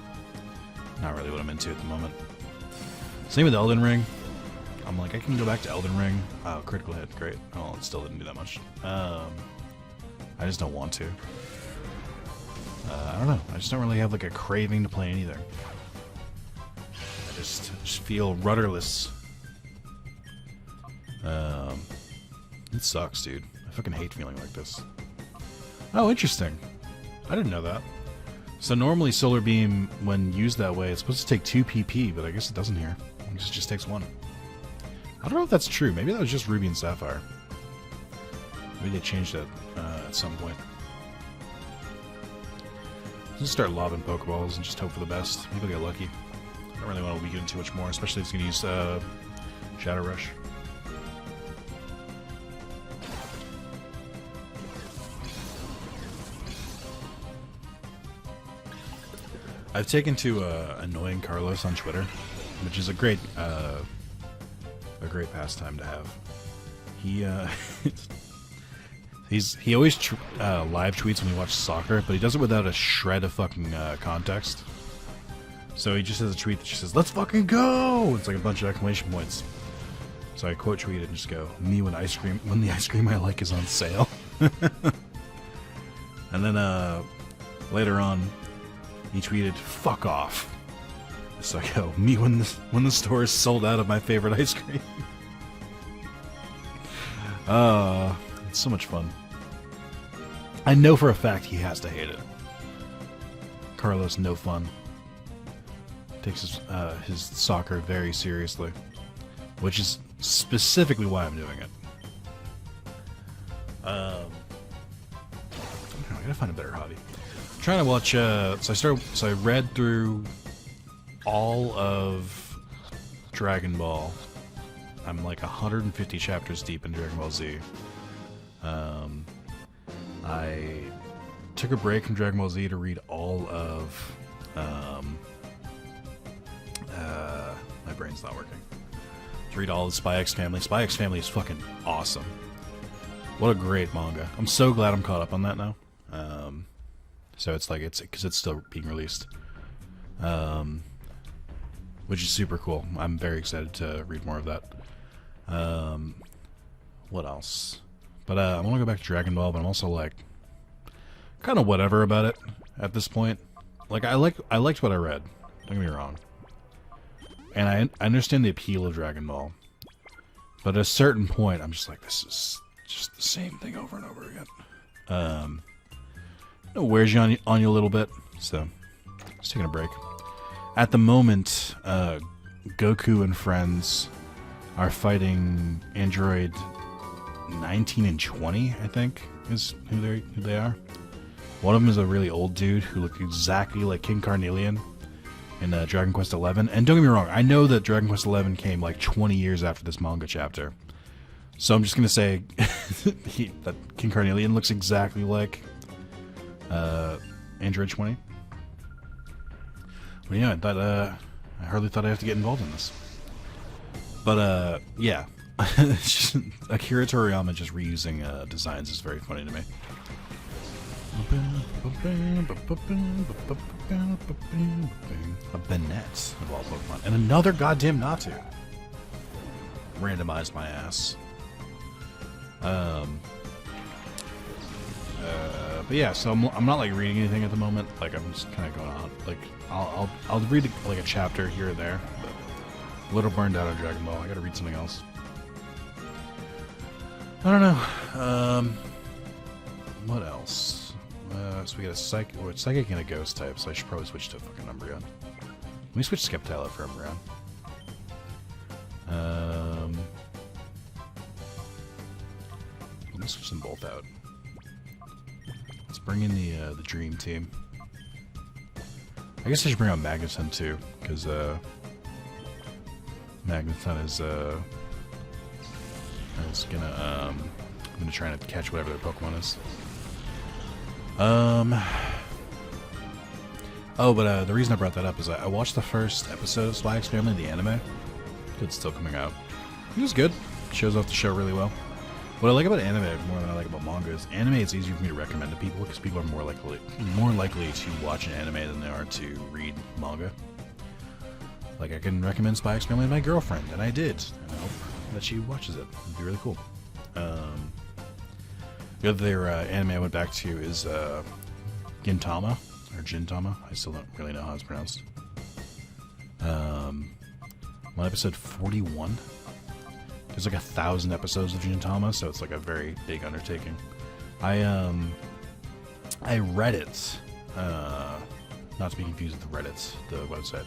not really what I'm into at the moment. Same with Elden Ring. I'm like, I can go back to Elden Ring. Oh, critical hit. Great. Oh, it still didn't do that much. I just don't want to. I don't know. I just don't really have like a craving to play anything. I just feel rudderless. It sucks, dude. I fucking hate feeling like this. Oh, interesting. I didn't know that. So normally Solar Beam, when used that way, it's supposed to take 2 PP, but I guess it doesn't here. I guess it just takes 1. I don't know if that's true. Maybe that was just Ruby and Sapphire. Maybe they changed it at some point. Just start lobbing Pokeballs and just hope for the best. Maybe I'll get lucky. I don't really want to weaken too much more, especially if it's going to use Shadow Rush. I've taken to annoying Carlos on Twitter, which is a great pastime to have. He he always live tweets when he watches soccer, but he does it without a shred of fucking context. So he just has a tweet that just says, "Let's fucking go!" It's like a bunch of exclamation points. So I quote tweet it and just go, "Me when the ice cream I like is on sale." And then later on, he tweeted, "Fuck off." So I go, "Me when the store is sold out of my favorite ice cream." It's so much fun. I know for a fact he has to hate it. Carlos, no fun. Takes his soccer very seriously, which is specifically why I'm doing it. I gotta find a better hobby. I'm trying to watch. So I read through all of Dragon Ball. I'm like 150 chapters deep in Dragon Ball Z. I took a break from Dragon Ball Z to read all of. My brain's not working. To read all of Spy X Family. Spy X Family is fucking awesome. What a great manga. I'm so glad I'm caught up on that now. So it's like because it's still being released, which is super cool. I'm very excited to read more of that. What else? But I want to go back to Dragon Ball, but I'm also like kind of whatever about it at this point. Like I liked what I read. Don't get me wrong, and I understand the appeal of Dragon Ball, but at a certain point, I'm just like, this is just the same thing over and over again. It wears you on you a little bit, so just taking a break. At the moment, Goku and friends are fighting Android 19 and 20, I think, is who they are. One of them is a really old dude who looked exactly like King Carnelian in Dragon Quest XI. And don't get me wrong, I know that Dragon Quest XI came like 20 years after this manga chapter. So I'm just going to say that King Carnelian looks exactly like Android 20. But yeah, I hardly thought I'd have to get involved in this. But yeah, Akira Toriyama just reusing designs is very funny to me. A Banette of all Pokemon. And another goddamn Natu. Randomized my ass. But yeah, so I'm not like reading anything at the moment. Like I'm just kind of going on. Like I'll read like a chapter here or there. But a little burned out on Dragon Ball. I gotta read something else. I don't know. What else? So we got a Psychic and a Ghost type, so I should probably switch to fucking Umbreon. Let me switch Sceptile for Umbreon. Let me switch them both out. Let's bring in the Dream Team. I guess I should bring out Magneton too, because Magneton is gonna I'm gonna try to catch whatever their Pokemon is. Oh, but the reason I brought that up is I watched the first episode of Spy X Family, the anime. It's still coming out. It was good. It shows off the show really well. What I like about anime more than I like about manga is anime. It's easier for me to recommend to people because people are more likely to watch an anime than they are to read manga. Like I can recommend Spy X Family to my girlfriend, and I did. And I hope that she watches it. It'd be really cool. The other anime I went back to is Gintama, or Gintama. I still don't really know how it's pronounced. On episode 41. There's like 1,000 episodes of Gintama, so it's like a very big undertaking. I read it, not to be confused with Reddit, the website.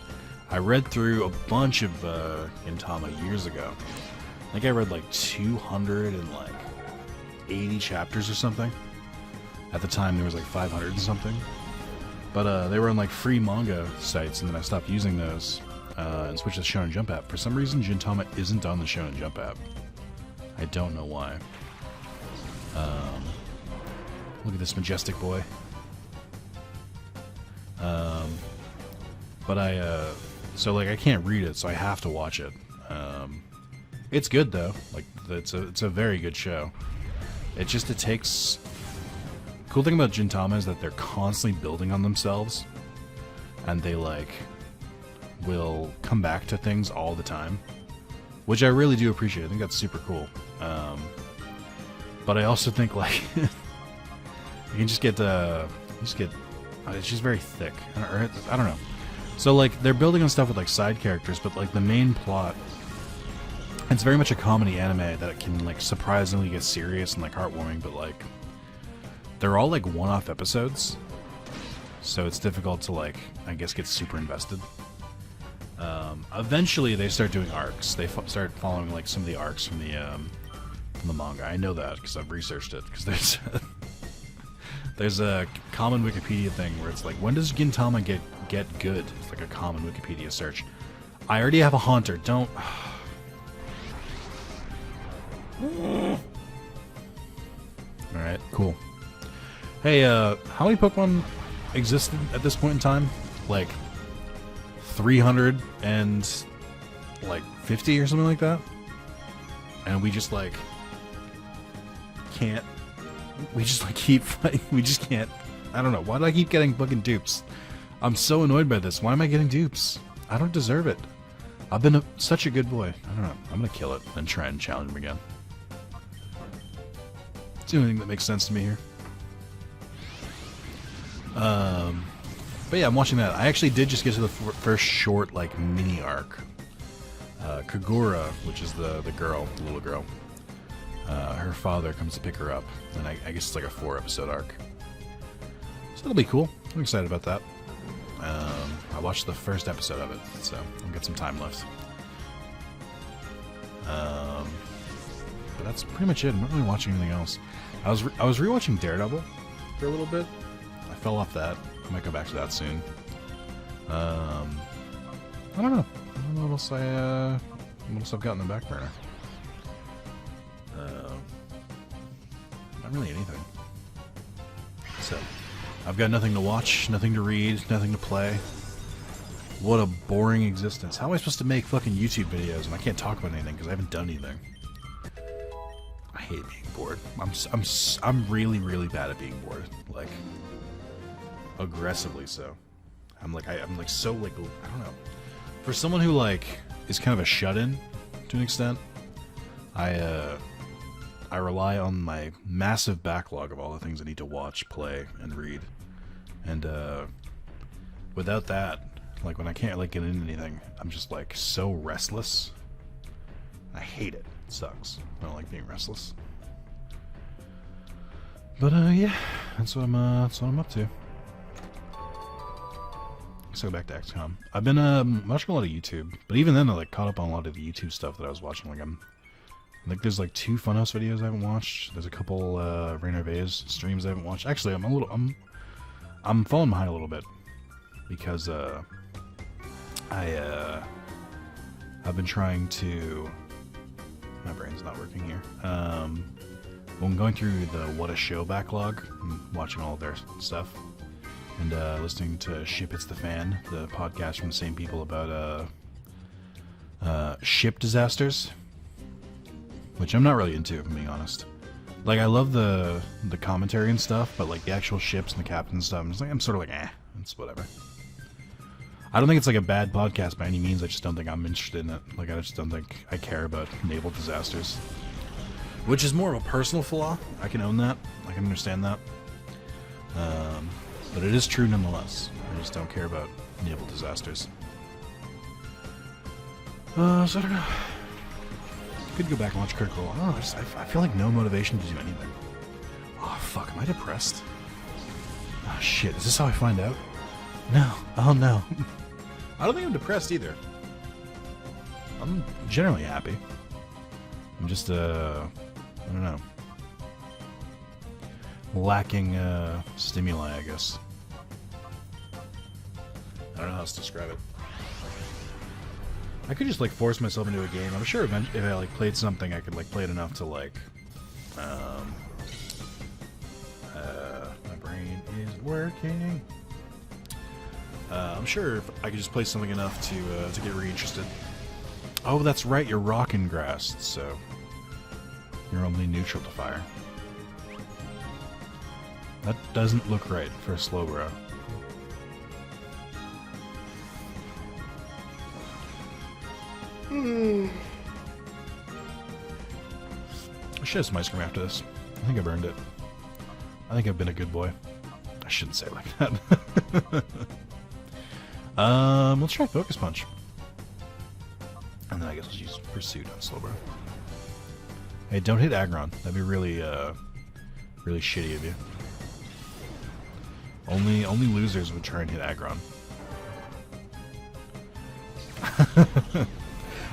I read through a bunch of Gintama years ago. I think I read like 280 chapters or something. At the time, there was like 500 and something. But they were on like free manga sites, and then I stopped using those and switched to the Shonen Jump app. For some reason, Gintama isn't on the Shonen Jump app. I don't know why. Look at this majestic boy. But so like I can't read it, so I have to watch it. It's good though. Like it's a very good show. It takes. Cool thing about Gintama is that they're constantly building on themselves, and they like will come back to things all the time, which I really do appreciate. I think that's super cool. But I also think like you can just get it's just very thick. I don't know. So like they're building on stuff with like side characters, but like the main plot, it's very much a comedy anime that it can like surprisingly get serious and like heartwarming, but like they're all like one-off episodes, so it's difficult to like I guess get super invested. Eventually they start doing arcs. They start following like some of the arcs from the manga. I know that because I've researched it, because there's a common Wikipedia thing where it's like, when does Gintama get good? It's like a common Wikipedia search. I already have a Haunter. Don't. Alright, cool. Hey, how many Pokemon existed at this point in time? Like 350 or something like that? And we just like can't. We just like keep fighting. We just can't. I don't know. Why do I keep getting fucking dupes? I'm so annoyed by this. Why am I getting dupes? I don't deserve it. I've been such a good boy. I don't know. I'm gonna kill it and try and challenge him again. It's the only thing that makes sense to me here. But yeah, I'm watching that. I actually did just get to the first short, like, mini arc. Kagura, which is the girl, the little girl. Her father comes to pick her up, and I guess it's like a 4-episode arc. So that'll be cool. I'm excited about that. I watched the first episode of it, so I've got some time left. But that's pretty much it. I'm not really watching anything else. I was rewatching Daredevil for a little bit. I fell off that. I might go back to that soon. I don't know. I don't know what else I've got in the back burner. Not really anything. So, I've got nothing to watch, nothing to read, nothing to play. What a boring existence. How am I supposed to make fucking YouTube videos and I can't talk about anything because I haven't done anything? I hate being bored. I'm really, really bad at being bored. Like, aggressively so. I'm like so like, I don't know. For someone who like is kind of a shut-in to an extent, I rely on my massive backlog of all the things I need to watch, play, and read. And without that, like when I can't like get into anything, I'm just like so restless. I hate it. It sucks. I don't like being restless. But yeah, that's what I'm up to. Let's go back to XCOM. I've been watching a lot of YouTube, but even then I like caught up on a lot of the YouTube stuff that I was watching. Like I think there's like 2 Funhouse videos I haven't watched. There's a couple Rainer Veyes streams I haven't watched. Actually, I'm falling behind a little bit because I've been trying to. My brain's not working here. I'm going through the What a Show backlog, and watching all of their stuff, and listening to Ship Hits the Fan, the podcast from the same people about ship disasters, which I'm not really into, if I'm being honest. Like, I love the commentary and stuff, but like the actual ships and the captain and stuff, I'm sort of like, it's whatever. I don't think it's like a bad podcast by any means. I just don't think I'm interested in it. Like, I just don't think I care about naval disasters, which is more of a personal flaw. I can own that. I can understand that. But it is true nonetheless. I just don't care about naval disasters. So I don't know. Could go back and watch Critical Role. I don't know, I feel like no motivation to do anything. Oh, fuck, am I depressed? Oh, shit, is this how I find out? No. Oh, no. I don't think I'm depressed either. I'm generally happy. I'm just, I don't know. Lacking, stimuli, I guess. I don't know how else to describe it. I could just, like, force myself into a game. I'm sure if I, like, played something, I could, like, play it enough to, like, my brain is working. I'm sure if I could just play something enough to get reinterested. Oh, that's right, you're rockin' grassed, so you're only neutral to fire. That doesn't look right for a slow bro. I should have some ice cream after this. I think I've earned it. I think I've been a good boy. I shouldn't say it like that. Let's try Focus Punch. And then I guess let's use Pursuit on Slowbro. Hey, don't hit Aggron. That'd be really, really shitty of you. Only losers would try and hit Aggron.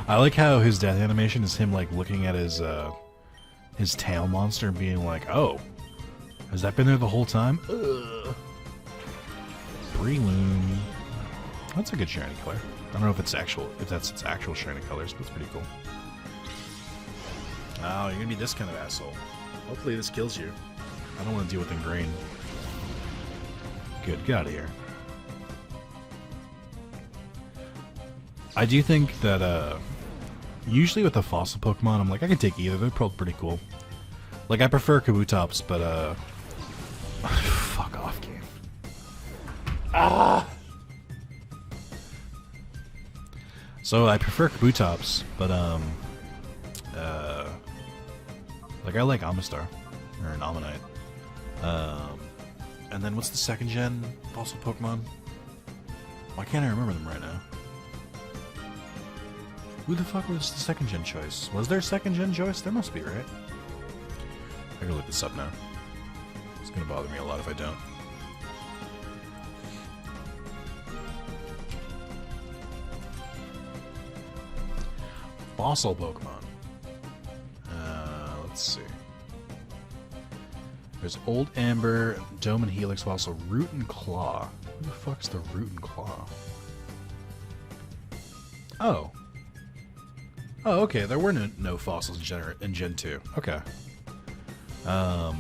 I like how his death animation is him, like, looking at his tail monster and being like, oh, has that been there the whole time? Ugh. Breloom. That's a good shiny color. I don't know if that's its actual shiny colors, but it's pretty cool. Oh, you're gonna be this kind of asshole. Hopefully this kills you. I don't want to deal with Ingrain. Good, get out of here. I do think that, usually with the fossil Pokemon, I'm like, I can take either. They're probably pretty cool. Like, I prefer Kabutops, but, fuck off, game. Ah! So, I prefer Kabutops, but, like, I like Amistar. Or an Ammonite. And then what's the second gen fossil Pokemon? Why can't I remember them right now? Who the fuck was the second gen choice? Was there a second gen choice? There must be, right? I gotta look this up now. It's gonna bother me a lot if I don't. Fossil Pokemon. Let's see. There's Old Amber, Dome and Helix Fossil, Root and Claw. Who the fuck's the Root and Claw? Oh. Oh, okay. There were no fossils in Gen 2. Okay. But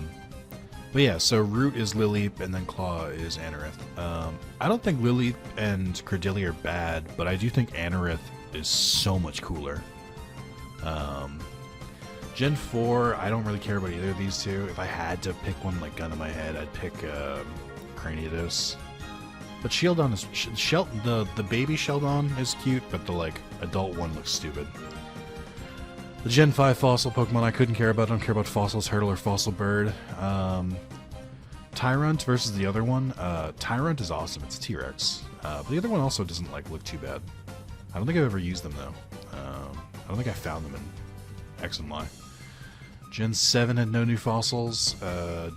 yeah, so Root is Lileep, and then Claw is Anorith. I don't think Lileep and Credilli are bad, but I do think Anorith is so much cooler. Gen 4, I don't really care about either of these two. If I had to pick one, like, gun to my head, I'd pick Cranidos. But Sheldon is... the baby Sheldon is cute, but the, like, adult one looks stupid. The Gen 5 fossil Pokemon I couldn't care about. I don't care about Fossil's Hurdle or Fossil Bird. Tyrunt versus the other one. Tyrunt is awesome. It's a T-Rex. But the other one also doesn't, like, look too bad. I don't think I've ever used them, though. I don't think I found them in X and Y. Gen 7 had no new fossils.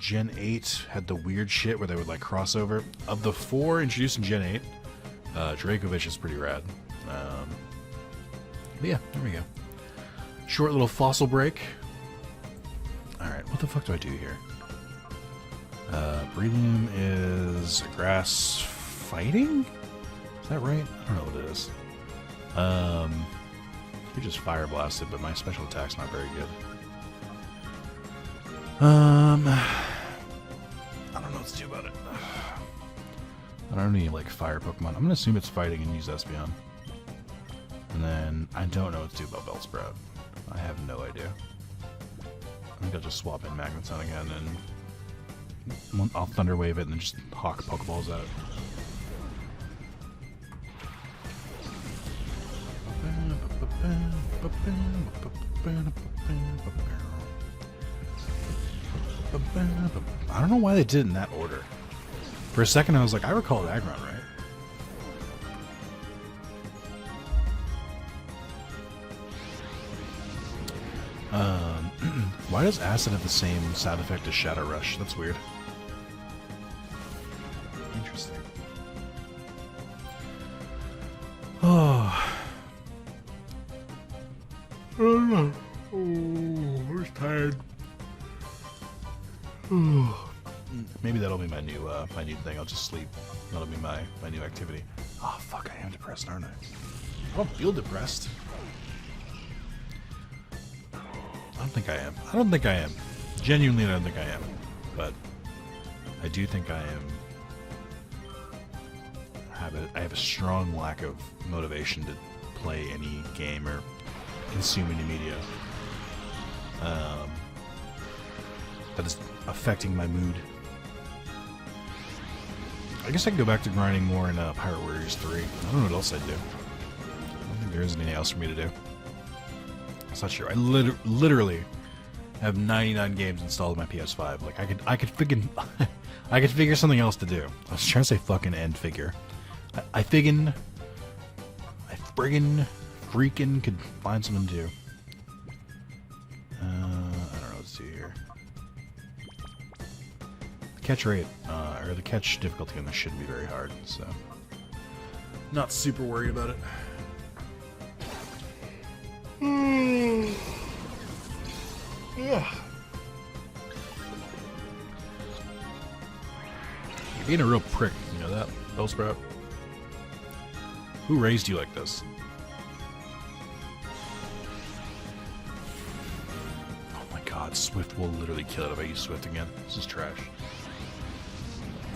Gen 8 had the weird shit where they would, like, cross over. Of the 4 introduced in Gen 8, Dracovish is pretty rad. But yeah, there we go. Short little fossil break. Alright, what the fuck do I do here? Breloom is grass fighting? Is that right? I don't know what it is. You just fire blasted, but my special attack's not very good. I don't know what to do about it. I don't need, like, fire Pokemon. I'm gonna assume it's fighting and use Espeon. And then I don't know what to do about Bellsprout. I have no idea. I think I'll just swap in Magneton again and I'll Thunder Wave it and then just hawk Pokeballs at it. I don't know why they did it in that order. For a second, I was like, I recall Agron, right? Why does Acid have the same side effect as Shadow Rush? That's weird. Interesting. Oh. Oh, I'm just tired. Maybe that'll be my new thing. I'll just sleep. That'll be my new activity. Oh fuck, I am depressed, aren't I? I don't feel depressed. I don't think I am. I don't think I am. Genuinely, I don't think I am. But I do think I am. I have a strong lack of motivation to play any game or consume any media. That is affecting my mood. I guess I can go back to grinding more in Pirate Warriors 3. I don't know what else I'd do. I don't think there is anything else for me to do. That's not true. I literally have 99 games installed on my PS5. Like I could figure something else to do. I was trying to say fucking end figure. I friggin' freaking could find something to do. I don't know what to do here. The catch rate, or the catch difficulty on this shouldn't be very hard, so not super worried about it. Yeah. You're being a real prick, you know that, Bellsprout? Who raised you like this? Oh my god, Swift will literally kill it if I use Swift again. This is trash.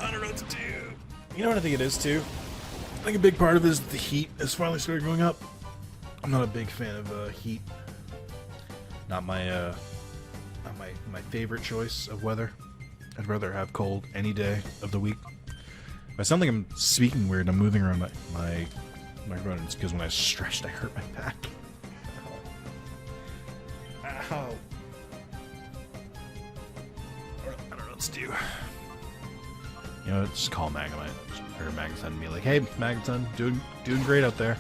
I don't know what to do. You know what I think it is too? I think a big part of it is the heat has finally started going up. I'm not a big fan of heat. Not my my favorite choice of weather. I'd rather have cold any day of the week. I sound like I'm speaking weird. I'm moving around my microphone. It's because when I stretched, I hurt my back. Ow. Ow. I don't know what to do. You know, just call Magnemite or Magathon and be like, "Hey, Magathon, doing great out there."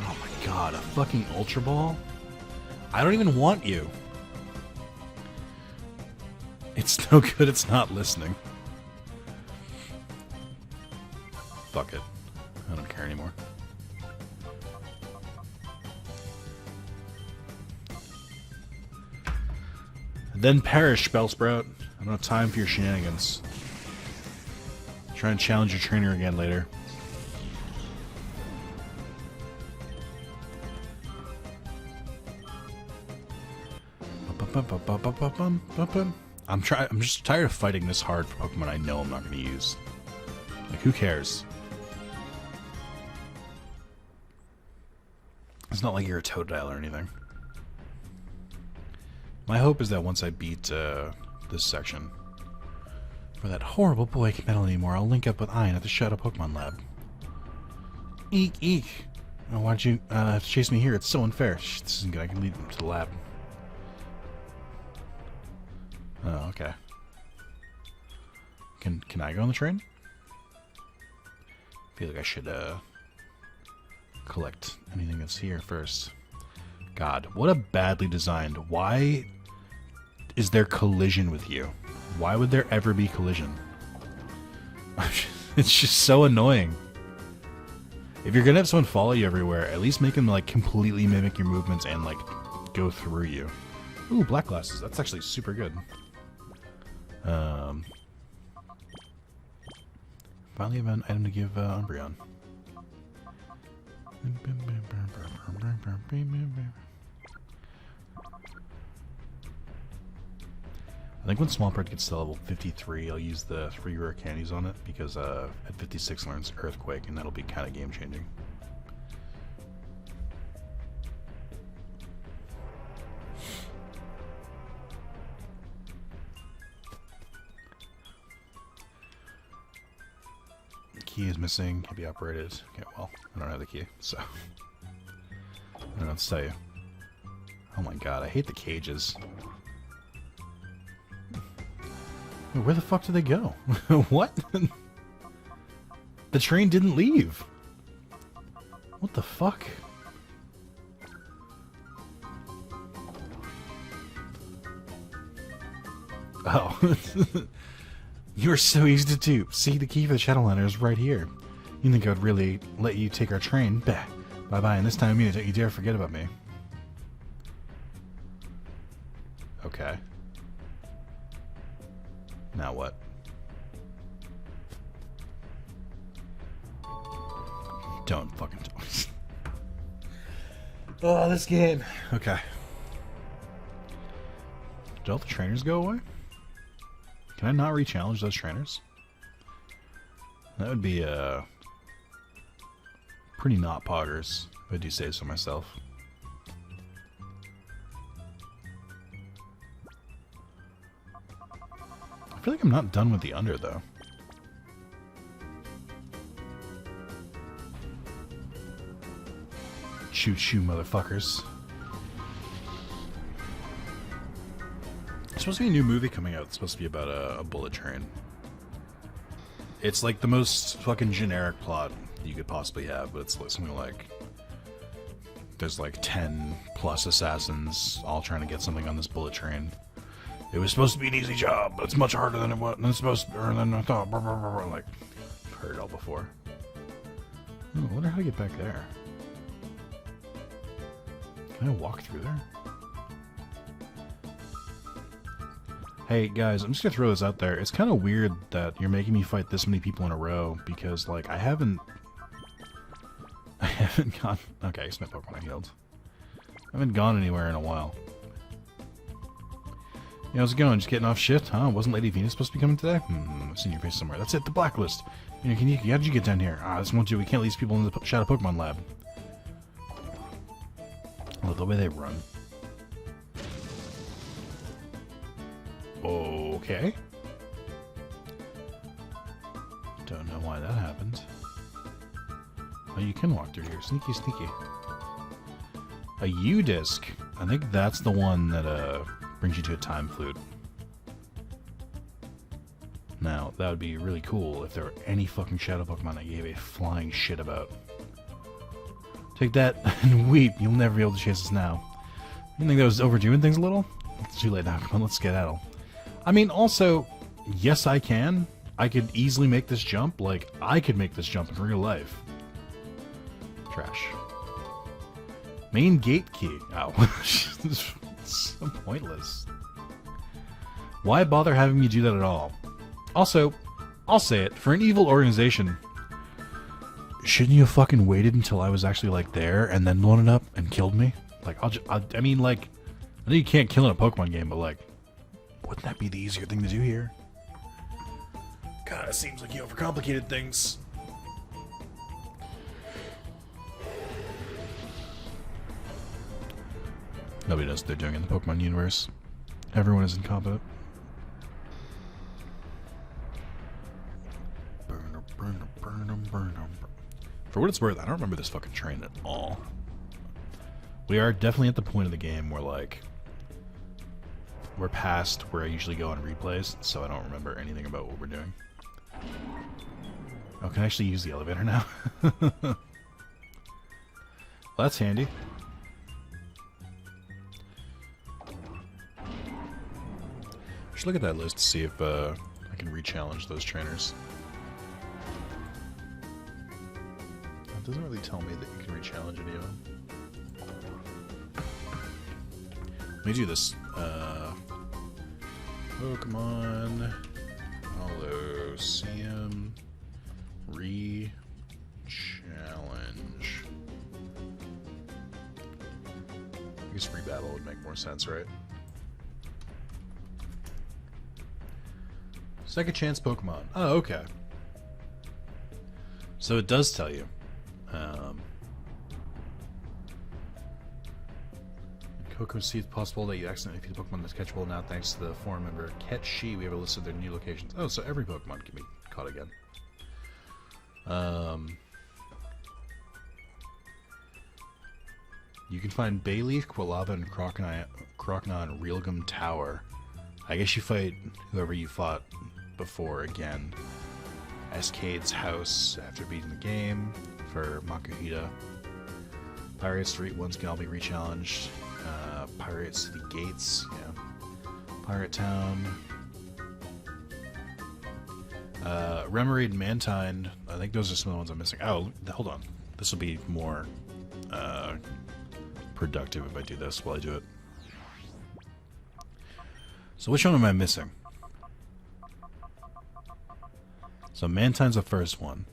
Oh my god, a fucking Ultra Ball? I don't even want you. It's no good, it's not listening. Fuck it. I don't care anymore. Then perish, Bellsprout. I don't have time for your shenanigans. Try and challenge your trainer again later. I'm just tired of fighting this hard for Pokemon I know I'm not going to use. Like, who cares? It's not like you're a Totodile or anything. My hope is that once I beat this section, for that horrible boy I can't battle anymore, I'll link up with Ian at the Shadow Pokemon Lab. Eek, eek. Oh, why'd you have to chase me here? It's so unfair. Shh, this isn't good. I can lead him to the lab. Oh, okay. Can I go on the train? I feel like I should collect anything that's here first. God, what a badly designed. Why is there collision with you? Why would there ever be collision? It's just so annoying. If you're gonna have someone follow you everywhere, at least make them like completely mimic your movements and like go through you. Ooh, black glasses. That's actually super good. Finally have an item to give Umbreon. I think when Swampert gets to level 53, I'll use the 3 rare candies on it, because at 56 learns Earthquake, and that'll be kind of game-changing. Key is missing, can be operated. Okay, well, I don't have the key, so I don't know what to tell you. Oh my god, I hate the cages. Wait, where the fuck did they go? What? The train didn't leave. What the fuck? Oh. You're so easy to dupe. See, the key for the Shadowliner is right here. You think I'd really let you take our train? Bah. Bye-bye, and this time you dare forget about me. Okay. Now what? Don't fucking do it. Oh, this game. Okay. Did all the trainers go away? Can I not re-challenge those trainers? That would be, pretty not poggers, if I do say so myself. I feel like I'm not done with the under, though. Choo-choo, motherfuckers. There's supposed to be a new movie coming out. It's supposed to be about a bullet train. It's like the most fucking generic plot you could possibly have, but it's like something like there's like 10 plus assassins all trying to get something on this bullet train. It was supposed to be an easy job, but it's much harder than it was. Than it's supposed to, or than I thought. Blah, blah, blah, blah. Like, I've heard it all before. Oh, I wonder how to get back there. Can I walk through there? Hey guys, I'm just gonna throw this out there. It's kind of weird that you're making me fight this many people in a row because, like, I haven't gone. Okay, it's my Pokemon healed. I haven't gone anywhere in a while. Yeah, how's it going? Just getting off shift? Huh? Wasn't Lady Venus supposed to be coming today? I've seen your face somewhere. That's it, the blacklist. You know, Kaneki, how did you get down here? Ah, this won't do. We can't leave these people in the Shadow Pokemon lab. Oh, the way they run. Okay. Don't know why that happened. Oh, you can walk through here. Sneaky, sneaky. A U-disc. I think that's the one that brings you to a time flute. Now, that would be really cool if there were any fucking Shadow Pokemon I gave a flying shit about. Take that and weep. You'll never be able to chase us now. You think that was overdoing things a little? It's too late now. Come on, let's skedaddle. I mean, also, yes, I can. I could easily make this jump. Like, I could make this jump in real life. Trash. Main gate key. Ow. It's so pointless. Why bother having me do that at all? Also, I'll say it. For an evil organization, shouldn't you have fucking waited until I was actually, like, there and then blown it up and killed me? Like, I mean, like, I know you can't kill in a Pokemon game, but, like, wouldn't that be the easier thing to do here? God, it seems like you overcomplicated things. Nobody knows what they're doing in the Pokemon universe. Everyone is incompetent. For what it's worth, I don't remember this fucking train at all. We are definitely at the point of the game where, like, we're past where I usually go on replays, so I don't remember anything about what we're doing. Oh, can I actually use the elevator now? Well, that's handy. I should look at that list to see if I can re-challenge those trainers. It doesn't really tell me that you can re-challenge any of them. Let me do this. Pokemon Colosseum re-challenge. I guess re-battle would make more sense, right? Second chance Pokemon. Oh, okay. So it does tell you. Coco, see it's possible that you accidentally feed a Pokemon that's catchable now thanks to the forum member Catchy. We have a list of their new locations. Oh, so every Pokemon can be caught again. You can find Bayleaf, Quilava, and Croconaw in Realgum Tower. I guess you fight whoever you fought before again. Escade's house after beating the game for Makuhita. Pirate Street ones can all be rechallenged. Pirate City Gates, yeah. Pirate Town. Remoraid and Mantine. I think those are some of the ones I'm missing. Oh, hold on. This will be more productive if I do this while I do it. So which one am I missing? So Mantine's the first one.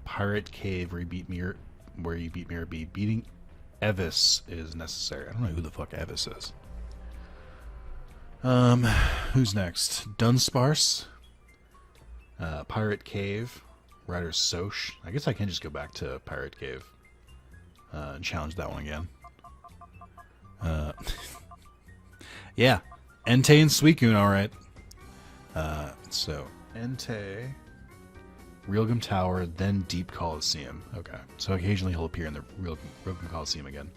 Pirate Cave where you beat Mirror B. Beating Evis is necessary. I don't know who the fuck Evis is. Who's next? Dunsparce. Pirate Cave. Rider Soch. I guess I can just go back to Pirate Cave. And challenge that one again. Yeah. Entei and Suicune, alright. So, Entei, Realgum Tower, then Deep Colosseum. Okay. So occasionally he'll appear in the Realgum Colosseum again.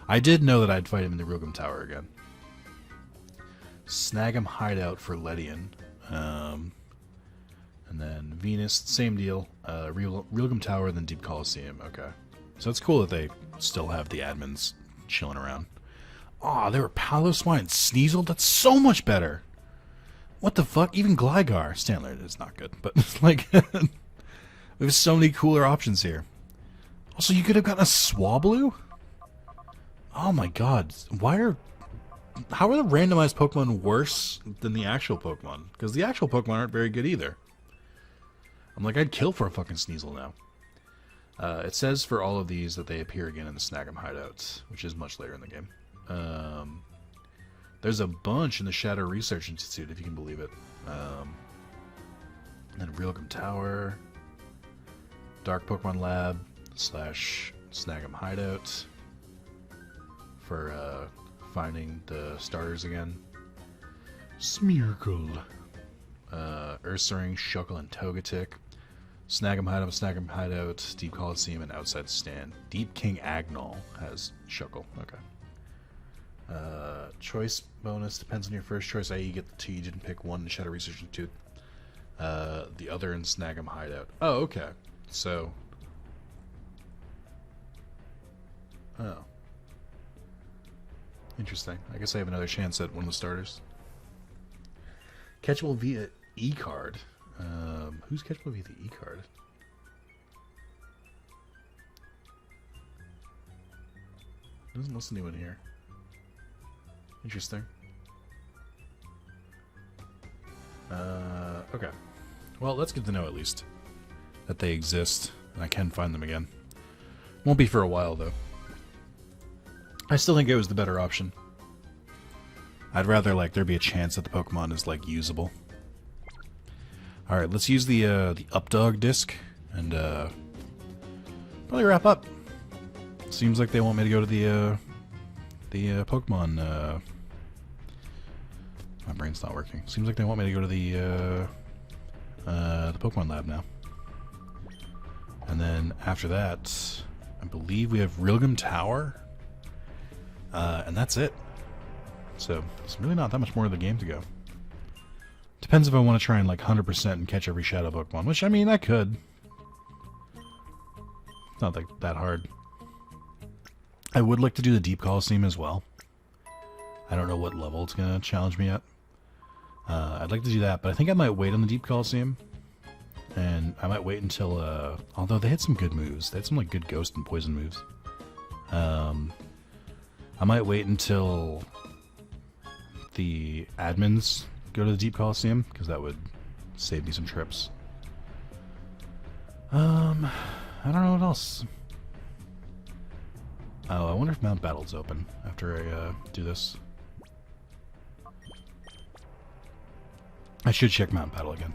I did know that I'd fight him in the Realgum Tower again. Snag'em Hideout for Ledian. And then Venus, same deal. Realgum Tower, then Deep Colosseum. Okay. So it's cool that they still have the admins chilling around. Aw, they were Paloswine and Sneasel? That's so much better! What the fuck? Even Gligar. Stanley is not good, but like... we have so many cooler options here. Also, you could have gotten a Swablu? Oh my god. How are the randomized Pokemon worse than the actual Pokemon? Because the actual Pokemon aren't very good either. I'm like, I'd kill for a fucking Sneasel now. It says for all of these that they appear again in the Snag'em Hideouts, which is much later in the game. There's a bunch in the Shadow Research Institute, if you can believe it. And then Realgum Tower, Dark Pokemon Lab / Snag'em Hideout for finding the starters again. Smeargle, Ursaring, Shuckle, and Togetic. Snag'em Hideout, Deep Colosseum, and Outside Stand. Deep King Agnol has Shuckle. Okay. Choice bonus depends on your first choice, i.e. you get the two you didn't pick, one in Shadow Research Institute, the other in Snag'em Hideout. Oh, okay. So... oh. Interesting. I guess I have another chance at one of the starters. Catchable via E-card. Who's catchable via the E-card? Doesn't listen to anyone here. Interesting. Okay. Well, that's good to know at least. That they exist, and I can find them again. Won't be for a while, though. I still think it was the better option. I'd rather, like, there be a chance that the Pokemon is, like, usable. Alright, let's use the Updog disc, and, probably wrap up. Seems like they want me to go to the Pokemon, my brain's not working. Seems like they want me to go to the Pokemon Lab now. And then after that, I believe we have Realgum Tower, and that's it. So, it's really not that much more of the game to go. Depends if I want to try and, like, 100% and catch every Shadow Pokemon, which, I mean, I could. It's not, like, that hard. I would like to do the Deep Colosseum as well. I don't know what level it's going to challenge me at. I'd like to do that, but I think I might wait on the Deep Colosseum. And I might wait until, although they had some good moves. They had some, like, good Ghost and Poison moves. I might wait until the admins go to the Deep Colosseum, because that would save me some trips. I don't know what else. Oh, I wonder if Mount Battle's open after I do this. I should check Mount Battle again.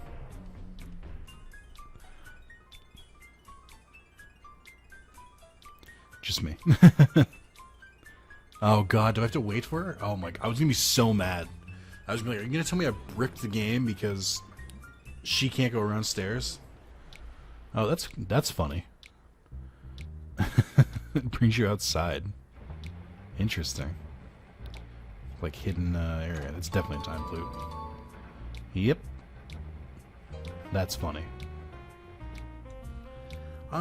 Just me. Oh god, do I have to wait for her? Oh my god, I was gonna be so mad. I was gonna be like, are you gonna tell me I bricked the game because she can't go around stairs? Oh, that's funny. It brings you outside. Interesting. Like hidden area. That's definitely a time flute. Yep. That's funny.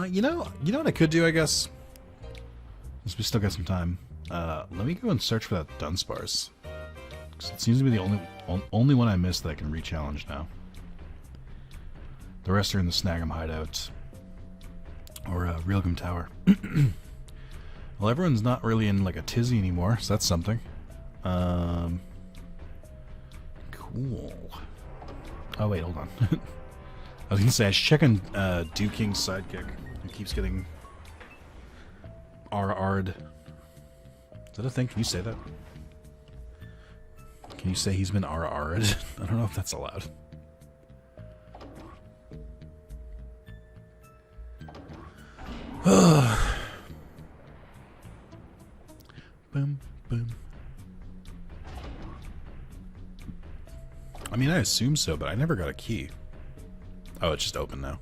You know what I could do, I guess? Since we still got some time. Let me go and search for that Dunsparce. Because it seems to be the only one I missed that I can re-challenge now. The rest are in the Snag'em hideout. Or Realgum Tower. Well, everyone's not really in like a tizzy anymore, so that's something. Cool. Oh wait, hold on. I was gonna say I should check on Duking's sidekick, who keeps getting RR'd. Is that a thing? Can you say that? Can you say he's been RR'd? I don't know if that's allowed. Boom, boom. I mean, I assume so, but I never got a key. Oh, it's just open now.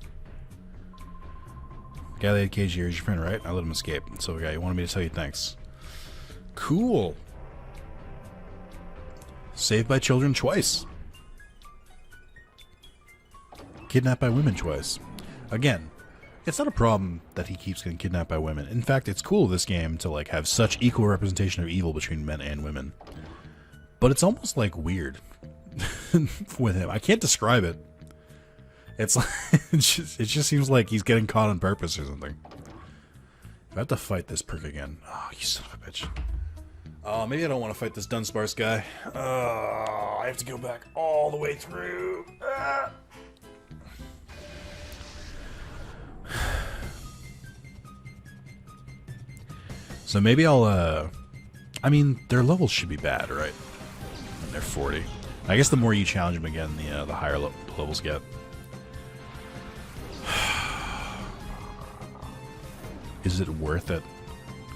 Guy that had cage here is your friend, right? I let him escape. So, guy, you wanted me to tell you thanks. Cool. Saved by children twice. Kidnapped by women twice. Again, it's not a problem that he keeps getting kidnapped by women. In fact, it's cool this game to like have such equal representation of evil between men and women. But it's almost like weird with him. I can't describe it. It's like it just seems like he's getting caught on purpose or something. I have to fight this prick again. Oh, you son of a bitch. Oh, maybe I don't want to fight this Dunsparce guy. I have to go back all the way through. So maybe I'll, I mean, their levels should be bad, right? And they're 40. I guess the more you challenge them again, the higher levels get. Is it worth it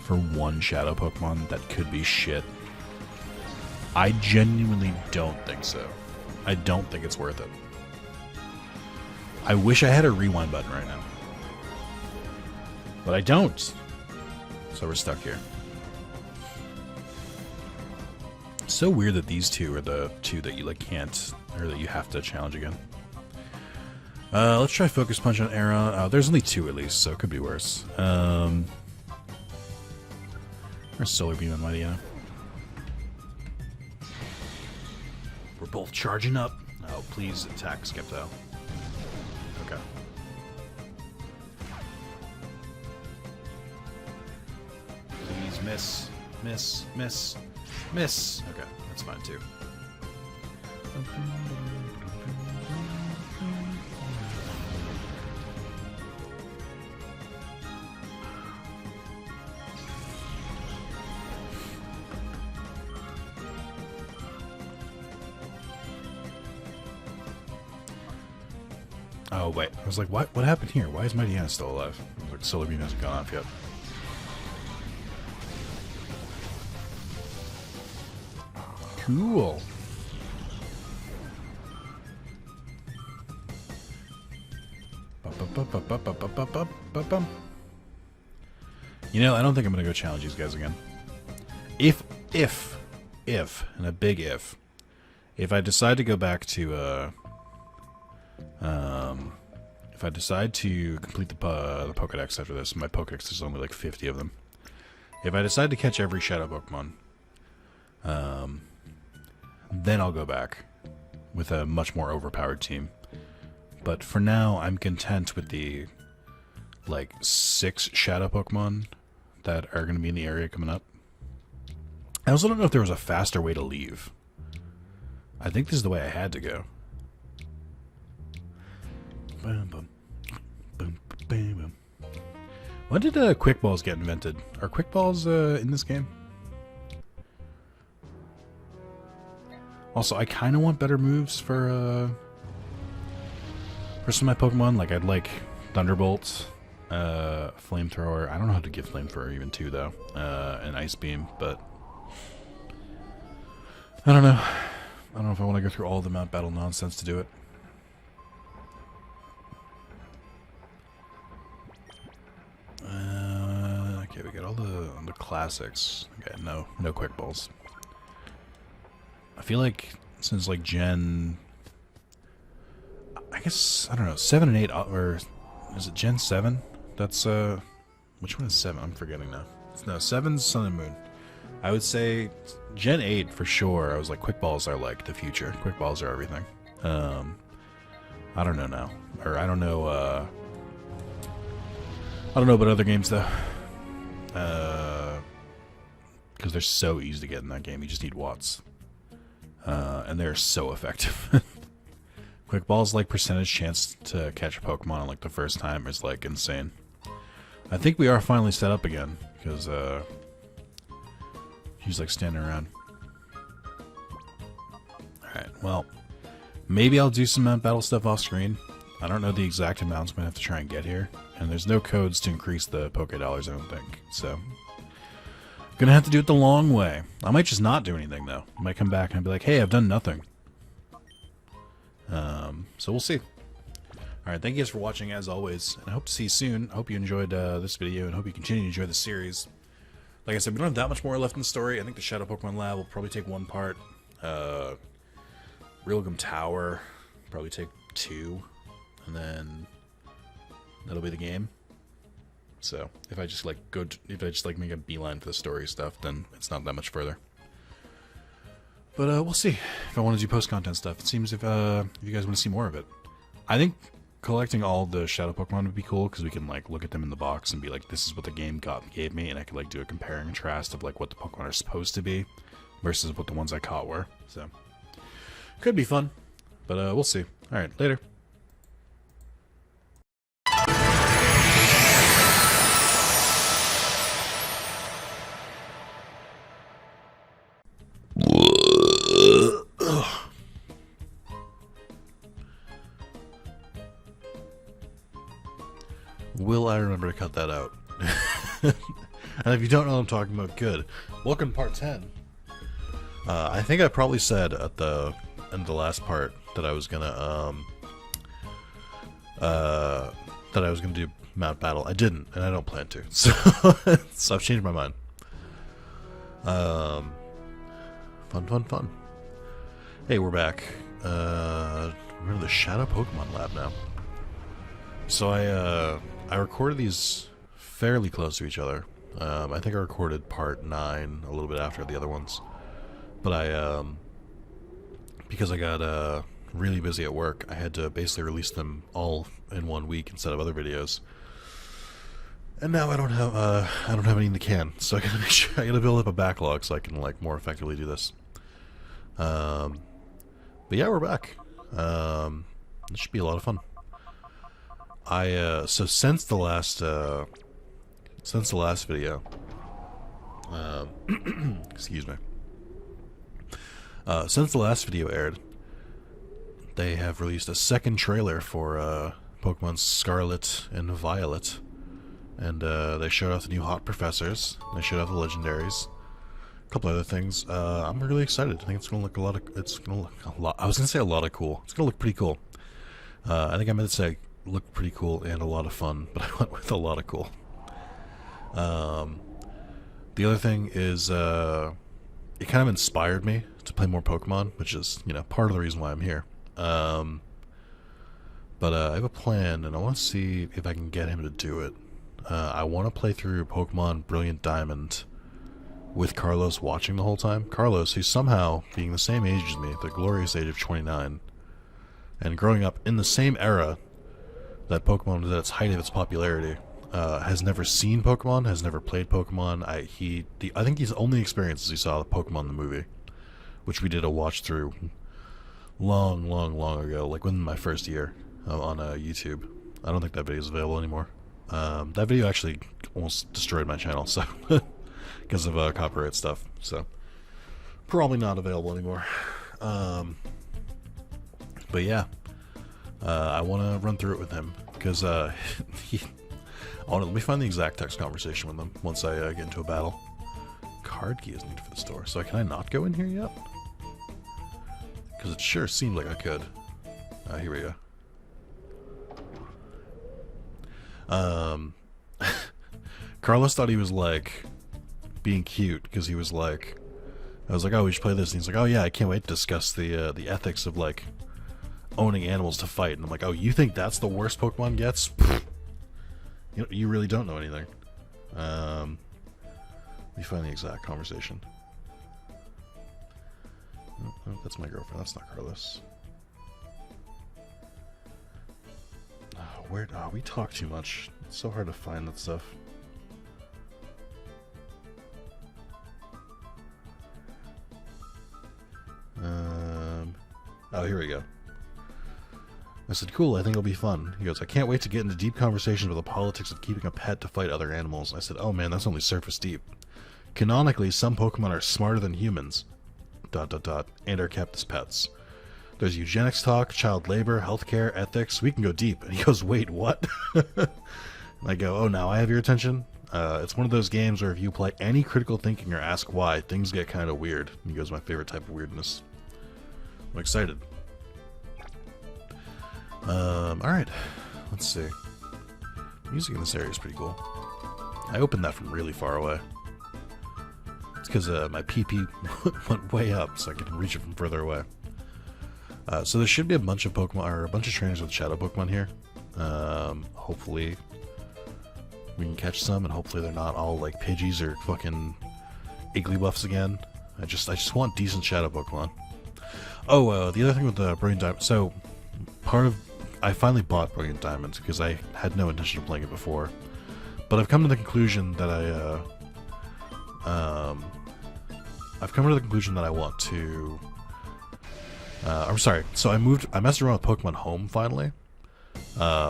for one Shadow Pokemon that could be shit? I genuinely don't think so. I don't think it's worth it. I wish I had a rewind button right now. But I don't. So we're stuck here. It's so weird that these two are the two that you like can't, or that you have to challenge again. Let's try Focus Punch on Era. Oh, there's only two at least, so it could be worse. Or Solar Beam on Mightyena. We're both charging up. Oh, please attack Skepto. Okay. Please miss. Miss. Miss. Miss. Okay, that's fine too. Oh wait, I was like, what happened here? Why is Mightyena still alive? I was like, Solar Beam hasn't gone off yet. Cool. You know, I don't think I'm gonna go challenge these guys again. If, and a big if I decide to go back to, if I decide to complete the Pokedex after this, my Pokedex is only like 50 of them. If I decide to catch every Shadow Pokemon, then I'll go back with a much more overpowered team. But for now, I'm content with the, like, 6 Shadow Pokemon that are going to be in the area coming up. I also don't know if there was a faster way to leave. I think this is the way I had to go. Boom, boom. Boom, boom, boom. When did Quick Balls get invented? Are Quick Balls in this game? Also, I kind of want better moves for some of my Pokemon. Like, I'd like Thunderbolt, Flamethrower. I don't know how to give Flamethrower even too, though. And Ice Beam, but I don't know. I don't know if I want to go through all the Mount Battle nonsense to do it. Okay, we got all the classics. Okay, no quick balls. I feel like since like Gen, I guess I don't know, 7 and 8, or is it Gen 7? That's which one is 7? I'm forgetting now. No, 7's Sun and Moon. I would say Gen 8 for sure. I was like, quick balls are like the future. Quick balls are everything. I don't know now, or I don't know about other games though. Because they're so easy to get in that game. You just need watts. And they're so effective. Quick balls, like, percentage chance to catch a Pokemon on, like, the first time is, like, insane. I think we are finally set up again, because, he's, like, standing around. Alright, well, maybe I'll do some battle stuff off screen. I don't know the exact amounts I'm going to have to try and get here. And there's no codes to increase the Poké Dollars, I don't think. So, gonna have to do it the long way. I might just not do anything, though. I might come back and be like, hey, I've done nothing. So we'll see. Alright, thank you guys for watching, as always. And I hope to see you soon. I hope you enjoyed this video, and hope you continue to enjoy the series. Like I said, we don't have that much more left in the story. I think the Shadow Pokemon Lab will probably take 1 part. Realgum Tower probably take 2. And then that'll be the game. So if I just like make a beeline for the story stuff, then it's not that much further. But we'll see if I want to do post-content stuff. It seems if you guys want to see more of it. I think collecting all the Shadow Pokemon would be cool, because we can like look at them in the box and be like, this is what the game gave me, and I could like do a compare and contrast of like what the Pokemon are supposed to be versus what the ones I caught were. So could be fun, but we'll see. All right, later. Will I remember to cut that out? And if you don't know what I'm talking about, good. Welcome to part 10. I think I probably said at the end of the last part that I was gonna do Mount Battle. I didn't, and I don't plan to. So, so I've changed my mind. Fun. Hey, we're back. We're in the Shadow Pokemon Lab now. So I recorded these fairly close to each other. I think I recorded part 9 a little bit after the other ones. But because I got really busy at work, I had to basically release them all in 1 week instead of other videos. And now I don't have any in the can, so I gotta make sure I gotta build up a backlog so I can like more effectively do this. But yeah, we're back. This should be a lot of fun. So since the last video, excuse me. Since the last video aired, they have released a second trailer for Pokemon Scarlet and Violet, and they showed off the new hot professors. They showed off the legendaries, a couple other things. I'm really excited. I think it's gonna look a lot. I was gonna say a lot of cool. It's gonna look pretty cool. I think I meant to say look pretty cool and a lot of fun, but I went with a lot of cool. The other thing is, it kind of inspired me to play more Pokemon, which is, you know, part of the reason why I'm here. But I have a plan, and I want to see if I can get him to do it. I want to play through Pokemon Brilliant Diamond with Carlos watching the whole time. Carlos, who's somehow being the same age as me, the glorious age of 29, and growing up in the same era that Pokemon was at its height of its popularity, has never seen Pokemon, has never played Pokemon. I think his only experience is he saw the Pokemon the movie, which we did a watch through long ago, like within my first year on YouTube. I don't think that video is available anymore. That video actually almost destroyed my channel, so because of copyright stuff. So probably not available anymore. But yeah, I want to run through it with him because let me find the exact text conversation with him once I get into a battle. Card key is needed for the store, so can I not go in here yet? Because it sure seemed like I could. Here we go. Carlos thought he was like being cute because he was like, I was like, oh, we should play this, and he's like, oh yeah, I can't wait to discuss the ethics of like owning animals to fight. And I'm like, oh, you think that's the worst Pokemon gets? You really don't know anything. Let me find the exact conversation. Oh, that's my girlfriend. That's not Carlos. We talk too much. It's so hard to find that stuff. Oh, here we go. I said, cool, I think it'll be fun. He goes, I can't wait to get into deep conversations about the politics of keeping a pet to fight other animals. I said, oh man, that's only surface deep. Canonically, some Pokemon are smarter than humans, ... and are kept as pets. There's eugenics talk, child labor, healthcare, ethics. We can go deep. And he goes, wait, what? And I go, oh, now I have your attention? It's one of those games where if you apply any critical thinking or ask why, things get kind of weird. And he goes, my favorite type of weirdness. I'm excited. Alright. Let's see. Music in this area is pretty cool. I opened that from really far away. It's because my PP went way up, so I can reach it from further away. So there should be a bunch of Pokemon, or a bunch of trainers with Shadow Pokemon here. Hopefully we can catch some, and hopefully they're not all like Pidgeys or fucking Igglybuffs again. I just want decent Shadow Pokemon. Oh, the other thing with the Brilliant Diamond, so I finally bought Brilliant Diamond because I had no intention of playing it before, but I've come to the conclusion that I want to. I'm sorry. So I messed around with Pokemon Home finally,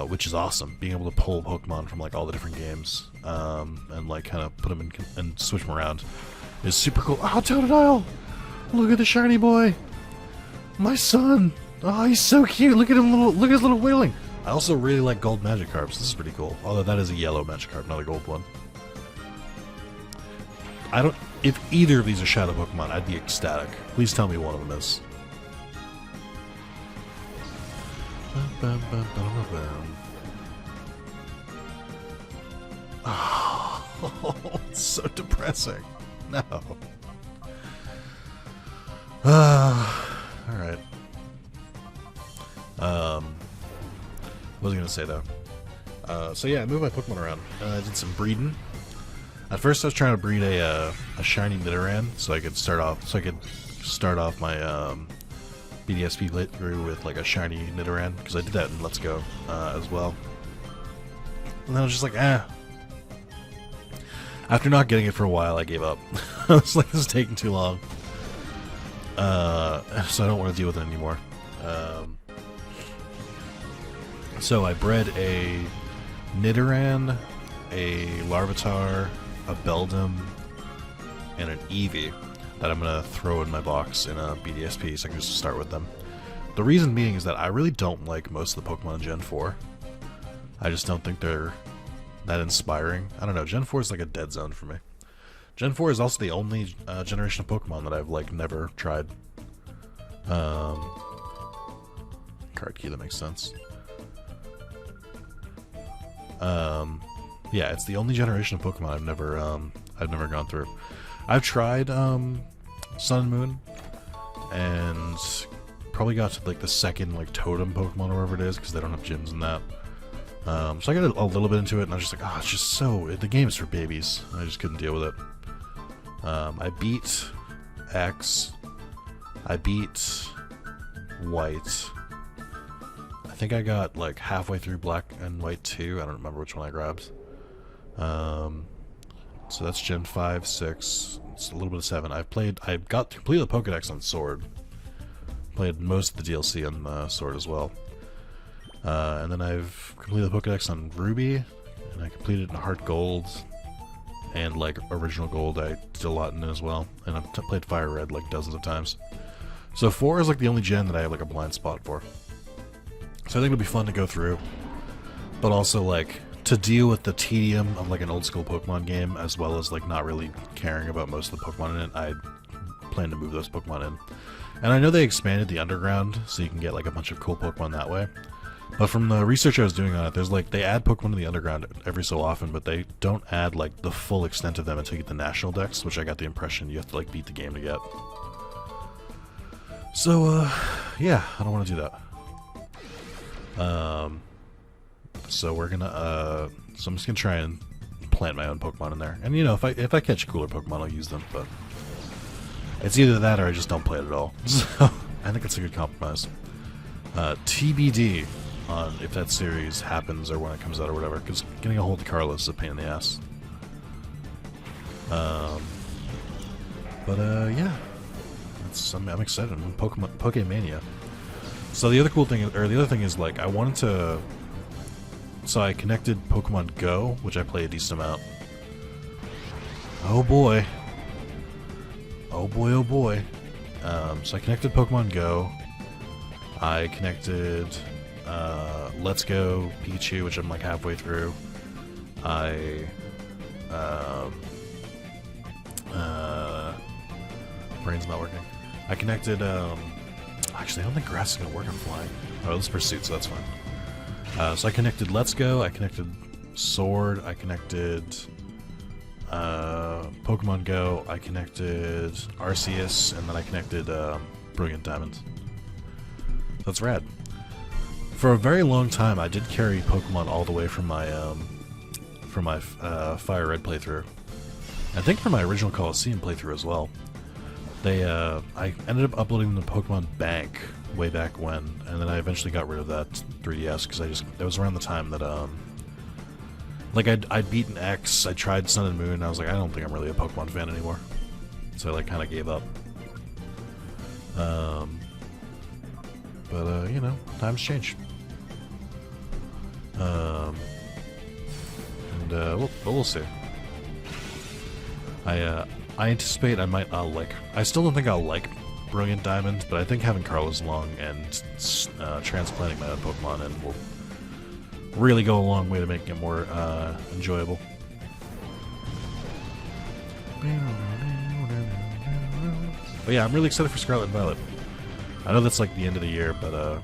which is awesome. Being able to pull Pokemon from like all the different games, and like kind of put them in and switch them around is super cool. Oh, Totodile! Look at the shiny boy, my son. Oh, he's so cute. Look at him, look at his little wailing. I also really like gold Magikarps. This is pretty cool. Although that is a yellow Magikarp, not a gold one. If either of these are Shadow Pokemon, I'd be ecstatic. Please tell me one of them is. Oh, it's so depressing. No. Alright. What was I gonna say though? So yeah, I moved my Pokemon around. I did some breeding. At first, I was trying to breed a shiny Nidoran, so I could start off my BDSP playthrough with like a shiny Nidoran, because I did that in Let's Go as well. And then I was just like, After not getting it for a while, I gave up. I was like, this is taking too long. So I don't want to deal with it anymore. So I bred a Nidoran, a Larvitar, a Beldum, and an Eevee that I'm going to throw in my box in a BDSP so I can just start with them. The reason being is that I really don't like most of the Pokemon in Gen 4. I just don't think they're that inspiring. I don't know, Gen 4 is like a dead zone for me. Gen 4 is also the only generation of Pokemon that I've like never tried. Card key, that makes sense. Yeah, it's the only generation of Pokemon I've never gone through. I've tried Sun and Moon, and probably got to like the second like Totem Pokemon or whatever it is, because they don't have gyms in that. So I got a little bit into it, and I was just like, oh, it's just so, the game's for babies. I just couldn't deal with it. I beat X. I beat White. I think I got like halfway through Black and White 2. I don't remember which one I grabbed. So that's Gen 5, 6. It's a little bit of 7. I got completed the Pokedex on Sword. Played most of the DLC on Sword as well. And then I've completed the Pokedex on Ruby, and I completed it in Heart Gold, and like Original Gold I did a lot in it as well. And I've played Fire Red like dozens of times. So 4 is like the only gen that I have like a blind spot for. So I think it'll be fun to go through, but also like to deal with the tedium of like an old school Pokemon game, as well as like not really caring about most of the Pokemon in it. I plan to move those Pokemon in. And I know they expanded the Underground, so you can get like a bunch of cool Pokemon that way. But from the research I was doing on it, there's like, they add Pokemon to the underground every so often, but they don't add like the full extent of them until you get the national dex, which I got the impression you have to like beat the game to get. So, yeah, I don't want to do that. So we're gonna, so I'm just gonna try and plant my own Pokemon in there. And you know, if I catch cooler Pokemon, I'll use them, but it's either that or I just don't play it at all. So, I think it's a good compromise. TBD on if that series happens or when it comes out or whatever, because getting a hold of Carlos is a pain in the ass. Yeah. I'm excited. I'm in Pokemania. So the other cool thing, or the other thing is, like, I wanted to... So I connected Pokemon Go, which I play a decent amount. Oh boy. Oh boy, oh boy. So I connected Pokemon Go. I connected Let's Go Pikachu, which I'm like halfway through. Brain's not working. I connected, actually I don't think grass is going to work on flying. Oh, this is Pursuit, so that's fine. So I connected Let's Go, I connected Sword, I connected Pokemon Go, I connected Arceus, and then I connected Brilliant Diamond. That's rad. For a very long time, I did carry Pokemon all the way from my Fire Red playthrough. I think from my original Colosseum playthrough as well. I ended up uploading the Pokemon Bank way back when, and then I eventually got rid of that 3DS because it was around the time that like I'd beaten X, I tried Sun and Moon, and I was like, I don't think I'm really a Pokemon fan anymore, so I like kind of gave up. But you know, times change. And we'll see. I anticipate I might not like... I still don't think I'll like Brilliant Diamond, but I think having Carlos along and transplanting my own Pokemon in will really go a long way to making it more enjoyable. But yeah, I'm really excited for Scarlet and Violet. I know that's like the end of the year, but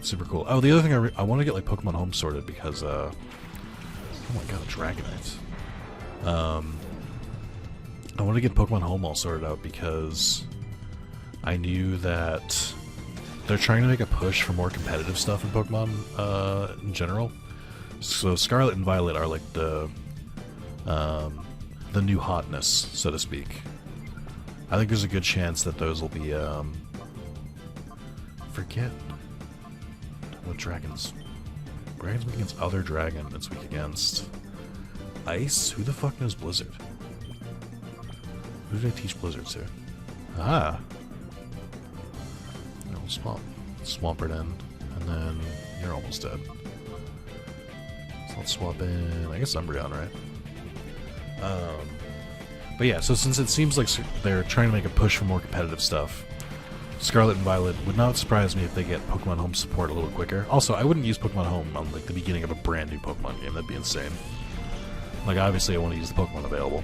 super cool. Oh, the other thing I want to get like Pokemon Home sorted because oh my god, Dragonite. I want to get Pokemon Home all sorted out because I knew that they're trying to make a push for more competitive stuff in Pokemon in general. So Scarlet and Violet are like the new hotness, so to speak. I think there's a good chance that those will be forget what dragons. Dragon's weak against other dragon. It's weak against ice. Who the fuck knows Blizzard? Who did I teach Blizzard to? Ah! No, Swampert in, and then you're almost dead. So let's swap in, I guess, Umbreon, right? But yeah, so since it seems like they're trying to make a push for more competitive stuff, Scarlet and Violet would not surprise me if they get Pokemon Home support a little quicker. Also, I wouldn't use Pokemon Home on like the beginning of a brand new Pokemon game. That'd be insane. Like, obviously I want to use the Pokemon available.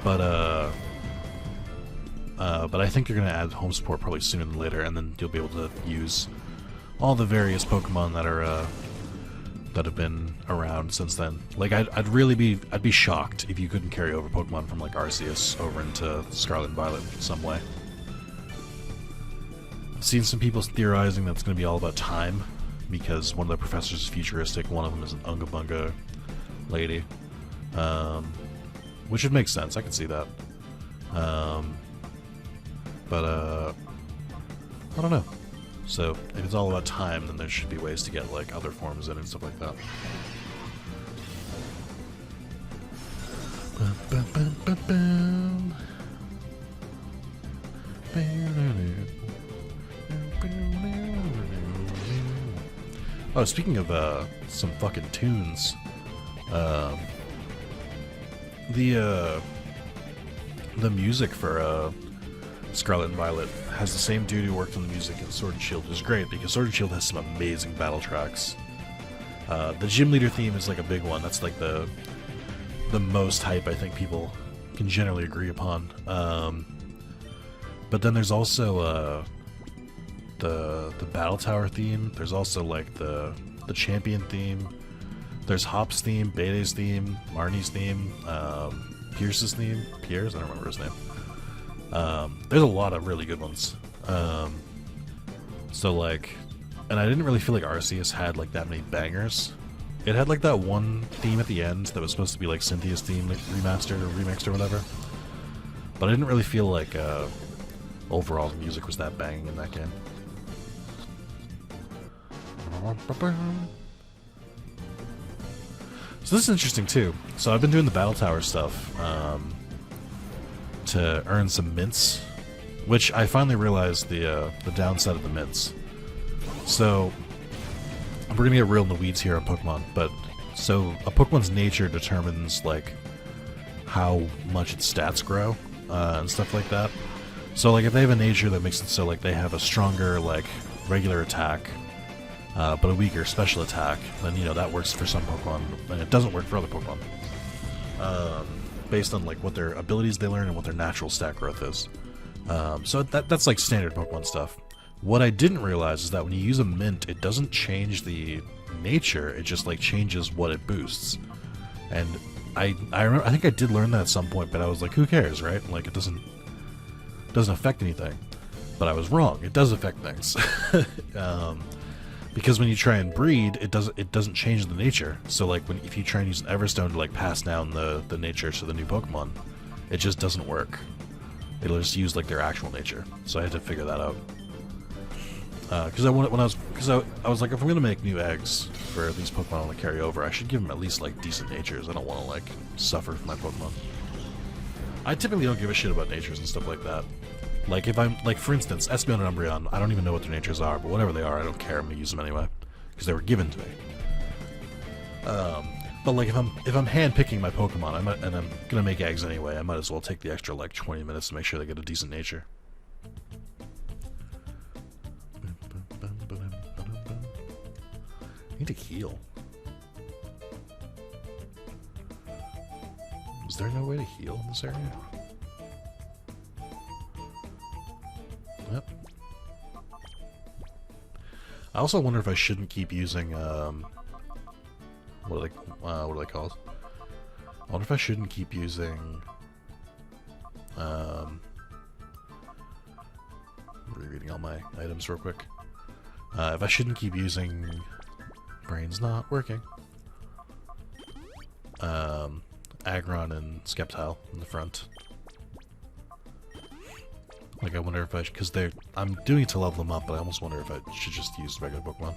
But I think you're going to add home support probably sooner than later, and then you'll be able to use all the various Pokemon that are that have been around since then. Like, I'd be shocked if you couldn't carry over Pokemon from like Arceus over into Scarlet and Violet in some way. I've seen some people theorizing that it's going to be all about time because one of the professors is futuristic, one of them is an Unga Bunga lady. Which would make sense, I can see that. But I don't know. So, if it's all about time, then there should be ways to get, like, other forms in and stuff like that. Oh, speaking of, some fucking tunes, the music for Scarlet and Violet has the same dude who worked on the music in Sword and Shield, which is great because Sword and Shield has some amazing battle tracks. The gym leader theme is like a big one. That's like the most hype I think people can generally agree upon. But then there's also the battle tower theme. There's also like the champion theme. There's Hop's theme, Bede's theme, Marnie's theme, Pierce's theme. Pierce? I don't remember his name. There's a lot of really good ones. So like, and I didn't really feel like Arceus had like that many bangers. It had like that one theme at the end that was supposed to be like Cynthia's theme, like remastered or remixed or whatever. But I didn't really feel like overall the music was that banging in that game. So this is interesting too. So I've been doing the battle tower stuff to earn some mints, which I finally realized the downside of the mints. So we're gonna get real in the weeds here on Pokemon, but so a Pokemon's nature determines like how much its stats grow and stuff like that. So like if they have a nature that makes it so like they have a stronger like regular attack, but a weaker special attack, then you know that works for some Pokemon, and it doesn't work for other Pokemon. Based on like what their abilities they learn and what their natural stat growth is. So that's like standard Pokemon stuff. What I didn't realize is that when you use a mint, it doesn't change the nature, it just like changes what it boosts. And I remember, I think I did learn that at some point, but I was like, who cares, right? Like it doesn't affect anything. But I was wrong. It does affect things. Because when you try and breed, it doesn't change the nature. So like if you try and use an Everstone to like pass down the nature to the new Pokemon, it just doesn't work. It'll just use like their actual nature. So I had to figure that out. Because I was like, if I'm gonna make new eggs for these Pokemon I want to carry over, I should give them at least like decent natures. I don't want to like suffer for my Pokemon. I typically don't give a shit about natures and stuff like that. Like if I'm like, for instance, Espeon and Umbreon, I don't even know what their natures are, but whatever they are, I don't care. I'm gonna use them anyway because they were given to me. But like if I'm hand picking my Pokemon, and I'm gonna make eggs anyway, I might as well take the extra like 20 minutes to make sure they get a decent nature. I need to heal. Is there no way to heal in this area? Yep. I also wonder if I shouldn't keep using what are they called? I wonder if I shouldn't keep using rereading all my items real quick. If I shouldn't keep using brain's not working. Aggron and Sceptile in the front. Like I wonder if I should, because I'm doing it to level them up, but I almost wonder if I should just use regular Pokemon.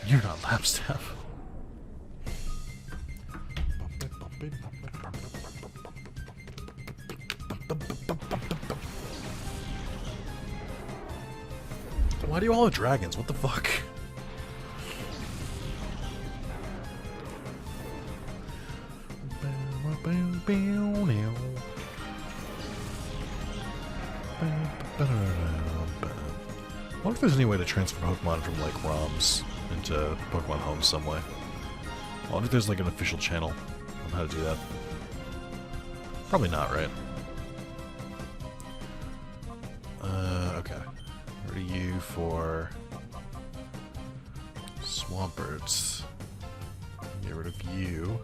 You're not Lapstaff. Why do you all have dragons? What the fuck? I wonder if there's any way to transfer Pokemon from like ROMs into Pokemon Home some way. I wonder if there's like an official channel on how to do that. Probably not, right? Okay. What are you for? Swampert. Get rid of you.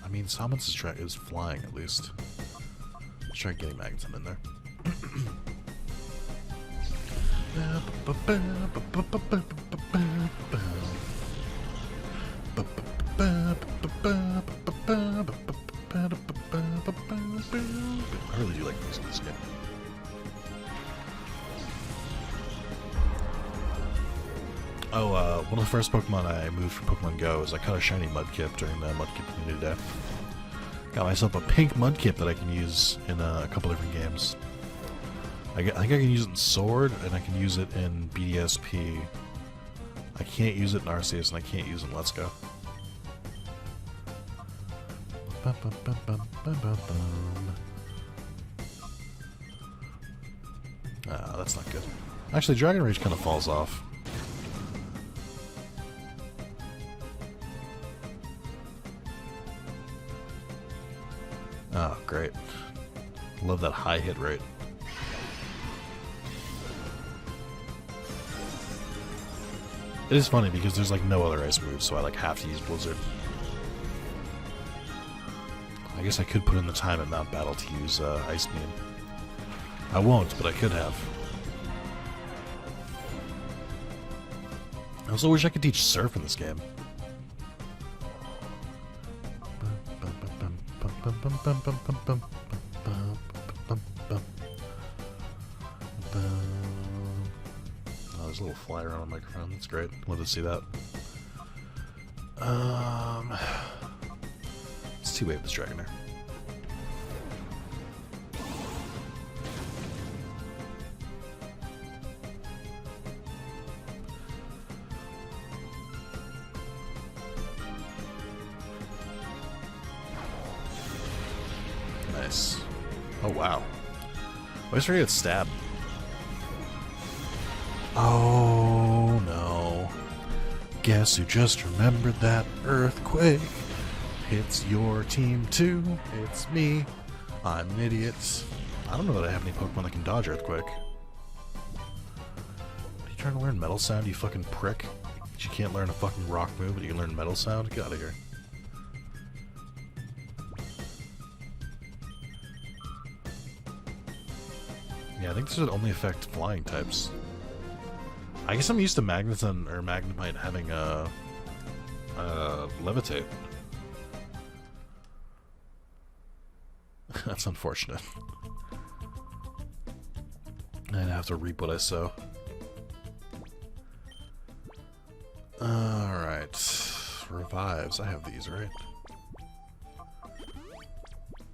I mean, Summons is flying at least. Let's try getting Magneton in there. I really do like music in this game. Oh, one of the first Pokemon I moved from Pokemon Go is I caught a shiny Mudkip during the Mudkip Community Day. Got myself a pink Mudkip that I can use in a couple different games. I think I can use it in Sword, and I can use it in BDSP. I can't use it in Arceus, and I can't use it in Let's Go. Ah, that's not good. Actually, Dragon Rage kind of falls off. great. Love that high hit rate. It is funny because there's like no other ice moves, so I like have to use Blizzard. I guess I could put in the time at Mount Battle to use Ice Beam. I won't, but I could have. I also wish I could teach Surf in this game. Oh, there's a little flyer on the microphone. That's great. Love to see that. Let's two-wave this Dragonair. Nice. Oh, wow. I always forget it's stab. Oh, no. Guess who just remembered that earthquake? It's your team, too. It's me. I'm an idiot. I don't know that I have any Pokemon that can dodge earthquake. Are you trying to learn Metal Sound, you fucking prick? You can't learn a fucking rock move, but you can learn Metal Sound? Get out of here. Yeah, I think this would only affect flying types. I guess I'm used to Magneton or Magnemite having Levitate. That's unfortunate. I'd have to reap what I sow. Alright. Revives. I have these, right?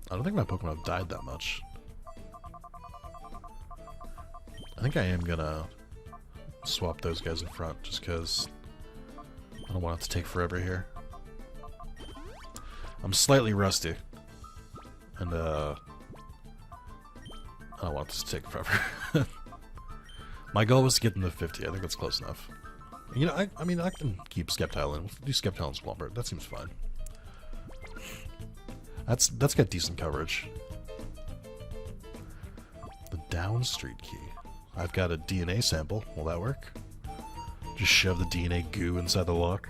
I don't think my Pokemon have died that much. I think I am gonna swap those guys in front, just because I don't want it to take forever here. I'm slightly rusty. And, I don't want this to take forever. My goal was to get them to 50. I think that's close enough. You know, I mean, I can keep Sceptile in. We'll do Sceptile and Swampert. That seems fine. That's got decent coverage. The Down Street key. I've got a DNA sample. Will that work? Just shove the DNA goo inside the lock.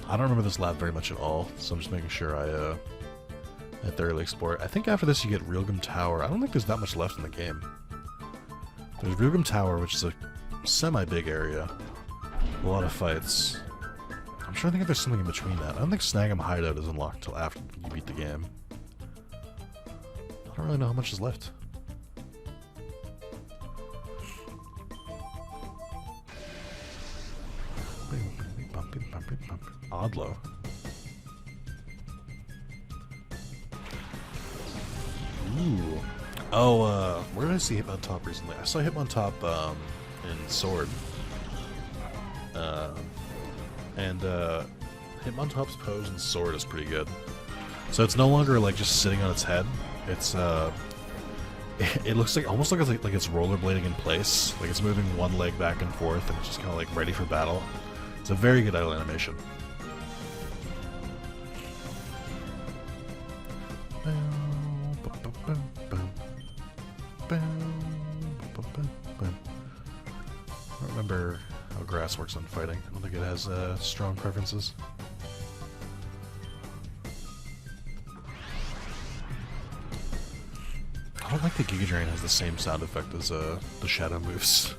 I don't remember this lab very much at all, so I'm just making sure I thoroughly explore it. I think after this you get Realgum Tower. I don't think there's that much left in the game. There's Realgum Tower, which is a semi-big area. A lot of fights. I'm trying to think if there's something in between that. I don't think Snag'em Hideout is unlocked until after you beat the game. I don't really know how much is left. Oddlow. Ooh. Oh, where did I see Hitmontop recently? I saw Hitmontop in Sword. Hitmontop's pose in Sword is pretty good. So it's no longer like just sitting on its head. It's it looks like almost like it's rollerblading in place. Like it's moving one leg back and forth, and it's just kind of like ready for battle. It's a very good idle animation. I don't remember how grass works on fighting. I don't think it has strong preferences. I don't like the Giga Drain has the same sound effect as the shadow moves.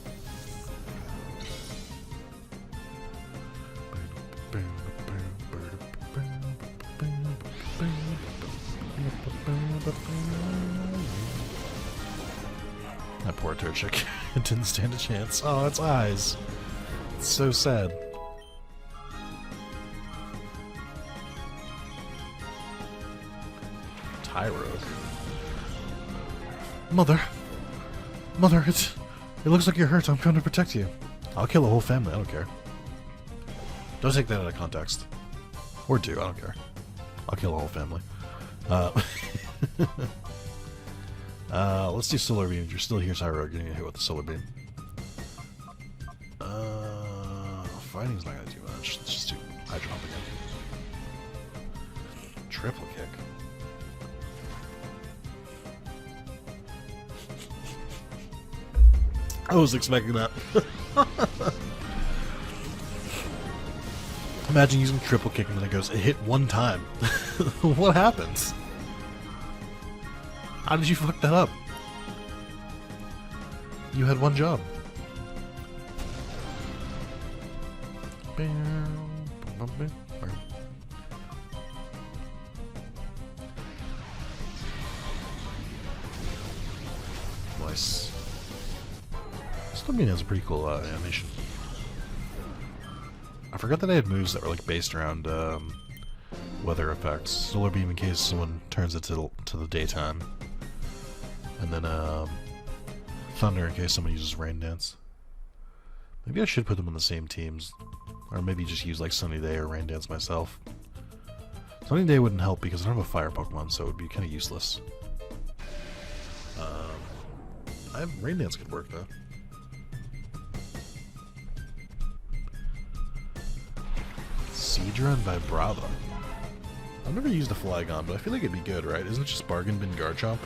That poor Turchic. It didn't stand a chance. Oh, its eyes. It's so sad. Tyrogue. Mother, it looks like you're hurt. I'm going to protect you. I'll kill the whole family. I don't care. Don't take that out of context. Or do. I don't care. I'll kill the whole family. Let's do Solar Beam. If you're still here, Tyrogue, you're gonna get hit with the Solar Beam. Fighting's not gonna do much. Let's just do Hydro Pump again. triple kick. I was expecting that. Imagine using triple kick and then it goes, it hit one time. What happens? How did you fuck that up? You had one job. Nice. Still has a pretty cool animation. I forgot that I had moves that were like based around weather effects. Solar beam in case someone turns it to the daytime, and then thunder in case someone uses rain dance. Maybe I should put them on the same teams, or maybe just use like sunny day or rain dance myself. Sunny day wouldn't help because I don't have a fire Pokemon, so it would be kind of useless. Rain dance could work though. Seadra and Vibrava. I've never used a Flygon, but I feel like it'd be good, right? Isn't it just Bargain Bin Garchomp?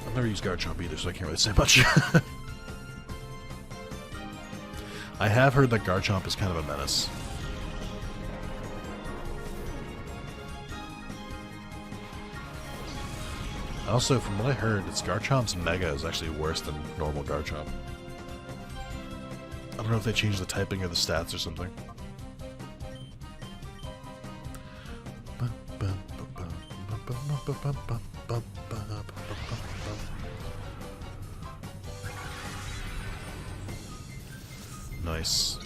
I've never used Garchomp either, so I can't really say much. I have heard that Garchomp is kind of a menace. Also, from what I heard, it's Garchomp's Mega is actually worse than normal Garchomp. I don't know if they changed the typing or the stats or something. Nice.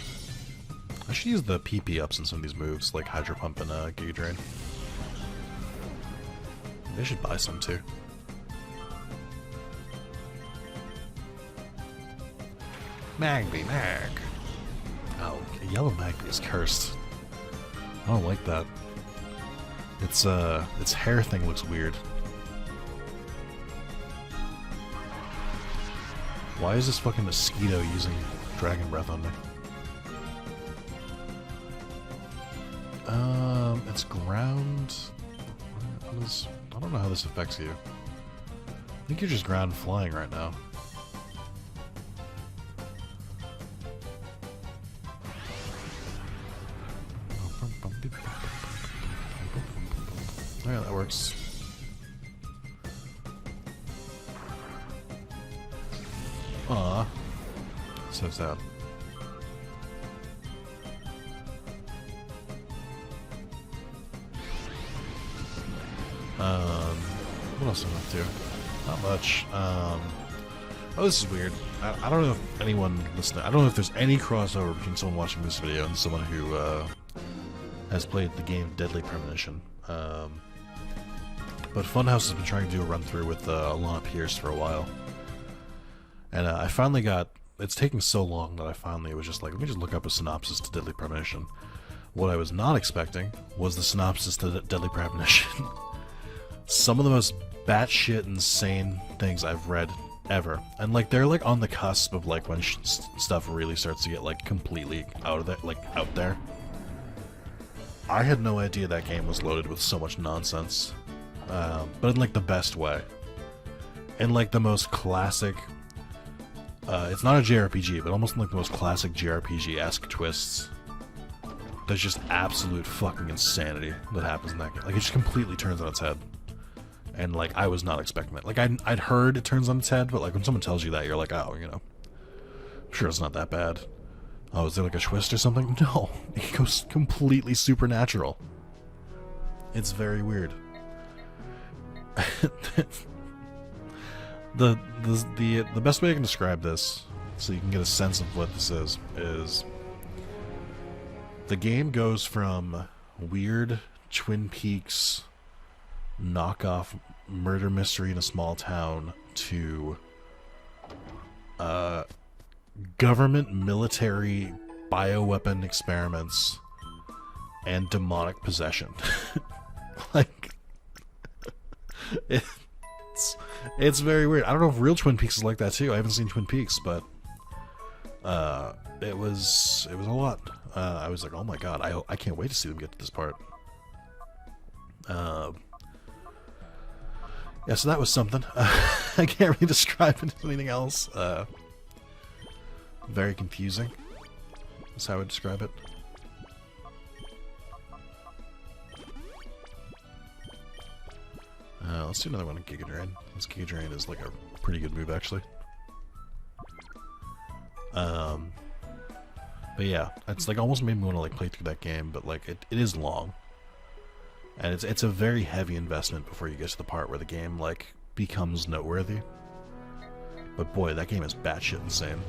I should use the PP ups in some of these moves, like Hydro Pump and Giga Drain. They should buy some too. Magby, Mag. Oh, a yellow Magby is cursed. I don't like that. Its hair thing looks weird. Why is this fucking mosquito using Dragon Breath on me? It's ground. I don't know how this affects you. I think you're just ground flying right now. Yeah, that works. Aw. So sad. What else am I up to? Not much. Oh, this is weird. I don't know if anyone listening... I don't know if there's any crossover between someone watching this video and someone who, has played the game Deadly Premonition. But Funhouse has been trying to do a run-through with Alana Pierce for a while. And I finally got... It's taking so long that I finally was just like, let me just look up a synopsis to Deadly Premonition. What I was not expecting was the synopsis to Deadly Premonition. Some of the most batshit insane things I've read ever. And like, they're like on the cusp of like when stuff really starts to get like completely out of there, like out there. I had no idea that game was loaded with so much nonsense. But in like the best way. In like the most classic... it's not a JRPG, but almost like the most classic JRPG-esque twists. There's just absolute fucking insanity that happens in that game. Like, it just completely turns on its head. And, like, I was not expecting that. Like, I'd heard it turns on its head, but, like, when someone tells you that, you're like, oh, you know. I'm sure it's not that bad. Oh, is there, like, a twist or something? No. It goes completely supernatural. It's very weird. The best way I can describe this, so you can get a sense of what this is the game goes from weird Twin Peaks knockoff murder mystery in a small town to government military bioweapon experiments and demonic possession. Like, it's very weird. I don't know if real Twin Peaks is like that too. I haven't seen Twin Peaks, but it was a lot. I was like, oh my god, I can't wait to see them get to this part. Yeah, so that was something. I can't really describe it as anything else. Very confusing. That's how I would describe it. Let's do another one on Giga Drain. This Giga Drain is like a pretty good move, actually. But yeah, it's like almost made me want to like play through that game, but like it is long. And it's a very heavy investment before you get to the part where the game like becomes noteworthy. But boy, that game is batshit insane.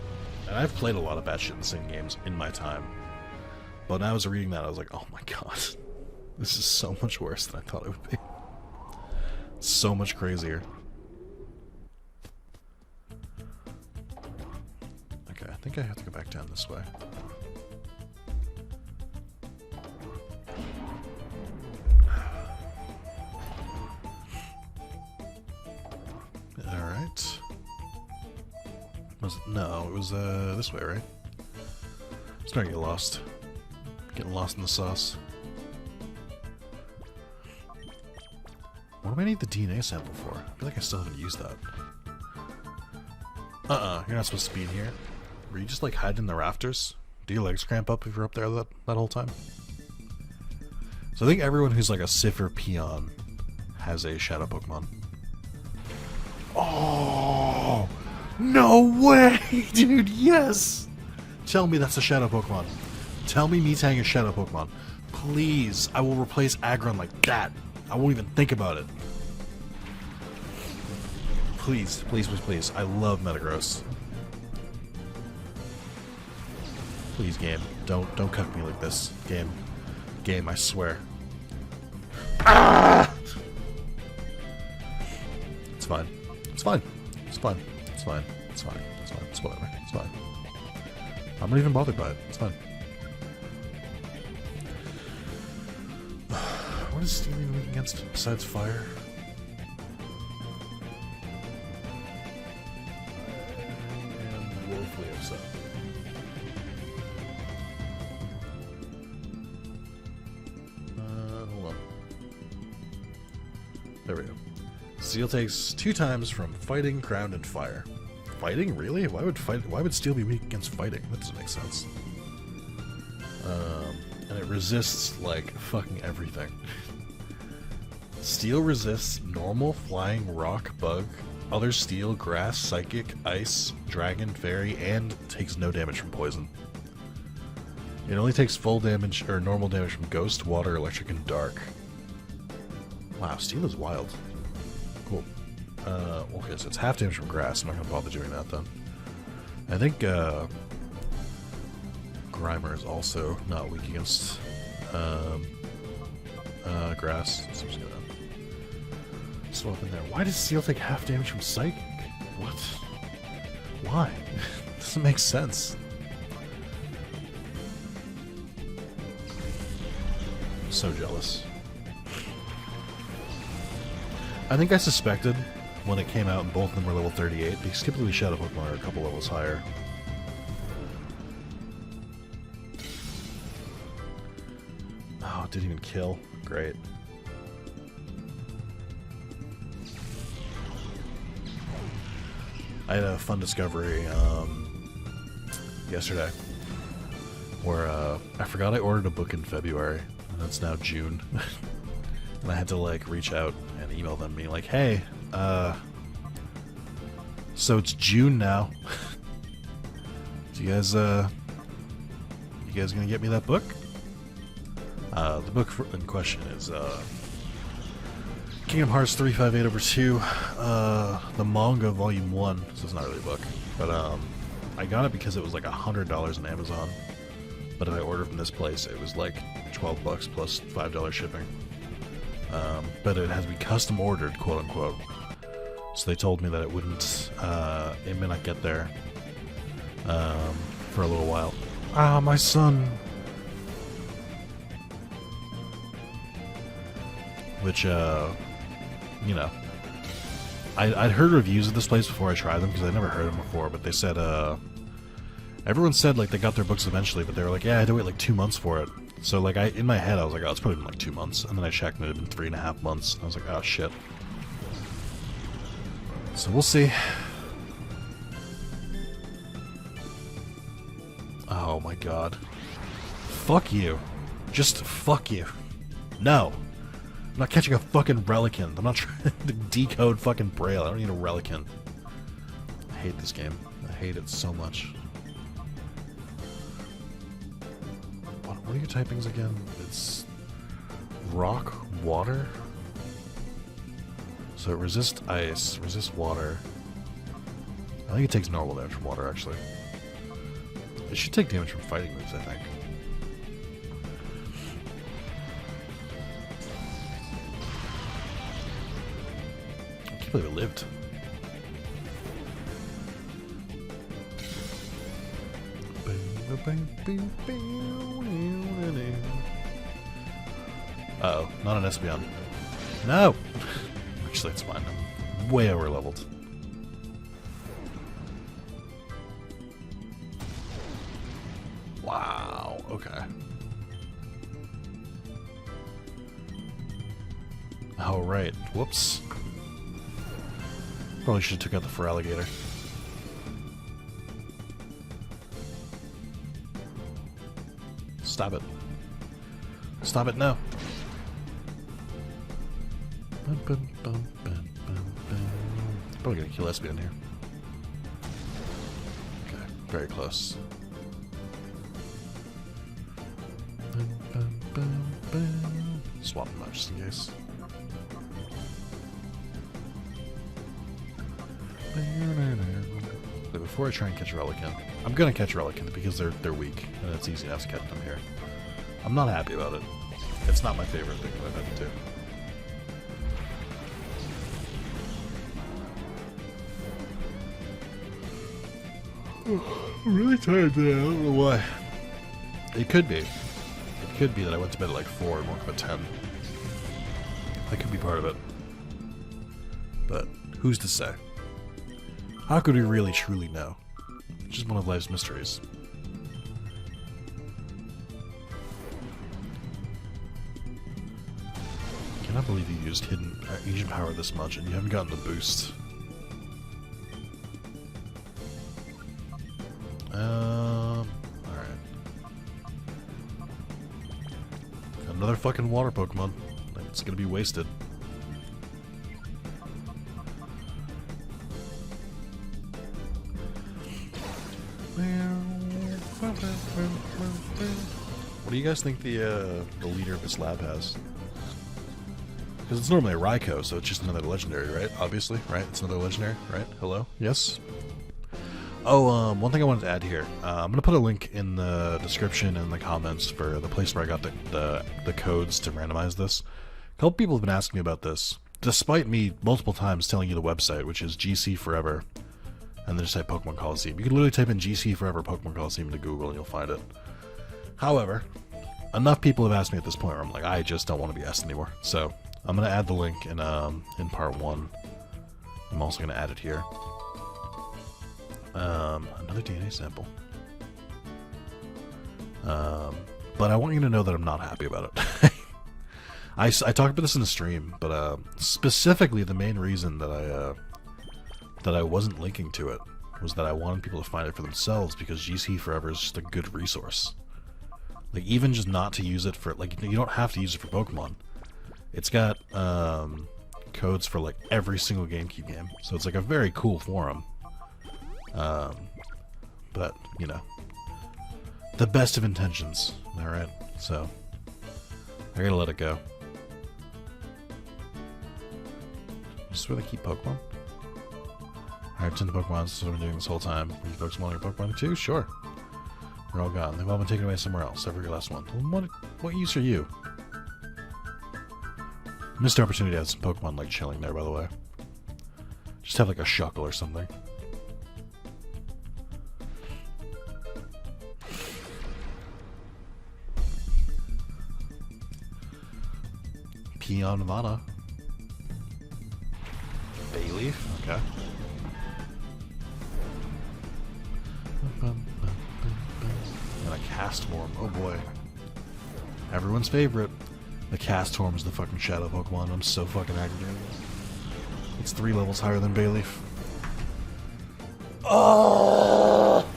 And I've played a lot of batshit insane games in my time. But when I was reading that, I was like, oh my god. This is so much worse than I thought it would be. So much crazier. Okay, I think I have to go back down this way. Alright. Was it? No, it was this way, right? I'm starting to get lost. Getting lost in the sauce. What do I need the DNA sample for? I feel like I still haven't used that. You're not supposed to be in here. Were you just like hiding in the rafters? Do your legs cramp up if you're up there that whole time? So I think everyone who's like a Sif or Peon has a shadow Pokemon. Oh! No way! Dude, yes! Tell me that's a shadow Pokemon. Tell me Metang is shadow Pokemon. Please, I will replace Aggron like that. I won't even think about it. Please, please, please, please. I love Metagross. Please, game. Don't cuck me like this. Game, I swear. Ah! It's fine. It's fine. It's fine. It's fine. It's fine. It's fine. It's whatever. It's fine. I'm not even bothered by it. It's fine. What is Steel even weak against besides fire? I am woefully upset. Hold on. There we go. Steel takes 2 times from fighting, ground, and fire. Fighting? Really? Why would Steel be weak against fighting? That doesn't make sense. And it resists like fucking everything. Steel resists normal, flying, rock, bug, other steel, grass, psychic, ice, dragon, fairy, and takes no damage from poison. It only takes full damage or normal damage from ghost, water, electric, and dark. Wow, steel is wild. Cool. Okay, so it's half damage from grass. I'm not gonna bother doing that then. I think Grimer is also not weak against grass. So I'm just gonna swap in there. Why does Steel take half damage from Psychic? What? Why? Doesn't make sense. I'm so jealous. I think I suspected when it came out and both of them were level 38, because typically Shadow Pokemon are a couple levels higher. Oh, it didn't even kill. Great. I had a fun discovery yesterday where I forgot I ordered a book in February, and it's now June. And I had to like reach out and email them being like, hey, so it's June now. Do you guys gonna get me that book? The book in question is Kingdom Hearts 358/2, the manga volume 1. So it's not really a book, but I got it because it was like $100 on Amazon. But if I ordered from this place, it was like $12 plus $5 shipping. But it has to be custom ordered, quote unquote. So they told me that it wouldn't, it may not get there for a little while. Ah, my son! Which, you know, I'd heard reviews of this place before I tried them because I'd never heard them before, but they said, Everyone said like they got their books eventually, but they were like, yeah, I had to wait like 2 months for it. So like in my head I was like, oh, it's probably been like 2 months, and then I checked and it had been 3.5 months. And I was like, oh shit. So we'll see. Oh my god. Fuck you. Just fuck you. No. I'm not catching a fucking Relican. I'm not trying to decode fucking Braille. I don't need a Relican. I hate this game. I hate it so much. What are your typings again? It's rock, water. So resist ice, resist water. I think it takes normal damage from water, actually. It should take damage from fighting moves, I think. I can't believe it lived. Uh-oh, not an Espeon. No! Actually, it's fine. I'm way over leveled. Wow, okay. Oh, right. Whoops. Probably should have took out the Feraligatr. Stop it. Stop it now. Probably gonna kill Espeon here. Okay, very close. Swap them out just in case. But before I try and catch Relican, I'm gonna catch Relican because they're weak and it's easy enough to catch them here. I'm not happy about it. It's not my favorite thing that I've had to do. I'm really tired today. I don't know why. It could be. It could be that I went to bed at like 4 and woke up at 10. That could be part of it. But who's to say? How could we really truly know? It's just one of life's mysteries. I cannot believe you used hidden Asian power this much and you haven't gotten the boost. Alright. Another fucking water Pokemon. It's gonna be wasted. What do you guys think the leader of this lab has? Because it's normally a Raikou, so it's just another legendary, right? Obviously, right? It's another legendary, right? Hello? Yes? Oh, one thing I wanted to add here. I'm gonna put a link in the description and the comments for the place where I got the codes to randomize this. A couple people have been asking me about this, despite me multiple times telling you the website, which is GC Forever, and then just type Pokemon Colosseum. You can literally type in GC Forever Pokemon Colosseum into Google and you'll find it. However, enough people have asked me at this point where I'm like, I just don't want to be asked anymore. So I'm gonna add the link in part 1. I'm also gonna add it here. Another DNA sample. But I want you to know that I'm not happy about it. I talked about this in the stream, but specifically the main reason that I wasn't linking to it was that I wanted people to find it for themselves because GC Forever is just a good resource. Like, even just not to use it for, like, you don't have to use it for Pokemon. It's got codes for like every single GameCube game, so it's like a very cool forum. But you know, the best of intentions, alright? So I gotta let it go. Is this where they keep Pokemon? I have 10 Pokemon, this is what I'm doing this whole time. Are you folks wanting a Pokemon too? Sure. They're all gone. They've all been taken away somewhere else. Every last one. Well, what use are you? Missed opportunity to have some Pokemon like chilling there, by the way. Just have like a Shuckle or something. Peon Nevada. Bayleaf? Okay. Castform. Oh boy. Everyone's favorite. The Castform is the fucking shadow Pokemon. I'm so fucking aggravated. It's 3 levels higher than Bayleaf. Oh!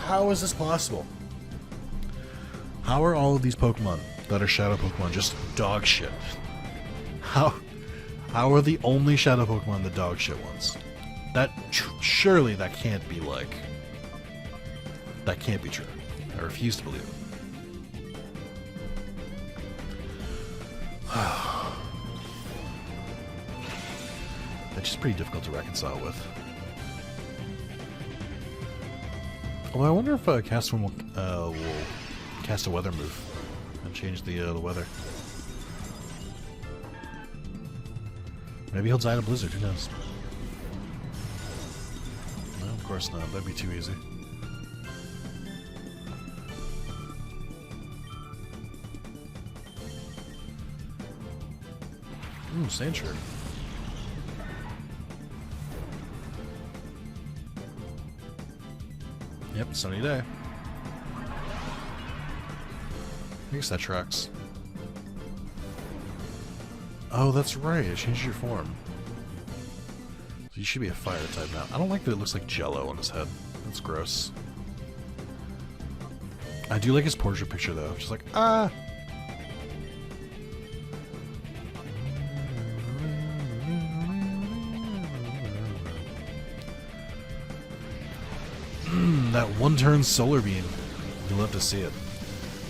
How is this possible? How are all of these Pokemon that are shadow Pokemon just dog shit? How are the only shadow Pokemon the dog shit ones? Surely that can't be like... That can't be true. I refuse to believe it. That's just pretty difficult to reconcile with. Although I wonder if Castform will cast a weather move and change the weather. Maybe he'll die in a blizzard, who knows? No, of course not. That'd be too easy. Ooh, sand shirt. Yep, sunny day. I guess that tracks. Oh, that's right. It changed your form. So you should be a fire type now. I don't like that it looks like Jello on his head. That's gross. I do like his portrait picture though. Just like, ah! That one-turn solar beam. You'll love to see it.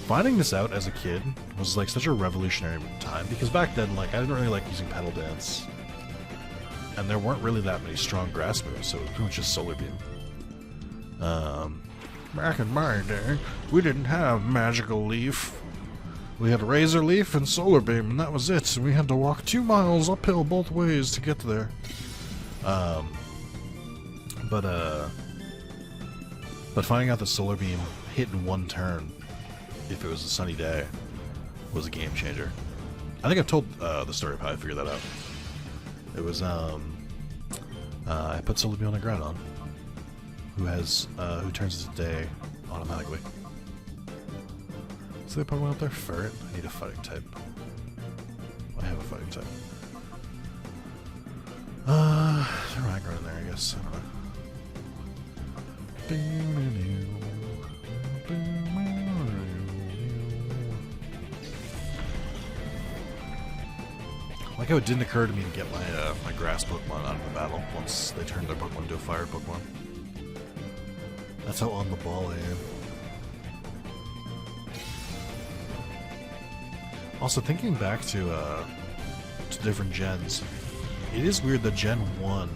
Finding this out as a kid was like such a revolutionary time because back then, like, I didn't really like using Petal Dance, and there weren't really that many strong grass moves, so it was pretty much just solar beam. Back in my day, we didn't have Magical Leaf. We had Razor Leaf and Solar Beam, and that was it. And we had to walk 2 miles uphill both ways to get there. But finding out that Solar Beam hit in one turn, if it was a sunny day, was a game changer. I think I've told the story of how I figured that out. It was, I put Solar Beam on a Groudon, who turns into day automatically. Is there a Pokemon up there? Ferret? I need a fighting type. I have a fighting type. Is there a Ragnar in there, I guess? I don't know. Like how it didn't occur to me to get my my grass Pokemon out of the battle once they turned their Pokemon into a fire Pokemon. That's how on the ball I am. Also, thinking back to different gens, it is weird that Gen 1,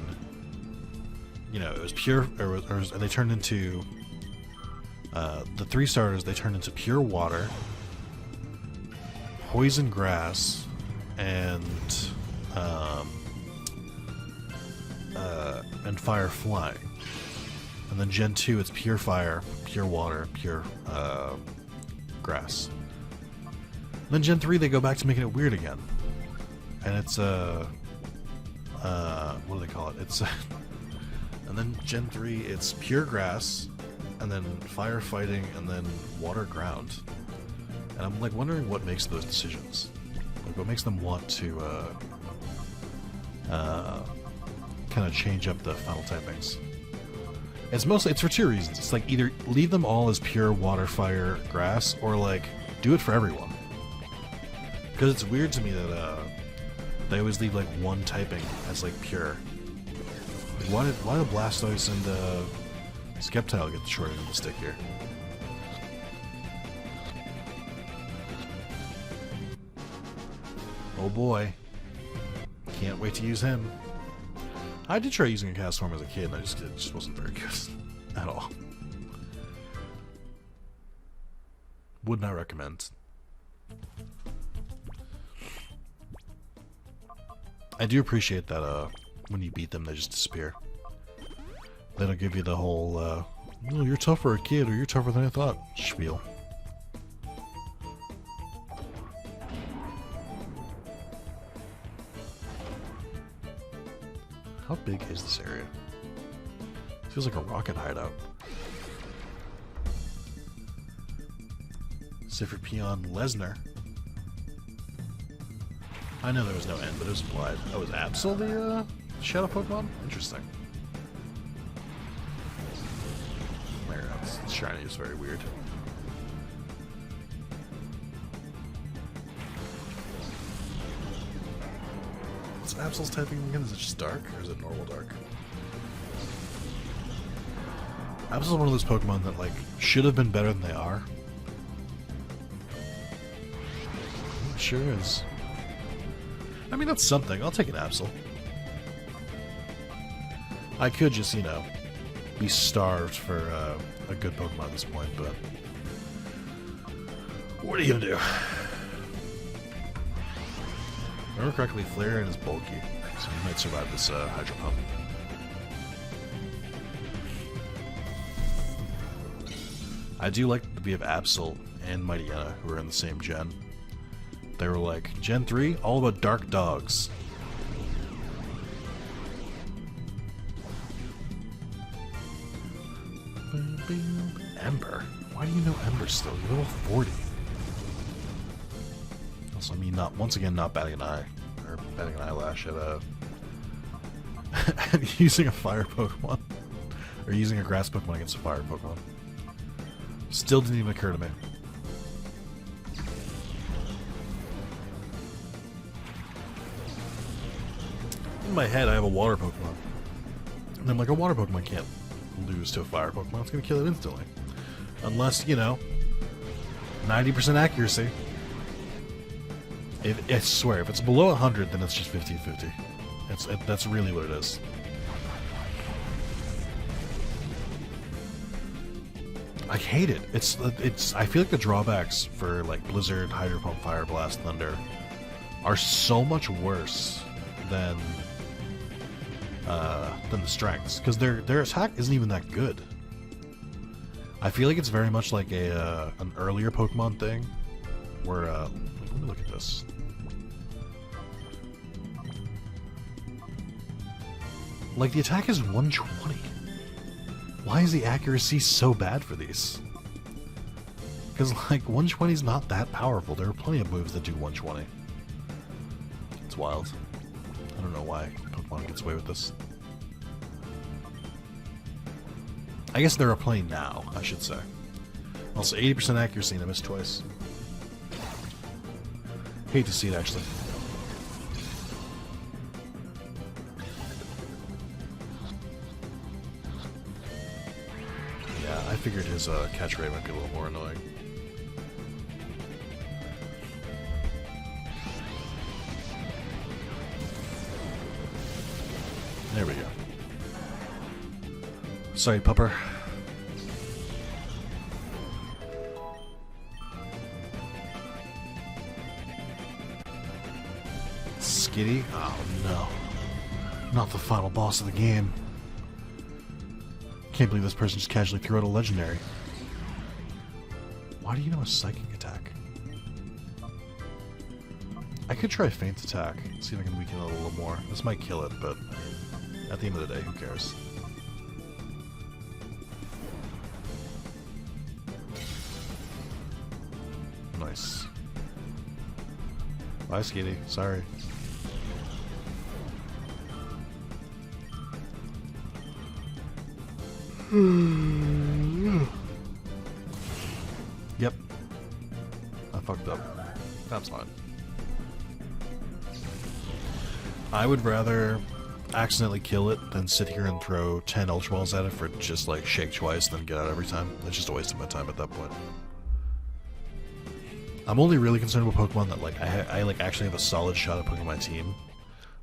you know, it was pure, or they turned into, the 3 starters, they turned into pure water, poison grass, and fire flying. And then Gen 2, it's pure fire, pure water, pure grass. And then Gen 3, they go back to making it weird again. And it's, what do they call it? It's, and then Gen 3, it's pure grass, and then firefighting, and then water ground. And I'm, like, wondering what makes those decisions. Like, what makes them want to, kind of change up the final typings. It's for 2 reasons. It's, like, either leave them all as pure water, fire, grass, or, like, do it for everyone. Because it's weird to me that they always leave like one typing as like pure. Like, why did Blastoise and Sceptile get the short end of the stick here? Oh boy, can't wait to use him. I did try using a Castform as a kid, and it just wasn't very good at all. Would not recommend. I do appreciate that when you beat them, they just disappear. They don't give you the whole, oh, you're tough for a kid, or you're tougher than I thought spiel. How big is this area? It feels like a rocket hideout. Siffer Peon Lesnar. I know there was no end, but it was implied. Oh, was Absol the Shadow Pokemon? Interesting. It's shiny is very weird. What's Absol's typing again? Is it just dark, or is it normal dark? Absol's one of those Pokemon that, like, should have been better than they are. It sure is. I mean, that's something. I'll take an Absol. I could just, you know, be starved for a good Pokemon at this point, but what are you gonna do? If I remember correctly, Flareon is bulky, so he might survive this Hydro Pump. I do like that we have Absol and Mightyena who are in the same gen. They were like, Gen 3, all about dark dogs. Ember? Why do you know Ember still? You're level 40. Also, I mean, once again, not batting an eye. Or batting an eyelash at at using a fire Pokemon. Or using a grass Pokemon against a fire Pokemon. Still didn't even occur to me. In my head, I have a water Pokemon. And I'm like, a water Pokemon can't lose to a fire Pokemon. It's going to kill it instantly. Unless, you know, 90% accuracy. I swear, if it's below 100, then it's just 50-50. That's really what it is. I hate it. I feel like the drawbacks for like Blizzard, Hydro Pump, Fire Blast, Thunder are so much worse than the strengths, because their attack isn't even that good. I feel like it's very much like an earlier Pokemon thing, where let me look at this. Like, the attack is 120. Why is the accuracy so bad for these? Because, like, 120 is not that powerful. There are plenty of moves that do 120. It's wild. I don't know why Pokemon gets away with this. I guess there are plenty now, I should say. Also, 80% accuracy and I missed twice. Hate to see it, actually. Yeah, I figured his catch rate might be a little more annoying. There we go. Sorry, pupper. Skitty? Oh no. Not the final boss of the game. Can't believe this person just casually threw out a legendary. Why do you know a psychic attack? I could try feint attack, see if I can weaken it a little more. This might kill it, but at the end of the day, who cares? Nice. Bye, Skitty. Sorry. Yep. I fucked up. That's fine. I would rather accidentally kill it than sit here and throw 10 Ultra Balls at it for just like shake twice then get out every time. It's just a waste of my time at that point. I'm only really concerned with Pokemon that like I like actually have a solid shot at putting on my team.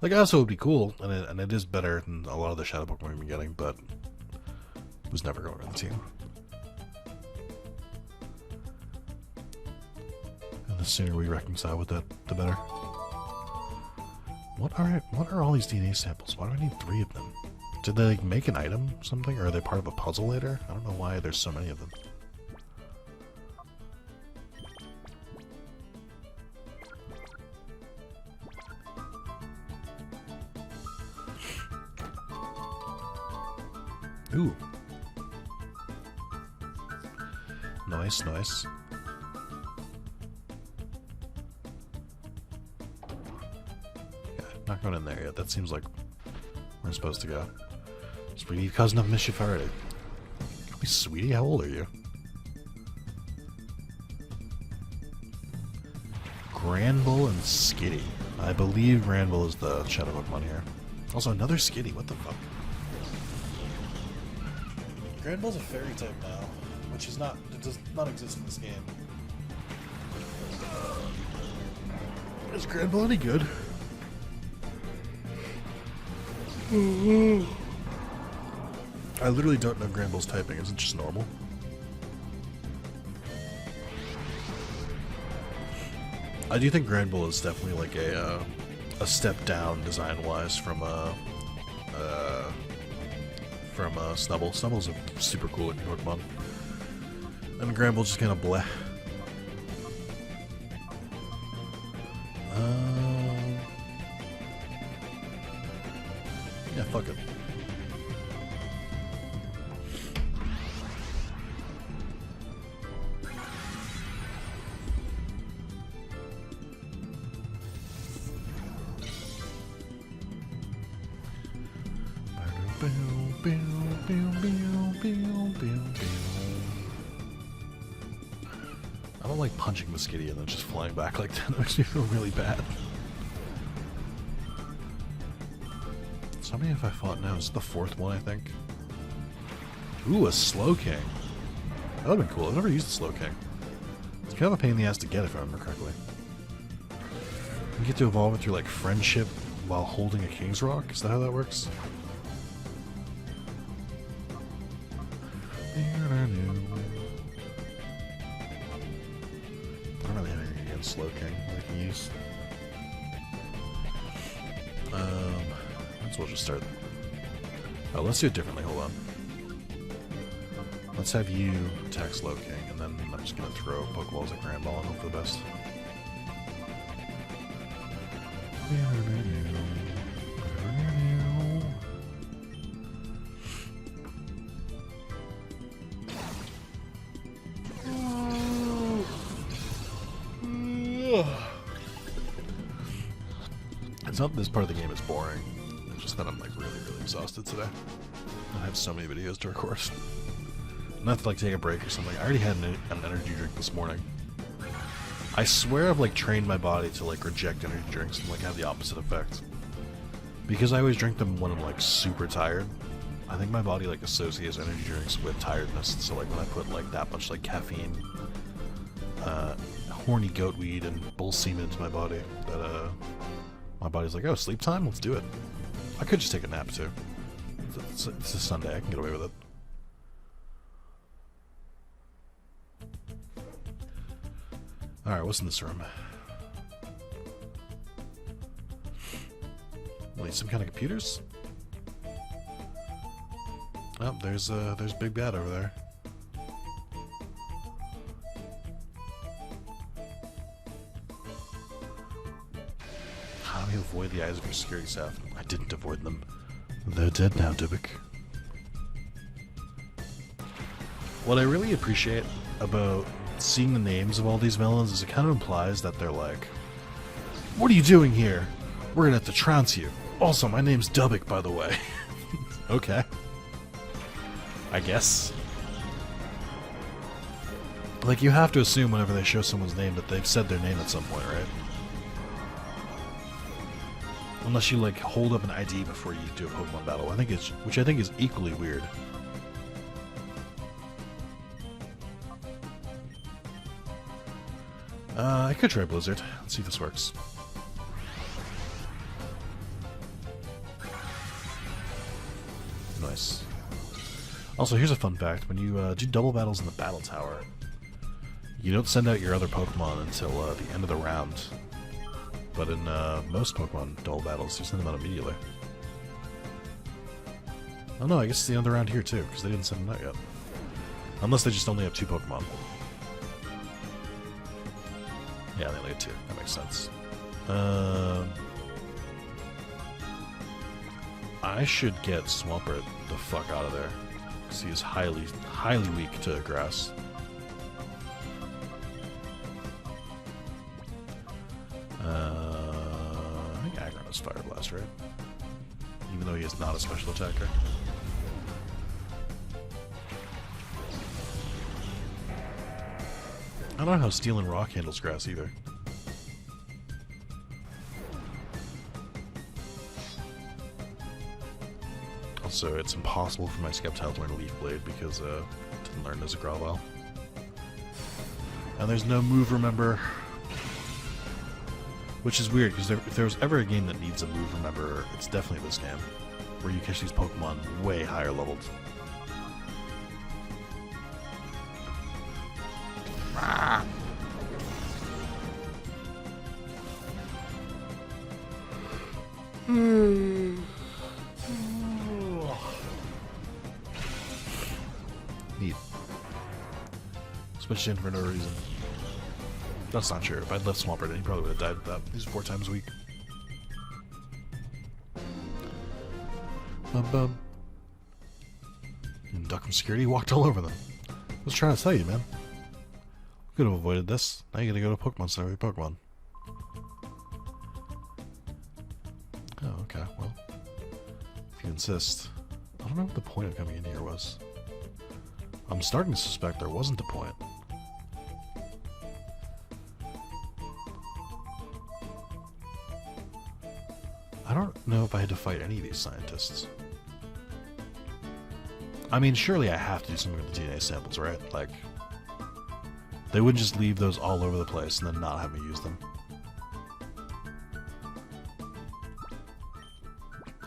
Like, also would be cool, and it is better than a lot of the Shadow Pokemon we've been getting, but it was never going on the team. And the sooner we reconcile with that, the better. What are all these DNA samples? Why do I need 3 of them? Did they like make an item or something? Or are they part of a puzzle later? I don't know why there's so many of them. Ooh. Nice, nice. not going in there yet. That seems like we're supposed to go. Sweetie, you've caused enough mischief already. Call me Sweetie? How old are you? Granbull and Skitty. I believe Granbull is the shadow Pokemon here. Also, another Skitty. What the fuck? Granbull's a fairy type now, which is not. It does not exist in this game. Is Granbull any good? I literally don't know Granbull's typing. Is it just normal? I do think Granbull is definitely like a step down design-wise from Snubbull. Snubble's a super cool looking Pokemon, and Granbull's just kind of bleh. Yeah, fuck it. I don't like punching the Skitty and then just flying back like that. That makes me feel really bad. So how many have I fought now? Is it the fourth one, I think? Ooh, a Slowking. That would have been cool. I've never used a Slowking. It's kind of a pain in the ass to get, if I remember correctly. You get to evolve it through, like, friendship while holding a King's Rock? Is that how that works? I don't really have anything against Slowking that I can use. Might as well just start. Oh, let's do it differently. Hold on. Let's have you attack Slowking, and then I'm just gonna throw Pokeballs at Granbull and hope for the best. It's not that this part of the game is boring. It's just that I'm like really exhausted today. I have so many videos to record. Not to like take a break or something. I already had an energy drink this morning. I swear I've like trained my body to like reject energy drinks and like have the opposite effect. Because I always drink them when I'm like super tired. I think my body like associates energy drinks with tiredness. So like when I put like that much like caffeine, horny goat weed and bull semen into my body, that my body's like, oh, sleep time? Let's do it. I could just take a nap too. It's a Sunday, I can get away with it. Alright, what's in this room? Wait, some kind of computers? Oh, there's Big Bad over there. How do you avoid the eyes of your security staff? I didn't avoid them. They're dead now, Dybbuk. What I really appreciate about seeing the names of all these villains is it kind of implies that they're like, what are you doing here? We're gonna have to trounce you. Also, my name's Dybbuk, by the way. Okay. I guess. Like, you have to assume whenever they show someone's name that they've said their name at some point, right? Unless you, like, hold up an ID before you do a Pokemon battle, which I think is equally weird. I could try Blizzard. Let's see if this works. Nice. Also, here's a fun fact. When you do double battles in the battle tower, you don't send out your other Pokemon until the end of the round. But in most Pokemon double battles, you send them out immediately. Oh no, I guess it's the end of the round here too, because they didn't send them out yet. Unless they just only have 2 Pokemon. Yeah, they only have 2. That makes sense. I should get Swampert the fuck out of there, because he is highly weak to grass. I think Aggron is Fire Blast, right? Even though he is not a special attacker. I don't know how Steel and Rock handles grass either. Also, it's impossible for my Skeptile to learn a Leaf Blade because it didn't learn as a Grovyle. And there's no move, remember. Which is weird, because if there was ever a game that needs a move, remember, it's definitely this game. Where you catch these Pokemon way higher leveled. Neat. Switched in for no reason. That's not true. If I'd left Swampert, he probably would have died with that. He's 4 times weak. Bum. And duck from security walked all over them. I was trying to tell you, man. Could have avoided this. Now you gotta go to Pokemon Center with your Pokemon. Oh, okay, well. If you insist. I don't know what the point of coming in here was. I'm starting to suspect there wasn't a point. I don't know if I had to fight any of these scientists. I mean, surely I have to do something with the DNA samples, right? Like, they wouldn't just leave those all over the place and then not have me use them.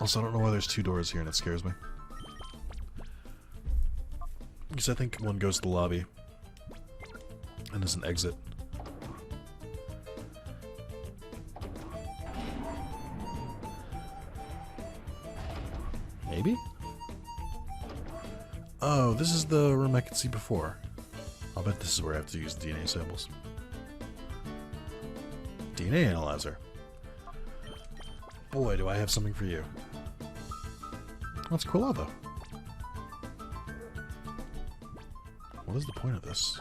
Also, I don't know why there's 2 doors here and it scares me. Because I think one goes to the lobby and there's an exit. Maybe? Oh, this is the room I could see before. I'll bet this is where I have to use DNA samples. DNA analyzer. Boy, do I have something for you. That's Quilava. What is the point of this?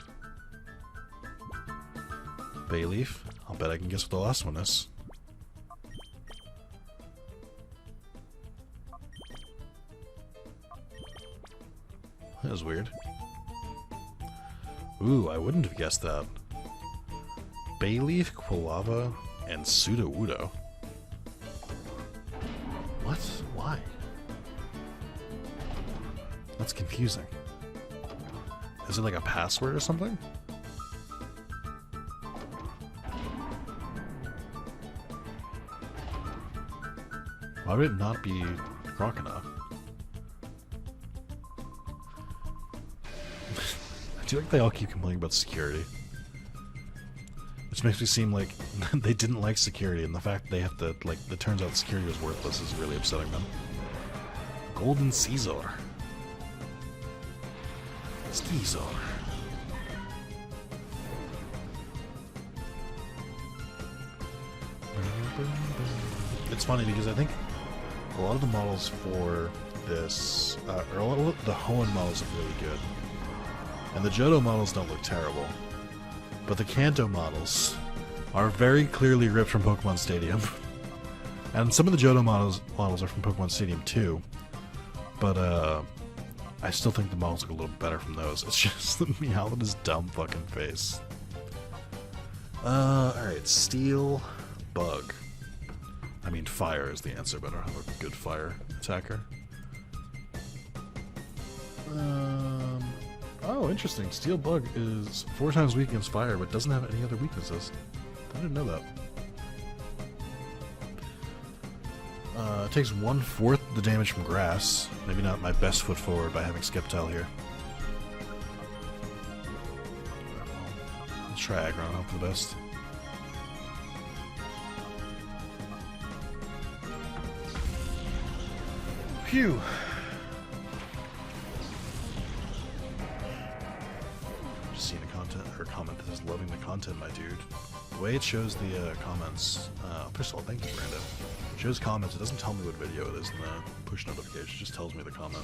Bayleaf? I'll bet I can guess what the last one is. That was weird. Ooh, I wouldn't have guessed that. Bayleaf, Quilava, and Sudowoodo. What? Why? That's confusing. Is it like a password or something? Why would it not be Crocodile? I feel like they all keep complaining about security. Which makes me seem like they didn't like security, and the fact that they have to, like, it turns out security was worthless is really upsetting them. Golden Caesar. Skeezor. It's funny because I think a lot of the models for this, or a lot of the Hoenn models are really good. And the Johto models don't look terrible. But the Kanto models are very clearly ripped from Pokemon Stadium. And some of the Johto models are from Pokemon Stadium too. But I still think the models look a little better from those. It's just the Meowth's dumb fucking face. Alright, Steel, Bug. I mean, Fire is the answer, but I don't have a good Fire attacker. Oh, interesting. Steel Bug is 4 times weak against Fire, but doesn't have any other weaknesses. I didn't know that. It takes 1/4 the damage from Grass. Maybe not my best foot forward by having Skeptile here. Let's try Aggron, hope for the best. Phew! Just seeing a comment that says loving the content, my dude. The way it shows the comments, first of all, thank you, Brandon. It shows comments, it doesn't tell me what video it is in the push notification, it just tells me the comment.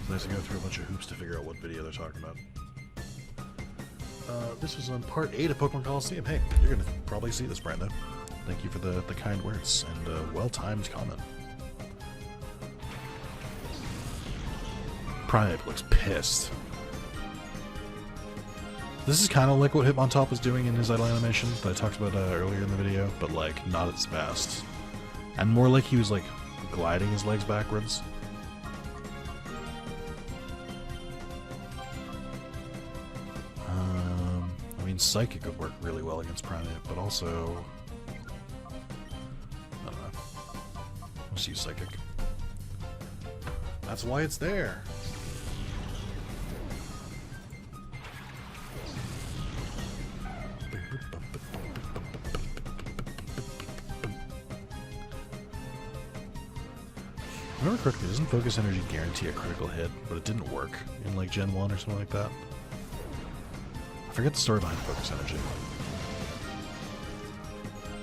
It's nice to go through a bunch of hoops to figure out what video they're talking about. This was on part 8 of Pokemon Colosseum. Hey, you're gonna probably see this, Brando. Thank you for the kind words and well-timed comment. Primeape looks pissed. This is kind of like what Hitmontop was doing in his idle animation that I talked about earlier in the video, but like not as fast. And more like he was like gliding his legs backwards. I mean, Psychic would work really well against Primeape, but also... I don't know. Let's use Psychic. That's why it's there! If I remember correctly, doesn't Focus Energy guarantee a critical hit, but it didn't work in like Gen 1 or something like that? I forget the story behind Focus Energy.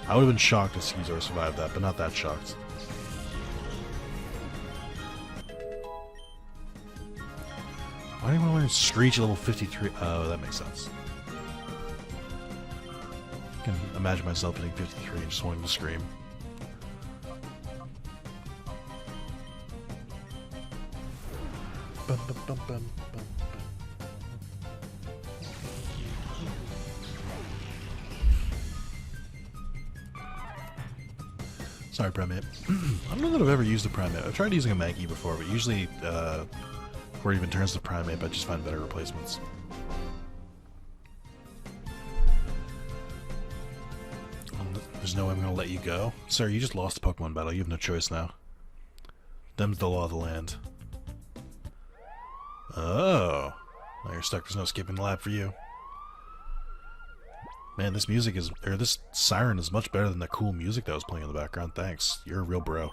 I would have been shocked if Skizor survived that, but not that shocked. Why do you want to learn Screech at level 53? Oh, that makes sense. I can imagine myself hitting 53 and just wanting to scream. Bum, bum, bum, bum, bum, bum. Sorry, Primeape. I don't know that I've ever used a Primeape. I've tried using a Mankey before, but usually, before it even turns to Primeape, I just find better replacements. There's no way I'm going to let you go. Sir, you just lost a Pokemon battle. You have no choice now. Them's the law of the land. Oh. Now you're stuck. There's no skipping the lap for you. Man, this music is... or this siren is much better than the cool music that was playing in the background. Thanks. You're a real bro.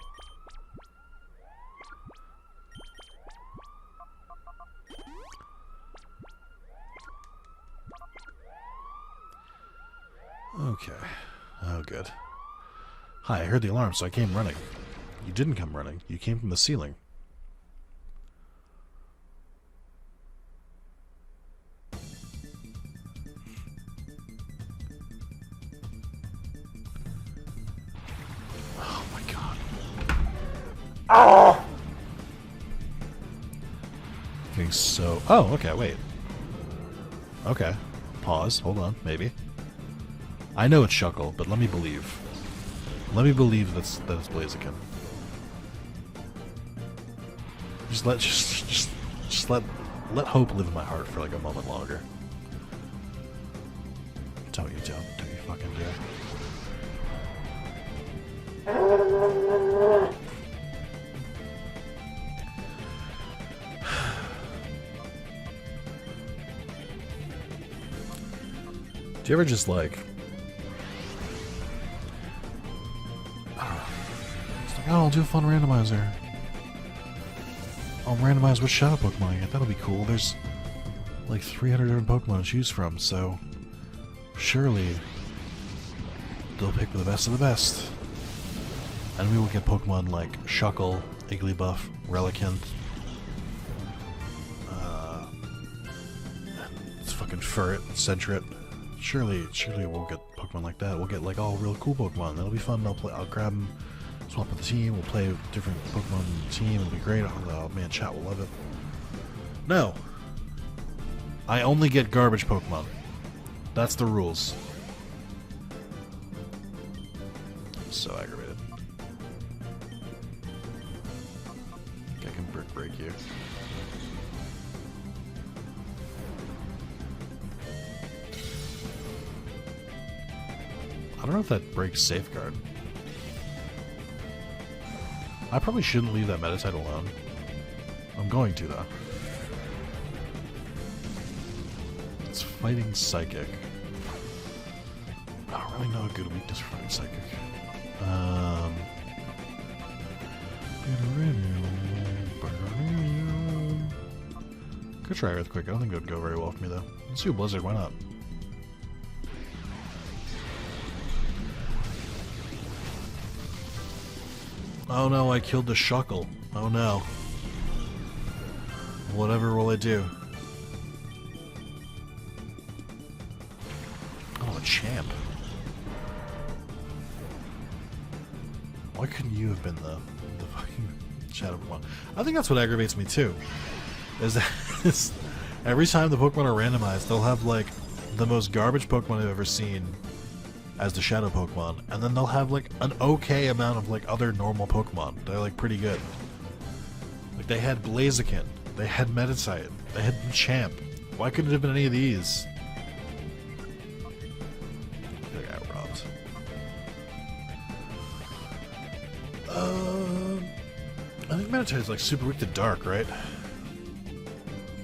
Okay. Oh, good. Hi, I heard the alarm, so I came running. You didn't come running. You came from the ceiling. Oh my god. Oh! Getting so... oh, okay, wait. Okay. Pause. Hold on. Maybe. I know it's Shuckle, but let me believe. Let me believe that it's Blaziken. Just let hope live in my heart for like a moment longer. Don't you fucking do. Do you ever just like... oh, I'll do a fun randomizer. I'll randomize what Shadow Pokemon I get. That'll be cool. There's like 300 different Pokemon to choose from, so surely they'll pick the best of the best. And we will get Pokemon like Shuckle, Igglybuff, Relicanth, it's fucking Furret, Sentret. Surely we'll get Pokemon like that. We'll get like all real cool Pokemon. That'll be fun. I'll grab them. Swap with the team, we'll play with different Pokemon in the team, it'll be great. Oh man, chat will love it. No! I only get garbage Pokemon. That's the rules. I'm so aggravated. I think I can brick break you. I don't know if that breaks Safeguard. I probably shouldn't leave that Meditite alone. I'm going to, though. It's fighting Psychic. I don't really know a good weakness for fighting Psychic. Could try Earthquake. I don't think it would go very well for me, though. Let's do Blizzard. Why not? Oh no, I killed the Shuckle. Oh no. Whatever will I do? Oh, a champ. Why couldn't you have been the fucking shadow Pokemon? I think that's what aggravates me too. Is that every time the Pokemon are randomized, they'll have like the most garbage Pokemon I've ever seen as the shadow Pokemon, and then they'll have like an okay amount of like other normal Pokemon. They're like pretty good. Like they had Blaziken, they had Medicite, they had Champ. Why couldn't it have been any of these? I got robbed. I think Medicite is like super weak to Dark, right?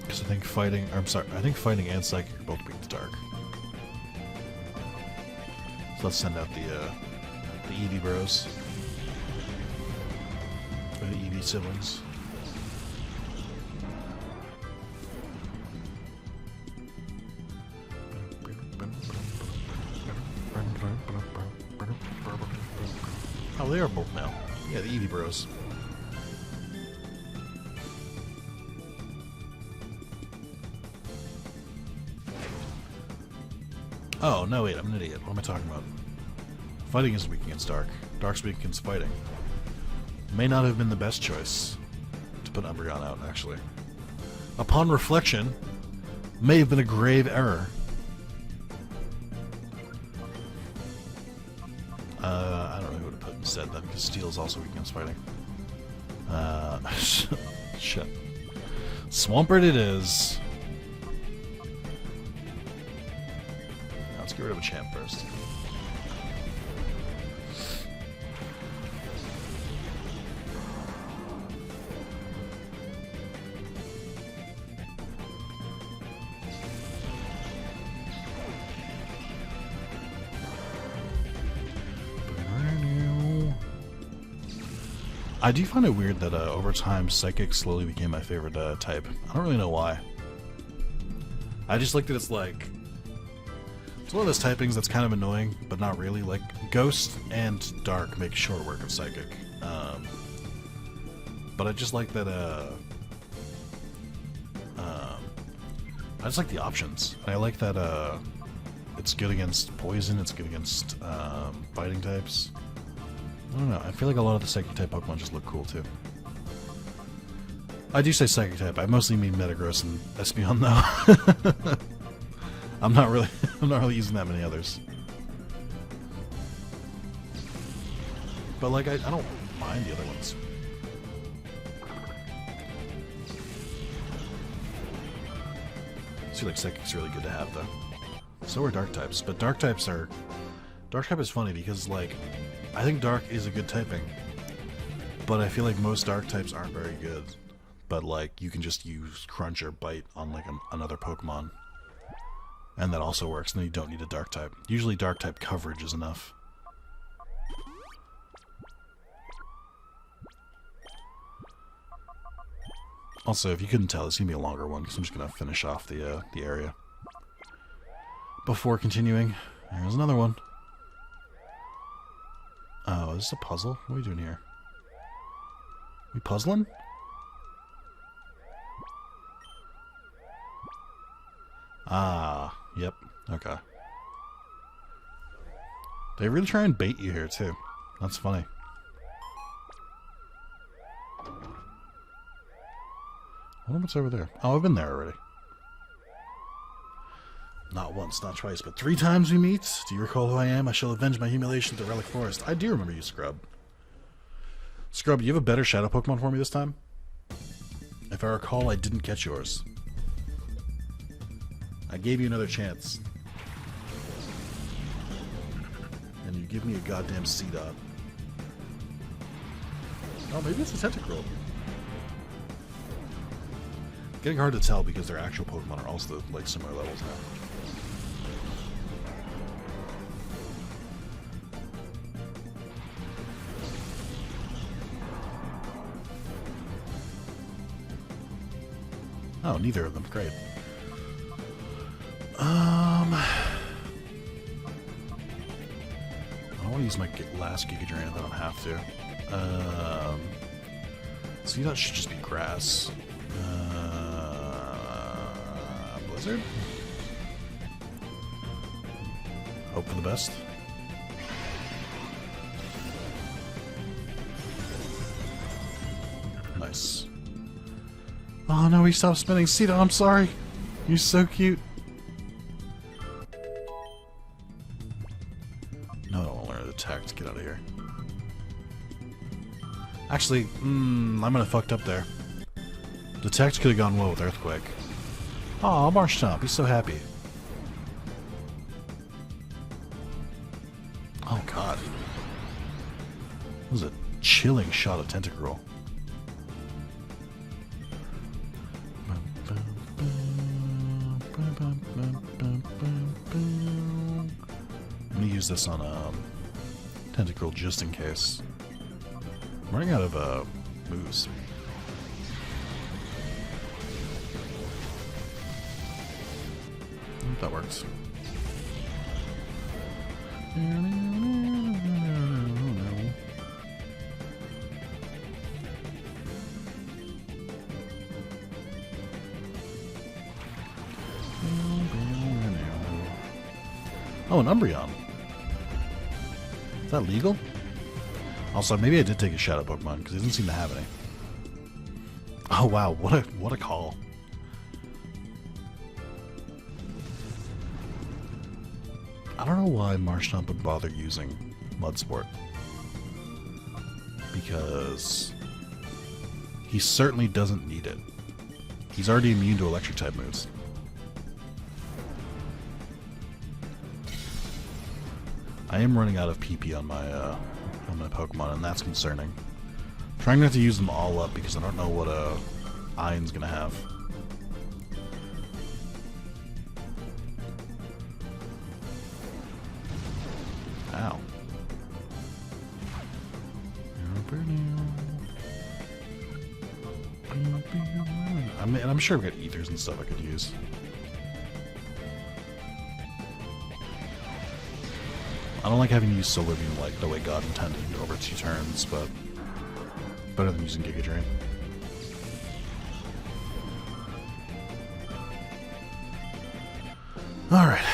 Because I think Fighting, or I'm sorry, I think Fighting and Psychic are both weak to Dark. So let's send out the Eevee bros. Or the Eevee siblings. Oh, they are both now. Yeah, the Eevee bros. Oh, no, wait, I'm an idiot. What am I talking about? Fighting is weak against Dark. Dark's weak against Fighting. May not have been the best choice to put Umbreon out, actually. Upon reflection, may have been a grave error. I don't know who to put instead then, because Steel is also weak against Fighting. Shit. Swampert it is. Let's get rid of a Champ first. I do find it weird that over time Psychic slowly became my favorite type. I don't really know why. I just like that it's like... It's one of those typings that's kind of annoying, but not really. Like, Ghost and Dark make short work of Psychic. But I just like that, I just like the options. And I like that, it's good against Poison, it's good against, Fighting types. I don't know, I feel like a lot of the Psychic type Pokemon just look cool, too. I do say Psychic type, I mostly mean Metagross and Espeon, though. I'm not really using that many others. But like I don't mind the other ones. I feel like Psychic's really good to have though. So are Dark types, but Dark type is funny because like I think Dark is a good typing. But I feel like most Dark types aren't very good. But like you can just use Crunch or Bite on like another Pokemon. And that also works, and then you don't need a Dark type. Usually Dark type coverage is enough. Also, if you couldn't tell, it's going to be a longer one, because I'm just going to finish off the area. Before continuing, there's another one. Oh, is this a puzzle? What are we doing here? We puzzling? Ah, yep, okay. They really try and bait you here, too. That's funny. I wonder what's over there. Oh, I've been there already. Not once, not twice, but 3 times we meet. Do you recall who I am? I shall avenge my humiliation to Relic Forest. I do remember you, Scrub. Scrub, do you have a better Shadow Pokemon for me this time? If I recall, I didn't catch yours. I gave you another chance. And you give me a goddamn C-Dot. Oh, maybe it's a Tentacruel. Getting hard to tell because their actual Pokemon are also like similar levels now. Oh, neither of them. Great. I don't want to use my last Giga Drain if I don't have to. So that should just be grass. Blizzard? Hope for the best. Nice. Oh no, he stopped spinning. Cedar, I'm sorry. You're so cute. No, I don't want to learn the attack to get out of here. Actually, I might have fucked up there. Detect could have gone well with Earthquake. Aw, Marshtomp, he's so happy. Oh god. That was a chilling shot of Tentacruel. I'm gonna use this on Tentacruel just in case. I'm running out of moves. That works. Oh, an Umbreon. Is that legal? Also, maybe I did take a Shadow Pokemon because he doesn't seem to have any. Oh wow, what a call. I don't know why Marshtomp would bother using Mud Sport. Because he certainly doesn't need it. He's already immune to electric type moves. I am running out of PP on my Pokemon, and that's concerning. I'm trying not to use them all up because I don't know what Iron's gonna have. Ow. I'm sure I've got ethers and stuff I could use. I don't like having to use Solivian like the way God intended over 2 turns, but better than using Giga Drain. Alright.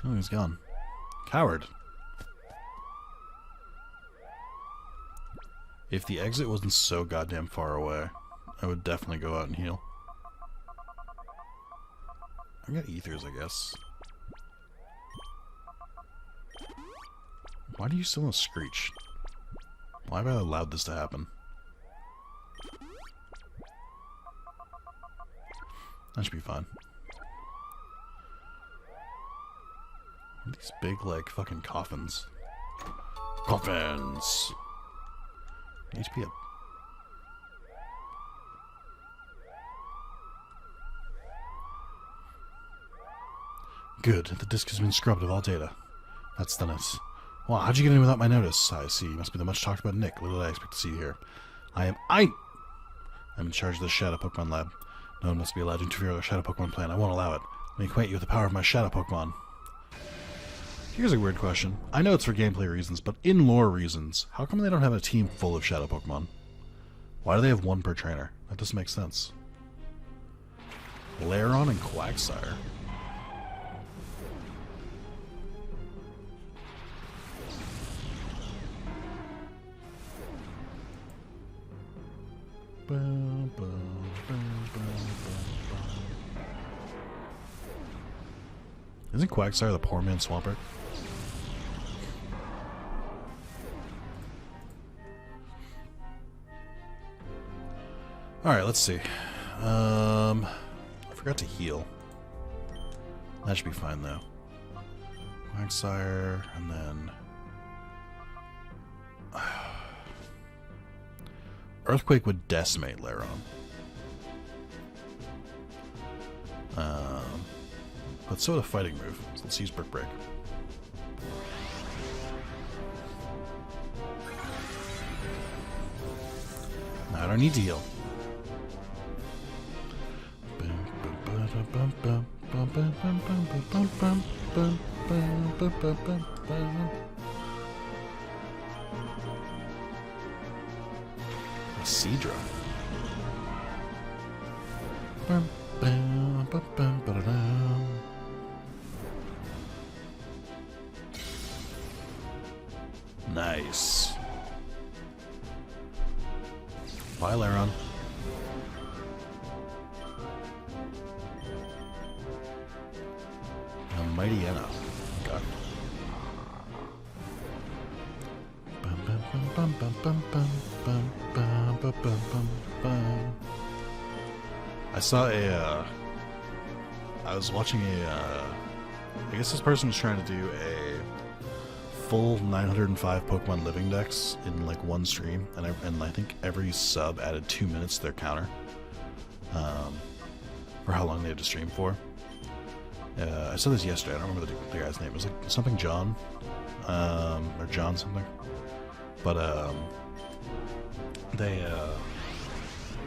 Oh, he's gone. Coward. If the exit wasn't so goddamn far away, I would definitely go out and heal. I got ethers, I guess. Why do you still have Screech? Why have I allowed this to happen? That should be fine. What are these big, like, fucking coffins? Coffins! HP up. Good. The disk has been scrubbed of all data. That's the nice. Wow, how'd you get in without my notice? I see. You must be the much talked about Nick. Little did I expect to see you here. I'm in charge of the Shadow Pokemon Lab. No one must be allowed to interfere with our Shadow Pokemon plan. I won't allow it. Let me acquaint you with the power of my Shadow Pokemon. Here's a weird question. I know it's for gameplay reasons, but in lore reasons, how come they don't have a team full of Shadow Pokemon? Why do they have 1 per trainer? That doesn't make sense. Lairon and Quagsire. Isn't Quagsire the poor man's Swampert? Alright, let's see. I forgot to heal. That should be fine though. Quagsire, and then Earthquake would decimate Lairon. But so would a fighting move. So let's use Brick Break. Now I don't need to heal. Seadra. Mighty Enna. Okay. I saw I was watching I guess this person was trying to do a full 905 Pokemon living dex in like one stream, and I think every sub added 2 minutes to their counter for how long they had to stream for. I saw this yesterday. I don't remember the guy's name. It was like something John, or John something. But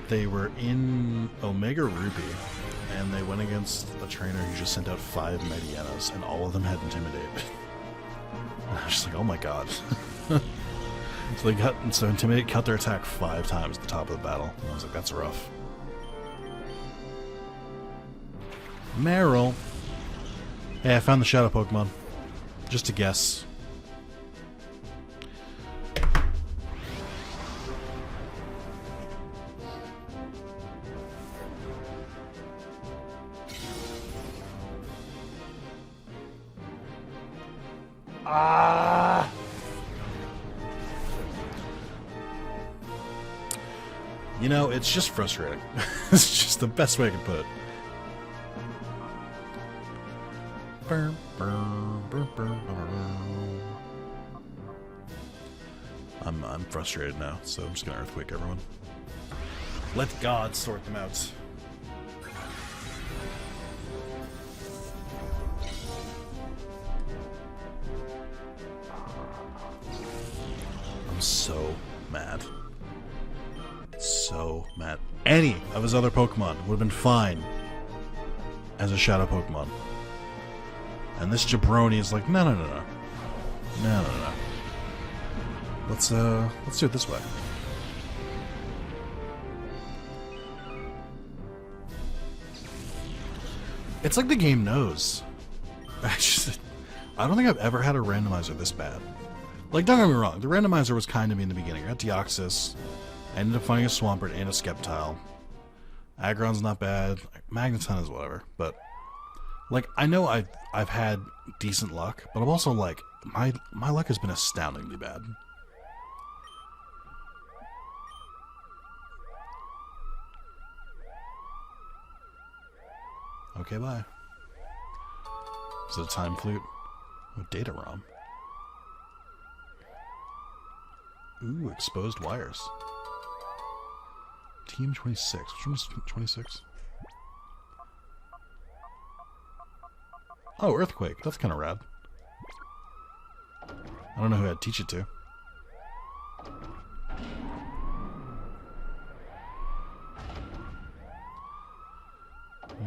they were in Omega Ruby, and they went against a trainer who just sent out 5 Medienas, and all of them had Intimidate. And I was just like, oh my god. So Intimidate cut their attack 5 times at the top of the battle. And I was like, that's rough. Meryl. Hey, I found the Shadow Pokemon. Just a guess. Ah! You know, it's just frustrating. It's just the best way I can put it. I'm frustrated now, so I'm just gonna Earthquake everyone. Let God sort them out. I'm so mad. So mad. Any of his other Pokemon would have been fine as a Shadow Pokemon. And this jabroni is like, no. Let's do it this way. It's like the game knows. I don't think I've ever had a randomizer this bad. Like, don't get me wrong, the randomizer was kind to me in the beginning. I got Deoxys, I ended up finding a Swampert and a Sceptile. Aggron's not bad. Magneton is whatever, but like, I know I've had decent luck, but I'm also like, my luck has been astoundingly bad. Okay, bye. Is it a time flute? Oh, data ROM. Ooh, exposed wires. Team 26. Which one was 26? Oh, Earthquake. That's kind of rad. I don't know who I'd teach it to.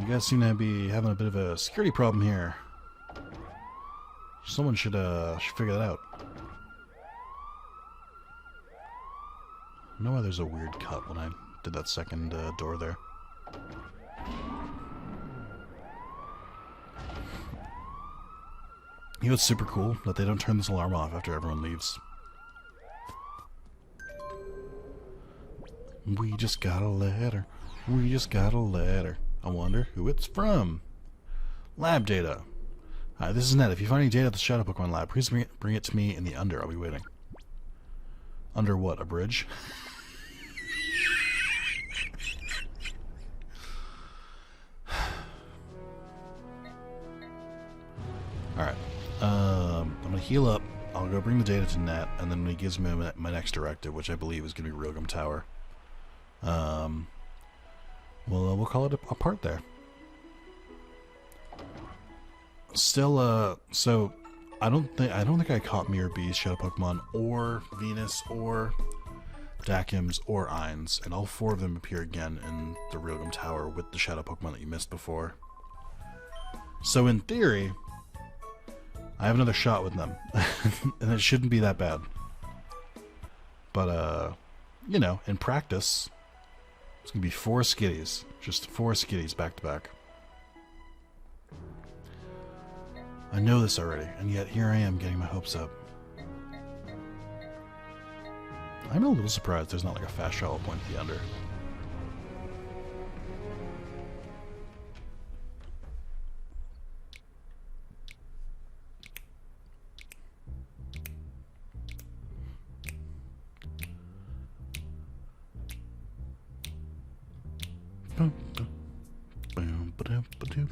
You guys seem to be having a bit of a security problem here. Someone should figure that out. I know why there's a weird cut when I did that second door there. You know what's super cool? That they don't turn this alarm off after everyone leaves. We just got a letter. We just got a letter. I wonder who it's from. Lab data. Hi, this is Ned. If you find any data at the Shadow Pokemon Lab, please bring it to me in the Under. I'll be waiting. Under what? A bridge? Alright. I'm gonna heal up. I'll go bring the data to Nat, and then when he gives me my next directive, which I believe is gonna be Realgum Tower, we'll call it a part there. Still, so I don't think I caught Mirror Beast, Shadow Pokemon, or Venus, or Dakims, or Ainz, and all 4 of them appear again in the Realgum Tower with the Shadow Pokemon that you missed before. So in theory, I have another shot with them, and it shouldn't be that bad. But, you know, in practice, it's going to be 4 Skitties. Just 4 Skitties back to back. I know this already, and yet here I am getting my hopes up. I'm a little surprised there's not like a fast travel point at the Under. I'm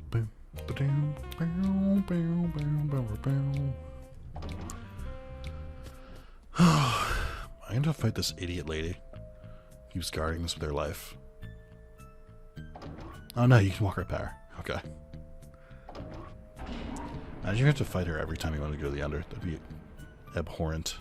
going to fight this idiot lady. Keeps guarding this with their life. Oh no, you can walk right by her. Okay. Imagine you have to fight her every time you want to go to the under. That'd be abhorrent.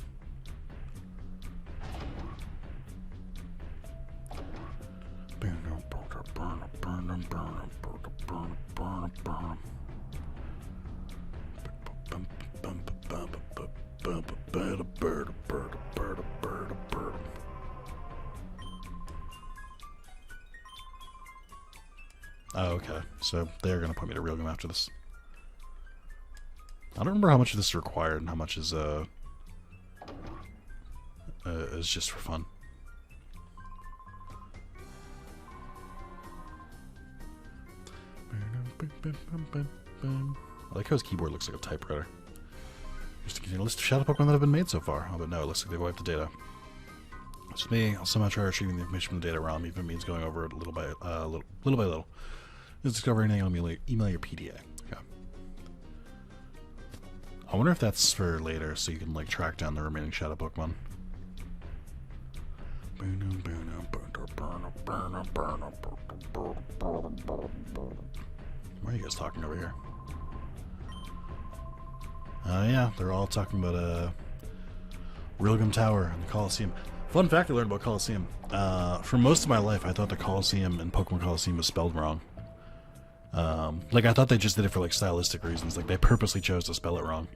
Oh, okay. So they're going to put me to real game after this. I don't remember how much of this is required and how much is just for fun. I like how his keyboard looks like a typewriter. Just to give you a list of shadow Pokemon that have been made so far. Oh, but no, it looks like they've wiped the data. It's me. I'll somehow try retrieving the information from the data realm, even if it means going over it little by little. Just discover anything on email your PDA. Okay. I wonder if that's for later, so you can like track down the remaining shadow Pokemon. Why are you guys talking over here? Yeah, they're all talking about Rilgum Tower and the Colosseum. Fun fact I learned about Colosseum. For most of my life, I thought the Colosseum in Pokemon Colosseum was spelled wrong. Like, I thought they just did it for, like, stylistic reasons. Like, they purposely chose to spell it wrong.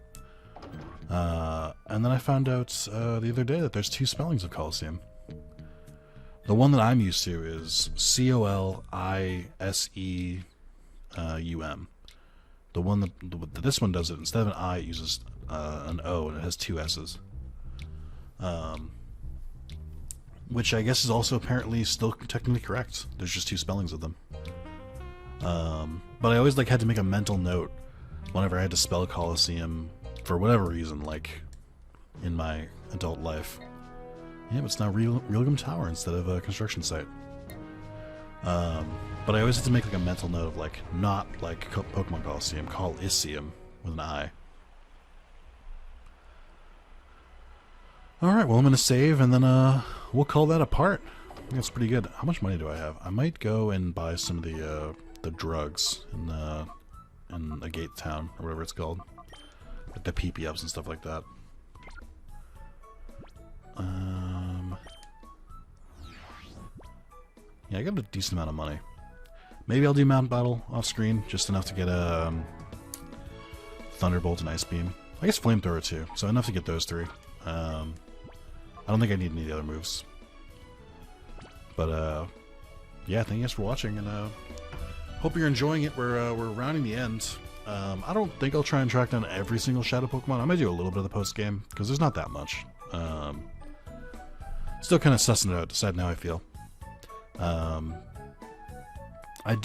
And then I found out the other day that there's two spellings of Colosseum. The one that I'm used to is Coliseum. The one that this one does it, instead of an I, it uses an O, and it has two S's. Which I guess is also apparently still technically correct. There's just two spellings of them. But I always like had to make a mental note whenever I had to spell Colosseum for whatever reason, like in my adult life. Yeah, it's now Rilgum Tower instead of a construction site. But I always have to make like a mental note of like not like Pokemon Colosseum, Colosseum with an I. Alright, well I'm gonna save and then we'll call that a part. I think that's pretty good. How much money do I have? I might go and buy some of the drugs in a gate town or whatever it's called. Like the PP ups and stuff like that. Yeah, I got a decent amount of money. Maybe I'll do Mount Battle off screen, just enough to get a Thunderbolt and Ice Beam. I guess Flamethrower too, so enough to get those three. I don't think I need any of the other moves. But yeah, thank you guys for watching, and hope you're enjoying it. We're rounding the end. I don't think I'll try and track down every single Shadow Pokemon. I might do a little bit of the post game because there's not that much. Still kind of sussing it out, deciding how I feel.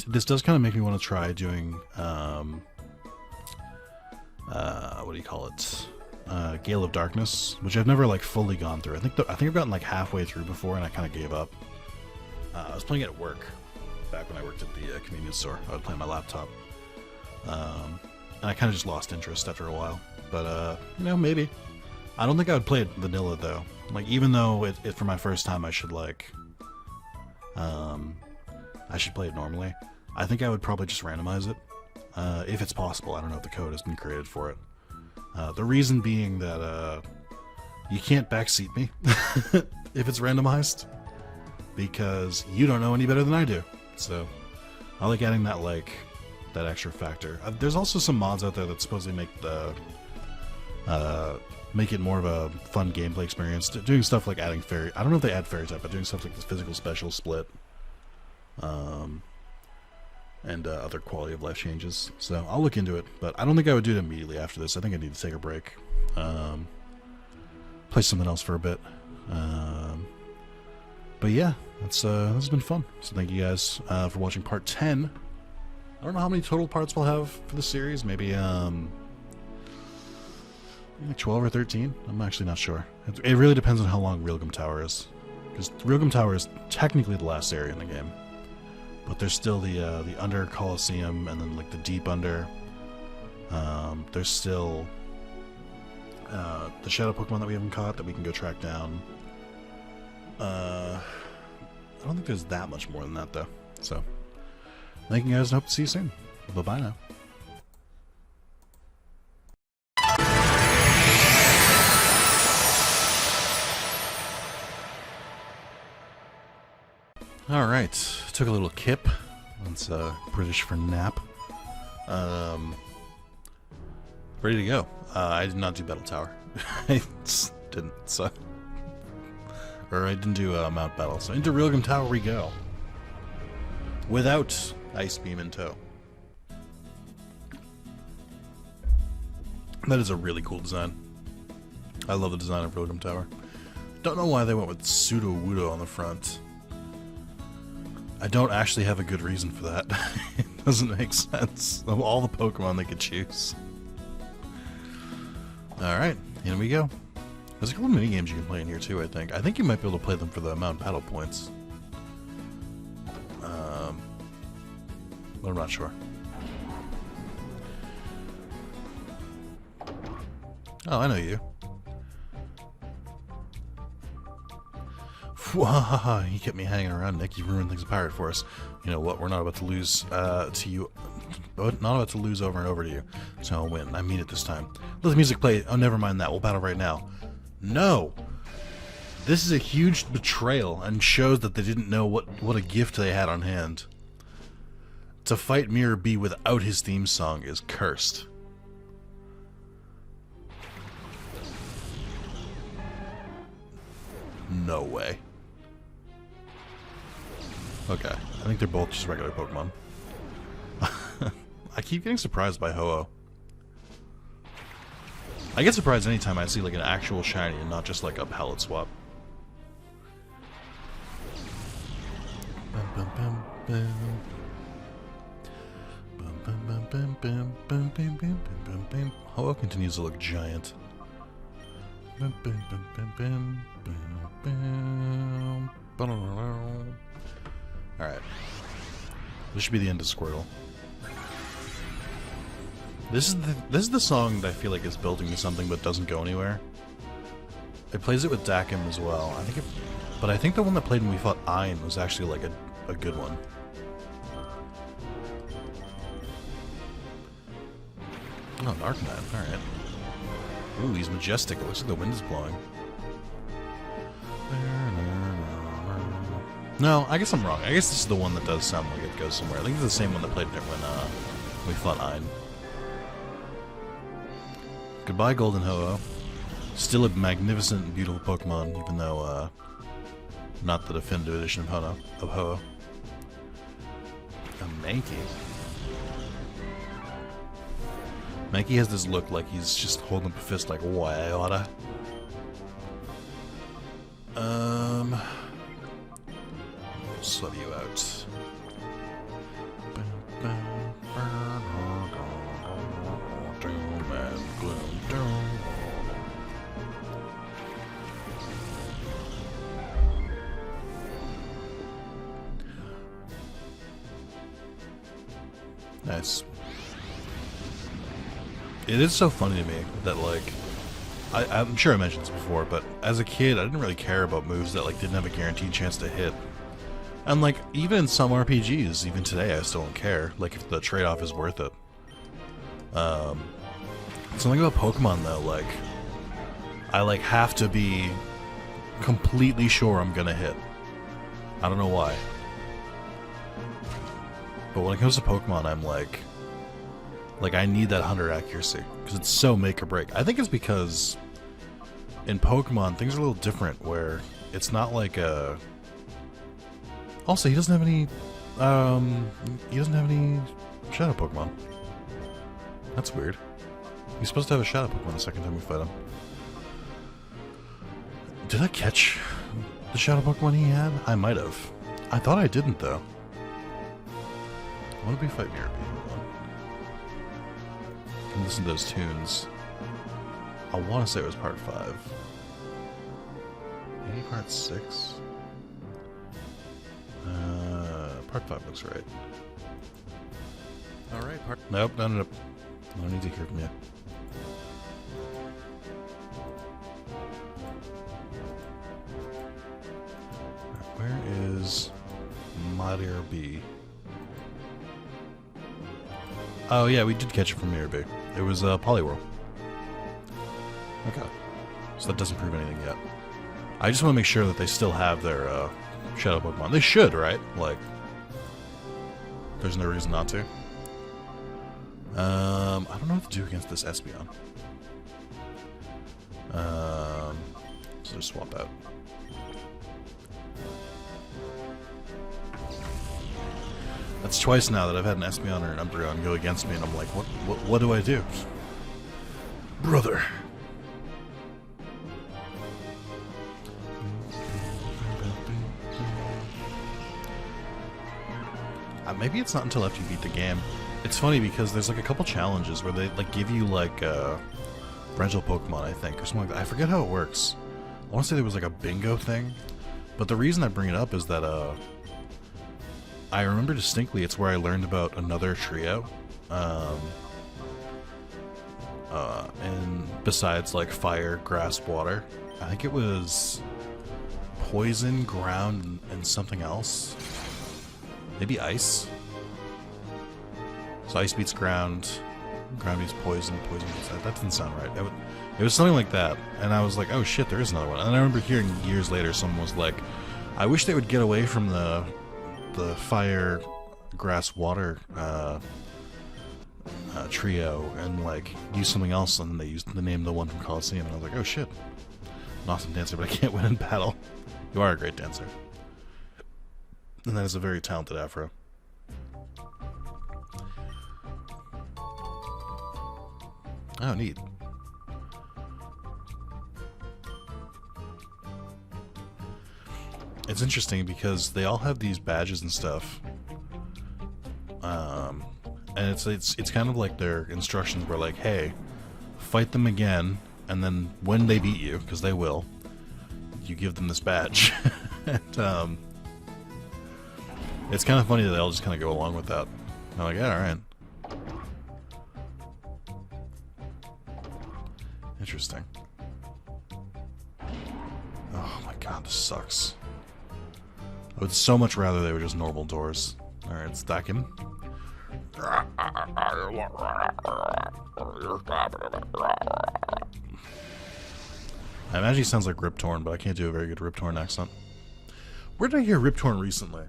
This does kind of make me want to try doing what do you call it? Gale of Darkness, which I've never like fully gone through. I think I've gotten like halfway through before, and I kind of gave up. I was playing it at work back when I worked at the convenience store. I would play on my laptop, and I kind of just lost interest after a while. But you know, maybe. I don't think I would play it vanilla though. Like, even though it for my first time, I should like I should play it normally. I think I would probably just randomize it if it's possible. I don't know if the code has been created for it. The reason being that you can't backseat me if it's randomized, because you don't know any better than I do. So I like adding that that extra factor. There's also some mods out there that supposedly make the make it more of a fun gameplay experience. Doing stuff like adding fairy. I don't know if they add fairy type, but doing stuff like this physical special split, and other quality of life changes. So I'll look into it, but I don't think I would do it immediately after this. I think I need to take a break, play something else for a bit. But yeah, this has been fun. So thank you guys for watching part 10. I don't know how many total parts we'll have for the series. Maybe 12 or 13. I'm actually not sure. It really depends on how long Rilgum Tower is, because Rilgum Tower is technically the last area in the game. But there's still the under Colosseum, and then like the deep under. There's still the shadow Pokemon that we haven't caught that we can go track down. I don't think there's that much more than that though. So, thank you guys, and hope to see you soon. Bye bye now. Alright, took a little kip. That's British for nap. Ready to go. I did not do Battle Tower. I just didn't, so. Or I didn't do Mount Battle, so into Realgam Tower we go. Without Ice Beam in tow. That is a really cool design. I love the design of Realgam Tower. Don't know why they went with Sudowoodo on the front. I don't actually have a good reason for that. It doesn't make sense. Of all the Pokemon they could choose. Alright, here we go. There's a couple mini games you can play in here too, I think. I think you might be able to play them for the Mount Battle points. But I'm not sure. Oh, I know you. He kept me hanging around, Nick. You ruined things pirate for us. You know what? We're not about to lose to you. Not about to lose over and over to you. So I'll win. I mean it this time. Let the music play. Oh, never mind that. We'll battle right now. No! This is a huge betrayal and shows that they didn't know what a gift they had on hand. To fight Mirror B without his theme song is cursed. No way. Okay, I think they're both just regular Pokemon. I keep getting surprised by Ho-Oh. I get surprised anytime I see like an actual shiny and not just like a palette swap. Ho-Oh continues to look giant. Alright. This should be the end of Squirtle. This is the song that I feel like is building to something but doesn't go anywhere. It plays it with Dakim as well. But I think the one that played when we fought Ein was actually like a good one. Oh, Arcanine, alright. Ooh, he's majestic. It looks like the wind is blowing. No, I guess I'm wrong. I guess this is the one that does sound like it goes somewhere. I think it's the same one that played it when we fought Ein. Goodbye, Golden Ho-Oh. Still a magnificent, beautiful Pokemon, even though, not the definitive edition of Ho-Oh. A Mankey. Mankey has this look like he's just holding up a fist like, why I oughta. Sub you out. Doom and gloom, doom. Nice. It is so funny to me that, like, I'm sure I mentioned this before, but as a kid, I didn't really care about moves that, like, didn't have a guaranteed chance to hit. And, like, even in some RPGs, even today, I still don't care, like, if the trade-off is worth it. Something about Pokemon, though, like, I, like, have to be completely sure I'm gonna hit. I don't know why. But when it comes to Pokemon, I'm like, I need that 100 accuracy, because it's so make or break. I think it's because in Pokemon, things are a little different, where it's not like a... Also, he doesn't have any Shadow Pokemon. That's weird. He's supposed to have a Shadow Pokemon the second time we fight him. Did I catch the Shadow Pokemon he had? I might have. I thought I didn't, though. What did we fight Mirror B? Listen to those tunes. I want to say it was part 5. Maybe part 6? Part 5 looks right. Alright, Nope, no. I don't need to hear from you. Where is Mario B? Oh yeah, we did catch it from Mario B. It was Poliwhirl. Okay. So that doesn't prove anything yet. I just want to make sure that they still have their Shadow Pokemon. They should, right? Like, there's no reason not to. I don't know what to do against this Espeon. So just swap out. That's twice now that I've had an Espeon or an Umbreon go against me, and I'm like, what do I do? Brother. Maybe it's not until after you beat the game. It's funny because there's like a couple challenges where they like give you like rental Pokemon, I think, or something like that. I forget how it works. I want to say there was like a bingo thing, but the reason I bring it up is that I remember distinctly it's where I learned about another trio, and besides like fire, grass, water, I think it was poison, ground, and something else. Maybe ice. So ice beats ground, ground beats poison, poison beats that. That didn't sound right. It was something like that, and I was like, oh shit, there is another one. And I remember hearing years later, someone was like, I wish they would get away from the fire, grass, water trio and like use something else, and they named the one from Colosseum, and I was like, oh shit, an awesome dancer, but I can't win in battle. You are a great dancer. And that is a very talented afro. Oh, neat. It's interesting because they all have these badges and stuff. And it's kind of like their instructions were like, hey, fight them again, and then when they beat you, because they will, you give them this badge. And, it's kind of funny that they all just kind of go along with that. I'm like, yeah, alright. Interesting. Oh my god, this sucks. I would so much rather they were just normal doors. Alright, stack him. I imagine he sounds like Rip Torn, but I can't do a very good Rip Torn accent. Where did I hear Rip Torn recently?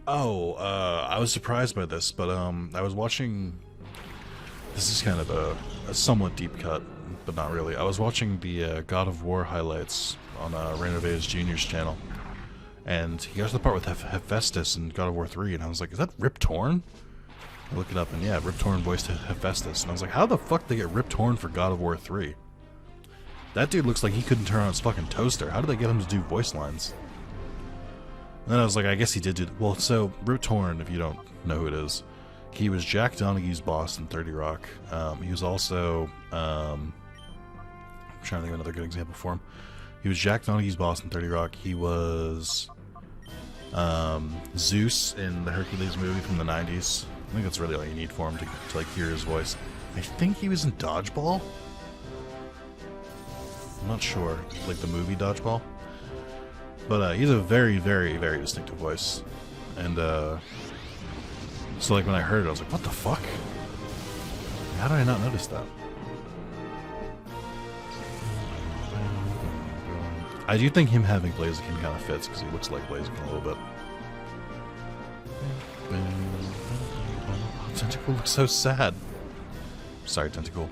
Oh, I was surprised by this, but I was watching... This is kind of a somewhat deep cut, but not really. I was watching the God of War highlights on Randomized Jr.'s channel, and he got to the part with Hephaestus in God of War 3, and I was like, is that Rip Torn? I look it up, and yeah, Rip Torn voiced Hephaestus, and I was like, how the fuck did they get Rip Torn for God of War 3? That dude looks like he couldn't turn on his fucking toaster. How did they get him to do voice lines? And then I was like, I guess he did do... Well, so, Rip Torn, if you don't know who it is, he was Jack Donaghy's boss in 30 Rock. He was also... I'm trying to think of another good example for him. He was Jack Donaghy's boss in 30 Rock. He was... Zeus in the Hercules movie from the 90s. I think that's really all you need for him to like, hear his voice. I think he was in Dodgeball? I'm not sure. Like the movie Dodgeball? But he's a very, very, very distinctive voice. And so like when I heard it, I was like, what the fuck? How did I not notice that? I do think him having Blaziken kind of fits, because he looks like Blaziken a little bit. Oh, Tentacle looks so sad. Sorry, Tentacle.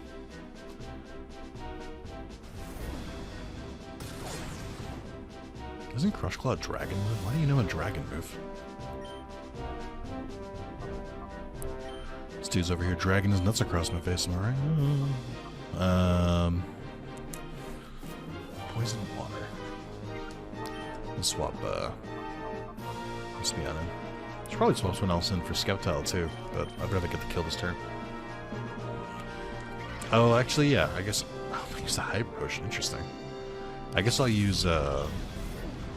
Isn't Crush Claw a dragon move? Why do you know a dragon move? This dude's over here dragging his nuts across my face, am I right? Poison water. Let's swap, Espeon in. Should probably swap someone else in for Scoutile too, but I'd rather get the kill this turn. Oh, actually, yeah, I guess I'll use the Hyper Potion. Interesting. I guess I'll use,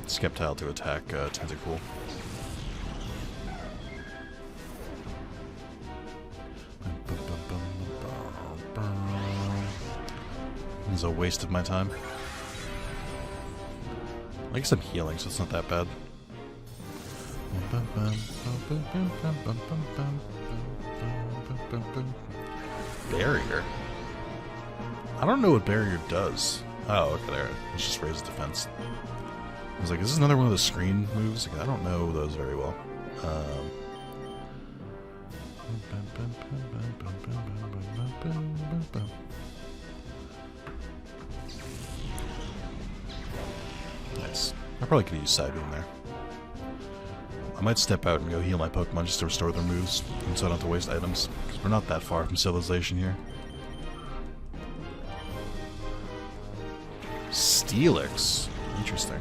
Sceptile to attack Tentacool. is a waste of my time. I guess I'm healing, so it's not that bad. Barrier? I don't know what barrier does. Oh, okay, there. Let's just raise defense. I was like, is this another one of the screen moves? Like, I don't know those very well. Nice. I probably could use side beam there. I might step out and go heal my Pokemon just to restore their moves, and so I don't have to waste items, because we're not that far from civilization here. Steelix? Interesting.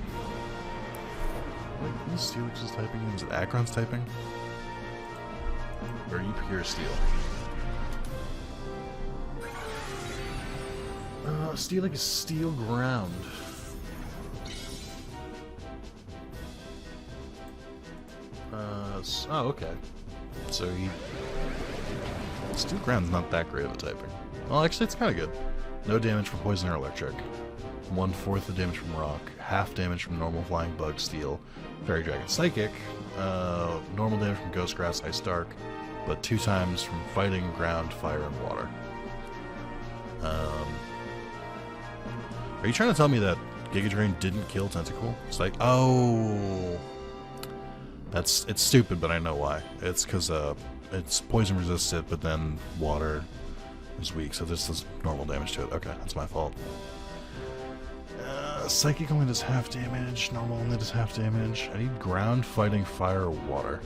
What is Steelix's typing? Is it Acheron's typing? Or are you pure steel? Steelix is steel ground. Oh, okay. So he... Steel ground's not that great of a typing. Well, actually, it's kind of good. No damage from poison or electric. 1/4 the damage from rock. Half damage from normal flying bug, steel. Fairy dragon, psychic. Normal damage from ghost grass, ice dark. But 2 times from fighting, ground, fire, and water. Are you trying to tell me that Giga Drain didn't kill Tentacool? It's like, oh... it's stupid, but I know why. It's because it's poison resistant, but then water is weak, so this does normal damage to it. Okay, that's my fault. Psychic only does half damage, normal only does half damage. I need ground, fighting, fire, or water.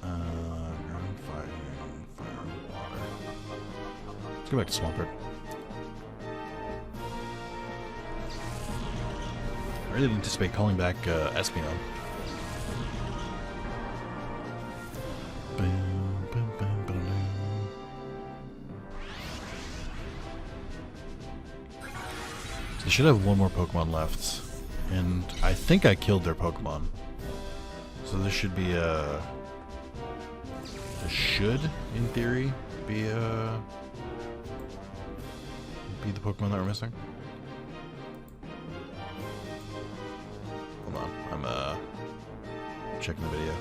Ground, fighting, fire, water. Let's go back to Swampert. I really didn't anticipate calling back Espeon. They should have one more Pokemon left, and I think I killed their Pokemon. So this should be a... This should, in theory, be the Pokemon that we're missing. Hold on, I'm checking the video.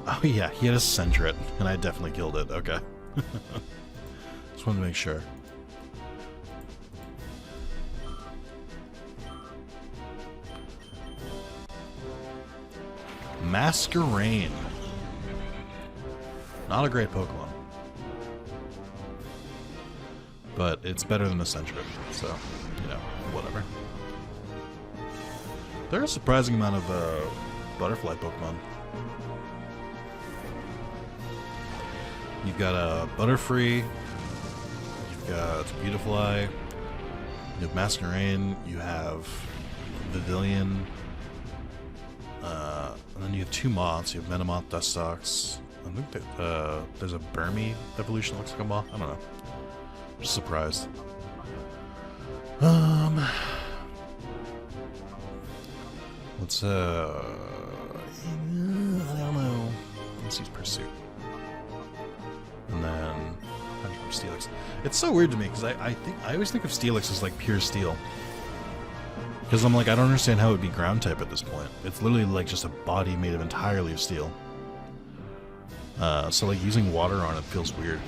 Oh yeah, he had a Sentret, and I definitely killed it. Okay. Just wanted to make sure. Masquerain. Not a great Pokemon. But it's better than the Sentret, so, you know, whatever. There are a surprising amount of butterfly Pokemon. You've got a Butterfree, you've got Beautifly, you have Masquerain, you have Vivillon, and then you have 2 moths. You have Metamoth, Dustox. I think that there's a Burmy evolution that looks like a moth. I don't know. I'm just surprised. Let's I don't know. Let's use Pursuit. And then Steelix. It's so weird to me because I always think of Steelix as like pure steel. Because I'm like, I don't understand how it would be ground type at this point. It's literally like just a body made of entirely of steel. So like using water on it feels weird.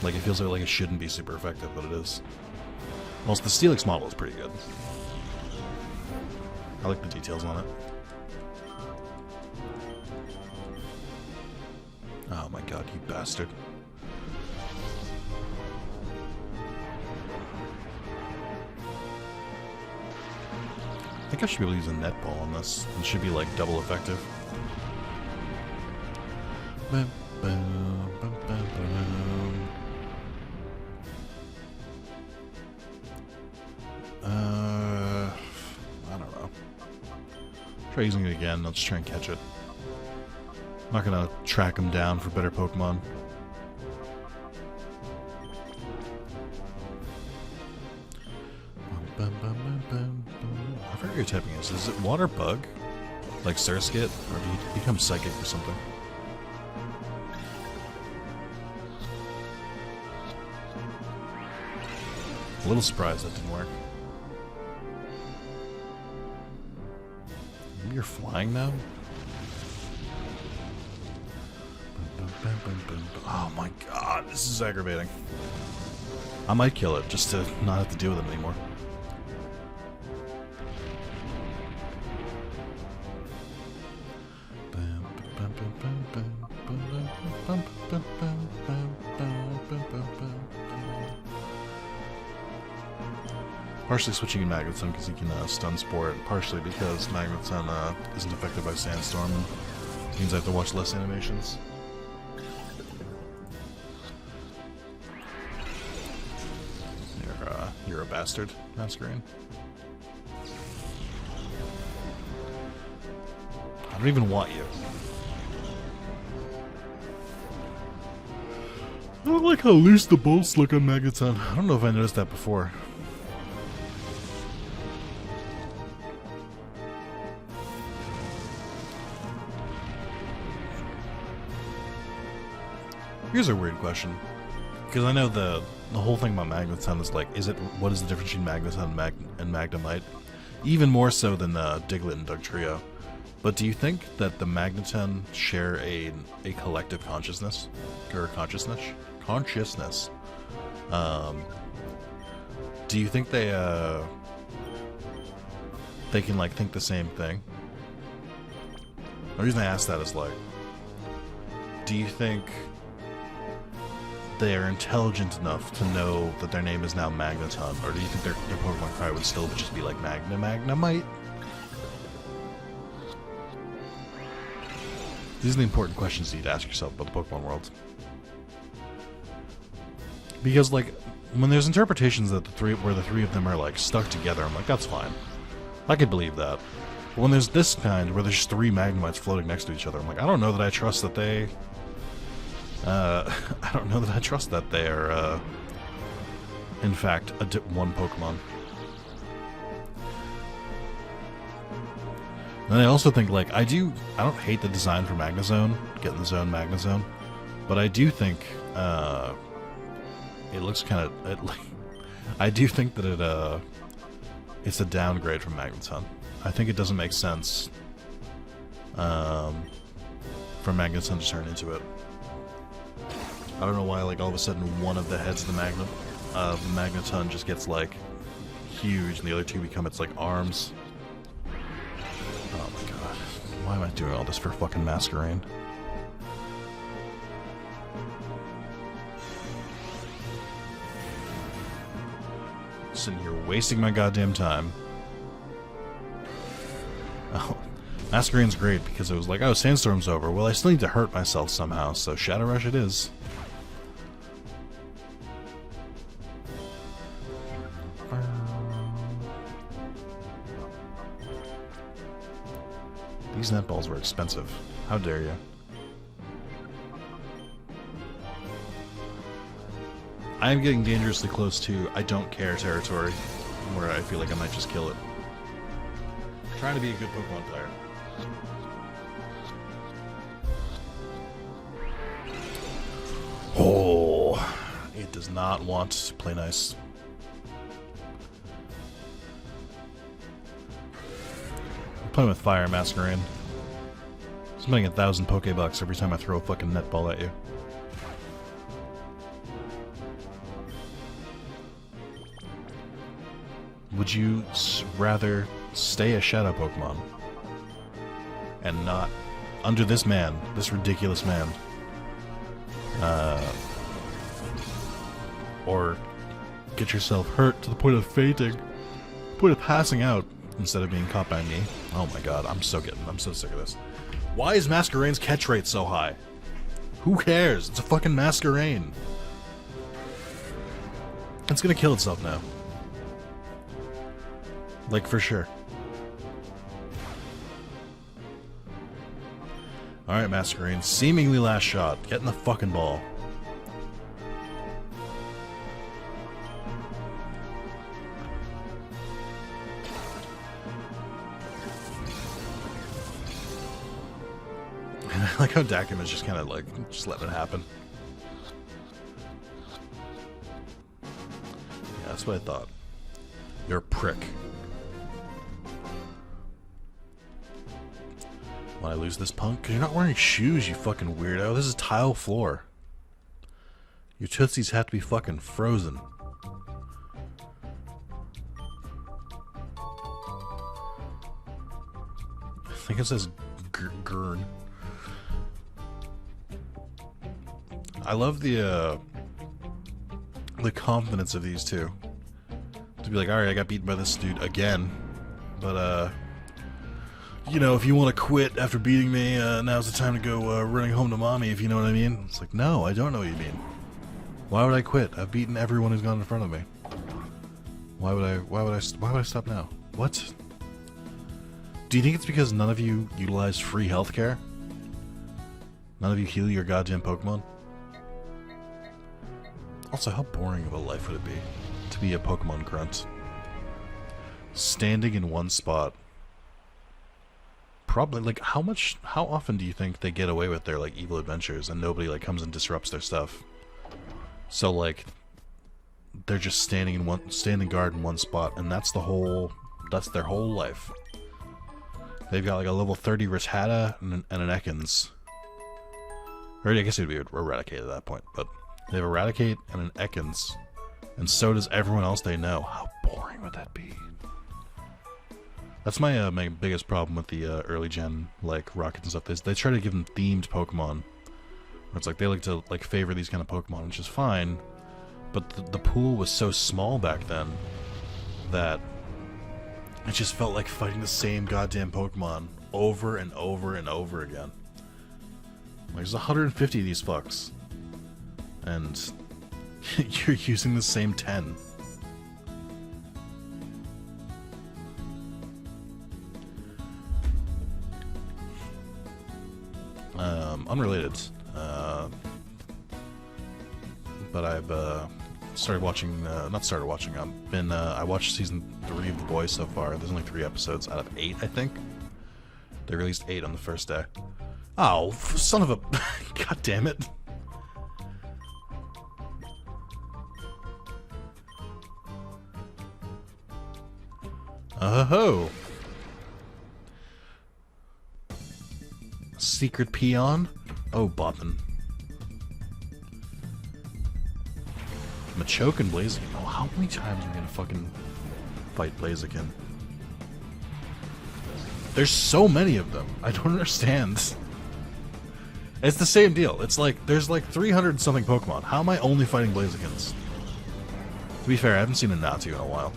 Like it feels like it shouldn't be super effective, but it is. Also, the Steelix model is pretty good. I like the details on it. Oh my god, you bastard. I think I should be able to use a net ball on this. It should be like double effective. Boom, boom, boom, boom, boom. I don't know. Try using it again. I'll just try and catch it. I'm not gonna track him down for better Pokemon. I forget what your typing is. Is it Water Bug? Like Surskit? Or do you become psychic or something? A little surprised that didn't work. Maybe you're flying now? Oh my god, this is aggravating. I might kill it just to not have to deal with it anymore. Partially switching in Magneton because he can stun Sport, partially because Magneton isn't affected by Sandstorm, and means I have to watch less animations. You're a bastard, Masquerain. I don't even want you. I don't like how loose the bolts look on Magneton. I don't know if I noticed that before. Here's a weird question, because I know the whole thing about Magneton is like, what is the difference between Magneton and Magnemite? Even more so than Diglett and Dugtrio. But do you think that the Magneton share a collective consciousness, or consciousness? Do you think they can like think the same thing? The reason I ask that is like, do you think they are intelligent enough to know that their name is now Magneton, or do you think their Pokemon cry would still just be like Magnemite? These are the important questions you need to ask yourself about the Pokemon world. Because, like, when there's interpretations that where the three of them are, like, stuck together, I'm like, that's fine. I could believe that. But when there's this kind, where there's just three Magnemites floating next to each other, I'm like, I don't know that I trust that they... I don't know that I trust that they are, in fact, one Pokemon. And I also think, like, I don't hate the design for Magnezone, getting the Zone Magnezone, but I do think, it looks kind of, I do think that it's a downgrade from Magneton. I think it doesn't make sense, for Magneton to turn into it. I don't know why, like, all of a sudden one of the heads of the Magneton just gets, like, huge, and the other two become its, like, arms. Oh my god. Why am I doing all this for fucking Masquerain? Sitting here wasting my goddamn time. Oh, Masquerain's great because it was like, oh, Sandstorm's over. Well, I still need to hurt myself somehow, so Shadow Rush it is. These netballs were expensive. How dare you? I am getting dangerously close to I don't care territory, where I feel like I might just kill it. I'm trying to be a good Pokemon player. Oh, it does not want to play nice. I'm playing with fire, Masquerain. I'm spending 1,000 Pokebucks every time I throw a fucking netball at you. Would you rather stay a Shadow Pokemon and not under this man, this ridiculous man, or get yourself hurt to the point of fainting, point of passing out instead of being caught by me? Oh my god, I'm so sick of this. Why is Masquerain's catch rate so high? Who cares? It's a fucking Masquerain. It's gonna kill itself now. Like, for sure. Alright, Masquerain. Seemingly last shot. Get in the fucking ball. I like how Dakim is just kind of like, just letting it happen. Yeah, that's what I thought. You're a prick. When I lose this punk? Because you're not wearing shoes, you fucking weirdo. This is tile floor. Your tootsies have to be fucking frozen. I think it says Gurn. I love the confidence of these two. To be like, alright, I got beaten by this dude again. But, you know, if you want to quit after beating me, now's the time to go running home to mommy, if you know what I mean. It's like, no, I don't know what you mean. Why would I quit? I've beaten everyone who's gone in front of me. Why would I stop now? What? Do you think it's because none of you utilize free healthcare? None of you heal your goddamn Pokemon? Also, how boring of a life would it be to be a Pokemon grunt? Standing in one spot. Probably, like, how often do you think they get away with their, like, evil adventures and nobody, like, comes and disrupts their stuff? So, like, they're just standing guard in one spot, and that's their whole life. They've got, like, a level 30 Rattata and an Ekans. Or I guess it would be Eradicate at that point, but they have Eradicate and an Ekans, and so does everyone else they know. How boring would that be? That's my my biggest problem with the early gen, like, Rockets and stuff, is they try to give them themed Pokemon. Where it's like, they like to, like, favor these kind of Pokemon, which is fine, but the pool was so small back then that it just felt like fighting the same goddamn Pokemon over and over and over again. Like, there's 150 of these fucks. And you're using the same 10. Unrelated. But I've started watching, not started watching, I watched season 3 of The Boys so far. There's only 3 episodes out of 8, I think. They released 8 on the first day. Oh, son of a... God damn it. Oh. Secret peon? Oh, boppin'. Machoke and Blaziken. Oh, how many times am I gonna fucking fight Blaziken? There's so many of them. I don't understand. It's the same deal. It's like, there's like 300 something Pokemon. How am I only fighting Blazikens? To be fair, I haven't seen a Natu in a while.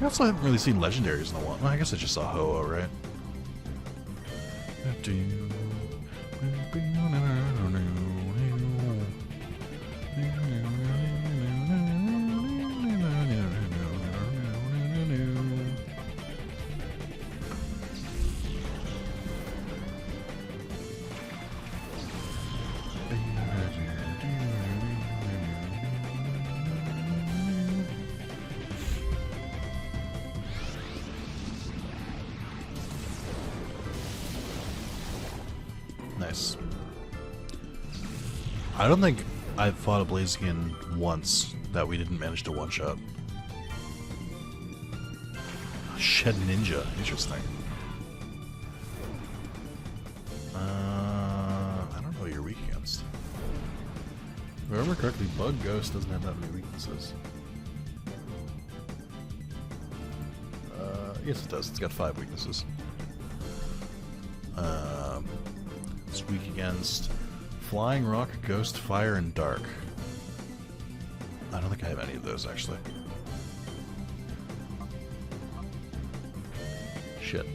I also haven't really seen legendaries in a while. Well, I guess I just saw Ho-Oh, right? Nice. I don't think I've fought a Blaziken once that we didn't manage to one-shot. Shed Ninja. Interesting. I don't know what you're weak against. If I remember correctly, Bug Ghost doesn't have that many weaknesses. Yes, it does. It's got 5 weaknesses. It's weak against Flying Rock, Ghost, Fire, and Dark. I don't think I have any of those, actually. Shit.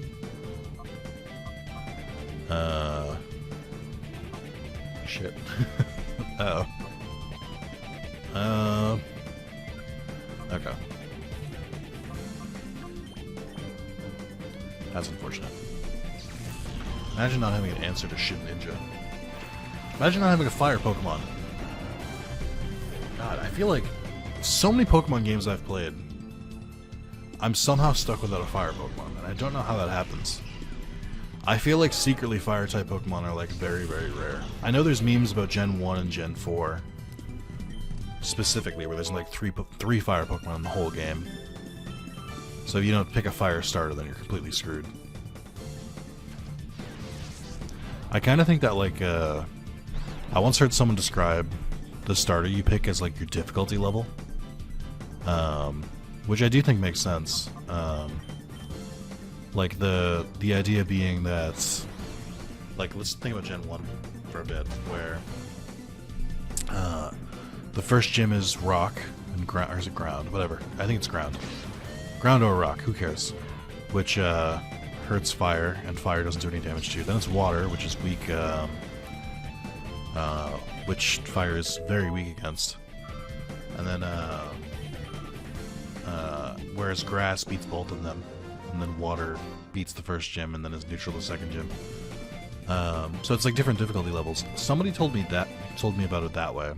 Shit. Uh-oh. Okay. That's unfortunate. Imagine not having an answer to Shit Ninja. Imagine not having a fire Pokemon. God, I feel like so many Pokemon games I've played, I'm somehow stuck without a fire Pokemon, and I don't know how that happens. I feel like secretly fire-type Pokemon are like very, very rare. I know there's memes about Gen 1 and Gen 4 specifically, where there's like three fire Pokemon in the whole game. So if you don't pick a fire starter, then you're completely screwed. I kind of think that like I once heard someone describe the starter you pick as like your difficulty level, which I do think makes sense. Like the idea being that, like, let's think about Gen 1 for a bit, where the first gym is rock and ground, or is it ground? Whatever. I think it's ground. Ground or rock, who cares? Which hurts fire, and fire doesn't do any damage to you. Then it's water, which is weak, which fire is very weak against. And then whereas grass beats both of them, and then water beats the first gym, and then is neutral the second gym. So it's like different difficulty levels. Somebody told me about it that way,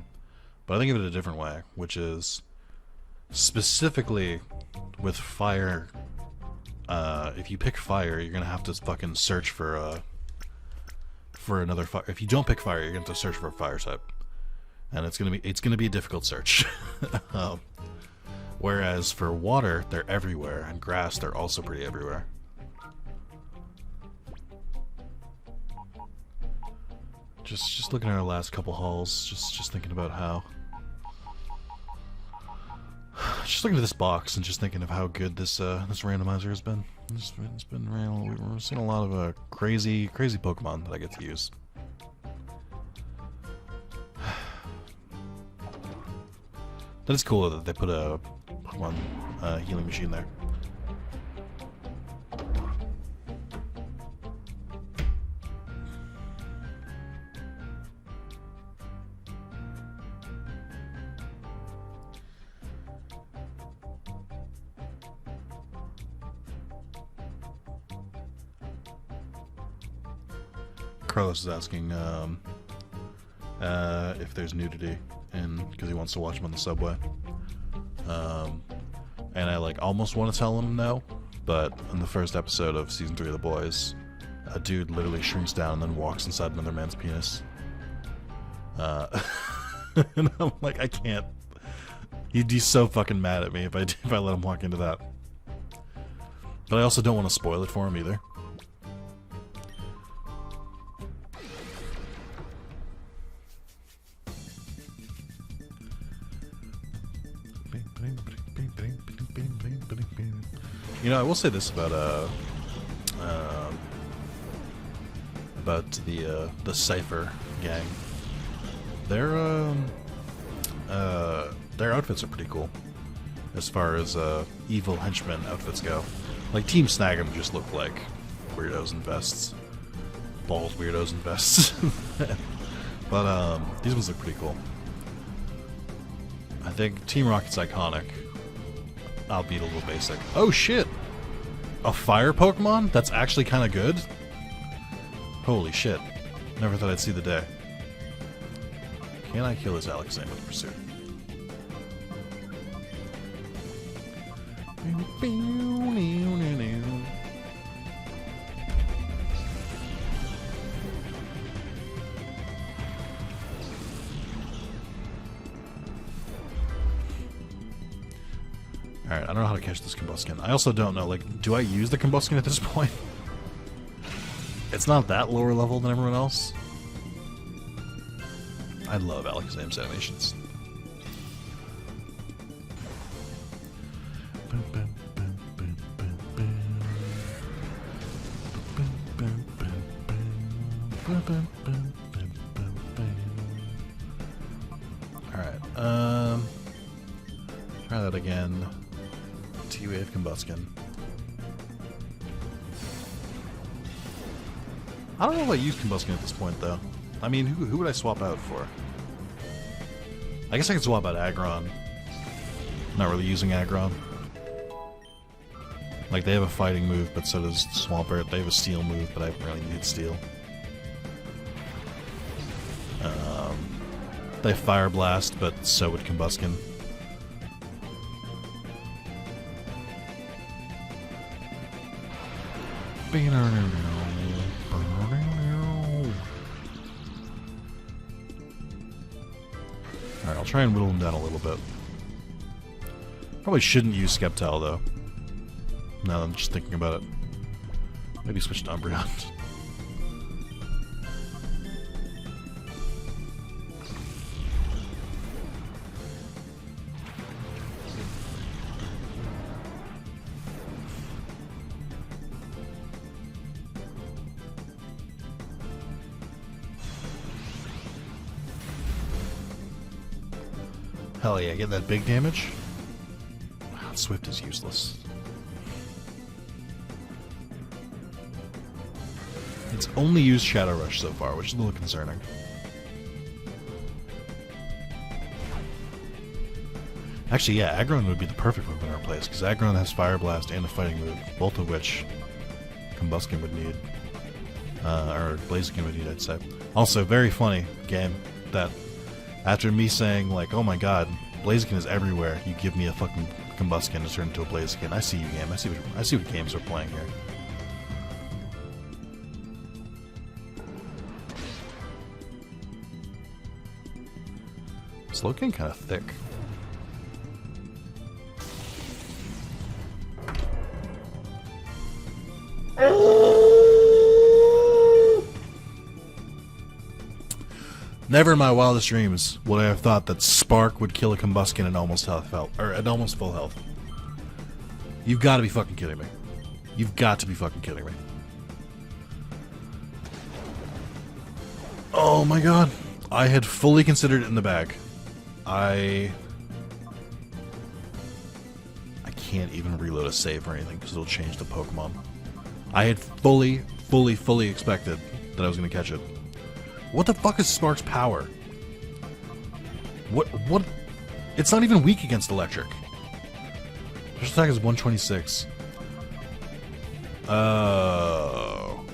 but I think of it a different way, which is specifically with fire. If you pick fire, you're gonna have to fucking search for another fire. If you don't pick fire, you're gonna have to search for a fire type, and it's gonna be a difficult search. Whereas for water, they're everywhere, and grass, they're also pretty everywhere. Just looking at our last couple hauls, just thinking about how. Just looking at this box and just thinking of how good this randomizer has been. It's been real. We're seeing a lot of crazy Pokemon that I get to use. That is cool that they put a Pokemon healing machine there. Carlos is asking if there's nudity, because he wants to watch him on the subway. And I like almost want to tell him no, but in the first episode of season 3 of The Boys, a dude literally shrinks down and then walks inside another man's penis. And I'm like, I can't. He'd be so fucking mad at me if I let him walk into that. But I also don't want to spoil it for him either. You know, I will say this about the Cypher gang. Their outfits are pretty cool, as far as evil henchmen outfits go. Like Team Snag'em just look like weirdos in vests, bald weirdos in vests. But these ones look pretty cool. I think Team Rocket's iconic, albeit a little basic. Oh shit! A fire Pokemon? That's actually kind of good? Holy shit. Never thought I'd see the day. Can I kill this Alakazam with Pursuit? Alright, I don't know how to catch this Combuskin. I also don't know, like, do I use the Combuskin at this point? It's not that lower level than everyone else. I love Alakazam's animations. Alright, try that again. T-Wave Combuskin. I don't know if I use Combuskin at this point, though. I mean, who would I swap out for? I guess I could swap out Aggron. Not really using Aggron. Like, they have a fighting move, but so does Swampert. They have a steel move, but I don't really need steel. They have Fire Blast, but so would Combuskin. I'll try and whittle him down a little bit. Probably shouldn't use Skeptile, though. Now that I'm just thinking about it. Maybe switch to Umbreon. Hell yeah, get that big damage. Wow, Swift is useless. It's only used Shadow Rush so far, which is a little concerning. Actually, yeah, Aggron would be the perfect weapon to replace, because Aggron has Fire Blast and a fighting move, both of which Combuskin would need. Or Blaziken would need, I'd say. Also, very funny game that after me saying, like, oh my god, Blaziken is everywhere, you give me a fucking Combuskin to turn into a Blaziken. I see you, game. I see what games we're playing here. Slowking kind of thick. Never in my wildest dreams would I have thought that Spark would kill a Combuskin at almost full health. You've got to be fucking kidding me. You've got to be fucking kidding me. Oh my god. I had fully considered it in the bag. I can't even reload a save or anything because it'll change the Pokemon. I had fully expected that I was going to catch it. What the fuck is Spark's power? What? It's not even weak against electric. First attack is 126. Oh.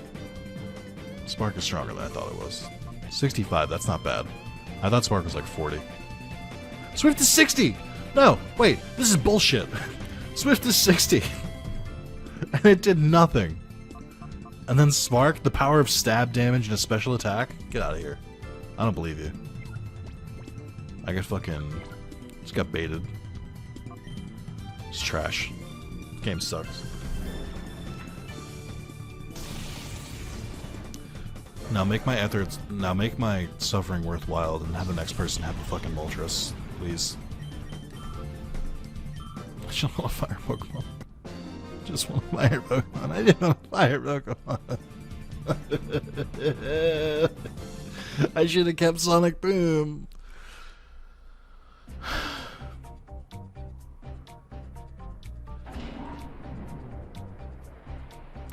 Spark is stronger than I thought it was. 65, that's not bad. I thought Spark was like 40. Swift is 60! No, wait, this is bullshit. Swift is 60. And it did nothing. And then Spark, the power of stab damage and a special attack? Get out of here. I don't believe you. I got fucking... just got baited. It's trash. Game sucks. Now make my suffering worthwhile and have the next person have a fucking Moltres, please. I just want a fire Pokemon. Just want a fire Pokemon. I just want a fire Pokemon. I should have kept Sonic Boom.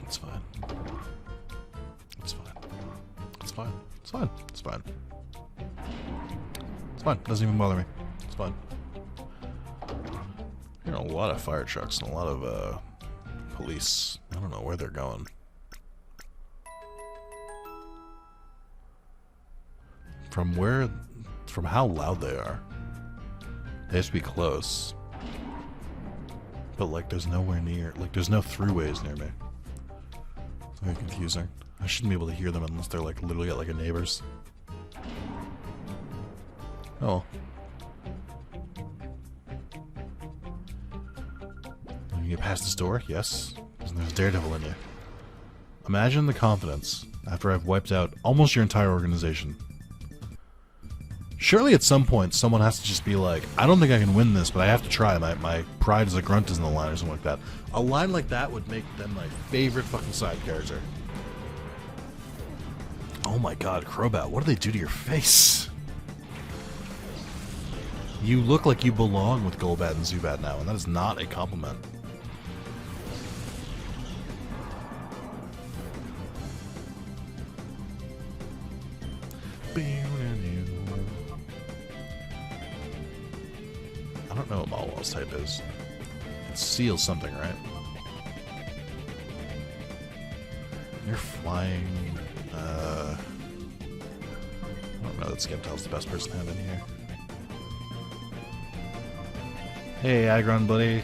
It's fine. It's fine. It's fine. It's fine. It's fine. It's fine. Doesn't even bother me. It's fine. Hearing a lot of fire trucks and a lot of police. I don't know where they're going. From how loud they are. They have to be close. But like there's nowhere near, like there's no throughways near me. It's very confusing. I shouldn't be able to hear them unless they're like literally at like a neighbor's. Oh. You get past this door? Yes. There's Daredevil in you. Imagine the confidence after I've wiped out almost your entire organization. Surely at some point someone has to just be like, I don't think I can win this, but I have to try. My pride as a grunt is in the line or something like that. A line like that would make them my favorite fucking side character. Oh my god, Crobat, what do they do to your face? You look like you belong with Golbat and Zubat now, and that is not a compliment. I don't know what Malwall's type is. It seals something, right? You're flying. I don't know that Skeptile's the best person to have in here. Hey, Aggron, buddy.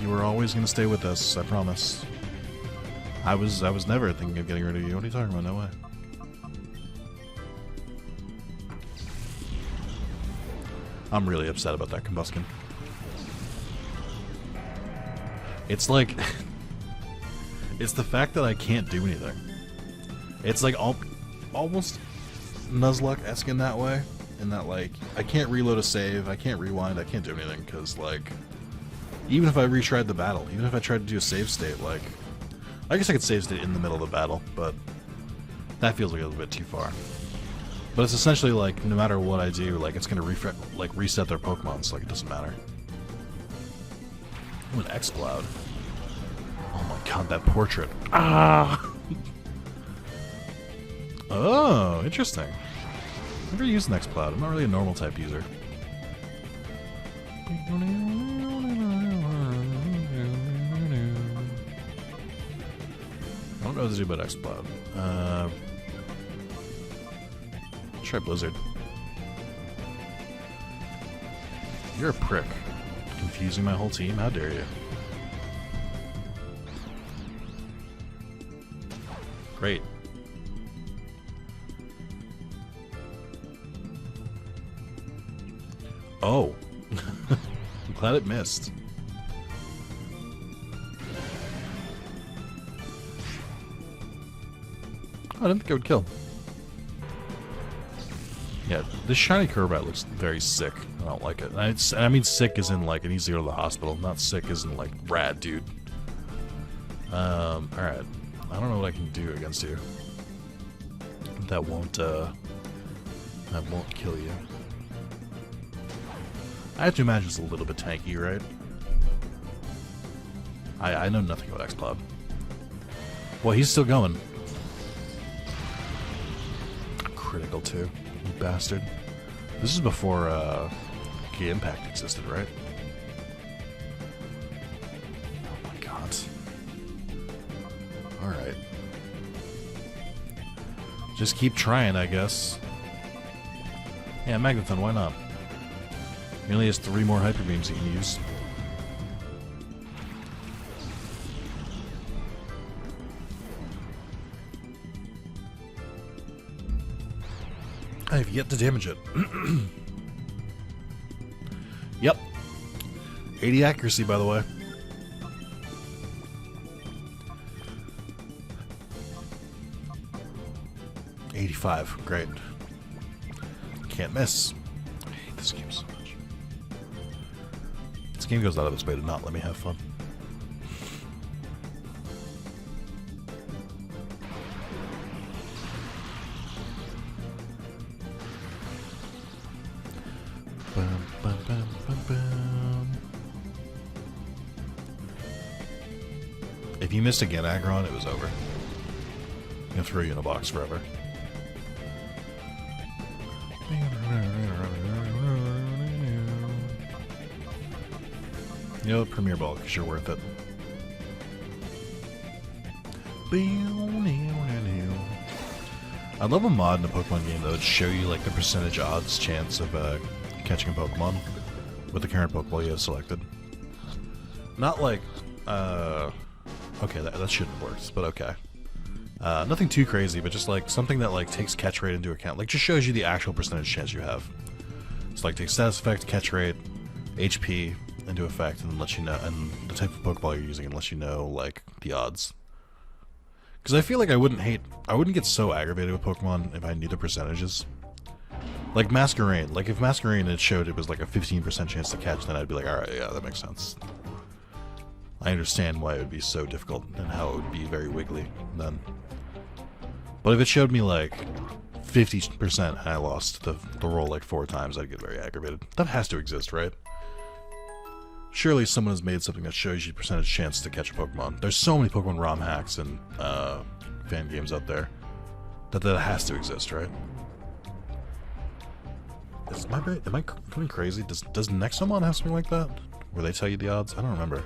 You were always going to stay with us, I promise. I was never thinking of getting rid of you. What are you talking about? No way. I'm really upset about that combustion. It's like... it's the fact that I can't do anything. It's like almost Nuzlocke-esque in that way. In that, like, I can't reload a save, I can't rewind, I can't do anything, because, like... Even if I retried the battle, even if I tried to do a save state, like... I guess I could save state in the middle of the battle, but... That feels like a little bit too far. But it's essentially like, no matter what I do, like, it's gonna reset their Pokemon, so like, it doesn't matter. Ooh, an X-Cloud. Oh my god, that portrait. Ah! Oh, interesting. I've never used an X-Cloud. I'm not really a normal type user. I don't know what to do about X-Cloud. Try Blizzard. You're a prick. Confusing my whole team? How dare you? Great. Oh. I'm glad it missed. Oh, I didn't think it would kill. Yeah, this shiny Crobat looks very sick. I don't like it. And I mean sick as in like it needs to go to the hospital, not sick as in like rad, dude. Alright. I don't know what I can do against you. That won't kill you. I have to imagine it's a little bit tanky, right? I know nothing about X-Cloud. Well, he's still going. Critical too. You bastard. This is before Key Impact existed, right? Oh my god. Alright. Just keep trying, I guess. Yeah, Magneton, why not? He only has 3 more Hyper Beams he can use. I have yet to damage it. Yep. 80 accuracy, by the way. $85. Great. Can't miss. I hate this game so much. This game goes out of its way to not let me have fun. If you missed again, Aggron, it was over. I'm gonna throw you in a box forever. You know, Premier Ball, because you're worth it. I'd love a mod in a Pokemon game that would show you like the percentage odds chance of catching a Pokemon with the current Pokeball you have selected. Not like, okay, that shouldn't have worked, but okay. Nothing too crazy, but just like something that like takes catch rate into account. Like just shows you the actual percentage chance you have. It's like takes status effect, catch rate, HP into effect, and then lets you know, and the type of Pokeball you're using, and lets you know like the odds. Because I feel like I wouldn't get so aggravated with Pokemon if I knew the percentages. Like Masquerain. Like if Masquerain had showed it was like a 15% chance to catch, then I'd be like, alright, yeah, that makes sense. I understand why it would be so difficult and how it would be very wiggly then. But if it showed me like 50% and I lost the roll like 4 times, I'd get very aggravated. That has to exist, right? Surely someone has made something that shows you percentage chance to catch a Pokemon. There's so many Pokemon ROM hacks and fan games out there that has to exist, right? Am I going crazy? Does Nexomon have something like that? Where they tell you the odds? I don't remember.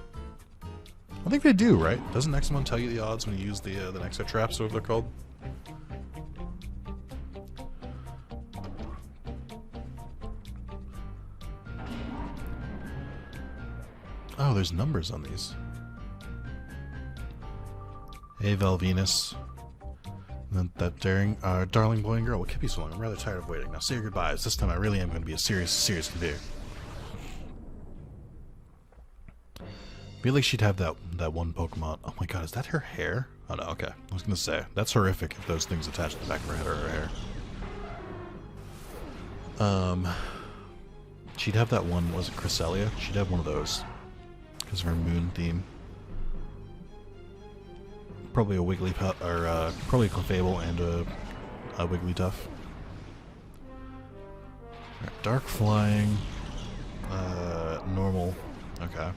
I think they do, right? Doesn't Nexomon tell you the odds when you use the Nexo traps, or what they're called? Oh, there's numbers on these. Hey, Velvenus. And then that darling boy and girl. What kept you so long? I'm rather tired of waiting. Now say your goodbyes. This time I really am going to be a serious conveyor. feel like she'd have that one Pokemon. Oh my god, is that her hair? Oh no, okay. I was gonna say, that's horrific if those things attach to the back of her head or her hair. She'd have that one, was it Cresselia? She'd have one of those. Because of her moon theme. Probably a Wigglytuff, or probably a Clefable and a Wigglytuff. Dark flying. Normal. Okay.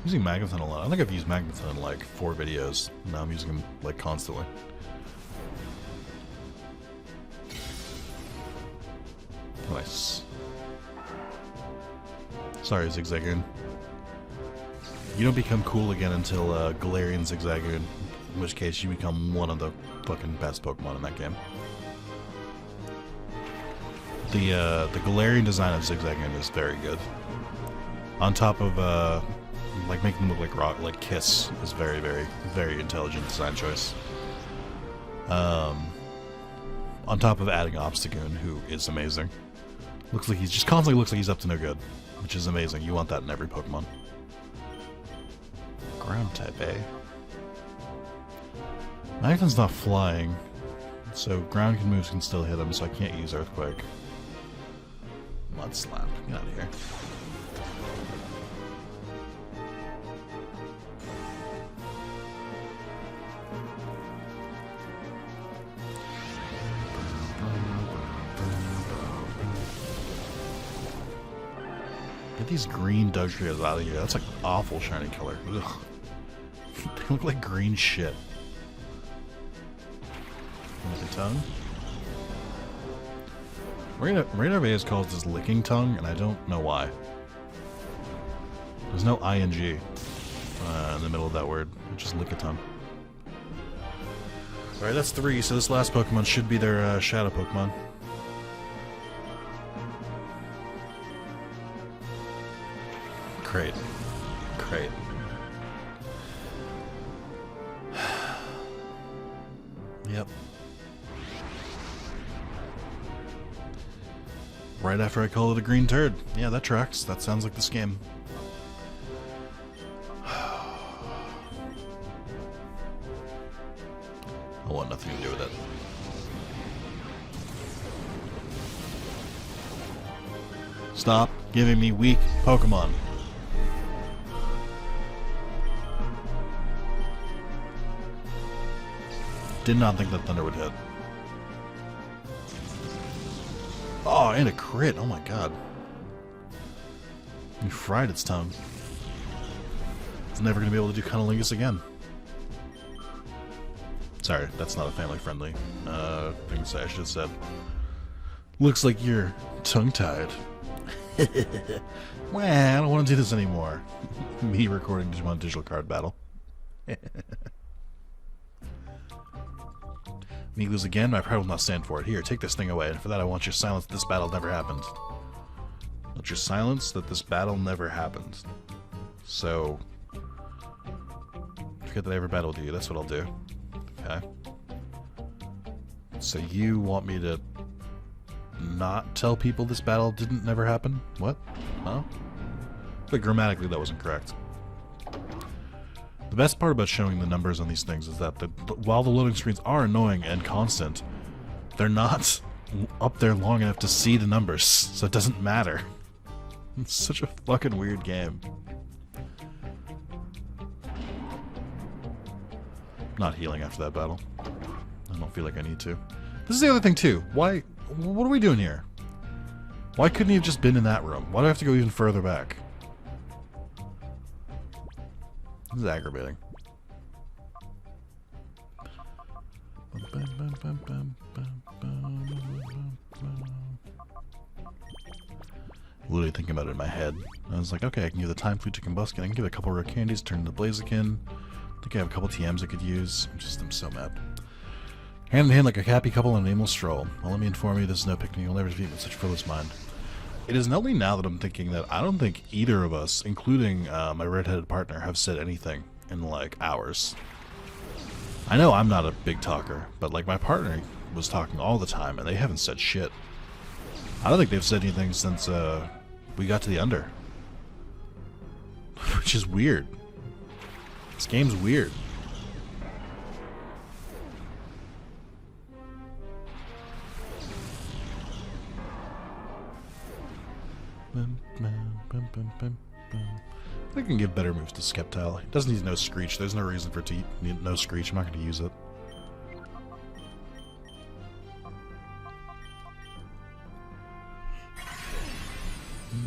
Using Magneton a lot. I think I've used Magneton in like 4 videos. Now I'm using them like constantly. Nice. Sorry, Zigzagoon. You don't become cool again until Galarian Zigzagoon, in which case you become one of the fucking best Pokemon in that game. The Galarian design of Zigzagoon is very good. On top of like making them look like rock, like Kiss is very, very, very intelligent design choice. On top of adding Obstagoon, who is amazing. Looks like he's just constantly looks like he's up to no good, which is amazing. You want that in every Pokemon. Ground type, eh? Magneton's not flying, so ground moves can still hit him, so I can't use Earthquake. Mud Slap, get out of here. Get these green Dugtrios out of here. That's like awful shiny color. Ugh. They look like green shit. There's a tongue. Radar Vegas calls this licking tongue, and I don't know why. There's no ing in the middle of that word. It's just lick a tongue. Alright, that's 3, so this last Pokemon should be their Shadow Pokemon. Great. Great. Yep. Right after I call it a green turd. Yeah, that tracks. That sounds like this game. I want nothing to do with it. Stop giving me weak Pokemon. Did not think that Thunder would hit. Oh, and a crit. Oh my god. You fried its tongue. It's never going to be able to do Cunnilingus again. Sorry, that's not a family-friendly thing to say. I should have said. Looks like you're tongue-tied. Well, I don't want to do this anymore. Me recording Digimon Digital Card Battle. Me lose again, my pride will not stand for it. Here, take this thing away, and for that I want your silence that this battle never happened. Want your silence that this battle never happened. So, forget that I ever battled you, that's what I'll do. Okay. So you want me to not tell people this battle never happen? What? Huh? But grammatically that wasn't correct. The best part about showing the numbers on these things is that while the loading screens are annoying and constant, they're not up there long enough to see the numbers, so it doesn't matter. It's such a fucking weird game. Not healing after that battle. I don't feel like I need to. This is the other thing too. Why? What are we doing here? Why couldn't he have just been in that room? Why do I have to go even further back? This is aggravating. Literally thinking about it in my head. I was like, okay, I can give the Time Flute to Combuskin. I can give it a couple rare candies, turn into Blaziken. I think I have a couple TMs I could use. I'm so mad. Hand in hand like a happy couple on an aimless stroll. Well, let me inform you, this is no picnic. You'll never defeat with such frivolous mind. It is only now that I'm thinking that I don't think either of us, including my redheaded partner, have said anything in like hours. I know I'm not a big talker, but like my partner was talking all the time and they haven't said shit. I don't think they've said anything since we got to the under. Which is weird. This game's weird. I can give better moves to Skeptile. It doesn't need no Screech. There's no reason for it to need no Screech. I'm not going to use it.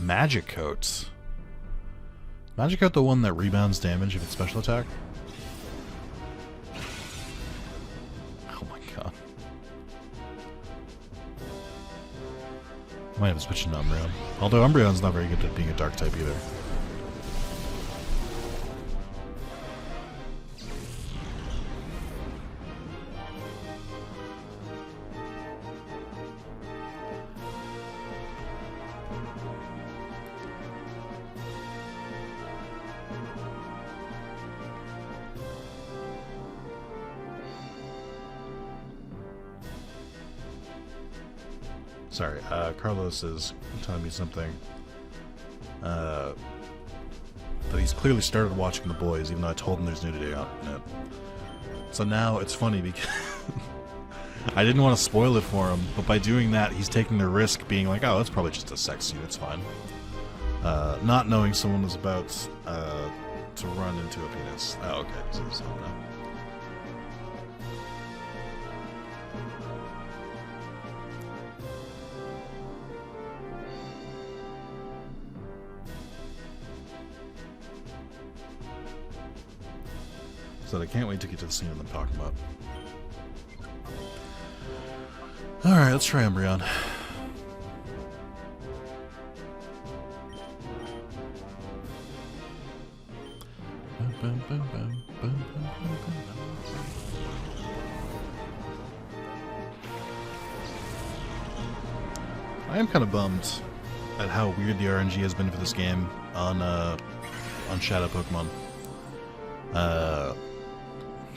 Magic Coat. Magic Coat the one that rebounds damage if it's special attack? Oh my god. I might have to switch into Umbreon. Although Umbreon's not very good at being a dark type either. Sorry, Carlos is telling me something. That he's clearly started watching The Boys, even though I told him there's nudity on it. So now it's funny because I didn't want to spoil it for him, but by doing that, he's taking the risk being like, oh, that's probably just a sex scene, it's fine. Not knowing someone was about to run into a penis. Oh, okay. So no. So I can't wait to get to the scene I'm talking about. Alright, let's try Umbreon. I am kind of bummed at how weird the RNG has been for this game on Shadow Pokemon.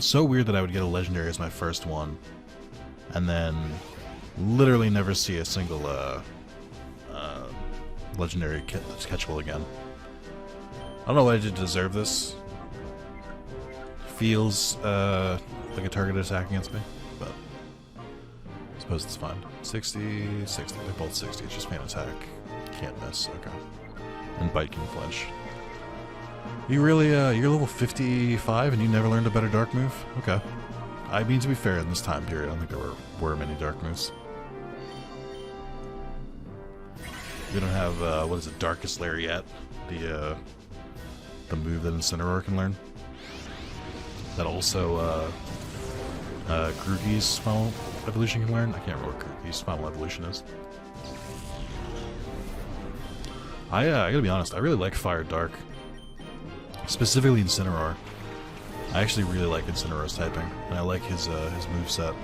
So weird that I would get a legendary as my first one, and then literally never see a single legendary that's catchable again. I don't know what I did to deserve this. Feels like a targeted attack against me, but I suppose it's fine. 60, 60. They're both 60. It's just main attack. Can't miss. Okay. And bite can flinch. You really, you're level 55 and you never learned a better dark move? Okay. I mean, to be fair, in this time period, I don't think there were many dark moves. We don't have, what is it, Darkest Lariat? The move that Incineroar can learn. That also, Grookey's final evolution can learn? I can't remember what Grookey's final evolution is. I gotta be honest, I really like Fire Dark. Specifically Incineroar. I actually really like Incineroar's typing, and I like his moveset.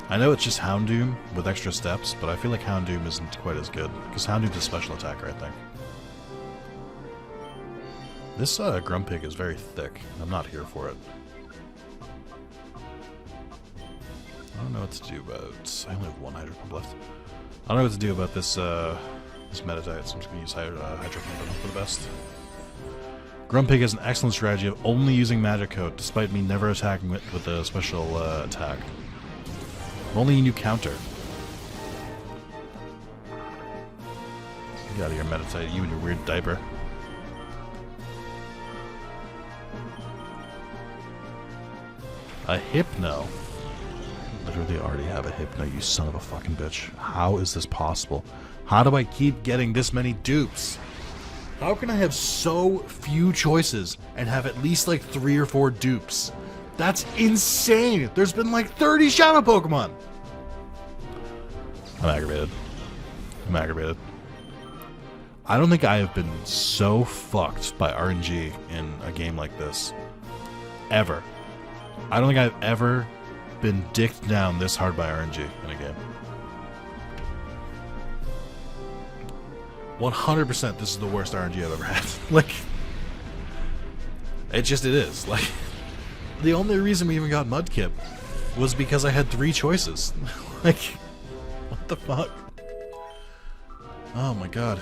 I know it's just Houndoom with extra steps, but I feel like Houndoom isn't quite as good, because Houndoom's a special attacker, I think. This Grumpig is very thick. I'm not here for it. I don't know what to do about... I only have one Hydro Pump left. I don't know what to do about this this Meditite, so I'm just going to use Hydro Pump for the best. Grumpig has an excellent strategy of only using Magic Coat, despite me never attacking it with a special attack. Only a new counter. Get out of here, Meditite, you and your weird diaper. A Hypno? Literally already have a Hypno, you son of a fucking bitch. How is this possible? How do I keep getting this many dupes? How can I have so few choices and have at least like 3 or 4 dupes? That's insane! There's been like 30 Shadow Pokemon! I'm aggravated. I'm aggravated. I don't think I have been so fucked by RNG in a game like this. Ever. I don't think I've ever been dicked down this hard by RNG in a game. 100% this is the worst RNG I've ever had. Like, it is. Like, the only reason we even got Mudkip was because I had 3 choices. Like, what the fuck? Oh my god.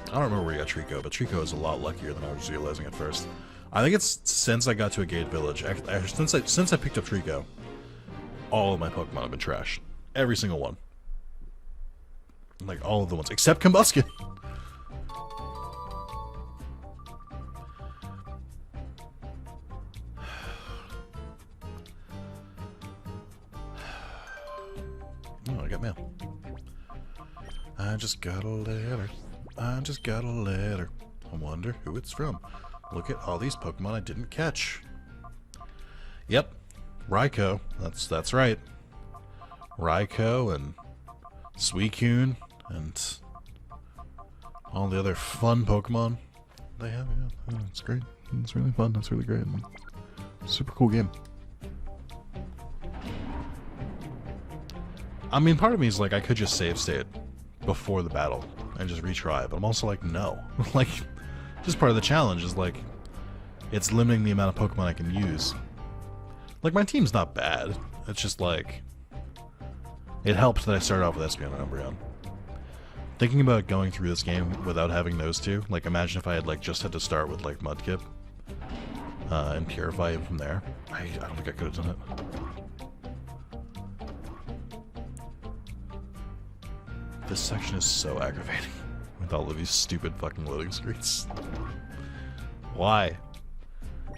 I don't remember where we got Trico, but Trico is a lot luckier than I was realizing at first. I think it's since I got to a Gate Village, since I picked up Trico, all of my Pokemon have been trash. Every single one. Like, all of the ones, except Combuskin. Oh, I got mail. I just got a letter. I just got a letter. I wonder who it's from. Look at all these Pokemon I didn't catch. Yep. Raikou. That's right. Raikou and Suicune and all the other fun Pokemon they have. Yeah, it's great. It's really fun. That's really great. Super cool game. I mean, part of me is like, I could just save state before the battle and just retry, but I'm also like, no. Like, just part of the challenge is like, it's limiting the amount of Pokemon I can use. Like, my team's not bad. It's just like, it helped that I started off with Espeon and Umbreon. Thinking about going through this game without having those two, like, imagine if I had like just had to start with like Mudkip and Purify him from there. I don't think I could have done it. This section is so aggravating with all of these stupid fucking loading screens. Why?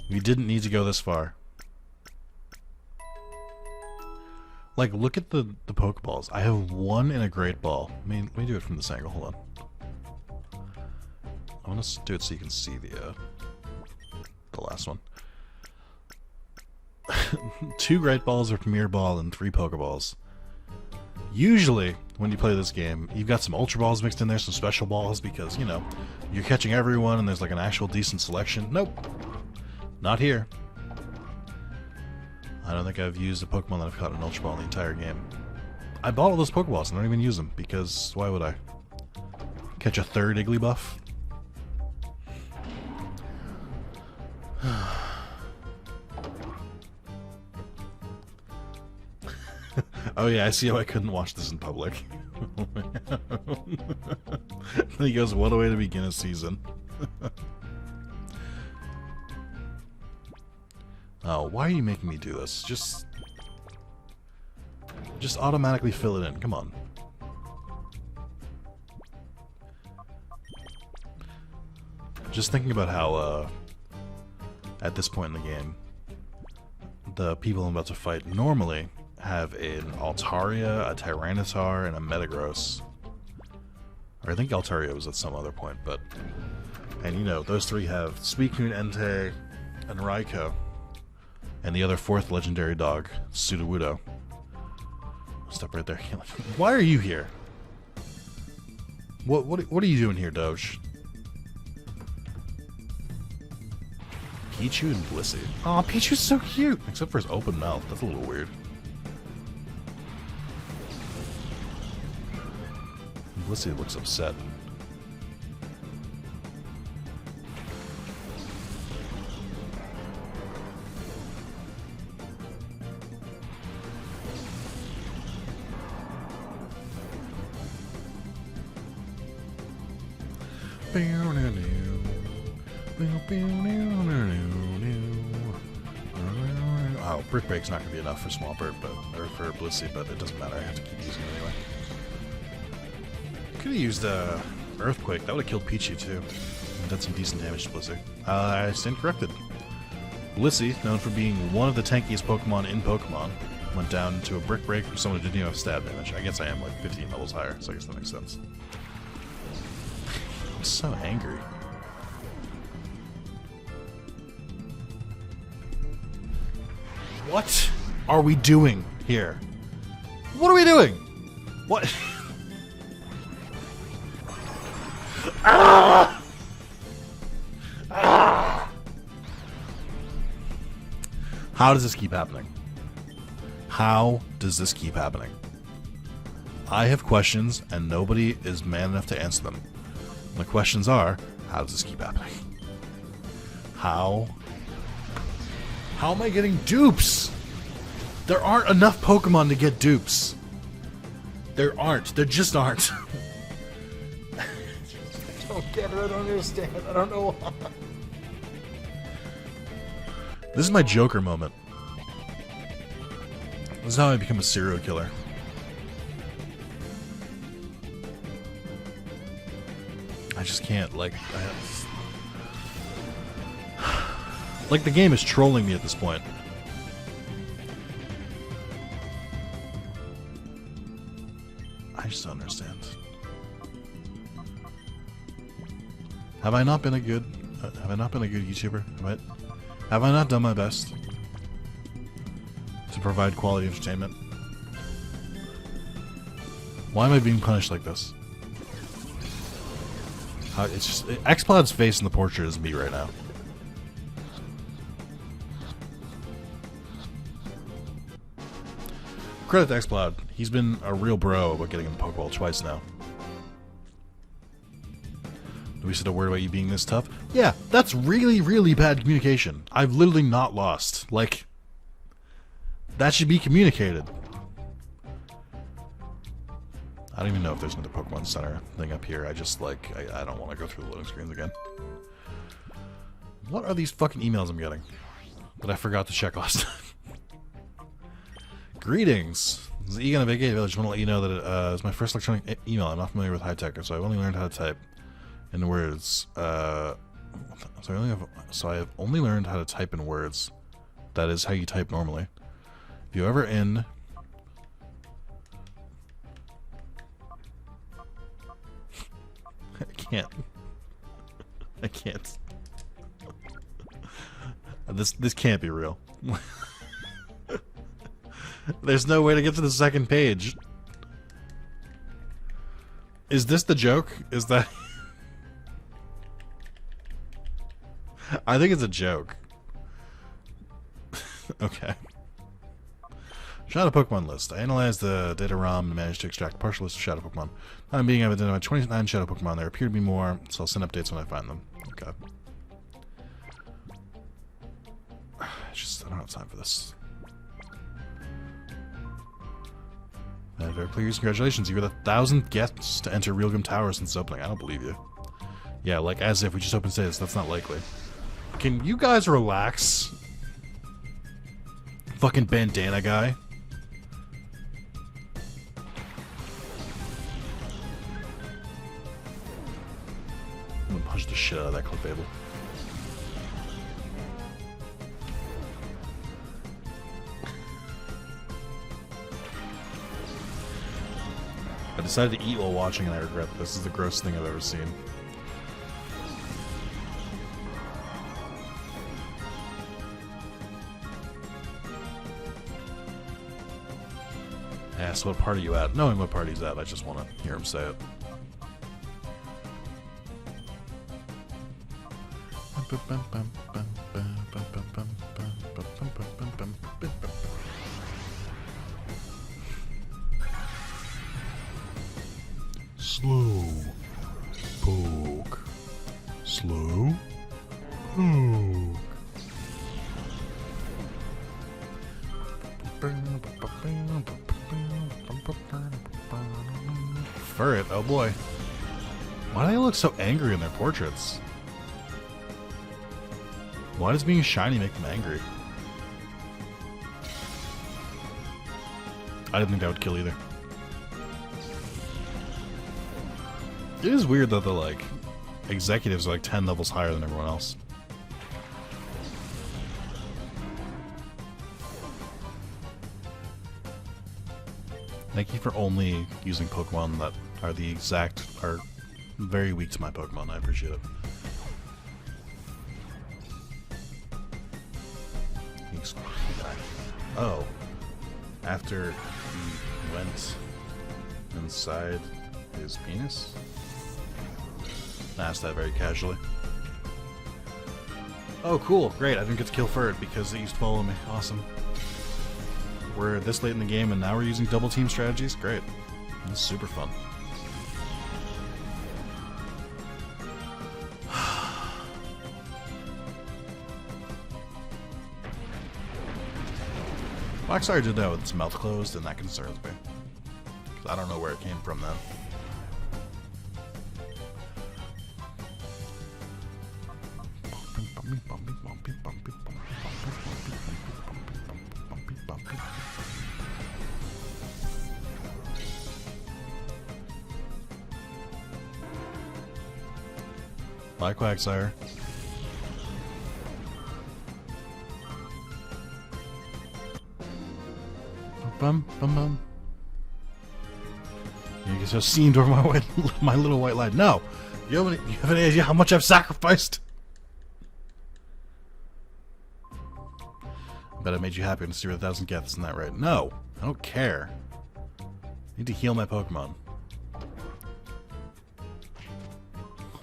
We didn't need to go this far. Like, look at the Pokeballs. I have one in a Great Ball. Let me do it from this angle. Hold on. I want to do it so you can see the last one. 2 Great Balls, a Premier Ball, and 3 Pokeballs. Usually, when you play this game, you've got some Ultra Balls mixed in there, some Special Balls, because, you know, you're catching everyone and there's like an actual decent selection. Nope. Not here. I don't think I've used a Pokemon that I've caught an Ultra Ball in the entire game. I bought all those Pokeballs and I don't even use them, because why would I? Catch a 3rd Igglybuff? Oh yeah, I see how I couldn't watch this in public. He goes, what a way to begin a season. Oh, why are you making me do this? Just automatically fill it in, come on. Just thinking about how, at this point in the game, the people I'm about to fight normally have an Altaria, a Tyranitar, and a Metagross. Or I think Altaria was at some other point, but... And you know, those 3 have Suicune, Entei, and Raikou. And the other 4th legendary dog, Sudowoodo. Stop right there. Why are you here? What are you doing here, Doge? Pichu and Blissey. Aw, Pichu's so cute! Except for his open mouth. That's a little weird. Blissey looks upset. Oh, Brick Break's not going to be enough for Swampert, or for Blissey, but it doesn't matter. I have to keep using it anyway. Could have used Earthquake. That would have killed Pichu too. And done some decent damage to Blissey. I stand corrected. Blissey, known for being one of the tankiest Pokemon in Pokemon, went down to a Brick Break from someone who didn't even have stab damage. I guess I am like 15 levels higher, so I guess that makes sense. I'm so angry. What are we doing here? What are we doing? What? Ah! Ah! How does this keep happening? How does this keep happening? I have questions and nobody is man enough to answer them. My questions are, how does this keep happening? How am I getting dupes? There aren't enough Pokemon to get dupes. There aren't. There just aren't. I don't get it. I don't understand. I don't know why. This is my Joker moment. This is how I become a serial killer. I just can't, like, like, the game is trolling me at this point. I just don't understand. Have I not been a good YouTuber? Have I not done my best to provide quality entertainment? Why am I being punished like this? It's just X-Cloud's face in the portrait is me right now. Credit to X-Cloud. He's been a real bro about getting in the Pokeball twice now. We said a word about you being this tough? Yeah, that's really, really bad communication. I've literally not lost. Like, that should be communicated. I don't even know if there's another Pokemon Center thing up here. I just, like, I don't want to go through the loading screens again. What are these fucking emails I'm getting that I forgot to check last time? Greetings. This is Egon of AK Village. I want to let you know that it is my first electronic email. I'm not familiar with high tech, so I've only learned how to type in words. So I have only learned how to type in words. That is how you type normally. If you ever in... I can't. This can't be real. There's no way to get to the second page. Is this the joke? Is that... I think it's a joke. Okay. Shadow Pokemon list. I analyzed the data ROM and managed to extract a partial list of Shadow Pokemon. I'm being I've identified 29 Shadow Pokemon. There appear to be more, so I'll send updates when I find them. Okay. I don't have time for this. Very pleased. Congratulations, you were the 1,000th guests to enter Realgrim Tower since opening. I don't believe you. Yeah, like as if we just opened status. That's not likely. Can you guys relax? Fucking bandana guy. I'm gonna punch the shit out of that Clefable. I decided to eat while watching and I regret this. This is the grossest thing I've ever seen. Yeah, so what part are you at? Knowing what part he's at, I just want to hear him say it. Slow poke. Slow poke. Furret, oh boy. Why do they look so angry in their portraits? Why does being shiny make them angry? I didn't think that would kill either. It is weird that the, like, executives are like 10 levels higher than everyone else. Thank you for only using Pokemon that are very weak to my Pokemon. I appreciate it. Oh. After he went inside his penis? I asked that very casually. Oh, cool. Great. I didn't get to kill Furret because it used to follow me. Awesome. We're this late in the game and now we're using double team strategies? Great. This is super fun. Quagsire did that with its mouth closed, and that concerns me. 'Cause I don't know where it came from then. Bye, Quagsire. Bum bum bum. You get so steamed over my little white light. No, you have any idea how much I've sacrificed? I bet I made you happy to see 1,000 geths, isn't that right? No, I don't care. I need to heal my Pokemon. Oh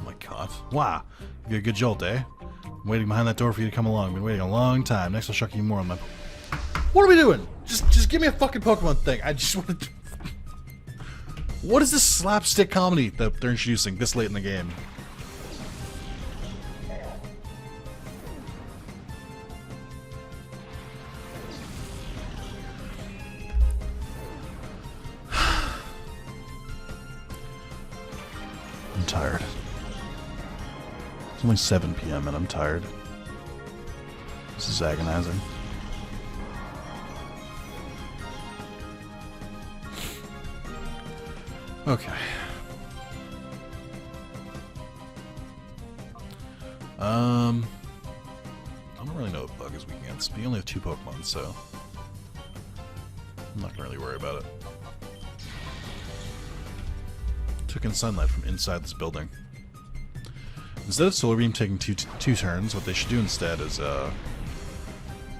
my god. Wow. You get a good jolt, eh? I'm waiting behind that door for you to come along. I've been waiting a long time. Next I'll shock you more on my... What are we doing? Just give me a fucking Pokemon thing. I just want to... What is this slapstick comedy that they're introducing this late in the game? I'm tired. It's only 7 p.m. and I'm tired. This is agonizing. Okay. I don't really know what bug is weak against. We only have 2 Pokemon, so I'm not gonna really worry about it. Took in sunlight from inside this building. Instead of Solar Beam taking two turns, what they should do instead is,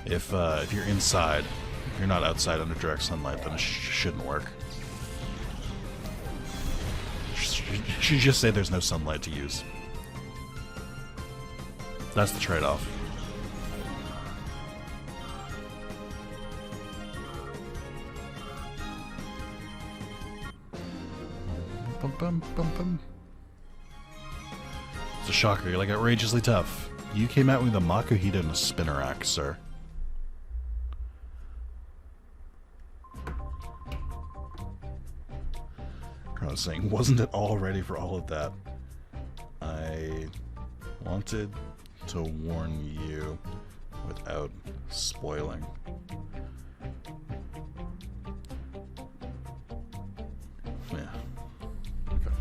if you're inside, if you're not outside under direct sunlight, then it shouldn't work. Should just say there's no sunlight to use. That's the trade-off. Bum, bum, bum, bum. It's a shocker. You're like outrageously tough. You came at me with a Makuhita and a Spinarak, sir. I was saying, wasn't it all ready for all of that? I wanted to warn you without spoiling. Yeah. Okay.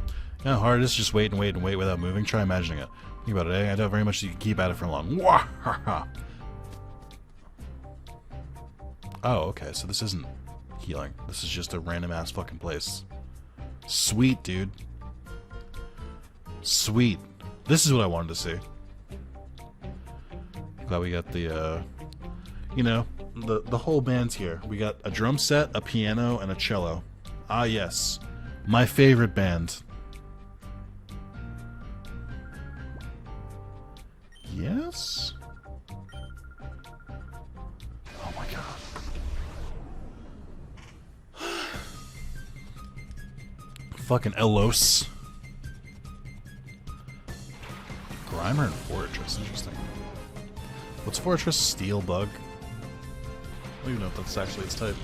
Yeah, hard is just wait and wait and wait without moving. Try imagining it. Think about it, eh? I doubt very much you can keep at it for long. Oh, okay, so this isn't healing. This is just a random ass fucking place. Sweet, dude. Sweet. This is what I wanted to see. Glad we got the, you know, the whole band's here. We got a drum set, a piano, and a cello. Ah, yes. My favorite band. Yes? Oh my god. Fucking Elos. Grimer and Fortress, interesting. What's Fortress? Steel Bug? I don't even know if that's actually its type.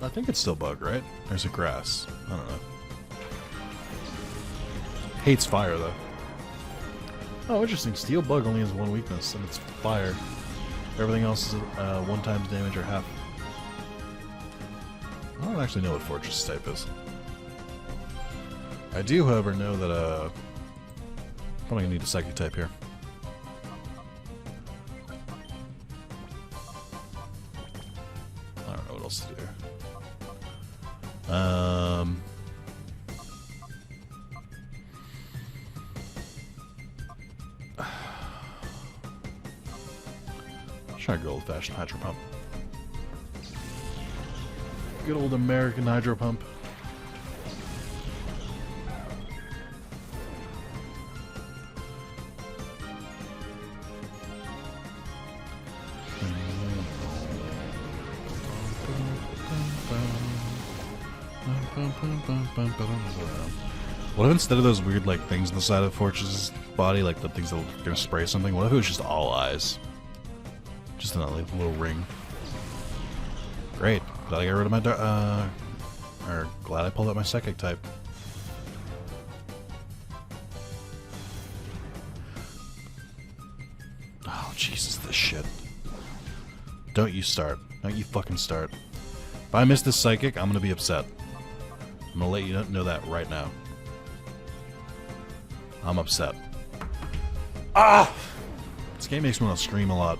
I think it's still Bug, right? There's a Grass. I don't know. Hates fire, though. Oh, interesting. Steel Bug only has one weakness, and it's fire. Everything else is 1 times damage or half. I don't actually know what Fortress type is. I do, however, know that, probably gonna need a Psychic type here. I don't know what else to do. Try to go old-fashioned Hydro Pump. Good old American Hydro Pump. What if instead of those weird like things on the side of Fortress's body, like the things that are gonna spray something, what if it was just all eyes? Just in a little ring. Great. Glad I got rid of my or glad I pulled out my psychic type. Oh, Jesus, this shit. Don't you start. Don't you fucking start. If I miss this psychic, I'm gonna be upset. I'm gonna let you know that right now. I'm upset. Ah! This game makes me want to scream a lot.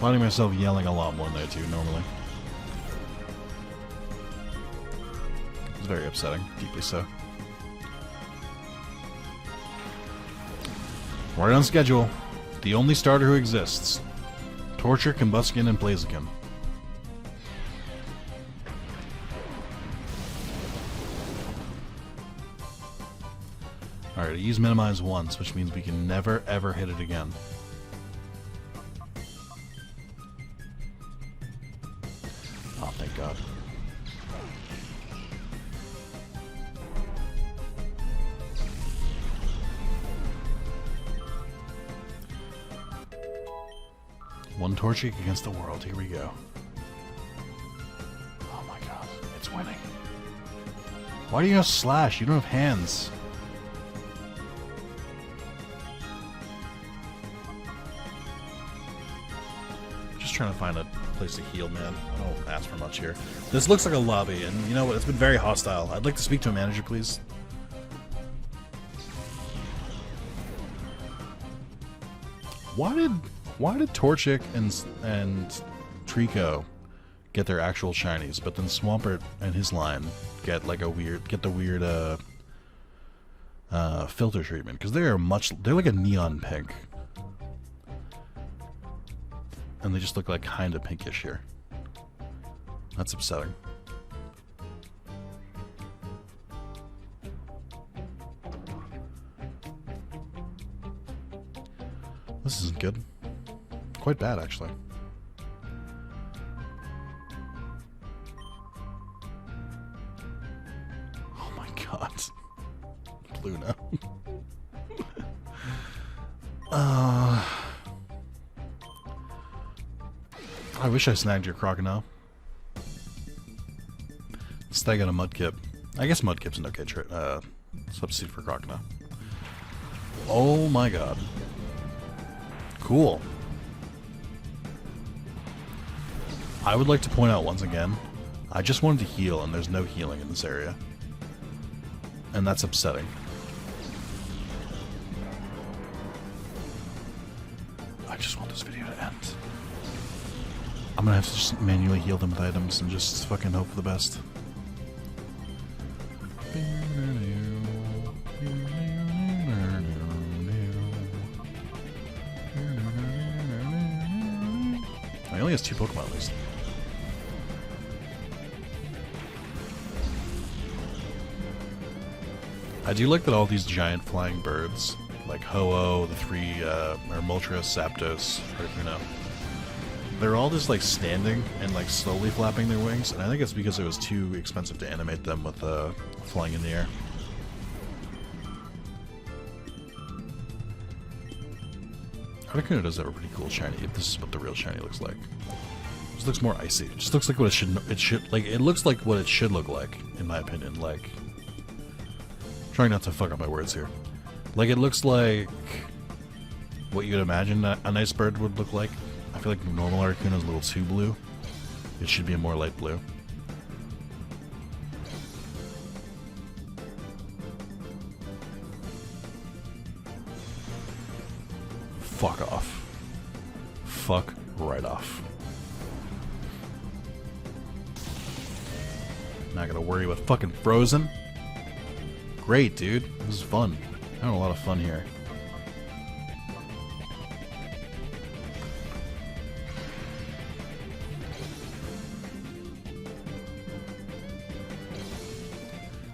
Finding myself yelling a lot more than I do normally. It's very upsetting. Deeply so. Right on schedule. The only starter who exists. Torture, Combustion, and Blaziken. Alright, I use minimize once, which means we can never ever hit it again. Oh, thank God. One Torchic against the world. Here we go. Oh my God. It's winning. Why do you have slash? You don't have hands. Just trying to find a place to heal, man. I don't ask for much here. This looks like a lobby, and you know what? It's been very hostile. I'd like to speak to a manager, please. Why did Torchic and Trico get their actual shinies, but then Swampert and his line get like the weird filter treatment? Because they're like a neon pink, and they just look like kind of pinkish here. That's upsetting. This isn't good. Quite bad, actually. Oh my God. Blue now. I wish I snagged your Crocodile. Instead I got a Mudkip. I guess Mudkip's an okay substitute for Crocodile. Oh my God. Cool. I would like to point out once again, I just wanted to heal and there's no healing in this area. And that's upsetting. I just want this video to end. I'm gonna have to just manually heal them with items and just fucking hope for the best. He only has 2 Pokemon at least. I do like that all these giant flying birds, like Ho-Oh, the 3, or Moltres, Zapdos, Articuno, they're all just like standing and like slowly flapping their wings, and I think it's because it was too expensive to animate them with flying in the air. Articuno does have a pretty cool shiny, if this is what the real shiny looks like. It just looks more icy. It just looks like what it looks like what it should look like, in my opinion. Like, trying not to fuck up my words here. Like, it looks like what you'd imagine a nice bird would look like. I feel like normal Articuno is a little too blue. It should be a more light blue. Fuck off. Fuck right off. Not gonna worry about fucking Frozen. Great, dude. This is fun. I'm having a lot of fun here.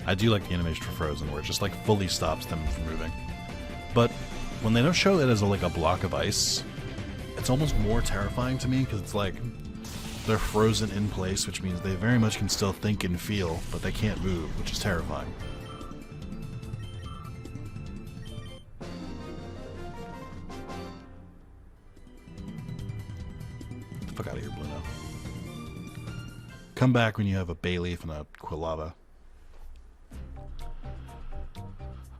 I do like the animation for Frozen, where it just like fully stops them from moving. But when they don't show it as like a block of ice, it's almost more terrifying to me, because it's like they're frozen in place, which means they very much can still think and feel, but they can't move, which is terrifying. Fuck out of here, Bluno. Come back when you have a bay leaf and a quilava.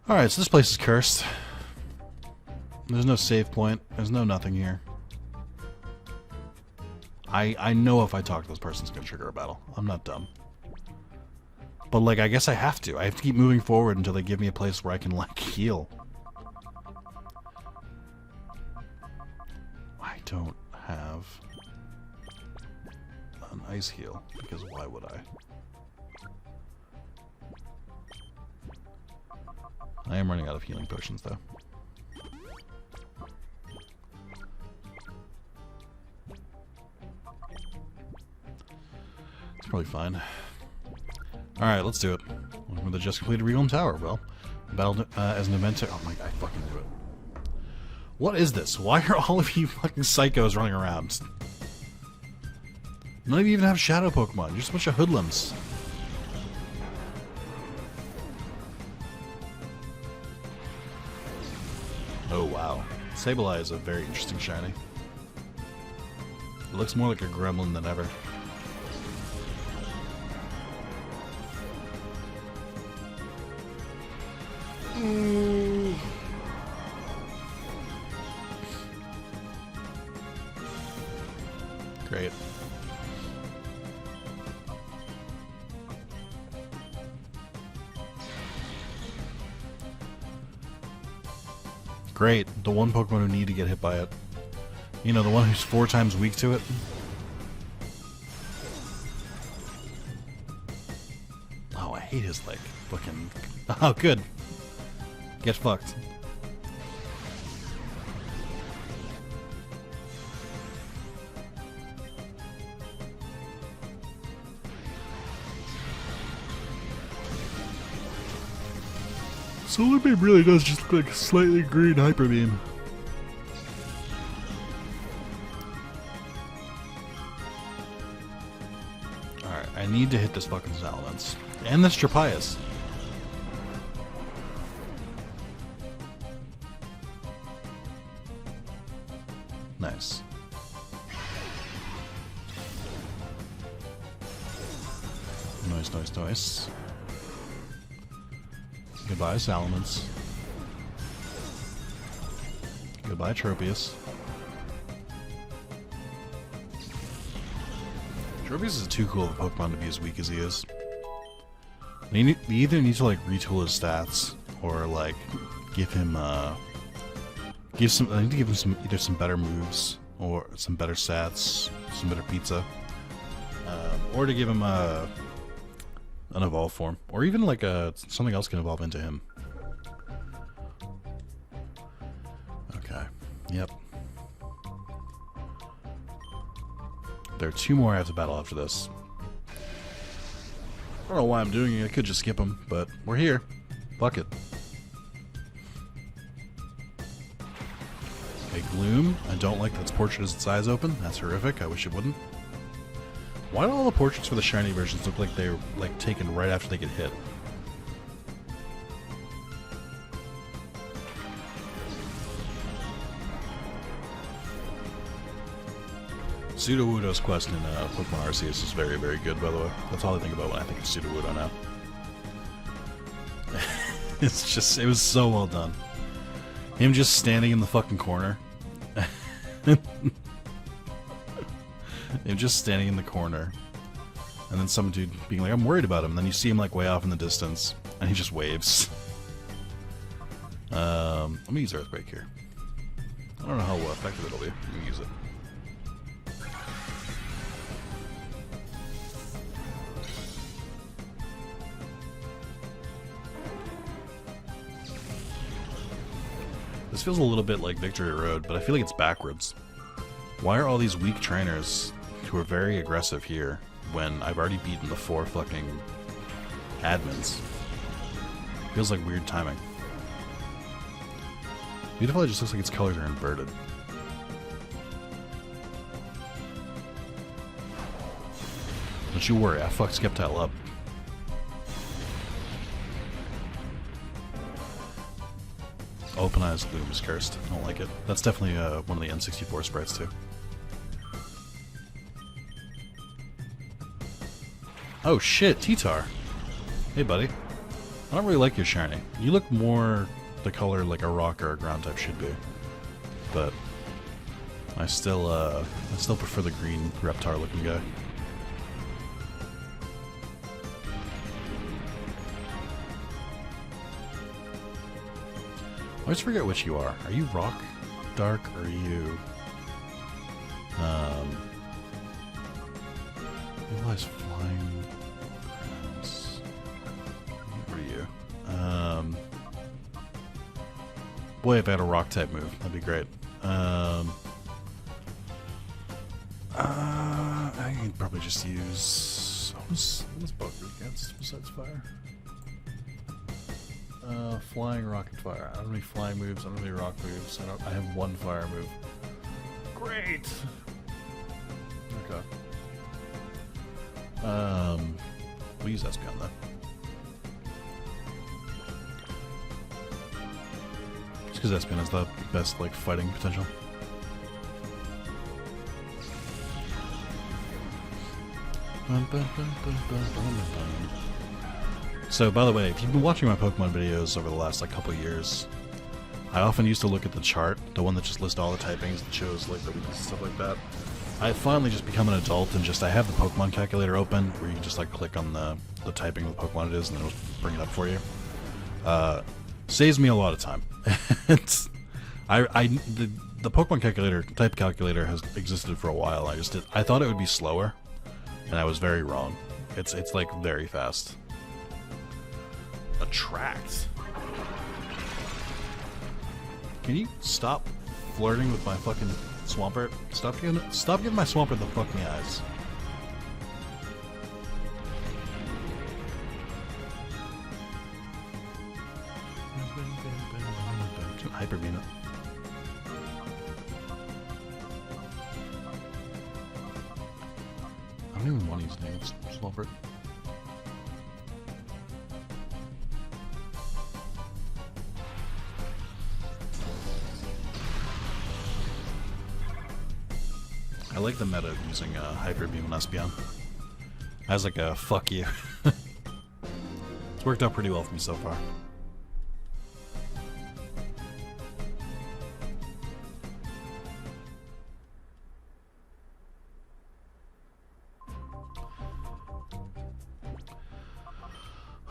Alright, so this place is cursed. There's no save point. There's no nothing here. I know if I talk to this person, it's going to trigger a battle. I'm not dumb. But, like, I guess I have to. I have to keep moving forward until they give me a place where I can, like, heal. I don't have an ice heal, because why would I? I am running out of healing potions, though. It's probably fine. Alright, let's do it. Welcome to the just completed Realm Tower. Well, battled as an event. Oh my god, I fucking knew it. What is this? Why are all of you fucking psychos running around? None of you even have shadow Pokemon. You're just a bunch of hoodlums. Oh wow. Sableye is a very interesting shiny. It looks more like a gremlin than ever. Great. Great. The one Pokemon who need to get hit by it. You know, the one who's 4 times weak to it. Oh, I hate his, like, fucking... Oh, good. Get fucked. Solar Beam really does just look like a slightly green Hyper Beam. Alright, I need to hit this fucking Salamence. And this Trapias. Nice. Nice, nice, nice. Goodbye, Salamence. Goodbye, Tropius. Tropius is too cool of a Pokemon to be as weak as he is. They either need to, like, retool his stats, or, like, give him, I need to give him either some better moves, or some better stats, some better pizza, or to give him, an evolve form, or even like something else can evolve into him. Okay. Yep. There are 2 more I have to battle after this. I don't know why I'm doing it. I could just skip them, but we're here. Fuck it. A Gloom. I don't like that its portrait has its eyes open. That's horrific. I wish it wouldn't. Why do all the portraits for the shiny versions look like they're, like, taken right after they get hit? Sudowoodo's quest in Pokemon Arceus is very, very good, by the way. That's all I think about when I think of Sudowoodo now. It's just, it was so well done. Him just standing in the fucking corner. Him just standing in the corner. And then some dude being like, I'm worried about him. And then you see him, like, way off in the distance. And he just waves. Let me use Earthquake here. I don't know how effective it'll be. Let me use it. This feels a little bit like Victory Road, but I feel like it's backwards. Why are all these weak trainers who are very aggressive here when I've already beaten the 4 fucking admins? Feels like weird timing. Beautiful, it just looks like its colors are inverted. Don't you worry, I fucked Skeptile up. Open Eyes Gloom is cursed. I don't like it. That's definitely one of the N64 sprites too. Oh shit, T-Tar. Hey buddy. I don't really like your shiny. You look more the color like a rock or a ground type should be. But I still prefer the green Reptar looking guy. I always forget which you are. Are you rock, dark, or are you realize flying grounds. What are you? Boy, if I had a rock type move, that'd be great. I could probably just use what's bug against besides fire? Flying, rock, and fire. I don't have any flying moves. I don't have any rock moves. I have one fire move. Great. Okay. We'll use Espeon then. Just because Espeon has the best like fighting potential. So, by the way, if you've been watching my Pokemon videos over the last like couple of years, I often used to look at the chart, the one that just lists all the typings and shows like the weakness and stuff like that. I've finally just become an adult and I have the Pokemon calculator open where you can just like click on the typing of the Pokemon it is and then it'll bring it up for you. Saves me a lot of time. The Pokemon calculator, type calculator has existed for a while. I thought it would be slower, and I was very wrong. It's like very fast. Attract. Can you stop flirting with my fucking Swampert? Stop giving my Swampert the fucking eyes. Hyper beam it. I don't even want to use names. Swampert. I like the meta of using Hyper Beam and Espeon as like a fuck you. It's worked out pretty well for me so far.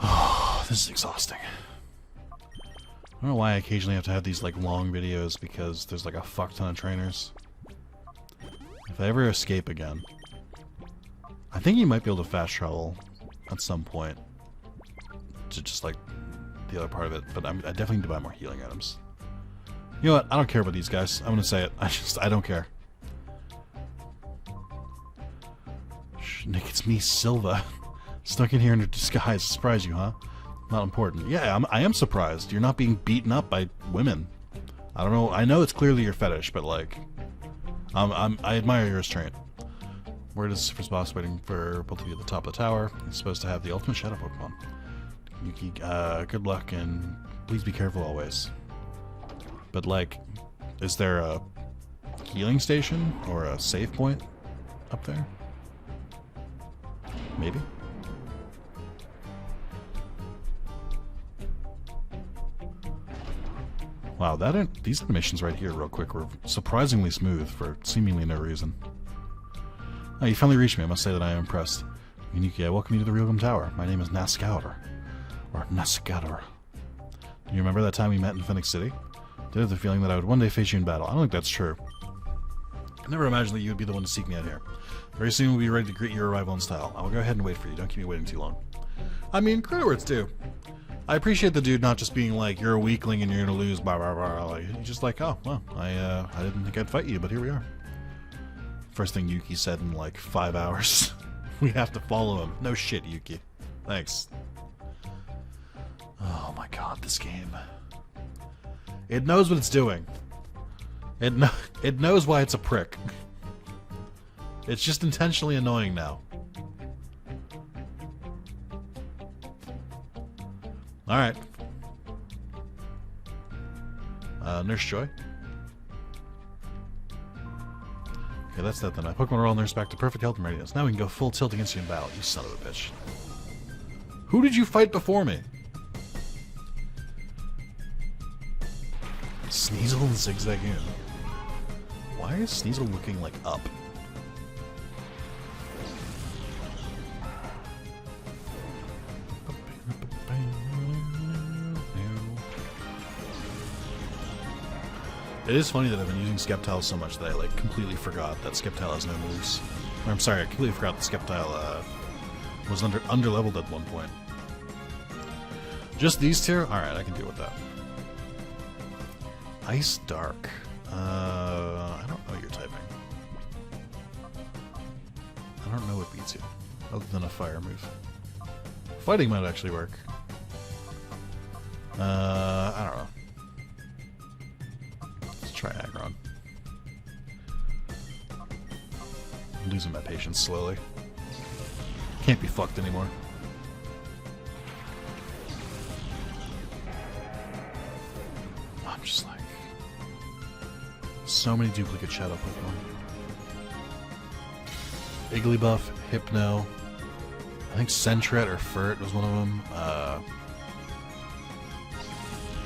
Oh, this is exhausting. I don't know why I occasionally have to have these like long videos because there's like a fuck ton of trainers. If I ever escape again, I think you might be able to fast travel at some point to just like the other part of it, but I definitely need to buy more healing items. You know what? I don't care about these guys. I'm gonna say it. I don't care. Nick, it's me, Silva. Stuck in here in a disguise. Surprise you, huh? Not important. Yeah, I am surprised. You're not being beaten up by women. I don't know. I know it's clearly your fetish, but like... I admire your restraint. Word is first boss waiting for both of you at the top of the tower. He's supposed to have the ultimate shadow Pokemon. Yuki, good luck and please be careful always. But like, is there a healing station or a save point up there? Maybe? Wow, these animations right here, real quick, were surprisingly smooth for seemingly no reason. Oh, you finally reached me. I must say that I am impressed. Yuki, I welcome you to the Realgum Tower. My name is Nascator. Or Nascator. Do you remember that time we met in Phoenix City? I did have the feeling that I would one day face you in battle. I don't think that's true. I never imagined that you would be the one to seek me out here. Very soon we'll be ready to greet your arrival in style. I will go ahead and wait for you. Don't keep me waiting too long. I mean, credit where it's due. I appreciate the dude not just being like, you're a weakling and you're gonna lose, blah, blah, blah. Like, he's just like, oh, well, I didn't think I'd fight you, but here we are. First thing Yuki said in like 5 hours. We have to follow him. No shit, Yuki. Thanks. Oh my god, this game. It knows what it's doing. It knows why it's a prick. It's just intentionally annoying now. Alright. Nurse Joy. Okay, that's that then. My Pokemon are all nursed back to perfect health and readiness. Now we can go full tilt against you in battle. You son of a bitch. Who did you fight before me? Sneasel and Zigzagoon. Why is Sneasel looking, like, up? It is funny that I've been using Sceptile so much that I, like, completely forgot that Sceptile has no moves. Or, I'm sorry, I completely forgot that Sceptile, was under-leveled at one point. Just these two? Alright, I can deal with that. Ice Dark. I don't know what you're typing. I don't know what beats you, other than a fire move. Fighting might actually work. I don't know. Let's try Aggron. I'm losing my patience slowly. Can't be fucked anymore. I'm just like... so many duplicate Shadow Pokemon. Igglybuff, Hypno, I think Sentret or Furt was one of them.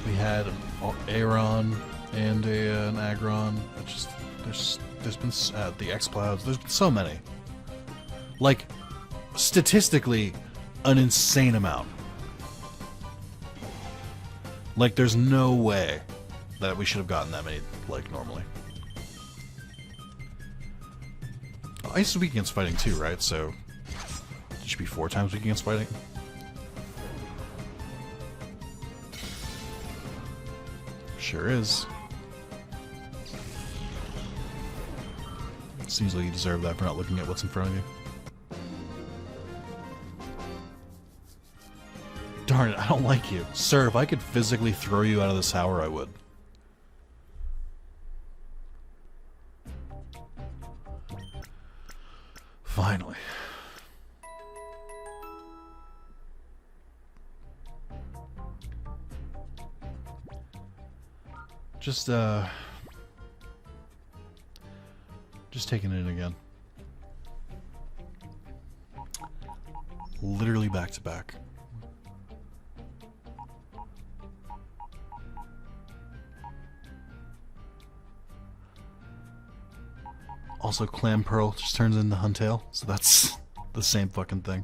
We had an Aeron and an Aggron. It's just there's been the X-Clouds. There's been so many. Like, statistically, an insane amount. Like, there's no way that we should have gotten that many, like, normally. Ice is weak against fighting too, right? So it should be 4 times weak against fighting. Sure is. Seems like you deserve that for not looking at what's in front of you. Darn it, I don't like you. Sir, if I could physically throw you out of this tower, I would. Finally. Just taking it in again. Literally back to back. Also, Clam Pearl just turns into Huntail, so that's the same fucking thing.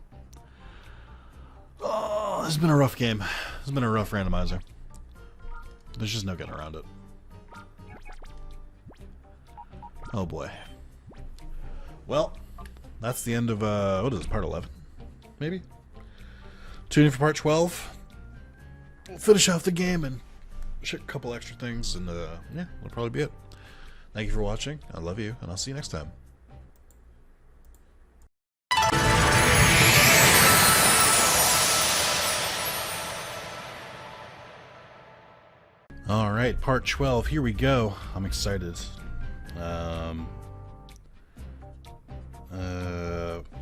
Oh, this has been a rough game. This has been a rough randomizer. There's just no getting around it. Oh boy. Well, that's the end of, what is it, part 11? Maybe? Tune in for part 12. We'll finish off the game and check a couple extra things, and yeah, that'll probably be it. Thank you for watching. I love you, and I'll see you next time. Alright, part 12. Here we go. I'm excited.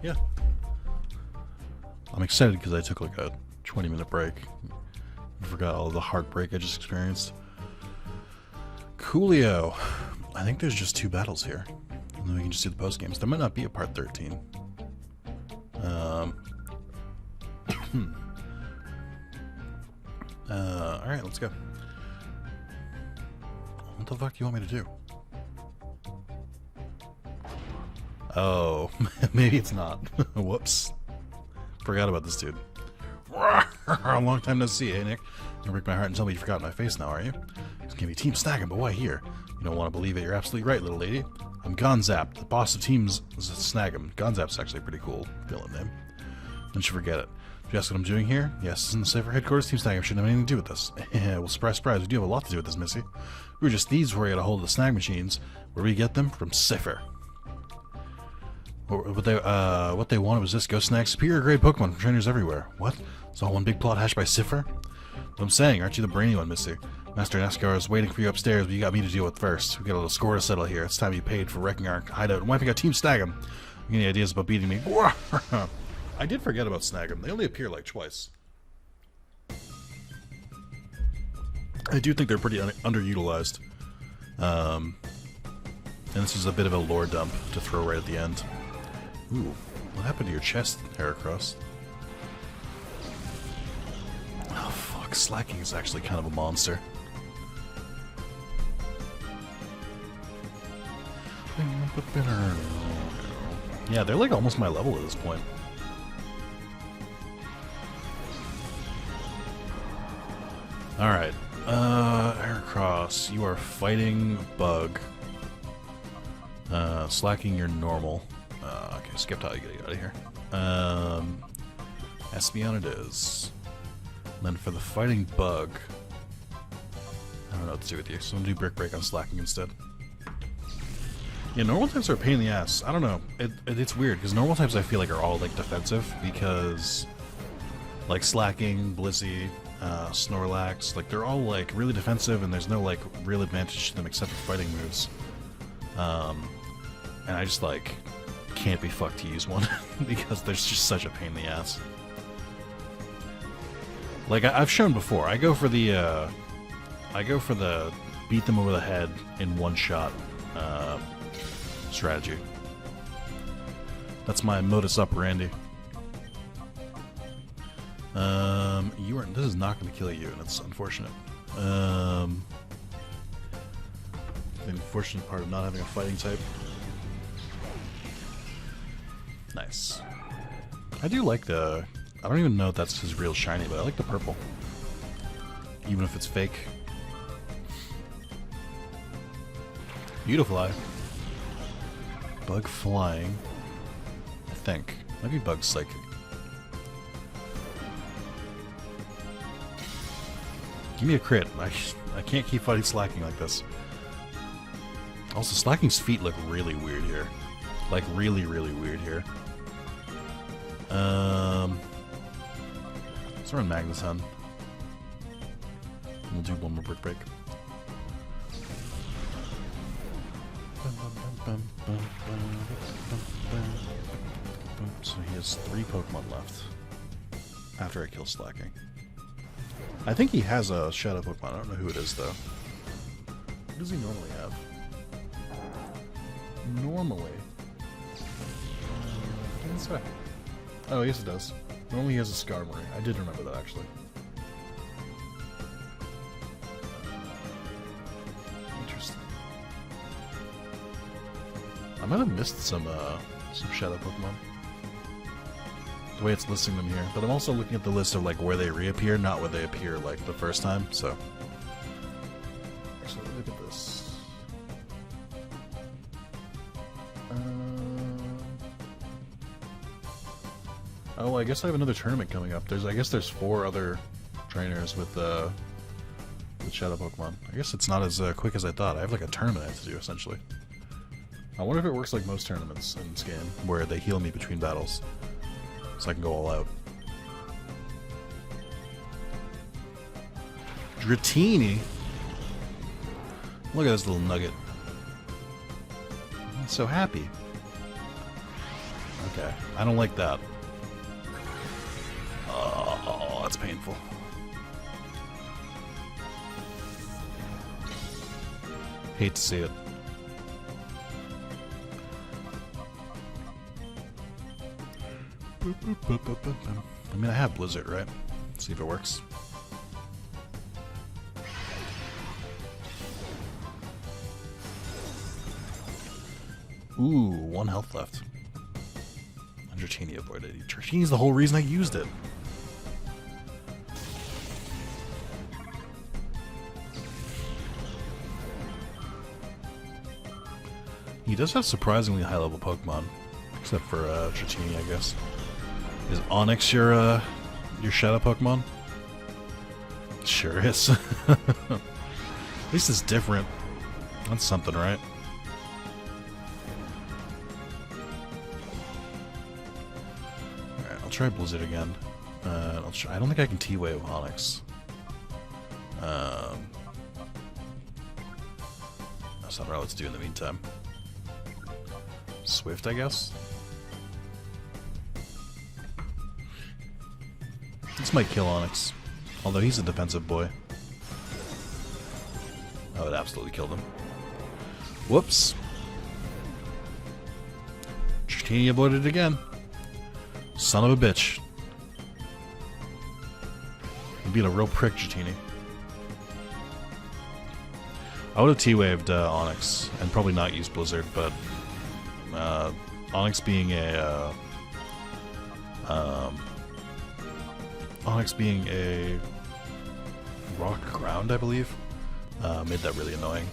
Yeah. I'm excited because I took like a 20-minute break. I forgot all the heartbreak I just experienced. Coolio. I think there's just 2 battles here. And then we can just do the post games. There might not be a part 13. Alright, let's go. What the fuck do you want me to do? Oh, maybe it's not. Whoops. Forgot about this dude. A long time no see, eh, Nick? You break my heart and tell me you forgot my face now, are you? It's gonna be Team Snaggin', but why here? You don't want to believe it, you're absolutely right, little lady. I'm Gonzap, the boss of Teams Snaggin'. Gonzap's actually a pretty cool villain name. Don't you forget it. Do you ask what I'm doing here? Yes, this is in the Cipher headquarters. Team Snaggin' shouldn't have anything to do with this. Well, surprise, surprise, we do have a lot to do with this, Missy. We were just thieves before we got a hold of the snag machines. Where we get them? From Cipher. What they wanted was this: go snag superior grade Pokemon from trainers everywhere. What? It's all one big plot hatched by Cipher? What I'm saying, aren't you the brainy one, Missy? Master Nascar is waiting for you upstairs, but you got me to deal with first. We got a little score to settle here. It's time you paid for wrecking our hideout and wiping out Team Snaggin'. Any ideas about beating me? I did forget about Snaggin'. They only appear like twice. I do think they're pretty underutilized. And this is a bit of a lore dump to throw right at the end. Ooh, what happened to your chest, Heracross? Oh fuck, Slacking is actually kind of a monster. Yeah, they're like almost my level at this point. Alright, Heracross, you are fighting Bug. Slacking, you're normal. Okay, skip out, you gotta get out of here. Espeon it is. And then for the fighting Bug, I don't know what to do with you, so I'm gonna do Brick Break on Slacking instead. Yeah, normal types are a pain in the ass. I don't know. It's weird, because normal types I feel like are all like defensive, because like Slacking, Blissey, Snorlax, like they're all like really defensive and there's no like real advantage to them except for fighting moves. And I just like can't be fucked to use one because there's just such a pain in the ass. Like I've shown before, I go for the beat them over the head in one shot strategy. That's my modus operandi. This is not going to kill you, and it's unfortunate. The unfortunate part of not having a fighting type. Nice. I do like the... I don't even know if that's his real shiny, but I like the purple. Even if it's fake. Beautifly. Bug flying. I think. Maybe Bug psychic. Give me a crit. I can't keep fighting Slacking like this. Also, Slacking's feet look really weird here. Like, really, really weird here. Let's run Magneton. We'll do one more Brick Break. So he has 3 Pokemon left. After I kill Slacking. I think he has a Shadow Pokemon. I don't know who it is, though. What does he normally have? Normally. What's that? Oh, yes it does. Normally he has a Skarmory. I did remember that, actually. Interesting. I might have missed some Shadow Pokemon. The way it's listing them here. But I'm also looking at the list of like where they reappear, not where they appear like the first time, so. Actually, look at this. Oh, I guess I have another tournament coming up. I guess there's 4 other trainers with Shadow Pokemon. I guess it's not as quick as I thought. I have like a tournament I have to do, essentially. I wonder if it works like most tournaments in this game, where they heal me between battles. So I can go all out. Dratini? Look at this little nugget. He's so happy. Okay, I don't like that. Oh, that's painful. Hate to see it. I mean, I have Blizzard, right? Let's see if it works. Ooh, 1 health left. Dratini avoided. Dratini's the whole reason I used it. He does have surprisingly high-level Pokemon, except for Dratini, I guess. Is Onix your Shadow Pokemon? Sure is. At least it's different. That's something, right? Alright, I'll try Blizzard again. I don't think I can T-Wave Onix. That's not what to do in the meantime. Swift, I guess? This might kill Onix. Although he's a defensive boy. Oh, it absolutely killed him. Whoops. Dratini avoided it again. Son of a bitch. You're being a real prick, Dratini. I would have T-waved Onyx and probably not used Blizzard, but Onyx being a rock ground, I believe, made that really annoying.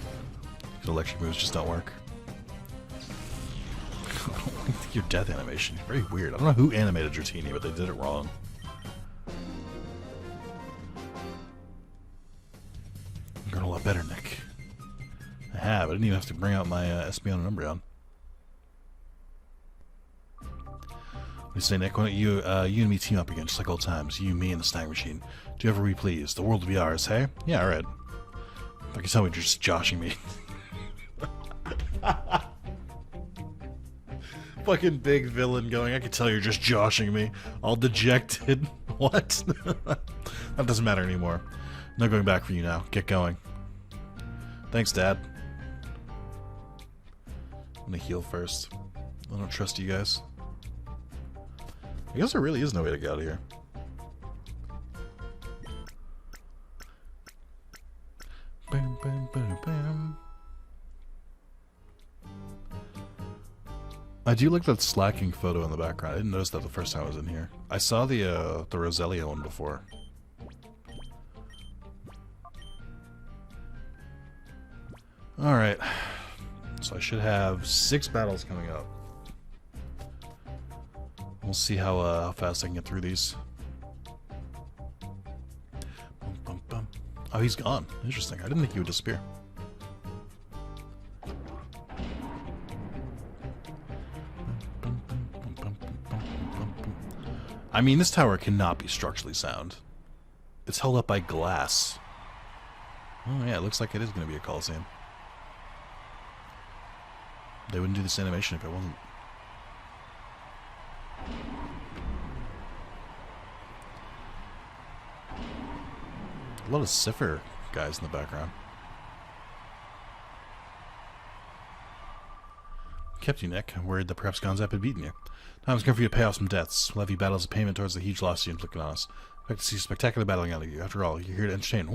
The electric moves just don't work. Your death animation is very weird. I don't know who animated Dratini, but they did it wrong. I'm going a lot better, Nick. I have. I didn't even have to bring out my Espeon and Umbreon. What do you say, Nick? Why don't you and me team up again, just like old times? You, me, and the Snag Machine. Do ever we please. The world will be ours, hey? Yeah, alright. I can tell you're just joshing me. Fucking big villain going, I can tell you're just joshing me. All dejected. What? That doesn't matter anymore. No going back for you now. Get going. Thanks, Dad. I'm gonna heal first. I don't trust you guys. I guess there really is no way to get out of here. Bam, bam, bam, bam. I do like that slacking photo in the background. I didn't notice that the first time I was in here. I saw the Roselia one before. Alright. So I should have 6 battles coming up. We'll see how fast I can get through these. Bum, bum, bum. Oh, he's gone. Interesting. I didn't think he would disappear. I mean, this tower cannot be structurally sound. It's held up by glass. Oh yeah, it looks like it is going to be a Colosseum. They wouldn't do this animation if it wasn't. A lot of Cipher guys in the background. Kept you, Nick. I'm worried that perhaps Gonzap had beaten you. Time has come for you to pay off some debts. We'll have you battle as a payment towards the huge loss you inflicted on us. Expect to see spectacular battling out of you. After all, you're here to entertain.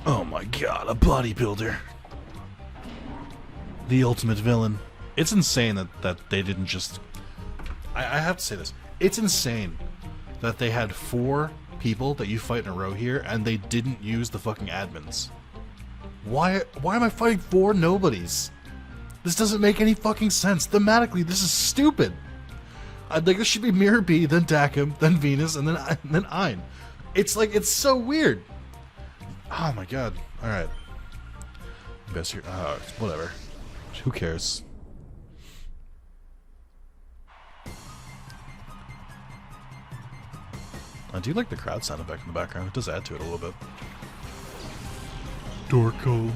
Oh my god, a bodybuilder. The ultimate villain. It's insane that they didn't just... I have to say this. It's insane that they had 4 people that you fight in a row here and they didn't use the fucking admins. Why am I fighting 4 nobodies? This doesn't make any fucking sense. Thematically, this is stupid. I'd like this should be Mirror B, then Dakim, then Venus, and then Ein. It's like, it's so weird. Oh my god. Alright. Best here. Whatever. Who cares? I do like the crowd sound effect in the background. It does add to it a little bit. Dorko.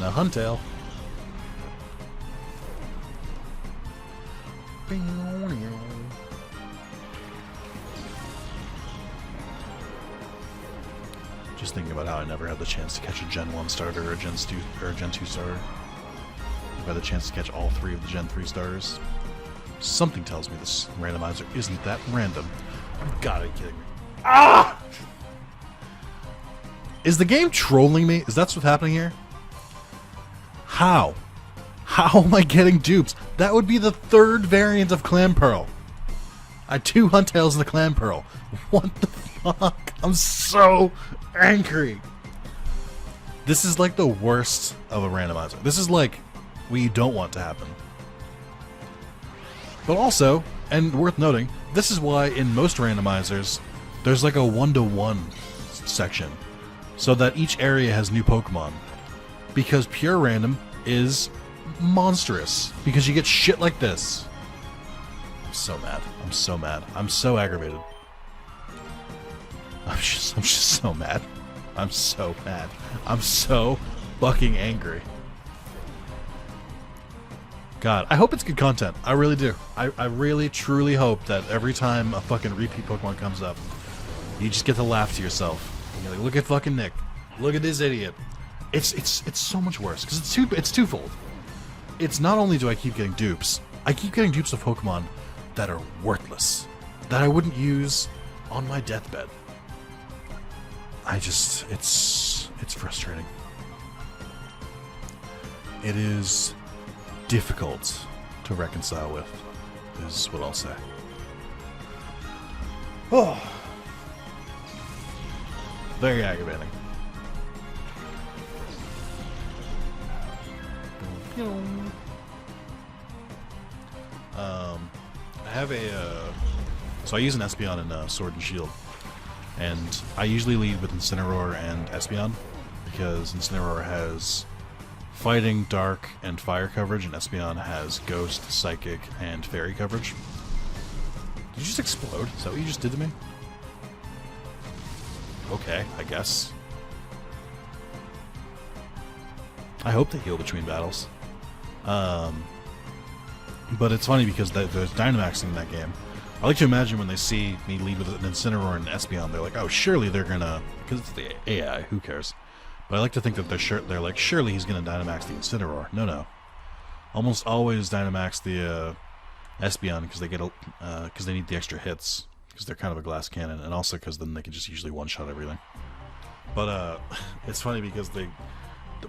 Now Huntail. Just thinking about how I never had the chance to catch a Gen 1 starter or a Gen 2 starter. I've had the chance to catch all 3 of the Gen 3 starters. Something tells me this randomizer isn't that random. You gotta be kidding me. Ah! Is the game trolling me? Is that what's happening here? How? How am I getting dupes? That would be the 3rd variant of Clam Pearl. I had 2 Huntails in the Clam Pearl. What the fuck? I'm so angry. This is like the worst of a randomizer. This is like what you don't want to happen. But also, and worth noting, this is why in most randomizers, there's like a 1-to-1 section. So that each area has new Pokemon. Because pure random is monstrous. Because you get shit like this. I'm so mad. I'm so mad. I'm so aggravated. I'm just so mad. I'm so mad. I'm so fucking angry. God, I hope it's good content. I really do. I really, truly hope that every time a fucking repeat Pokemon comes up, You just get to laugh to yourself. And you're like, look at fucking Nick. Look at this idiot. It's so much worse because it's twofold. It's not only do I keep getting dupes, I keep getting dupes of Pokemon that are worthless, that I wouldn't use on my deathbed. It's frustrating. It is difficult to reconcile with, is what I'll say. Oh. Very aggravating. I have so I use an Espeon in Sword and Shield, and I usually lead with Incineroar and Espeon because Incineroar has Fighting, Dark, and Fire coverage, and Espeon has Ghost, Psychic, and Fairy coverage. Did you just explode? Is that what you just did to me? Okay, I guess. I hope they heal between battles. But it's funny because there's Dynamaxing in that game. I like to imagine when they see me lead with an Incineroar and an Espeon, they're like, oh, surely they're gonna... Because it's the AI, who cares? But I like to think that they're like, surely he's gonna Dynamax the Incineroar. No. Almost always Dynamax the Espeon because they get because they need the extra hits because they're kind of a glass cannon, and also because then they can just usually one-shot everything. But it's funny because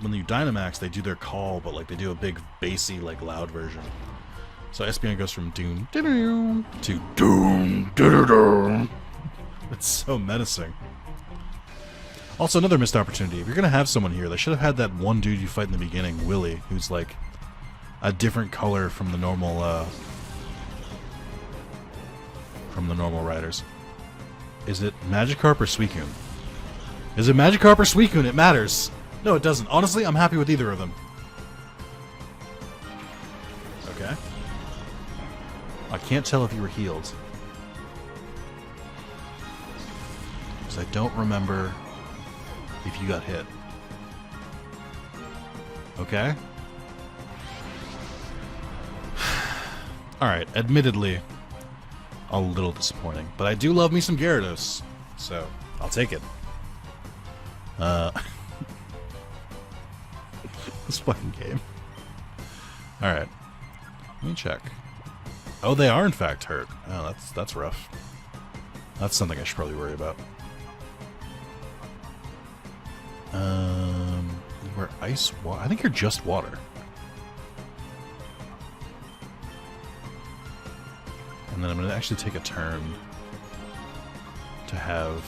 when you Dynamax, they do their call, but like they do a big bassy, like loud version. So Espeon goes from doom to doom. It's so menacing. Also, another missed opportunity. If you're gonna have someone here, they should have had that one dude you fight in the beginning, Willy, who's like a different color from the normal riders. Is it Magikarp or Suicune? Is it Magikarp or Suicune? It matters. No, it doesn't. Honestly, I'm happy with either of them. Okay. I can't tell if you were healed. Because I don't remember if you got hit. Okay. Alright, admittedly, a little disappointing. But I do love me some Gyarados, so I'll take it. This fucking game. Alright. Let me check. Oh, they are in fact hurt. Oh, that's rough. That's something I should probably worry about. We're ice water. I think you're just water. And then I'm gonna actually take a turn to have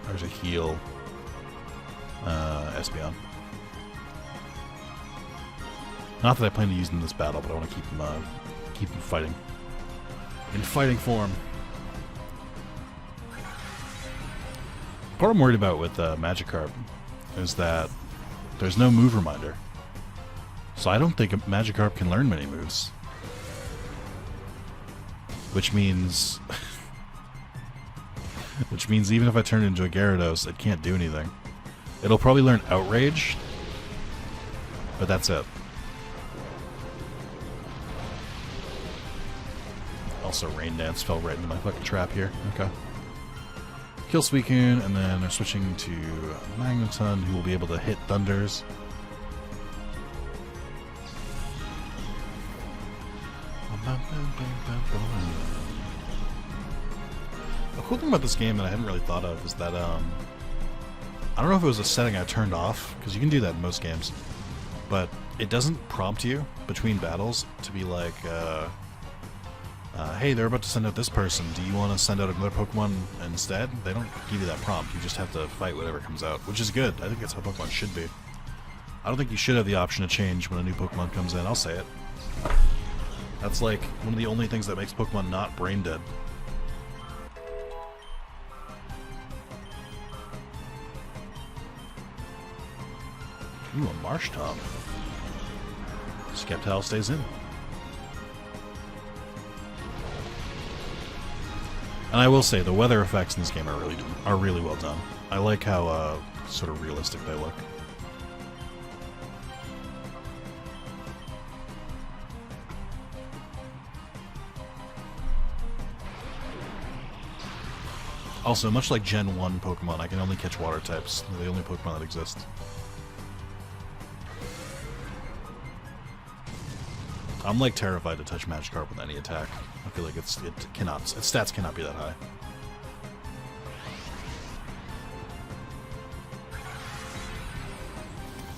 there's a heal Espeon. Not that I plan to use him in this battle, but I want to keep him fighting. In fighting form. What I'm worried about with Magikarp is that there's no move reminder. So I don't think Magikarp can learn many moves. Which means... which means even if I turn it into a Gyarados, it can't do anything. It'll probably learn Outrage, but that's it. Also, Rain Dance fell right into my fucking trap here. Okay. Kill Suicune, and then they're switching to Magneton, who will be able to hit Thunders. The cool thing about this game that I hadn't really thought of is that, I don't know if it was a setting I turned off, because you can do that in most games, but it doesn't prompt you between battles to be like, hey, they're about to send out this person. Do you want to send out another Pokemon instead? They don't give you that prompt. You just have to fight whatever comes out, which is good. I think that's how Pokemon should be. I don't think you should have the option to change when a new Pokemon comes in. I'll say it. That's like one of the only things that makes Pokemon not brain dead. Ooh, a Marsh Tom. Sceptile stays in. And I will say, the weather effects in this game are really well done. I like how sort of realistic they look. Also, much like Gen 1 Pokemon, I can only catch water types. They're the only Pokemon that exist. I'm like terrified to touch Magikarp with any attack. I feel like its stats cannot be that high.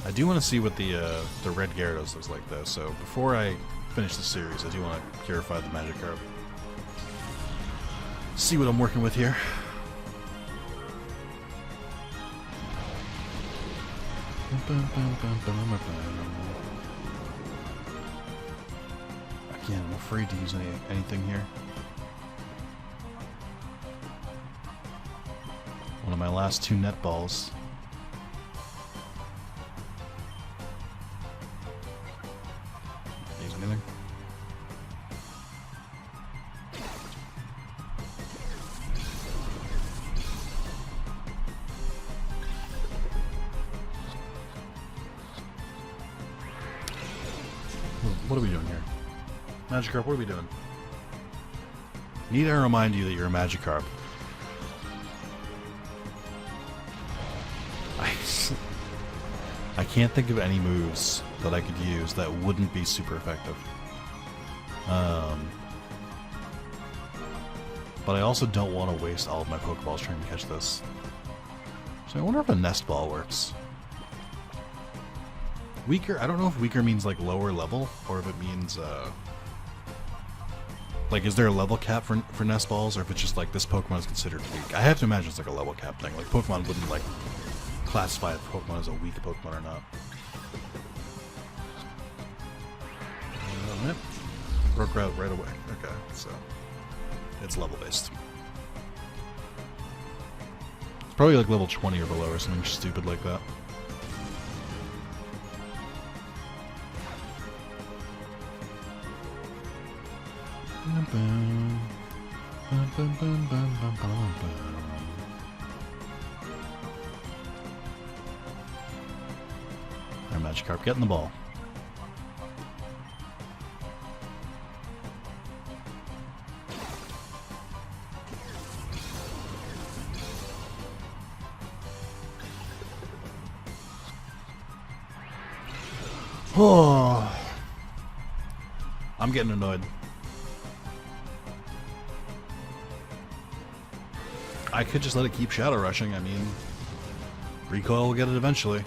I do want to see what the red Gyarados looks like though, so before I finish the series, I do want to purify the Magikarp. See what I'm working with here. Again, I'm afraid to use anything here. One of my last 2 net balls. Use anything? What are we doing here? Magikarp, what are we doing? Need to remind you that you're a Magikarp. I can't think of any moves that I could use that wouldn't be super effective. But I also don't want to waste all of my Pokeballs trying to catch this. So I wonder if a Nest Ball works. Weaker? I don't know if weaker means like lower level, or if it means like, is there a level cap for Nest Balls, or if it's just like this Pokemon is considered weak? I have to imagine it's like a level cap thing. Like Pokemon wouldn't like classify if Pokemon as a weak Pokemon or not. Broke out right away. Okay, so it's level based. It's probably like level 20 or below or something stupid like that. Our Magikarp getting the ball. Oh, I'm getting annoyed. I could just let it keep Shadow Rushing. I mean, Recoil will get it eventually.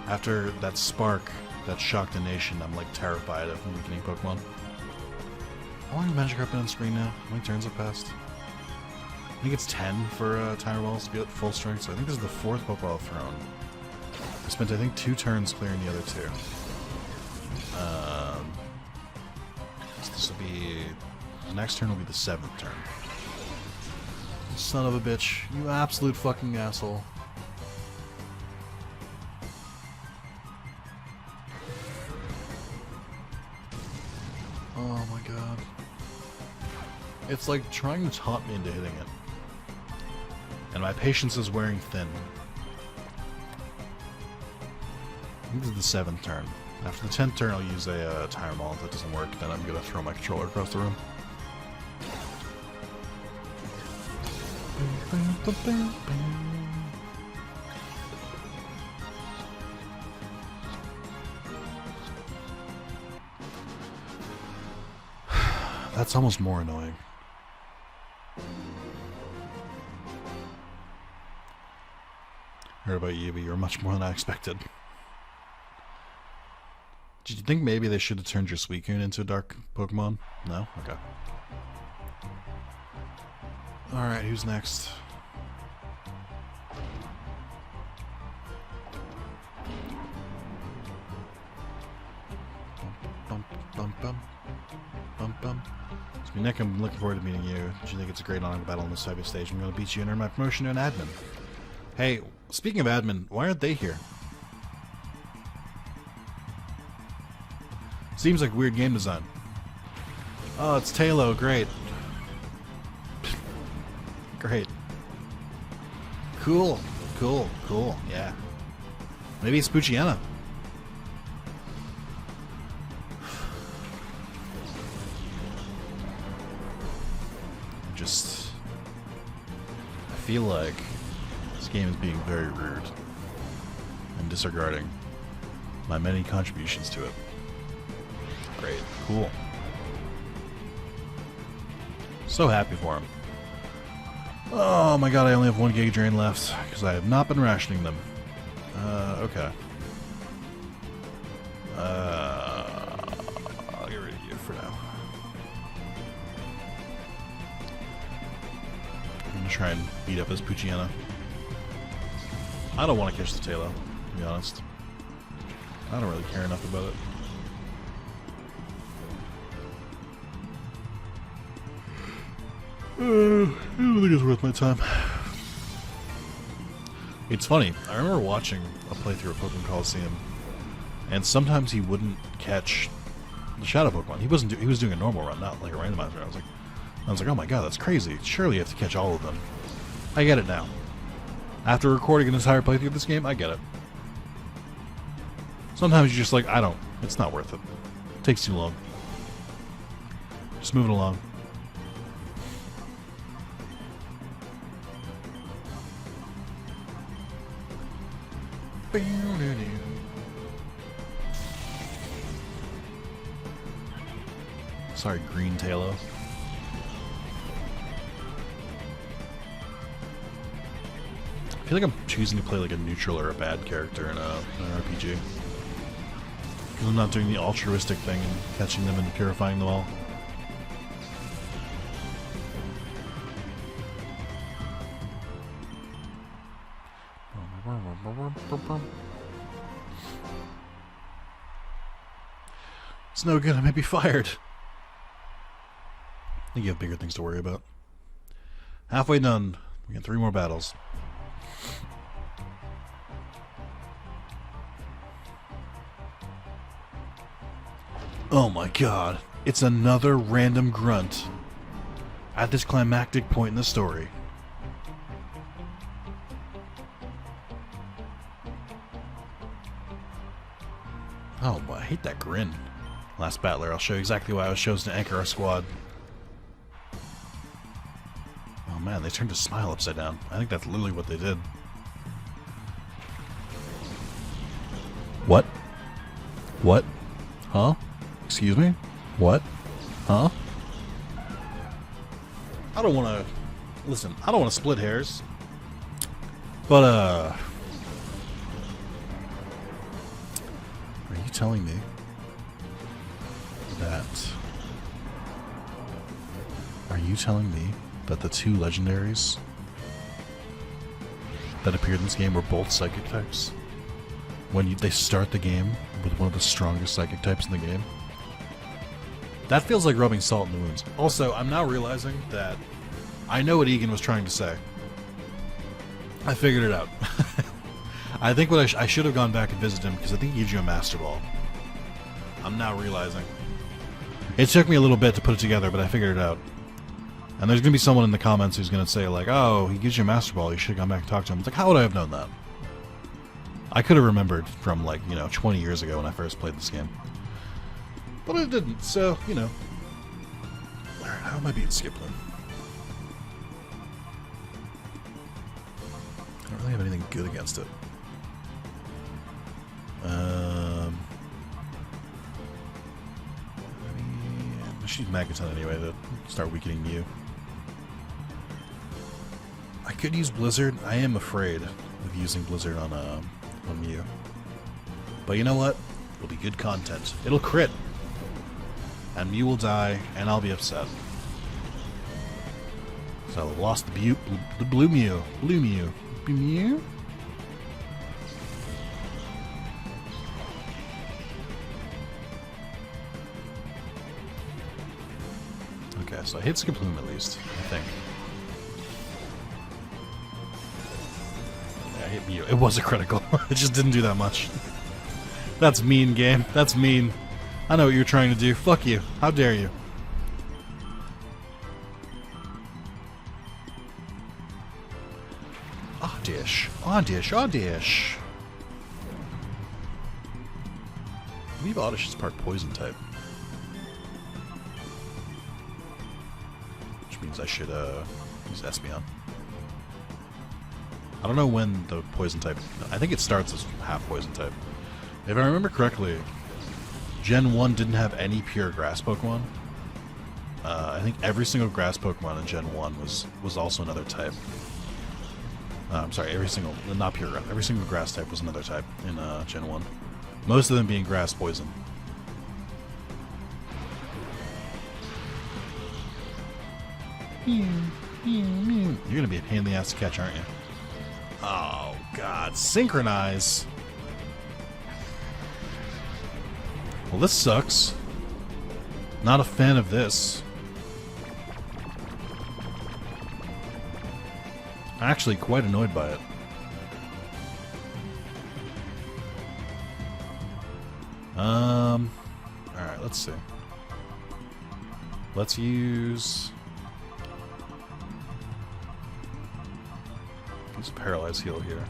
After that Spark that shocked the nation, I'm like terrified of weakening Pokemon. How long has Magikarp been on screen now? How many turns have passed? I think it's 10 for Timer Balls to be at full strength, so I think this is the 4th Pokeball I've thrown. I spent, I think, 2 turns clearing the other 2. So this will be... The next turn will be the 7th turn. Son of a bitch. You absolute fucking asshole. Oh my god. It's like trying to taunt me into hitting it. And my patience is wearing thin. This is the 7th turn. After the 10th turn, I'll use a Timer Ball. If that doesn't work, then I'm gonna throw my controller across the room. That's almost more annoying. Heard about you, but you're much more than I expected. Did you think maybe they should have turned your Suicune into a dark Pokemon? No? Okay. Alright, who's next? So, Nick, I'm looking forward to meeting you. Do you think it's a great honor to battle on this type of stage? I'm going to beat you and earn my promotion to an admin. Hey, speaking of admin, why aren't they here? Seems like weird game design. Oh, it's Talo. Great. Great. Cool. Cool. Cool. Yeah. Maybe it's Poochyena. just... I feel like this game is being very rude and disregarding my many contributions to it. Great. Cool. So happy for him. Oh my god, I only have 1 gig drain left because I have not been rationing them. Okay. I'll get rid of you for now. I'm gonna try and beat up his Pucciana. I don't want to catch the Talo, to be honest. I don't really care enough about it. I don't think it's worth my time. It's funny. I remember watching a playthrough of Pokemon Colosseum, and sometimes he wouldn't catch the Shadow Pokemon. He wasn't. He was doing a normal run, not like a randomized run. I was like, oh my god, that's crazy. Surely you have to catch all of them. I get it now. After recording an entire playthrough of this game, I get it. Sometimes you're just like, I don't. It's not worth it. It takes too long. Just move it along. Sorry, Green Talo. I feel like I'm choosing to play like a neutral or a bad character in an RPG. Because I'm not doing the altruistic thing and catching them and purifying them all. It's no good, I may be fired. I think you have bigger things to worry about. Halfway done. We got 3 more battles. Oh my god. It's another random grunt at this climactic point in the story. Oh, I hate that grin. Last battler, I'll show you exactly why I was chosen to anchor our squad. Oh man, they turned his smile upside down. I think that's literally what they did. What? What? Huh? Excuse me? What? Huh? I don't want to... Listen, I don't want to split hairs. But, Are you telling me that... Are you telling me that the 2 legendaries that appeared in this game were both psychic types? When they start the game with one of the strongest psychic types in the game? That feels like rubbing salt in the wounds. Also, I'm now realizing that I know what Egan was trying to say. I figured it out. I think what I should have gone back and visited him because I think he gives you a Master Ball. I'm now realizing. It took me a little bit to put it together, but I figured it out. And there's going to be someone in the comments who's going to say, like, oh, he gives you a Master Ball, you should have gone back and talked to him. It's like, how would I have known that? I could have remembered from, like, 20 years ago when I first played this game. But I didn't, so, Alright, how am I being Skiplin? I don't really have anything good against it. She's Magaton anyway to start weakening Mew. I could use Blizzard. I am afraid of using Blizzard on Mew. But you know what? It'll be good content. It'll crit. And Mew will die, and I'll be upset. So I lost the blue Mew. Blue Mew. Blue Mew? Okay, so I hit Skiploom at least, I think. Yeah, I hit Mew. It was a critical. It just didn't do that much. That's mean, game. That's mean. I know what you're trying to do. Fuck you. How dare you? Oddish. Oddish. Oddish. I believe Oddish is part poison type. means I should use Espeon. I don't know when the poison type... I think it starts as half poison type. If I remember correctly, Gen 1 didn't have any pure grass Pokemon. I think every single grass Pokemon in Gen 1 was also another type. I'm sorry, every single... Not pure grass. Every single grass type was another type in Gen 1. Most of them being grass poison. You're gonna be a pain in the ass to catch, aren't you? Oh, God. Synchronize! Well, this sucks. Not a fan of this. Actually, quite annoyed by it. Alright, let's see. Let's use Paralyze Heal here.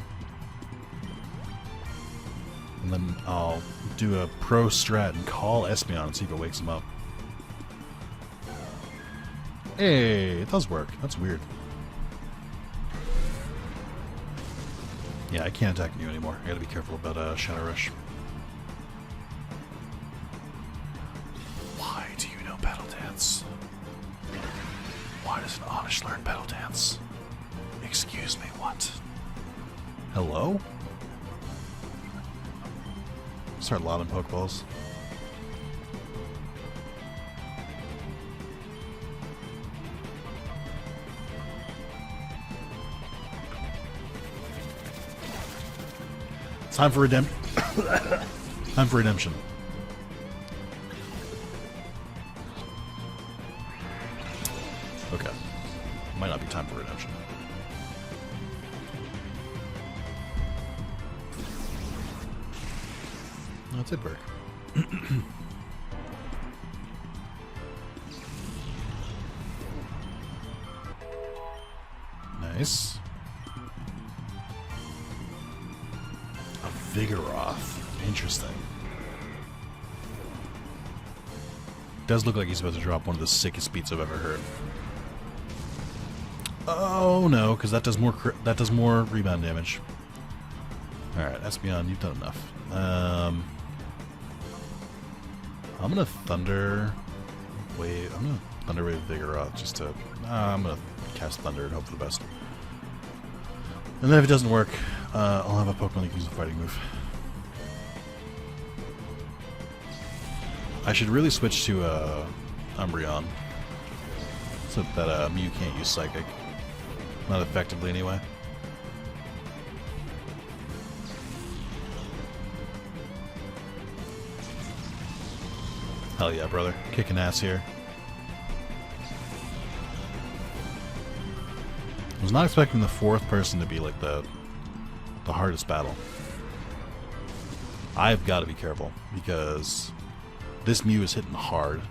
And then I'll do a pro strat and call Espeon and see if it wakes him up. Hey, it does work. That's weird. Yeah, I can't attack you anymore. I gotta be careful about Shadow Rush. Why do you know Battle Dance? Why does an Oddish learn Battle Dance? Excuse me, what? Hello? Start lobbing Pokeballs. Time for redemption. Time for redemption. Okay. Might not be time for redemption. That's it, Burke. Nice. A Vigoroth. Interesting. Does look like he's about to drop one of the sickest beats I've ever heard. Oh no, because that does more rebound damage. All right, Espeon, you've done enough. I'm gonna Thunder Wave. I'm gonna Thunder Wave Vigoroth just to. I'm gonna cast Thunder and hope for the best. And then if it doesn't work, I'll have a Pokemon that can use a fighting move. I should really switch to Umbreon, so that Mew can't use Psychic. Not effectively, anyway. Hell yeah, brother. Kicking ass here. I was not expecting the fourth person to be like the hardest battle. I've got to be careful, because this Mew is hitting hard,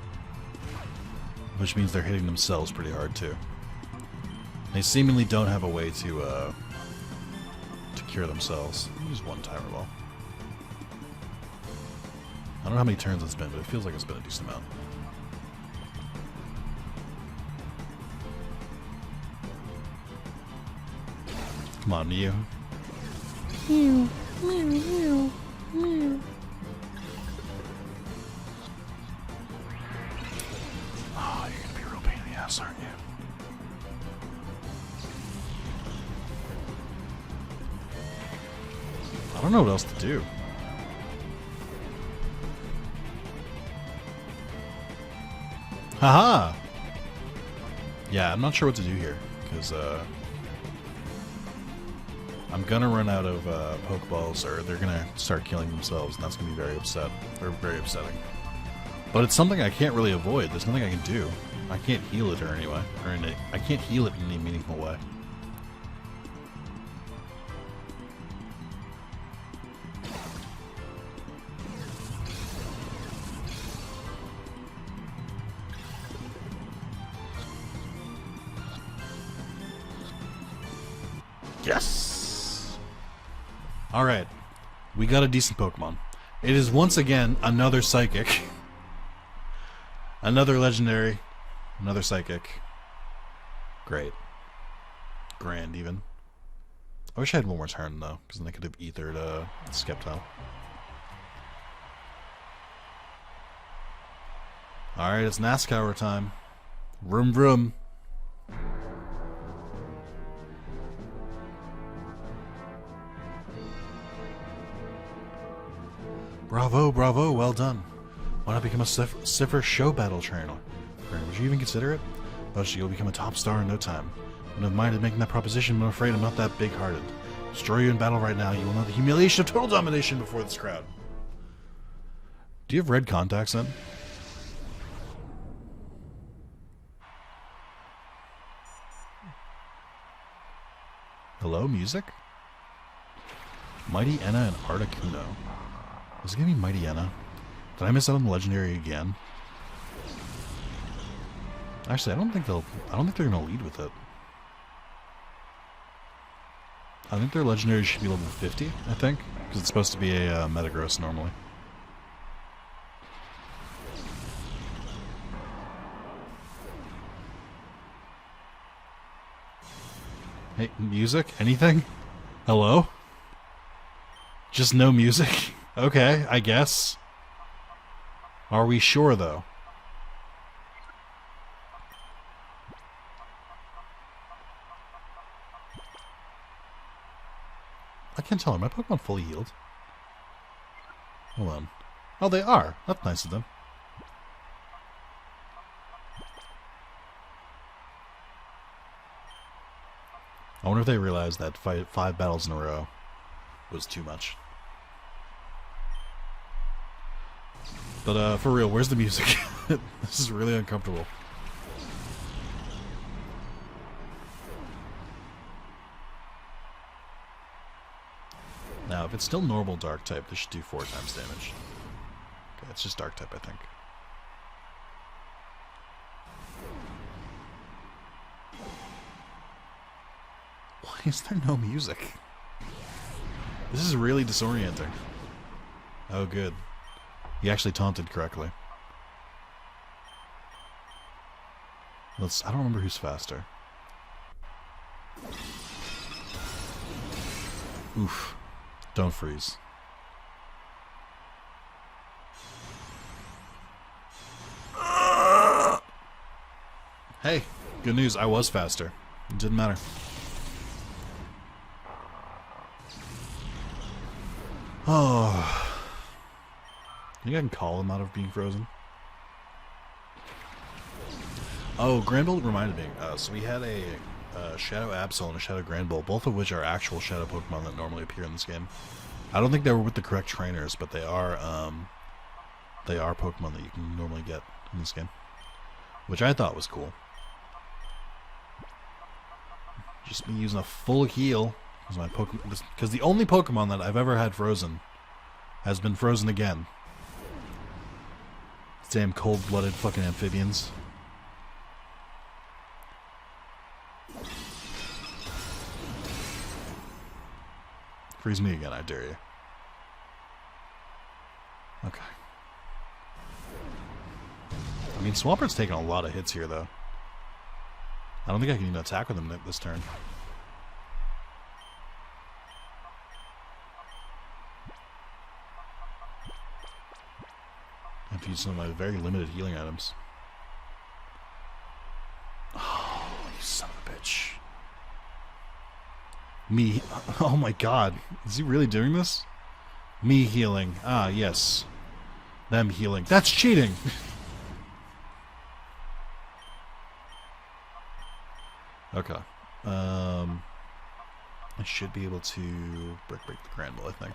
which means they're hitting themselves pretty hard too. They seemingly don't have a way to cure themselves. Use one Timer Ball. I don't know how many turns it's been, but it feels like it's been a decent amount. Come on, Mew. Mew, Mew, Mew, Mew. Oh, you're gonna be a real pain in the ass, aren't you? I don't know what else to do. Haha! Yeah, I'm not sure what to do here, because I'm gonna run out of Pokeballs, or they're gonna start killing themselves, and that's gonna be very upsetting. But it's something I can't really avoid. There's nothing I can do. I can't heal it I can't heal it in any meaningful way. Yes! Alright. We got a decent Pokemon. It is once again another Psychic. Another Legendary. Another Psychic. Great. Grand, even. I wish I had one more turn, though, because then I could have ethered Skeptile. Alright, it's NASCAR time. Vroom vroom. Bravo, bravo, well done. Why not become a Cipher show battle trainer? Would you even consider it? But you'll become a top star in no time. Wouldn't have minded making that proposition, but I'm afraid I'm not that big-hearted. Destroy you in battle right now, you will know the humiliation of total domination before this crowd. Do you have red contacts then? Hello, music? Mighty Enna and Articuno. Is it gonna be Mighty Enna? Did I miss out on the legendary again? Actually, I don't think they're gonna lead with it. I think their legendary should be level 50, I think, because it's supposed to be a Metagross normally. Hey, music? Anything? Hello? Just no music? Okay, I guess. Are we sure, though? I can't tell. Are my Pokemon fully healed? Hold on. Oh, they are. That's nice of them. I wonder if they realized that 5 battles in a row was too much. But for real, where's the music? This is really uncomfortable. Now, if it's still normal dark type, this should do 4 times damage. Okay, it's just dark type, I think. Why is there no music? This is really disorienting. Oh, good. He actually taunted correctly. I don't remember who's faster. Oof. Don't freeze. Hey, good news. I was faster. It didn't matter. Oh. You think I can call him out of being frozen? Oh, Granbull reminded me. So we had a Shadow Absol and a Shadow Granbull, both of which are actual Shadow Pokemon that normally appear in this game. I don't think they were with the correct trainers, but they are Pokemon that you can normally get in this game, which I thought was cool. Just me using a full heal because my Pokemon, because the only Pokemon that I've ever had frozen has been frozen again. Damn cold-blooded fucking amphibians. Freeze me again, I dare you. Okay. I mean, Swampert's taking a lot of hits here, though. I don't think I can even attack with him this turn. I have to use some of my very limited healing items. Oh, you son of a bitch. Me. Oh my god. Is he really doing this? Me healing. Ah, yes. Them healing. That's cheating! Okay. I should be able to break the Granbull, I think.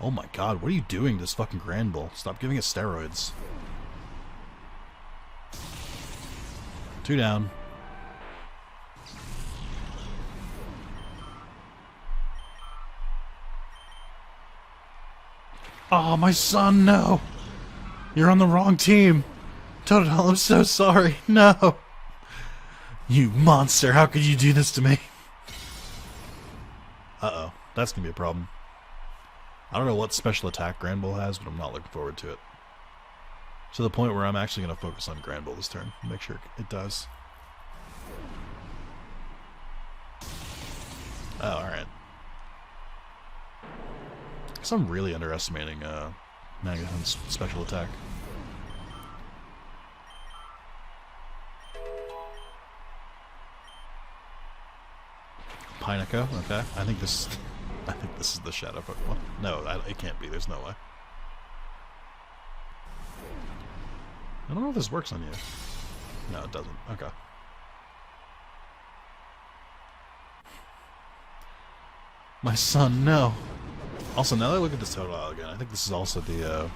Oh my god, what are you doing to this fucking Granbull? Stop giving it steroids. 2 down. Oh, my son, no! You're on the wrong team! Totodile, I'm so sorry. No! You monster, how could you do this to me? Uh-oh, that's gonna be a problem. I don't know what special attack Granbull has, but I'm not looking forward to it. To the point where I'm actually gonna focus on Granbull this turn. Make sure it does. Oh, alright. Guess I'm really underestimating Magathon's special attack. Pineco, okay. I think this is the Shadow Pokemon. No, it can't be. There's no way. I don't know if this works on you. No, it doesn't. Okay. My son, no. Also, now that I look at this Totodile again, I think this is also the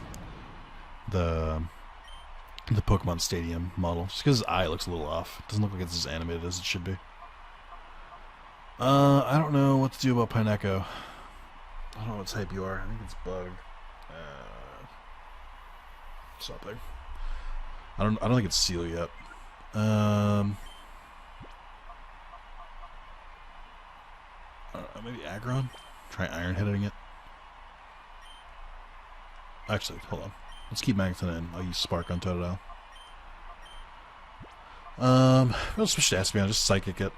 Pokemon Stadium model. Just because his eye looks a little off. It doesn't look like it's as animated as it should be. I don't know what to do about Pineco. I don't know what type you are. I think it's Bug. Something. I don't think it's Seal yet. Maybe Aggron? Try Iron hitting it. Actually, hold on. Let's keep Magathon in. I'll use Spark on Totodile. We'll switch to Espeon, just Psychic it.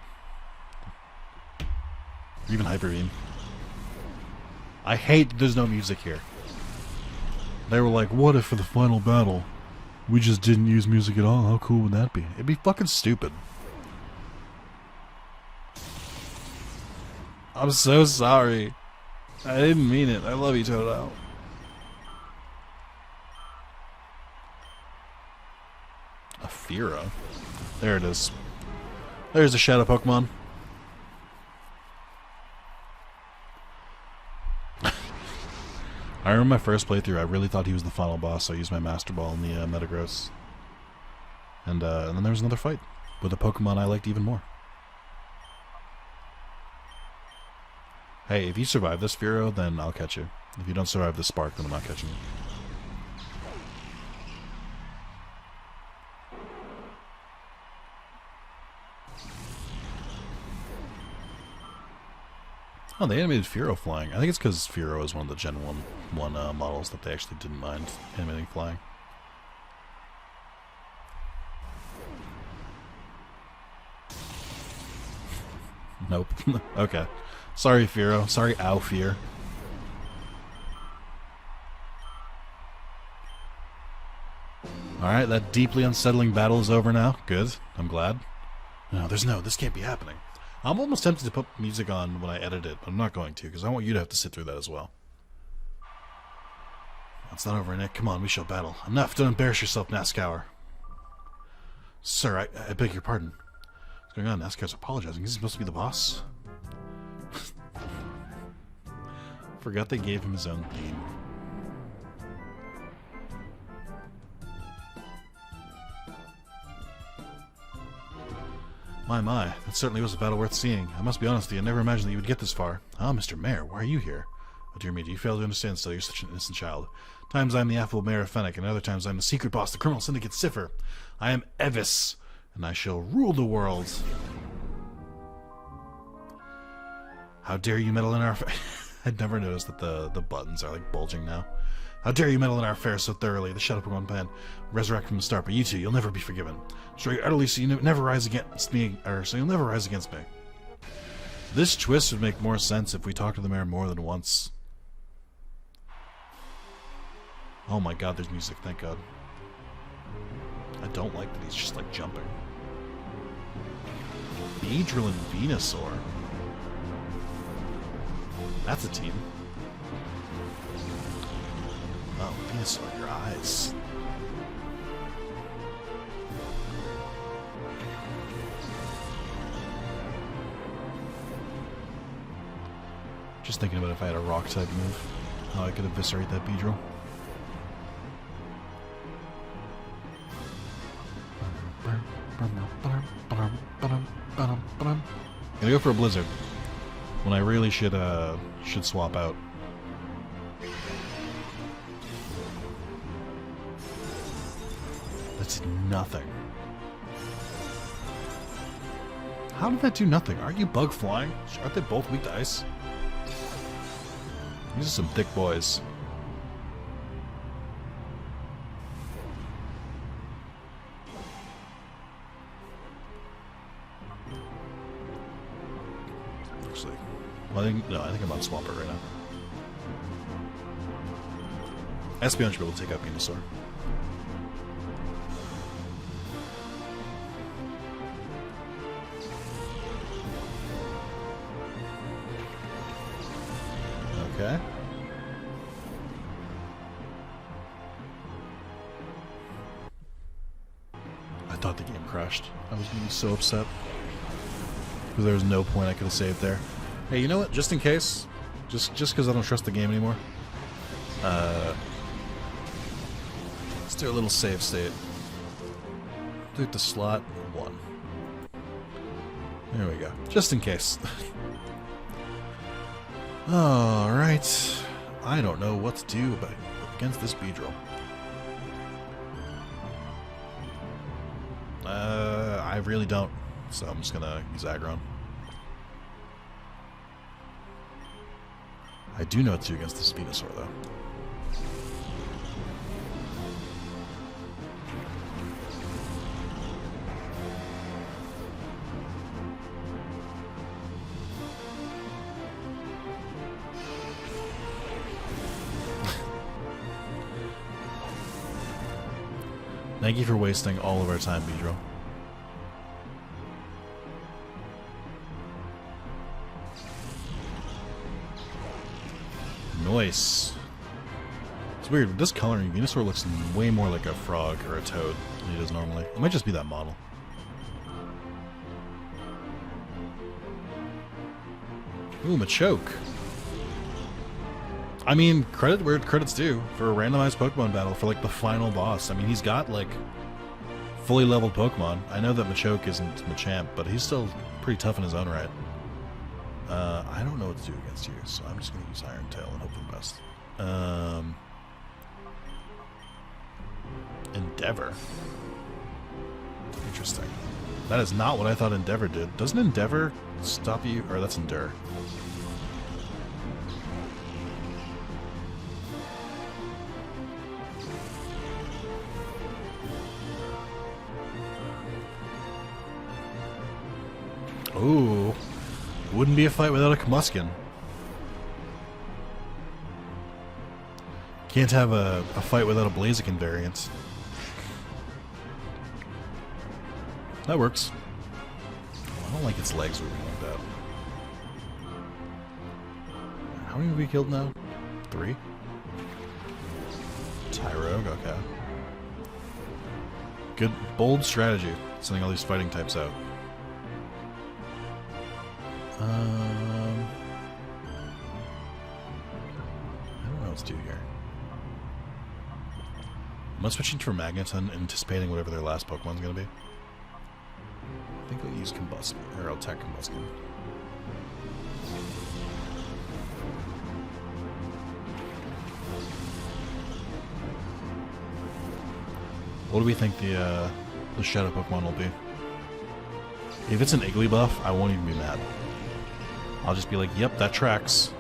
Or even Hyper Beam. I hate that there's no music here. They were like, what if for the final battle we just didn't use music at all? How cool would that be? It'd be fucking stupid. I'm so sorry. I didn't mean it. I love you, Totodile. A Fira. There it is. There's a Shadow Pokemon. I remember my first playthrough, I really thought he was the final boss, so I used my Master Ball in the Metagross. And then there was another fight with a Pokemon I liked even more. Hey, if you survive this Firo, then I'll catch you. If you don't survive the Spark, then I'm not catching you. Oh, they animated Firo flying. I think it's because Firo is one of the Gen 1 models that they actually didn't mind animating flying. Nope. Okay. Sorry, Firo. Sorry, Fear. Alright, that deeply unsettling battle is over now. Good. I'm glad. No, this can't be happening. I'm almost tempted to put music on when I edit it, but I'm not going to, because I want you to have to sit through that as well. It's not over, Nick. Come on, we shall battle. Enough, don't embarrass yourself, Nascour. Sir, I beg your pardon. What's going on? Nascour's apologizing. Is he supposed to be the boss? Forgot they gave him his own theme. My, that certainly was a battle worth seeing. I must be honest with you, I never imagined that you would get this far. Ah, Mr. Mayor, why are you here? Oh dear me, do you fail to understand still? You're such an innocent child. Times I'm the affable Mayor of Fennec, and other times I'm the secret boss, the criminal syndicate Cipher. I am Evis, and I shall rule the world. How dare you meddle in our... I'd never noticed that the buttons are like bulging now. How dare you meddle in our affairs so thoroughly? The Shadow Pokemon plan resurrect from the start, but you two, you'll never be forgiven. Destroy you utterly so you never rise against me, so you'll never rise against me. This twist would make more sense if we talked to the mayor more than once. Oh my god, there's music, thank god. I don't like that he's just like jumping. Beedrill and Venusaur. That's a team. Oh, Venusaur, your eyes. Just thinking about if I had a rock type move, how I could eviscerate that Beedrill. Gonna go for a Blizzard when I really should swap out. That did nothing. How did that do nothing? Aren't you bug flying? Aren't they both weak to ice? These are some thick boys. Actually, Well, I think I'm on Swampert right now. Espeon should be able to take out Venusaur. Okay. I thought the game crashed. I was going to be so upset. Because there was no point I could have saved there. Hey, you know what? Just in case. Just because I don't trust the game anymore. Let's do a little save state. Do it to slot 1. There we go. Just in case. Alright. I don't know what to do against this Beedrill. I really don't. So I'm just gonna use Aggron. I do know what to do against this Venusaur, though. Thank you for wasting all of our time, Beedrill. Nice. It's weird, with this coloring, Venusaur looks way more like a frog or a toad than he does normally. It might just be that model. Ooh, Machoke. I mean, credit where credit's due for a randomized Pokemon battle for, like, the final boss. I mean, he's got, like, fully leveled Pokemon. I know that Machoke isn't Machamp, but he's still pretty tough in his own right. I don't know what to do against you, so I'm just going to use Iron Tail and hope for the best. Endeavor. Interesting. That is not what I thought Endeavor did. Doesn't Endeavor stop you? Or that's Endure. Ooh. Wouldn't be a fight without a Comuskin. Can't have a fight without a Blaziken variant. That works. Oh, I don't like its legs moving like that. How many have we killed now? 3? Tyrogue, okay. Good, bold strategy, sending all these fighting types out. I don't know what to do here. Am I switching to Magneton, anticipating whatever their last Pokemon's gonna be? I think I'll use Combustion, or I'll attack Combustion. What do we think the Shadow Pokemon will be? If it's an Igglybuff, I won't even be mad. I'll just be like, yep, that tracks.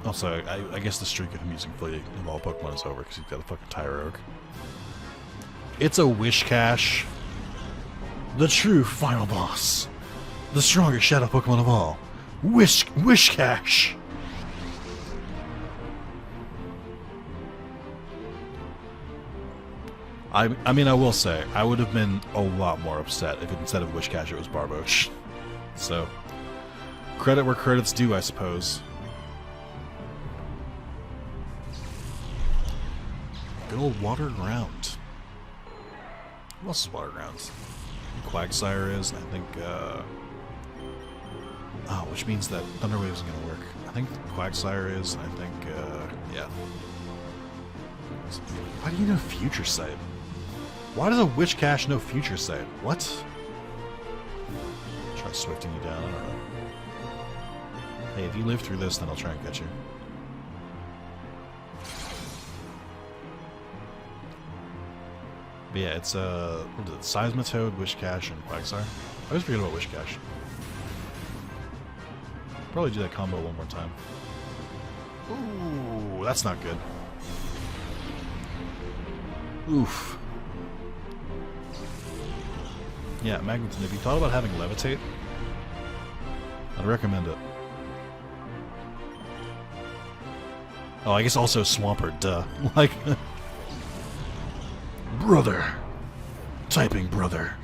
Also, I guess the streak of him using fully evolved Pokemon is over because he's got a fucking Tyrogue. It's a Wishcash. The true final boss. The strongest Shadow Pokemon of all. Wishcash. I mean, I will say, I would have been a lot more upset if instead of Wishcash it was Barboach. So, credit where credit's due, I suppose. Good old Water Ground. Who else is Water Grounds? Quagsire is, I think, oh, which means that Thunder Wave isn't gonna work. I think Quagsire is, I think, yeah. Why do you know Future Sight? Why does a Wishcash know Future Sight? What? Try swifting you down, I don't know. Hey, if you live through this, then I'll try and catch you. But yeah, it's what is it? Seismitoad, Wishcash, and Quagsire. I always forget about Wishcash. Probably do that combo one more time. Ooh, that's not good. Oof. Yeah, Magneton, if you thought about having Levitate, I'd recommend it. Oh, I guess also Swampert, duh. Like... brother. Typing brother.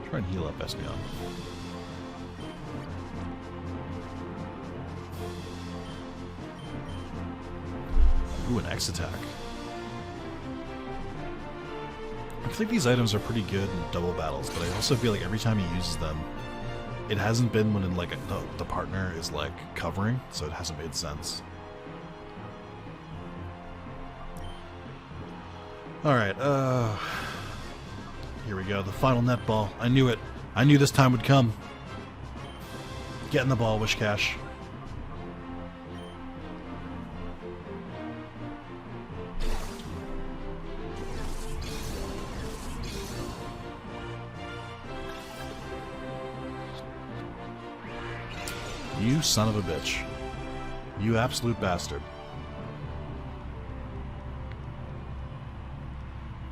Try and heal up Espeon. Ooh, an X attack. I think these items are pretty good in double battles, but I also feel like every time he uses them, it hasn't been when like the partner is like covering, so it hasn't made sense. Alright, here we go, the final netball. I knew it. I knew this time would come. Get in the ball, Wishcash. You son of a bitch. You absolute bastard.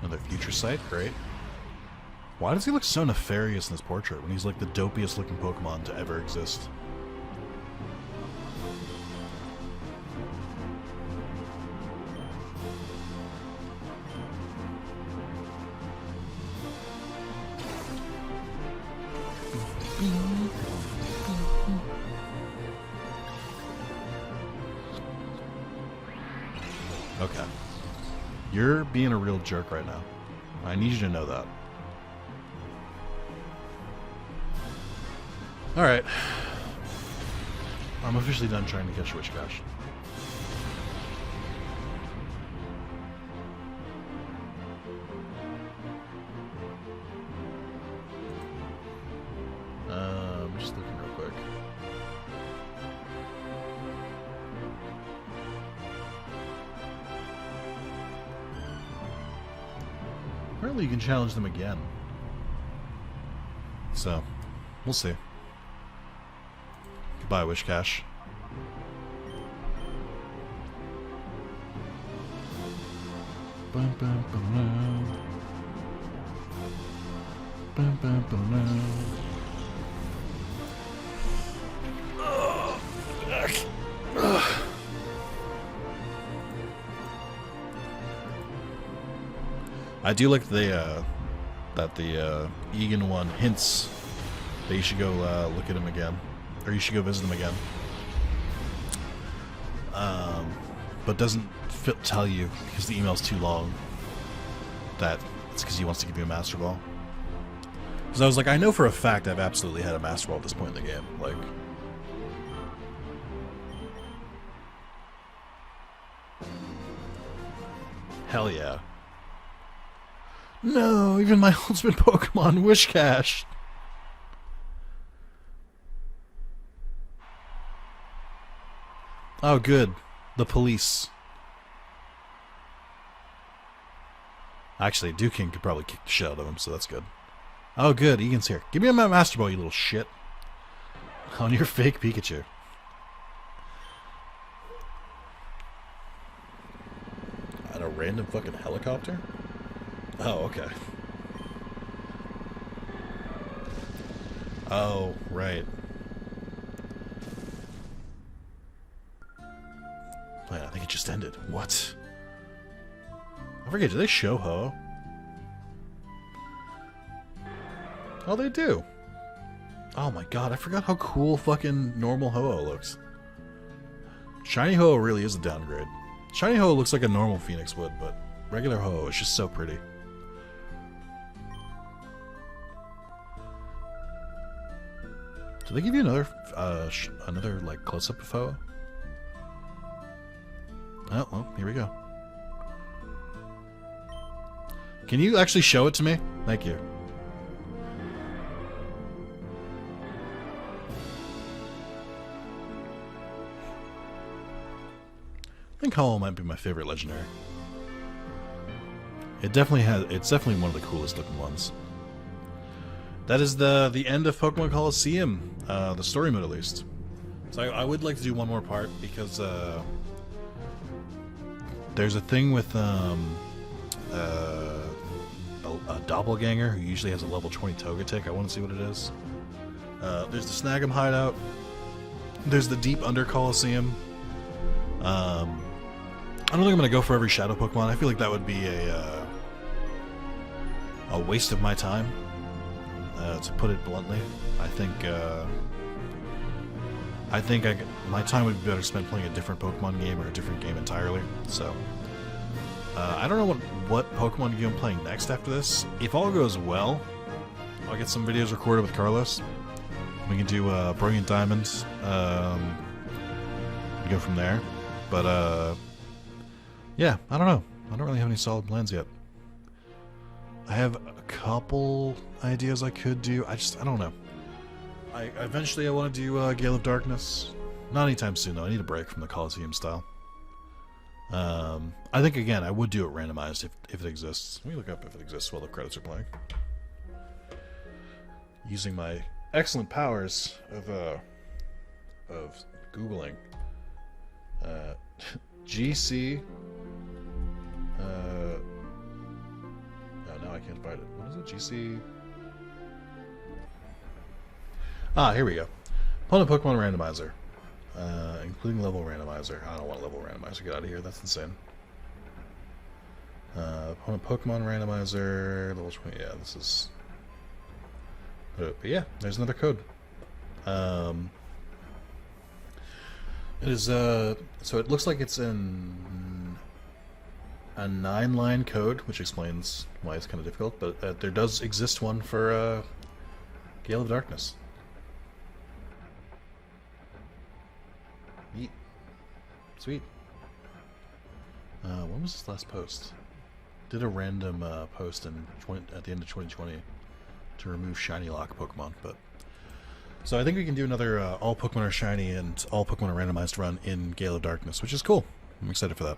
Another future sight, great. Why does he look so nefarious in this portrait when he's like the dopiest looking Pokemon to ever exist? Okay. You're being a real jerk right now. I need you to know that. Alright. I'm officially done trying to catch Wishcash. I'm just looking real quick. Apparently you can challenge them again. So, we'll see. Goodbye, Wishcash. Bum, bum, bum, bum. Bum, bum, bum, bum. I do like the that the Egan one hints that you should go look at him again, or you should go visit him again. But doesn't tell you because the email's too long that it's because he wants to give you a Master Ball. Because I was like, I know for a fact I've absolutely had a Master Ball at this point in the game. Like, hell yeah. No, even my ultimate Pokemon, Wishcash. Oh, good. The police. Actually, Duking could probably kick the shit out of him, so that's good. Oh, good. Egan's here. Give me my Master Ball, you little shit. On your fake Pikachu. On a random fucking helicopter? Oh, okay. Oh, right. Man, I think it just ended. What? I forget, do they show Ho? Oh, they do. Oh my god, I forgot how cool fucking normal Ho-Oh looks. Shiny Ho-Oh really is a downgrade. Shiny Ho-Oh looks like a normal Phoenix would, but regular Ho-Oh is just so pretty. Do they give you another like close-up of Ho-Oh? Oh, well, here we go. Can you actually show it to me? Thank you. I think Ho-Oh might be my favorite legendary. It's definitely one of the coolest looking ones. That is the end of Pokemon Colosseum, the story mode at least. So I would like to do one more part because there's a thing with a doppelganger who usually has a level 20 Togetic. I want to see what it is. There's the Snag'em hideout. There's the Deep Under Colosseum. I don't think I'm going to go for every Shadow Pokemon. I feel like that would be a waste of my time, to put it bluntly. I think my time would be better spent playing a different Pokemon game or a different game entirely. So, I don't know what Pokemon game I'm playing next after this. If all goes well, I'll get some videos recorded with Carlos. We can do Brilliant Diamonds. Go from there. But, yeah, I don't know. I don't really have any solid plans yet. I have a couple ideas I could do. I don't know. Eventually I want to do Gale of Darkness. Not anytime soon, though. I need a break from the Colosseum style. I think, again, I would do it randomized if it exists. Let me look up if it exists while the credits are playing. Using my excellent powers of Googling. GC... oh, now I can't find it. What is it? GC... Ah, here we go. Opponent Pokemon Randomizer. Including level randomizer. I don't want level randomizer. Get out of here. That's insane. Opponent Pokemon Randomizer. Level 20. Yeah, this is... But yeah, there's another code. It is, so it looks like it's in a 9-line code, which explains why it's kind of difficult, but there does exist one for, Gale of Darkness. Neat. Sweet. When was this last post? Did a random, post at the end of 2020 to remove Shiny Lock Pokemon, but... So I think we can do another all Pokemon are shiny and all Pokemon are randomized run in Gale of Darkness, which is cool. I'm excited for that.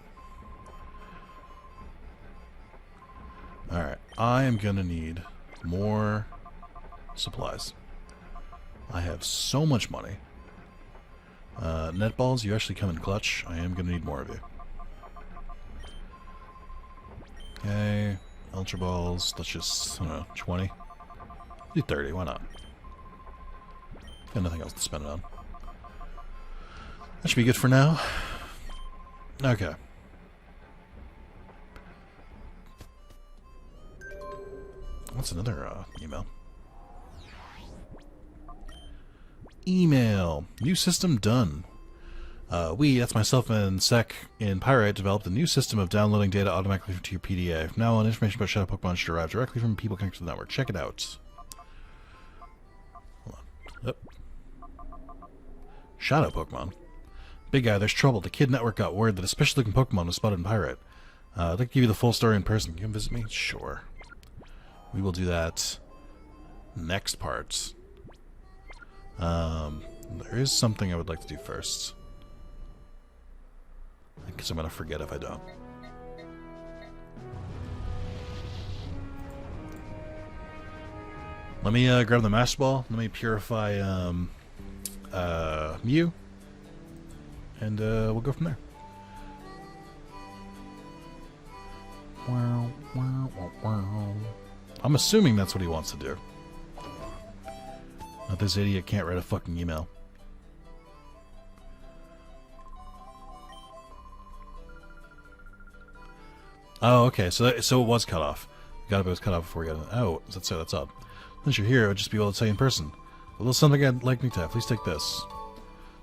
Alright, I am gonna need more supplies. I have so much money. Netballs, you actually come in clutch. I am gonna need more of you. Okay, Ultra Balls, let's just, I don't know, 20? Do 30, why not? Got nothing else to spend it on. That should be good for now. Okay. What's another email? Email. New system done. That's myself and Sec in Pyrite, developed a new system of downloading data automatically to your PDA. From now on, information about Shadow Pokemon should arrive directly from people connected to the network. Check it out. Hold on. Yep. Shadow Pokemon. Big guy, there's trouble. The Kid Network got word that a special-looking Pokemon was spotted in Pyrite. I'd like to give you the full story in person. Can you come visit me? Sure. We will do that next part. There is something I would like to do first. Because I'm going to forget if I don't. Let me grab the Master Ball. Let me purify Mew. And we'll go from there. Wow, wow, wow, wow. I'm assuming that's what he wants to do. Not this idiot can't write a fucking email. Oh, okay. So it was cut off. It was cut off before we got it. Oh, that's odd. Since you're here, I would just be able to tell you in person. A little something I'd like me to have. Please take this.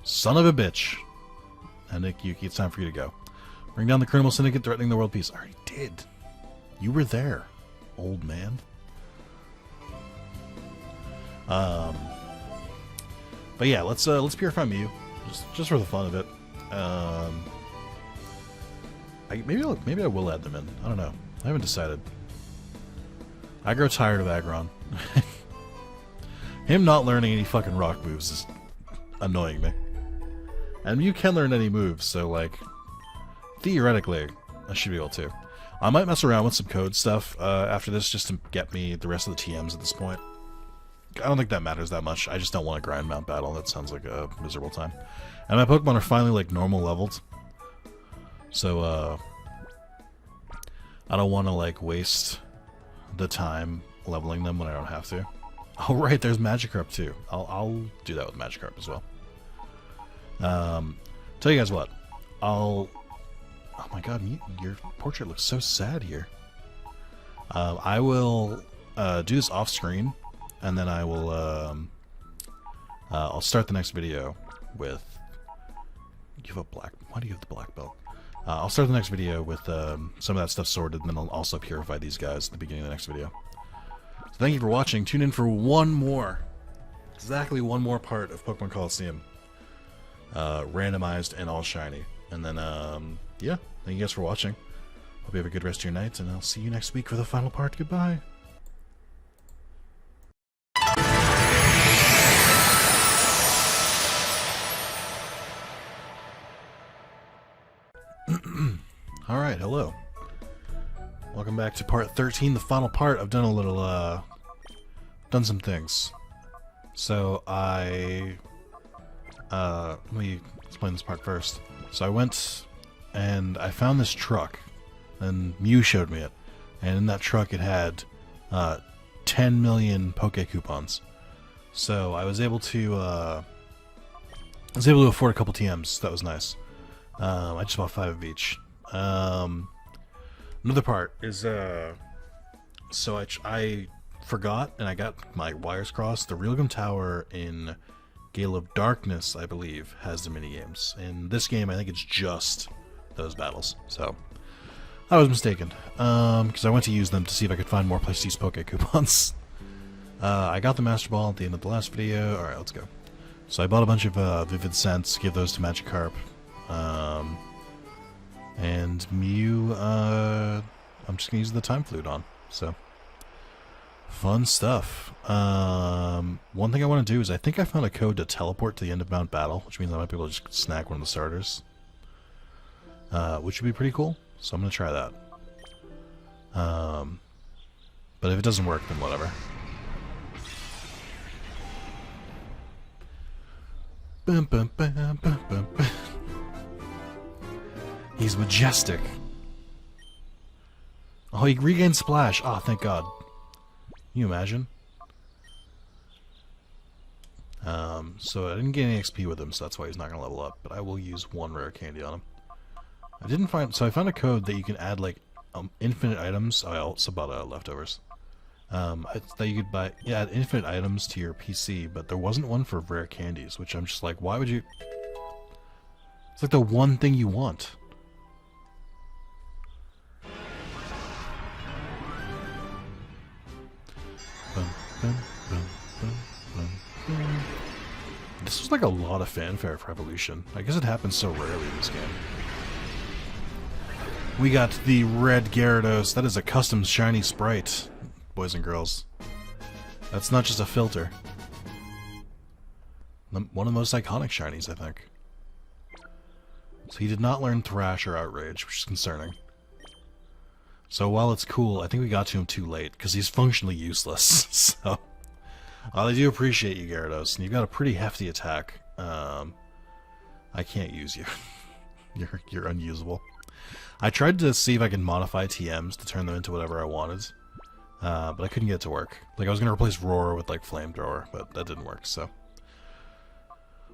Son of a bitch. And Nick Yuki, it's time for you to go. Bring down the criminal syndicate threatening the world peace. I already did. You were there, old man. But yeah, let's purify Mew, just for the fun of it. Maybe I will add them in. I don't know. I haven't decided. I grow tired of Aggron. Him not learning any fucking rock moves is annoying me. And you can learn any moves, so like theoretically, I should be able to. I might mess around with some code stuff after this just to get me the rest of the TMs at this point. I don't think that matters that much. I just don't want to grind Mount Battle. That sounds like a miserable time. And my Pokemon are finally like normal leveled. So I don't want to like waste the time leveling them when I don't have to. Oh right, there's Magikarp too. I'll do that with Magikarp as well. Tell you guys what, oh my god, your portrait looks so sad here. I will do this off screen, and then I will I'll start the next video with. You have a black. Why do you have the black belt? I'll start the next video with some of that stuff sorted, and then I'll also purify these guys at the beginning of the next video. So thank you for watching. Tune in for exactly one more part of Pokemon Colosseum. Randomized and all shiny. And then, yeah, thank you guys for watching. Hope you have a good rest of your night, and I'll see you next week for the final part. Goodbye. Alright, hello. Welcome back to part 13, the final part. I've done a little, done some things. So, let me explain this part first. So I went and I found this truck, and Mew showed me it. And in that truck it had, 10 million Poke Coupons. So I was able to afford a couple TMs. That was nice. I just bought 5 of each. Another part is, so I forgot, and I got my wires crossed. The Realgum Tower in Gale of Darkness, I believe, has the minigames. In this game, I think it's just those battles. So, I was mistaken. Because I went to use them to see if I could find more places to use Poke Coupons. I got the Master Ball at the end of the last video. Alright, let's go. So I bought a bunch of Vivid Scents, give those to Magikarp. And Mew, I'm just gonna use the Time Flute on, so fun stuff. One thing I want to do is I think I found a code to teleport to the end of Mount Battle, which means I might be able to just snag one of the starters, which would be pretty cool. So I'm gonna try that. But if it doesn't work, then whatever. Bum, bum, bum, bum, bum, bum. He's majestic. Oh, he regained Splash. Oh, thank God. Can you imagine? So I didn't get any XP with him, so that's why he's not going to level up. But I will use 1 rare candy on him. I didn't find... So I found a code that you can add, like, infinite items. Oh, I also bought leftovers. That you could buy... Yeah, add infinite items to your PC, but there wasn't one for rare candies, which I'm just like, why would you... It's like the one thing you want. This was like a lot of fanfare for Evolution. I guess it happens so rarely in this game. We got the red Gyarados. That is a custom shiny sprite, boys and girls. That's not just a filter. One of the most iconic shinies, I think. So he did not learn Thrash or Outrage, which is concerning. So while it's cool, I think we got to him too late, because he's functionally useless. So, I do appreciate you, Gyarados, and you've got a pretty hefty attack. I can't use you. You're unusable. I tried to see if I can modify TMs to turn them into whatever I wanted, but I couldn't get it to work. Like, I was going to replace Roar with, like, Flamethrower, but that didn't work, so...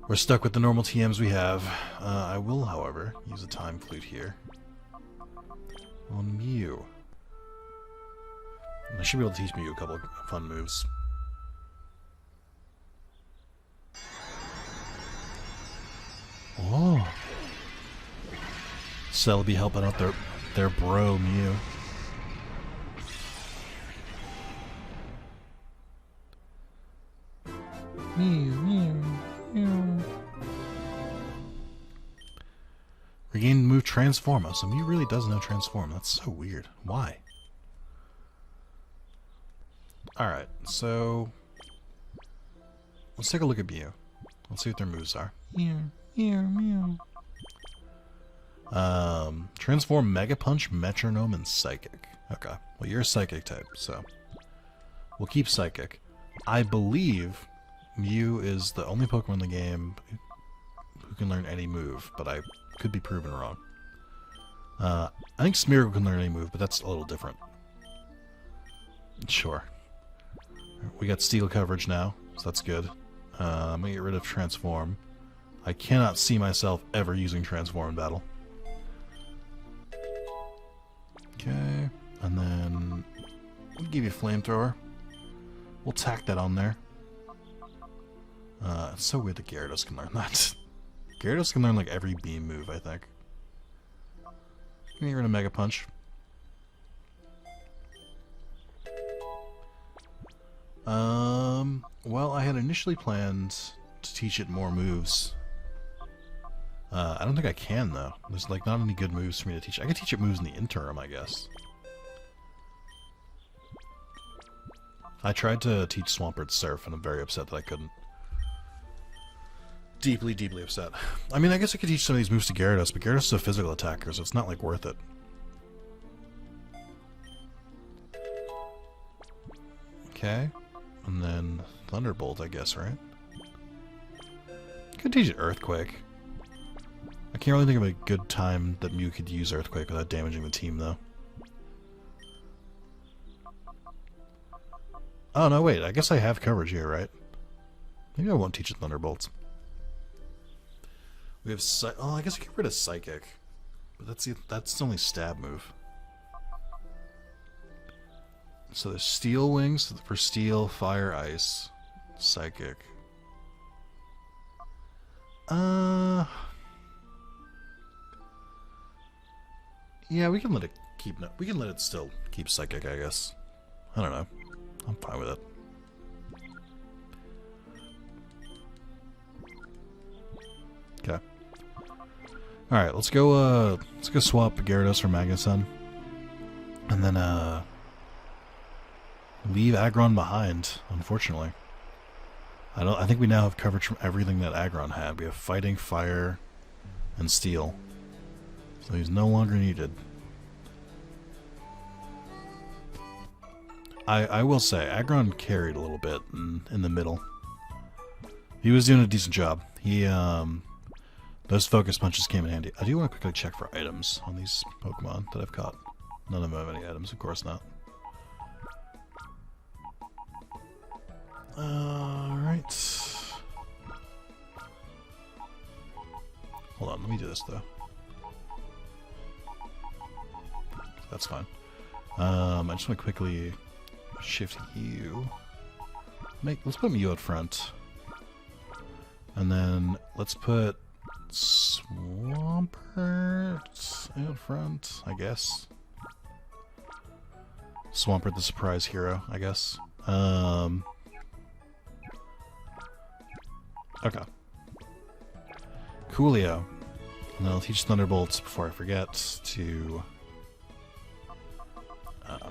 We're stuck with the normal TMs we have. I will, however, use a Time Flute here. On Mew. I should be able to teach Mew a couple of fun moves. Oh. Celebi helping out their bro Mew. Mew, Mew, Mew. Regain move Transform. So Mew really does know Transform. That's so weird. Why? Alright, so... let's take a look at Mew. Let's see what their moves are. Mew, Mew, Mew. Transform, Mega Punch, Metronome, and Psychic. Okay, well you're a Psychic type, so... we'll keep Psychic. I believe Mew is the only Pokemon in the game who can learn any move, but I could be proven wrong. I think Smeargle can learn any move, but that's a little different. Sure. We got Steel coverage now, so that's good. I'm gonna get rid of Transform. I cannot see myself ever using Transform in battle. Okay, and then we'll give you a Flamethrower. We'll tack that on there. It's so weird that Gyarados can learn that. Gyarados can learn like every beam move, I think. You're gonna Mega Punch. Well, I had initially planned to teach it more moves. I don't think I can, though. There's like not any good moves for me to teach. I could teach it moves in the interim, I guess. I tried to teach Swampert Surf, and I'm very upset that I couldn't. Deeply, deeply upset. I mean, I guess I could teach some of these moves to Gyarados, but Gyarados is a physical attacker, so it's not, like, worth it. Okay. And then Thunderbolt, I guess, right? I could teach it Earthquake. I can't really think of a good time that Mew could use Earthquake without damaging the team, though. Oh, no, wait. I guess I have coverage here, right? Maybe I won't teach it Thunderbolts. We have oh, I guess I get rid of Psychic. But that's only stab move. So there's Steel Wings for Steel, Fire, Ice, Psychic. Yeah, we can let it keep. We can let it still keep Psychic, I guess. I don't know. I'm fine with it. Okay. All right, let's go swap Gyarados for Magneton, and then leave Aggron behind. Unfortunately, I think we now have coverage from everything that Aggron had. We have Fighting, Fire, and Steel, so he's no longer needed. I will say Aggron carried a little bit in the middle. He was doing a decent job. He those focus punches came in handy. I do want to quickly check for items on these Pokemon that I've caught. None of them have any items, of course not. Alright. Hold on, let me do this though. That's fine. I just want to quickly shift you. Let's put Mew out front. And then let's put Swampert out front, I guess. Swampert the surprise hero, I guess. Okay. Coolio. And then I'll teach Thunderbolts before I forget to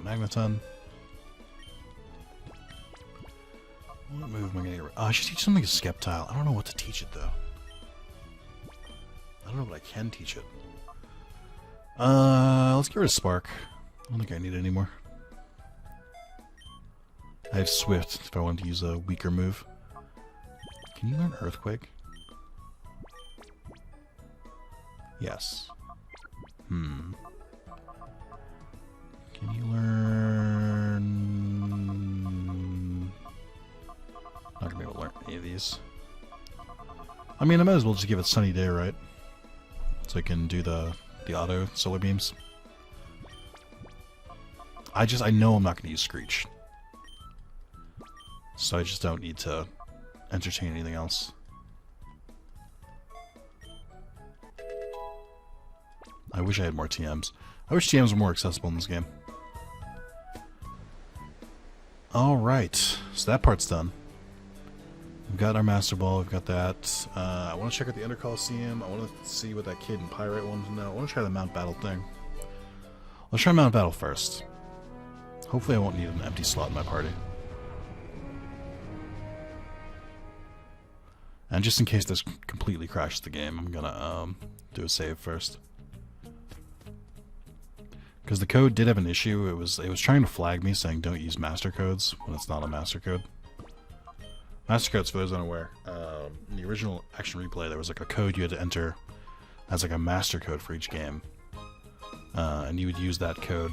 Magneton. What move am I gonna get? Oh, I should teach something to Sceptile. I don't know what to teach it though. I don't know what I can teach it. Let's get rid of Spark. I don't think I need it anymore. I have Swift if I wanted to use a weaker move. Can you learn Earthquake? Yes. Can you learn... Not gonna be able to learn any of these. I mean, I might as well just give it Sunny Day, right? So I can do the auto solar beams. I know I'm not gonna use Screech. So I just don't need to entertain anything else. I wish I had more TMs. I wish TMs were more accessible in this game. Alright, so that part's done. We've got our Master Ball, we've got that. I want to check out the Ender Colosseum. I want to see what that kid in Pyrite wanted to know. I want to try the Mount Battle thing. Let's try Mount Battle first. Hopefully I won't need an empty slot in my party. And just in case this completely crashes the game, I'm gonna do a save first. Because the code did have an issue. It was trying to flag me saying don't use master codes when it's not a master code. Master codes, for those unaware, in the original Action Replay there was like a code you had to enter as like a master code for each game. and you would use that code,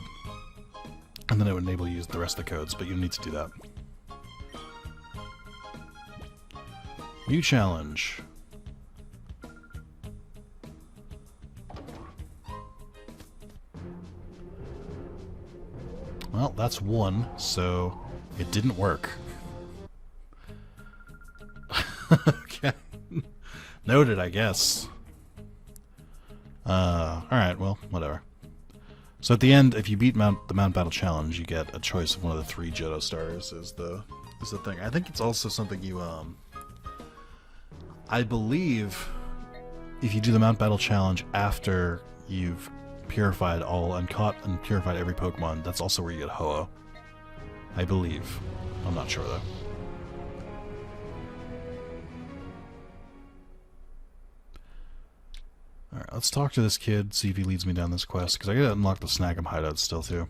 and then it would enable you to use the rest of the codes, but you don't need to do that. New challenge. Well, that's one, so it didn't work. Okay. Noted, I guess. Alright, well, whatever. So at the end, if you beat the Mount Battle Challenge, you get a choice of one of the 3 Johto stars is the thing. I think it's also something you, I believe if you do the Mount Battle Challenge after you've purified all and caught and purified every Pokemon, that's also where you get Ho-Oh. I believe. I'm not sure though. Alright, let's talk to this kid, see if he leads me down this quest, because I gotta unlock the Snag'em hideout still too.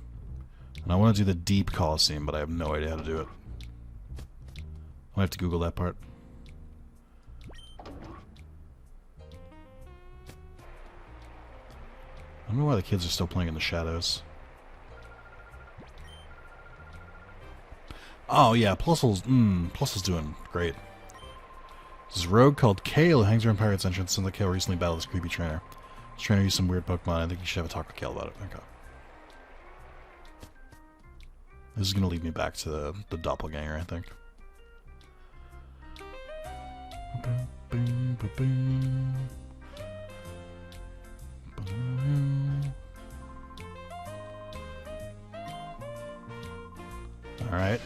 And I want to do the deep Colosseum, but I have no idea how to do it. I have to Google that part. I don't know why the kids are still playing in the shadows. Oh yeah, Plusle's doing great. This rogue called Kale who hangs around Pirate's Entrance, and the Kale recently battled this creepy trainer. This trainer used some weird Pokemon. I think you should have a talk with Kale about it. Okay. This is going to lead me back to the doppelganger, I think. Alright.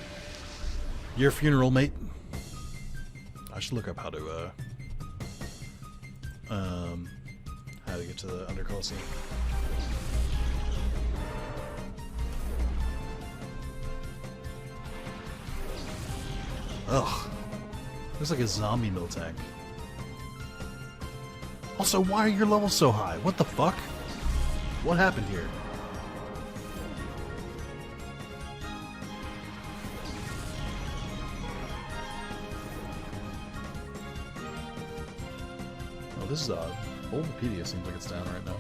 Your funeral, mate. I should look up how to get to the Under Colosseum. Ugh. Looks like a zombie mill tank. Also, why are your levels so high? What the fuck? What happened here? Oh, this is odd. Bulbapedia seems like it's down right now.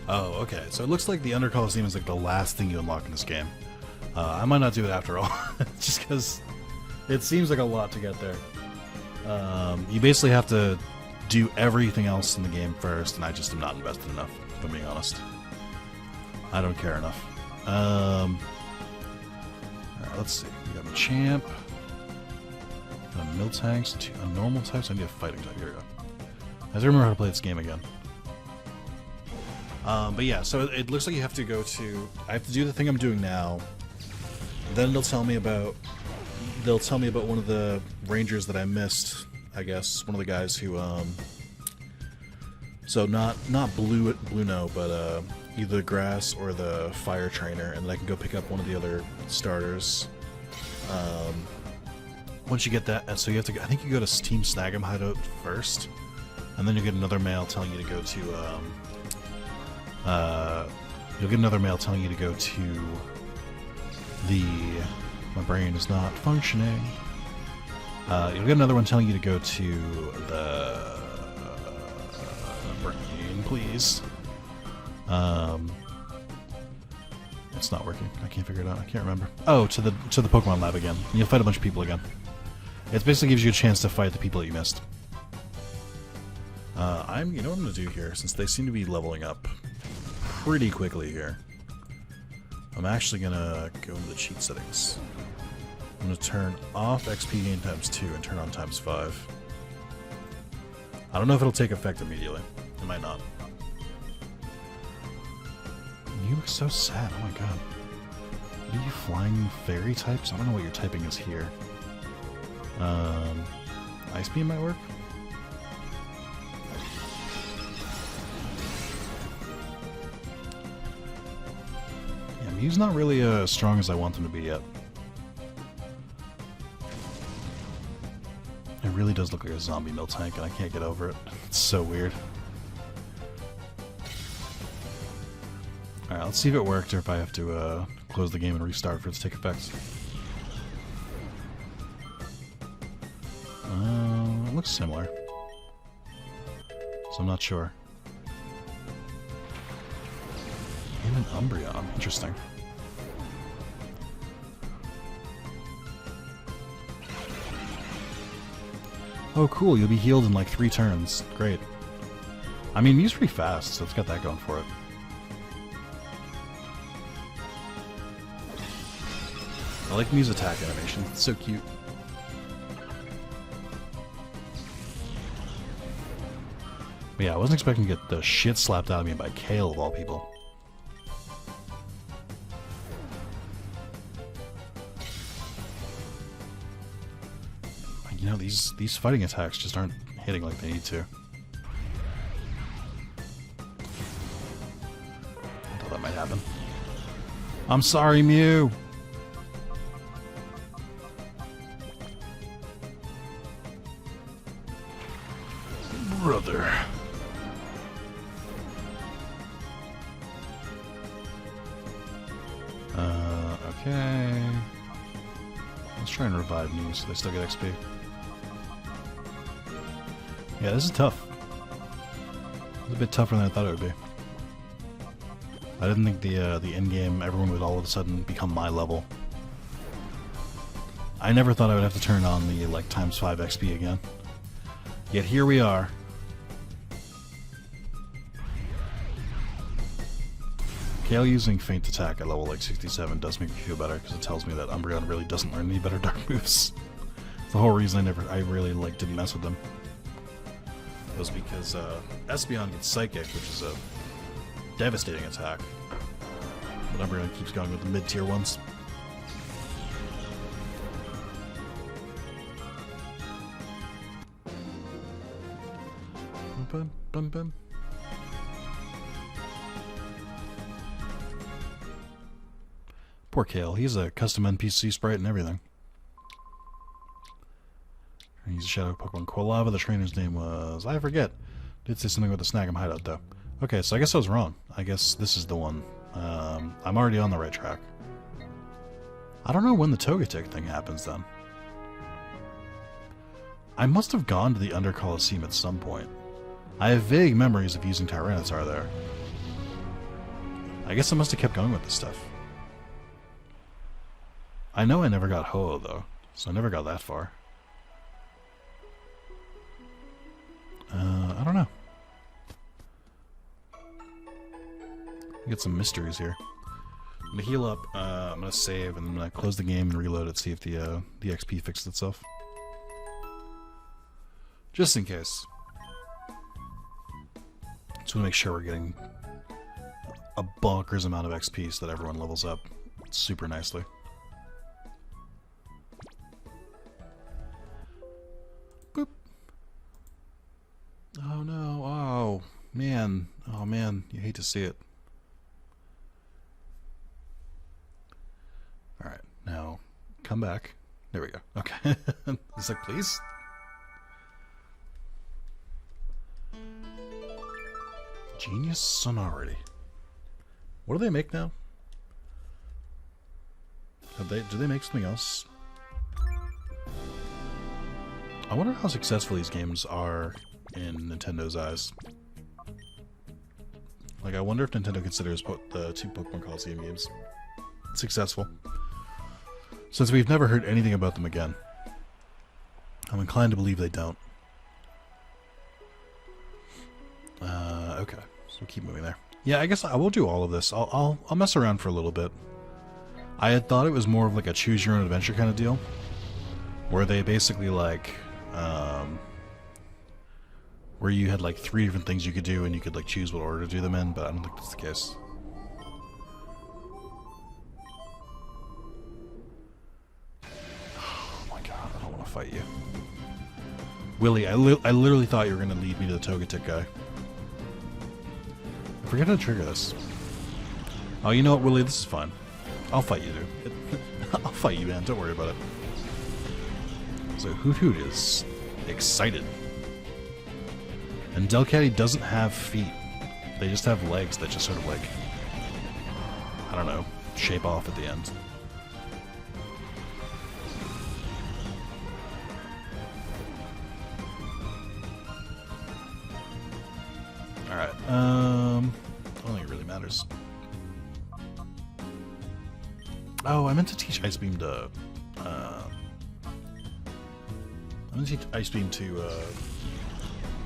Oh, okay. So it looks like the Under Colosseum is like the last thing you unlock in this game. I might not do it after all, just because it seems like a lot to get there. You basically have to do everything else in the game first, and I just am not invested enough, if I'm being honest. I don't care enough. Alright, let's see. We got a champ. Got a Miltanks, a normal type, so I need a fighting type. Here we go. I have to remember how to play this game again. But yeah, so it looks like you have to go to... I have to do the thing I'm doing now. Then they'll tell me about one of the rangers that I missed, I guess. One of the guys who, so not Blue No, but, either the grass or the fire trainer, and then I can go pick up one of the other starters. Once you get that, and so you have to, I think you go to Team Snag'em hideout first, and then you get another mail telling you to go to, you'll get another mail telling you to go to the... My brain is not functioning. You'll get another one telling you to go to the... brain, please. It's not working. I can't figure it out. I can't remember. Oh, to the Pokemon Lab again. And you'll fight a bunch of people again. It basically gives you a chance to fight the people that you missed. You know what I'm going to do here, since they seem to be leveling up pretty quickly here. I'm actually going to go into the cheat settings. I'm going to turn off XP gain times 2 and turn on times 5. I don't know if it'll take effect immediately. It might not. You look so sad. Oh my god. Are you flying fairy types? I don't know what your typing is here. Ice Beam might work? Yeah, Mew's not really as strong as I want him to be yet. It really does look like a zombie Miltank, and I can't get over it. It's so weird. Alright, let's see if it worked or if I have to close the game and restart for it to take effect. It looks similar. So I'm not sure. Even Umbreon. Interesting. Oh, cool. You'll be healed in like 3 turns. Great. I mean, Mew's pretty fast, so it's got that going for it. I like Mew's attack animation. It's so cute. But yeah, I wasn't expecting to get the shit slapped out of me by Kale of all people. You know, these fighting attacks just aren't hitting like they need to. I thought that might happen. I'm sorry, Mew! Brother. Okay. Let's try and revive Mew so they still get XP. Yeah, this is tough. It's a bit tougher than I thought it would be. I didn't think the end game everyone would all of a sudden become my level. I never thought I would have to turn on the like times 5 XP again. Yet here we are. Kale using Feint Attack at level like 67 does make me feel better because it tells me that Umbreon really doesn't learn any better dark moves. It's the whole reason I really like didn't mess with them. Was because Espeon gets Psychic, which is a devastating attack. But Umbreon keeps going with the mid-tier ones. Bum, bum, bum. Poor Kale, he's a custom NPC sprite and everything. He's a shadow Pokemon. Quilava, the trainer's name was... I forget. Did say something about the Snag'em hideout, though. Okay, so I guess I was wrong. I guess this is the one. I'm already on the right track. I don't know when the Togetic thing happens, then. I must have gone to the Under Colosseum at some point. I have vague memories of using Tyranitar there. I guess I must have kept going with this stuff. I know I never got Ho-Oh, though, so I never got that far. I don't know. Get some mysteries here. I'm gonna heal up, I'm gonna save, and I'm gonna close the game and reload it, see if the XP fixes itself. Just in case. Just wanna make sure we're getting a bonkers amount of XP so that everyone levels up super nicely. Boop. Oh no, oh man, you hate to see it. Alright, now come back. There we go. Okay. It's like, please? Genius Sonority. What do they make now? Do they make something else? I wonder how successful these games are in Nintendo's eyes. Like, I wonder if Nintendo considers the 2 Pokemon Colosseum games successful. Since we've never heard anything about them again. I'm inclined to believe they don't. Okay, so we'll keep moving there. Yeah, I guess I will do all of this. I'll mess around for a little bit. I had thought it was more of like a choose your own adventure kind of deal, where they basically like, where you had like 3 different things you could do and you could like choose what order to do them in, but I don't think that's the case. Oh my god, I don't want to fight you. Willie, I literally thought you were going to lead me to the Togetic guy. I forget how to trigger this. Oh, you know what, Willie? This is fine. I'll fight you, dude. I'll fight you, man. Don't worry about it. So Hoot Hoot is excited. And Delcatty doesn't have feet. They just have legs that just sort of like, I don't know, shape off at the end. I don't think it really matters. Oh, I meant to teach Ice Beam to... I'm going to teach Ice Beam to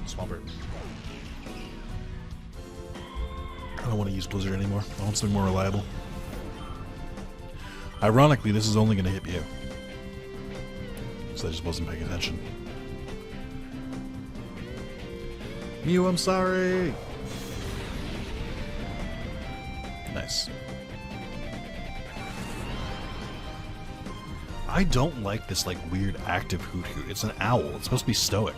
Swampert. I don't want to use Blizzard anymore. I want something more reliable. Ironically, this is only going to hit you. So I just wasn't paying attention. Mew, I'm sorry! Nice. I don't like this, like, weird active Hoot Hoot. It's an owl. It's supposed to be stoic.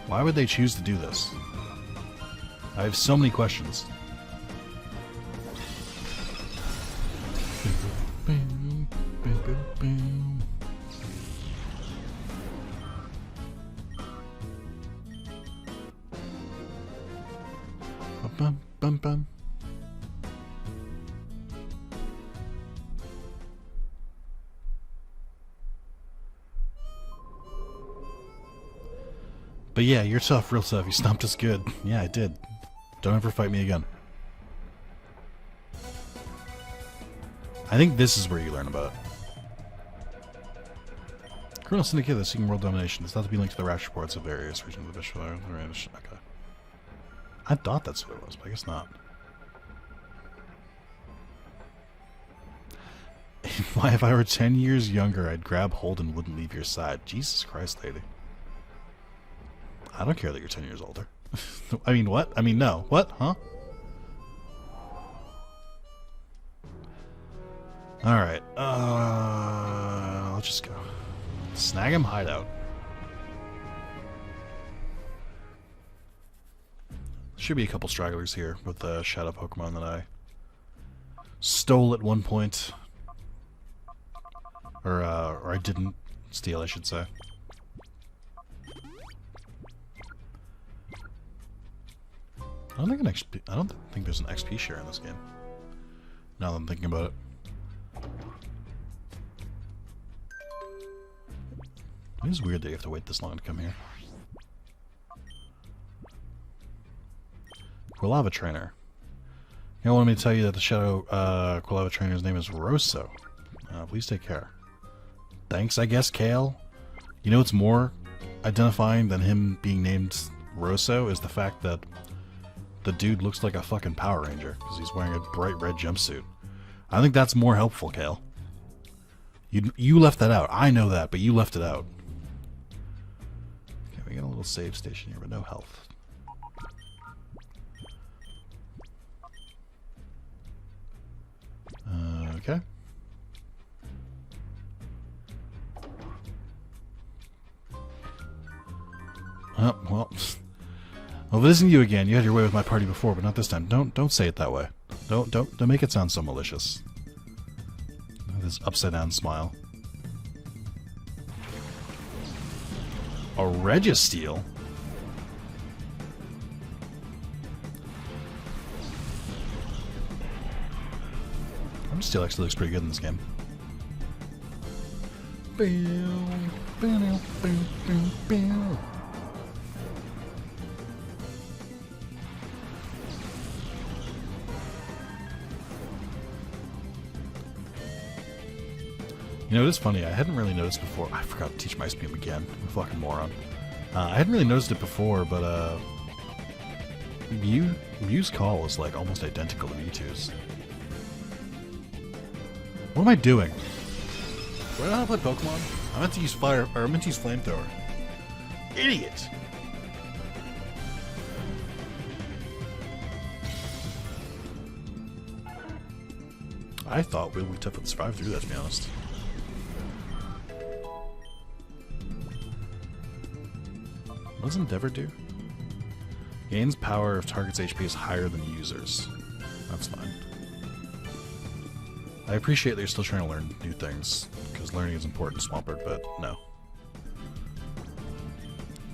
Why would they choose to do this? I have so many questions. Bum, bum, bum. But yeah, you're tough, real tough. You stomped us good. Yeah, I did. Don't ever fight me again. I think this is where you learn about it. Criminal Syndicate that's seeking world domination. It's thought to be linked to the rash reports of various regions of the Bishop. Okay. I thought that's what it was, but I guess not. Why, if I were 10 years younger, I'd grab hold and wouldn't leave your side. Jesus Christ, lady. I don't care that you're 10 years older. I mean, what? I mean, no. What? Huh? Alright. Let's just go. Snag him hideout. Should be a couple stragglers here with the shadow Pokemon that I stole at one point. Or I didn't steal, I should say. I don't think there's an XP share in this game. Now that I'm thinking about it. It is weird that you have to wait this long to come here. Quilava Trainer. You want me to tell you that the Shadow Quilava Trainer's name is Rosso. Please take care. Thanks, I guess, Kale. You know what's more identifying than him being named Rosso is the fact that the dude looks like a fucking Power Ranger because he's wearing a bright red jumpsuit. I think that's more helpful, Kale. You left that out. I know that, but you left it out. Okay, we got a little save station here, but no health. Okay. Oh, well. Well, if it isn't you again, you had your way with my party before, but not this time. Don't say it that way. Don't make it sound so malicious. This upside down smile. A Registeel? Registeel actually looks pretty good in this game. You know, it is funny. I hadn't really noticed before. I forgot to teach my Ice Beam again. I'm a fucking moron. I hadn't really noticed it before, but Mew's call is like almost identical to Mewtwo's. What am I doing? Do I know how to play Pokemon? I meant to use fire, or I meant to use Flamethrower. Idiot! I thought we would be tough to survive through that, to be honest. What does Endeavor do? Gains power if target's HP is higher than users. That's fine. I appreciate that you're still trying to learn new things, because learning is important in Swampert, but no.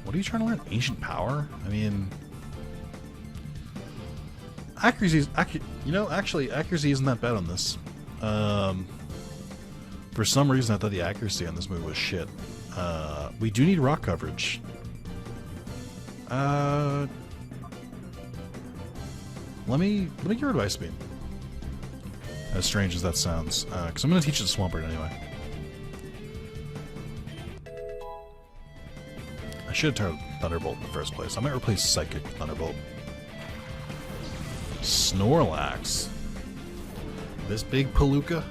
What are you trying to learn? Ancient Power? I mean... Accuracy isn't that bad on this. For some reason I thought the accuracy on this move was shit. We do need rock coverage. let me get rid of Ice Beam. As strange as that sounds, because I'm going to teach it to Swampert anyway. I should have turned Thunderbolt in the first place. I might replace Psychic with Thunderbolt. Snorlax. This big Palooka.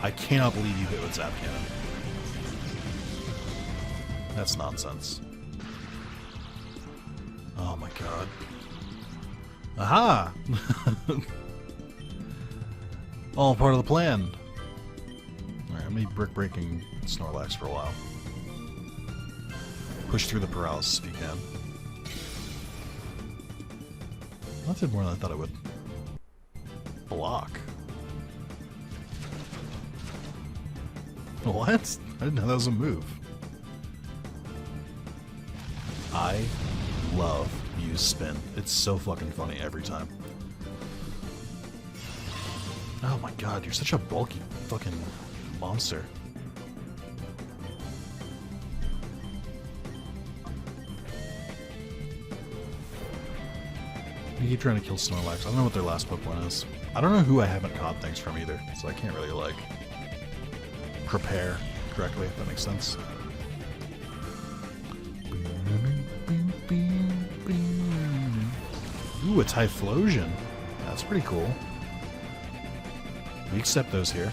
I cannot believe you hit with Zap Cannon. That's nonsense. Oh my god. Aha! All part of the plan. Alright, I'm gonna be brick breaking Snorlax for a while. Push through the paralysis if you can. That did more than I thought it would. Block. What? I didn't know that was a move. I love Mew's spin. It's so fucking funny every time. Oh my god, you're such a bulky fucking monster. I keep trying to kill Snorlax. I don't know what their last Pokemon is. I don't know who I haven't caught things from either, so I can't really, like, prepare correctly, if that makes sense. Ooh, a Typhlosion. That's pretty cool. We accept those here.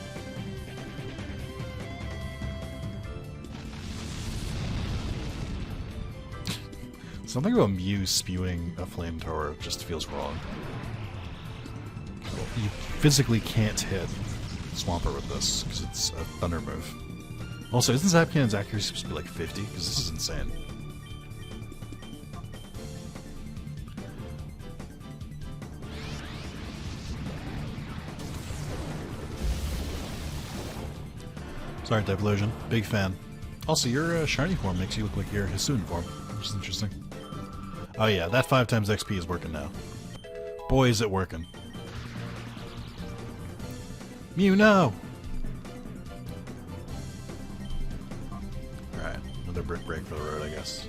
Something about Mew spewing a flamethrower just feels wrong. You physically can't hit Swampert with this, because it's a thunder move. Also, isn't Zap Cannon's accuracy supposed to be like 50? Because this is insane. Sorry, Typhlosion. Big fan. Also, your shiny form makes you look like your Hisuian form, which is interesting. Oh yeah, that 5 times XP is working now. Boy, is it working. Mew, no! Alright, another brick break for the road, I guess.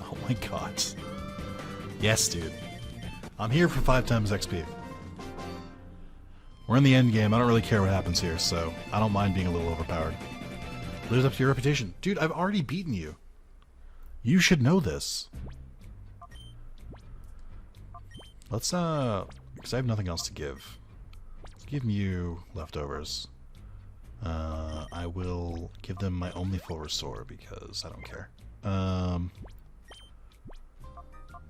Oh my god. Yes, dude. I'm here for 5 times XP. We're in the end game. I don't really care what happens here, so I don't mind being a little overpowered. Lives up to your reputation. Dude, I've already beaten you. You should know this. Let's, because I have nothing else to give. Let's give you leftovers. I will give them my only full restore because I don't care.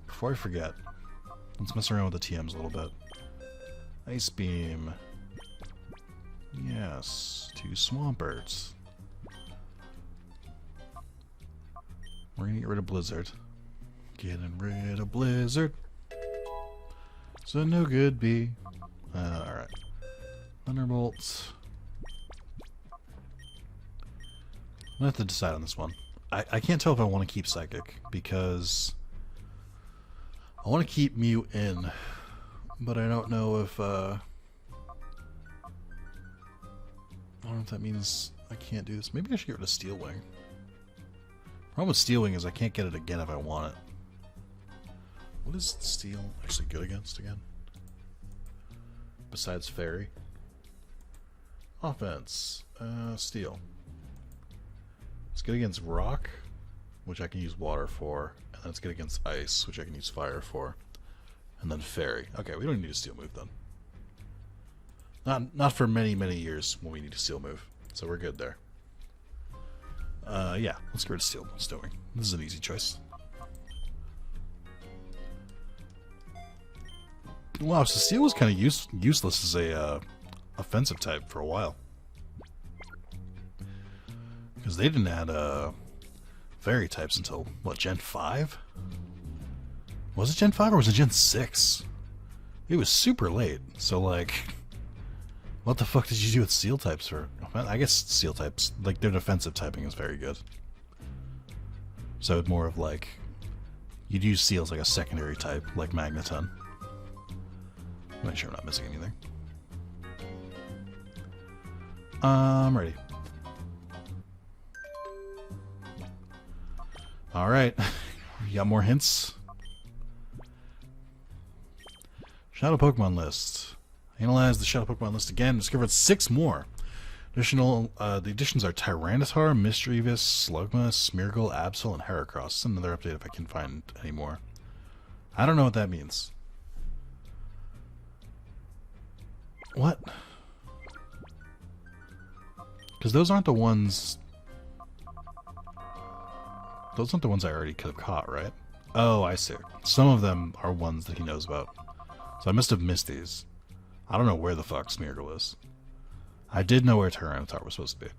Before I forget, let's mess around with the TMs a little bit. Ice Beam. Yes, 2 Swamperts. We're gonna get rid of Blizzard. Getting rid of Blizzard. So no good be. Alright. Thunderbolt. I'm gonna have to decide on this one. I can't tell if I want to keep Psychic, because I want to keep Mew in, but I don't know if, I don't know if that means I can't do this. Maybe I should get rid of Steel Wing. The problem with Steel Wing is I can't get it again if I want it. What is Steel actually good against again? Besides Fairy? Offense. Steel. It's good against Rock, which I can use Water for, and then it's good against Ice, which I can use Fire for, and then Fairy. Okay, we don't need a Steel move then. Not for many, many years when we need a Steel move, so we're good there. Yeah, let's get rid of Steel Wing. This is an easy choice. Wow, so Steel was kind of useless as a offensive type for a while. Because they didn't add Fairy types until, what, Gen 5? Was it Gen 5 or was it Gen 6? It was super late, so like, what the fuck did you do with Steel types for? I guess Steel types, like their defensive typing is very good. So it's more of like You'd use Seal as like a secondary type, like Magneton. Make sure I'm not missing anything. I'm ready. Alright. You got more hints? Shadow Pokemon list. Analyze the Shadow Pokemon list again. Discovered 6 more. Additional, the additions are Tyranitar, Mischievous, Slugma, Smeargle, Absol, and Heracross. Send another update if I can find any more. I don't know what that means. What? Because those aren't the ones... Those aren't the ones I already could have caught, right? Oh, I see. Some of them are ones that he knows about. So I must have missed these. I don't know where the fuck Smeargle is. I did know where Tyranitar was supposed to be.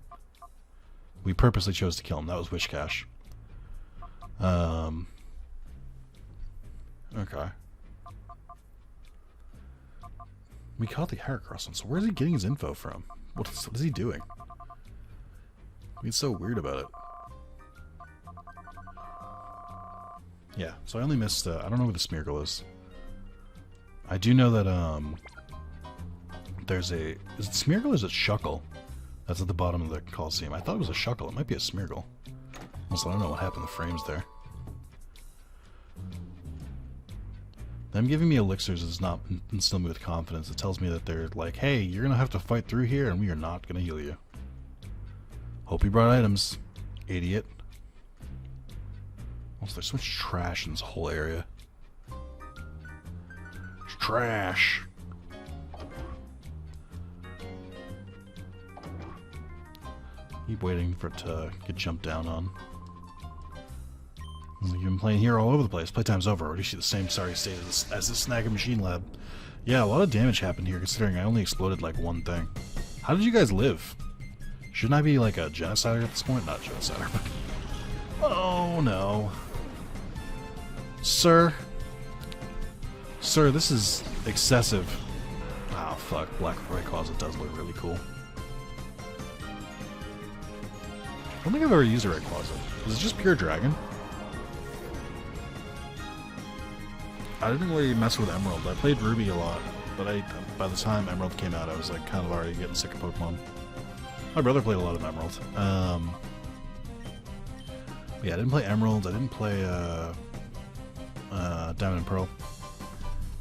We purposely chose to kill him. That was Wish Cache. Okay. We caught the Heracross one, so where's he getting his info from? What is he doing? He's so weird about it. Yeah, so I only missed, I don't know where the Smeargle is. I do know that, there's a... Is it Smeargle or is it Shuckle? That's at the bottom of the Colosseum. I thought it was a Shuckle. It might be a Smeargle. Also, I don't know what happened to the frames there. Them giving me elixirs does not instill me with confidence. It tells me that they're like, hey, you're going to have to fight through here and we are not going to heal you. Hope you brought items, idiot. Also, there's so much trash in this whole area. It's trash. Keep waiting for it to get jumped down on. You've been playing here all over the place. Playtime's over. Already see the same sorry state as the Snag and Machine Lab. Yeah, a lot of damage happened here considering I only exploded like one thing. How did you guys live? Shouldn't I be like a genocider at this point? Not a genocider, but... Oh no. Sir? Sir, this is excessive. Oh fuck, Black Rayquaza does look really cool. I don't think I've ever used a Rayquaza. Is it just pure dragon? I didn't really mess with Emerald. I played Ruby a lot, but by the time Emerald came out, I was like kind of already getting sick of Pokemon. My brother played a lot of Emerald. Yeah, I didn't play Emerald. I didn't play Diamond and Pearl.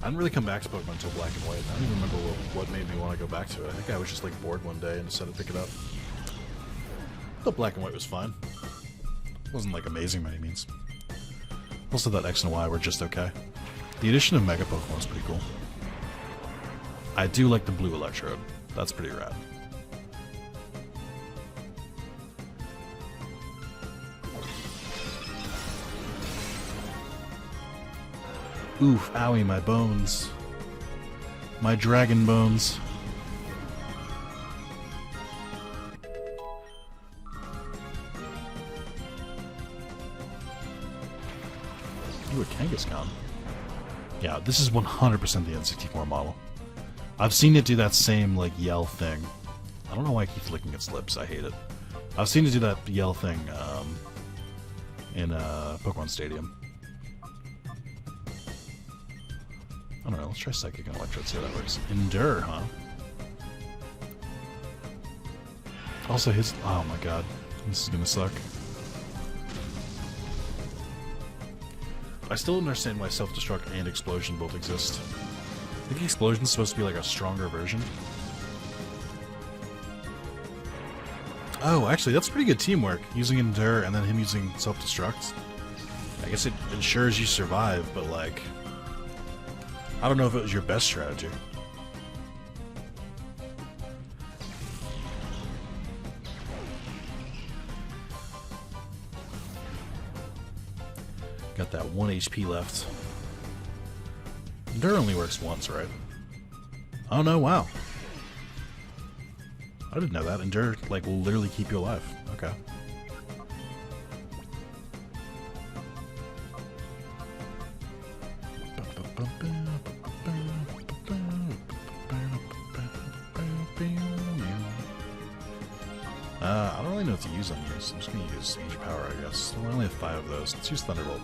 I didn't really come back to Pokemon until Black and White. I don't even remember what made me want to go back to it. I think I was just like bored one day and decided to pick it up. I thought Black and White was fine. It wasn't like amazing by any means. Also, that X and Y were just okay. The addition of Mega Pokemon is pretty cool. I do like the blue Electrode. That's pretty rad. Oof, owie, my bones. My dragon bones. Ooh, a Kangaskhan. Yeah, this is 100% the N64 model. I've seen it do that same, like, yell thing. I don't know why I keep licking its lips, I hate it. I've seen it do that yell thing, in, Pokemon Stadium. I don't know, let's try Psychic and Electrode, see how that works. Endure, huh? Also his... Oh my god, this is gonna suck. I still don't understand why Self-Destruct and Explosion both exist. I think Explosion's supposed to be like a stronger version. Oh, actually, that's pretty good teamwork. Using Endure and then him using Self-Destruct. I guess it ensures you survive, but like... I don't know if it was your best strategy. Got that 1 HP left. Endure only works once, right? Oh no, wow. I didn't know that. Endure, like, will literally keep you alive. Okay. I don't really know what to use on these. I'm just going to use Major Power, I guess. I only have 5 of those. Let's use Thunderbolt.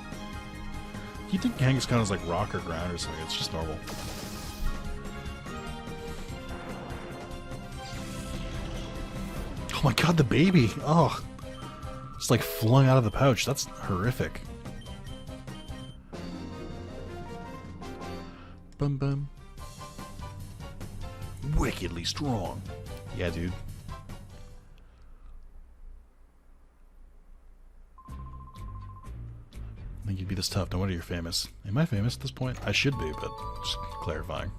You think Kangaskhan is like rock or ground or something? It's just normal. Oh my god, the baby! Oh, it's like flung out of the pouch. That's horrific. Bum bum. Wickedly strong. Yeah, dude. I think you'd be this tough. No wonder you're famous. Am I famous at this point? I should be, but just clarifying.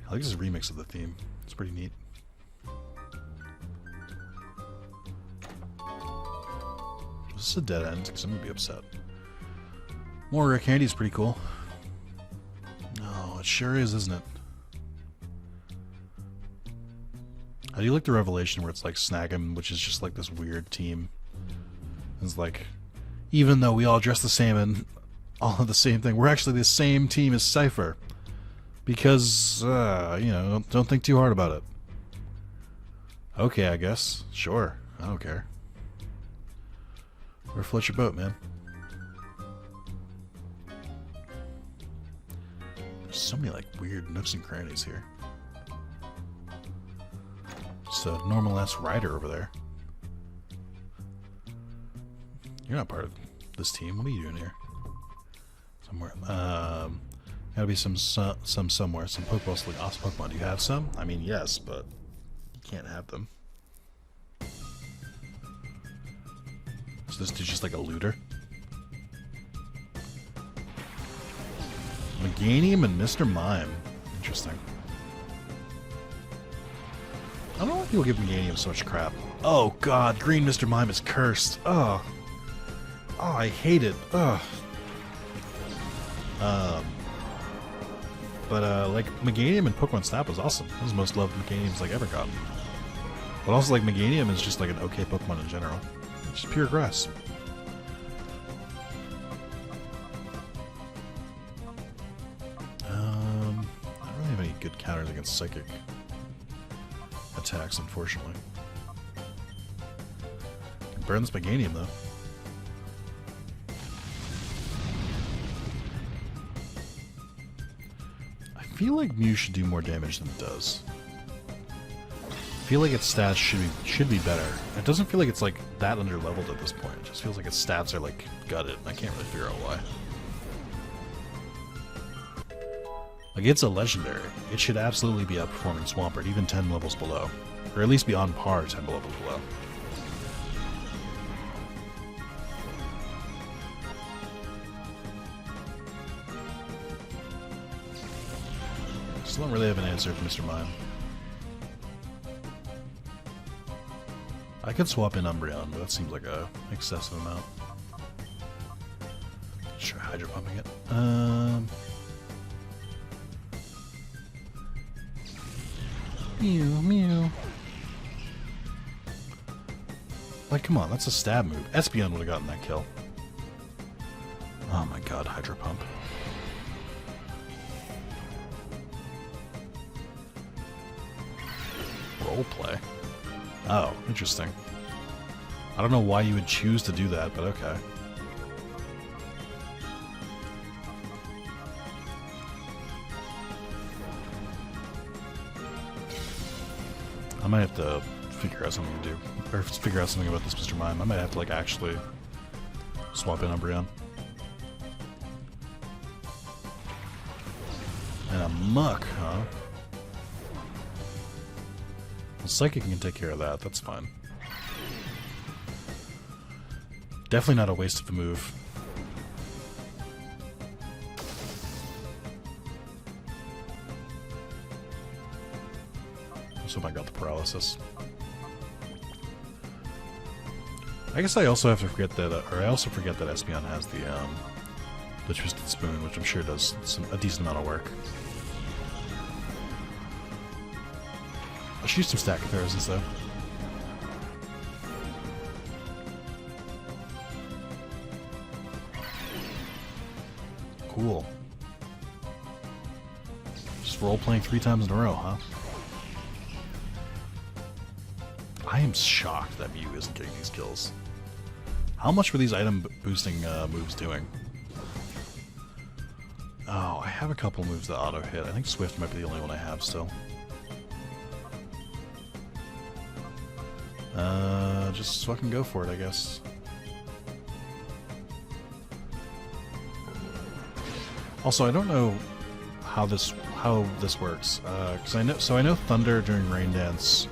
I like this remix of the theme. It's pretty neat. This is a dead end, because I'm going to be upset. More rare candy is pretty cool. No, it sure is, isn't it? How do you like the revelation where it's like Snag'em, which is just like this weird team? It's like, even though we all dress the same and all have the same thing, we're actually the same team as Cypher. Because, you know, don't think too hard about it. Okay, I guess. Sure. I don't care. Or float your boat, man. There's so many, like, weird nooks and crannies here. Just a normal-ass rider over there. You're not part of this team. What are you doing here? Somewhere. Gotta be some somewhere. Some Pokeballs, like awesome Pokemon. Do you have some? I mean, yes, but you can't have them. So this dude's just like a looter. Meganium and Mr. Mime. Interesting. I don't know why people give Meganium so much crap. Oh god, green Mr. Mime is cursed. Oh. Oh, I hate it. Ugh. Like, Meganium and Pokemon Snap was awesome. That was the most loved Meganiums like ever gotten. But also, like, Meganium is just like an okay Pokemon in general. It's just pure grass. I don't really have any good counters against Psychic attacks, unfortunately. Can burn this Meganium, though. I feel like Mew should do more damage than it does. I feel like its stats should be better. It doesn't feel like it's like that underleveled at this point. It just feels like its stats are like gutted. I can't really figure out why. Like, it's a legendary. It should absolutely be outperforming Swampert, even 10 levels below. Or at least be on par 10 levels below. Still don't really have an answer for Mr. Mime. I could swap in Umbreon, but that seems like a excessive amount. Let's try Hydro Pumping it. Mew, mew. Like, come on, that's a stab move. Espeon would have gotten that kill. Oh my god, Hydro Pump. Roleplay. Oh, interesting. I don't know why you would choose to do that, but okay. I might have to figure out something to do. Or figure out something about this Mr. Mime. I might have to, like, actually swap in Umbreon. And a Muck, huh? Well, Psychic can take care of that. That's fine. Definitely not a waste of a move. So I got the paralysis. I guess I also have to forget that, or I also forget that Espeon has the Twisted Spoon, which I'm sure does a decent amount of work. I should use some stack comparisons though. Cool. Just role playing 3 times in a row, huh? I am shocked that Mew isn't getting these kills. How much were these item boosting moves doing? Oh, I have a couple moves that auto hit. I think Swift might be the only one I have still. Just fucking go for it, I guess. Also, I don't know how this works, because I know Thunder during Rain Dance.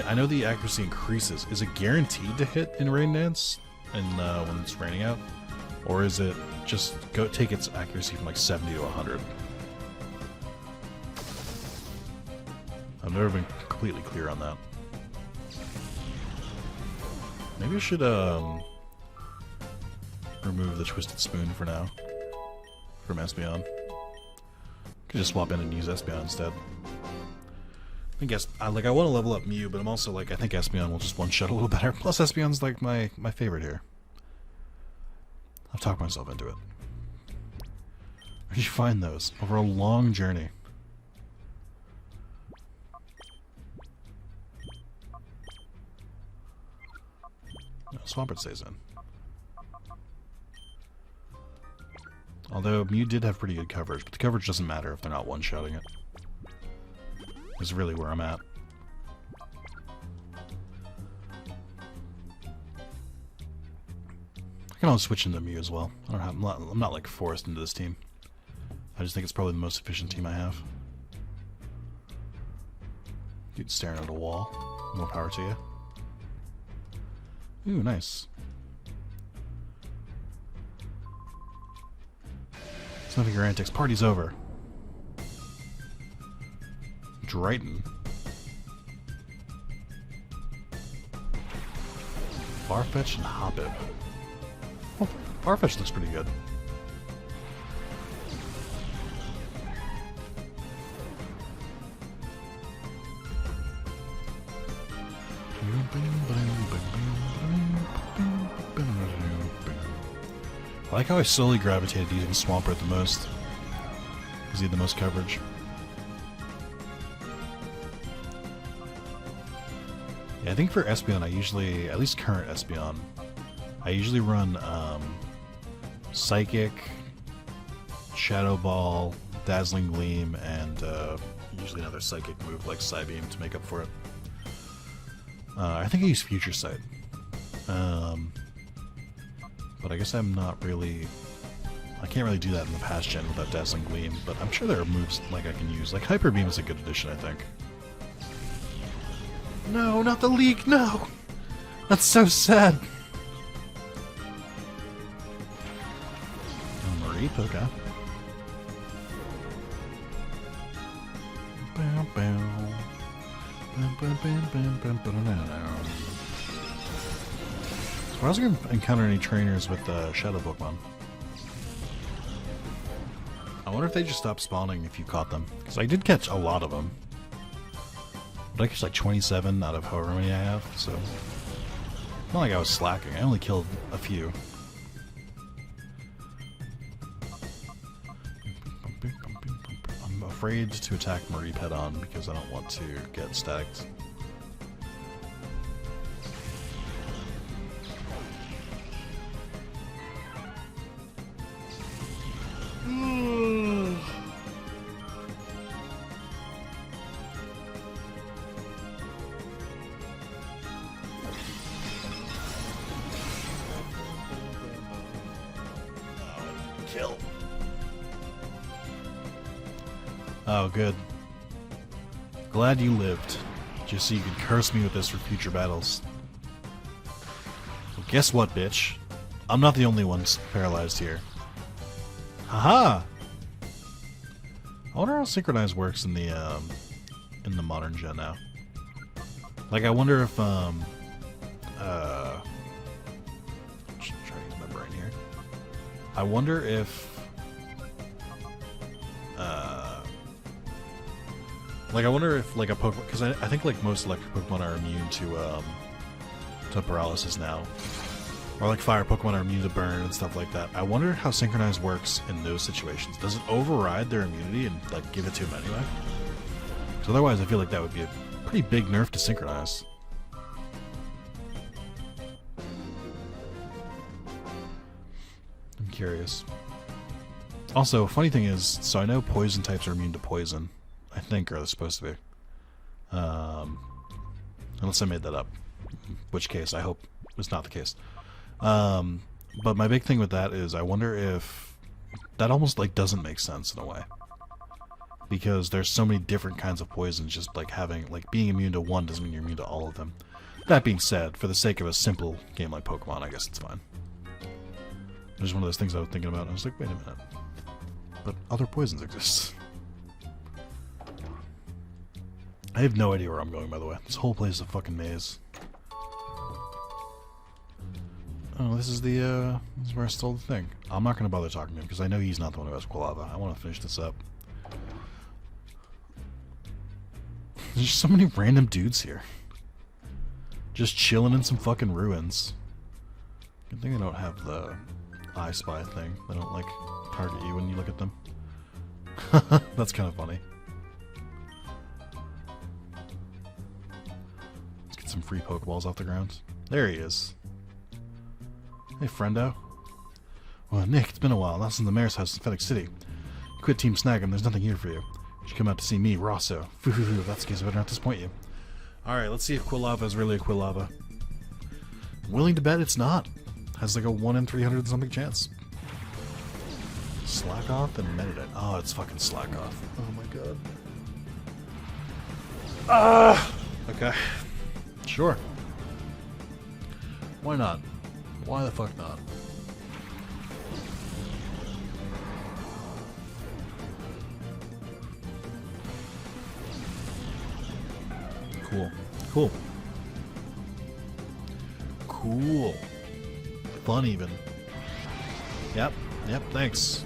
I know the accuracy increases. Is it guaranteed to hit in Rain Dance, and when it's raining out, or is it just take its accuracy from like 70 to 100? I've never been completely clear on that. Maybe I should remove the Twisted Spoon for now from Espeon. Could just swap in and use Espeon instead. I guess I want to level up Mew, but I'm also like I think Espeon will just one-shot a little better. Plus Espeon's like my favorite here. I've talked myself into it. Where did you find those? Over a long journey. No, Swampert stays in. Although Mew did have pretty good coverage, but the coverage doesn't matter if they're not one-shotting it. Is really where I'm at. I can always switch into Mew as well. I'm not like forced into this team. I just think it's probably the most efficient team I have. Dude staring at a wall. More power to you. Ooh, nice. It's none of your antics. Party's over. Dryden. Farfetch and Hoppip. Oh, Farfetch looks pretty good. I like how I slowly gravitated using Swampert the most. Because he had the most coverage. Yeah, I think for Espeon, I usually, at least current Espeon, I usually run Psychic, Shadow Ball, Dazzling Gleam, and usually another Psychic move like Psybeam to make up for it. I think I use Future Sight. But I guess I'm not really... I can't really do that in the past gen without Dazzling Gleam, but I'm sure there are moves like I can use. Like Hyper Beam is a good addition, I think. No, not the leak, no! That's so sad! Oh, Marie, okay. So I was going to encounter any trainers with Shadow Pokemon. I wonder if they just stopped spawning if you caught them. Because I did catch a lot of them. But I catch like 27 out of however many I have, so... It's not like I was slacking, I only killed a few. I'm afraid to attack Marie head-on because I don't want to get stacked. Kill. Oh, good. Glad you lived, just so you could curse me with this for future battles. Well, guess what, bitch? I'm not the only one paralyzed here. Haha! I wonder how Synchronize works in the modern gen now. Like, I wonder if just trying to use my brain here. I wonder if like I wonder if like a Pokemon, because I think like most electric Pokemon are immune to paralysis now. Or like fire Pokemon are immune to burn and stuff like that. I wonder how Synchronize works in those situations. Does it override their immunity and like give it to them anyway? Because otherwise I feel like that would be a pretty big nerf to Synchronize. curious. Also, funny thing is, so I know poison types are immune to poison. I think, or they're supposed to be. Unless I made that up. In which case, I hope it's not the case. But my big thing with that is, I wonder if that almost like doesn't make sense in a way. Because there's so many different kinds of poisons, just like being immune to one doesn't mean you're immune to all of them. That being said, for the sake of a simple game like Pokemon, I guess it's fine. There's one of those things I was thinking about, and I was like, wait a minute. But other poisons exist. I have no idea where I'm going, by the way. This whole place is a fucking maze. Oh, this is where I stole the thing. I'm not gonna bother talking to him, because I know he's not the one who has Quilava. I want to finish this up. There's just so many random dudes here. Just chilling in some fucking ruins. Good thing they don't have the I Spy thing. They don't, like, target you when you look at them. That's kind of funny. Let's get some free Pokeballs off the ground. There he is. Hey, friendo. Well, Nick, it's been a while. Not since the mayor's house in FedEx City. Quit Team Snag'em. There's nothing here for you. You should come out to see me, Rosso. That's the case. I better not disappoint you. Alright, let's see if Quilava is really a Quilava. I'm willing to bet it's not. Has like a 1 in 300 something chance. Slack off and meditate. Oh, it's fucking slack off. Oh my god. Okay. Sure. Why not? Why the fuck not? Cool. Cool. Cool. Fun even. Yep. Yep, thanks.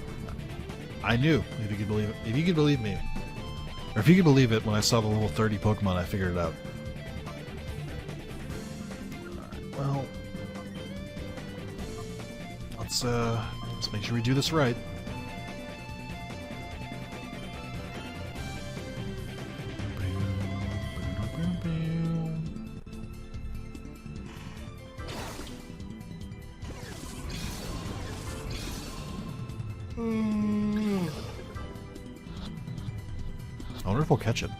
I knew, if you could believe it. If you could believe me. Or if you could believe it, when I saw the level 30 Pokemon, I figured it out. Alright, well... Let's make sure we do this right. I wonder if we'll catch it.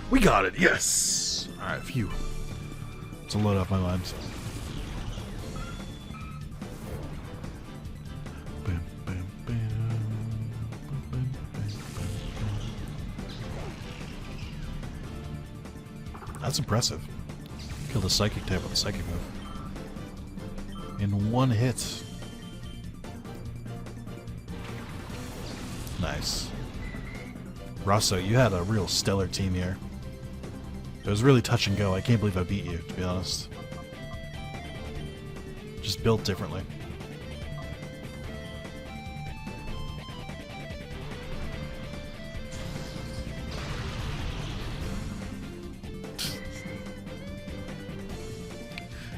We got it! Yes! Alright, phew. It's a load off my mind. That's impressive. Killed a psychic type with a psychic move. In one hit. Nice. Rosso, you had a real stellar team here. It was really touch and go. I can't believe I beat you, to be honest. Just built differently.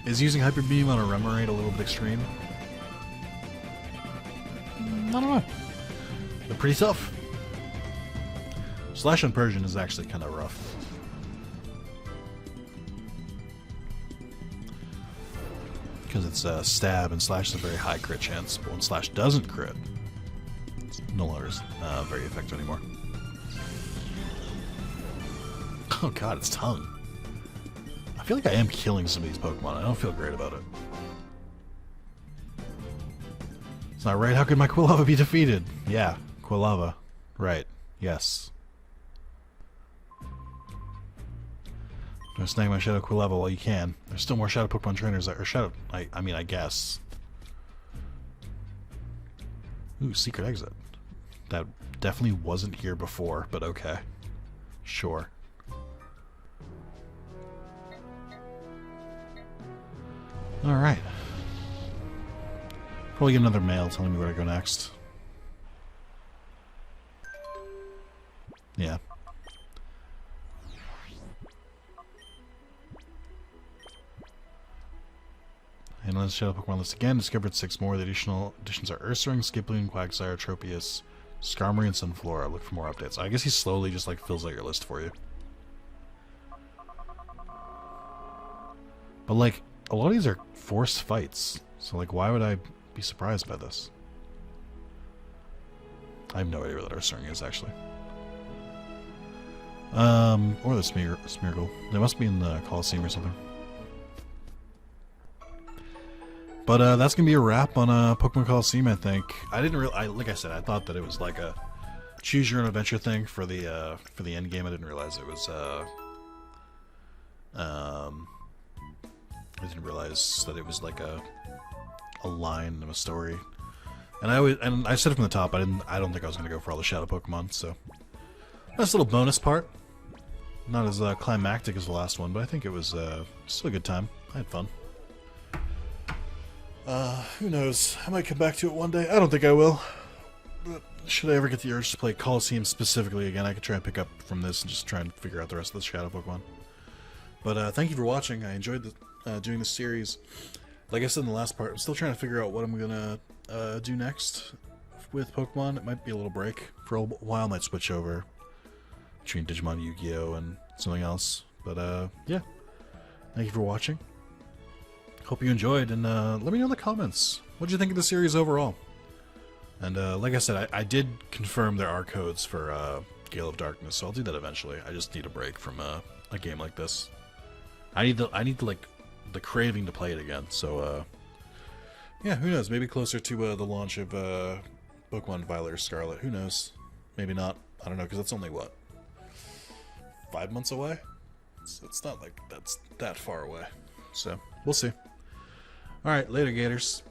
Is using Hyper Beam on a Remoraid a little bit extreme? I don't know. They're pretty tough. Slash on Persian is actually kind of rough. Because it's stab and Slash is a very high crit chance, but when Slash doesn't crit, it's no longer very effective anymore. Oh god, it's Tongue. I feel like I am killing some of these Pokemon. I don't feel great about it. It's not right. How could my Quilava be defeated? Yeah, Quilava. Right. Yes. Don't snag my Shadow Quilava while you can. There's still more Shadow Pokemon trainers that are Shadow. I mean, I guess. Ooh, secret exit. That definitely wasn't here before, but okay. Sure. Alright. Probably get another mail telling me where to go next. Yeah. Analyze Shadow Pokemon list again. Discovered 6 more. The additions are Ursaring, Skiploon, Quagsire, Tropius, Skarmory, and Sunflora. Look for more updates. I guess he slowly just like fills out your list for you. But like, a lot of these are forced fights. So, like, why would I be surprised by this? I have no idea what that Ursung is, actually. Or the Smeargle. They must be in the Colosseum or something. But that's gonna be a wrap on Pokemon Colosseum, I think. I didn't really, like I said, I thought that it was like a choose your own adventure thing for the end game. I didn't realize it was I didn't realize that it was like a line of a story. And I said from the top, I don't think I was gonna go for all the Shadow Pokemon. So nice little bonus part. Not as climactic as the last one, but I think it was still a good time. I had fun. Who knows? I might come back to it one day. I don't think I will. But should I ever get the urge to play Colosseum specifically again, I could try and pick up from this and just try and figure out the rest of the Shadow Pokemon. But thank you for watching. I enjoyed doing this series. Like I said in the last part, I'm still trying to figure out what I'm going to do next with Pokemon. It might be a little break for a while. I might switch over between Digimon, Yu-Gi-Oh! And something else. But yeah, thank you for watching. Hope you enjoyed, and let me know in the comments. What did you think of the series overall? And like I said, I did confirm there are codes for Gale of Darkness, so I'll do that eventually. I just need a break from a game like this. I need like the craving to play it again. So yeah, who knows? Maybe closer to the launch of Pokemon Violet or Scarlet. Who knows? Maybe not. I don't know, because that's only what, 5 months away. It's not like that's that far away. So we'll see. All right, later, Gators.